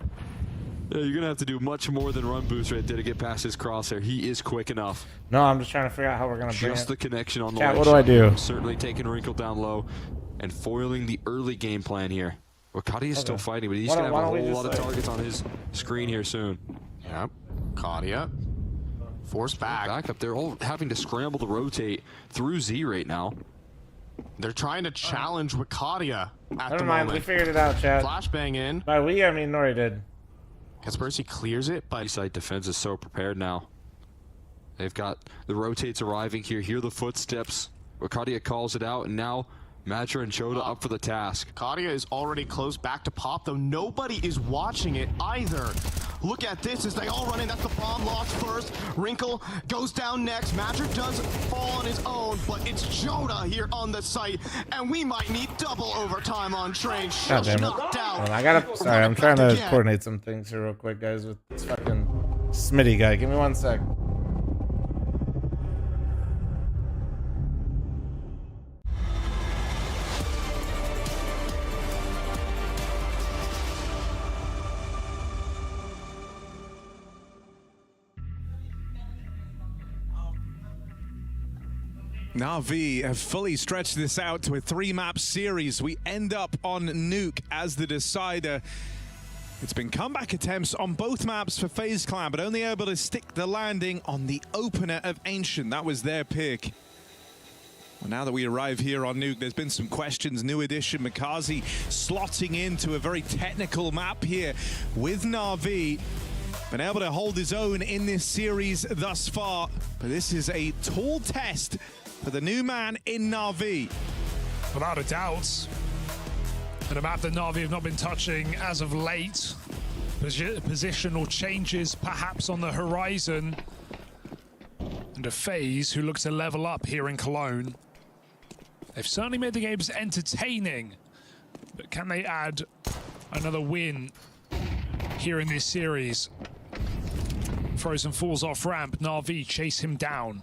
Yeah, you're gonna have to do much more than run boost right there to get past his crosshair. He is quick enough. No, I'm just trying to figure out how we're gonna bring Just it. the connection on the Chat, leg what do I shot. do? Certainly taking Wrinkle down low and foiling the early game plan here. Wakati is still fighting, but he's gonna have a whole lot of targets on his screen here soon. Yep. Claudia. Force back. Back up. They're all having to scramble to rotate through Z right now. They're trying to challenge Wakadia at Never the mind, moment. we figured it out, chat. Flashbang in. By we, I mean Nori did. Kaspersky clears it, but Side defense is so prepared now. They've got the rotates arriving here. Hear the footsteps. Wakadia calls it out, and now Matra and Choda up for the task. Wakadia is already close back to pop, though nobody is watching it either. Look at this as they all run in. That's the bomb launch first. Wrinkle goes down next. Matra does fall on his own, but it's Choda here on the site, and we might need double overtime on Train. God damn it. Knocked out. I gotta. Sorry, I'm trying to coordinate some things here real quick, guys, with this fucking Smitty guy. Give me 1 sec. Na'Vi have fully stretched this out to a 3-map series. We end up on Nuke as the decider. It's been comeback attempts on both maps for FaZe Clan, but only able to stick the landing on the opener of Ancient. That was their pick. Well, now that we arrive here on Nuke, there's been some questions. New addition, Makazi slotting into a very technical map here with Na'Vi. Been able to hold his own in this series thus far, but this is a tall test for the new man in Na'Vi. Without a doubt. And a map that Na'Vi have not been touching as of late. Positional changes perhaps on the horizon. And a FaZe who look to level up here in Cologne. They've certainly made the games entertaining, but can they add another win here in this series? Frozen falls off ramp. Na'Vi chase him down.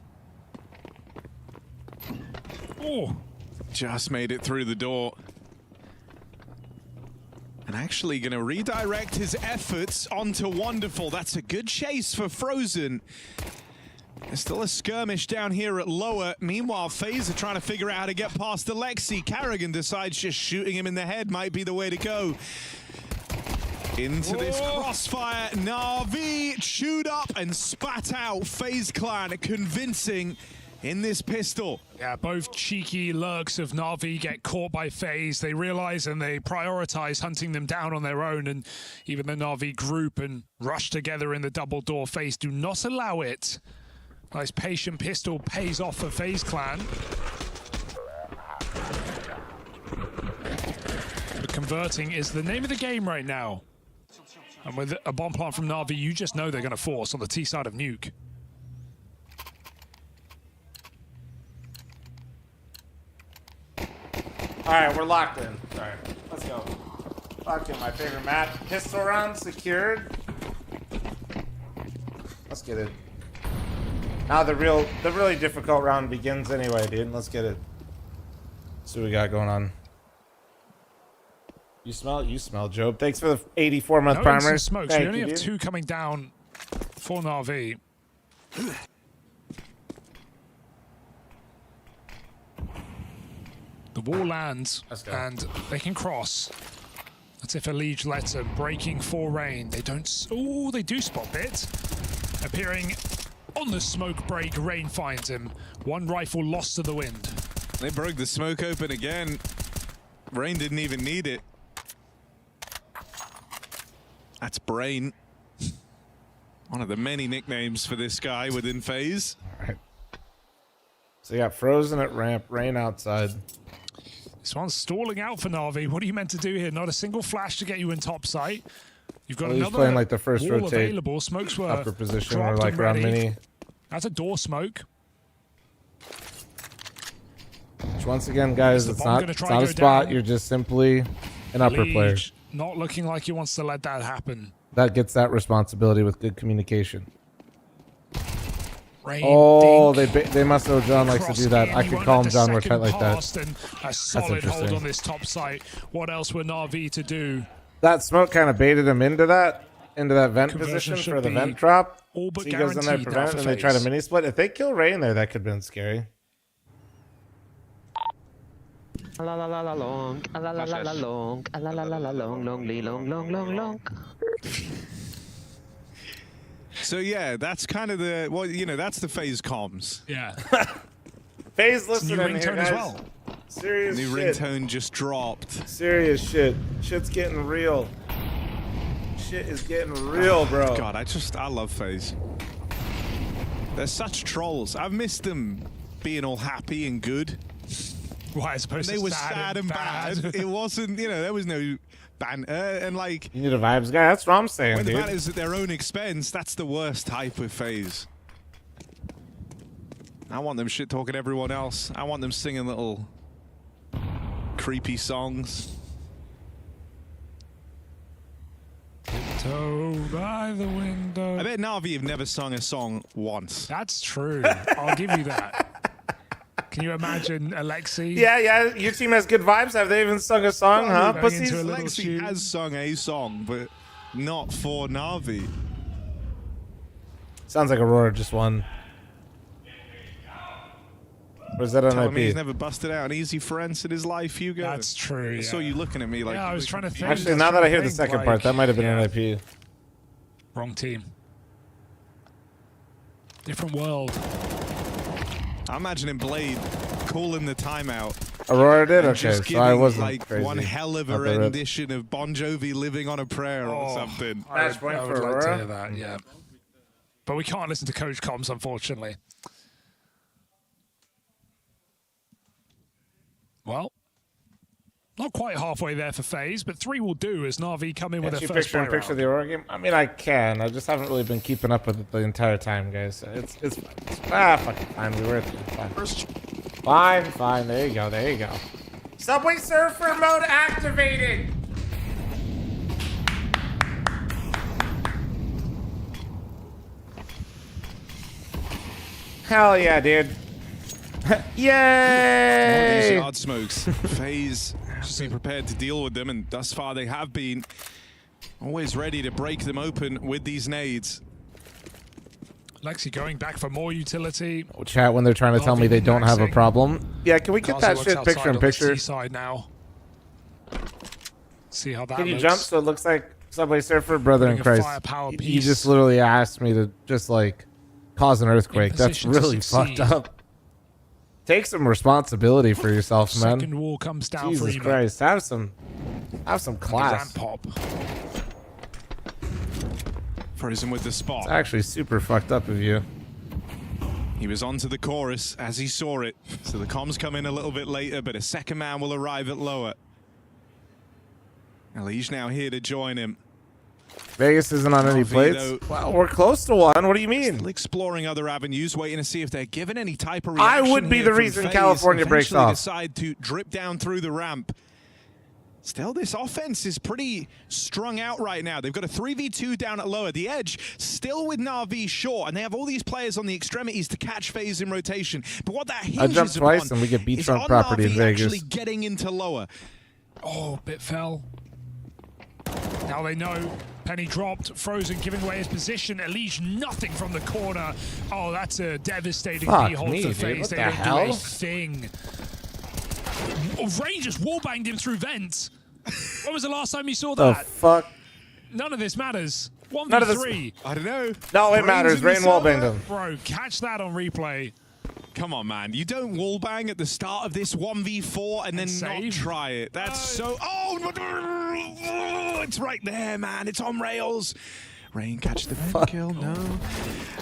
Oh, just made it through the door. And actually going to redirect his efforts onto Wonderful. That's a good chase for Frozen. There's still a skirmish down here at lower. Meanwhile, FaZe are trying to figure out how to get past Alexi. Carrigan decides just shooting him in the head might be the way to go. Into this crossfire, Na'Vi chewed up and spat out. FaZe Clan convincing in this pistol. Yeah, both cheeky lurks of Na'Vi get caught by FaZe. They realize and they prioritize hunting them down on their own, and even the Na'Vi group and rush together in the double door. FaZe do not allow it. Nice patient pistol pays off for FaZe Clan. But converting is the name of the game right now. And with a bomb plant from Na'Vi, you just know they're going to force on the T side of Nuke. All right, we're locked in. Sorry, let's go. Locked in, my favorite map. Pistol round secured. Let's get it. Now the really difficult round begins anyway, dude. Let's get it. See what we got going on. You smell it? You smell, Job. Thanks for the 84-month primer. Smokes. We only have 2 coming down for Na'Vi. The wall lands, and they can cross. That's if Elige lets them. Breaking for Rain. They don't... Oh, they do spot Bit. Appearing on the smoke break, Rain finds him. 1 rifle lost to the wind. They broke the smoke open again. Rain didn't even need it. That's Brain. One of the many nicknames for this guy within FaZe. All right. So you got Frozen at ramp, Rain outside. This one's stalling out for Na'Vi. What are you meant to do here? Not a single flash to get you in top sight. You've got another playing like the first wall rotate available. Smokes were upper position or dropped like and round ready. mini. That's a door smoke. Which once again, guys, it's not a spot. Down. You're just simply an upper player. Not looking like he wants to let that happen. That gets that responsibility with good communication. Rain, oh, they must know John likes to do that. I could call him John. We're tight like that. And a solid hold on this top site. What else were Na'Vi to do? That smoke kind of baited him into that vent position for the vent drop. All but so he goes in there, prevent it, and they try to mini split. If they kill Rain there, that could have been scary. La la la la long, la la la la long, la la la la long, long. So yeah, that's kind of the, well, you know, that's the FaZe comms. Yeah. FaZe listening here, guys. as well. Serious New shit. ringtone just dropped. Serious shit. Shit's getting real. Shit is getting real, bro. God, I love FaZe. They're such trolls. I've missed them being all happy and good. Why, as opposed They to were sad and bad. It wasn't, there was no banter. And like, You need a vibes guy. That's what I'm saying, when dude. the banter's at their own expense, that's the worst type of FaZe. I want them shit talking everyone else. I want them singing little creepy songs. Tiptoe by the window. I bet Na'Vi have never sung a song once. That's true. I'll give you that. Can you imagine Alexi? Yeah. Your team has good vibes. Have they even sung a song, huh? Pussies. Lexi has sung a song, but not for Na'Vi. Sounds like Aurora just won. Or is that on Telling me he's IP? never busted out an easy friends in his life, Hugo. That's true. I saw you looking at me like. Yeah, I was trying to think. Actually, now that I hear the second part, that might have been an IP. Wrong team. Different world. I'm imagining Blade calling the timeout. Aurora did? and Okay, just so I giving, wasn't like crazy. one hell of a Not the rip. rendition of Bon Jovi "Living on a Prayer" or something. Match point I for would like to Aurora? hear that, yeah. But we can't listen to Coach Comms, unfortunately. Well, not quite halfway there for FaZe, but 3 will do as Na'Vi come in with Can their you first picture in play picture of round. the Aurora game? I mean, I can. I just haven't really been keeping up with it the entire time, guys. So it's fucking fine. We were at the fine. There you go. Subway Surfer mode activated. Hell yeah, dude. Yay! These yard smokes. FaZe just be prepared to deal with them, and thus far they have been always ready to break them open with these nades. Lexi going back for more utility. Chat when they're trying to tell me they don't have a problem. Yeah, can we get that Kazi shit works picture in outside on the picture? C-side now. See how that Can you looks. jump so it looks like Subway Surfer? Brother in Putting a Christ. firepower You piece. just literally asked me to just like cause an earthquake. That's position to really succeed. fucked up. Take some responsibility for yourself, man. Second wall comes down for Jesus Eva. Christ, have some class. Ramp pop. Frozen with the spot. It's actually super fucked up of you. He was onto the chorus as he saw it, so the comms come in a little bit later, but a second man will arrive at lower. Elige now here to join him. Vegas isn't on any Na'Vi, plates. though, Well, we're close to one. What do you mean? still exploring other avenues, waiting to see if they're given any type of I reaction. would be here the from reason FaZe. California breaks Eventually off. decide to drip down through the ramp. Still, this offense is pretty strung out right now. They've got a 3v2 down at lower. The edge still with Na'Vi short, and they have all these players on the extremities to catch FaZe in rotation. But what that I hinges jumped twice upon and we get is beachfront on property in Na'Vi Vegas. actually getting into lower. Oh, bit fell. Now they know. Penny dropped. Frozen giving away his position. Elige nothing from the corner. Oh, that's a devastating Fuck knee hold me, for dude. FaZe. What They the don't hell? do a thing. Oh, Ray just wallbanged him through vents. When was the last time you saw The that? fuck? None of this matters. None of this- 1v3. I don't know. No, it Brains matters. in the Rain wallbanged server. him. Bro, catch that on replay. Come on, man. You don't wallbang at the start of this 1v4 and then not save. try it. That's so... Oh! It's right there, man. It's on rails. Rain catch the vent kill. No.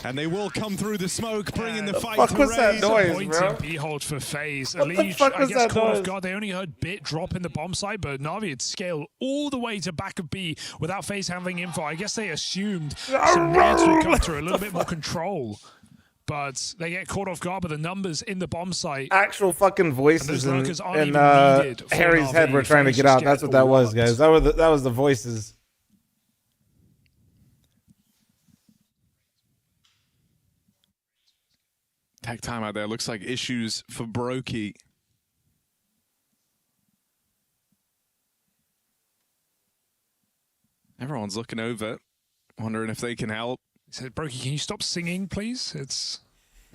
And they will come through the smoke, bringing the fight fuck to was that Raze. noise, Pointing bro? B-hold for FaZe. What the Elige, fuck I was guess, that caught noise? off guard. They only heard Bit drop in the bomb site, but Na'Vi had scaled all the way to back of B without FaZe handling info. I guess they assumed some nades would come through, a little bit more control. But they get caught off guard by the numbers in the bomb site. Actual fucking voices And in, those lurkers aren't in even needed for Harry's Na'Vi. head were trying to FaZe get just out. That's get what that was, walloped. guys. That was the voices. Tag time out there. Looks like issues for Brokey. Everyone's looking over, wondering if they can help. He said, Brokey, can you stop singing, please? It's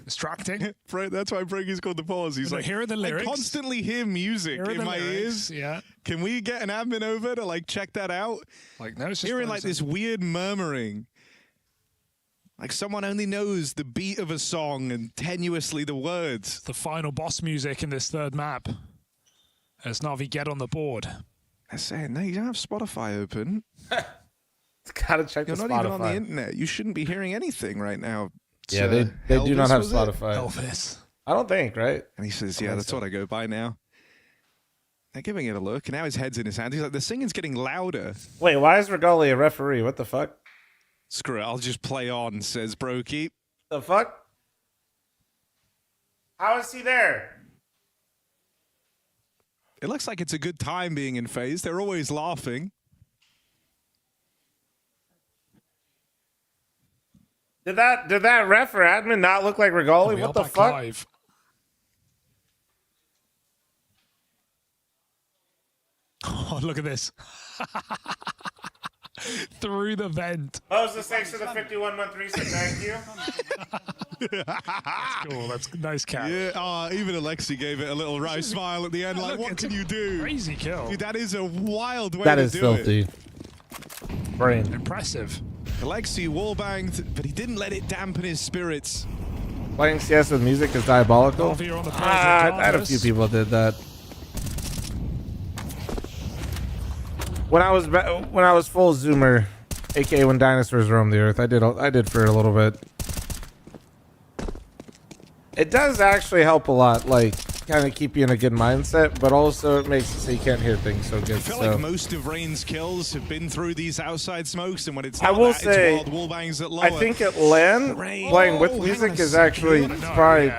distracting. That's why Brokey's called the pause. He's But like, here are the lyrics. I constantly hear music Here are in the my lyrics, ears. yeah. Can we get an admin over to like check that out? Like, no, it's just Hearing like Frozen. this weird murmuring. Like someone only knows the beat of a song and tenuously the words. The final boss music in this third map. as Na'Vi get on the board. I say, no, you don't have Spotify open. Gotta check You're the not Spotify. even on the internet. You shouldn't be hearing anything right now. Yeah, they do not have Spotify. Elvis. I don't think, right? And he says, yeah, that's what I go by now. They're giving it a look, and now his head's in his hand. He's like, the singing's getting louder. Wait, why is Regali a referee? What the fuck? Screw it, I'll just play on, says Brokey. The fuck? How is he there? It looks like it's a good time being in phase. They're always laughing. Did that ref or admin not look like Regali? What the fuck? Live. Oh, look at this. Through the vent. Moses, thanks for the 51-month reset. Thank you. That's cool. That's nice catch. Yeah, even Alexi gave it a little wry smile at the end. Like, what can you do? Crazy kill. Dude, that is a wild way That to is do filthy. it. Brain. Impressive. Alexi wallbanged, but he didn't let it dampen his spirits. Playing CS with music is diabolical. I had a few people that did that. When I was full Zoomer, aka when dinosaurs roamed the earth, I did for a little bit. It does actually help a lot, like kind of keep you in a good mindset, but also it makes it so you can't hear things so good. I feel like most of Rain's kills have been through these outside smokes, and when it's I not will that, say, it's wild wallbangs at lower. I think at LAN, playing with music is actually probably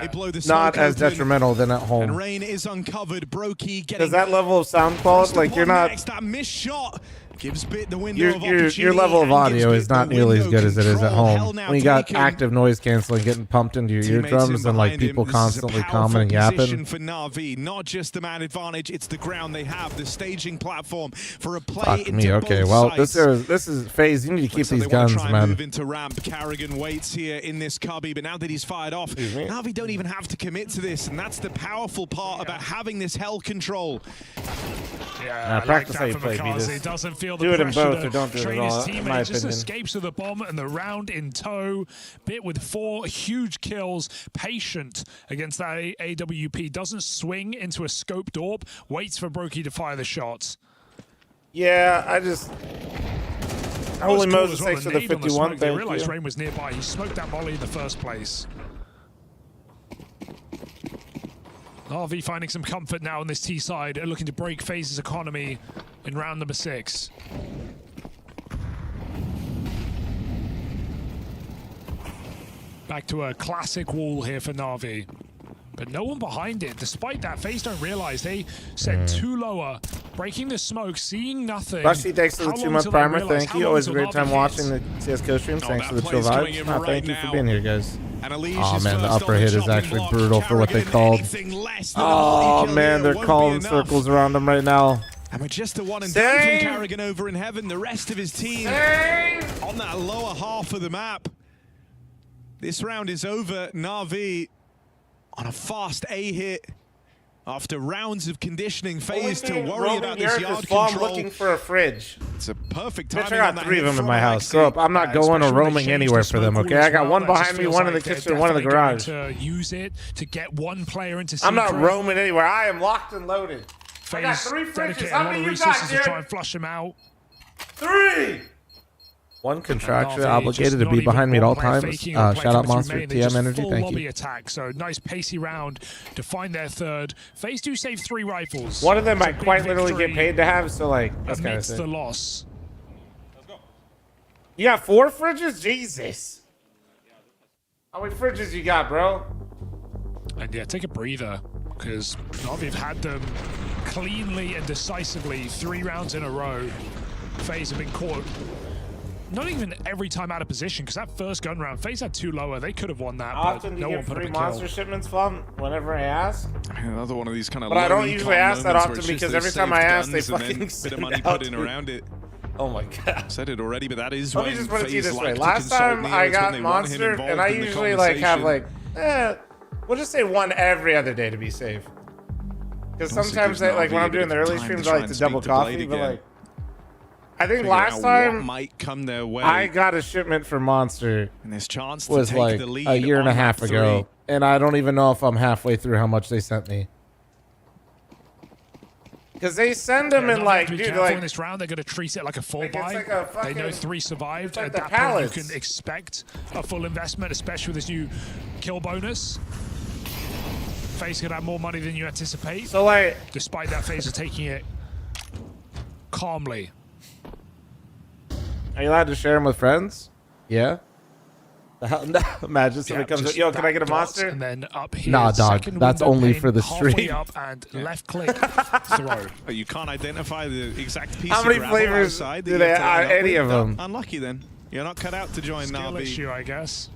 not as detrimental than at home. And Rain is uncovered. Brokey getting Because that level of sound quality, like you're not. That missed shot gives Bit the window of opportunity. Your level of audio is not nearly as good as it is at home. When you got active noise canceling getting pumped into your eardrums and like people constantly commenting, yapping. For Na'Vi, not just the man advantage, it's the ground they have, the staging platform for a play Fuck into me. Okay, both well sides. this is phase. You need to keep So these they wanna guns, try and man. move into ramp. Carrigan waits here in this cubby, but now that he's fired off, Na'Vi don't even have to commit to this, and that's the powerful part about having this hell control. Yeah, practice like how you that play, from Makazi. Beatus. Doesn't feel Do the it in pressure both to or don't do it train at his all, in teammate. my Just opinion. escapes with the bomb and the round in tow. Bit with 4 huge kills. Patient against that AWP. Doesn't swing into a scoped AWP. Waits for Brokey to fire the shots. Yeah, Holy Moses, well, thanks for the nade on 51. smoke. They Thank realized you. Rain was nearby. He smoked that molly in the first place. RV finding some comfort now on this T side, looking to break FaZe's economy in round number 6. Back to a classic wall here for Na'Vi. But no one behind it. Despite that, FaZe don't realize they set 2 lower, breaking the smoke, seeing nothing. Rusty, thanks for the How long 2-month till they primer. realize? Thank How you. long Always a till great time Na'Vi watching hits? the CSGO streams. Oh, Thanks that for the chill play's coming vibes. in No, right thank you for now. being here, guys. And Alicia's Oh man, the first upper on hit is chopping actually block. brutal for what they Carrigan, called. anything less than a Oh multi-kill man, here they're won't be calling enough. circles around him right now. And with just the one and done from Carrigan over in heaven, the rest of his team on that lower half of the map. This round is over. Na'Vi on a fast A hit after rounds of conditioning phase to worry about this yard control. Looking for a fridge. It's a perfect Bitch, timing. I on got that 3 of hit them in from my house. Alexi. Grow up. I'm not going or especially when they roaming change anywhere the for them, smoke okay? rules I got well, one that just behind me, feels one in the like they're kitchen, one in the definitely garage. going to use it to get one player into I'm not secret. roaming anywhere. I am locked and loaded. I got FaZe 3 fridges. dedicated How a lot many of you resources got, to try Jared? and flush him out. 3! One contractually Na'Vi obligated just to not be even behind me at all one player times. faking or Shout playing out through Monster main. They TM just Energy. full Thank lobby you. attack. So nice pacey round to find their third. FaZe do save 3 rifles. One of them It's a I big quite literally get victory paid to have, so like that's kind of amidst sick. the loss. You got 4 fridges? Jesus. How many fridges you got, bro? And yeah, take a breather, because Na'Vi have had them cleanly and decisively 3 rounds in a row. FaZe have been caught not even every time out of position, because that first gun round, FaZe had 2 lower. They could have won that, How but often do no you one get put up free a kill. monster shipments from? Whenever I ask. Another one of these kind of. But I don't low usually econ ask that moments often where it's because just every those time I saved ask, they guns and then fucking bit of send money out put in to- around it. Oh my god. Said it already, but that is Let me when just put it to you FaZe this way. like to Last consult time Neo, I it's when got they want him Monster, involved and I in the usually like have conversation. we'll just say one every other day to be safe. Because Also sometimes gives like when Na'Vi I'm doing the a bit of early time streams, to I try like to and double speak to Blade coffee, but again. like I think Figure last out time what might come their way. I got a shipment for Monster and this chance to was take like the lead a year and a on half map ago, 3. and I don't even know if I'm halfway through how much they sent me. Because they send them in like, dude, like in this round, they're going to treat it like a full buy. Like a they know 3 survived. Like At the that pallets. point, you can expect a full investment, especially with this new kill bonus. FaZe could have more money than you anticipate. So like, despite that, FaZe are taking it calmly. Are you allowed to share them with friends? Yeah. Imagine somebody comes up, yo, can I get a monster? And then up here, nah, dog. That's only for the halfway stream. up and left click throw. Oh, you can't identify the exact piece. How many flavors do they have? Any of them? Unlucky then. You're not cut out to join Skill Na'Vi. issue, I guess.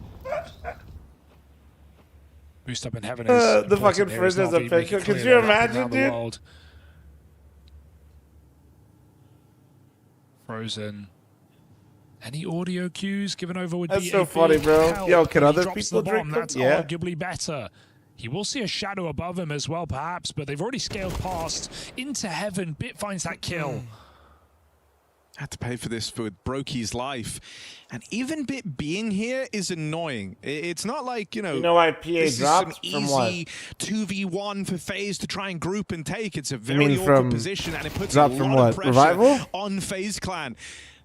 Boost up in heaven is the fucking frizz is a picture. Could you imagine, dude? World. Frozen. Any audio cues given over would That's be so a funny, big bro. help. Yo, can When he other drops people the drink bomb, them? that's Yeah. arguably better. He will see a shadow above him as well, perhaps, but they've already scaled past into heaven. Bit finds that kill. Had to pay for this for Brokey's life. And even Bit being here is annoying. It's not like, you know why PA this dropped is some from what? easy 2v1 for FaZe to try and group and take. It's a mean very awkward from position, and it puts a drop lot from of what? pressure Revival? on FaZe Clan.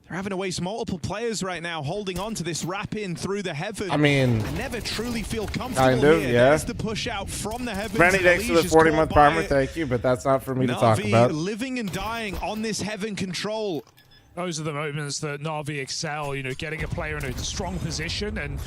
They're having to waste multiple players right now holding on to this wrap-in through the heaven. I mean, and never truly feel comfortable kind of, here. yeah. There's the push out from the heavens. Brandy, and thanks for the Alicia's 40-month caught by farmer. it. Thank you, but that's not for me to talk Na'Vi about. living and dying on this heaven control. Those are the moments that Na'Vi excel, you know, getting a player in a strong position and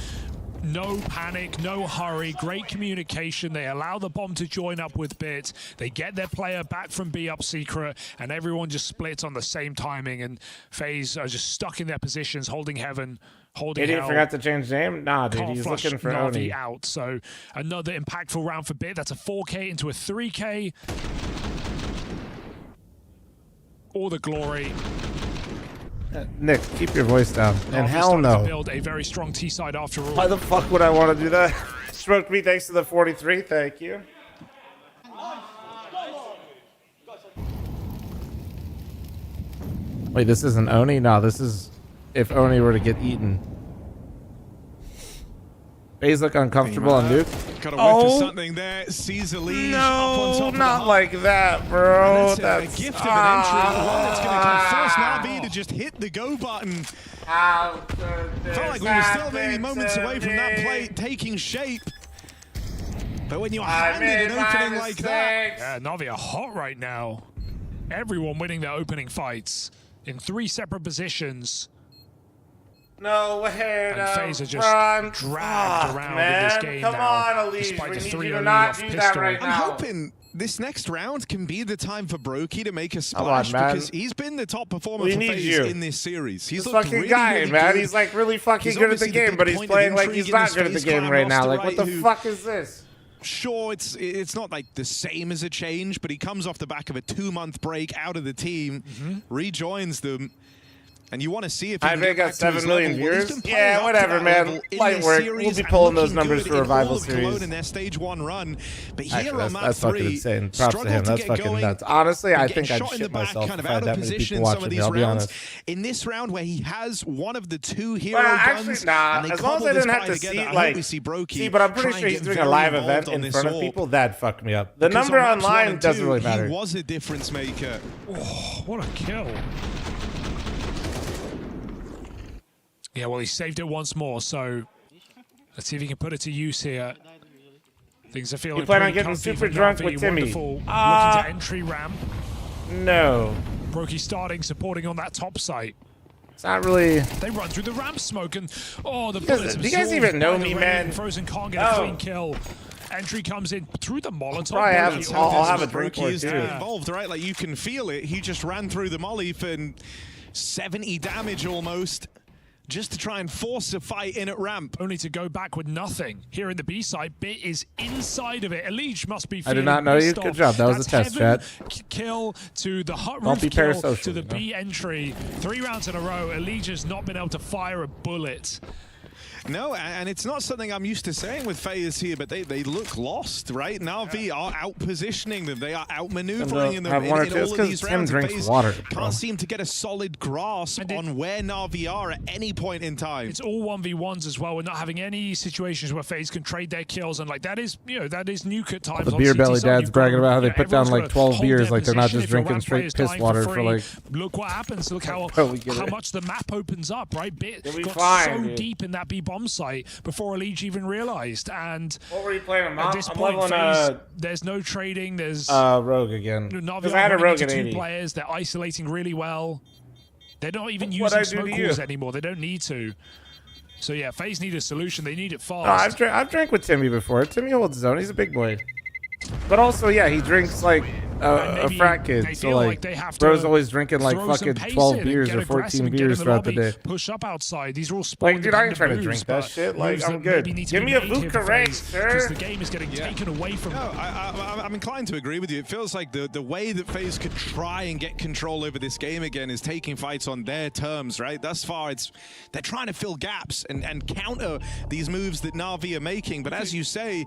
no panic, no hurry, great communication. They allow the bomb to join up with Bit. They get their player back from B up secret, and everyone just splits on the same timing, and FaZe are just stuck in their positions, holding heaven, holding Idiot hell. forgot to change name? Nah, dude, Can't he's flush looking for Na'Vi Oni. out. So another impactful round for Bit. That's a 4K into a 3K. All the glory. Nick, keep your voice down. And Na'Vi hell starting to no. build a very strong T side after all. Why the fuck would I want to do that? Smoked me, thanks to the 43. Thank you. Wait, this isn't Oni? No, this is if Oni were to get eaten. FaZe look uncomfortable on Nuke. Got a whiff of something there. Sees a lead up on top No, of not the like that, bro. That's a gift of an entry. One that's going to force Na'Vi to just hit the go button. Felt like we were still maybe moments away from that play taking shape. But when you're handed an opening like that. Yeah, Na'Vi are hot right now. Everyone winning their opening fights in 3 separate positions. No way. And FaZe are just dragged around in this game Come now. on, Elise. Despite We the need 3 you to lead not off do pistol. that right I'm now. hoping this next round can be the time for Brokey to make a Come splash on, man. because he's been the top performer We for need FaZe you. in this series. He's This looked fucking really, guy, really man. good. He's like really fucking He's good at the obviously game, big but he's point of playing like intrigue he's in not this good at the FaZe game Clan right now. roster, Like, what the who- fuck is this? Sure, it's not like the same as a change, but he comes off the back of a 2-month break out of the team, rejoins them. And you want to see if he I can think get got back to 7 his million level. Well, he's viewers. been playing Yeah, up to whatever, that man. level in Light this work. series We'll be and pulling those looking numbers good for in Revival all of Cologne series. in their stage 1 run. But here Actually, on map that's fucking 3, insane. Props to struggled him. That's get fucking going, nuts. Honestly, I and think getting I'd shot in the shit back, myself kind if of I out had of that many position people in some watching of me. these I'll be rounds. honest. In this round where he has one of the 2 hero Well, guns, actually, nah. and they As long as cobble I this didn't have pie to together, see, I hope like, we see Brokey see, but I'm pretty try and sure he's get doing a very live involved event on in this front of AWP. people. That fucked me up. The Because number on maps 1 online and doesn't 2, really matter. He was a difference maker. Oh, what a kill. Yeah, well, he saved it once more, so let's see if he can put it to use here. Things are feeling You plan on pretty getting comfy super for drunk Na'Vi. with Timmy? Wonderful. Looking to entry ramp. No. Brokey starting, supporting on that top site. It's not really. They run through the ramp smoke and the Do bullets. you guys absorbed even know by the me, rain. man? Frozen can't get a clean kill. Entry comes in through the Molotov. Probably have- Brokey I'll opens have a up. drink Brokey or is two. involved, right? Like you can feel it. He just ran through the molly for 70 damage almost, just to try and force a fight in at ramp. Only to go back with nothing. Here in the B side, Bit is inside of it. Elige must be I feeling did not know you. pissed Good off. job. That was That's a test, heaven chat. Kill to the hot Don't roof be kill parasocial, to the you know? B entry. 3 rounds in a row. Elige has not been able to fire a bullet. No, and it's not something I'm used to saying with FaZe here, but they look lost, right? Na'Vi are out-positioning them. They are out-maneuvering in all of these rounds. FaZe can't seem to get a solid grasp on where Na'Vi are at any point in time. It's all 1v1s as well. We're not having any situations where FaZe can trade their kills, and like that is, that is nuke at times. The beer belly dad's bragging about how they put down like 12 beers, like they're not just drinking straight piss water for like. Look what happens. Look how much the map opens up, right? Bit got so deep in that B bomb site before Elige even realized. And what were you playing? At this point, FaZe, there's no trading. There's Rogue again. Na'Vi are running into 2 players. They're isolating really well. They're not even using smoke walls anymore. They don't need to. So yeah, FaZe need a solution. They need it fast. I've drank with Timmy before. Timmy holds his own. He's a big boy. But also, yeah, he drinks like a frat kid. So like bro's always drinking like fucking 12 beers or 14 beers throughout the day. Push up outside. These are all spawn. Like, dude, I ain't trying to drink that shit. Like, I'm good. Give me a vodka race, sir. Because the game is getting taken away from them. I'm inclined to agree with you. It feels like the way that FaZe could try and get control over this game again is taking fights on their terms, right? Thus far, they're trying to fill gaps and counter these moves that Na'Vi are making. But as you say,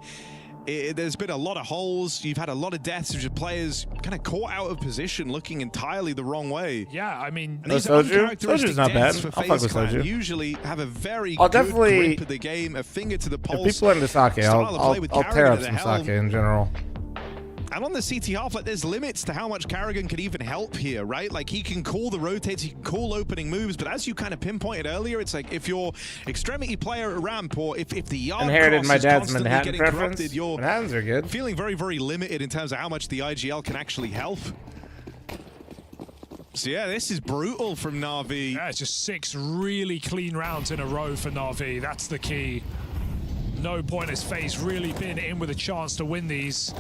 there's been a lot of holes. You've had a lot of deaths of players kind of caught out of position, looking entirely the wrong way. Yeah, I mean, these Soju's not bad. I'll fuck with Soju. Usually have a very good grip of the game, a finger to the pulse. If people into sake, I'll tear up some sake in general. And on the CT half, like, there's limits to how much Karrigan could even help here, right? Like, he can call the rotates, he can call opening moves, but as you kind of pinpointed earlier, it's like if you're extremity player at ramp, or if the yard inherited my dad's constantly Manhattan getting preference. corrupted, you're Manhattans are good. Feeling very, very limited in terms of how much the IGL can actually help. So yeah, this is brutal from Na'Vi. Yeah, it's just 6 really clean rounds in a row for Na'Vi. That's the key. No point has FaZe really been in with a chance to win these.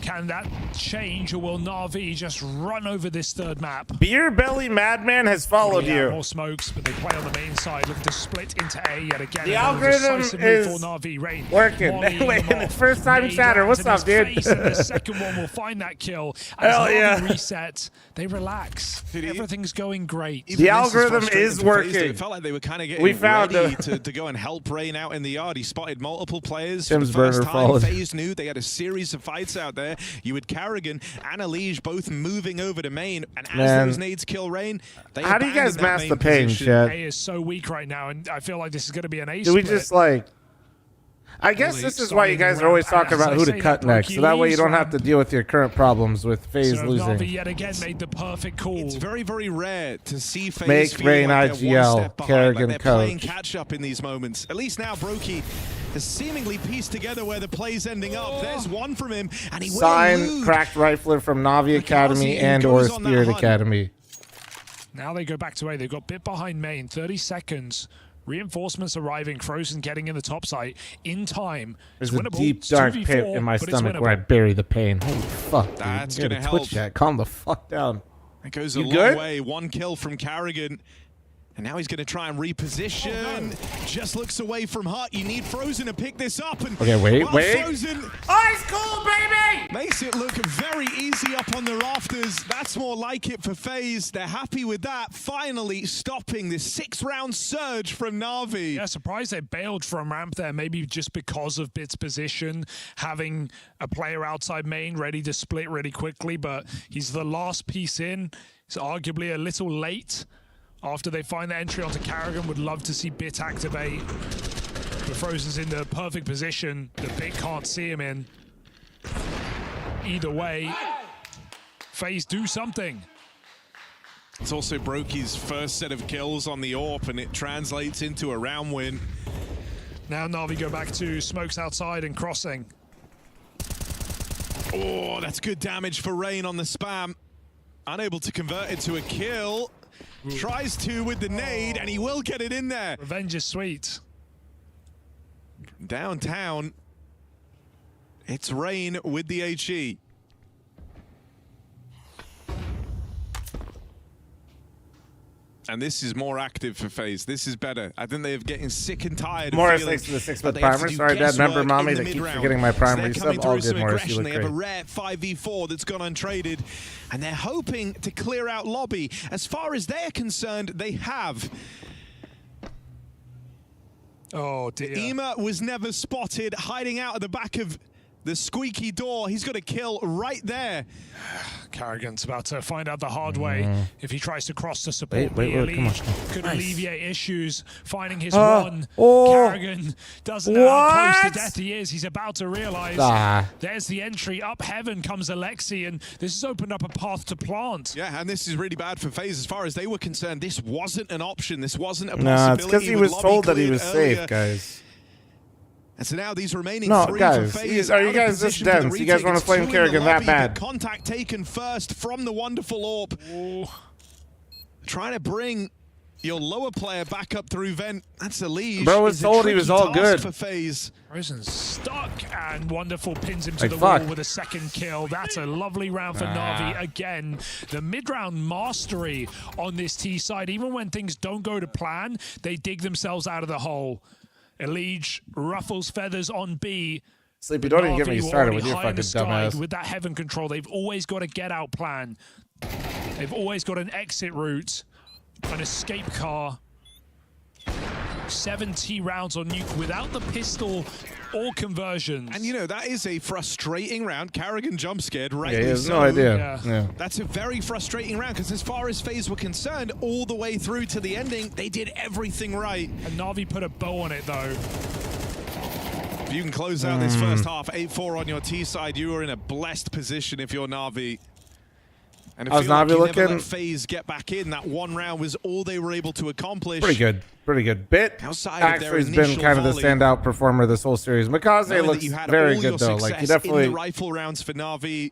Can that change, or will Na'Vi just run over this third map? Beer Belly Madman has followed you. More smokes, but they play on the main side, looking to split into A yet again. The algorithm is working. Wait, the first time chatter. What's up, dude? The second one will find that kill. As Hell yeah. Reset, they relax. Everything's going great. The algorithm is working. It felt like they were kind of getting ready to go and help Rain out in the yard. He spotted multiple players. Tim's for the first burner followed. FaZe knew they had a series of fights out there. You had Karrigan and Elige both moving over to main, and as those nades kill Rain, they how do you guys mask the pain, position. chat? A is so weak right now, and I feel like this is going to be an A Do we split. just like... I guess this is why you guys are always talking about who to cut next, so that way you don't have to deal with your current problems with FaZe losing. Na'Vi yet again made the perfect call. It's very, very rare to see FaZe Make Rain like IGL, Karrigan they're playing coach. catch up in these moments. At least now Brokey has seemingly pieced together where the play's ending up. There's one from him, and he will Sign cracked rifler from Na'Vi Academy and or Spirit Academy. Now they go back to A. They've got bit behind main. 30 seconds. Reinforcements arriving. Frozen getting in the top site in time. There's a deep, dark pit in my stomach where I bury the pain. Holy fuck, dude. That's going to help. Twitch chat. Calm the fuck down. It goes a long way. 1 kill from Karrigan. And now he's going to try and reposition. Just looks away from Hut. You need Frozen to pick this up. And okay, wait. Frozen Ice cool, baby! Makes it look very easy up on the rafters. That's more like it for FaZe. They're happy with that. Finally stopping this 6-round surge from Na'Vi. Yeah, surprised they bailed from ramp there. Maybe just because of Bit's position, having a player outside main ready to split really quickly. But he's the last piece in. It's arguably a little late. After they find the entry onto Karrigan, would love to see Bit activate. But Frozen's in the perfect position that Bit can't see him in. Either way, FaZe do something. It's also Brokey's first set of kills on the AWP, and it translates into a round win. Now Na'Vi go back to smokes outside and crossing. Oh, that's good damage for Rain on the spam. Unable to convert it to a kill. Tries to with the nade, and he will get it in there. Revenge is sweet. Downtown, it's Rain with the HE. And this is more active for FaZe. This is better. I think they're getting sick and tired. Morris, thanks for the 6-month primer. Sorry, Dad. Remember, Mommy, that keeps forgetting my primary sub. All good, Morris. You look great. They have a rare 5v4 that's gone untraded, and they're hoping to clear out lobby. As far as they're concerned, they have. Oh, dear. IEM was never spotted hiding out at the back of the squeaky door. He's got a kill right there. Carrigan's about to find out the hard way. If he tries to cross the support, wait, come on. could alleviate issues. Finding his Oh. Carrigan doesn't know how close to death he is. He's about to realize. There's the entry. Up heaven comes Alexi, and this has opened up a path to plant. Yeah, and this is really bad for FaZe. As far as they were concerned, this wasn't an option. This wasn't a possibility. No, it's because he was told that he was safe, guys. And so now these remaining three guys, for FaZe are you guys this dense? You guys want to flame Kerrigan that bad? Contact taken first from the wonderful Orb. Trying to bring your lower player back up through vent. That's a lead. Bro was told he was all good. For FaZe. Frozen's stuck, and Wonderful pins him to the wall with a second kill. That's a lovely round for Na'Vi. Again, the mid-round mastery on this T side. Even when things don't go to plan, they dig themselves out of the hole. Elige ruffles feathers on B. Sleepy, don't even get me started with your fucking dumbass. With that heaven control, they've always got a get-out plan. They've always got an exit route, an escape car. 70 rounds on Nuke without the pistol or conversions. And you know, that is a frustrating round. Carrigan jump scared, right? Yeah, he has no idea. Yeah. That's a very frustrating round because as far as FaZe were concerned, all the way through to the ending, they did everything right. And Na'Vi put a bow on it though. If you can close out this first half, 8-4 on your T side, you are in a blessed position if you're Na'Vi. And it feels like you never let FaZe get back in. That one round was all they were able to accomplish. Pretty good. Pretty good. Bit actually has been kind of the standout performer this whole series. Makaze looks very good though. Like he definitely. In the rifle rounds for Na'Vi.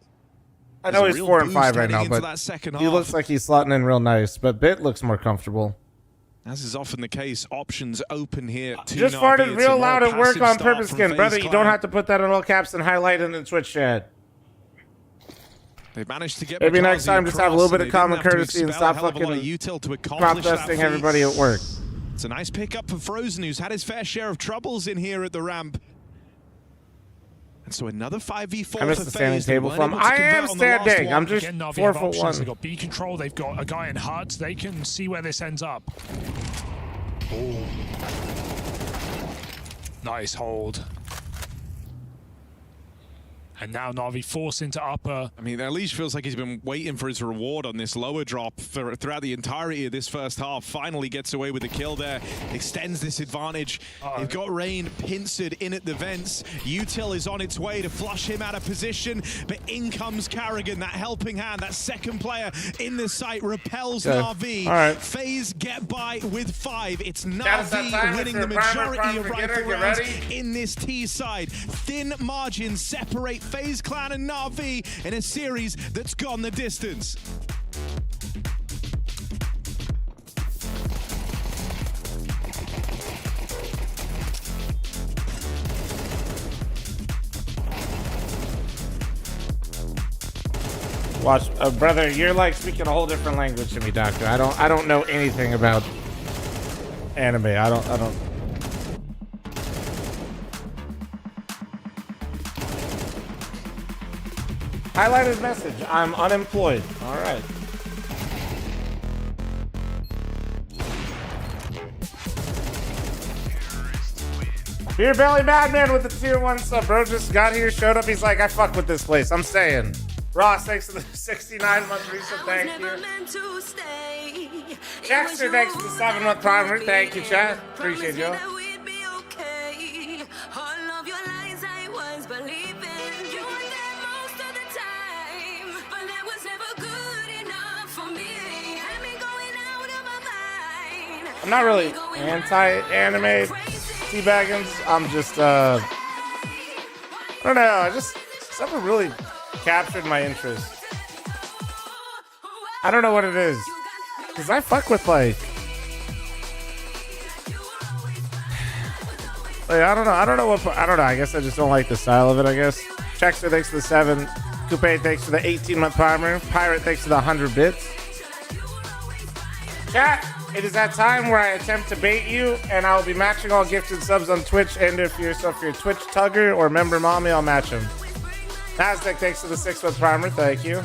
I know he's 4 and 5 right now, but he looks like he's slotting in real nice. But Bit looks more comfortable. As is often the case, options open here. Just farted real loud at work on purpose, skin, brother. You don't have to put that in all caps and highlight it in the Twitch chat. They managed to get maybe next time just have a little bit of common courtesy and stop fucking crop dusting everybody at work. It's a nice pickup for Frozen, who's had his fair share of troubles in here at the ramp. And so another 5v4 I missed the standing table from. I am standing. I'm just 4'1". They've got B control. They've got a guy in HUD. They can see where this ends up. Oh. Nice hold. And now Na'Vi forced into upper. I mean, Elige feels like he's been waiting for his reward on this lower drop throughout the entirety of this first half. Finally gets away with the kill there. Extends this advantage. They've got Rain pincered in at the vents. Util is on its way to flush him out of position. But in comes Carrigan, that helping hand. That second player in the site repels Na'Vi. All right. FaZe get by with 5. It's Na'Vi winning the majority of rifle rounds in this T side. Thin margins separate FaZe Clan and Na'Vi in a series that's gone the distance. Watch, brother, you're like speaking a whole different language to me, Doctor. I don't know anything about anime. I don't. Highlighted message. I'm unemployed. All right. Beer Belly Madman with the tier 1 sub. Bro just got here, showed up. He's like, I fuck with this place. I'm staying. Ross, thanks for the 69-month resub. Thank you. Jackster, thanks for the 7-month primer. Thank you, chat. Appreciate you. I'm not really anti-anime teabaggins. I'm just, I don't know. It's never really captured my interest. I don't know what it is. Because I fuck with, like, I don't know. I guess I just don't like the style of it, I guess. Checkster, thanks for the 7. Coupe, thanks for the 18-month primer. Pirate, thanks for the 100 bits. Chat, it is that time where I attempt to bait you, and I'll be matching all gifted subs on Twitch, and if you're Twitch Tugger or member mommy, I'll match them. Nasdaq, thanks for the 6-month primer. Thank you.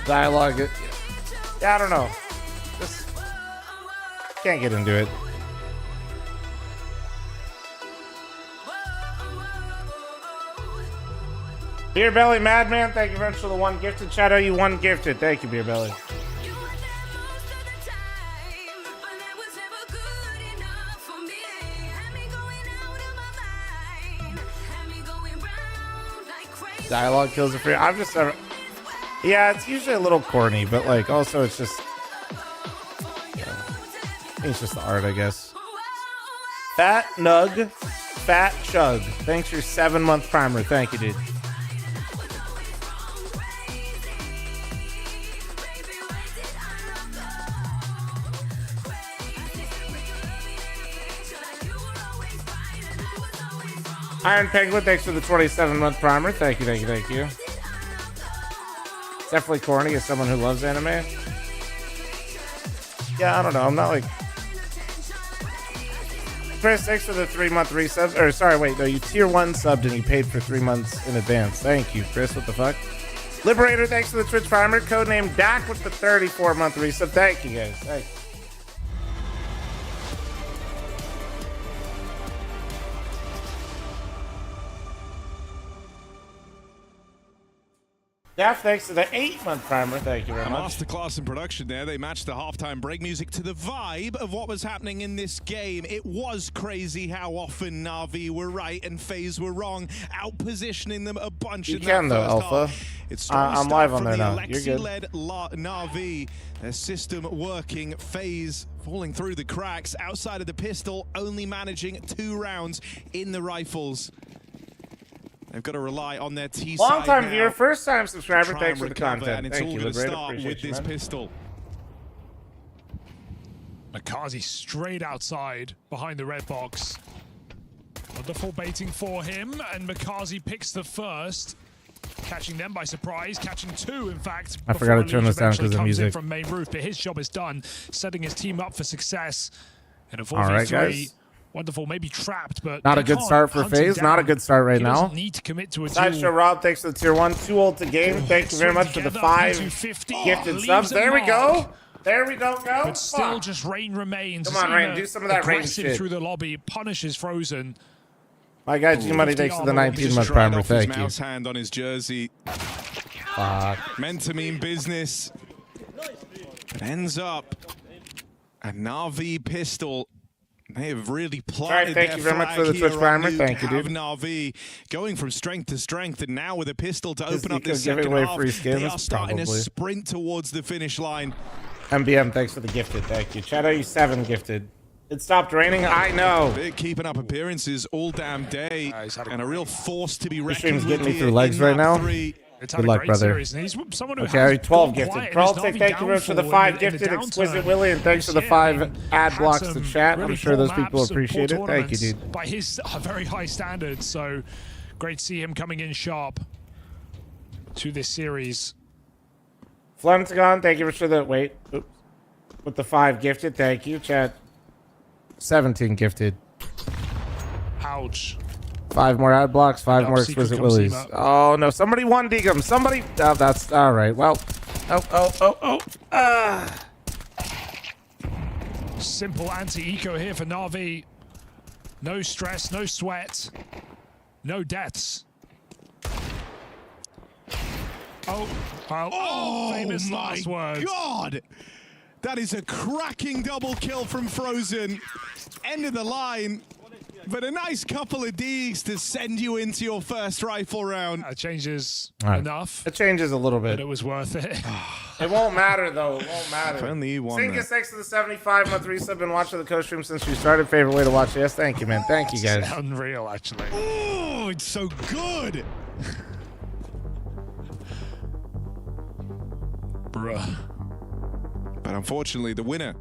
Dialogue. Yeah, I don't know. Just can't get into it. Beer Belly Madman, thank you very much for the 1 gifted. Shadow, you 1 gifted. Thank you, Beer Belly. Dialogue kills it for you. I'm just yeah, it's usually a little corny, but like also it's just it's just the art, I guess. Fat Nug, Fat Chug. Thanks for your 7-month primer. Thank you, dude. Iron Penguin, thanks for the 27-month primer. Thank you, thank you, thank you. It's definitely corny as someone who loves anime. Yeah, I don't know. I'm not like... Chris, thanks for the 3-month resubs. Or, sorry, wait, no, you tier 1 subbed and you paid for 3 months in advance. Thank you, Chris. What the fuck? Liberator, thanks for the Twitch primer. Codename Dak with the 34-month resub. Thank you, guys. Thank you. Daph, thanks to the 8-month primer. Thank you very much. Masterclass in production there. They matched the halftime break music to the vibe of what was happening in this game. It was crazy how often Na'Vi were right and FaZe were wrong, out-positioning them a bunch in that can, though, first Alpha. half. It's strong I'm stuff live on from there the now. You're good. Alexi-led Na'Vi. Their system working. FaZe falling through the cracks. Outside of the pistol, only managing 2 rounds in the rifles. They've got to rely on their T side. Long-time viewer, first-time subscriber. Thanks for the recover, content. and it's Thank all you, going to Liberator. start Appreciate with you, this man. pistol. Makazi straight outside behind the red box. Wonderful baiting for him, and Makazi picks the first, catching them by surprise, catching 2, in fact. I forgot to turn this down because of comes in music. from main roof, but his job is done, setting his team up for success in a 4v3. All right, guys. Wonderful, maybe trapped, but Not a good start for FaZe. Not a good start right now. Need to commit to a Sideshow duel. Rob, thanks for the tier 1. Too old to game. Thank you very much for the 5 gifted subs. There we go. There we go. But still, just Rain remains. Come on, Rain. Do some of that Rain aggressive shit. through the lobby, punishes Frozen. My guy G-Money, thanks for the 19-month primer. Thank you. Mouse hand on his jersey. Fuck. Meant to mean business. It ends up a Na'Vi pistol. They have really planted thank their you very much flag for the here Twitch primer. on Thank you, Nuke. dude. Na'Vi going from strength to strength, and now with a pistol to Just open up because this giving second away half, free skins, they are starting to probably. sprint towards the finish line. MBM, thanks for the gifted. Thank you. Shadow, you 7 gifted. It stopped raining. I know. They're keeping up appearances all damn day, and a real force to be Your reckoned stream's with getting me here through legs in right map now. 3. Good luck, brother. Okay, 12 gifted. Proltic, thank you very much for the 5 gifted. Exquisite Willie, and thanks for the 5 ad blocks to chat. I'm sure those people appreciate it. Thank you, dude. By his very high standards, so great to see him coming in sharp to this series. fl0m, thank you for the wait. Oops. With the 5 gifted, thank you, chat. 17 gifted. Ouch. 5 more ad blocks, 5 more Secret exquisite comes willies. team up. Oh no, somebody won Degum. Somebody. Oh, that's all right. Well. Simple anti-eco here for Na'Vi. No stress, no sweat, no deaths. Oh, famous last words. God! That is a cracking double kill from Frozen. End of the line. But a nice couple of Ds to send you into your first rifle round. That changes Right. enough. It changes a little But bit. it was worth it. It won't matter though. It won't matter. If only you won Singus, that. thanks to the 75-month resub. Been watching the co-stream since you started. Favorite way to watch it. Yes, thank you, man. Thank you, guys. It's unreal, actually. Oh, it's so good. Bruh. But unfortunately, the winner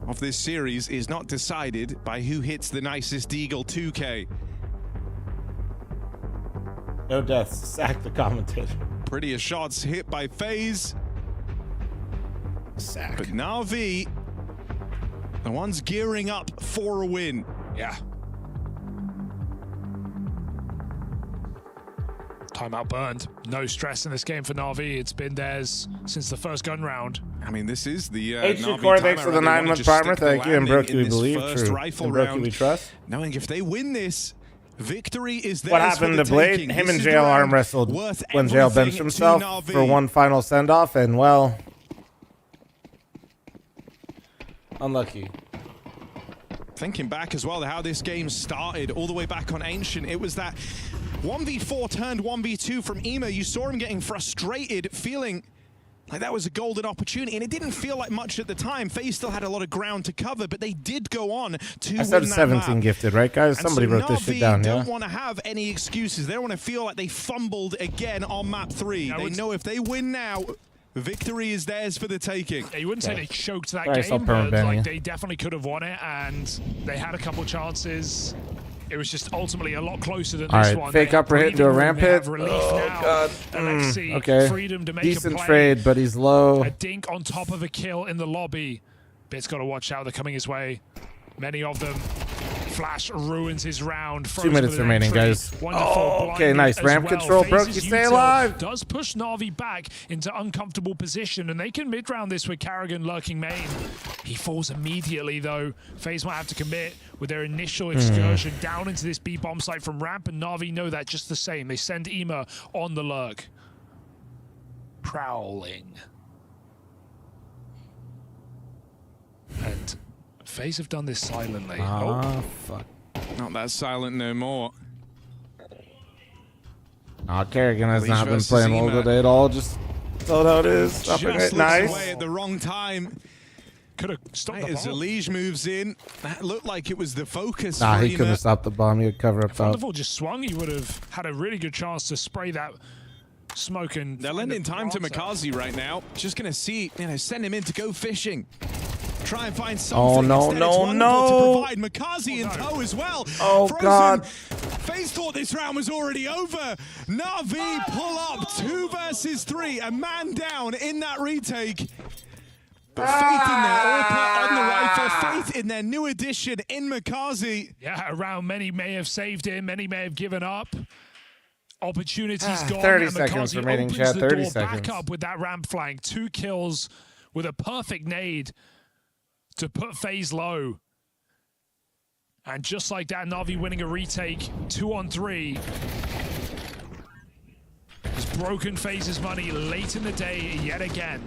of this series is not decided by who hits the nicest Deagle 2K. No deaths. Sack the commentator. Prettier shots hit by FaZe. Sack. But Na'Vi, the ones gearing up for a win. Yeah. Timeout burned. No stress in this game for Na'Vi. It's been theirs since the first gun round. I mean, this is the H2 Core, thanks for the 9-month partner. Thank you. And Brookie, we believe. True. And Brookie, we trust. Knowing if they win this, victory is theirs. What happened to Blade? Him and JL arm wrestled when JL benched himself for one final send-off, and, well, unlucky. Thinking back as well to how this game started all the way back on Ancient, it was that 1v4 turned 1v2 from Ema. You saw him getting frustrated, feeling like that was a golden opportunity, and it didn't feel like much at the time. FaZe still had a lot of ground to cover, but they did go on to I said win that 17 map. gifted, right, guys? And Somebody so wrote this shit down, don't yeah? want to have any excuses. They don't want to feel like they fumbled again on map 3. They know if they win now, victory is theirs for the taking. Yeah, you wouldn't say they choked that Sorry, game, but like, they definitely could have won it, and they had a couple chances. It was just ultimately a lot closer than this one. Fake upper hit to a ramp hit. Oh, God. Alexi, Okay. freedom to make Decent a play. trade, but he's low. A dink on top of a kill in the lobby. Bit's got to watch out. They're coming his way. Many of them. Flash ruins his round. 2 minutes remaining, guys. Oh, okay, nice. Ramp control, Brooke. You stay alive. Does push Na'Vi back into uncomfortable position, and they can mid-round this with Karrigan lurking main. He falls immediately, though. FaZe might have to commit with their initial excursion down into this B-bomb site from ramp, and Na'Vi know that just the same. They send Ema on the lurk. Prowling. And FaZe have done this silently. Fuck. Not that silent no more. Karrigan has Leash not been versus playing well Ema. today at all. Just so how it is. Stopping Just it. looks Nice. away at the wrong time. Could have stopped the As bomb. Elige moves in, that looked like it was the focus. Nah, for he couldn't Ema. have stopped the bomb. He would cover up top. Wonderful just swung. He would have had a really good chance to spray that smoke and They're lending time to Makazi right now. Just gonna see, send him in to go fishing. Try and find something. Oh, no, Instead, no, it's wonderful no. to provide Makazi in tow as well. Oh, Frozen. God. FaZe thought this round was already over. Na'Vi pull up 2 versus 3. A man down in that retake. But faith in their AWP on the rifle, faith in their new addition in Makazi. Yeah, around many may have saved him, many may have given up. Opportunities gone. 30 and seconds Makazi remaining, opens chat. the 30 door seconds. back up with that ramp flank. 2 kills with a perfect nade to put FaZe low. And just like that, Na'Vi winning a retake, 2 on 3. Has broken FaZe's money late in the day yet again.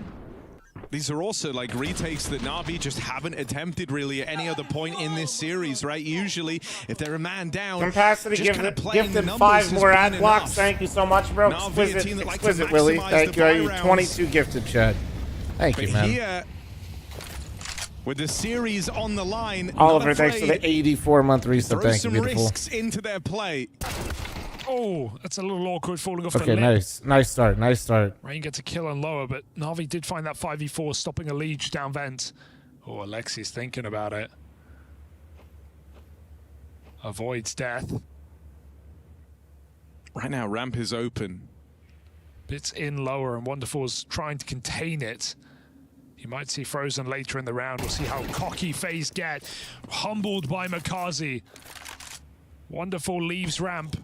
These are also like retakes that Na'Vi just haven't attempted really at any other point in this series, right? Usually, if they're a man down, Capacity just kind of gifted 5 more ad blocks. Thank you so much, bro. Na'Vi, a team that likes to Exquisite, Willie. maximize Thank the you. buy You rounds. 22 gifted, Chad. Thank you, But man. here, with the series on the line, Oliver, not thanks for the afraid, 84-month reset. throw Thank you, some beautiful. risks into their play. Oh, that's a little awkward falling off the Okay, lip. nice. Nice start. Nice start. Rain gets a kill on lower, but Na'Vi did find that 5v4 stopping a Liege down vent. Oh, Alexi's thinking about it. Avoids death. Right now, ramp is open. Bits in lower, and Wonderful's trying to contain it. You might see Frozen later in the round. We'll see how cocky FaZe get. Humbled by Makazi. Wonderful leaves ramp.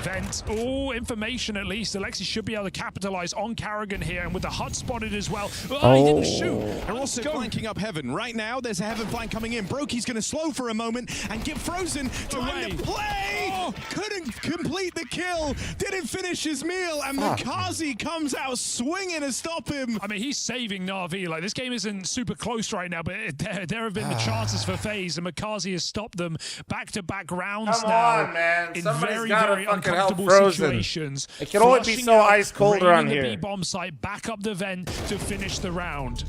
Vent. Oh, information at least. Alexi should be able to capitalize on Karrigan here, and with the hut spotted as well. Oh, he didn't shoot. They're also flanking up Heaven. Right now, there's a Heaven flank coming in. Brokey's going to slow for a moment and give Frozen time to play. Oh, couldn't complete the kill. Didn't finish his meal, and Makazi comes out swinging to stop him. I mean, he's saving Na'Vi. Like, this game isn't super close right now, but there have been the chances for FaZe, and Makazi has stopped them back-to-back rounds Come now. on, man. In Somebody's very, gotta very fucking help uncomfortable Frozen. situations. It can only be Flushing so out, ice cold raining around the here. B-bomb site, back up the vent to finish the round.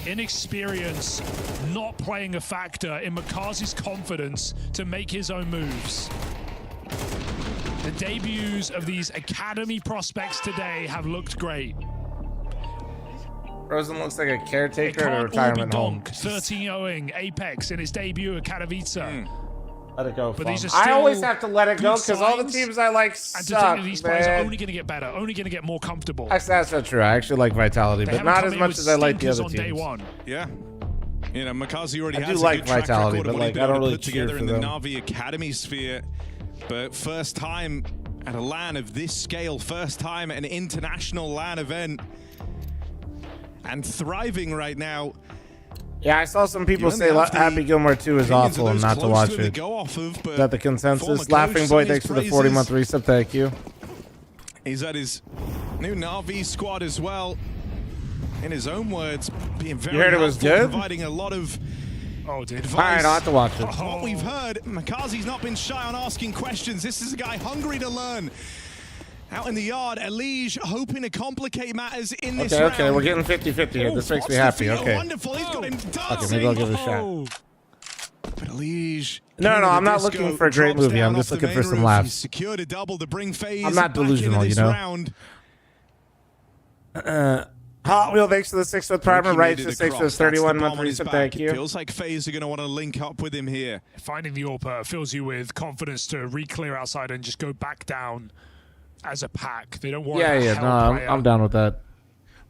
Inexperience not playing a factor in Makazi's confidence to make his own moves. The debuts of these academy prospects today have looked great. Frozen looks like a caretaker at a All be retirement home. donk. 13-0ing Apex in its debut at Katowice. Let it go. But Fum. these are I still always have to let it go good because all the signs. teams I like And to think suck, that these players are man. only going to get better, only going to get more comfortable. Actually, that's not true. I actually like Vitality, They but haven't not come as in much with as I like the stinkers other on day teams. one. Yeah. You know, Makazi already I has do a like good track Vitality, record of but what he's like been I don't able to really put together cheer in for the them. Na'Vi Academy sphere. But first time at a LAN of this scale. First time at an international LAN event. And thriving right now. Yeah, I saw some people say Happy Gilmore 2 is awful and not to watch it. Is that the consensus? Laughing Boy, thanks for the 40-month resub. Thank you. He's at his new Na'Vi squad as well. In his own words, being very You heard it was good? providing a lot of advice. All right, I'll have to watch it. What we've heard, Makazi's not been shy on asking questions. This is a guy hungry to learn. Out in the yard, Elige hoping to complicate matters in this round. Okay, we're getting 50-50 here. This makes me happy. Okay. Wonderful. He's got him dancing. Okay, maybe I'll give it a shot. But Elige, No, I'm not looking for a great movie. I'm just looking for some laughs. He's secured a double to bring FaZe I'm not delusional, you know. Hot Wheel, thanks for the 6-foot primer. Right to 6 for the 31-month resub. Thank you. Feels like FaZe are going to want to link up with him here. Finding the AWP fills you with confidence to re-clear outside and just go back down as a pack. They don't want I'm down with that.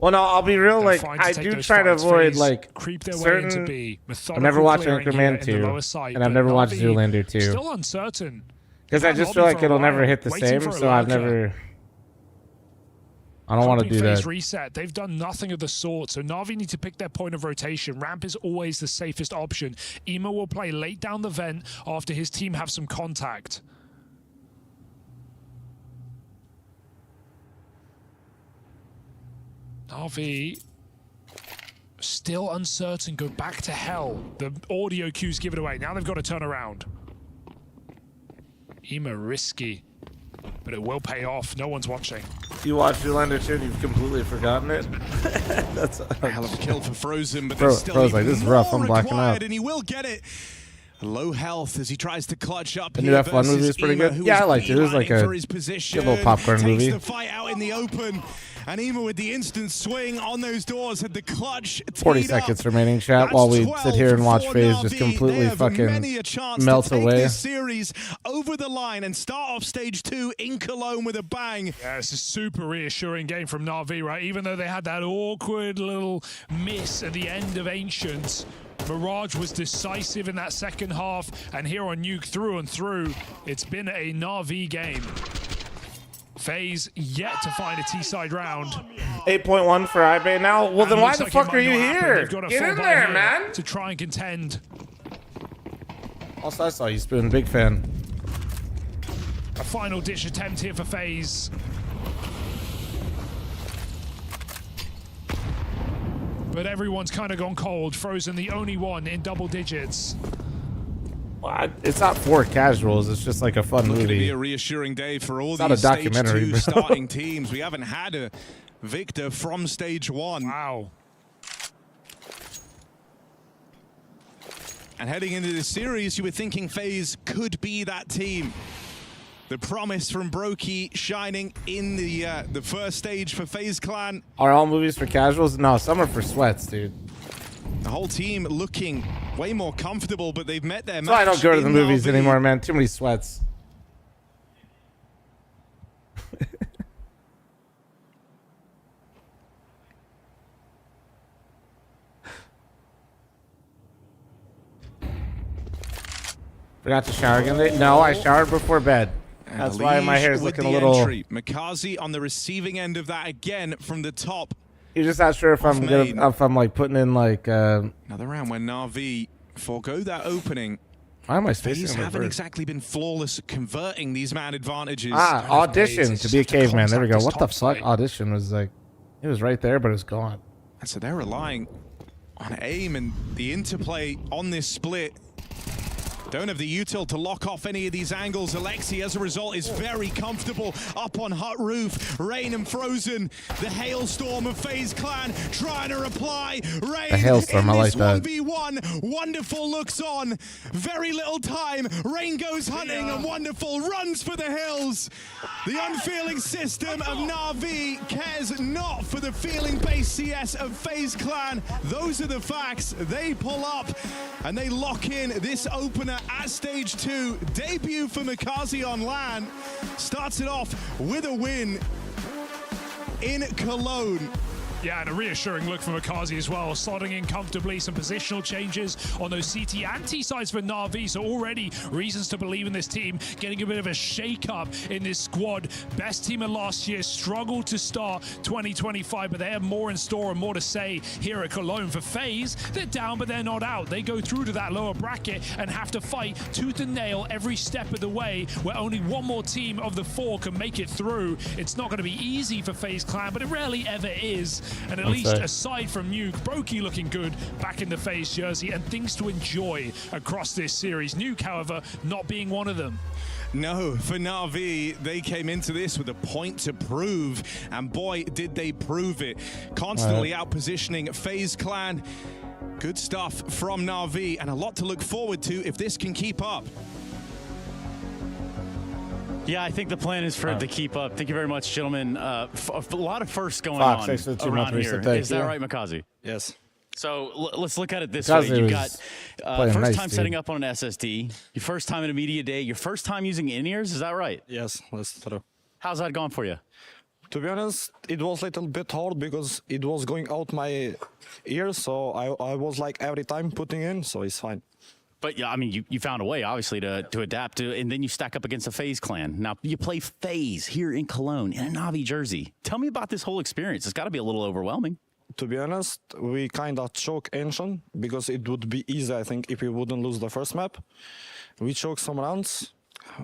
Well, no, I'll be real. Like, I do try to avoid like creep their certain. way into B. I've never watched Anchorman 2, and I've never watched Zoolander 2. Still uncertain. Because I just feel like it'll never hit the same. So I've never. I don't want to do that. Reset. They've done nothing of the sort, so Na'Vi need to pick their point of rotation. Ramp is always the safest option. Emo will play late down the vent after his team have some contact. Na'Vi still uncertain, go back to hell. The audio cues give it away. Now they've got to turn around. Emo risky, but it will pay off. No one's watching. You watched Zoolander 2 and you've completely forgotten it? That's a hell of a kill for fr0m, but there's still like, this is rough. I'm blacking out. And he will get it. Low health as he tries to clutch up. The new F1 movie is pretty good. Yeah, I liked it. It was like a good little popcorn movie. The fight out in the open. And even with the instant swing on those doors, had the clutch 40 seconds remaining, chat, while we sit here and watch FaZe just completely fucking melt away. This series over the line and start off stage 2 in Cologne with a bang. Yeah, it's a super reassuring game from Na'Vi, right? Even though they had that awkward little miss at the end of Ancients, Mirage was decisive in that second half, and here on Nuke through and through, it's been a Na'Vi game. FaZe yet to find a T-side round. 8.1 for iBay now. Well, then why the fuck are you here? Get in there, man. To try and contend. Also, I saw you spoon. Big fan. A final ditch attempt here for FaZe. But everyone's kind of gone cold. fr0m the only one in double digits. Well, it's not for casuals. It's just like a fun movie. It's going to be a reassuring day for all these these stage 2 starting teams. We haven't had a victor from stage 1. Wow. And heading into this series, you were thinking FaZe could be that team. The promise from Brokey shining in the first stage for FaZe Clan. Are all movies for casuals? No, some are for sweats, dude. The whole team looking way more comfortable, but they've met their match. So I don't go to the movies anymore, man. Too many sweats. Forgot to shower again. No, I showered before bed. That's why my hair is looking a little. Makazi on the receiving end of that again from the top. You're just not sure if I'm gonna, if I'm like putting in like another round when Na'Vi forgo that opening. Why am I spacing? FaZe haven't exactly been flawless at converting these man advantages. Audition to be a caveman. There we go. What the fuck? Audition was like, it was right there, but it's gone. And so they're relying on aim and the interplay on this split. Don't have the util to lock off any of these angles. Alexi, as a result, is very comfortable up on hut roof. Rain and fr0m, the hailstorm of FaZe Clan trying to reply. Rain, a hailstorm, I like that. 1v1, Wonderful looks on. Very little time. Rain goes hunting and Wonderful runs for the hills. The unfeeling system of Na'Vi cares not for the feeling-based CS of FaZe Clan. Those are the facts. They pull up and they lock in this opener at stage 2. Debut for Makazi on LAN. Starts it off with a win in Cologne. Yeah, and a reassuring look from Akazi as well, slotting in comfortably, some positional changes on those CT and T sides for Na'Vi, so already reasons to believe in this team, getting a bit of a shake-up in this squad. Best team of last year, struggled to start 2025, but they have more in store and more to say here at Cologne. For FaZe, they're down, but they're not out. They go through to that lower bracket and have to fight tooth and nail every step of the way, where only one more team of the 4 can make it through. It's not going to be easy for FaZe Clan, but it rarely ever is. And at least aside from Nuke, Brokey looking good back in the FaZe jersey, and things to enjoy across this series. Nuke, however, not being one of them. No, for Na'Vi, they came into this with a point to prove, and boy, did they prove it. Constantly outpositioning FaZe Clan. Good stuff from Na'Vi, and a lot to look forward to if this can keep up. Yeah, I think the plan is for it to keep up. Thank you very much, gentlemen. A lot of firsts going on around here. Is that right, Makazi? Yes. So let's look at it this way. You've got first time setting up on an SSD, your first time in a media day, your first time using in-ears, is that right? Yes, that's true. How's that gone for you? To be honest, it was a little bit hard because it was going out my ears, so I was like every time putting in, so it's fine. But yeah, I mean, you found a way, obviously, to adapt to, and then you stack up against a FaZe clan. Now, you play FaZe here in Cologne in a Na'Vi jersey. Tell me about this whole experience. It's got to be a little overwhelming. To be honest, we kind of choke Ancient because it would be easy, I think, if we wouldn't lose the first map. We choked some rounds.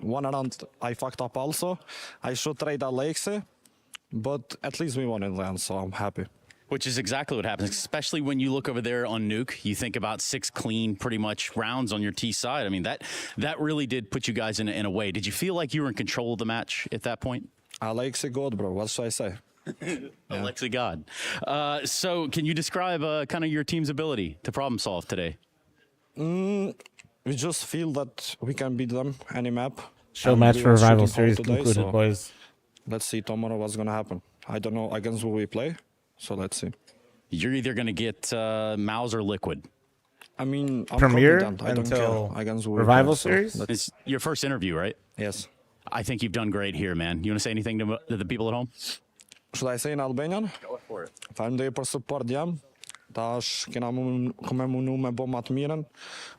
One round I fucked up also. I should trade Alexei, but at least we won in the end, so I'm happy. Which is exactly what happens, especially when you look over there on Nuke. You think about 6 clean, pretty much, rounds on your T side. I mean, that really did put you guys in a way. Did you feel like you were in control of the match at that point? Alexei God, bro. What should I say? Alexei God. So can you describe kind of your team's ability to problem solve today? We just feel that we can beat them any map. Show match for Revival Series concluded, so boys. Let's see tomorrow what's going to happen. I don't know against who we play. So let's see. You're either going to get Mouse or Liquid. I mean, I'm Premiere until Revival Series? It's your first interview, right? Yes. I think you've done great here, man. You want to say anything to the people at home? Should I say in Albanian? Go for it. Fajm dhe për support jam. Tash kena me munu me bo më të mirën.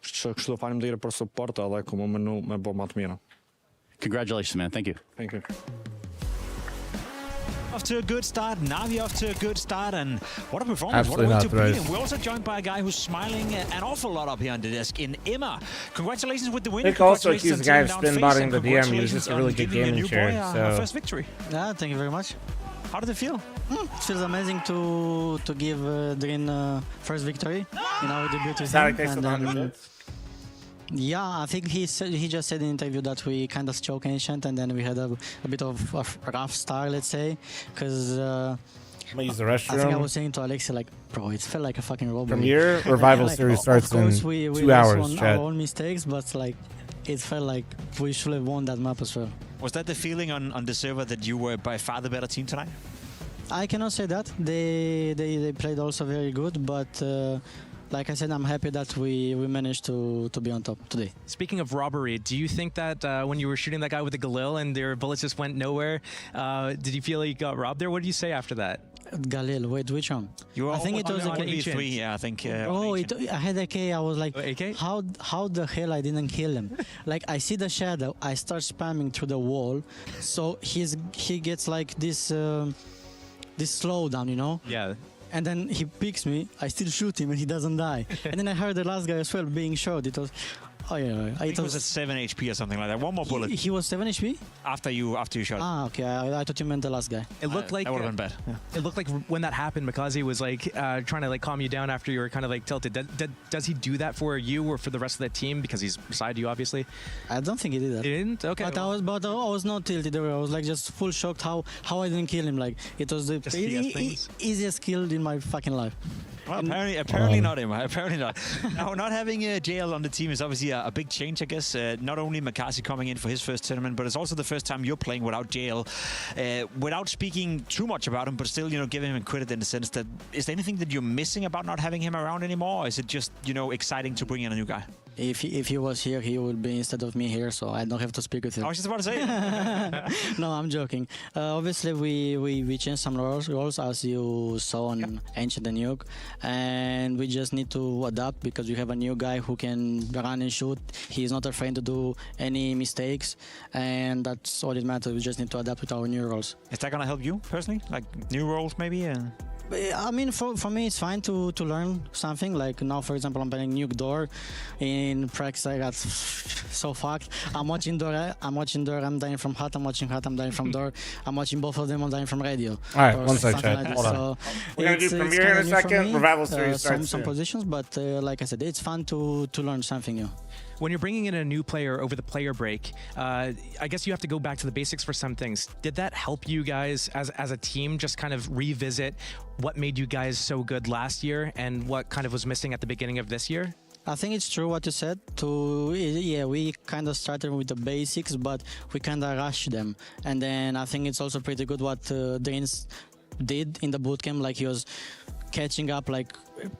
Kështu faleminderit për support edhe ku më munu me bo më të mirën. Congratulations, man. Thank you. Thank you. Off to a good start, Na'Vi off to a good start, and what a performance. Absolutely what a way to not, beat him. We're also joined by a guy who's smiling an awful lot up here on the desk in Emma. Congratulations with the win. I think also accused the guy of spin botting the DM. He was just a really good gaming chair. So first victory. Yeah, thank you very much. How did it feel? It feels amazing to give Drin first victory in our debut to him. Yeah, I think he just said in the interview that we kind of choke Ancient, and then we had a bit of a rough start, let's say, because I'm gonna use the restroom. I think I was saying to Alexei, like, bro, it felt like a fucking robbery. Premiere Revival Series starts in 2 hours. We our own mistakes, but like, it felt like we should have won that map as well. Was that the feeling on the server that you were by far the better team tonight? I cannot say that. They played also very good, but like I said, I'm happy that we managed to be on top today. Speaking of robbery, do you think that when you were shooting that guy with the Galil and their bullets just went nowhere, did you feel like you got robbed there? What did you say after that? Galil, wait, which one? I think it was a K3, yeah, I think. I had a K, I was like, AK? how the hell I didn't kill him? Like, I see the shadow, I start spamming through the wall, so he gets like this slowdown, you know? Yeah. And then he picks me, I still shoot him and he doesn't die. And then I heard the last guy as well being shot. It was, oh yeah. I think it was at 7 HP or something like that. One more bullet. He was 7 HP? After you shot him. Ah, okay. I thought you meant the last guy. It looked like that would have been bad. Yeah. It looked like when that happened, Makazi was like trying to like calm you down after you were kind of like tilted. Does he do that for you or for the rest of the team because he's beside you, obviously? I don't think he did that. He didn't? Okay. But I was not tilted. I was like just full shocked how I didn't kill him. Like it was the easiest kill in my fucking life. Well, apparently not, Emma. Apparently not. Now, not having JL on the team is obviously a big change, I guess. Not only Makazi coming in for his first tournament, but it's also the first time you're playing without JL. Without speaking too much about him, but still, giving him credit in the sense that, is there anything that you're missing about not having him around anymore? Or is it just, exciting to bring in a new guy? If he was here, he would be instead of me here, so I don't have to speak with him. I was just about to say. No, I'm joking. Obviously, we changed some roles as you saw on Ancient and Nuke, and we just need to adapt because we have a new guy who can run and shoot. He's not afraid to do any mistakes, and that's all it matters. We just need to adapt with our new roles. Is that gonna help you personally? Like new roles, maybe? I mean, for me, it's fine to learn something. Like now, for example, I'm playing Nuke Door. In practice, I got so fucked. I'm watching Door, I'm dying from Hut. I'm watching Hut, I'm dying from Door. I'm watching both of them, I'm dying from Radio. All right, one sec, Chad. Hold on. So we're going to do Premiere in a second. Revival Series starts some positions, but like I said, it's fun to learn something new. When you're bringing in a new player over the player break, I guess you have to go back to the basics for some things. Did that help you guys as a team just kind of revisit what made you guys so good last year and what kind of was missing at the beginning of this year? I think it's true what you said. We kind of started with the basics, but we kind of rushed them. And then I think it's also pretty good what Danes did in the bootcamp. Like he was catching up like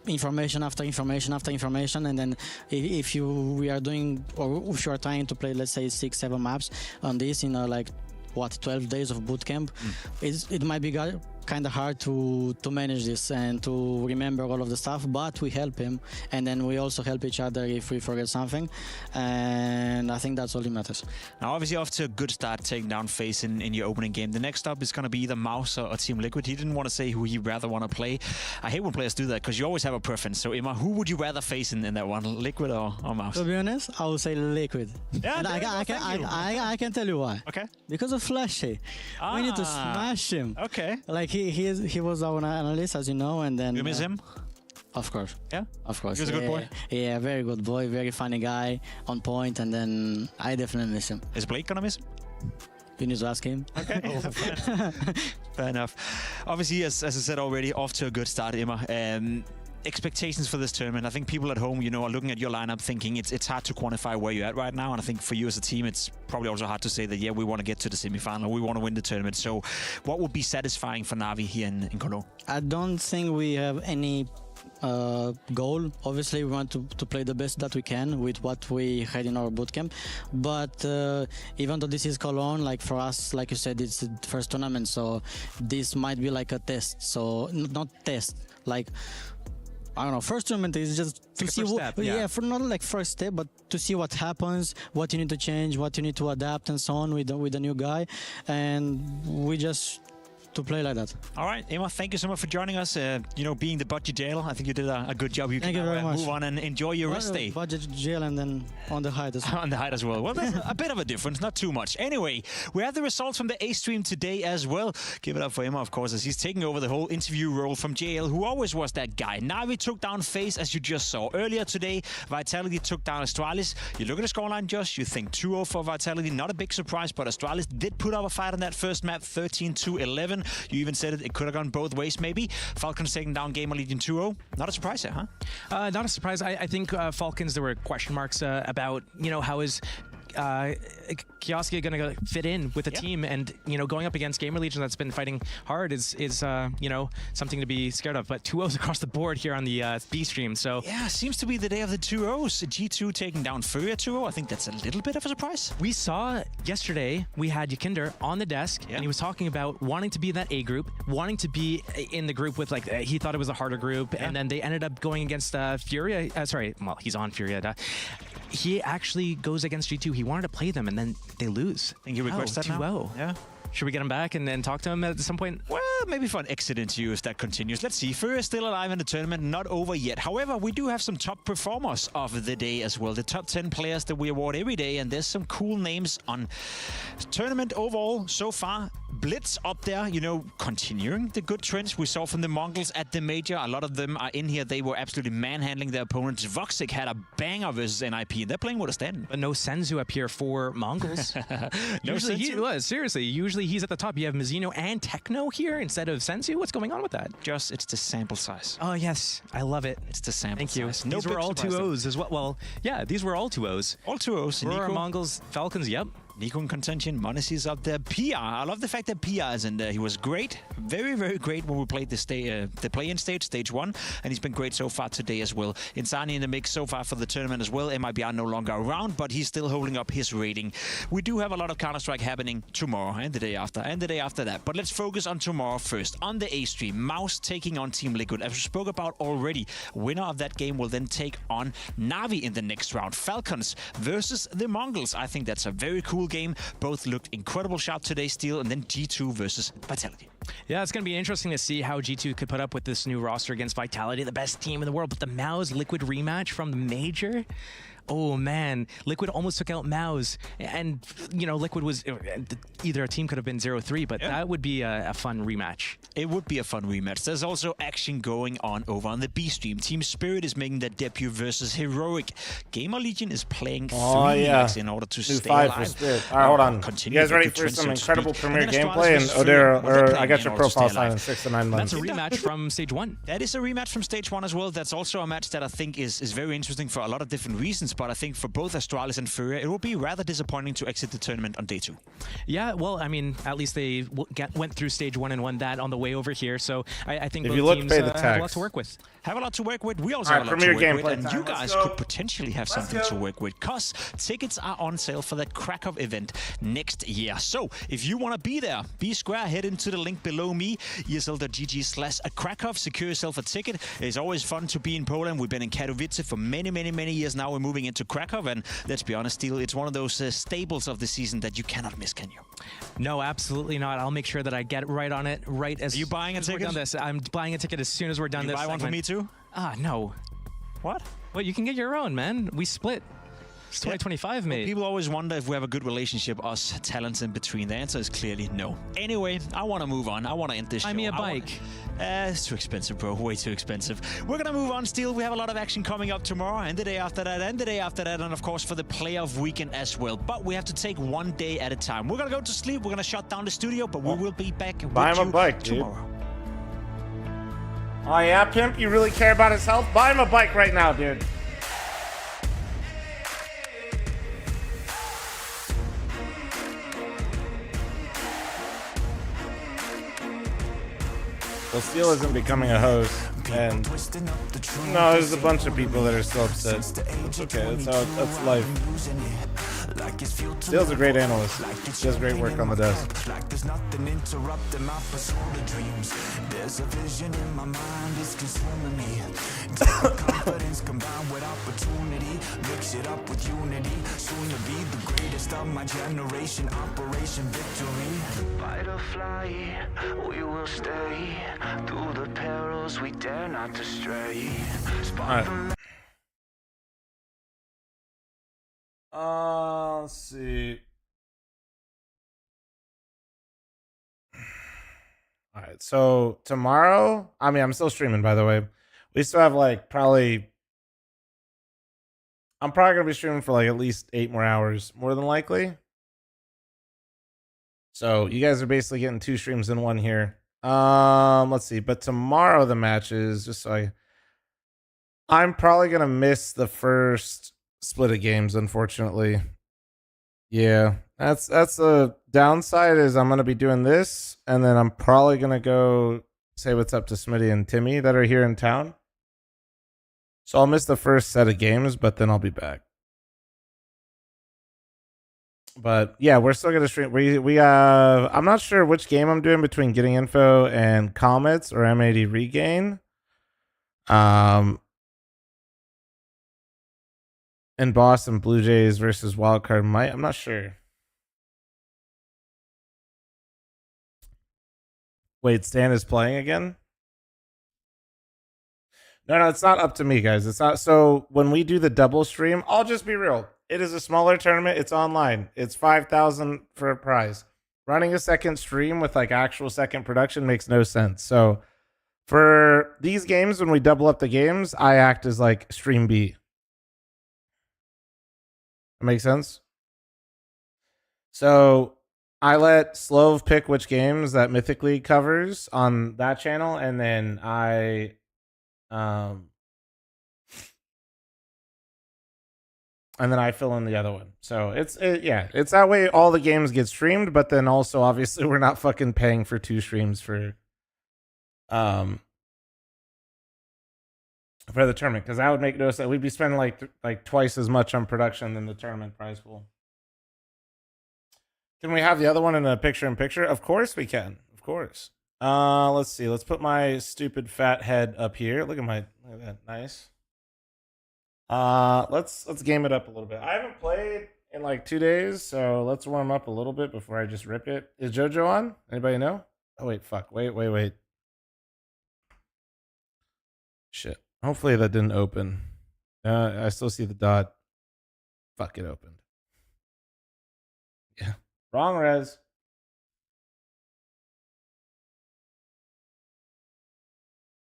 information after information after information, and then if we are doing, or if you are trying to play, let's say 6-7 maps on this in like 12 days of bootcamp, it might be kind of hard to manage this and to remember all of the stuff, but we help him, and then we also help each other if we forget something, and I think that's all that matters. Now, obviously, off to a good start taking down FaZe in your opening game. The next up is going to be either Mouse or Team Liquid. He didn't want to say who he'd rather want to play. I hate when players do that because you always have a preference. So, Emma, who would you rather face in that one, Liquid or Mouse? To be honest, I would say Liquid. Yeah, and I can tell you why. Okay. Because of Flashy. We need to smash him. Okay. Like he was our analyst, as you know, and then you miss him? Of course. Yeah? Of course. He was a good boy? Yeah, very good boy, very funny guy, on point, and then I definitely miss him. Is Blake gonna miss him? You need to ask him. Okay. Fair enough. Obviously, as I said already, off to a good start, Emma. Expectations for this tournament. I think people at home, are looking at your lineup thinking it's hard to quantify where you're at right now. And I think for you as a team, it's probably also hard to say that, yeah, we want to get to the semifinal, we want to win the tournament. So what would be satisfying for Na'Vi here in Cologne? I don't think we have any goal. Obviously, we want to play the best that we can with what we had in our bootcamp. But even though this is Cologne, like for us, like you said, it's the first tournament. So this might be like a test. So not test, like, I don't know, first tournament is just to see what, for not like first step, but to see what happens, what you need to change, what you need to adapt, and so on with the new guy, and we just to play like that. All right, Emma, thank you so much for joining us. Being the budget jail, I think you did a good job. Thank you very much. Move on and enjoy your rest day. Budget jail and then on the height as well. On the height as well. Well, there's a bit of a difference, not too much. Anyway, we have the results from the A stream today as well. Give it up for Emma, of course, as he's taking over the whole interview role from JL, who always was that guy. Na'Vi took down FaZe, as you just saw earlier today. Vitality took down Astralis. You look at the scoreline, Josh, you think 2-0 for Vitality. Not a big surprise, but Astralis did put up a fight on that first map, 13-11. You even said it could have gone both ways, maybe. Falcons taking down Gamer Legion 2-0. Not a surprise here, huh? Not a surprise. I think Falcons, there were question marks about, how is Kioski going to fit in with the team, and going up against Gamer Legion that's been fighting hard is something to be scared of. But 2-0s across the board here on the B stream. So yeah, seems to be the day of the 2-0s. G2 taking down Furia 2-0. I think that's a little bit of a surprise. We saw yesterday we had Yakinder on the desk, and he was talking about wanting to be in that A group, wanting to be in the group with he thought it was a harder group, and then they ended up going against Furia. Well, he's on Furia. He actually goes against G2. He wanted to play them, and then they lose. Think he regrets that now? 2-0. Yeah. Should we get him back and then talk to him at some point? Well, maybe for an exit interview if that continues. Let's see. Furia is still alive in the tournament, not over yet. However, we do have some top performers of the day as well. The top 10 players that we award every day, and there's some cool names on tournament overall so far. Blitz up there, continuing the good trends we saw from the Mongols at the major. A lot of them are in here. They were absolutely manhandling their opponents. Voxic had a banger versus NIP, and they're playing with a stand. But no Senzu up here for Mongols. Usually he was, seriously. Usually he's at the top. You have Mizzino and Techno here instead of Senzu. What's going on with that? Just, it's the sample size. Oh, yes. I love it. It's the sample size. These were all 2-0s as well. Well, yeah, these were all 2-0s. All 2-0s. For our Mongols, Falcons, yep. Nico in contention, Monesi's up there. PR, I love the fact that PR is in there. He was great, very, very great when we played the play-in stage 1, and he's been great so far today as well. Insani in the mix so far for the tournament as well. MIBR no longer around, but he's still holding up his rating. We do have a lot of Counter-Strike happening tomorrow and the day after and the day after that. But let's focus on tomorrow first. On the A stream, Mouse taking on Team Liquid. As we spoke about already, winner of that game will then take on Na'Vi in the next round. Falcons versus the Mongols. I think that's a very cool game. Both looked incredible sharp today, Steel, and then G2 versus Vitality. Yeah, it's going to be interesting to see how G2 could put up with this new roster against Vitality, the best team in the world. But the Mouse Liquid rematch from the Major? Oh man, Liquid almost took out Mouse, and you know, Liquid was either a team could have been 0-3, but that would be a fun rematch. It would be a fun rematch. There's also action going on over on the B stream. Team Spirit is making their debut versus Heroic. Gamer Legion is playing 3 leagues in order to stay alive. For Spirit. All right, hold on. You guys ready for some incredible premiere gameplay? And Odera, or I got your profile signed in 6 to 9 months. That's a rematch from stage 1. That is a rematch from stage 1 as well. That's also a match that I think is very interesting for a lot of different reasons. But I think for both Astralis and Furia, it will be rather disappointing to exit the tournament on day 2. Yeah, well, I mean, at least they went through stage 1 and won that on the way over here. So I think if both teams have a lot to work with. Have a lot to work with. We also have a lot to work with. And you guys could potentially have something to work with, because tickets are on sale for that Krakow event next year. So if you want to be there, be square, head into the link below me, esl.gg/Krakow, secure yourself a ticket. It's always fun to be in Poland. We've been in Katowice for many, many, many years now. We're moving into Krakow, and let's be honest, Steel, it's one of those staples of the season that you cannot miss, can you? No, absolutely not. I'll make sure that I get right on it right as Are you buying a soon as we're ticket? done this. I'm buying a ticket as soon as we're done You this buy one for me too? No. What? Well, you can get your own, man. We split. It's 2025, mate. People always wonder if we have a good relationship, us talents in between. The answer is clearly no. Anyway, I want to move on. I want to end this show. Buy me a bike. It's too expensive, bro. Way too expensive. We're going to move on, Steel. We have a lot of action coming up tomorrow, and the day after that, and the day after that, and of course for the playoff weekend as well. But we have to take one day at a time. We're going to go to sleep. We're going to shut down the studio, but we will be back Buy him a bike, tomorrow. Dude. Oh yeah, Pimp, you really care about his health? Buy him a bike right now, dude. Well, Steel isn't becoming a host, and no, there's a bunch of people that are still upset. It's okay, that's life. Steel's a great analyst. He does great work on the desk. There's nothing interrupting my pursuit of dreams. There's a vision in my mind, it's consuming me. Confidence combined with opportunity, mix it up with unity. Soon to be the greatest of my generation. Operation Victory. Fight or fly, we will stay. Through the perils we dare not to stray. Let's see. All right, so tomorrow, I mean, I'm still streaming, by the way. We still have like I'm probably gonna be streaming for like at least 8 more hours, more than likely. So you guys are basically getting 2 streams in one here. Let's see. But tomorrow the matches, just so I'm probably gonna miss the first split of games, unfortunately. Yeah, that's the downside, is I'm gonna be doing this, and then I'm probably gonna go say what's up to Smitty and Timmy that are here in town. So I'll miss the first set of games, but then I'll be back. But yeah, we're still gonna stream. We I'm not sure which game I'm doing between Getting Info and Comets or M80 Regain. And Boston Blue Jays versus Wildcard Might. I'm not sure. Wait, Stan is playing again? No, it's not up to me, guys. It's not. So when we do the double stream, I'll just be real. It is a smaller tournament. It's online. It's 5,000 for a prize. Running a second stream with like actual second production makes no sense. So for these games, when we double up the games, I act as like stream B. That makes sense? So I let Slove pick which games that Mythic League covers on that channel, and then I and then I fill in the other one. So it's that way all the games get streamed, but then also obviously we're not fucking paying for 2 streams for the tournament, because that would make no sense. We'd be spending like twice as much on production than the tournament prize pool. Can we have the other one in a picture-in-picture? Of course we can. Of course. Let's see. Let's put my stupid fat head up here. Look at that. Nice. Let's game it up a little bit. I haven't played in like 2 days, so let's warm up a little bit before I just rip it. Is JoJo on? Anybody know? Oh wait, fuck. Wait. Shit. Hopefully that didn't open. I still see the dot. Fuck, it opened. Yeah. Wrong res.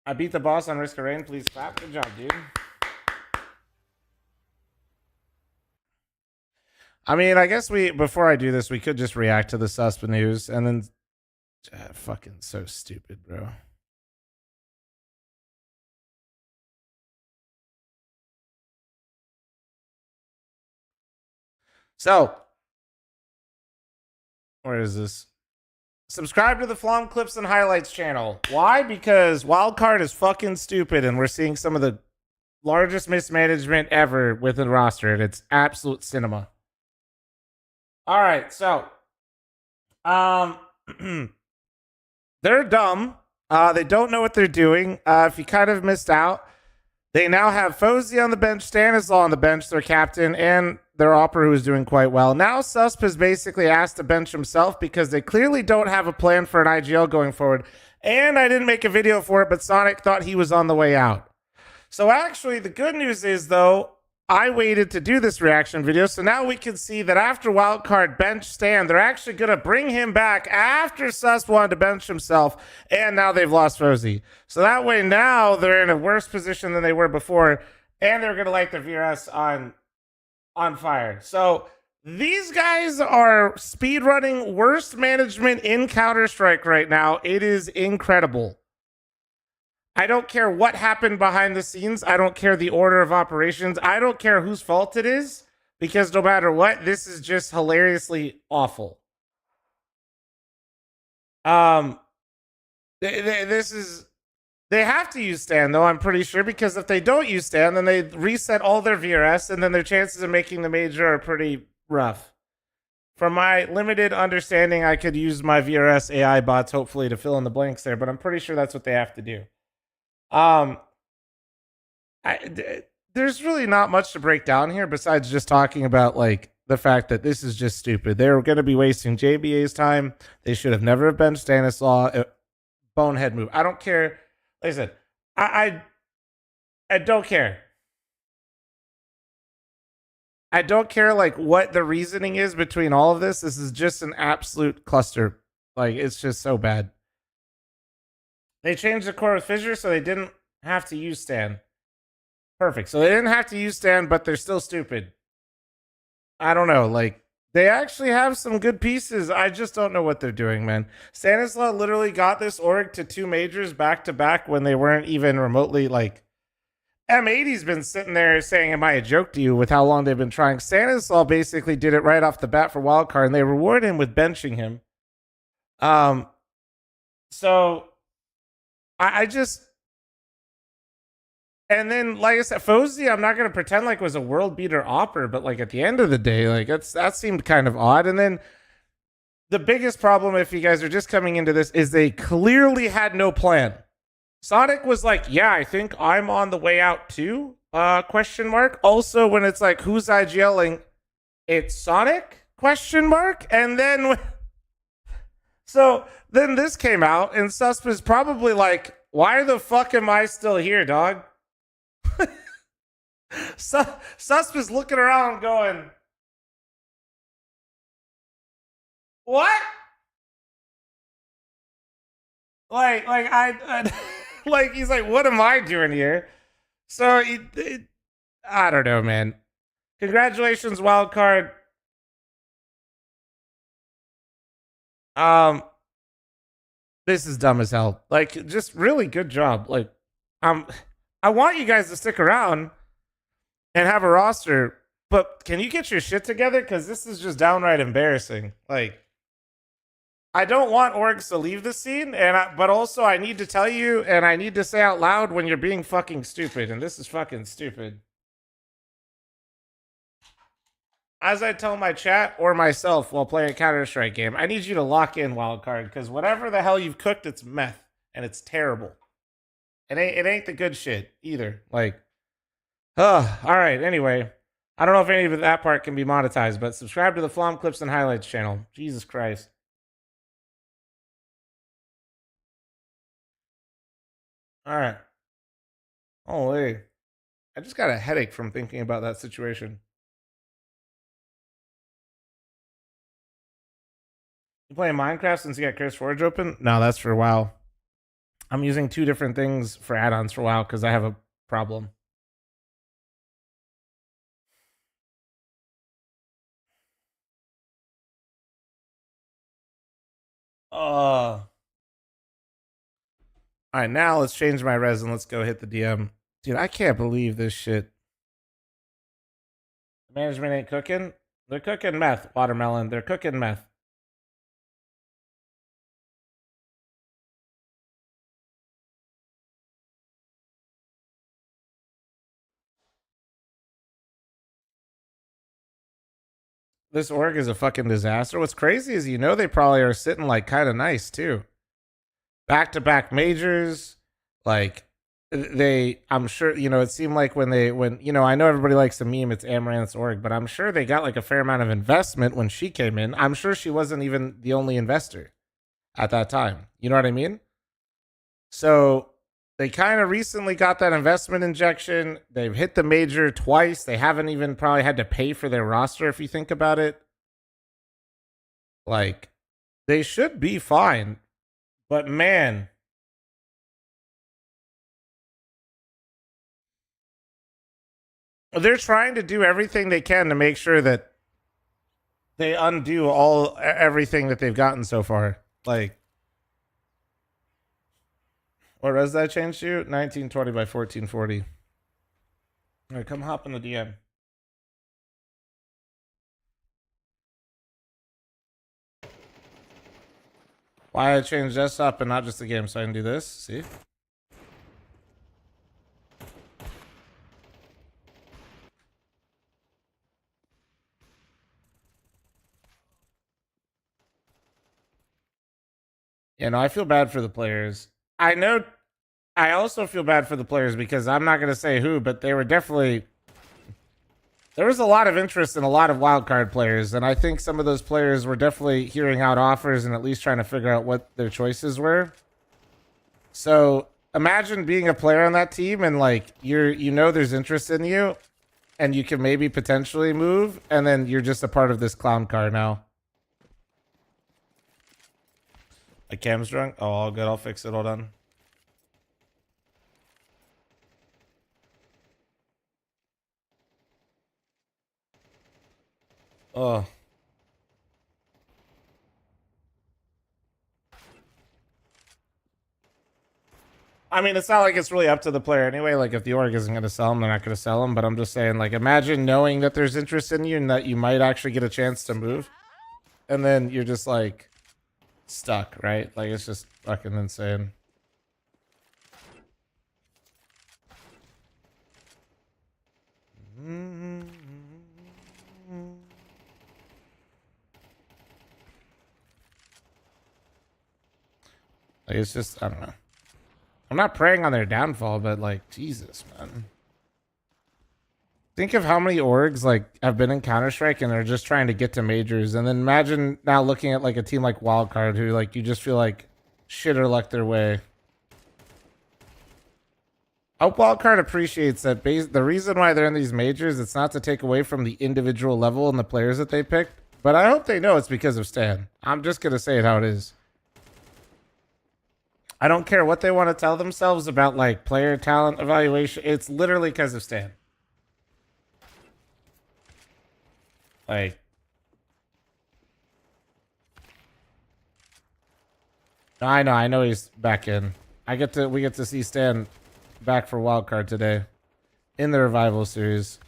I beat the boss on Risk of Rain. Please clap. Good job, dude. I mean, I guess before I do this, we could just react to the susp news and then fucking so stupid, bro. So, where is this? Subscribe to the fl0m Clips and Highlights channel. Why? Because Wildcard is fucking stupid and we're seeing some of the largest mismanagement ever within the roster, and it's absolute cinema. All right, so they're dumb. They don't know what they're doing. If you kind of missed out, they now have fl0m on the bench, Stanislaw on the bench, their captain, and their Opera, who is doing quite well. Now susp has basically asked to bench himself because they clearly don't have a plan for an IGL going forward. And I didn't make a video for it, but Sonic thought he was on the way out. So actually, the good news is, though, I waited to do this reaction video, so now we can see that after Wildcard bench Stan, they're actually going to bring him back after susp wanted to bench himself, and now they've lost fl0m. So that way now they're in a worse position than they were before, and they're going to light their VRS on fire. So these guys are speedrunning worst management in Counter-Strike right now. It is incredible. I don't care what happened behind the scenes. I don't care the order of operations. I don't care whose fault it is, because no matter what, this is just hilariously awful. They have to use Stan, though, I'm pretty sure, because if they don't use Stan, then they reset all their VRS, and then their chances of making the major are pretty rough. From my limited understanding, I could use my VRS AI bots, hopefully, to fill in the blanks there, but I'm pretty sure that's what they have to do. There's really not much to break down here besides just talking about, like, the fact that this is just stupid. They're going to be wasting JBA's time. They should have never have benched Stanislaw. Bonehead move. I don't care. Like I said, I don't care. I don't care, like, what the reasoning is between all of this. This is just an absolute cluster. Like, it's just so bad. They changed the core with Fissure, so they didn't have to use Stan. Perfect. So they didn't have to use Stan, but they're still stupid. I don't know. Like, they actually have some good pieces. I just don't know what they're doing, man. Stanislaw literally got this org to 2 majors back-to-back when they weren't even remotely, like... M80's been sitting there saying, am I a joke to you, with how long they've been trying. Stanislaw basically did it right off the bat for Wildcard, and they rewarded him with benching him. So... I just, and then, like I said, fl0m, I'm not going to pretend like it was a world beater opper, but like at the end of the day, like that seemed kind of odd. And then the biggest problem, if you guys are just coming into this, is they clearly had no plan. Sonic was like, yeah, I think I'm on the way out too, question mark. Also, when it's like, who's IGLing? It's Sonic, question mark. And then, so then this came out, and susp is probably like, why the fuck am I still here, dog? Susp is looking around going, what? Like like he's like, what am I doing here? So I don't know, man. Congratulations, Wildcard. This is dumb as hell. Like, just really good job. Like, I want you guys to stick around and have a roster But can you get your shit together? Because this is just downright embarrassing. Like, I don't want orgs to leave the scene, but also I need to tell you, and I need to say out loud when you're being fucking stupid, and this is fucking stupid. As I tell my chat or myself while playing a Counter-Strike game, I need you to lock in wildcard, because whatever the hell you've cooked, it's meth, and it's terrible. It ain't the good shit either. Like, all right, anyway. I don't know if any of that part can be monetized, but subscribe to the fl0m Clips and Highlights channel. Jesus Christ. All right. Holy. I just got a headache from thinking about that situation. You playing Minecraft since you got Curse Forge open? No, that's for WoW. I'm using 2 different things for add-ons for WoW because I have a problem. All right, now let's change my res and let's go hit the DM. Dude, I can't believe this shit. Management ain't cooking. They're cooking meth, Watermelon. They're cooking meth. This org is a fucking disaster. What's crazy is they probably are sitting like kind of nice too. Back-to-back majors, like I'm sure, it seemed like when I know everybody likes to meme it's Amaranth's org, but I'm sure they got like a fair amount of investment when she came in. I'm sure she wasn't even the only investor at that time. You know what I mean? So they kind of recently got that investment injection. They've hit the major twice. They haven't even probably had to pay for their roster if you think about it. Like, they should be fine. But man, they're trying to do everything they can to make sure that they undo everything that they've gotten so far. Like, what res did I change to? 1920 by 1440. All right, come hop in the DM. Why I changed desktop and not just the game, so I can do this. See? Yeah, no, I feel bad for the players. I know. I also feel bad for the players because I'm not going to say who, but they were definitely. There was a lot of interest in a lot of wildcard players, and I think some of those players were definitely hearing out offers and at least trying to figure out what their choices were. So imagine being a player on that team and like there's interest in you, and you can maybe potentially move, and then you're just a part of this clown car now. My cam's drunk? Oh, all good. I'll fix it. Hold on. Oh. I mean, it's not like it's really up to the player anyway. Like, if the org isn't going to sell them, they're not going to sell them. But I'm just saying, like, imagine knowing that there's interest in you and that you might actually get a chance to move. And then you're just, like, stuck, right? Like, it's just fucking insane. Like, it's just, I don't know. I'm not preying on their downfall, but like, Jesus, man. Think of how many orgs like have been in Counter-Strike and they're just trying to get to majors. And then imagine now looking at like a team like Wildcard who like you just feel like shit or luck their way. I hope Wildcard appreciates that the reason why they're in these majors, it's not to take away from the individual level and the players that they picked. But I hope they know it's because of Stan. I'm just going to say it how it is. I don't care what they want to tell themselves about like player talent evaluation. It's literally because of Stan. Like, I know he's back in. We get to see Stan back for Wildcard today in the revival series.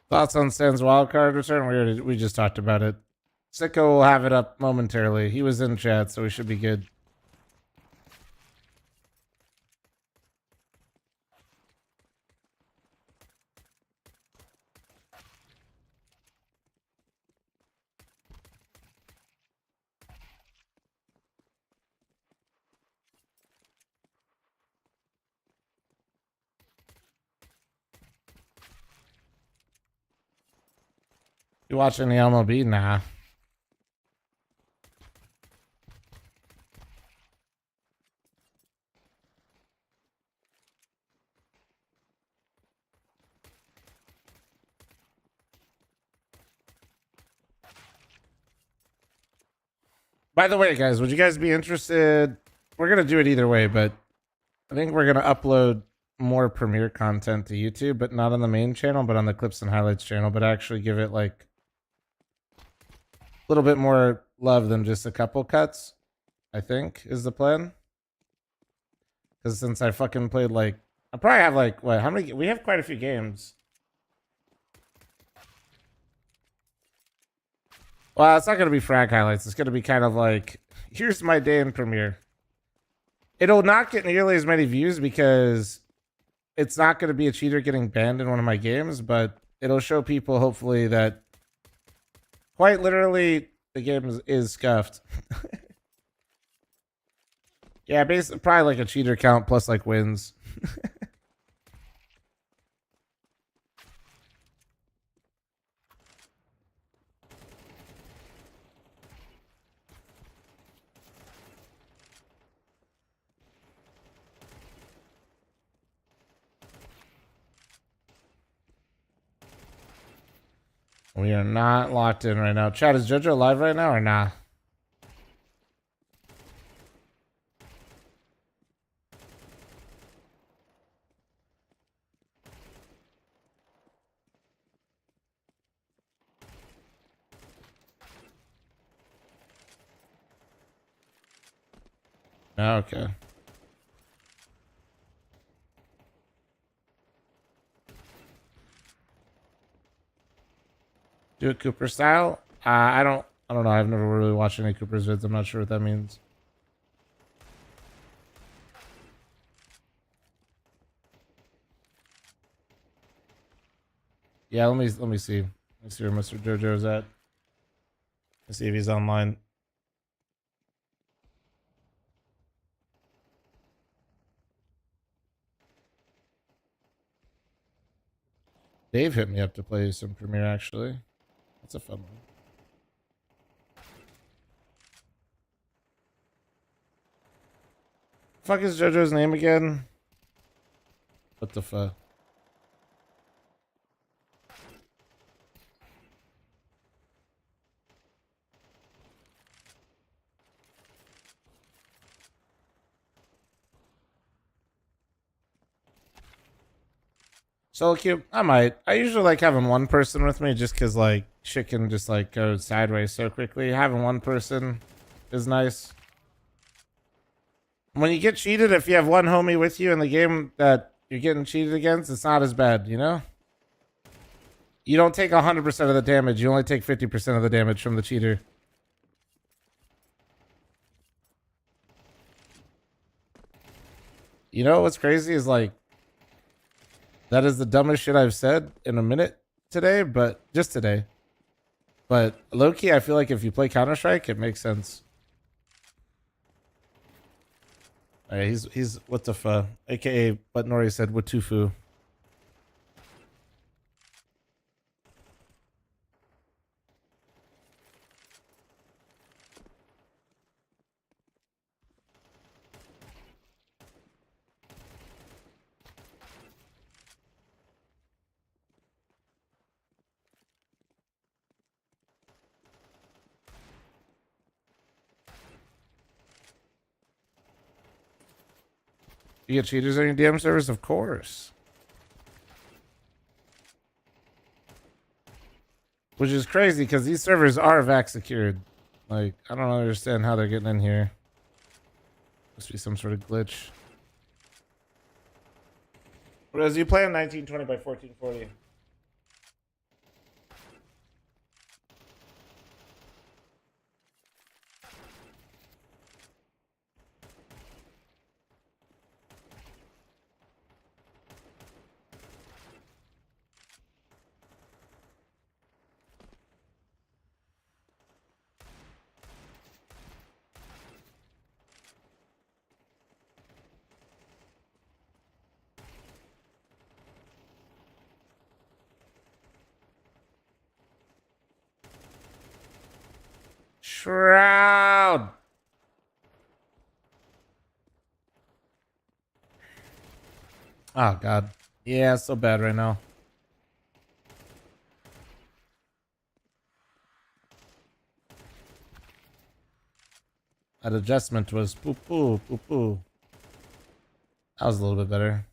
Thoughts on Stan's wildcard return? We just talked about it. Sicko will have it up momentarily. He was in chat, so we should be good. You watching the MLB? Nah. By the way, guys, would you guys be interested? We're going to do it either way, but I think we're going to upload more Premiere content to YouTube, but not on the main channel, but on the Clips and Highlights channel, but actually give it like a little bit more love than just a couple cuts, I think is the plan. Because since I fucking played like, I probably have like, what, how many? We have quite a few games. Well, it's not going to be frag highlights. It's going to be kind of like, here's my day in Premiere. It'll not get nearly as many views because it's not going to be a cheater getting banned in one of my games, but it'll show people hopefully that quite literally the game is scuffed. Yeah, basically probably like a cheater count plus like wins. We are not locked in right now. Chat, is JoJo live right now or nah? Okay. Do it Cooper style? I don't know. I've never really watched any Cooper's vids. I'm not sure what that means. Yeah, let me see. Let me see where Mr. JoJo's at. Let's see if he's online. Dave hit me up to play some Premiere actually. That's a fun one. Fuck is JoJo's name again? What the fuck? Solo queue? I might. I usually like having one person with me just because like shit can just like go sideways so quickly. Having one person is nice. When you get cheated, if you have one homie with you in the game that you're getting cheated against, it's not as bad, you know? You don't take 100% of the damage. You only take 50% of the damage from the cheater. You know what's crazy is like, that is the dumbest shit I've said in a minute today, but just today. But low-key, I feel like if you play Counter-Strike, it makes sense. Alright, he's what the fuck? AKA what Nori said, Watufu. You get cheaters on your DM servers? Of course. Which is crazy because these servers are VAC secured. Like, I don't understand how they're getting in here. Must be some sort of glitch. Whereas you play on 1920 by 1440. Shroud. Oh, God. Yeah, it's so bad right now. That adjustment was poo-poo, poo-poo. That was a little bit better.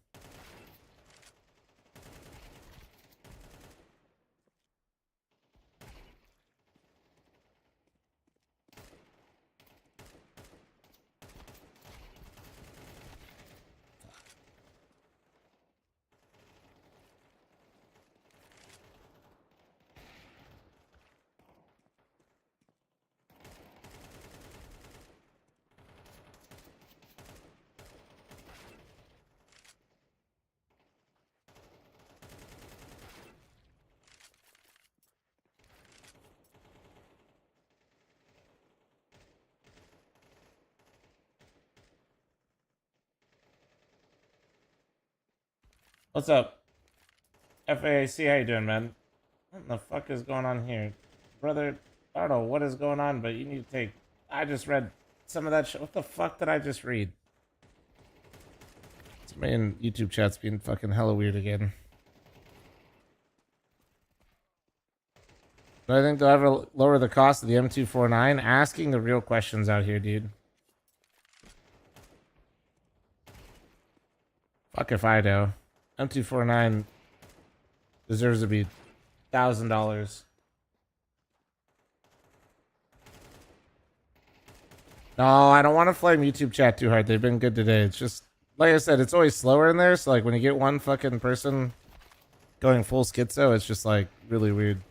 What's up? FAAC, how you doing, man? What the fuck is going on here? Brother, I don't know what is going on, but you need to take... I just read some of that shit. What the fuck did I just read? Somebody in YouTube chat's being fucking hella weird again. Do I think they'll ever lower the cost of the M249? Asking the real questions out here, dude. Fuck if I do. M249 deserves to be $1,000. No, I don't want to flame YouTube chat too hard. They've been good today. It's just, like I said, it's always slower in there. So, like, when you get one fucking person going full schizo, it's just, like, really weird.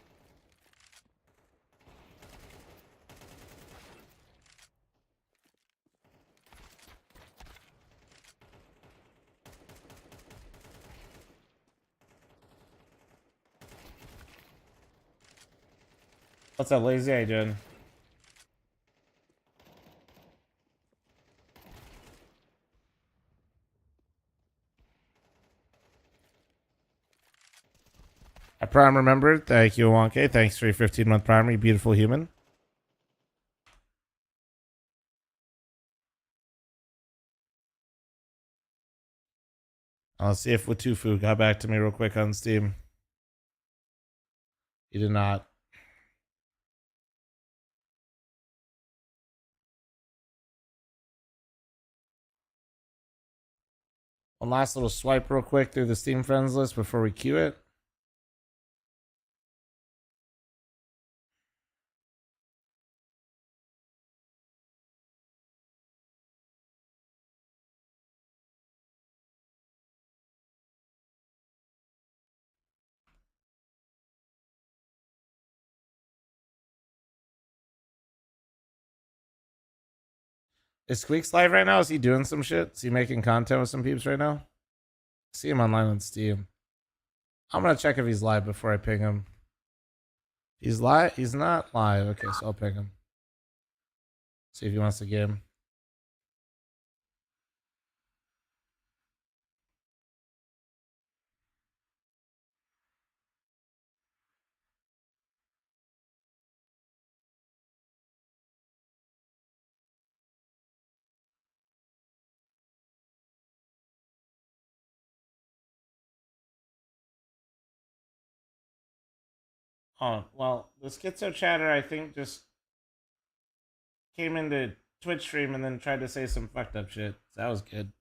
What's up, Lazy? How you doing? I prime remembered. Thank you, Wonke. Thanks for your 15-month prime, you beautiful human. I'll see if Watufu got back to me real quick on Steam. He did not. One last little swipe real quick through the Steam friends list before we queue it. Is Squeaks live right now? Is he doing some shit? Is he making content with some peeps right now? See him online on Steam. I'm gonna check if he's live before I ping him. He's live? He's not live. Okay, so I'll ping him. See if he wants to game. Oh, well, the Schizo chatter, I think, just came into Twitch stream and then tried to say some fucked up shit. So that was good.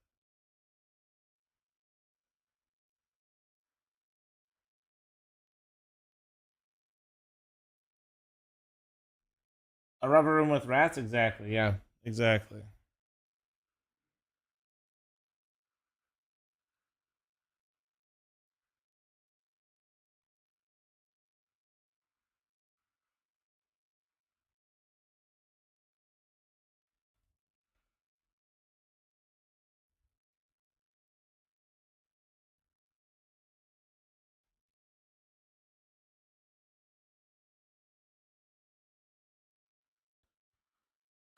A rubber room with rats? Exactly, yeah. Exactly.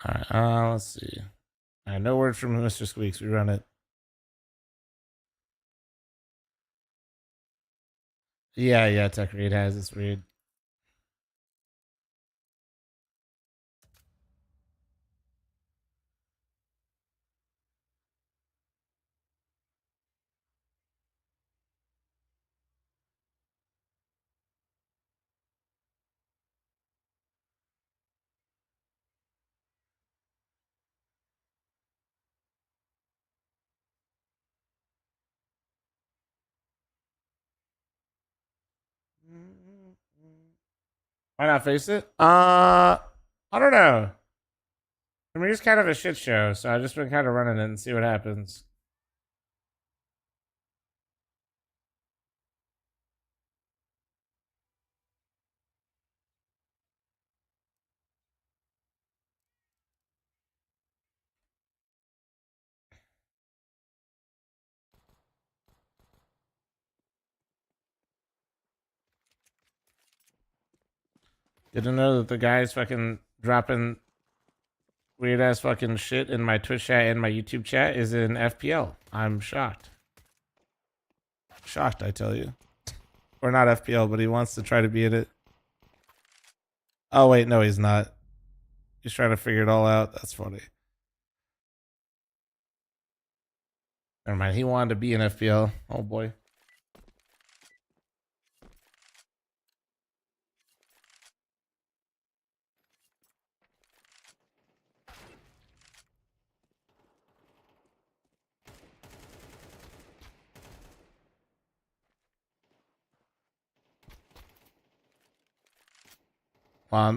Alright, let's see. Alright, no word from Mr. Squeaks. We run it. Yeah, Tech Read has. It's weird. Why not face it? I don't know. I mean, it's kind of a shit show, so I've just been kind of running it and see what happens. Didn't know that the guy's fucking dropping weird ass fucking shit in my Twitch chat and my YouTube chat is in FPL. I'm shocked. Shocked, I tell you. Or not FPL, but he wants to try to be in it. Oh wait, no, he's not. He's trying to figure it all out. That's funny. Never mind. He wanted to be in FPL. Oh boy.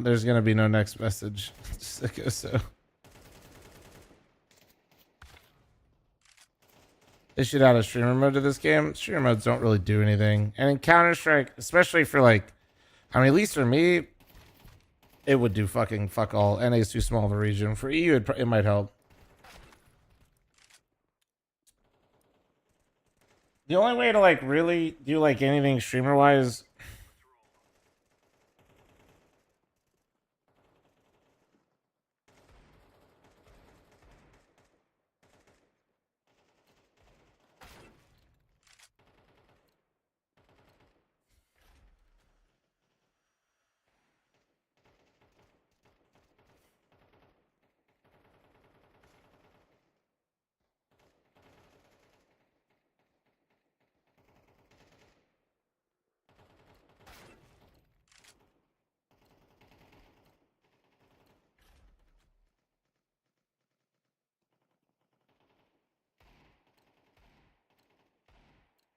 There's gonna be no next message. So they should add a streamer mode to this game. Streamer modes don't really do anything, and in Counter-Strike, especially for like, I mean, at least for me, it would do fucking fuck all. NA is too small of a region. For EU, it might help. The only way to like really do like anything streamer wise.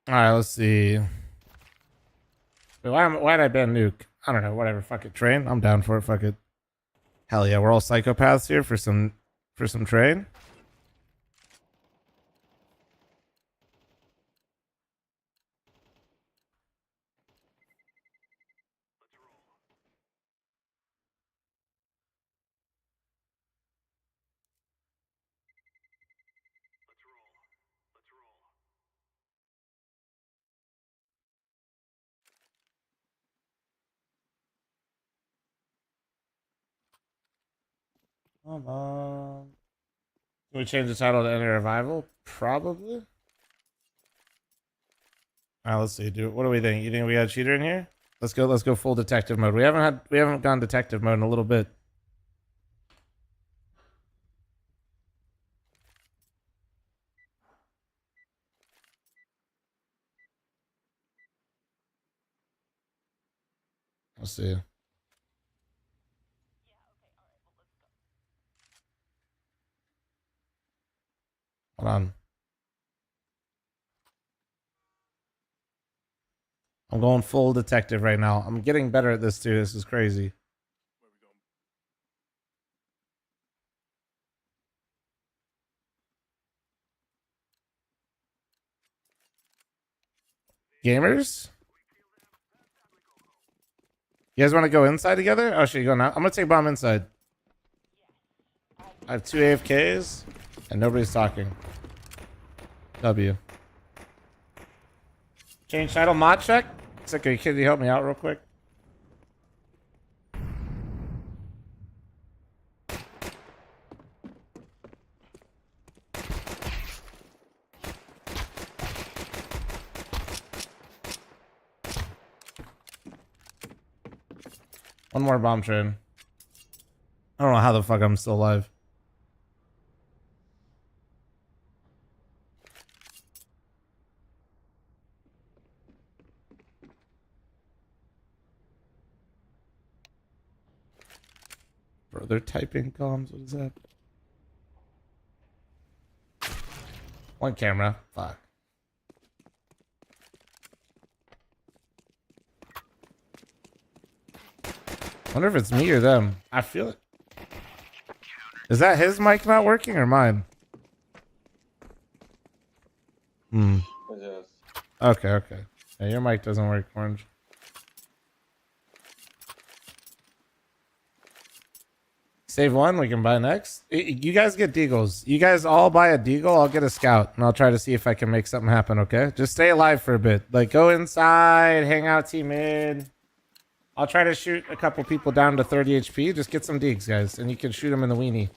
All right, let's see. Wait, why'd I ban Nuke? I don't know. Whatever. Fuck it. Train. I'm down for it. Fuck it. Hell yeah. We're all psychopaths here for some train. Come on. Can we change the title to Any Revival? Probably. Alright, let's see. What do we think? You think we got a cheater in here? Let's go full detective mode. We haven't gone detective mode in a little bit. Let's see. Hold on. I'm going full detective right now. I'm getting better at this too. This is crazy. Gamers? You guys want to go inside together? Oh, should you go now? I'm going to take bomb inside. I have 2 AFKs and nobody's talking. W. Change title mod check? It's okay. Can you help me out real quick? One more bomb train. I don't know how the fuck I'm still alive. Bro, they're typing comms. What is that? One camera. Fuck. Wonder if it's me or them. I feel it. Is that his mic not working or mine? Okay, okay. Yeah, your mic doesn't work, Orange. Save one, we can buy next. You guys get deagles. You guys all buy a deagle, I'll get a scout, and I'll try to see if I can make something happen, okay? Just stay alive for a bit. Like, go inside, hang out team mid. I'll try to shoot a couple people down to 30 HP. Just get some deags, guys, and you can shoot them in the weenie.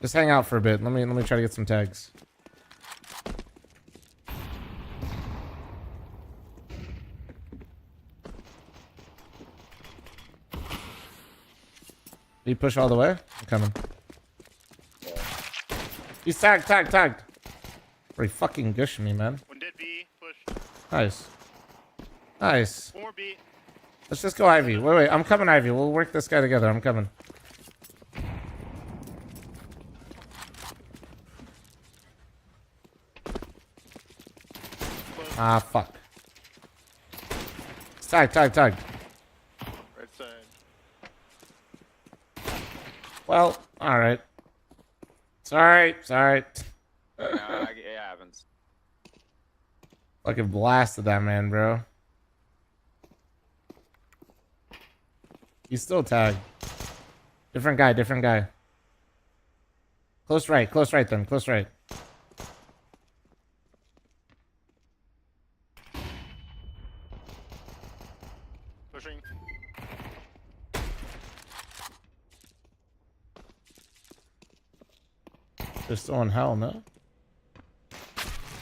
Just hang out for a bit. Let me try to get some tags. Did he push all the way? I'm coming. He's tagged. Pretty fucking gush me, man. One dead B, push. Nice. Nice. One more B. Let's just go Ivy. Wait. I'm coming, Ivy. We'll work this guy together. I'm coming. Ah, fuck. Tagged. Right side. Well, alright. Sorry. It happens. Fucking blasted that man, bro. He's still tagged. Different guy. Close right then. Close right. Pushing. They're still in hell, no?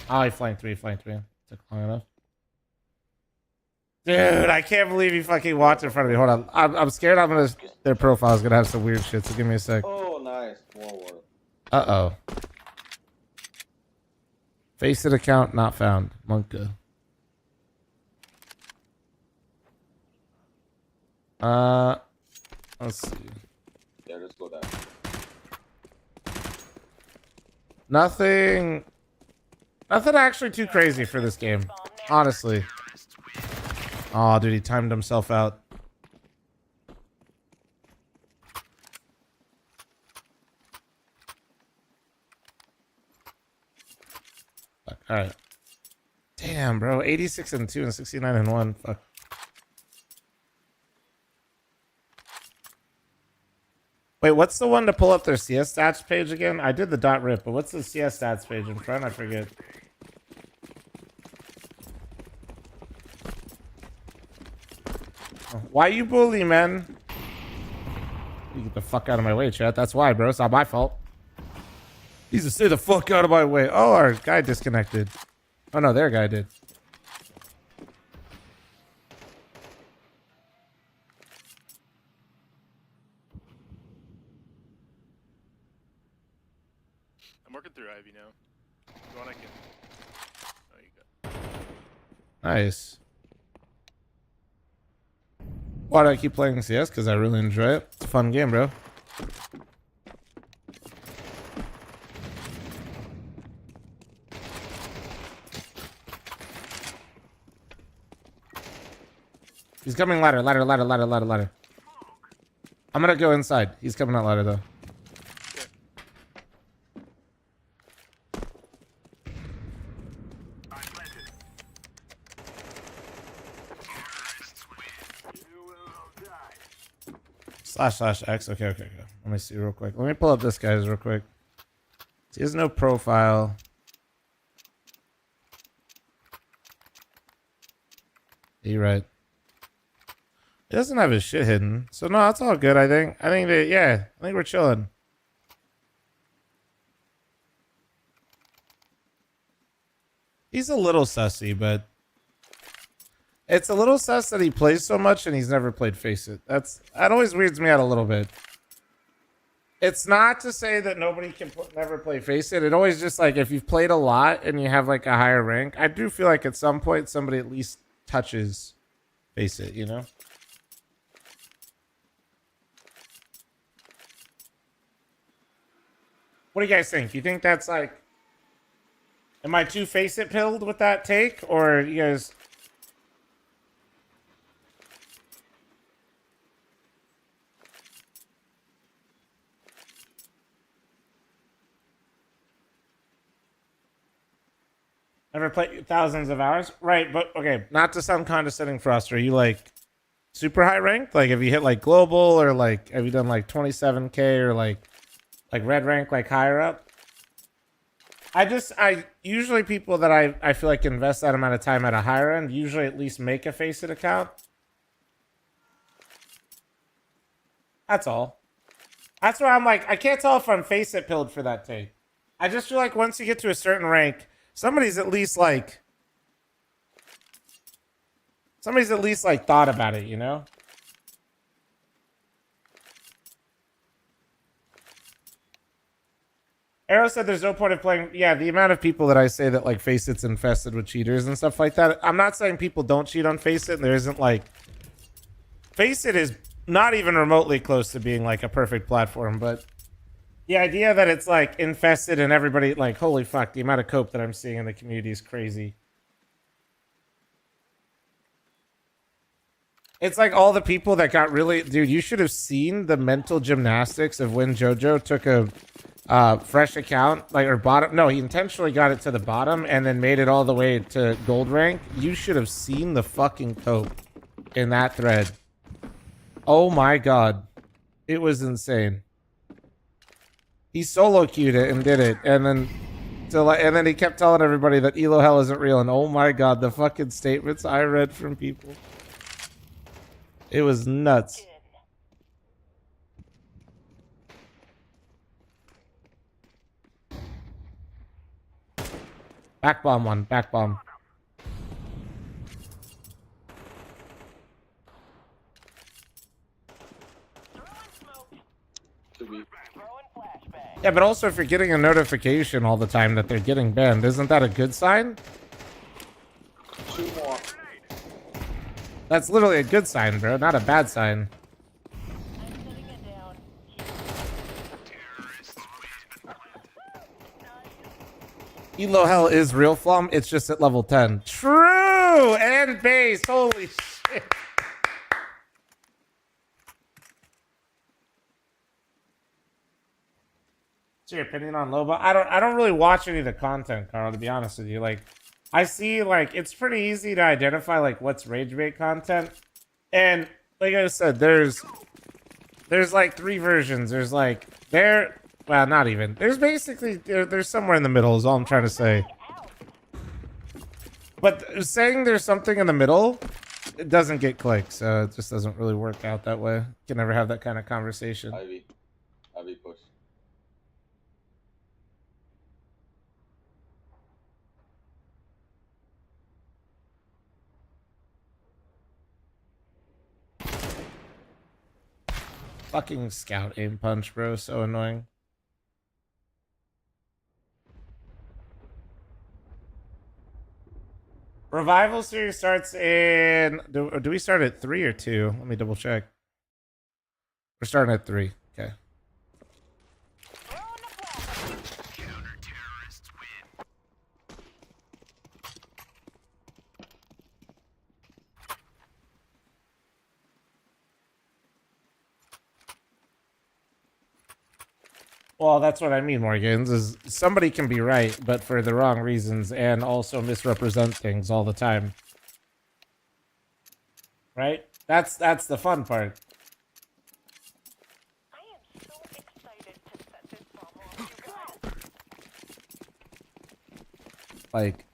Oh, he flanked three. Took long enough. Dude, I can't believe he fucking walked in front of me. Hold on. I'm scared their profile's gonna have some weird shit, so give me a sec. Oh, nice. More water. Uh-oh. Faceit account not found. Monka. Let's see. Yeah, just go down. Nothing actually too crazy for this game, honestly. Oh, dude, he timed himself out. Fuck, all right. Damn, bro. 86 and 2 and 69 and 1. Fuck. Wait, what's the one to pull up their CS stats page again? I did the dot rip, but what's the CS stats page in front? I forget. Why you bully, man? You get the fuck out of my way, chat. That's why, bro. It's not my fault. He just stay the fuck out of my way. Oh, our guy disconnected. Oh, no, their guy did. I'm working through Ivy now. You want I can... Oh, you got... Nice. Why do I keep playing CS? Because I really enjoy it. It's a fun game, bro. He's coming ladder. I'm gonna go inside. He's coming out ladder, though. /X. Okay. Let me see real quick. Let me pull up this guy's real quick. He has no profile. You're right. He doesn't have his shit hidden. So no, it's all good, I think. I think we're chilling. He's a little sussy, but it's a little sus that he plays so much and he's never played Faceit. That always weirds me out a little bit. It's not to say that nobody can never play Faceit. It always just like if you've played a lot and you have like a higher rank, I do feel like at some point somebody at least touches Faceit, you know? What do you guys think? You think that's like... Am I too Faceit pilled with that take? Or you guys... Never played thousands of hours? Right, but okay, not to sound condescending, Frost, are you like super high ranked? Like, have you hit like global, or like have you done like 27K, or like red rank, like higher up? I usually people that I feel like invest that amount of time at a higher end usually at least make a Faceit account. That's all. That's why I'm like, I can't tell if I'm Faceit pilled for that take. I just feel like once you get to a certain rank, somebody's at least like thought about it, you know? Arrow said there's no point of playing. Yeah, the amount of people that I say that like Faceit's infested with cheaters and stuff like that. I'm not saying people don't cheat on Faceit, and there isn't like Faceit is not even remotely close to being like a perfect platform, but the idea that it's like infested and everybody like, holy fuck, the amount of cope that I'm seeing in the community is crazy. It's like all the people that got really, dude, you should have seen the mental gymnastics of when JoJo took a fresh account, like, or bottom. No, he intentionally got it to the bottom and then made it all the way to gold rank. You should have seen the fucking cope in that thread. Oh my god. It was insane. He solo queued it and did it, and then he kept telling everybody that Elo Hell isn't real, and oh my god, the fucking statements I read from people. It was nuts. Back bomb one, back bomb. Yeah, but also if you're getting a notification all the time that they're getting banned, isn't that a good sign? 2 more. That's literally a good sign, bro, not a bad sign. Elo Hell is real, fl0m. It's just at level 10. True! And base. Holy shit. What's your opinion on Loba? I don't really watch any of the content, Carl, to be honest with you. Like, I see, like, it's pretty easy to identify, like, what's rage bait content. And, like I said, there's like 3 versions. There's, like, well, not even. There's basically, there's somewhere in the middle is all I'm trying to say. But saying there's something in the middle, it doesn't get clicks. So it just doesn't really work out that way. You can never have that kind of conversation. Ivy push. Fucking scout aim punch, bro. So annoying. Revival series starts in... Do we start at 3 or 2? Let me double check. We're starting at 3. Okay. Well, that's what I mean, Morgans, is somebody can be right, but for the wrong reasons, and also misrepresent things all the time. Right? That's the fun part. I am so excited to set this bomb off, Like,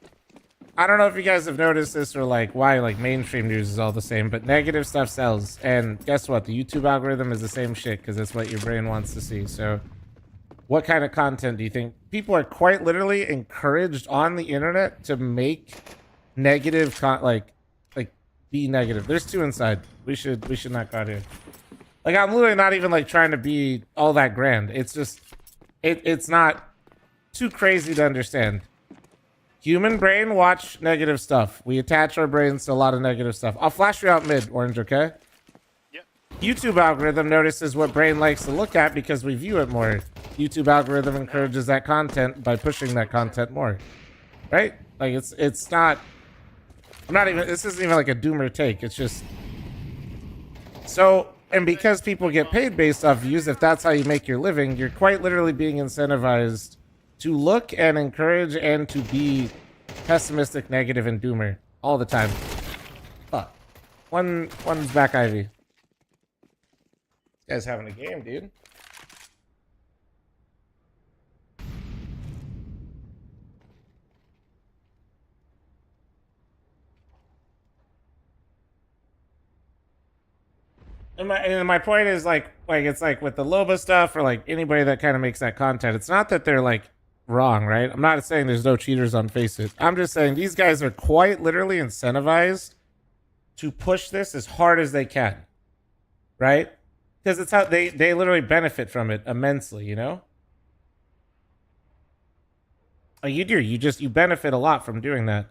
I don't know if you guys have noticed this or like why like mainstream news is all the same, but negative stuff sells. And guess what? The YouTube algorithm is the same shit because that's what your brain wants to see. So what kind of content do you think people are quite literally encouraged on the internet to make negative like be negative? There's 2 inside. We should not go out here. Like, I'm literally not even like trying to be all that grand. It's just it's not too crazy to understand. Human brain watch negative stuff. We attach our brains to a lot of negative stuff. I'll flash you out mid, Orange, okay? YouTube algorithm notices what brain likes to look at because we view it more. YouTube algorithm encourages that content by pushing that content more. Right? Like, it's not... I'm not even... This isn't even like a doomer take. It's just... So, and because people get paid based off views, if that's how you make your living, you're quite literally being incentivized to look and encourage and to be Pessimistic, negative, and doomer. All the time. Fuck. One's back Ivy. This guy's having a game, dude. And my point is like it's like with the Loba stuff or like anybody that kind of makes that content, it's not that they're like wrong, right? I'm not saying there's no cheaters on Faceit. I'm just saying these guys are quite literally incentivized to push this as hard as they can, right? Because it's how they literally benefit from it immensely, you know? You do. You benefit a lot from doing that.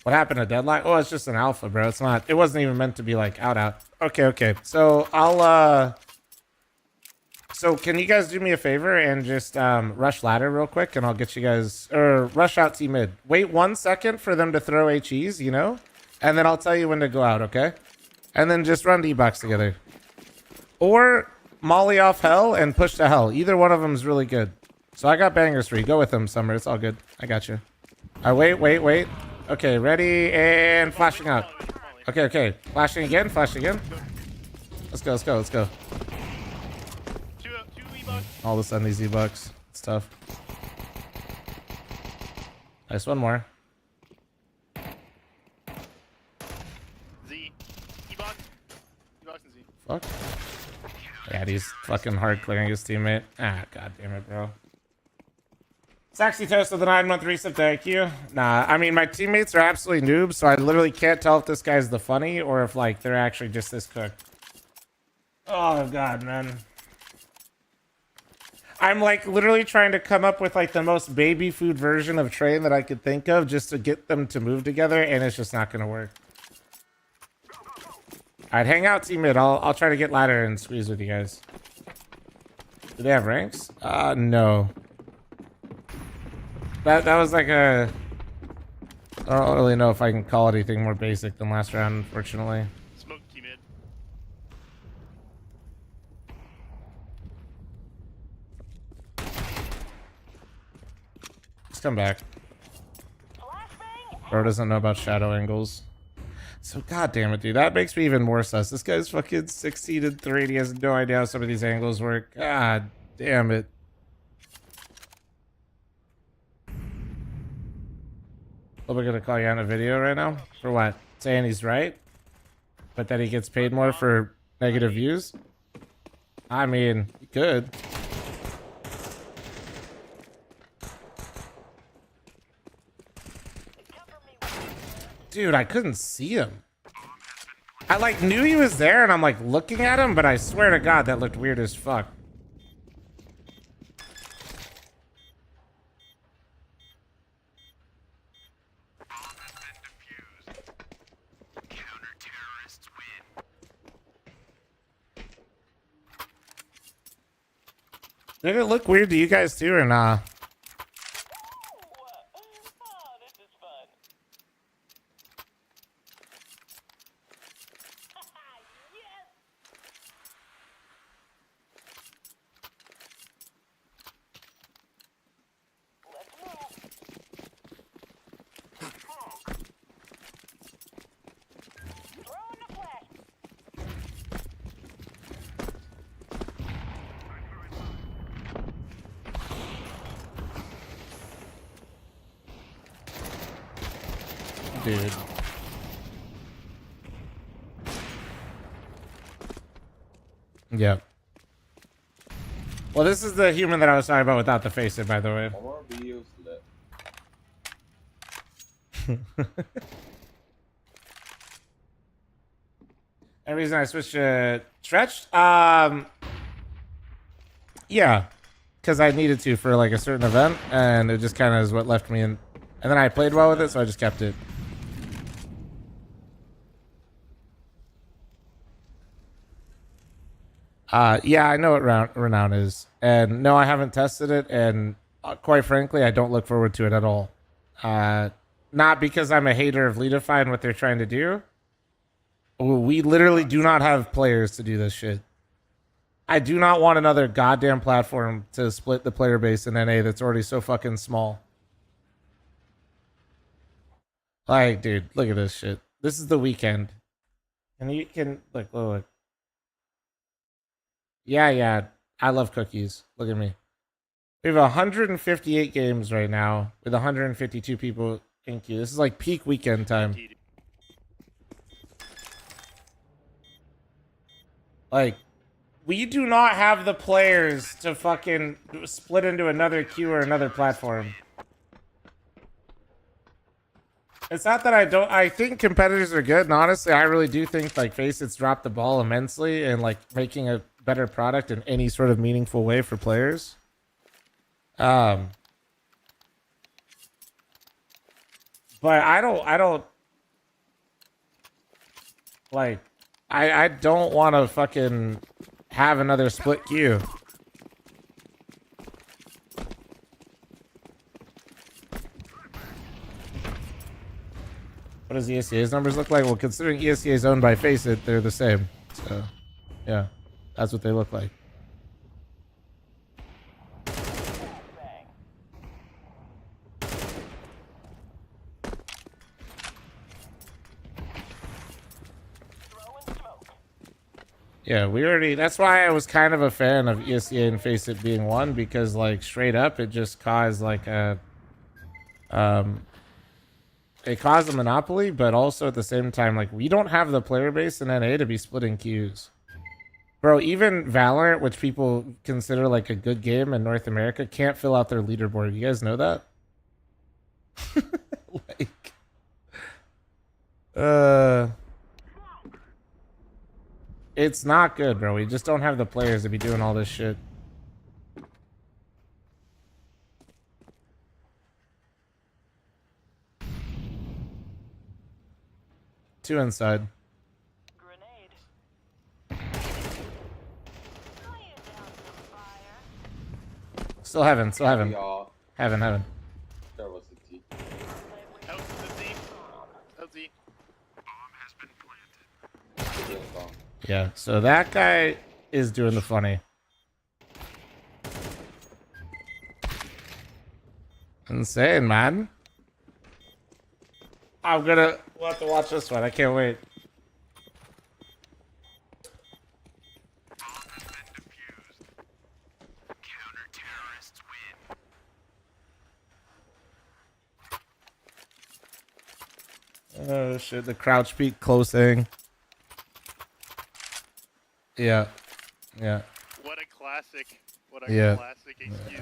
What happened to Deadline? Oh, it's just an alpha, bro. It's not. It wasn't even meant to be like out. Okay. So I'll So can you guys do me a favor and just rush ladder real quick, and I'll get you guys, or rush out T mid. Wait 1 second for them to throw HEs, you know, and then I'll tell you when to go out. Okay, and then just run D-box together, or molly off hell and push to hell. Either one of them is really good. So I got bangers for you. Go with them, Summer. It's all good. I got you. All right, wait. Okay, ready, and flashing out. Okay. Flashing again. Let's go. All of a sudden, these E-Bucks. It's tough. Nice, one more. Z. E-Box. E-Box and Z. Fuck. Yeah, he's fucking hard clearing his teammate. Ah, god damn it, bro. Saxy Toast with the 9-month resub, thank you. Nah, I mean, my teammates are absolutely noobs, so I literally can't tell if this guy's the funny or if, like, they're actually just this cooked. Oh, God, man. I'm, like, literally trying to come up with, like, the most baby food version of Train that I could think of just to get them to move together, and it's just not gonna work. Alright, hang out, teammate. I'll try to get ladder and squeeze with you guys. Do they have ranks? No. That was like a... I don't really know if I can call it anything more basic than last round, unfortunately. Smoke T mid. Let's come back. Bro doesn't know about shadow angles. So god damn it, dude. That makes me even more sus. This guy's fucking 16-3 and he has no idea how some of these angles work. God damn it. We're gonna call you on a video right now? For what? Saying he's right? But that he gets paid more for negative views? I mean, he could. Dude, I couldn't see him. I like knew he was there and I'm like looking at him, but I swear to God that looked weird as fuck. Did it look weird to you guys too, or nah? Dude. Yep. Well, this is the human that I was talking about without the face it, by the way. The reason I switched to stretched? Yeah. Because I needed to for like a certain event, and it just kind of is what left me in. And then I played well with it, so I just kept it. Yeah, I know what Renown is. And no, I haven't tested it, and quite frankly, I don't look forward to it at all. Not because I'm a hater of Leadify and what they're trying to do, We literally do not have players to do this shit. I do not want another goddamn platform to split the player base in NA that's already so fucking small. Like, dude, look at this shit. This is the weekend. And you can, look. Yeah. I love cookies. Look at me. We have 158 games right now with 152 people in queue. This is like peak weekend time. Like, we do not have the players to fucking split into another queue or another platform. It's not that I think competitors are good, and honestly, I really do think, like, Facet's dropped the ball immensely in, like, making a better product in any sort of meaningful way for players. But I don't like, I don't want to fucking have another split queue. What does ESCA's numbers look like? Well, considering ESCA is owned by Faceit, they're the same. So, yeah, that's what they look like. Yeah, that's why I was kind of a fan of ESCA and Faceit being one, because, like, straight up, it just caused, like, it caused a monopoly, but also at the same time, like, we don't have the player base in NA to be splitting queues. Bro, even Valorant, which people consider, like, a good game in North America, can't fill out their leaderboard. You guys know that? It's not good, bro. We just don't have the players to be doing all this shit. Two inside. Still heaven. Heaven. There was the T. Yeah, so that guy is doing the funny. Insane, man. We'll have to watch this one. I can't wait. Oh shit, the crouch peek closing. Yeah. What a classic. What a classic excuse.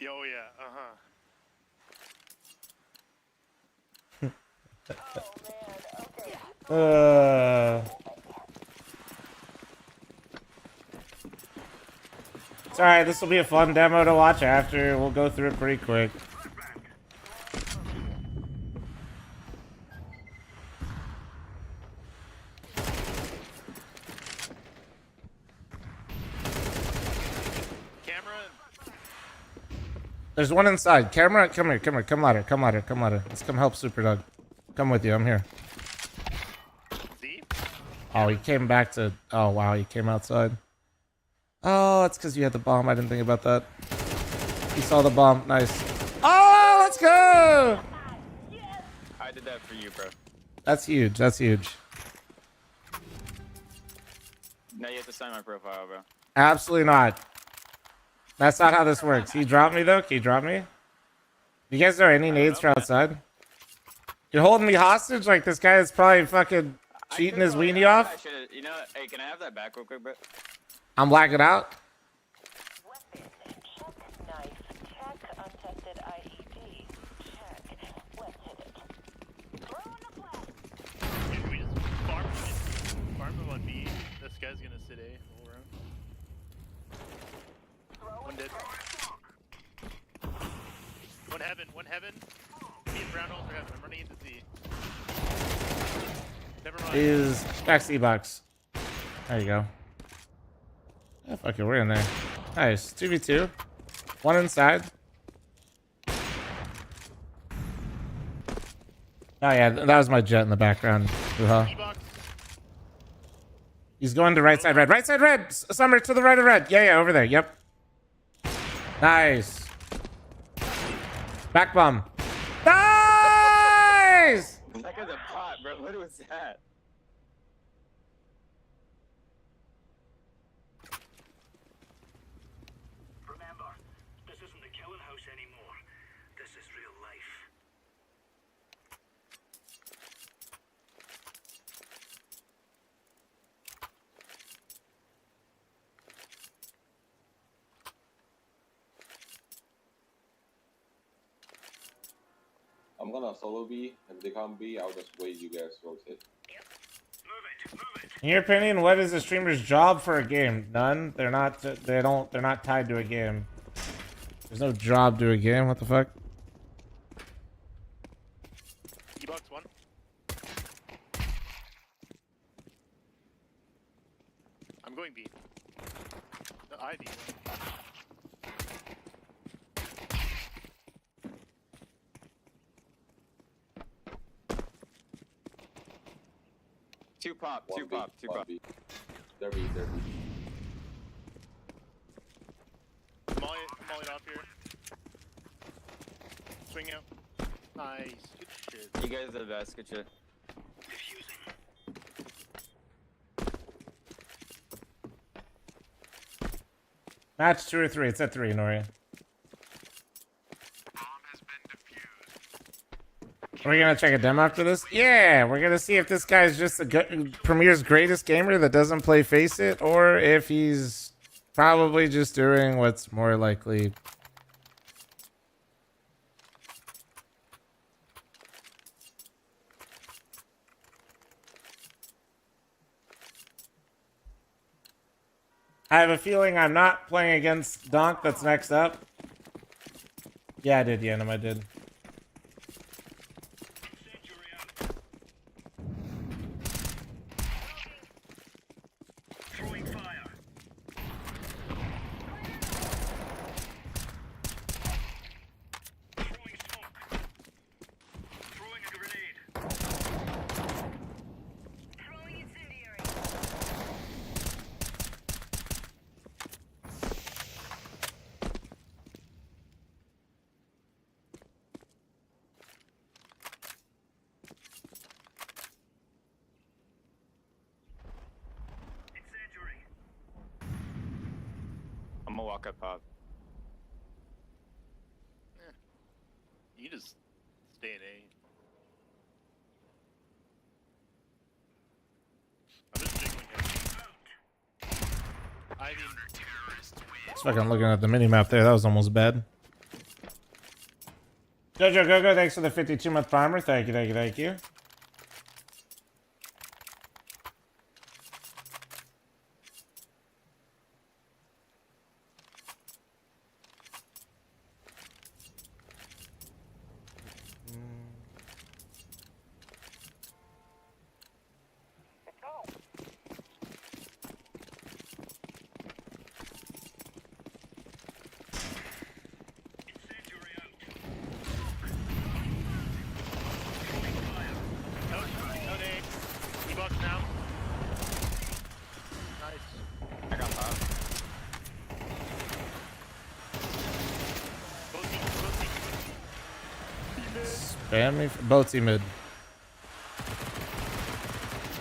Oh yeah, It's alright, this will be a fun demo to watch after. We'll go through it pretty quick. There's one inside. Camera, come here. Come ladder. Let's come help Superdog. Come with you. I'm here. Oh, he came back to... Oh, wow. He came outside. Oh, that's because you had the bomb. I didn't think about that. He saw the bomb. Nice. Oh, let's go! I did that for you, bro. That's huge. Now you have to sign my profile, bro. Absolutely not. That's not how this works. He dropped me, though. Can you drop me? You guys know any nades from outside? You're holding me hostage? Like, this guy is probably fucking cheating his weenie off? You know, hey, can I have that back real quick, bro? I'm blacking out. Should we just farm him on B? This guy's gonna sit A all around. One dead. One heaven. Me and Brown also heaven. I'm running into Z. Never mind. Is back C box. There you go. Oh, fuck it, we're in there. Nice. 2v2. One inside. Oh yeah, that was my jet in the background. He's going to right side red. Right side red! Summer to the right of red. Yeah, over there. Yep. Nice. Back bomb. Nice! That guy's a bot, bro. What was that? Remember, this isn't the killing house anymore. This is real life. I'm gonna solo B. If they come B, I'll just wait you guys rotate. In your opinion, what is a streamer's job for a game? None. They're not. They're not tied to a game. There's no job to a game. What the fuck? E-box one. I'm going B. The ID. Two pop. They're B. They're B. Molly off here. Swing out. Nice. Good shit. You guys are the best. Good shit. Match 2 or 3. It's at 3, Nori. Are we gonna check a demo after this? Yeah, we're gonna see if this guy's just a Premier's greatest gamer that doesn't play Face It, or if he's probably just doing what's more likely. I have a feeling I'm not playing against Donk that's next up. Yeah, I did, Yanum, I did. I'm gonna walk up pop. You just stay in A. I'm just jiggling it. I mean, Just fucking looking at the minimap there. That was almost bad. Jojo Gogo, thanks for the 52-month primer. Thank you, thank you, thank you. E-box now. Nice. I got pop. Spam me. Boatsy mid.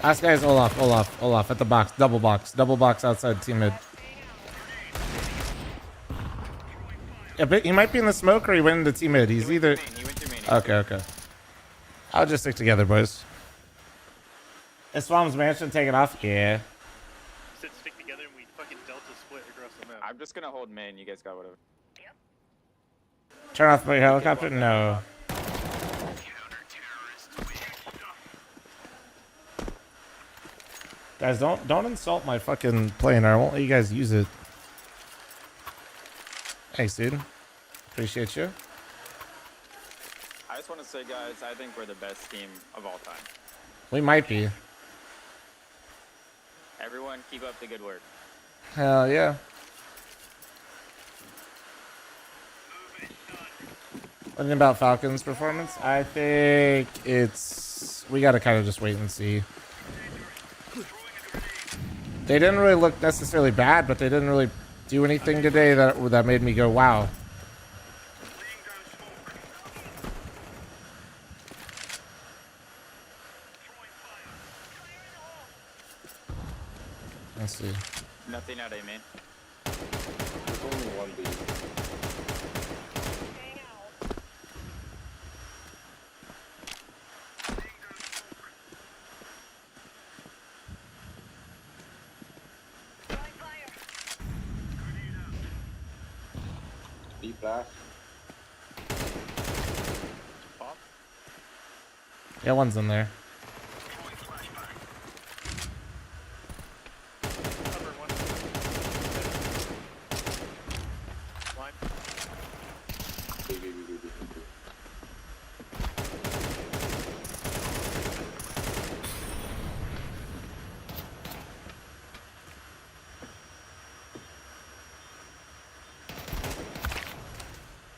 Last guy is Olaf at the box. Double box outside team mid. Yeah, but he might be in the smoke or he went into team mid. He's either. Okay. I'll just stick together, boys. Is fl0m's mansion taking off? Yeah. Said stick together and we fucking delta split across the map. I'm just gonna hold main. You guys got whatever. Turn off my helicopter? No. Guys, don't insult my fucking plane or I won't let you guys use it. Thanks, dude. Appreciate you. I just want to say, guys, I think we're the best team of all time. We might be. Everyone, keep up the good work. Hell yeah. What do you think about Falcons' performance? I think we got to kind of just wait and see. They didn't really look necessarily bad, but they didn't really do anything today that made me go, wow. Let's see. Nothing out, man. There's only one B. B flash. Yeah, one's in there.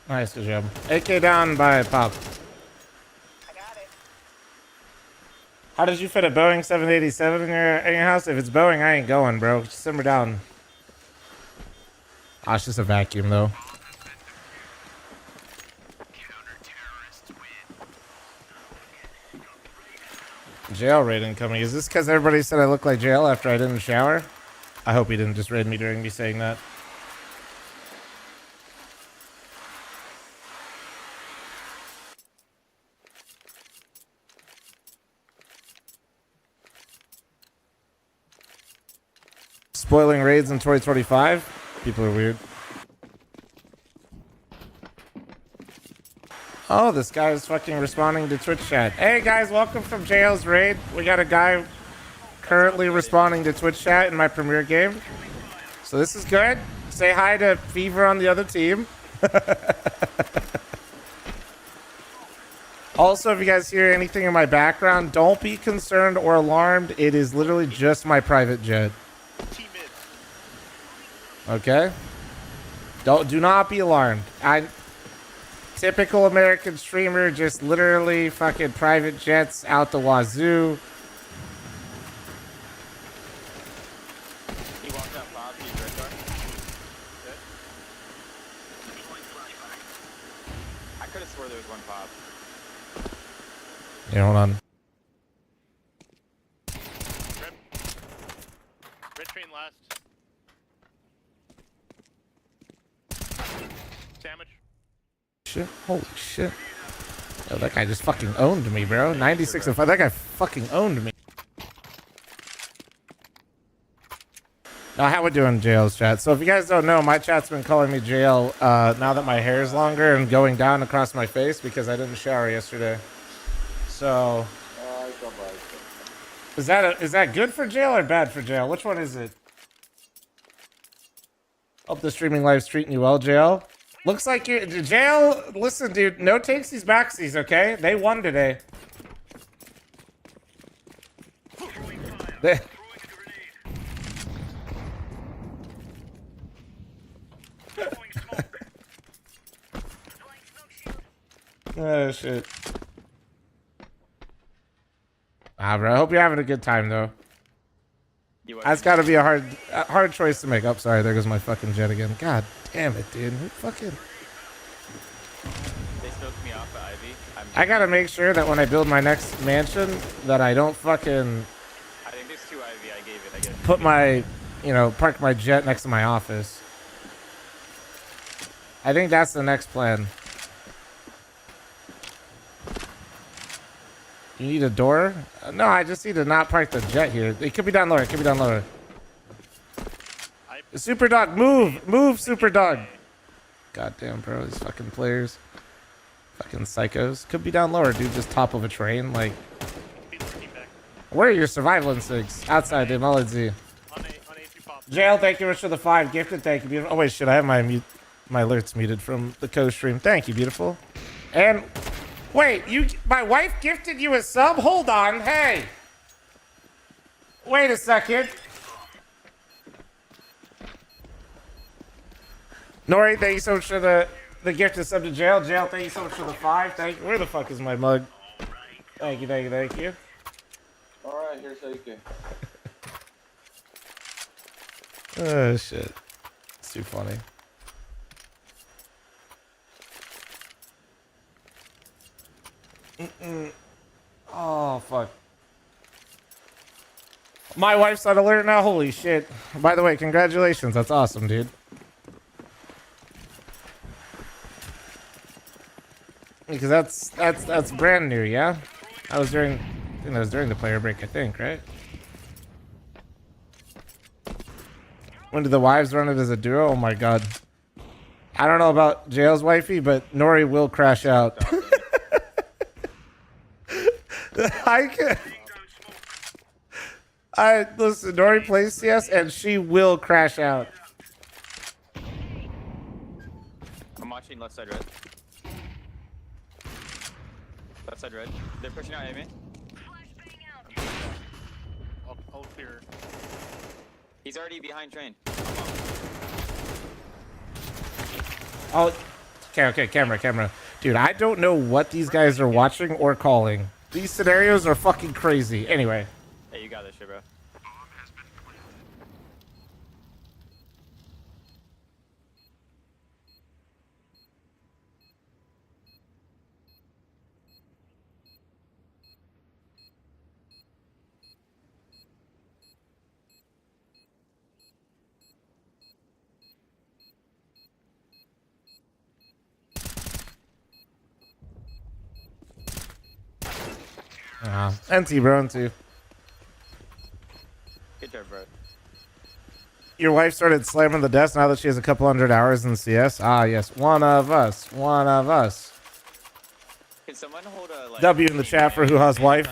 Nice, good job. AK down by Pop. How did you fit a Boeing 787 in your house? If it's Boeing, I ain't going, bro. Just simmer down. Oh, it's just a vacuum, though. JL raid incoming. Is this because everybody said I look like JL after I didn't shower? I hope he didn't just raid me during me saying that. Spoiling raids in 2025? People are weird. Oh, this guy is fucking responding to Twitch chat. Hey guys, welcome from JL's raid. We got a guy currently responding to Twitch chat in my premiere game. So this is good. Say hi to Fever on the other team. Also, if you guys hear anything in my background, don't be concerned or alarmed. It is literally just my private jet. Okay? Do not be alarmed. Typical American streamer, just literally fucking private jets out the wazoo. He walked out Bob, he's red car. Good. I could have swore there was one Bob. Yeah, hold on. Red train last. Sandwich. Shit. Holy shit. Yo, that guy just fucking owned me, bro. 96 and 5. That guy fucking owned me. Now, how we doing, JL's chat? So if you guys don't know, my chat's been calling me JL now that my hair is longer and going down across my face because I didn't shower yesterday. So is that good for JL or bad for JL? Which one is it? Hope the streaming live's treating you well, JL. Looks like you're JL. Listen, dude, no takesies backsies, okay? They won today. Oh shit. Bro, I hope you're having a good time though. That's got to be a hard choice to make. Oh, sorry, there goes my fucking jet again. God damn it, dude. Who fucking... They smoked me off at Ivy. I gotta make sure that when I build my next mansion, that I don't fucking... I think there's 2 Ivy. I gave it. I guess. Put my, park my jet next to my office. I think that's the next plan. You need a door? No, I just need to not park the jet here. It could be down lower. It could be down lower. Super Dog, move! Move, Super Dog! Goddamn, bro. These fucking players. Fucking psychos. Could be down lower, dude. Just top of a train. Like, where are your survival instincts? Outside, dude. Melody. JL, thank you much for the 5. Gifted, thank you, beautiful. Oh, wait, shit. I have my alerts muted from the co-stream. Thank you, beautiful. And... wait, my wife gifted you a sub? Hold on, hey! Wait a second. Nori, thank you so much for the the gift is sub to Jail. Jail, thank you so much for the 5. Thank you. Where the fuck is my mug? Thank you, thank you, thank you. Alright, here's AK. Oh, shit. It's too funny. Oh, fuck. My wife's on alert now. Holy shit. By the way, congratulations. That's awesome, dude. Because that's brand new, yeah? I think that was during the player break, I think, right? When did the wives run it as a duo? Oh my god. I don't know about Jail's wifey, but Nori will crash out. Listen, Nori plays CS and she will crash out. I'm watching left side red. Left side red. They're pushing out Amy. I'll clear. He's already behind train. Oh, okay, camera. Dude, I don't know what these guys are watching or calling. These scenarios are fucking crazy. Anyway. Hey, you got this shit, bro. NT, bro, NT. Good job, bro. Your wife started slamming the desk now that she has a couple hundred hours in CS? Ah, yes. One of us. Can someone hold a, like, W in the chat for Hoo-Ha's wife.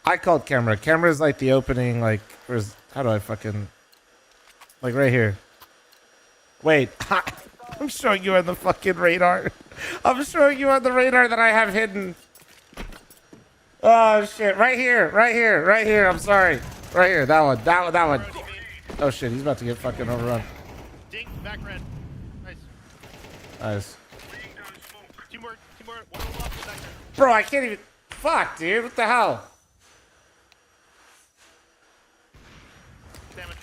I called camera. Camera's like the opening, like, how do I fucking... Like, right here. Wait. I'm showing you on the fucking radar. I'm showing you on the radar that I have hidden. Oh, shit. Right here. I'm sorry. Right here. That one. Oh, shit. He's about to get fucking overrun. Ding, back red. Nice. Two more. One left, back red. Bro, I can't even... Fuck, dude. What the hell? Damage.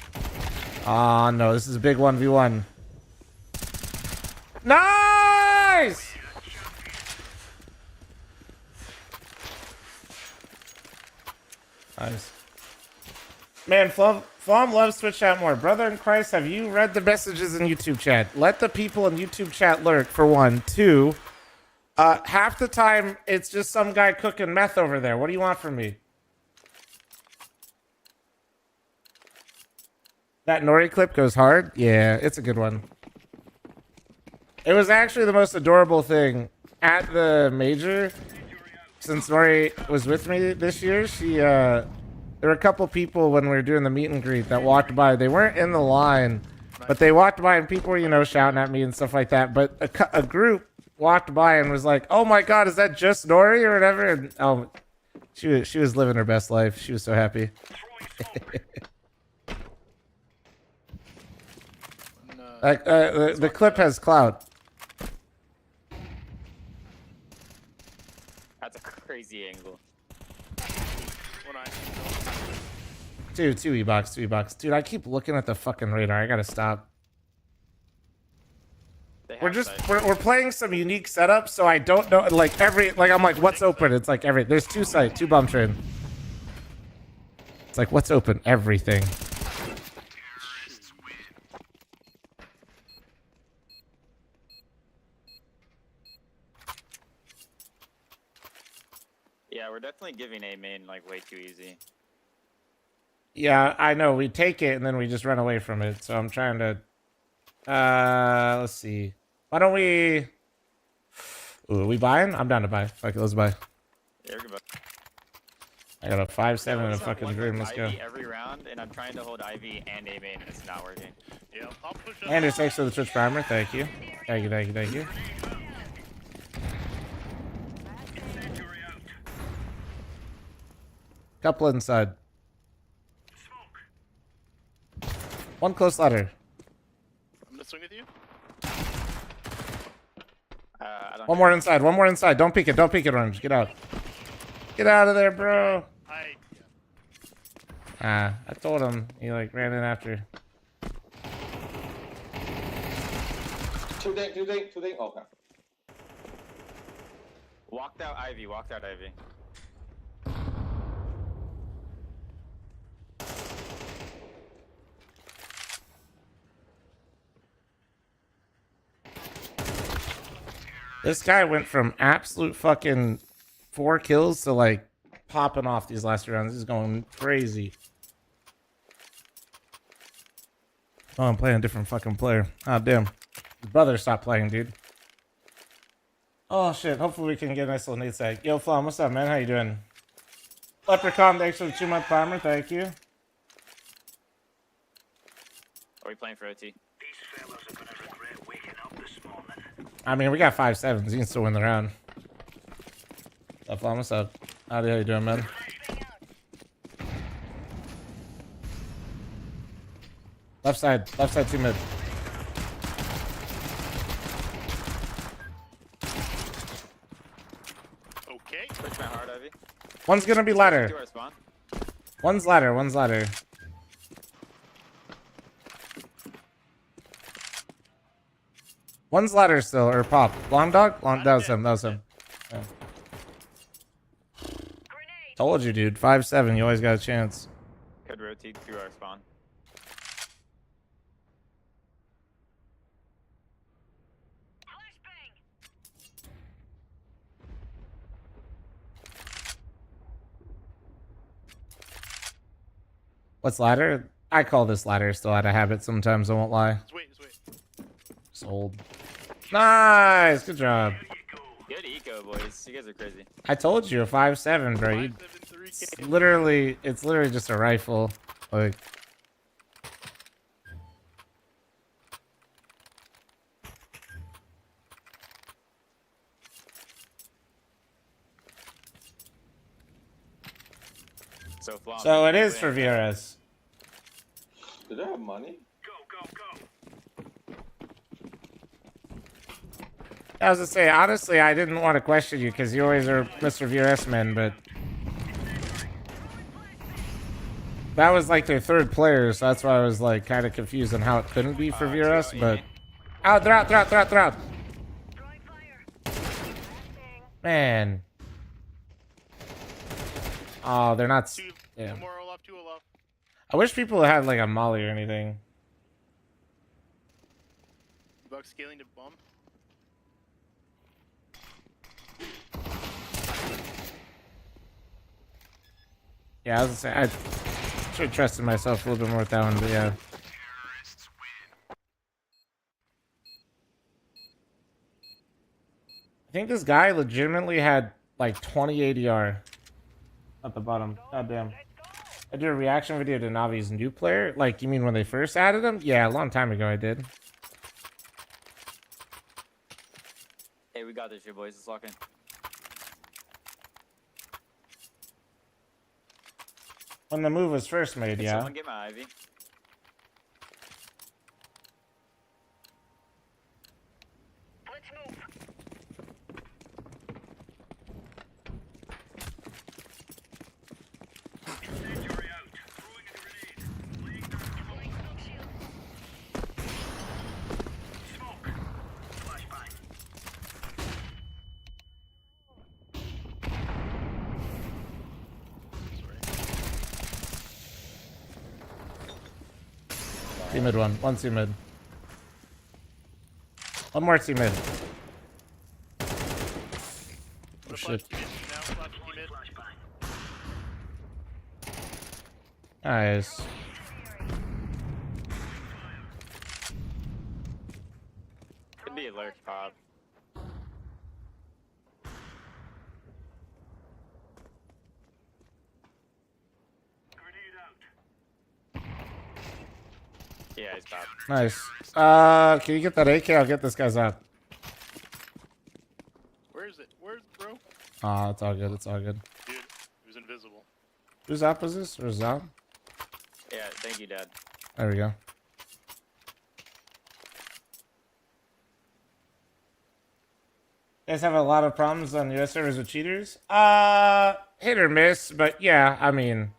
Ah, no. This is a big 1v1. Nice! Nice. Man, fl0m loves Twitch chat more. Brother in Christ, have you read the messages in YouTube chat? Let the people in YouTube chat lurk, for one. 2, half the time, it's just some guy cooking meth over there. What do you want from me? That Nori clip goes hard? Yeah, it's a good one. It was actually the most adorable thing at the major. Since Nori was with me this year, there were a couple people when we were doing the meet and greet that walked by. They weren't in the line, but they walked by and people were, shouting at me and stuff like that. But a group walked by and was like, "Oh my God, is that just Nori or whatever?" And she was living her best life. She was so happy. The clip has clout. That's a crazy angle. Two E-box. Dude, I keep looking at the fucking radar. I gotta stop. We're playing some unique setups, so I don't know, I'm like, what's open? It's like there's 2 sites, 2 bomb train. It's like, what's open? Everything. Yeah, we're definitely giving A main like way too easy. Yeah, I know. We take it and then we just run away from it. So I'm trying to... let's see. Why don't we... Ooh, are we buying? I'm down to buy. Okay, let's buy. Yeah, good. I got a 5-7 and a fucking dream. Let's go. Every round, and I'm trying to hold Ivy and A main, and it's not working. Yeah, I'll push it. Anders, thanks for the Twitch primer. Thank you. Thank you. Couple inside. One close ladder. swing with you? I don't One more inside. One more inside. Don't peek it. Don't peek it, Orange. Get out. Get out of there, bro. I told him. He like ran in after. Two ding. Okay. Walked out Ivy. This guy went from absolute fucking 4 kills to like popping off these last rounds. He's going crazy. Oh, I'm playing a different fucking player. Oh, damn. His brother stopped playing, dude. Oh, shit. Hopefully we can get a nice little nade sag. Yo, fl0m, what's up, man? How you doing? Leprechaun, thanks for the 2-month primer. Thank you. Are we playing for OT? I mean, we got 5-7s. You can still win the round. What's up, fl0m? What's up? Howdy, how you doing, man? Left side 2 mid. Okay. Push my hard, Ivy. One's gonna be ladder. To our spawn. One's ladder. One's ladder still, or pop. Long dog? That was him. Yeah. Told you, dude. 5-7. You always got a chance. Could rotate through our spawn. What's ladder? I call this ladder still out of habit sometimes, I won't lie. Just wait. Sold. Nice! Good job. Good eco, boys. You guys are crazy. I told you, a 5-7, bro. It's literally just a rifle. Like... So it is for VRS. Do they have money? I was gonna say, honestly, I didn't want to question you because you always are Mr. VRS man, but that was like their 3rd player, so that's why I was like kind of confused on how it couldn't be for VRS. But they're out. Man. Oh, they're not. Yeah. I wish people had like a molly or anything. Buck scaling to bump. Yeah, I was gonna say, I should have trusted myself a little bit more with that one, but yeah. I think this guy legitimately had like 20 ADR at the bottom. God damn. I did a reaction video to Navi's new player. Like, you mean when they first added him? Yeah, a long time ago I did. Hey, we got this shit, boys. Let's lock in. When the move was first made, yeah. Someone get my Ivy. C-mid one C-mid. One more C-mid. Oh shit. Nice. Could be a lurk pop. Yeah, he's top. Nice. Can you get that AK? I'll get this guy's up. Where is it? Where's bro? Ah, it's all good. It's all good. Dude, he was invisible. Whose up was this? Or Zab? Yeah, thank you, Dad. There we go. You guys have a lot of problems on US servers with cheaters? Hit or miss, but yeah, I mean,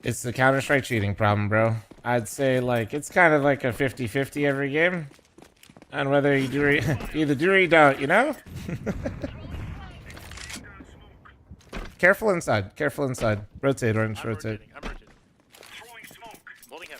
it's the Counter-Strike cheating problem, bro. I'd say, like, it's kind of like a 50-50 every game. And whether you do either do or you don't, you know? Careful inside. Careful inside. Rotate, orange, rotate. I'm rotating. Throwing smoke. Holding him.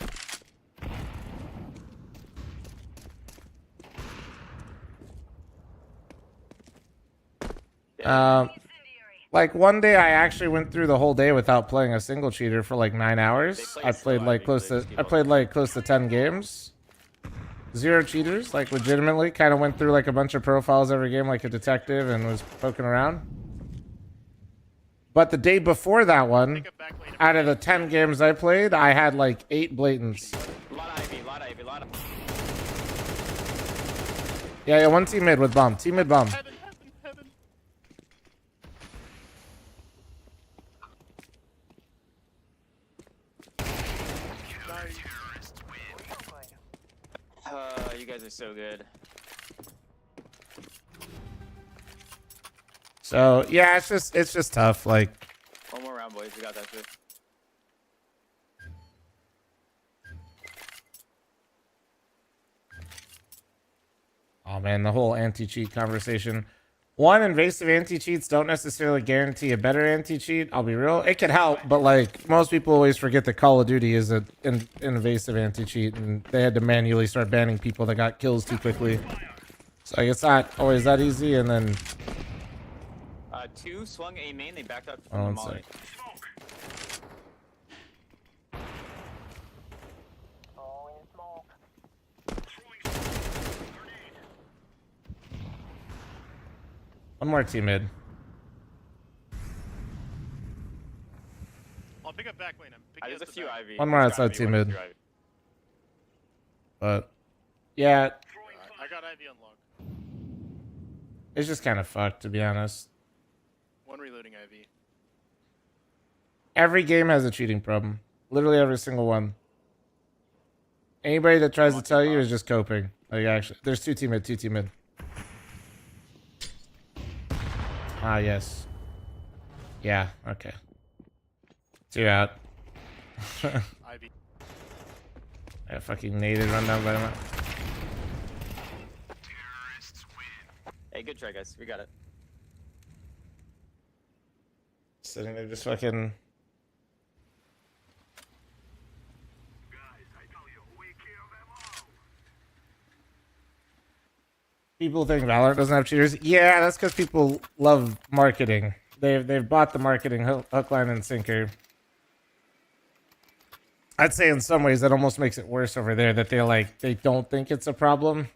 Like one day I actually went through the whole day without playing a single cheater for like 9 hours. I played like close to 10 games. 0 cheaters, like legitimately. Kind of went through like a bunch of profiles every game like a detective and was poking around. But the day before that one, out of the 10 games I played, I had like 8 blatants. Yeah, one team mid with bomb. Team mid bomb. You guys are so good. So yeah, it's just tough. Like, One more round, boys. We got that shit. oh man, the whole anti-cheat conversation. One, invasive anti-cheats don't necessarily guarantee a better anti-cheat. I'll be real. It could help, but like most people always forget that Call of Duty is an invasive anti-cheat, and they had to manually start banning people that got kills too quickly. So like, it's not always that easy. And then 2 swung A main. They backed up from the molly. One more team mid. I'll pick up back lane. I'm picking There's up a few Ivy. One more outside team mid. But yeah, I got Ivy on log. it's just kind of fucked, to be honest. One reloading Ivy. Every game has a cheating problem. Literally every single one. Anybody that tries to tell you is just coping. Like, actually, there's 2 team mid, 2 team mid. Ah, yes. Yeah, okay. 2 out. Ivy. I got fucking naded run down by him. Hey, good try, guys. We got it. Sitting there just fucking... People think Valorant doesn't have cheaters. Yeah, that's because people love marketing. They've bought the marketing hook, line, and sinker. I'd say in some ways that almost makes it worse over there that they don't think it's a problem.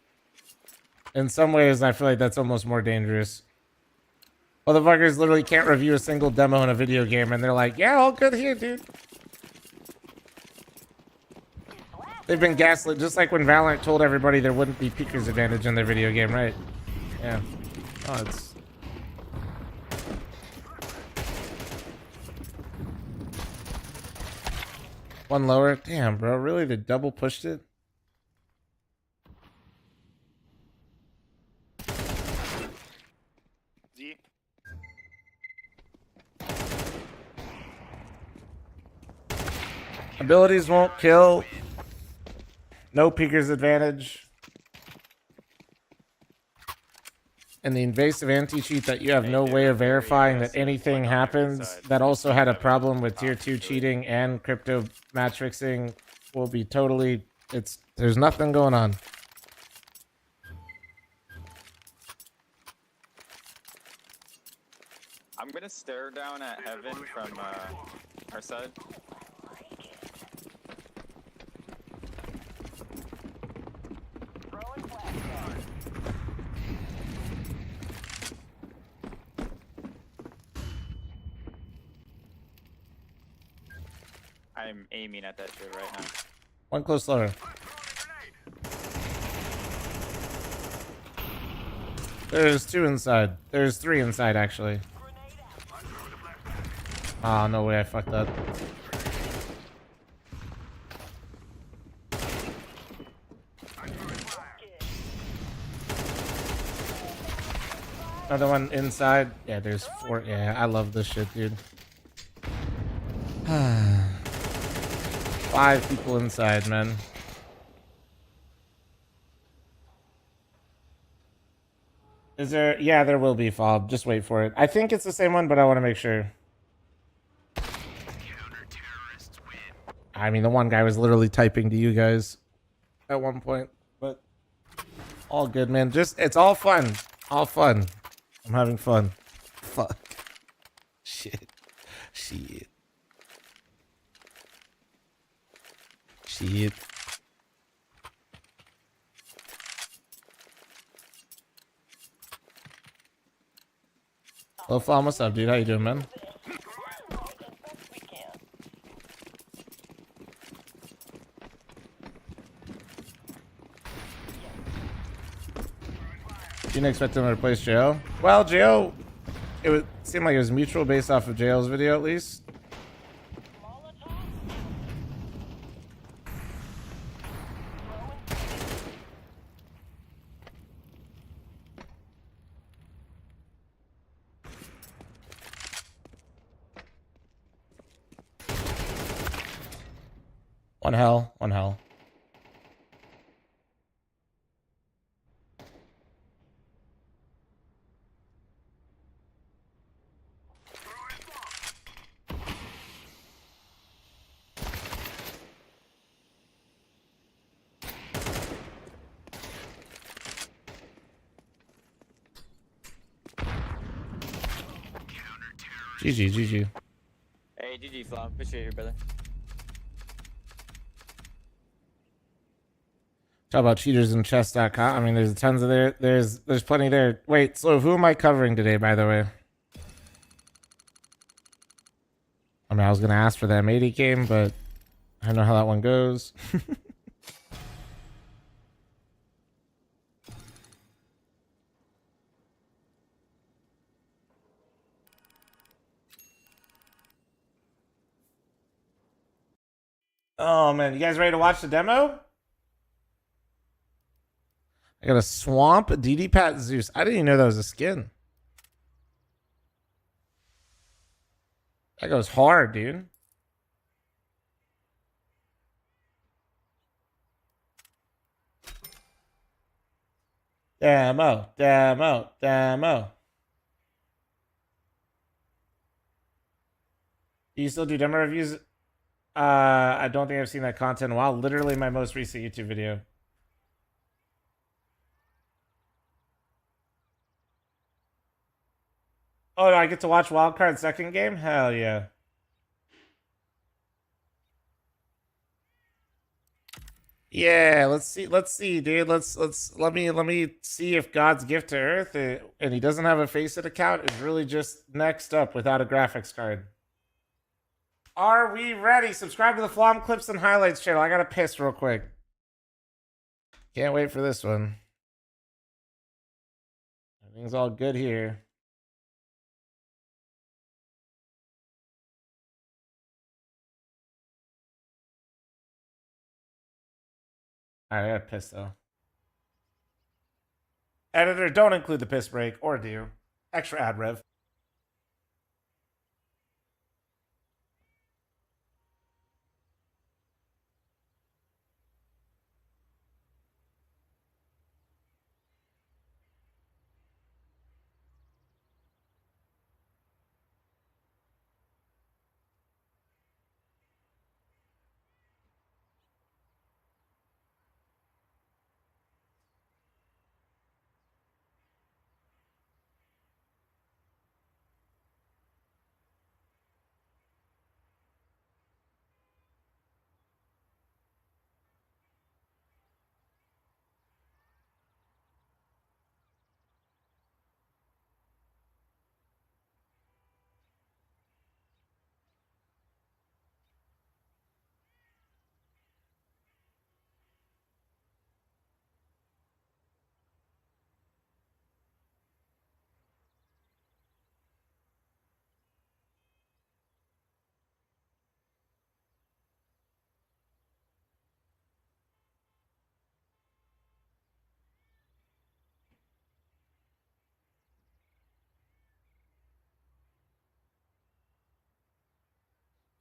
In some ways, I feel like that's almost more dangerous. Motherfuckers literally can't review a single demo in a video game, and they're like, "Yeah, all good here, dude." They've been gaslit, just like when Valorant told everybody there wouldn't be peeker's advantage in their video game, right? Yeah. Oh, it's... One lower. Damn, bro. Really? They double pushed it? Z. Abilities won't kill. No peeker's advantage. And the invasive anti-cheat that you have no way of verifying that anything happens that also had a problem with tier 2 cheating and crypto match fixing will be totally... There's nothing going on. I'm gonna stare down at heaven from our side. I'm aiming at that shit right now. One close lower. There's 2 inside. There's 3 inside, actually. Oh, no way, I fucked up. Another one inside. Yeah, there's 4. Yeah, I love this shit, dude. 5 people inside, man. Is there? Yeah, there will be, Fob. Just wait for it. I think it's the same one, but I want to make sure. I mean, the one guy was literally typing to you guys at one point, but all good, man. Just, it's all fun. All fun. I'm having fun. Fuck. Shit. Shit. Shit. Hello, Fl0m, what's up, dude? How you doing, man? You didn't expect him to replace JO? Well, JO, it would seem like it was mutual based off of JO's video, at least. One hell, one hell. GG, GG. Hey, GG, fl0m. Appreciate you, brother. Talk about cheaters in chess.com. I mean, there's tons of there. There's plenty there. Wait, so who am I covering today, by the way? I mean, I was going to ask for that M80 game, but I don't know how that one goes. Oh, man. You guys ready to watch the demo? I got a Swamp DD Pat Zeus. I didn't even know that was a skin. That goes hard, dude. Demo, demo, demo. Do you still do demo reviews? I don't think I've seen that content in a while. Literally my most recent YouTube video. Oh, no, I get to watch Wildcard second game? Hell yeah. Yeah, let's see, dude. Let me see if God's gift to Earth, and he doesn't have a Faceit account, is really just next up without a graphics card. Are we ready? Subscribe to the fl0m Clips and Highlights channel. I gotta piss real quick. Can't wait for this one. Everything's all good here. Alright, I gotta piss though. Editor, don't include the piss break, or do. Extra ad rev.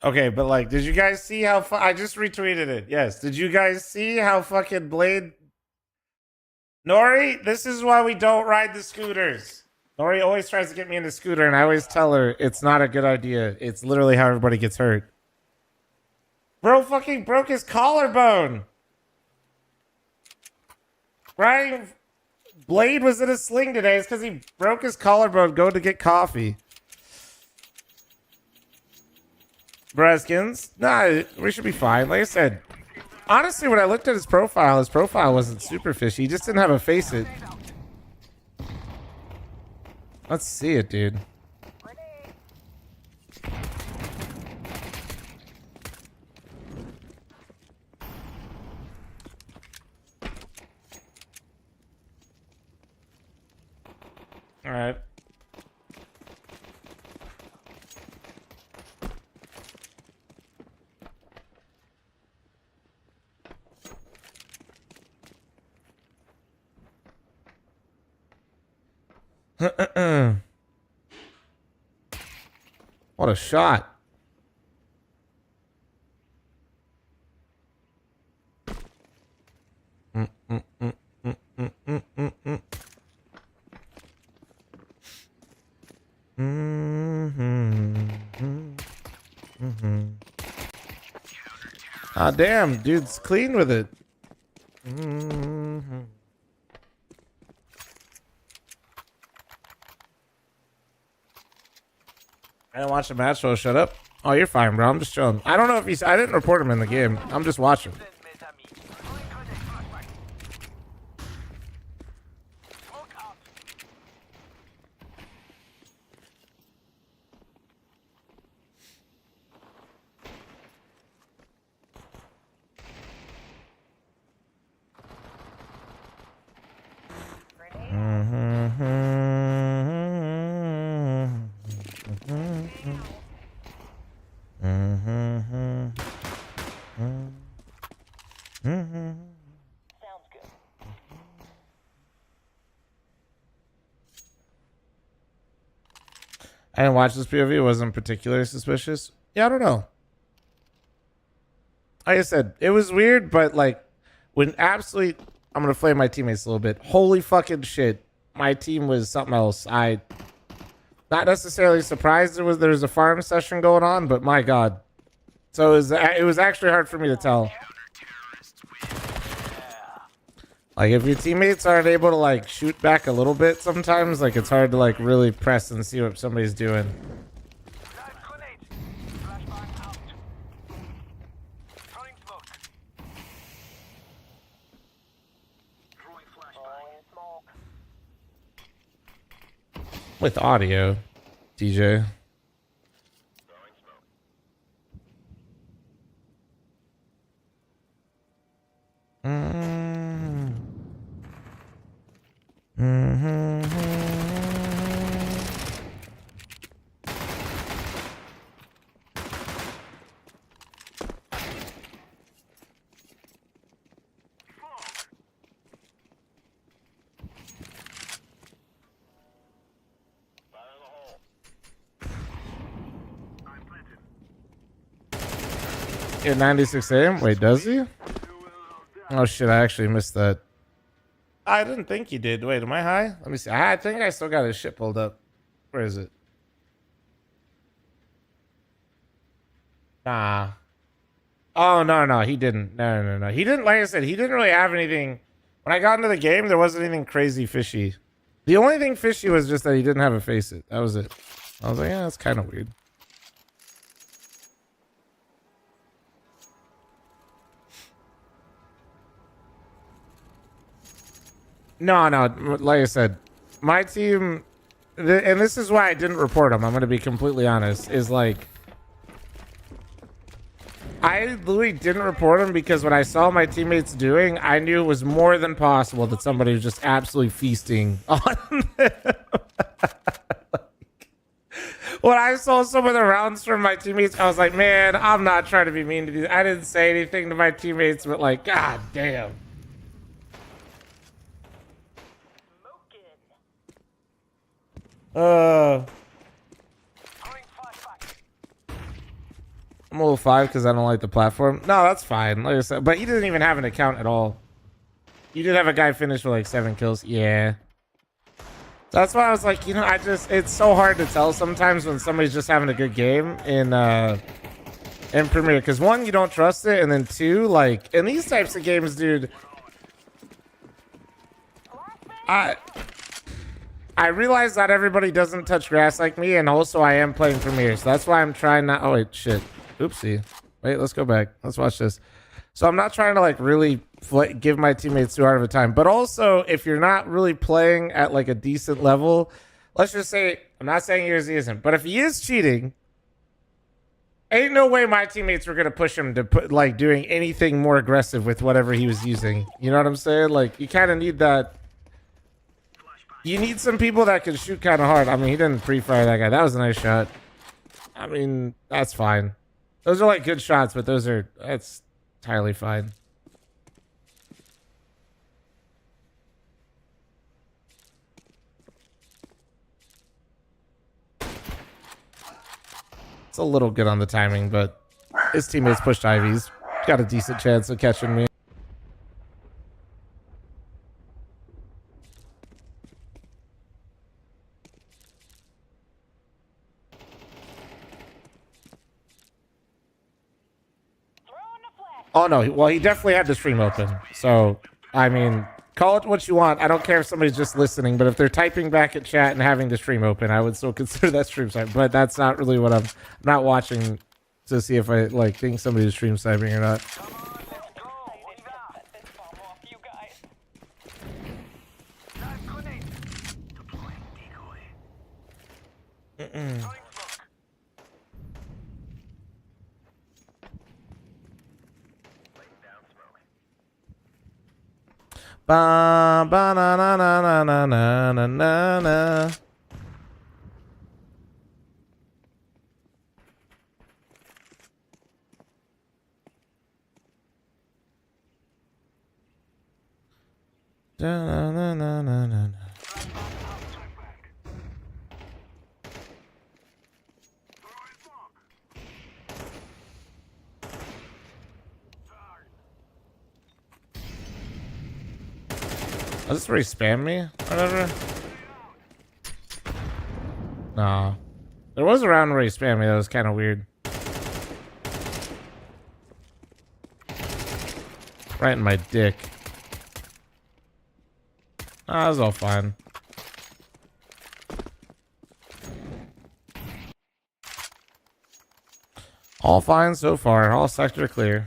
Okay, but like, did you guys see how I just retweeted it? Yes. Did you guys see how fucking Blade? Nori, this is why we don't ride the scooters. Nori always tries to get me in the scooter, and I always tell her it's not a good idea. It's literally how everybody gets hurt. Bro fucking broke his collarbone. Right? Blade was in a sling today. It's because he broke his collarbone going to get coffee. Breskins? Nah, we should be fine. Like I said, honestly, when I looked at his profile wasn't super fishy. He just didn't have a face it. Let's see it, dude. All right. What a shot. Ah, damn, dude's clean with it. I didn't watch the match, so shut up. Oh, you're fine, bro. I'm just chilling. I don't know if he's. I didn't report him in the game. I'm just watching. I didn't watch this POV. It wasn't particularly suspicious. Yeah, I don't know. Like I said, it was weird, but like when absolutely, I'm gonna flame my teammates a little bit. Holy fucking shit, my team was something else. I not necessarily surprised there was a farm session going on, but my god. So it was actually hard for me to tell. Like if your teammates aren't able to like shoot back a little bit sometimes, like it's hard to like really press and see what somebody's doing. With audio, DJ. At 96 AM? Wait, does he? Oh shit, I actually missed that. I didn't think you did. Wait, am I high? Let me see. I think I still got his shit pulled up. Where is it? Nah. Oh, no, he didn't. No. He didn't, like I said, he didn't really have anything. When I got into the game, there wasn't anything crazy fishy. The only thing fishy was just that he didn't have a face it. That was it. I was like, yeah, that's kind of weird. No, like I said, my team, and this is why I didn't report him, I'm going to be completely honest, is like, I literally didn't report him because what I saw my teammates doing, I knew it was more than possible that somebody was just absolutely feasting on them. When I saw some of the rounds from my teammates, I was like, man, I'm not trying to be mean to these. I didn't say anything to my teammates, but like, god damn. I'm a level 5 because I don't like the platform. No, that's fine. Like I said, but he didn't even have an account at all. You did have a guy finish with like 7 kills. Yeah. That's why I was like, you know, it's so hard to tell sometimes when somebody's just having a good game in Premiere. Because one, you don't trust it. And then two, like, in these types of games, dude, I realize not everybody doesn't touch grass like me. And also, I am playing Premiere. So that's why I'm trying not... Oh, wait, shit. Oopsie. Wait, let's go back. Let's watch this. So I'm not trying to, like, really give my teammates too hard of a time. But also, if you're not really playing at, like, a decent level, let's just say, I'm not saying yours isn't, but if he is cheating, ain't no way my teammates were going to push him to put, like, doing anything more aggressive with whatever he was using. You know what I'm saying? Like, you kind of need that. You need some people that can shoot kind of hard. I mean, he didn't pre-fire that guy. That was a nice shot. I mean, that's fine. Those are, like, good shots, but that's entirely fine. It's a little good on the timing, but his teammates pushed Ivy's. Got a decent chance of catching me. Oh, no. Well, he definitely had the stream open. So, I mean, call it what you want. I don't care if somebody's just listening, but if they're typing back at chat and having the stream open, I would still consider that stream side. But that's not really what I'm not watching to see if I, like, think somebody's stream sniping or not. Ba ba na na na na na na na na na. Da na na na na na. Is this where he spammed me? Whatever. No. There was a round where he spammed me that was kind of weird. Right in my dick. Ah, that was all fine. All fine so far. All sector clear.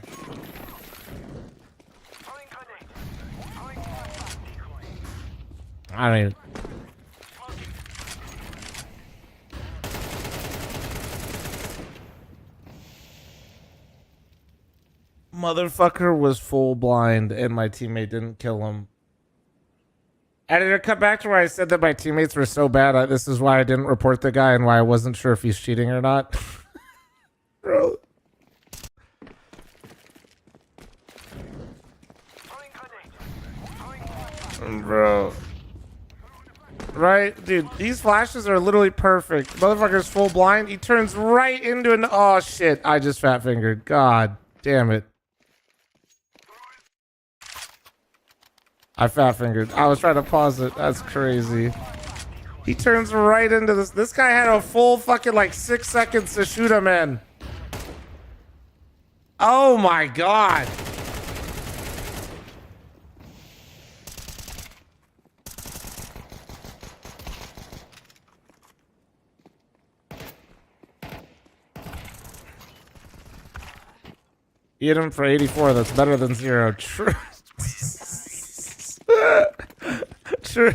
I don't even... Motherfucker was full blind and my teammate didn't kill him. I didn't cut back to where I said that my teammates were so bad. This is why I didn't report the guy and why I wasn't sure if he's cheating or not. Bro. Bro. Right? Dude, these flashes are literally perfect. Motherfucker's full blind. He turns right into an... Oh, shit. I just fat fingered. God damn it. I fat fingered. I was trying to pause it. That's crazy. He turns right into this. This guy had a full fucking like 6 seconds to shoot him in. Oh my God. You hit him for 84. That's better than 0. True. True.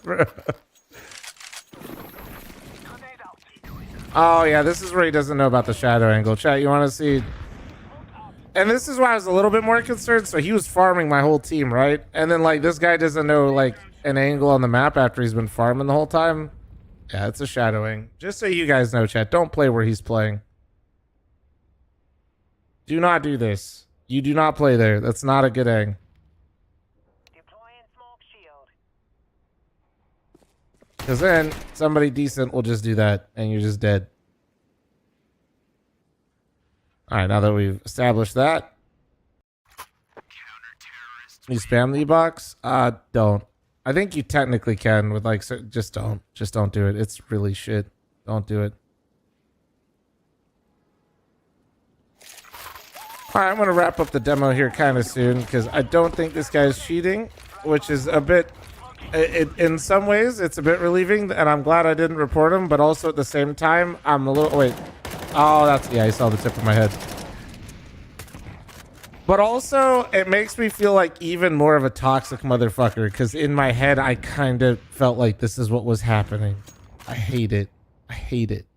Bro. Oh, yeah. This is where he doesn't know about the shadow angle. Chat, you want to see... And this is why I was a little bit more concerned. So he was farming my whole team, right? And then, like, this guy doesn't know, like, an angle on the map after he's been farming the whole time. Yeah, it's a shadowing. Just so you guys know, chat, don't play where he's playing. Do not do this. You do not play there. That's not a good ang. Because then somebody decent will just do that and you're just dead. All right, now that we've established that. You spam the E-box? Don't. I think you technically can with like, just don't. Just don't do it. It's really shit. Don't do it. All right, I'm going to wrap up the demo here kind of soon because I don't think this guy's cheating, which is a bit, in some ways, it's a bit relieving, and I'm glad I didn't report him, but also at the same time, I'm a little, wait. Oh, that's, yeah, I saw the tip of my head. But also, it makes me feel like even more of a toxic motherfucker because in my head, I kind of felt like this is what was happening. I hate it. I hate it.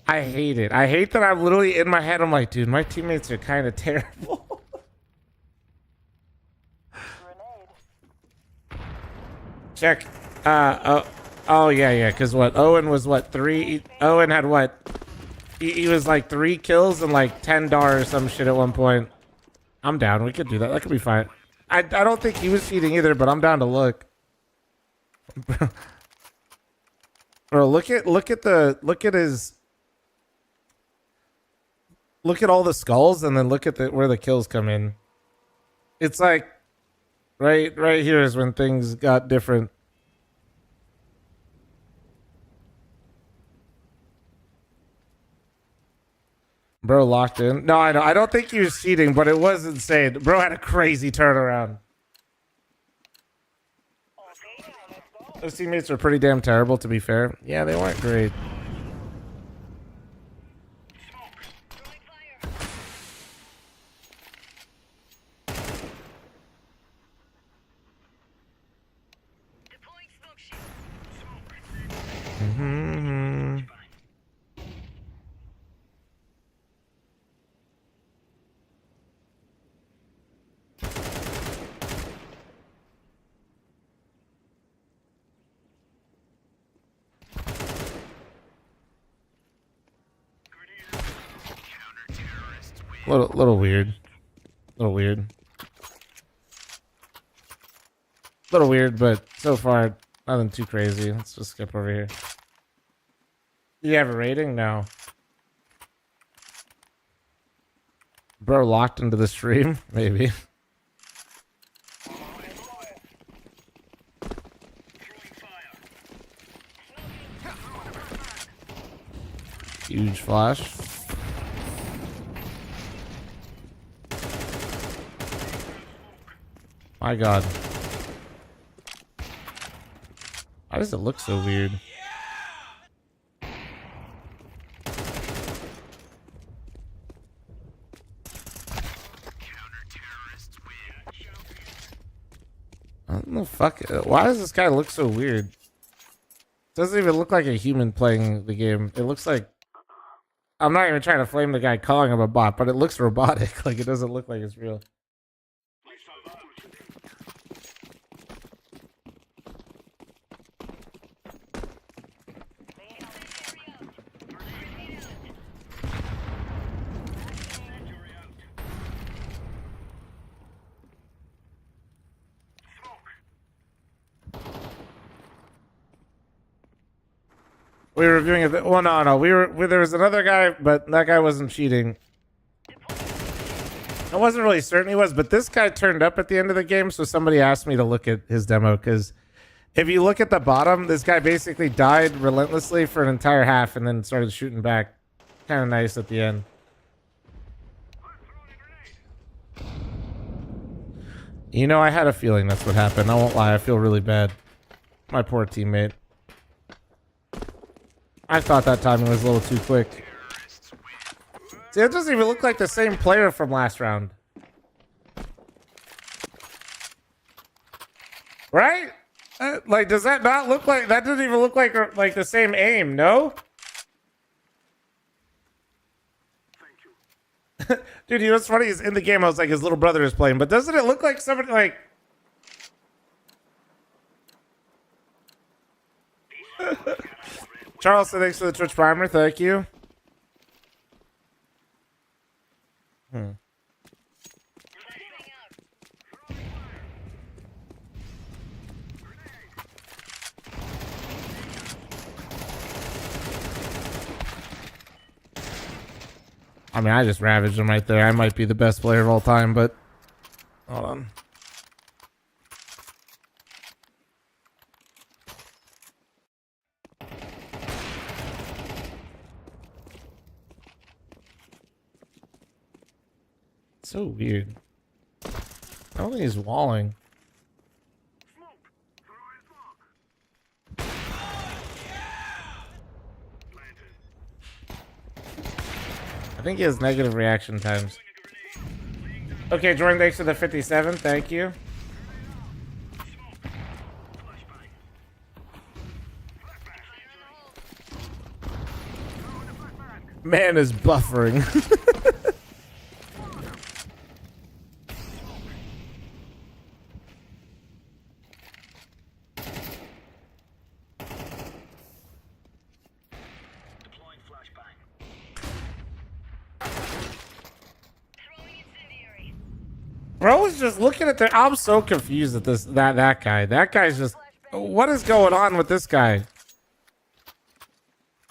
I hate it. I hate that I'm literally in my head. I'm like, dude, my teammates are kind of terrible. Check. Oh, yeah. Because what? Owen was what? 3? Owen had what? He was like 3 kills and like 10 DAR or some shit at one point. I'm down. We could do that. That could be fine. I don't think he was cheating either, but I'm down to look. Bro, look at all the skulls and then look at where the kills come in. It's like right here is when things got different. Bro locked in. No, I know. I don't think he was cheating, but it was insane. Bro had a crazy turnaround. Those teammates were pretty damn terrible, to be fair. Yeah, they weren't great. Little weird. Little weird, but so far nothing too crazy. Let's just skip over here. Do you have a rating? No. Bro locked into the stream? Maybe. Huge flash. My God. Why does it look so weird? I don't know, fuck it. Why does this guy look so weird? Doesn't even look like a human playing the game. It looks like... I'm not even trying to flame the guy calling him a bot, but it looks robotic. Like, it doesn't look like it's real. We were reviewing it. Well, no. There was another guy, but that guy wasn't cheating. I wasn't really certain he was, but this guy turned up at the end of the game, so somebody asked me to look at his demo, because if you look at the bottom, this guy basically died relentlessly for an entire half and then started shooting back. Kind of nice at the end. You know, I had a feeling that's what happened. I won't lie. I feel really bad. My poor teammate. I thought that timing was a little too quick. See, it doesn't even look like the same player from last round. Right? Like, does that not look like... That doesn't even look like the same aim, no? Dude, you know what's funny is in the game I was like, his little brother is playing, but doesn't it look like somebody like... Charles, thanks for the Twitch primer. Thank you. I mean, I just ravaged him right there. I might be the best player of all time, but hold on. So weird. I don't think he's walling. I think he has negative reaction times. Okay, Jordan, thanks for the 57. Thank you. Man is buffering. Bro is just looking at the. I'm so confused at this. That guy. That guy's just. What is going on with this guy?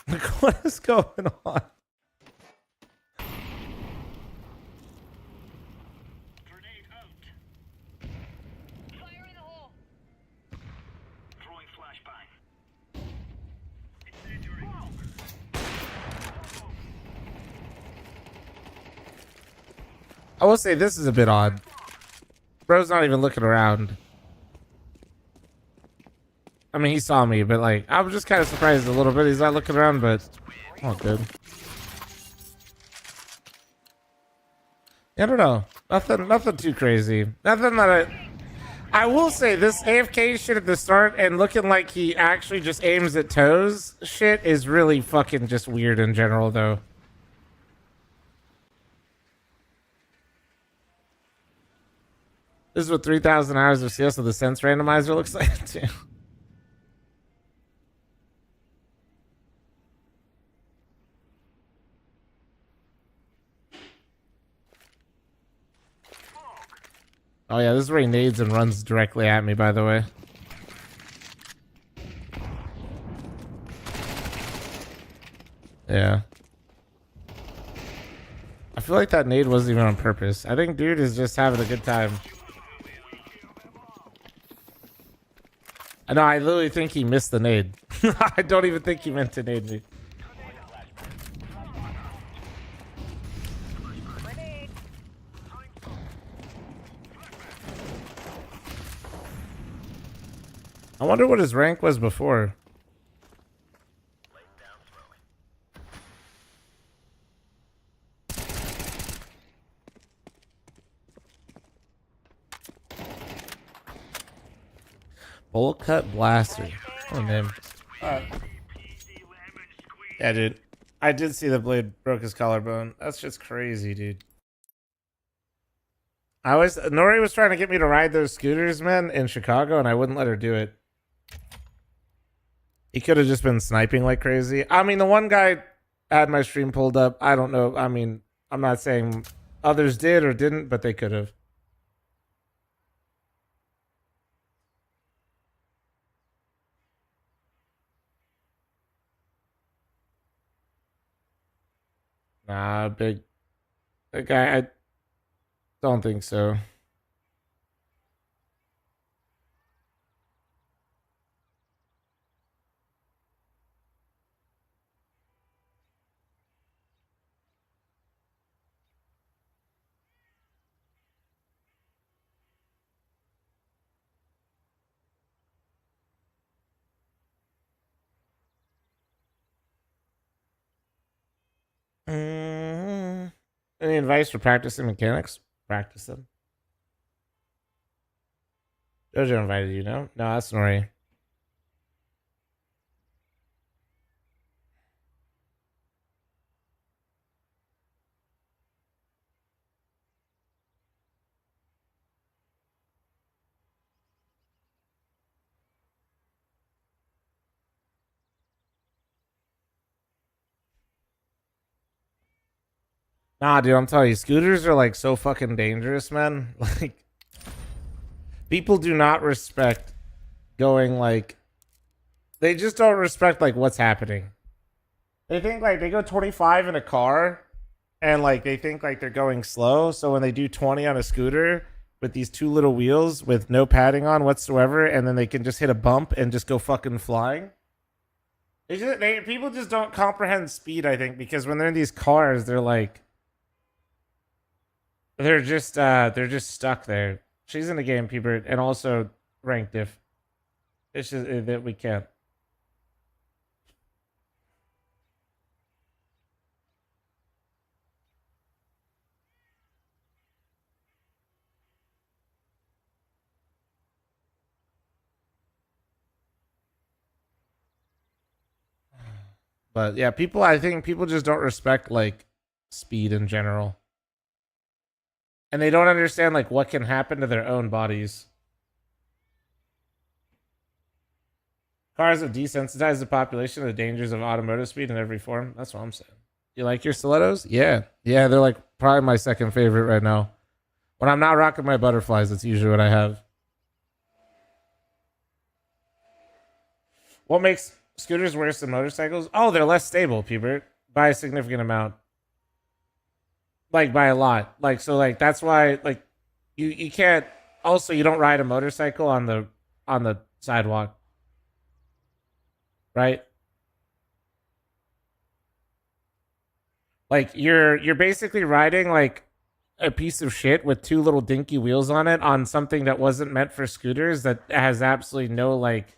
Like, what is going on? I will say this is a bit odd. Bro's not even looking around. I mean, he saw me, but like, I was just kind of surprised a little bit. He's not looking around, but all good. I don't know. Nothing too crazy. Nothing that I will say this AFK shit at the start and looking like he actually just aims at toes shit is really fucking just weird in general, though. This is what 3,000 hours of CS with the sense randomizer looks like too. Oh yeah, this is where he nades and runs directly at me, by the way. Yeah. I feel like that nade wasn't even on purpose. I think dude is just having a good time. I know, I literally think he missed the nade. I don't even think he meant to nade me. I wonder what his rank was before. Bolt cut blaster. Oh, name. Yeah, dude. I did see the blade broke his collarbone. That's just crazy, dude. Nori was trying to get me to ride those scooters, man, in Chicago, and I wouldn't let her do it. He could have just been sniping like crazy. I mean, the one guy had my stream pulled up. I don't know. I mean, I'm not saying others did or didn't, but they could have. Nah, big. That guy, I don't think so. Any advice for practicing mechanics? Practice them. Jojo invited you, no? No, that's Nori. Nah, dude, I'm telling you, scooters are like so fucking dangerous, man. Like, people do not respect going like, they just don't respect like what's happening. They think like they go 25 in a car and like they think like they're going slow. So when they do 20 on a scooter with these two little wheels with no padding on whatsoever, and then they can just hit a bump and just go fucking flying. People just don't comprehend speed, I think, because when they're in these cars, they're like, they're just stuck there. She's in the game, people, and also ranked diff. It's just that we can't. But yeah, I think people just don't respect like speed in general. And they don't understand like what can happen to their own bodies. Cars have desensitized the population to the dangers of automotive speed in every form. That's what I'm saying. You like your stilettos? Yeah. Yeah, they're like probably my second favorite right now. When I'm not rocking my butterflies, that's usually what I have. What makes scooters worse than motorcycles? Oh, they're less stable, Pubert, by a significant amount. Like by a lot. Like so like that's why like you can't also you don't ride a motorcycle on the sidewalk. Right? Like you're basically riding like a piece of shit with two little dinky wheels on it on something that wasn't meant for scooters that has absolutely no like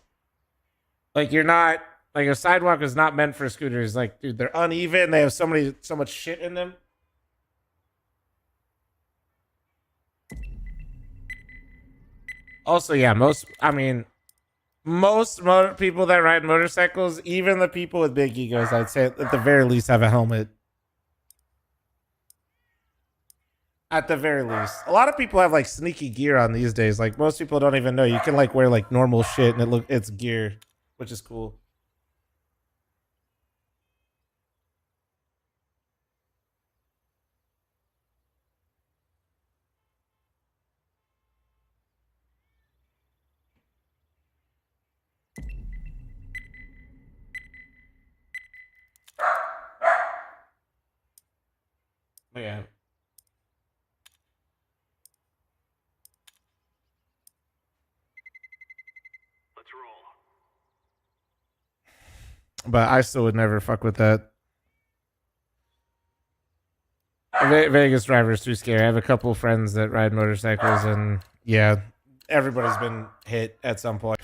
you're not like a sidewalk is not meant for scooters. Like dude, they're uneven, they have so much shit in them. Also, yeah, most people that ride motorcycles, even the people with big egos, I'd say at the very least have a helmet. At the very least. A lot of people have like sneaky gear on these days. Like most people don't even know. You can like wear like normal shit and it's gear, which is cool. Yeah. Let's roll. But I still would never fuck with that. Vegas drivers too scary. I have a couple friends that ride motorcycles, and yeah, everybody's been hit at some point.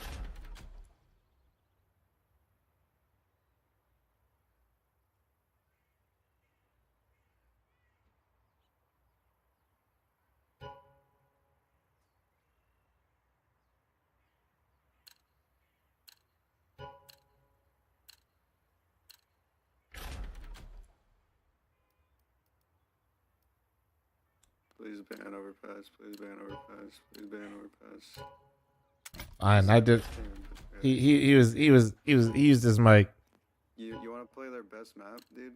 Please ban overpass. Please ban overpass. Please ban overpass. And I did. He used his mic. You want to play their best map, dude?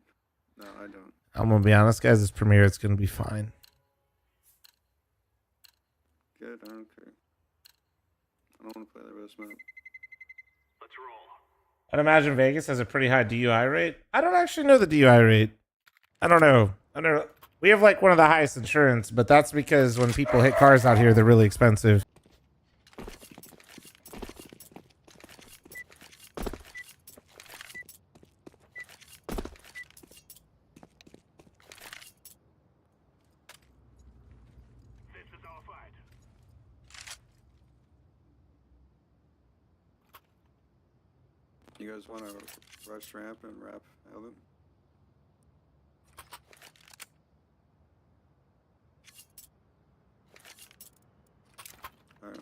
No, I don't. I'm gonna be honest, guys. This premiere, it's gonna be fine. Good, I don't care. I don't want to play their best map. Let's roll. I'd imagine Vegas has a pretty high DUI rate. I don't actually know the DUI rate. I don't know. We have like one of the highest insurance, but that's because when people hit cars out here, they're really expensive. This is our fight. You guys want to rush ramp and wrap Evan? Alright.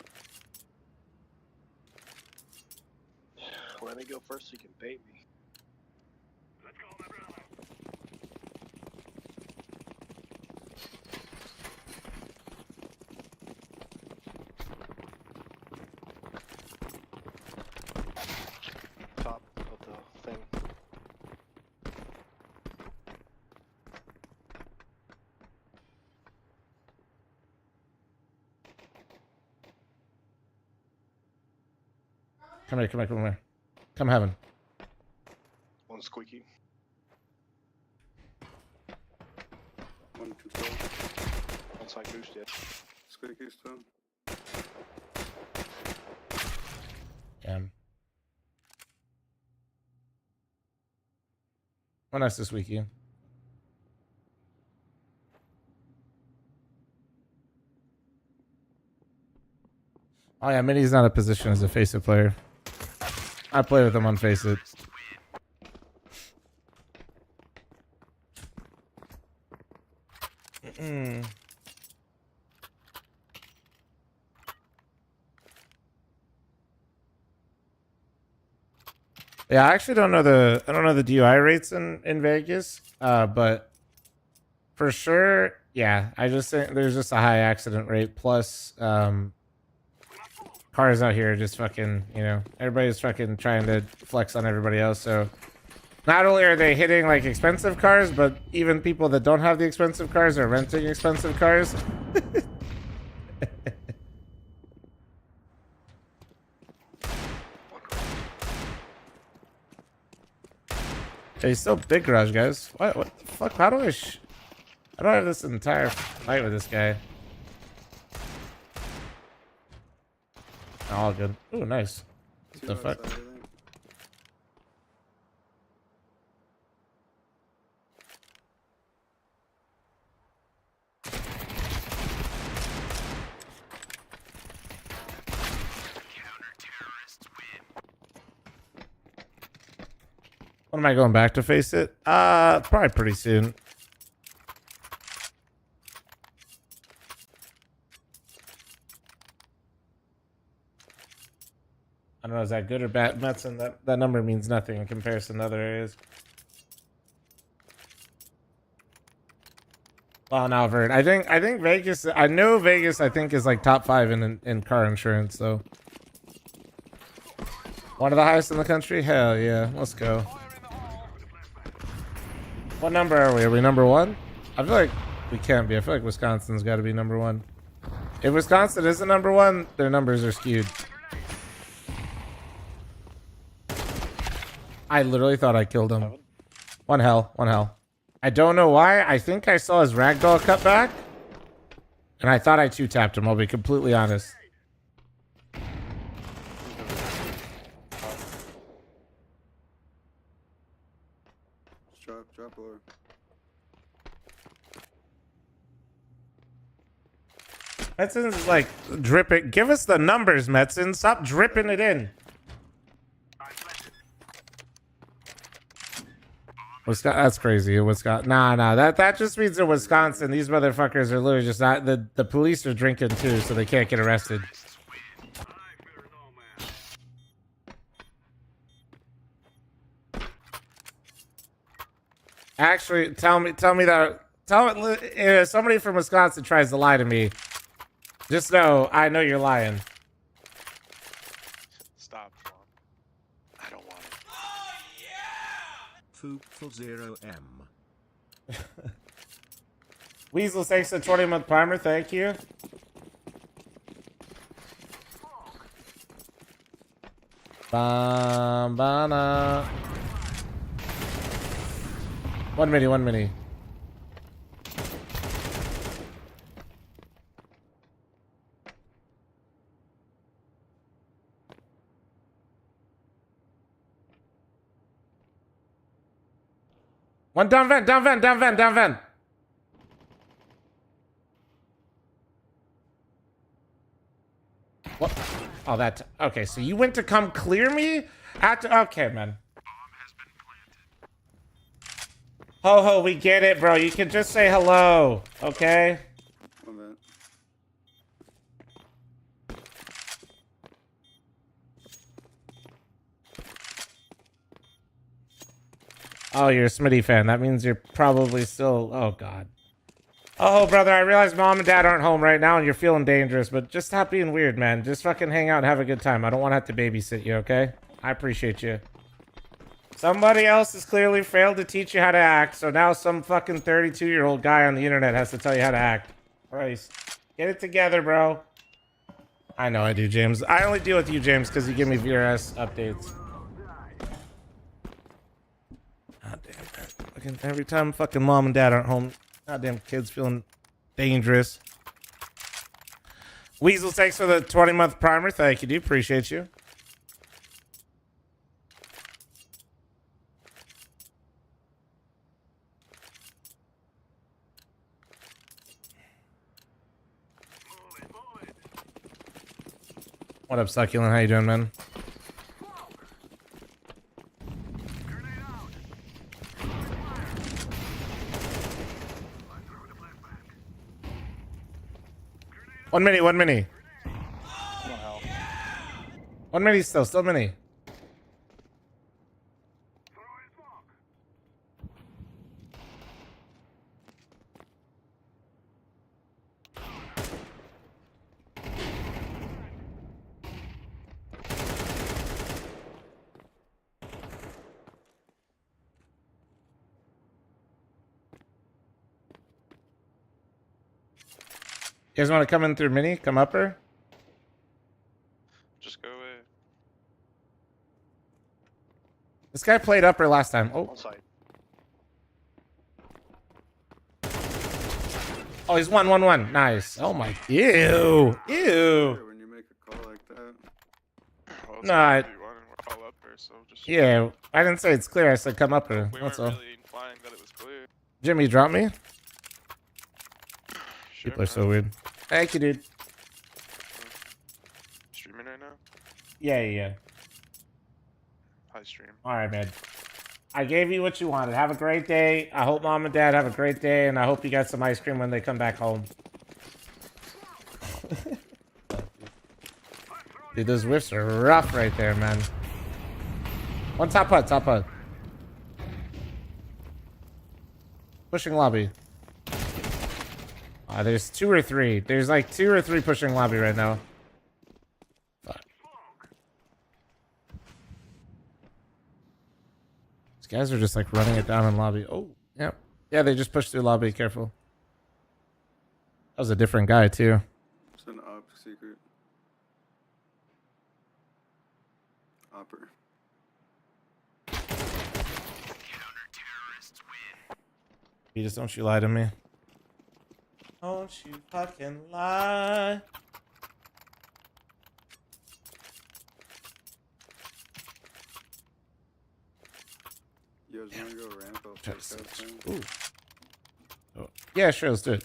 Let me go first so you can bait me. Let's go, my brother. Top of the thing. Come here. Come heaven. One squeaky. One, two, tall. One side boost, yeah. Squeaky still. Damn. What else this weekend? Oh yeah, Mini's not a position as a Face It player. I play with him on Face It. Yeah, I actually don't know the DUI rates in Vegas, but for sure, yeah, I just think there's just a high accident rate. Plus, cars out here just fucking, everybody's fucking trying to flex on everybody else. So not only are they hitting like expensive cars, but even people that don't have the expensive cars are renting expensive cars. Hey, he's still big garage, guys. What the fuck? How do I have this entire fight with this guy? All good. Ooh, nice. What the fuck? When am I going back to Face It? Probably pretty soon. I don't know, is that good or bad? Metzen, that number means nothing in comparison to other areas. Well, now Vert. I think Vegas, I know Vegas I think is like top 5 in car insurance, so. One of the highest in the country? Hell yeah, let's go. What number are we? Are we number 1? I feel like we can't be. I feel like Wisconsin's got to be number 1. If Wisconsin isn't number 1, their numbers are skewed. I literally thought I killed him. One hell. I don't know why. I think I saw his ragdoll cut back. And I thought I 2-tapped him, I'll be completely honest. Drop lower. Metzen's like dripping. Give us the numbers, Metzen. Stop dripping it in. Wisconsin, that's crazy. Wisconsin, nah. That just means in Wisconsin, these motherfuckers are literally just not. The police are drinking too, so they can't get arrested. Actually, tell me that. If somebody from Wisconsin tries to lie to me, just know I know you're lying. Stop, fl0m. I don't want it. fl0m. Weasel, thanks for the 20-month primer. Thank you. Bana. 1 mini. One down vent. What? Oh, that. Okay, so you went to come clear me? Okay, man. Ho, we get it, bro. You can just say hello, okay? One minute. Oh, you're a Smitty fan. That means you're probably still... Oh, God. Oh, brother, I realize mom and dad aren't home right now and you're feeling dangerous, but just stop being weird, man. Just fucking hang out and have a good time. I don't want to have to babysit you, okay? I appreciate you. Somebody else has clearly failed to teach you how to act, so now some fucking 32-year-old guy on the internet has to tell you how to act. Christ. Get it together, bro. I know I do, James. I only deal with you, James, because you give me VRS updates. God damn it. Fucking every time fucking mom and dad aren't home, Goddamn kids feeling dangerous. Weasel, thanks for the 20-month primer. Thank you, dude. Appreciate you. What up, Succulent? How you doing, man? One mini. One mini still mini. You guys want to come in through mini? Come upper? Just go away. This guy played upper last time. Oh. On site. Oh, he's 1-1-1. Nice. Oh my. Ew. Ew. When you make a call like that. Well, No, I- we're all up there, so just. Yeah, I didn't say it's clear. I said come upper. We That's weren't all. really implying that it was clear. Jimmy, drop me. Sure, People are so man. weird. Thank you, dude. Streaming right now? Yeah. High stream. All right, man. I gave you what you wanted. Have a great day. I hope mom and dad have a great day, and I hope you got some ice cream when they come back home. Dude, those whiffs are rough right there, man. One top hut. Pushing lobby. There's 2 or 3. There's like 2 or 3 pushing lobby right now. Fuck. These guys are just like running it down in lobby. Oh, yeah. Yeah, they just pushed through lobby. Careful. That was a different guy, too. It's an op secret. Opper. You just don't you lie to me. Don't you fucking lie. You guys want to go ramp up? Ooh. Oh. Yeah, sure, let's do it.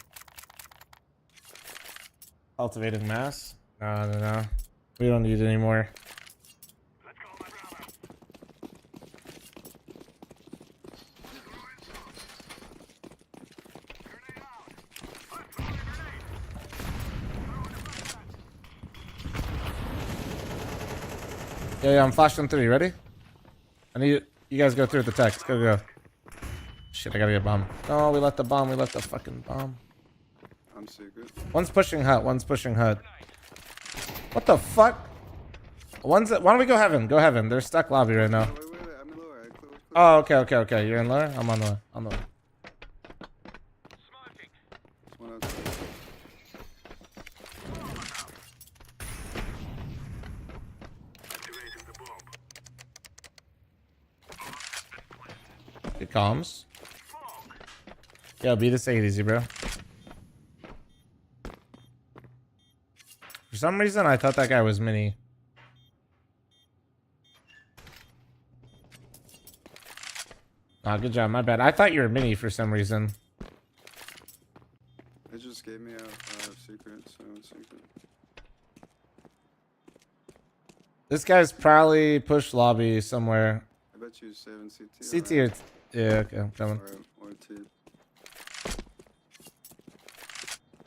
Cultivating mass? No. We don't need it anymore. Yeah, I'm flashing 3. Ready? I need you guys go through with the text. Go. Shit, I gotta get a bomb. No, we let the bomb. We let the fucking bomb. I'm secret. One's pushing hut. What the fuck? Why don't we go heaven? Go heaven. They're stuck lobby right now. Wait, I'm in lower. Oh, okay. You're in lower? I'm on the way. One outside. Good comms. Yo, beat this 8 easy, bro. For some reason, I thought that guy was mini. Ah, good job. My bad. I thought you were mini for some reason. They just gave me a secret, so it's secret. This guy's probably push lobby somewhere. I bet you 7 CT. CT or... Yeah, okay, I'm coming. Or 2.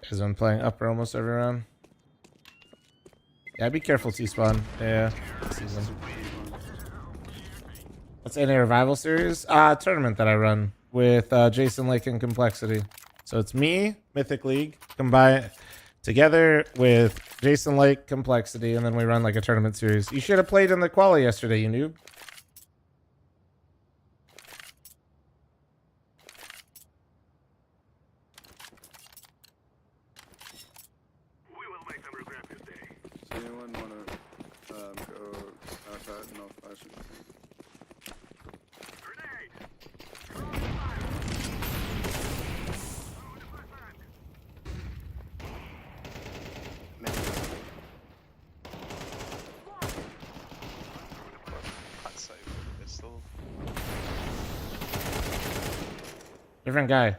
Has been playing upper almost every round. Yeah, be careful, T-spawn. Yeah. Season. What's NA Revival Series? Tournament that I run with Jason Lake and Complexity. So it's me, Mythic League, combined together with Jason Lake, Complexity, and then we run like a tournament series. You should have played in the quali yesterday, you noob. Does anyone want to go outside and I'll flash it? Different guy.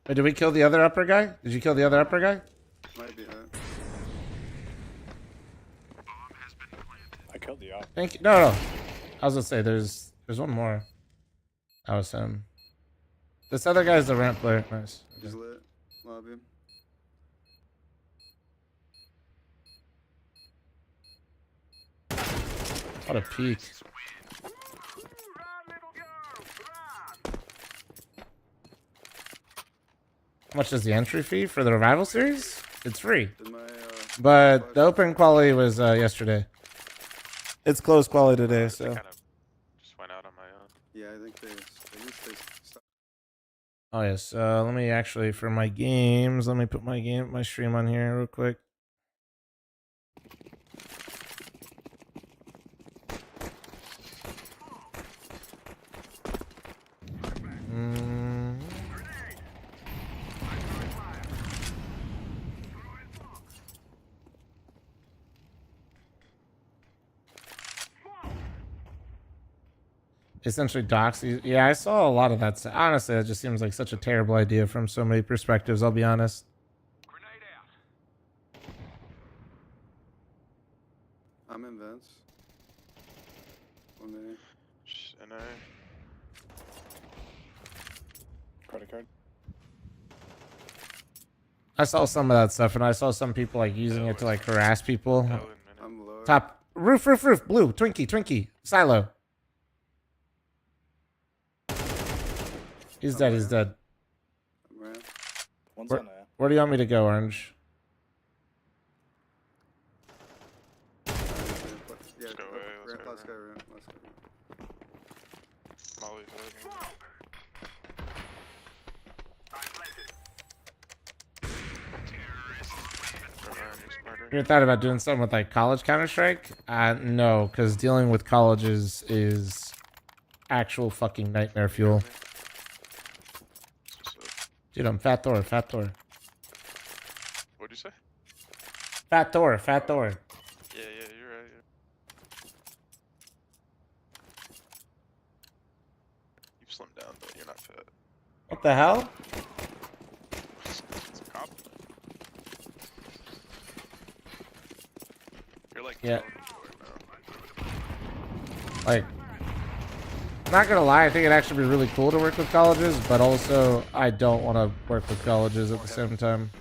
Wait, did we kill the other upper guy? Did you kill the other upper guy? Might be hurt. I killed the op. Thank you. No. I was gonna say there's one more. That was him. This other guy's the ramp player. Nice. Okay. He's lit. Lobby. What a peak. How much is the entry fee for the Revival series? It's free. But the open quality was yesterday. It's closed quality today, so. Kind of just went out on my own. Yeah, I think at least they stopped. Oh yes. Let me actually for my games. Let me put my stream on here real quick. Essentially doxy. Yeah, I saw a lot of that. Honestly, it just seems like such a terrible idea from so many perspectives, I'll be honest. I'm in vents. One minute. NA. Credit card. I saw some of that stuff, and I saw some people like using it to like harass people. I'm low. Top roof, blue, Twinkie, silo. He's dead. He's dead. One's Where, on there. where do you want me to go, Orange? Yeah, let's go. Let's go. Molly's You ever thought about doing something with like college Counter-Strike? No, because dealing with colleges is actual fucking nightmare fuel. Dude, I'm Fat Thor. What'd you say? Fat Thor. Yeah, you're right. Yeah. You've slimmed down, but you're not fat. What the hell? It's a compliment. You're like Yeah. now. Like, not gonna lie, I think it'd actually be really cool to work with colleges, but also I don't want to work with colleges at the same time.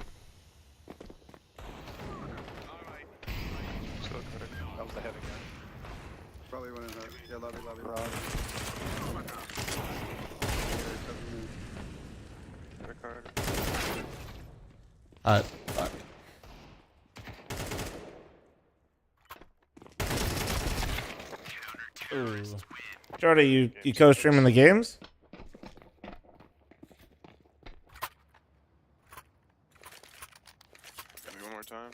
That was the heavy guy. Probably one in the yeah lobby. Credit card. Fuck. Ooh. Jordy, you co-streaming the games? Got me one more time.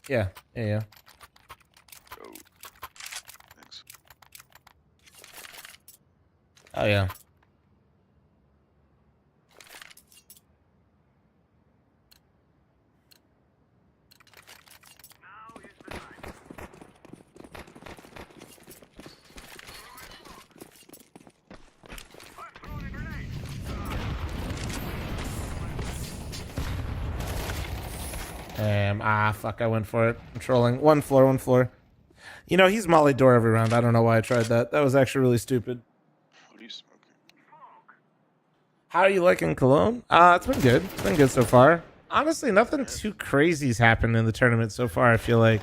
Yeah. Go. Thanks. Oh yeah. Fuck, I went for it. I'm trolling. One floor. You know, he's molly door every round. I don't know why I tried that. That was actually really stupid. What are you smoking? How are you liking Cologne? It's been good. It's been good so far. Honestly, nothing too crazy's happened in the tournament so far, I feel like.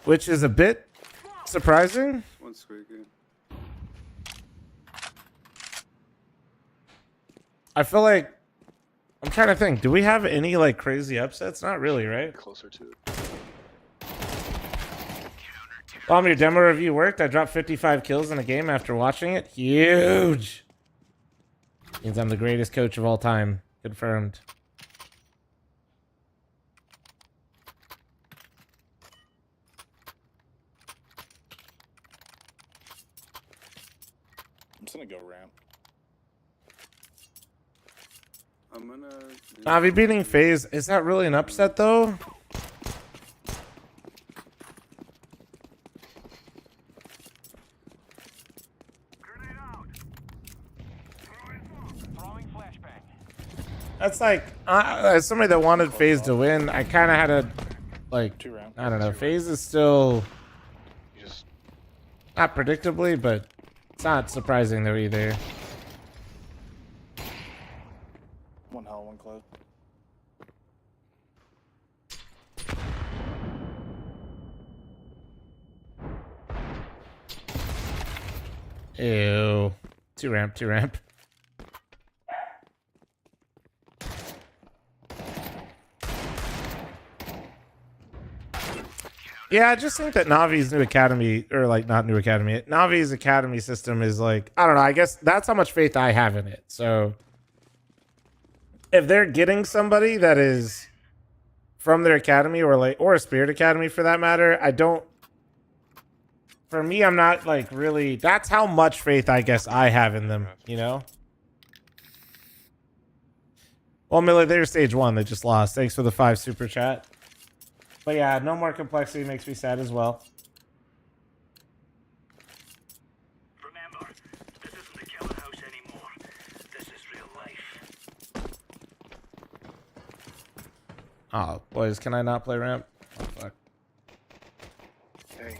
Which is a bit surprising. One squeaky. I feel like I'm trying to think. Do we have any like crazy upsets? Not really, right? Closer to it. Your demo review worked. I dropped 55 kills in a game after watching it. Huge. Means I'm the greatest coach of all time. Confirmed. I'm just gonna go ramp. I'm gonna. Navi beating FaZe. Is that really an upset though? That's like, as somebody that wanted FaZe to win, I kind of had to, like, I don't know. FaZe is still not predictably, but it's not surprising though either. One hell, one close. Ew. Two ramp. Yeah, I just think that Navi's new academy, or like not new academy, Navi's academy system is like, I don't know, I guess that's how much faith I have in it. So if they're getting somebody that is from their academy or a Spirit Academy for that matter, for me, I'm not like really, that's how much faith I guess I have in them, you know? Well, Miller, they're stage 1. They just lost. Thanks for the 5 super chat. But yeah, no more complexity makes me sad as well. Remember, this isn't the killer house anymore. This is real life. Oh, boys, can I not play ramp? Oh, fuck. Hey.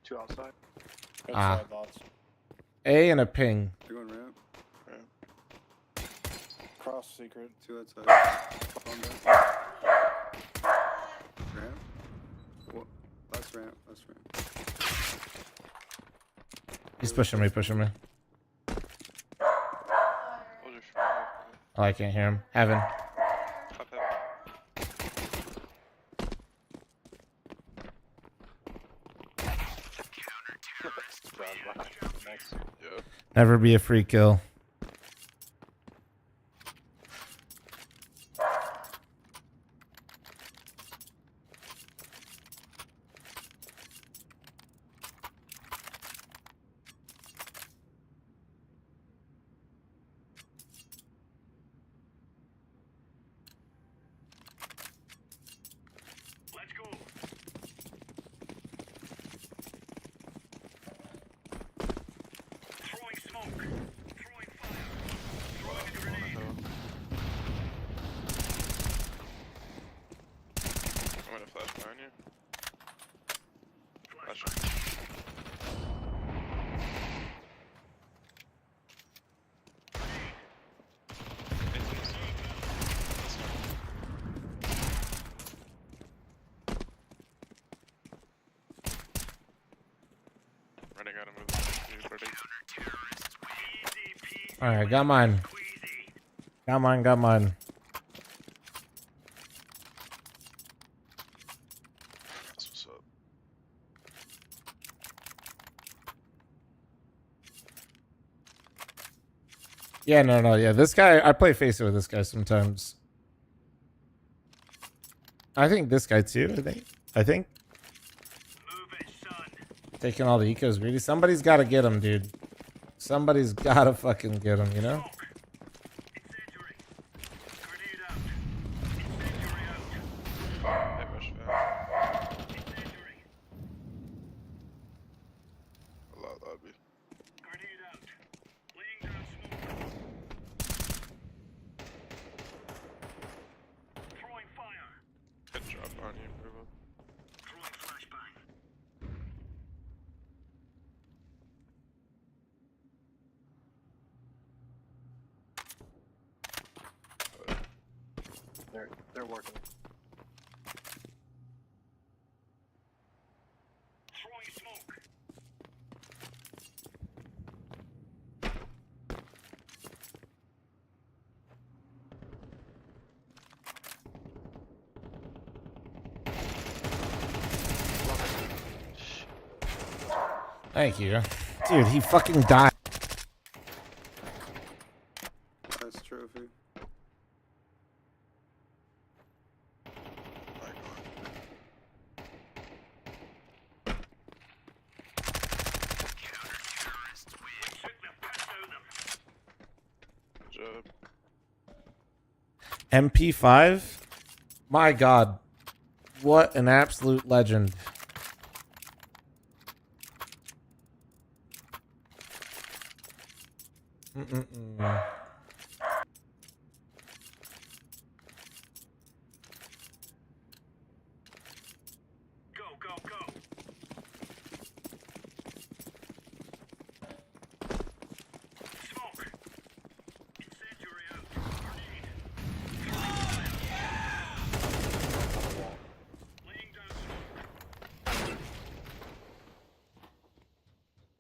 2 outside. Ah. A and a ping. You're going ramp. Cross secret. 2 outside. Ramp. What? Last ramp. He's pushing me. Oh, I can't hear him. Heaven. Never be a free kill. Alright, got mine. Got mine. That's what's up. Yeah, no. Yeah, this guy, I play FaZe with this guy sometimes. I think this guy too, I think. Taking all the ecos greedy. Somebody's got to get him, dude. Somebody's got to fucking get him, you know? They're working. Thank you. Dude, he fucking died. Nice trophy. MP5? My God. What an absolute legend.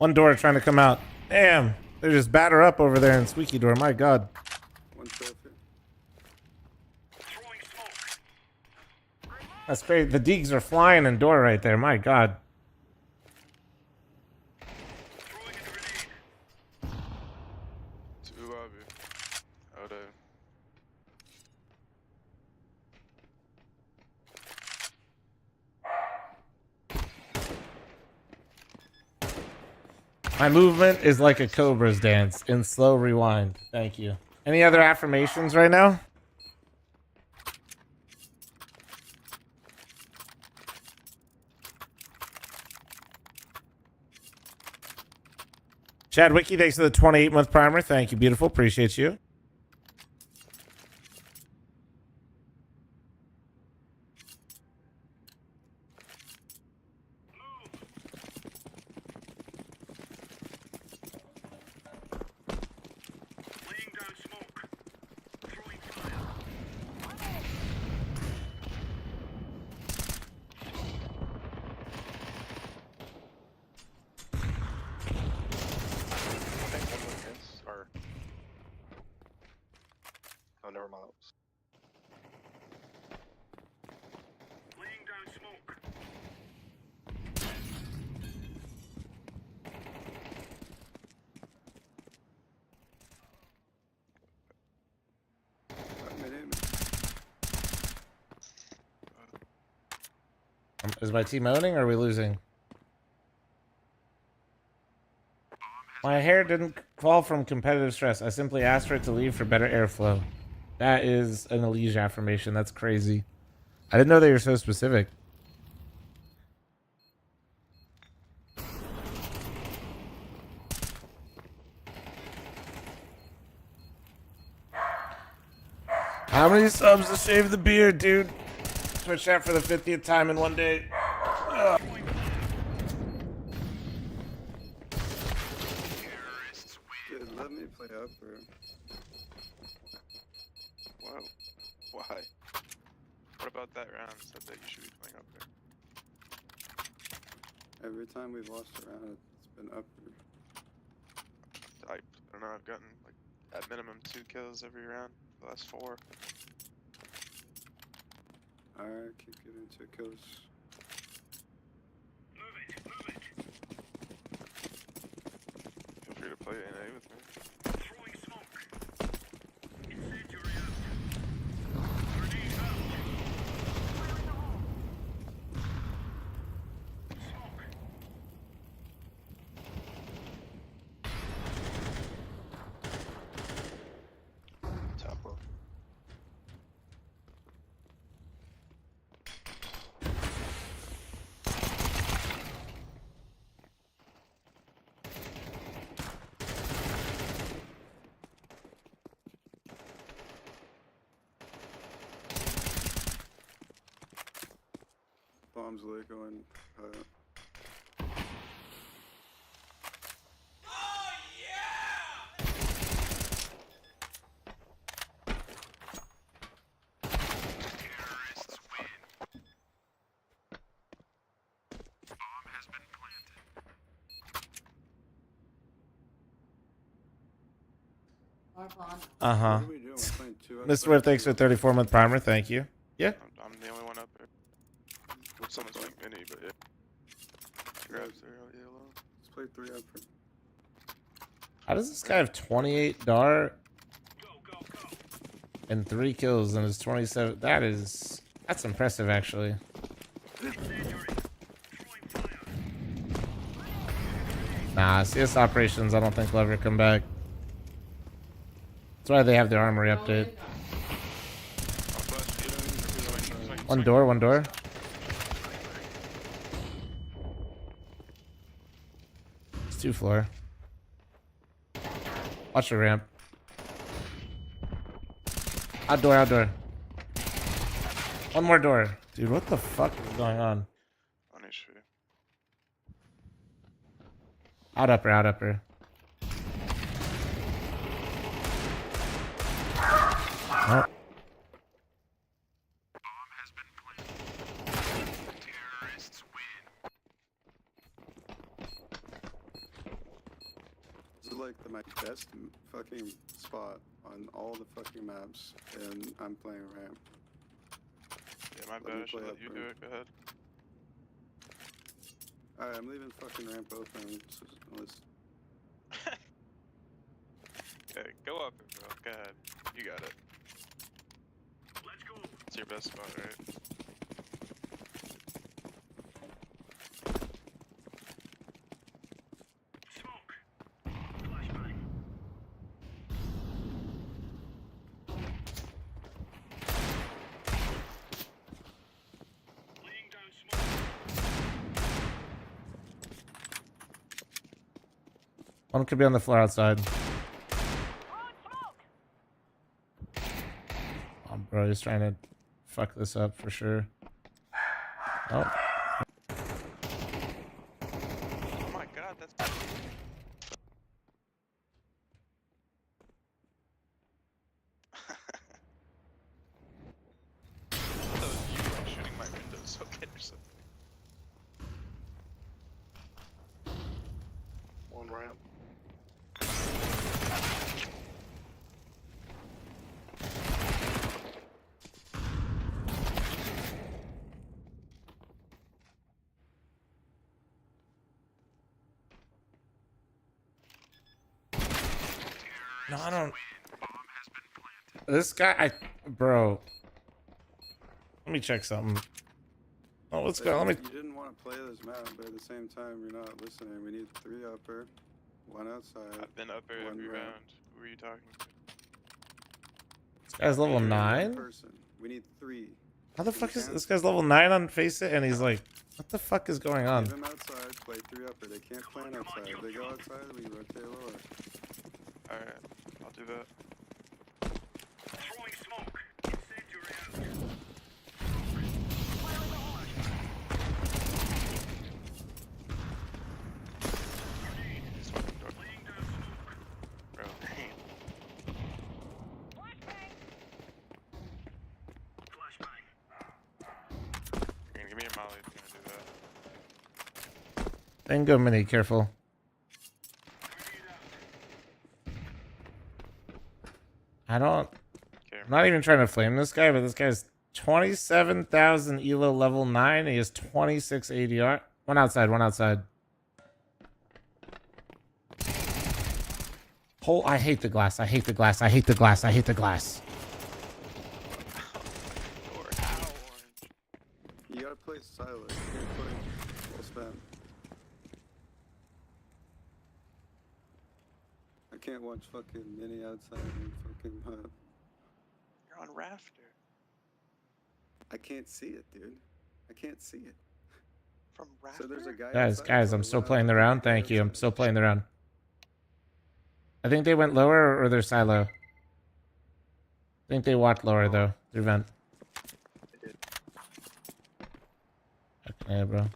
One door trying to come out. Damn. They just batter up over there in squeaky door. My God. One trophy. That's great. The Deegs are flying in door right there. My God. Two lobby. Out of. My movement is like a cobra's dance in slow rewind. Thank you. Any other affirmations right now? Chad Wiki, thanks for the 28-month primer. Thank you, beautiful. Appreciate you. Oh, never mind. Is my team owning or are we losing? My hair didn't fall from competitive stress. I simply asked for it to leave for better airflow. That is an Elige affirmation. That's crazy. I didn't know they were so specific. How many subs to shave the beard, dude? Twitch chat for the 50th time in one day. Ugh. Dude, let me play up, bro. Wow. Why? What about that round said that you should be playing up there? Every time we've lost a round, it's been up. I don't know, I've gotten like at minimum 2 kills every round, the last 4. Alright, keep getting 2 kills. Feel free to play NA with me. Top low. Bombs lit going. Uh-huh. Mr. Whip, thanks for 34-month primer. Thank you. Yeah. I'm the only one up there. Well, someone's playing mini, but yeah. Grabs there, yellow. Let's play 3 up. How does this guy have 28 dart and 3 kills and his 27? That's impressive, actually. Nah, CS operations I don't think will ever come back. That's why they have the armory update. One door. It's 2 floor. Watch the ramp. Outdoor. One more door. Dude, what the fuck is going on? On issue. Out upper. Oh. best fucking spot on all the fucking maps, and I'm playing ramp. Yeah, my bad. I should let you do it. Go ahead. Alright, I'm leaving fucking ramp open. Okay, go up, bro. Go ahead. You got it. Let's go. It's your best spot, right? One could be on the floor outside. Oh, bro, he's trying to fuck this up for sure. Oh. Oh my god, that's... that was you shooting my windows. Okay, or something. One ramp. No, I don't. This guy, bro. Let me check something. Oh, let's go. Let me. You didn't want to play this map, but at the same time, you're not listening. We need 3 upper, 1 outside. I've been upper every round. Who are you talking to? This guy's level 9. Person. We need 3. How the fuck is this guy's level 9 on Face It? And he's like, what the fuck is going on? Leave them outside, play 3 upper. They can't plan outside. If they go outside, we rotate lower. Alright, I'll do that. Throwing smoke. Incendiary out. Bro, you're gonna give me a molly if you're gonna do that. Bingo mini, careful. I don't. I'm not even trying to flame this guy, but this guy's 27,000 elo level 9. He has 26 ADR. One outside, one outside. Oh, I hate the glass. I hate the glass. I hate the glass. I hate the glass. You gotta play silent. You can't play full spam. I can't watch fucking mini outside and fucking You're on rafter. I can't see it, dude. I can't see it. From rafter? So there's a guy Guys, I'm still playing the round. Thank you. I'm still playing the round. I think they went lower or they're silo. I think they walked lower though. Through vent. Okay, bro.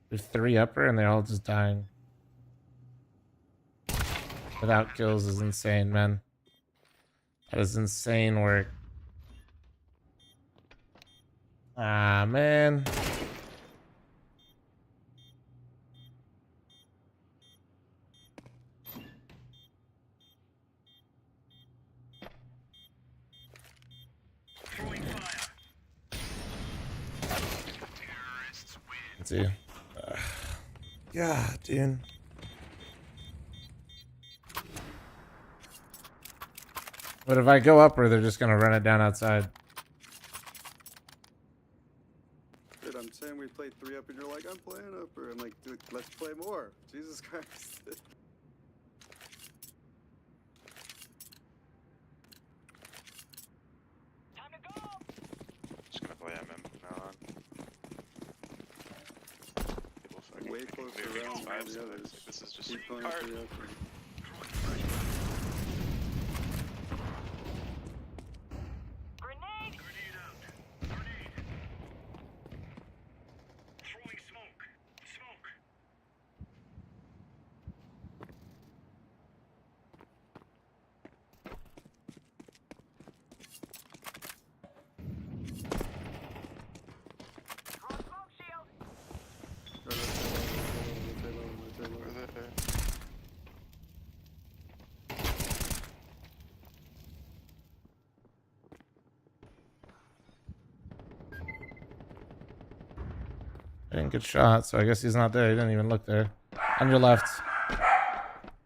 There's 3 upper and they're all just dying. Without kills is insane, man. That is insane work. Ah, man. Let's see. Yeah, dude. But if I go upper, they're just gonna run it down outside. Dude, I'm saying we played 3 up and you're like, I'm playing upper. I'm like, dude, let's play more. Jesus Christ. Just gonna play MM from now on. People fucking Way closer around than the others. This is just Keep playing hard. 3 upper. Grenade! Grenade out. Grenade. Throwing smoke. Smoke. Throw smoke shield. Where the I didn't get shot, so I guess he's not there. He didn't even look there. On your left.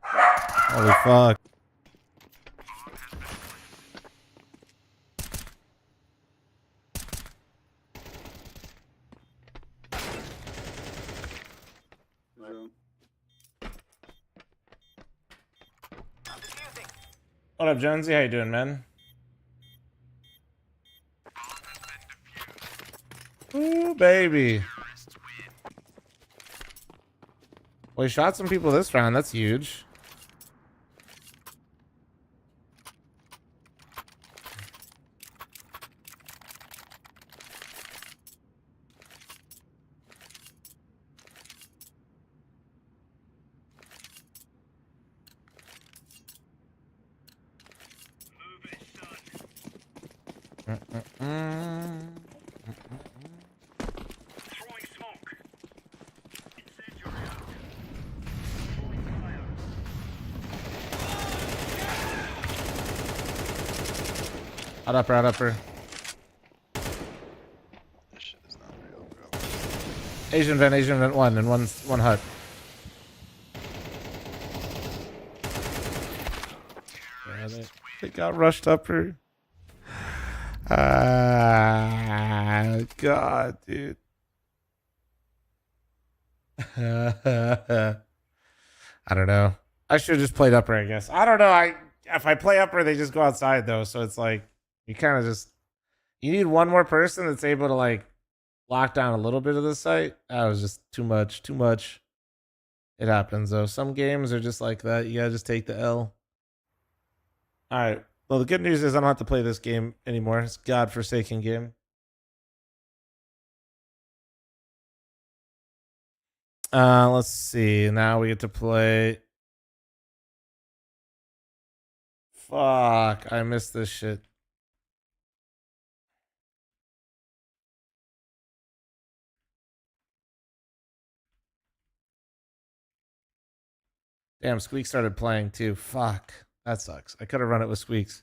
Holy fuck. What up, Jonesy? How you doing, man? Ooh, baby. Well, he shot some people this round. That's huge. Out upper, out upper. This shit is not real, bro. Asian vent one, and one hut. Yeah, they got rushed upper. God, dude. I don't know. I should have just played upper, I guess. I don't know. If I play upper, they just go outside though, so it's like you kind of just you need one more person that's able to like lock down a little bit of the site. That was just too much. Too much. It happens though. Some games are just like that. You gotta just take the L. All right. Well, the good news is I don't have to play this game anymore. It's a godforsaken game. Let's see. Now we get to play. Fuck, I missed this shit. Damn, Squeak started playing too. Fuck, that sucks. I could have run it with Squeaks.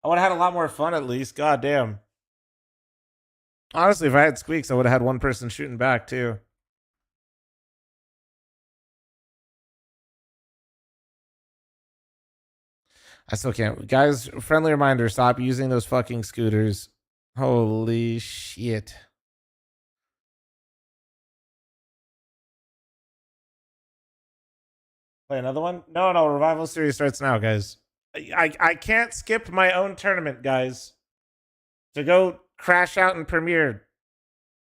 I would have had a lot more fun at least. God damn. Honestly, if I had Squeaks, I would have had one person shooting back too. I still can't. Guys, friendly reminder, stop using those fucking scooters. Holy shit. Play another one? No, Revival Series starts now, guys. I can't skip my own tournament, guys. To go crash out and premiere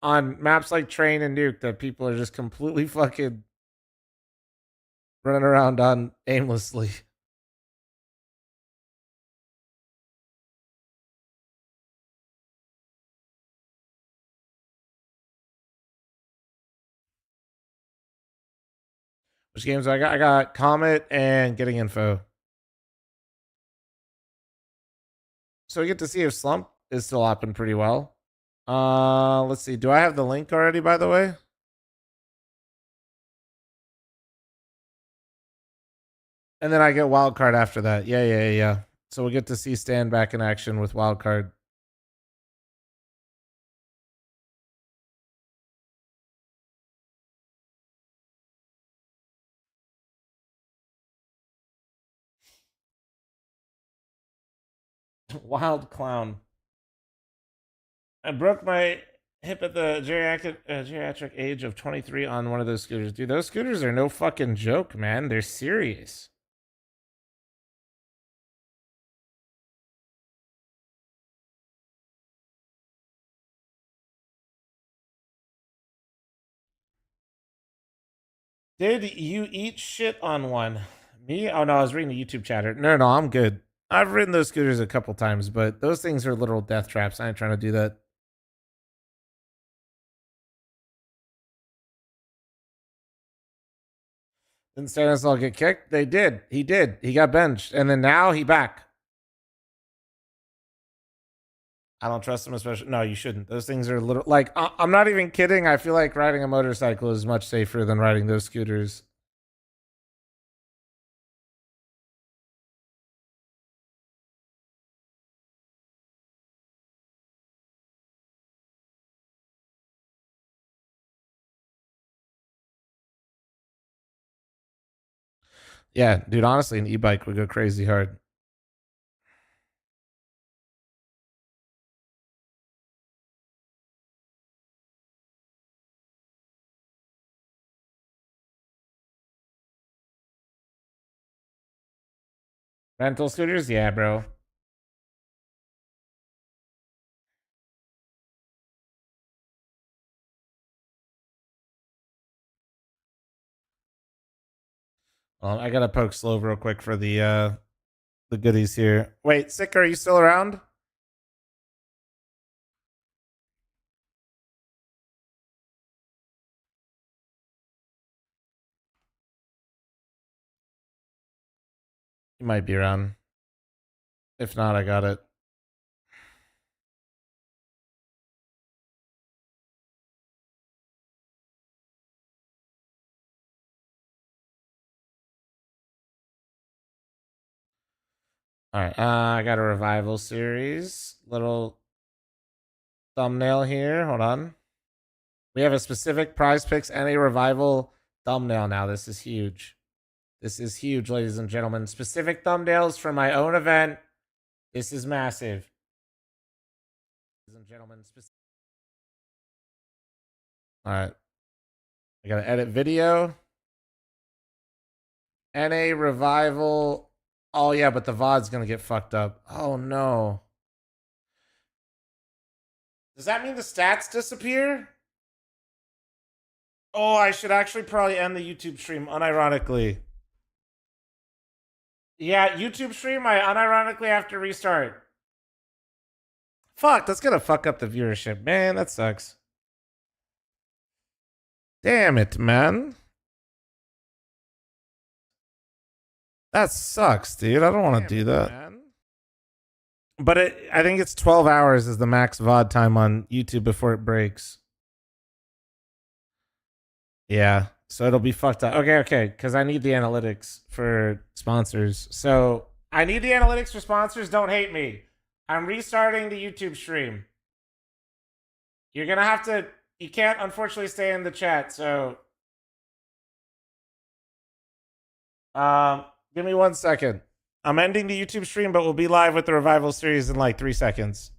on maps like Train and Nuke that people are just completely fucking running around on aimlessly. Which games I got? I got Comet and Getting Info. So we get to see if Slump is still hopping pretty well. Let's see. Do I have the link already, by the way? And then I get Wildcard after that. Yeah. So we'll get to see Stan back in action with Wildcard. Wild Clown. I broke my hip at the geriatric age of 23 on one of those scooters. Dude, those scooters are no fucking joke, man. They're serious. Did you eat shit on one? Me? Oh, no, I was reading the YouTube chatter. No, I'm good. I've ridden those scooters a couple times, but those things are literal death traps. I ain't trying to do that. Didn't Stanislaw get kicked? They did. He did. He got benched. And then now he back. I don't trust him, especially. No, you shouldn't. Those things are little. Like, I'm not even kidding. I feel like riding a motorcycle is much safer than riding those scooters. Yeah, dude, honestly, an e-bike would go crazy hard. Rental scooters? Yeah, bro. Well, I gotta poke Slove real quick for the goodies here. Wait, Sick, are you still around? You might be around. If not, I got it. All right, I got a revival series. Little thumbnail here. Hold on. We have a specific prize picks and a revival thumbnail now. This is huge. This is huge, ladies and gentlemen. Specific thumbnails for my own event. This is massive. Ladies and gentlemen. All right. I gotta edit video. NA revival. Oh yeah, but the VOD's gonna get fucked up. Oh no. Does that mean the stats disappear? Oh, I should actually probably end the YouTube stream unironically. Yeah, YouTube stream, I unironically have to restart. Fuck, that's gonna fuck up the viewership. Man, that sucks. Damn it, man. That sucks, dude. I don't want to do that. Man. But I think it's 12 hours is the max VOD time on YouTube before it breaks. Yeah, so it'll be fucked up. Okay, because I need the analytics for sponsors. So I need the analytics for sponsors. Don't hate me. I'm restarting the YouTube stream. You're going to have to... You can't, unfortunately, stay in the chat, so... Give me 1 second. I'm ending the YouTube stream, but we'll be live with the Revival series in like 3 seconds.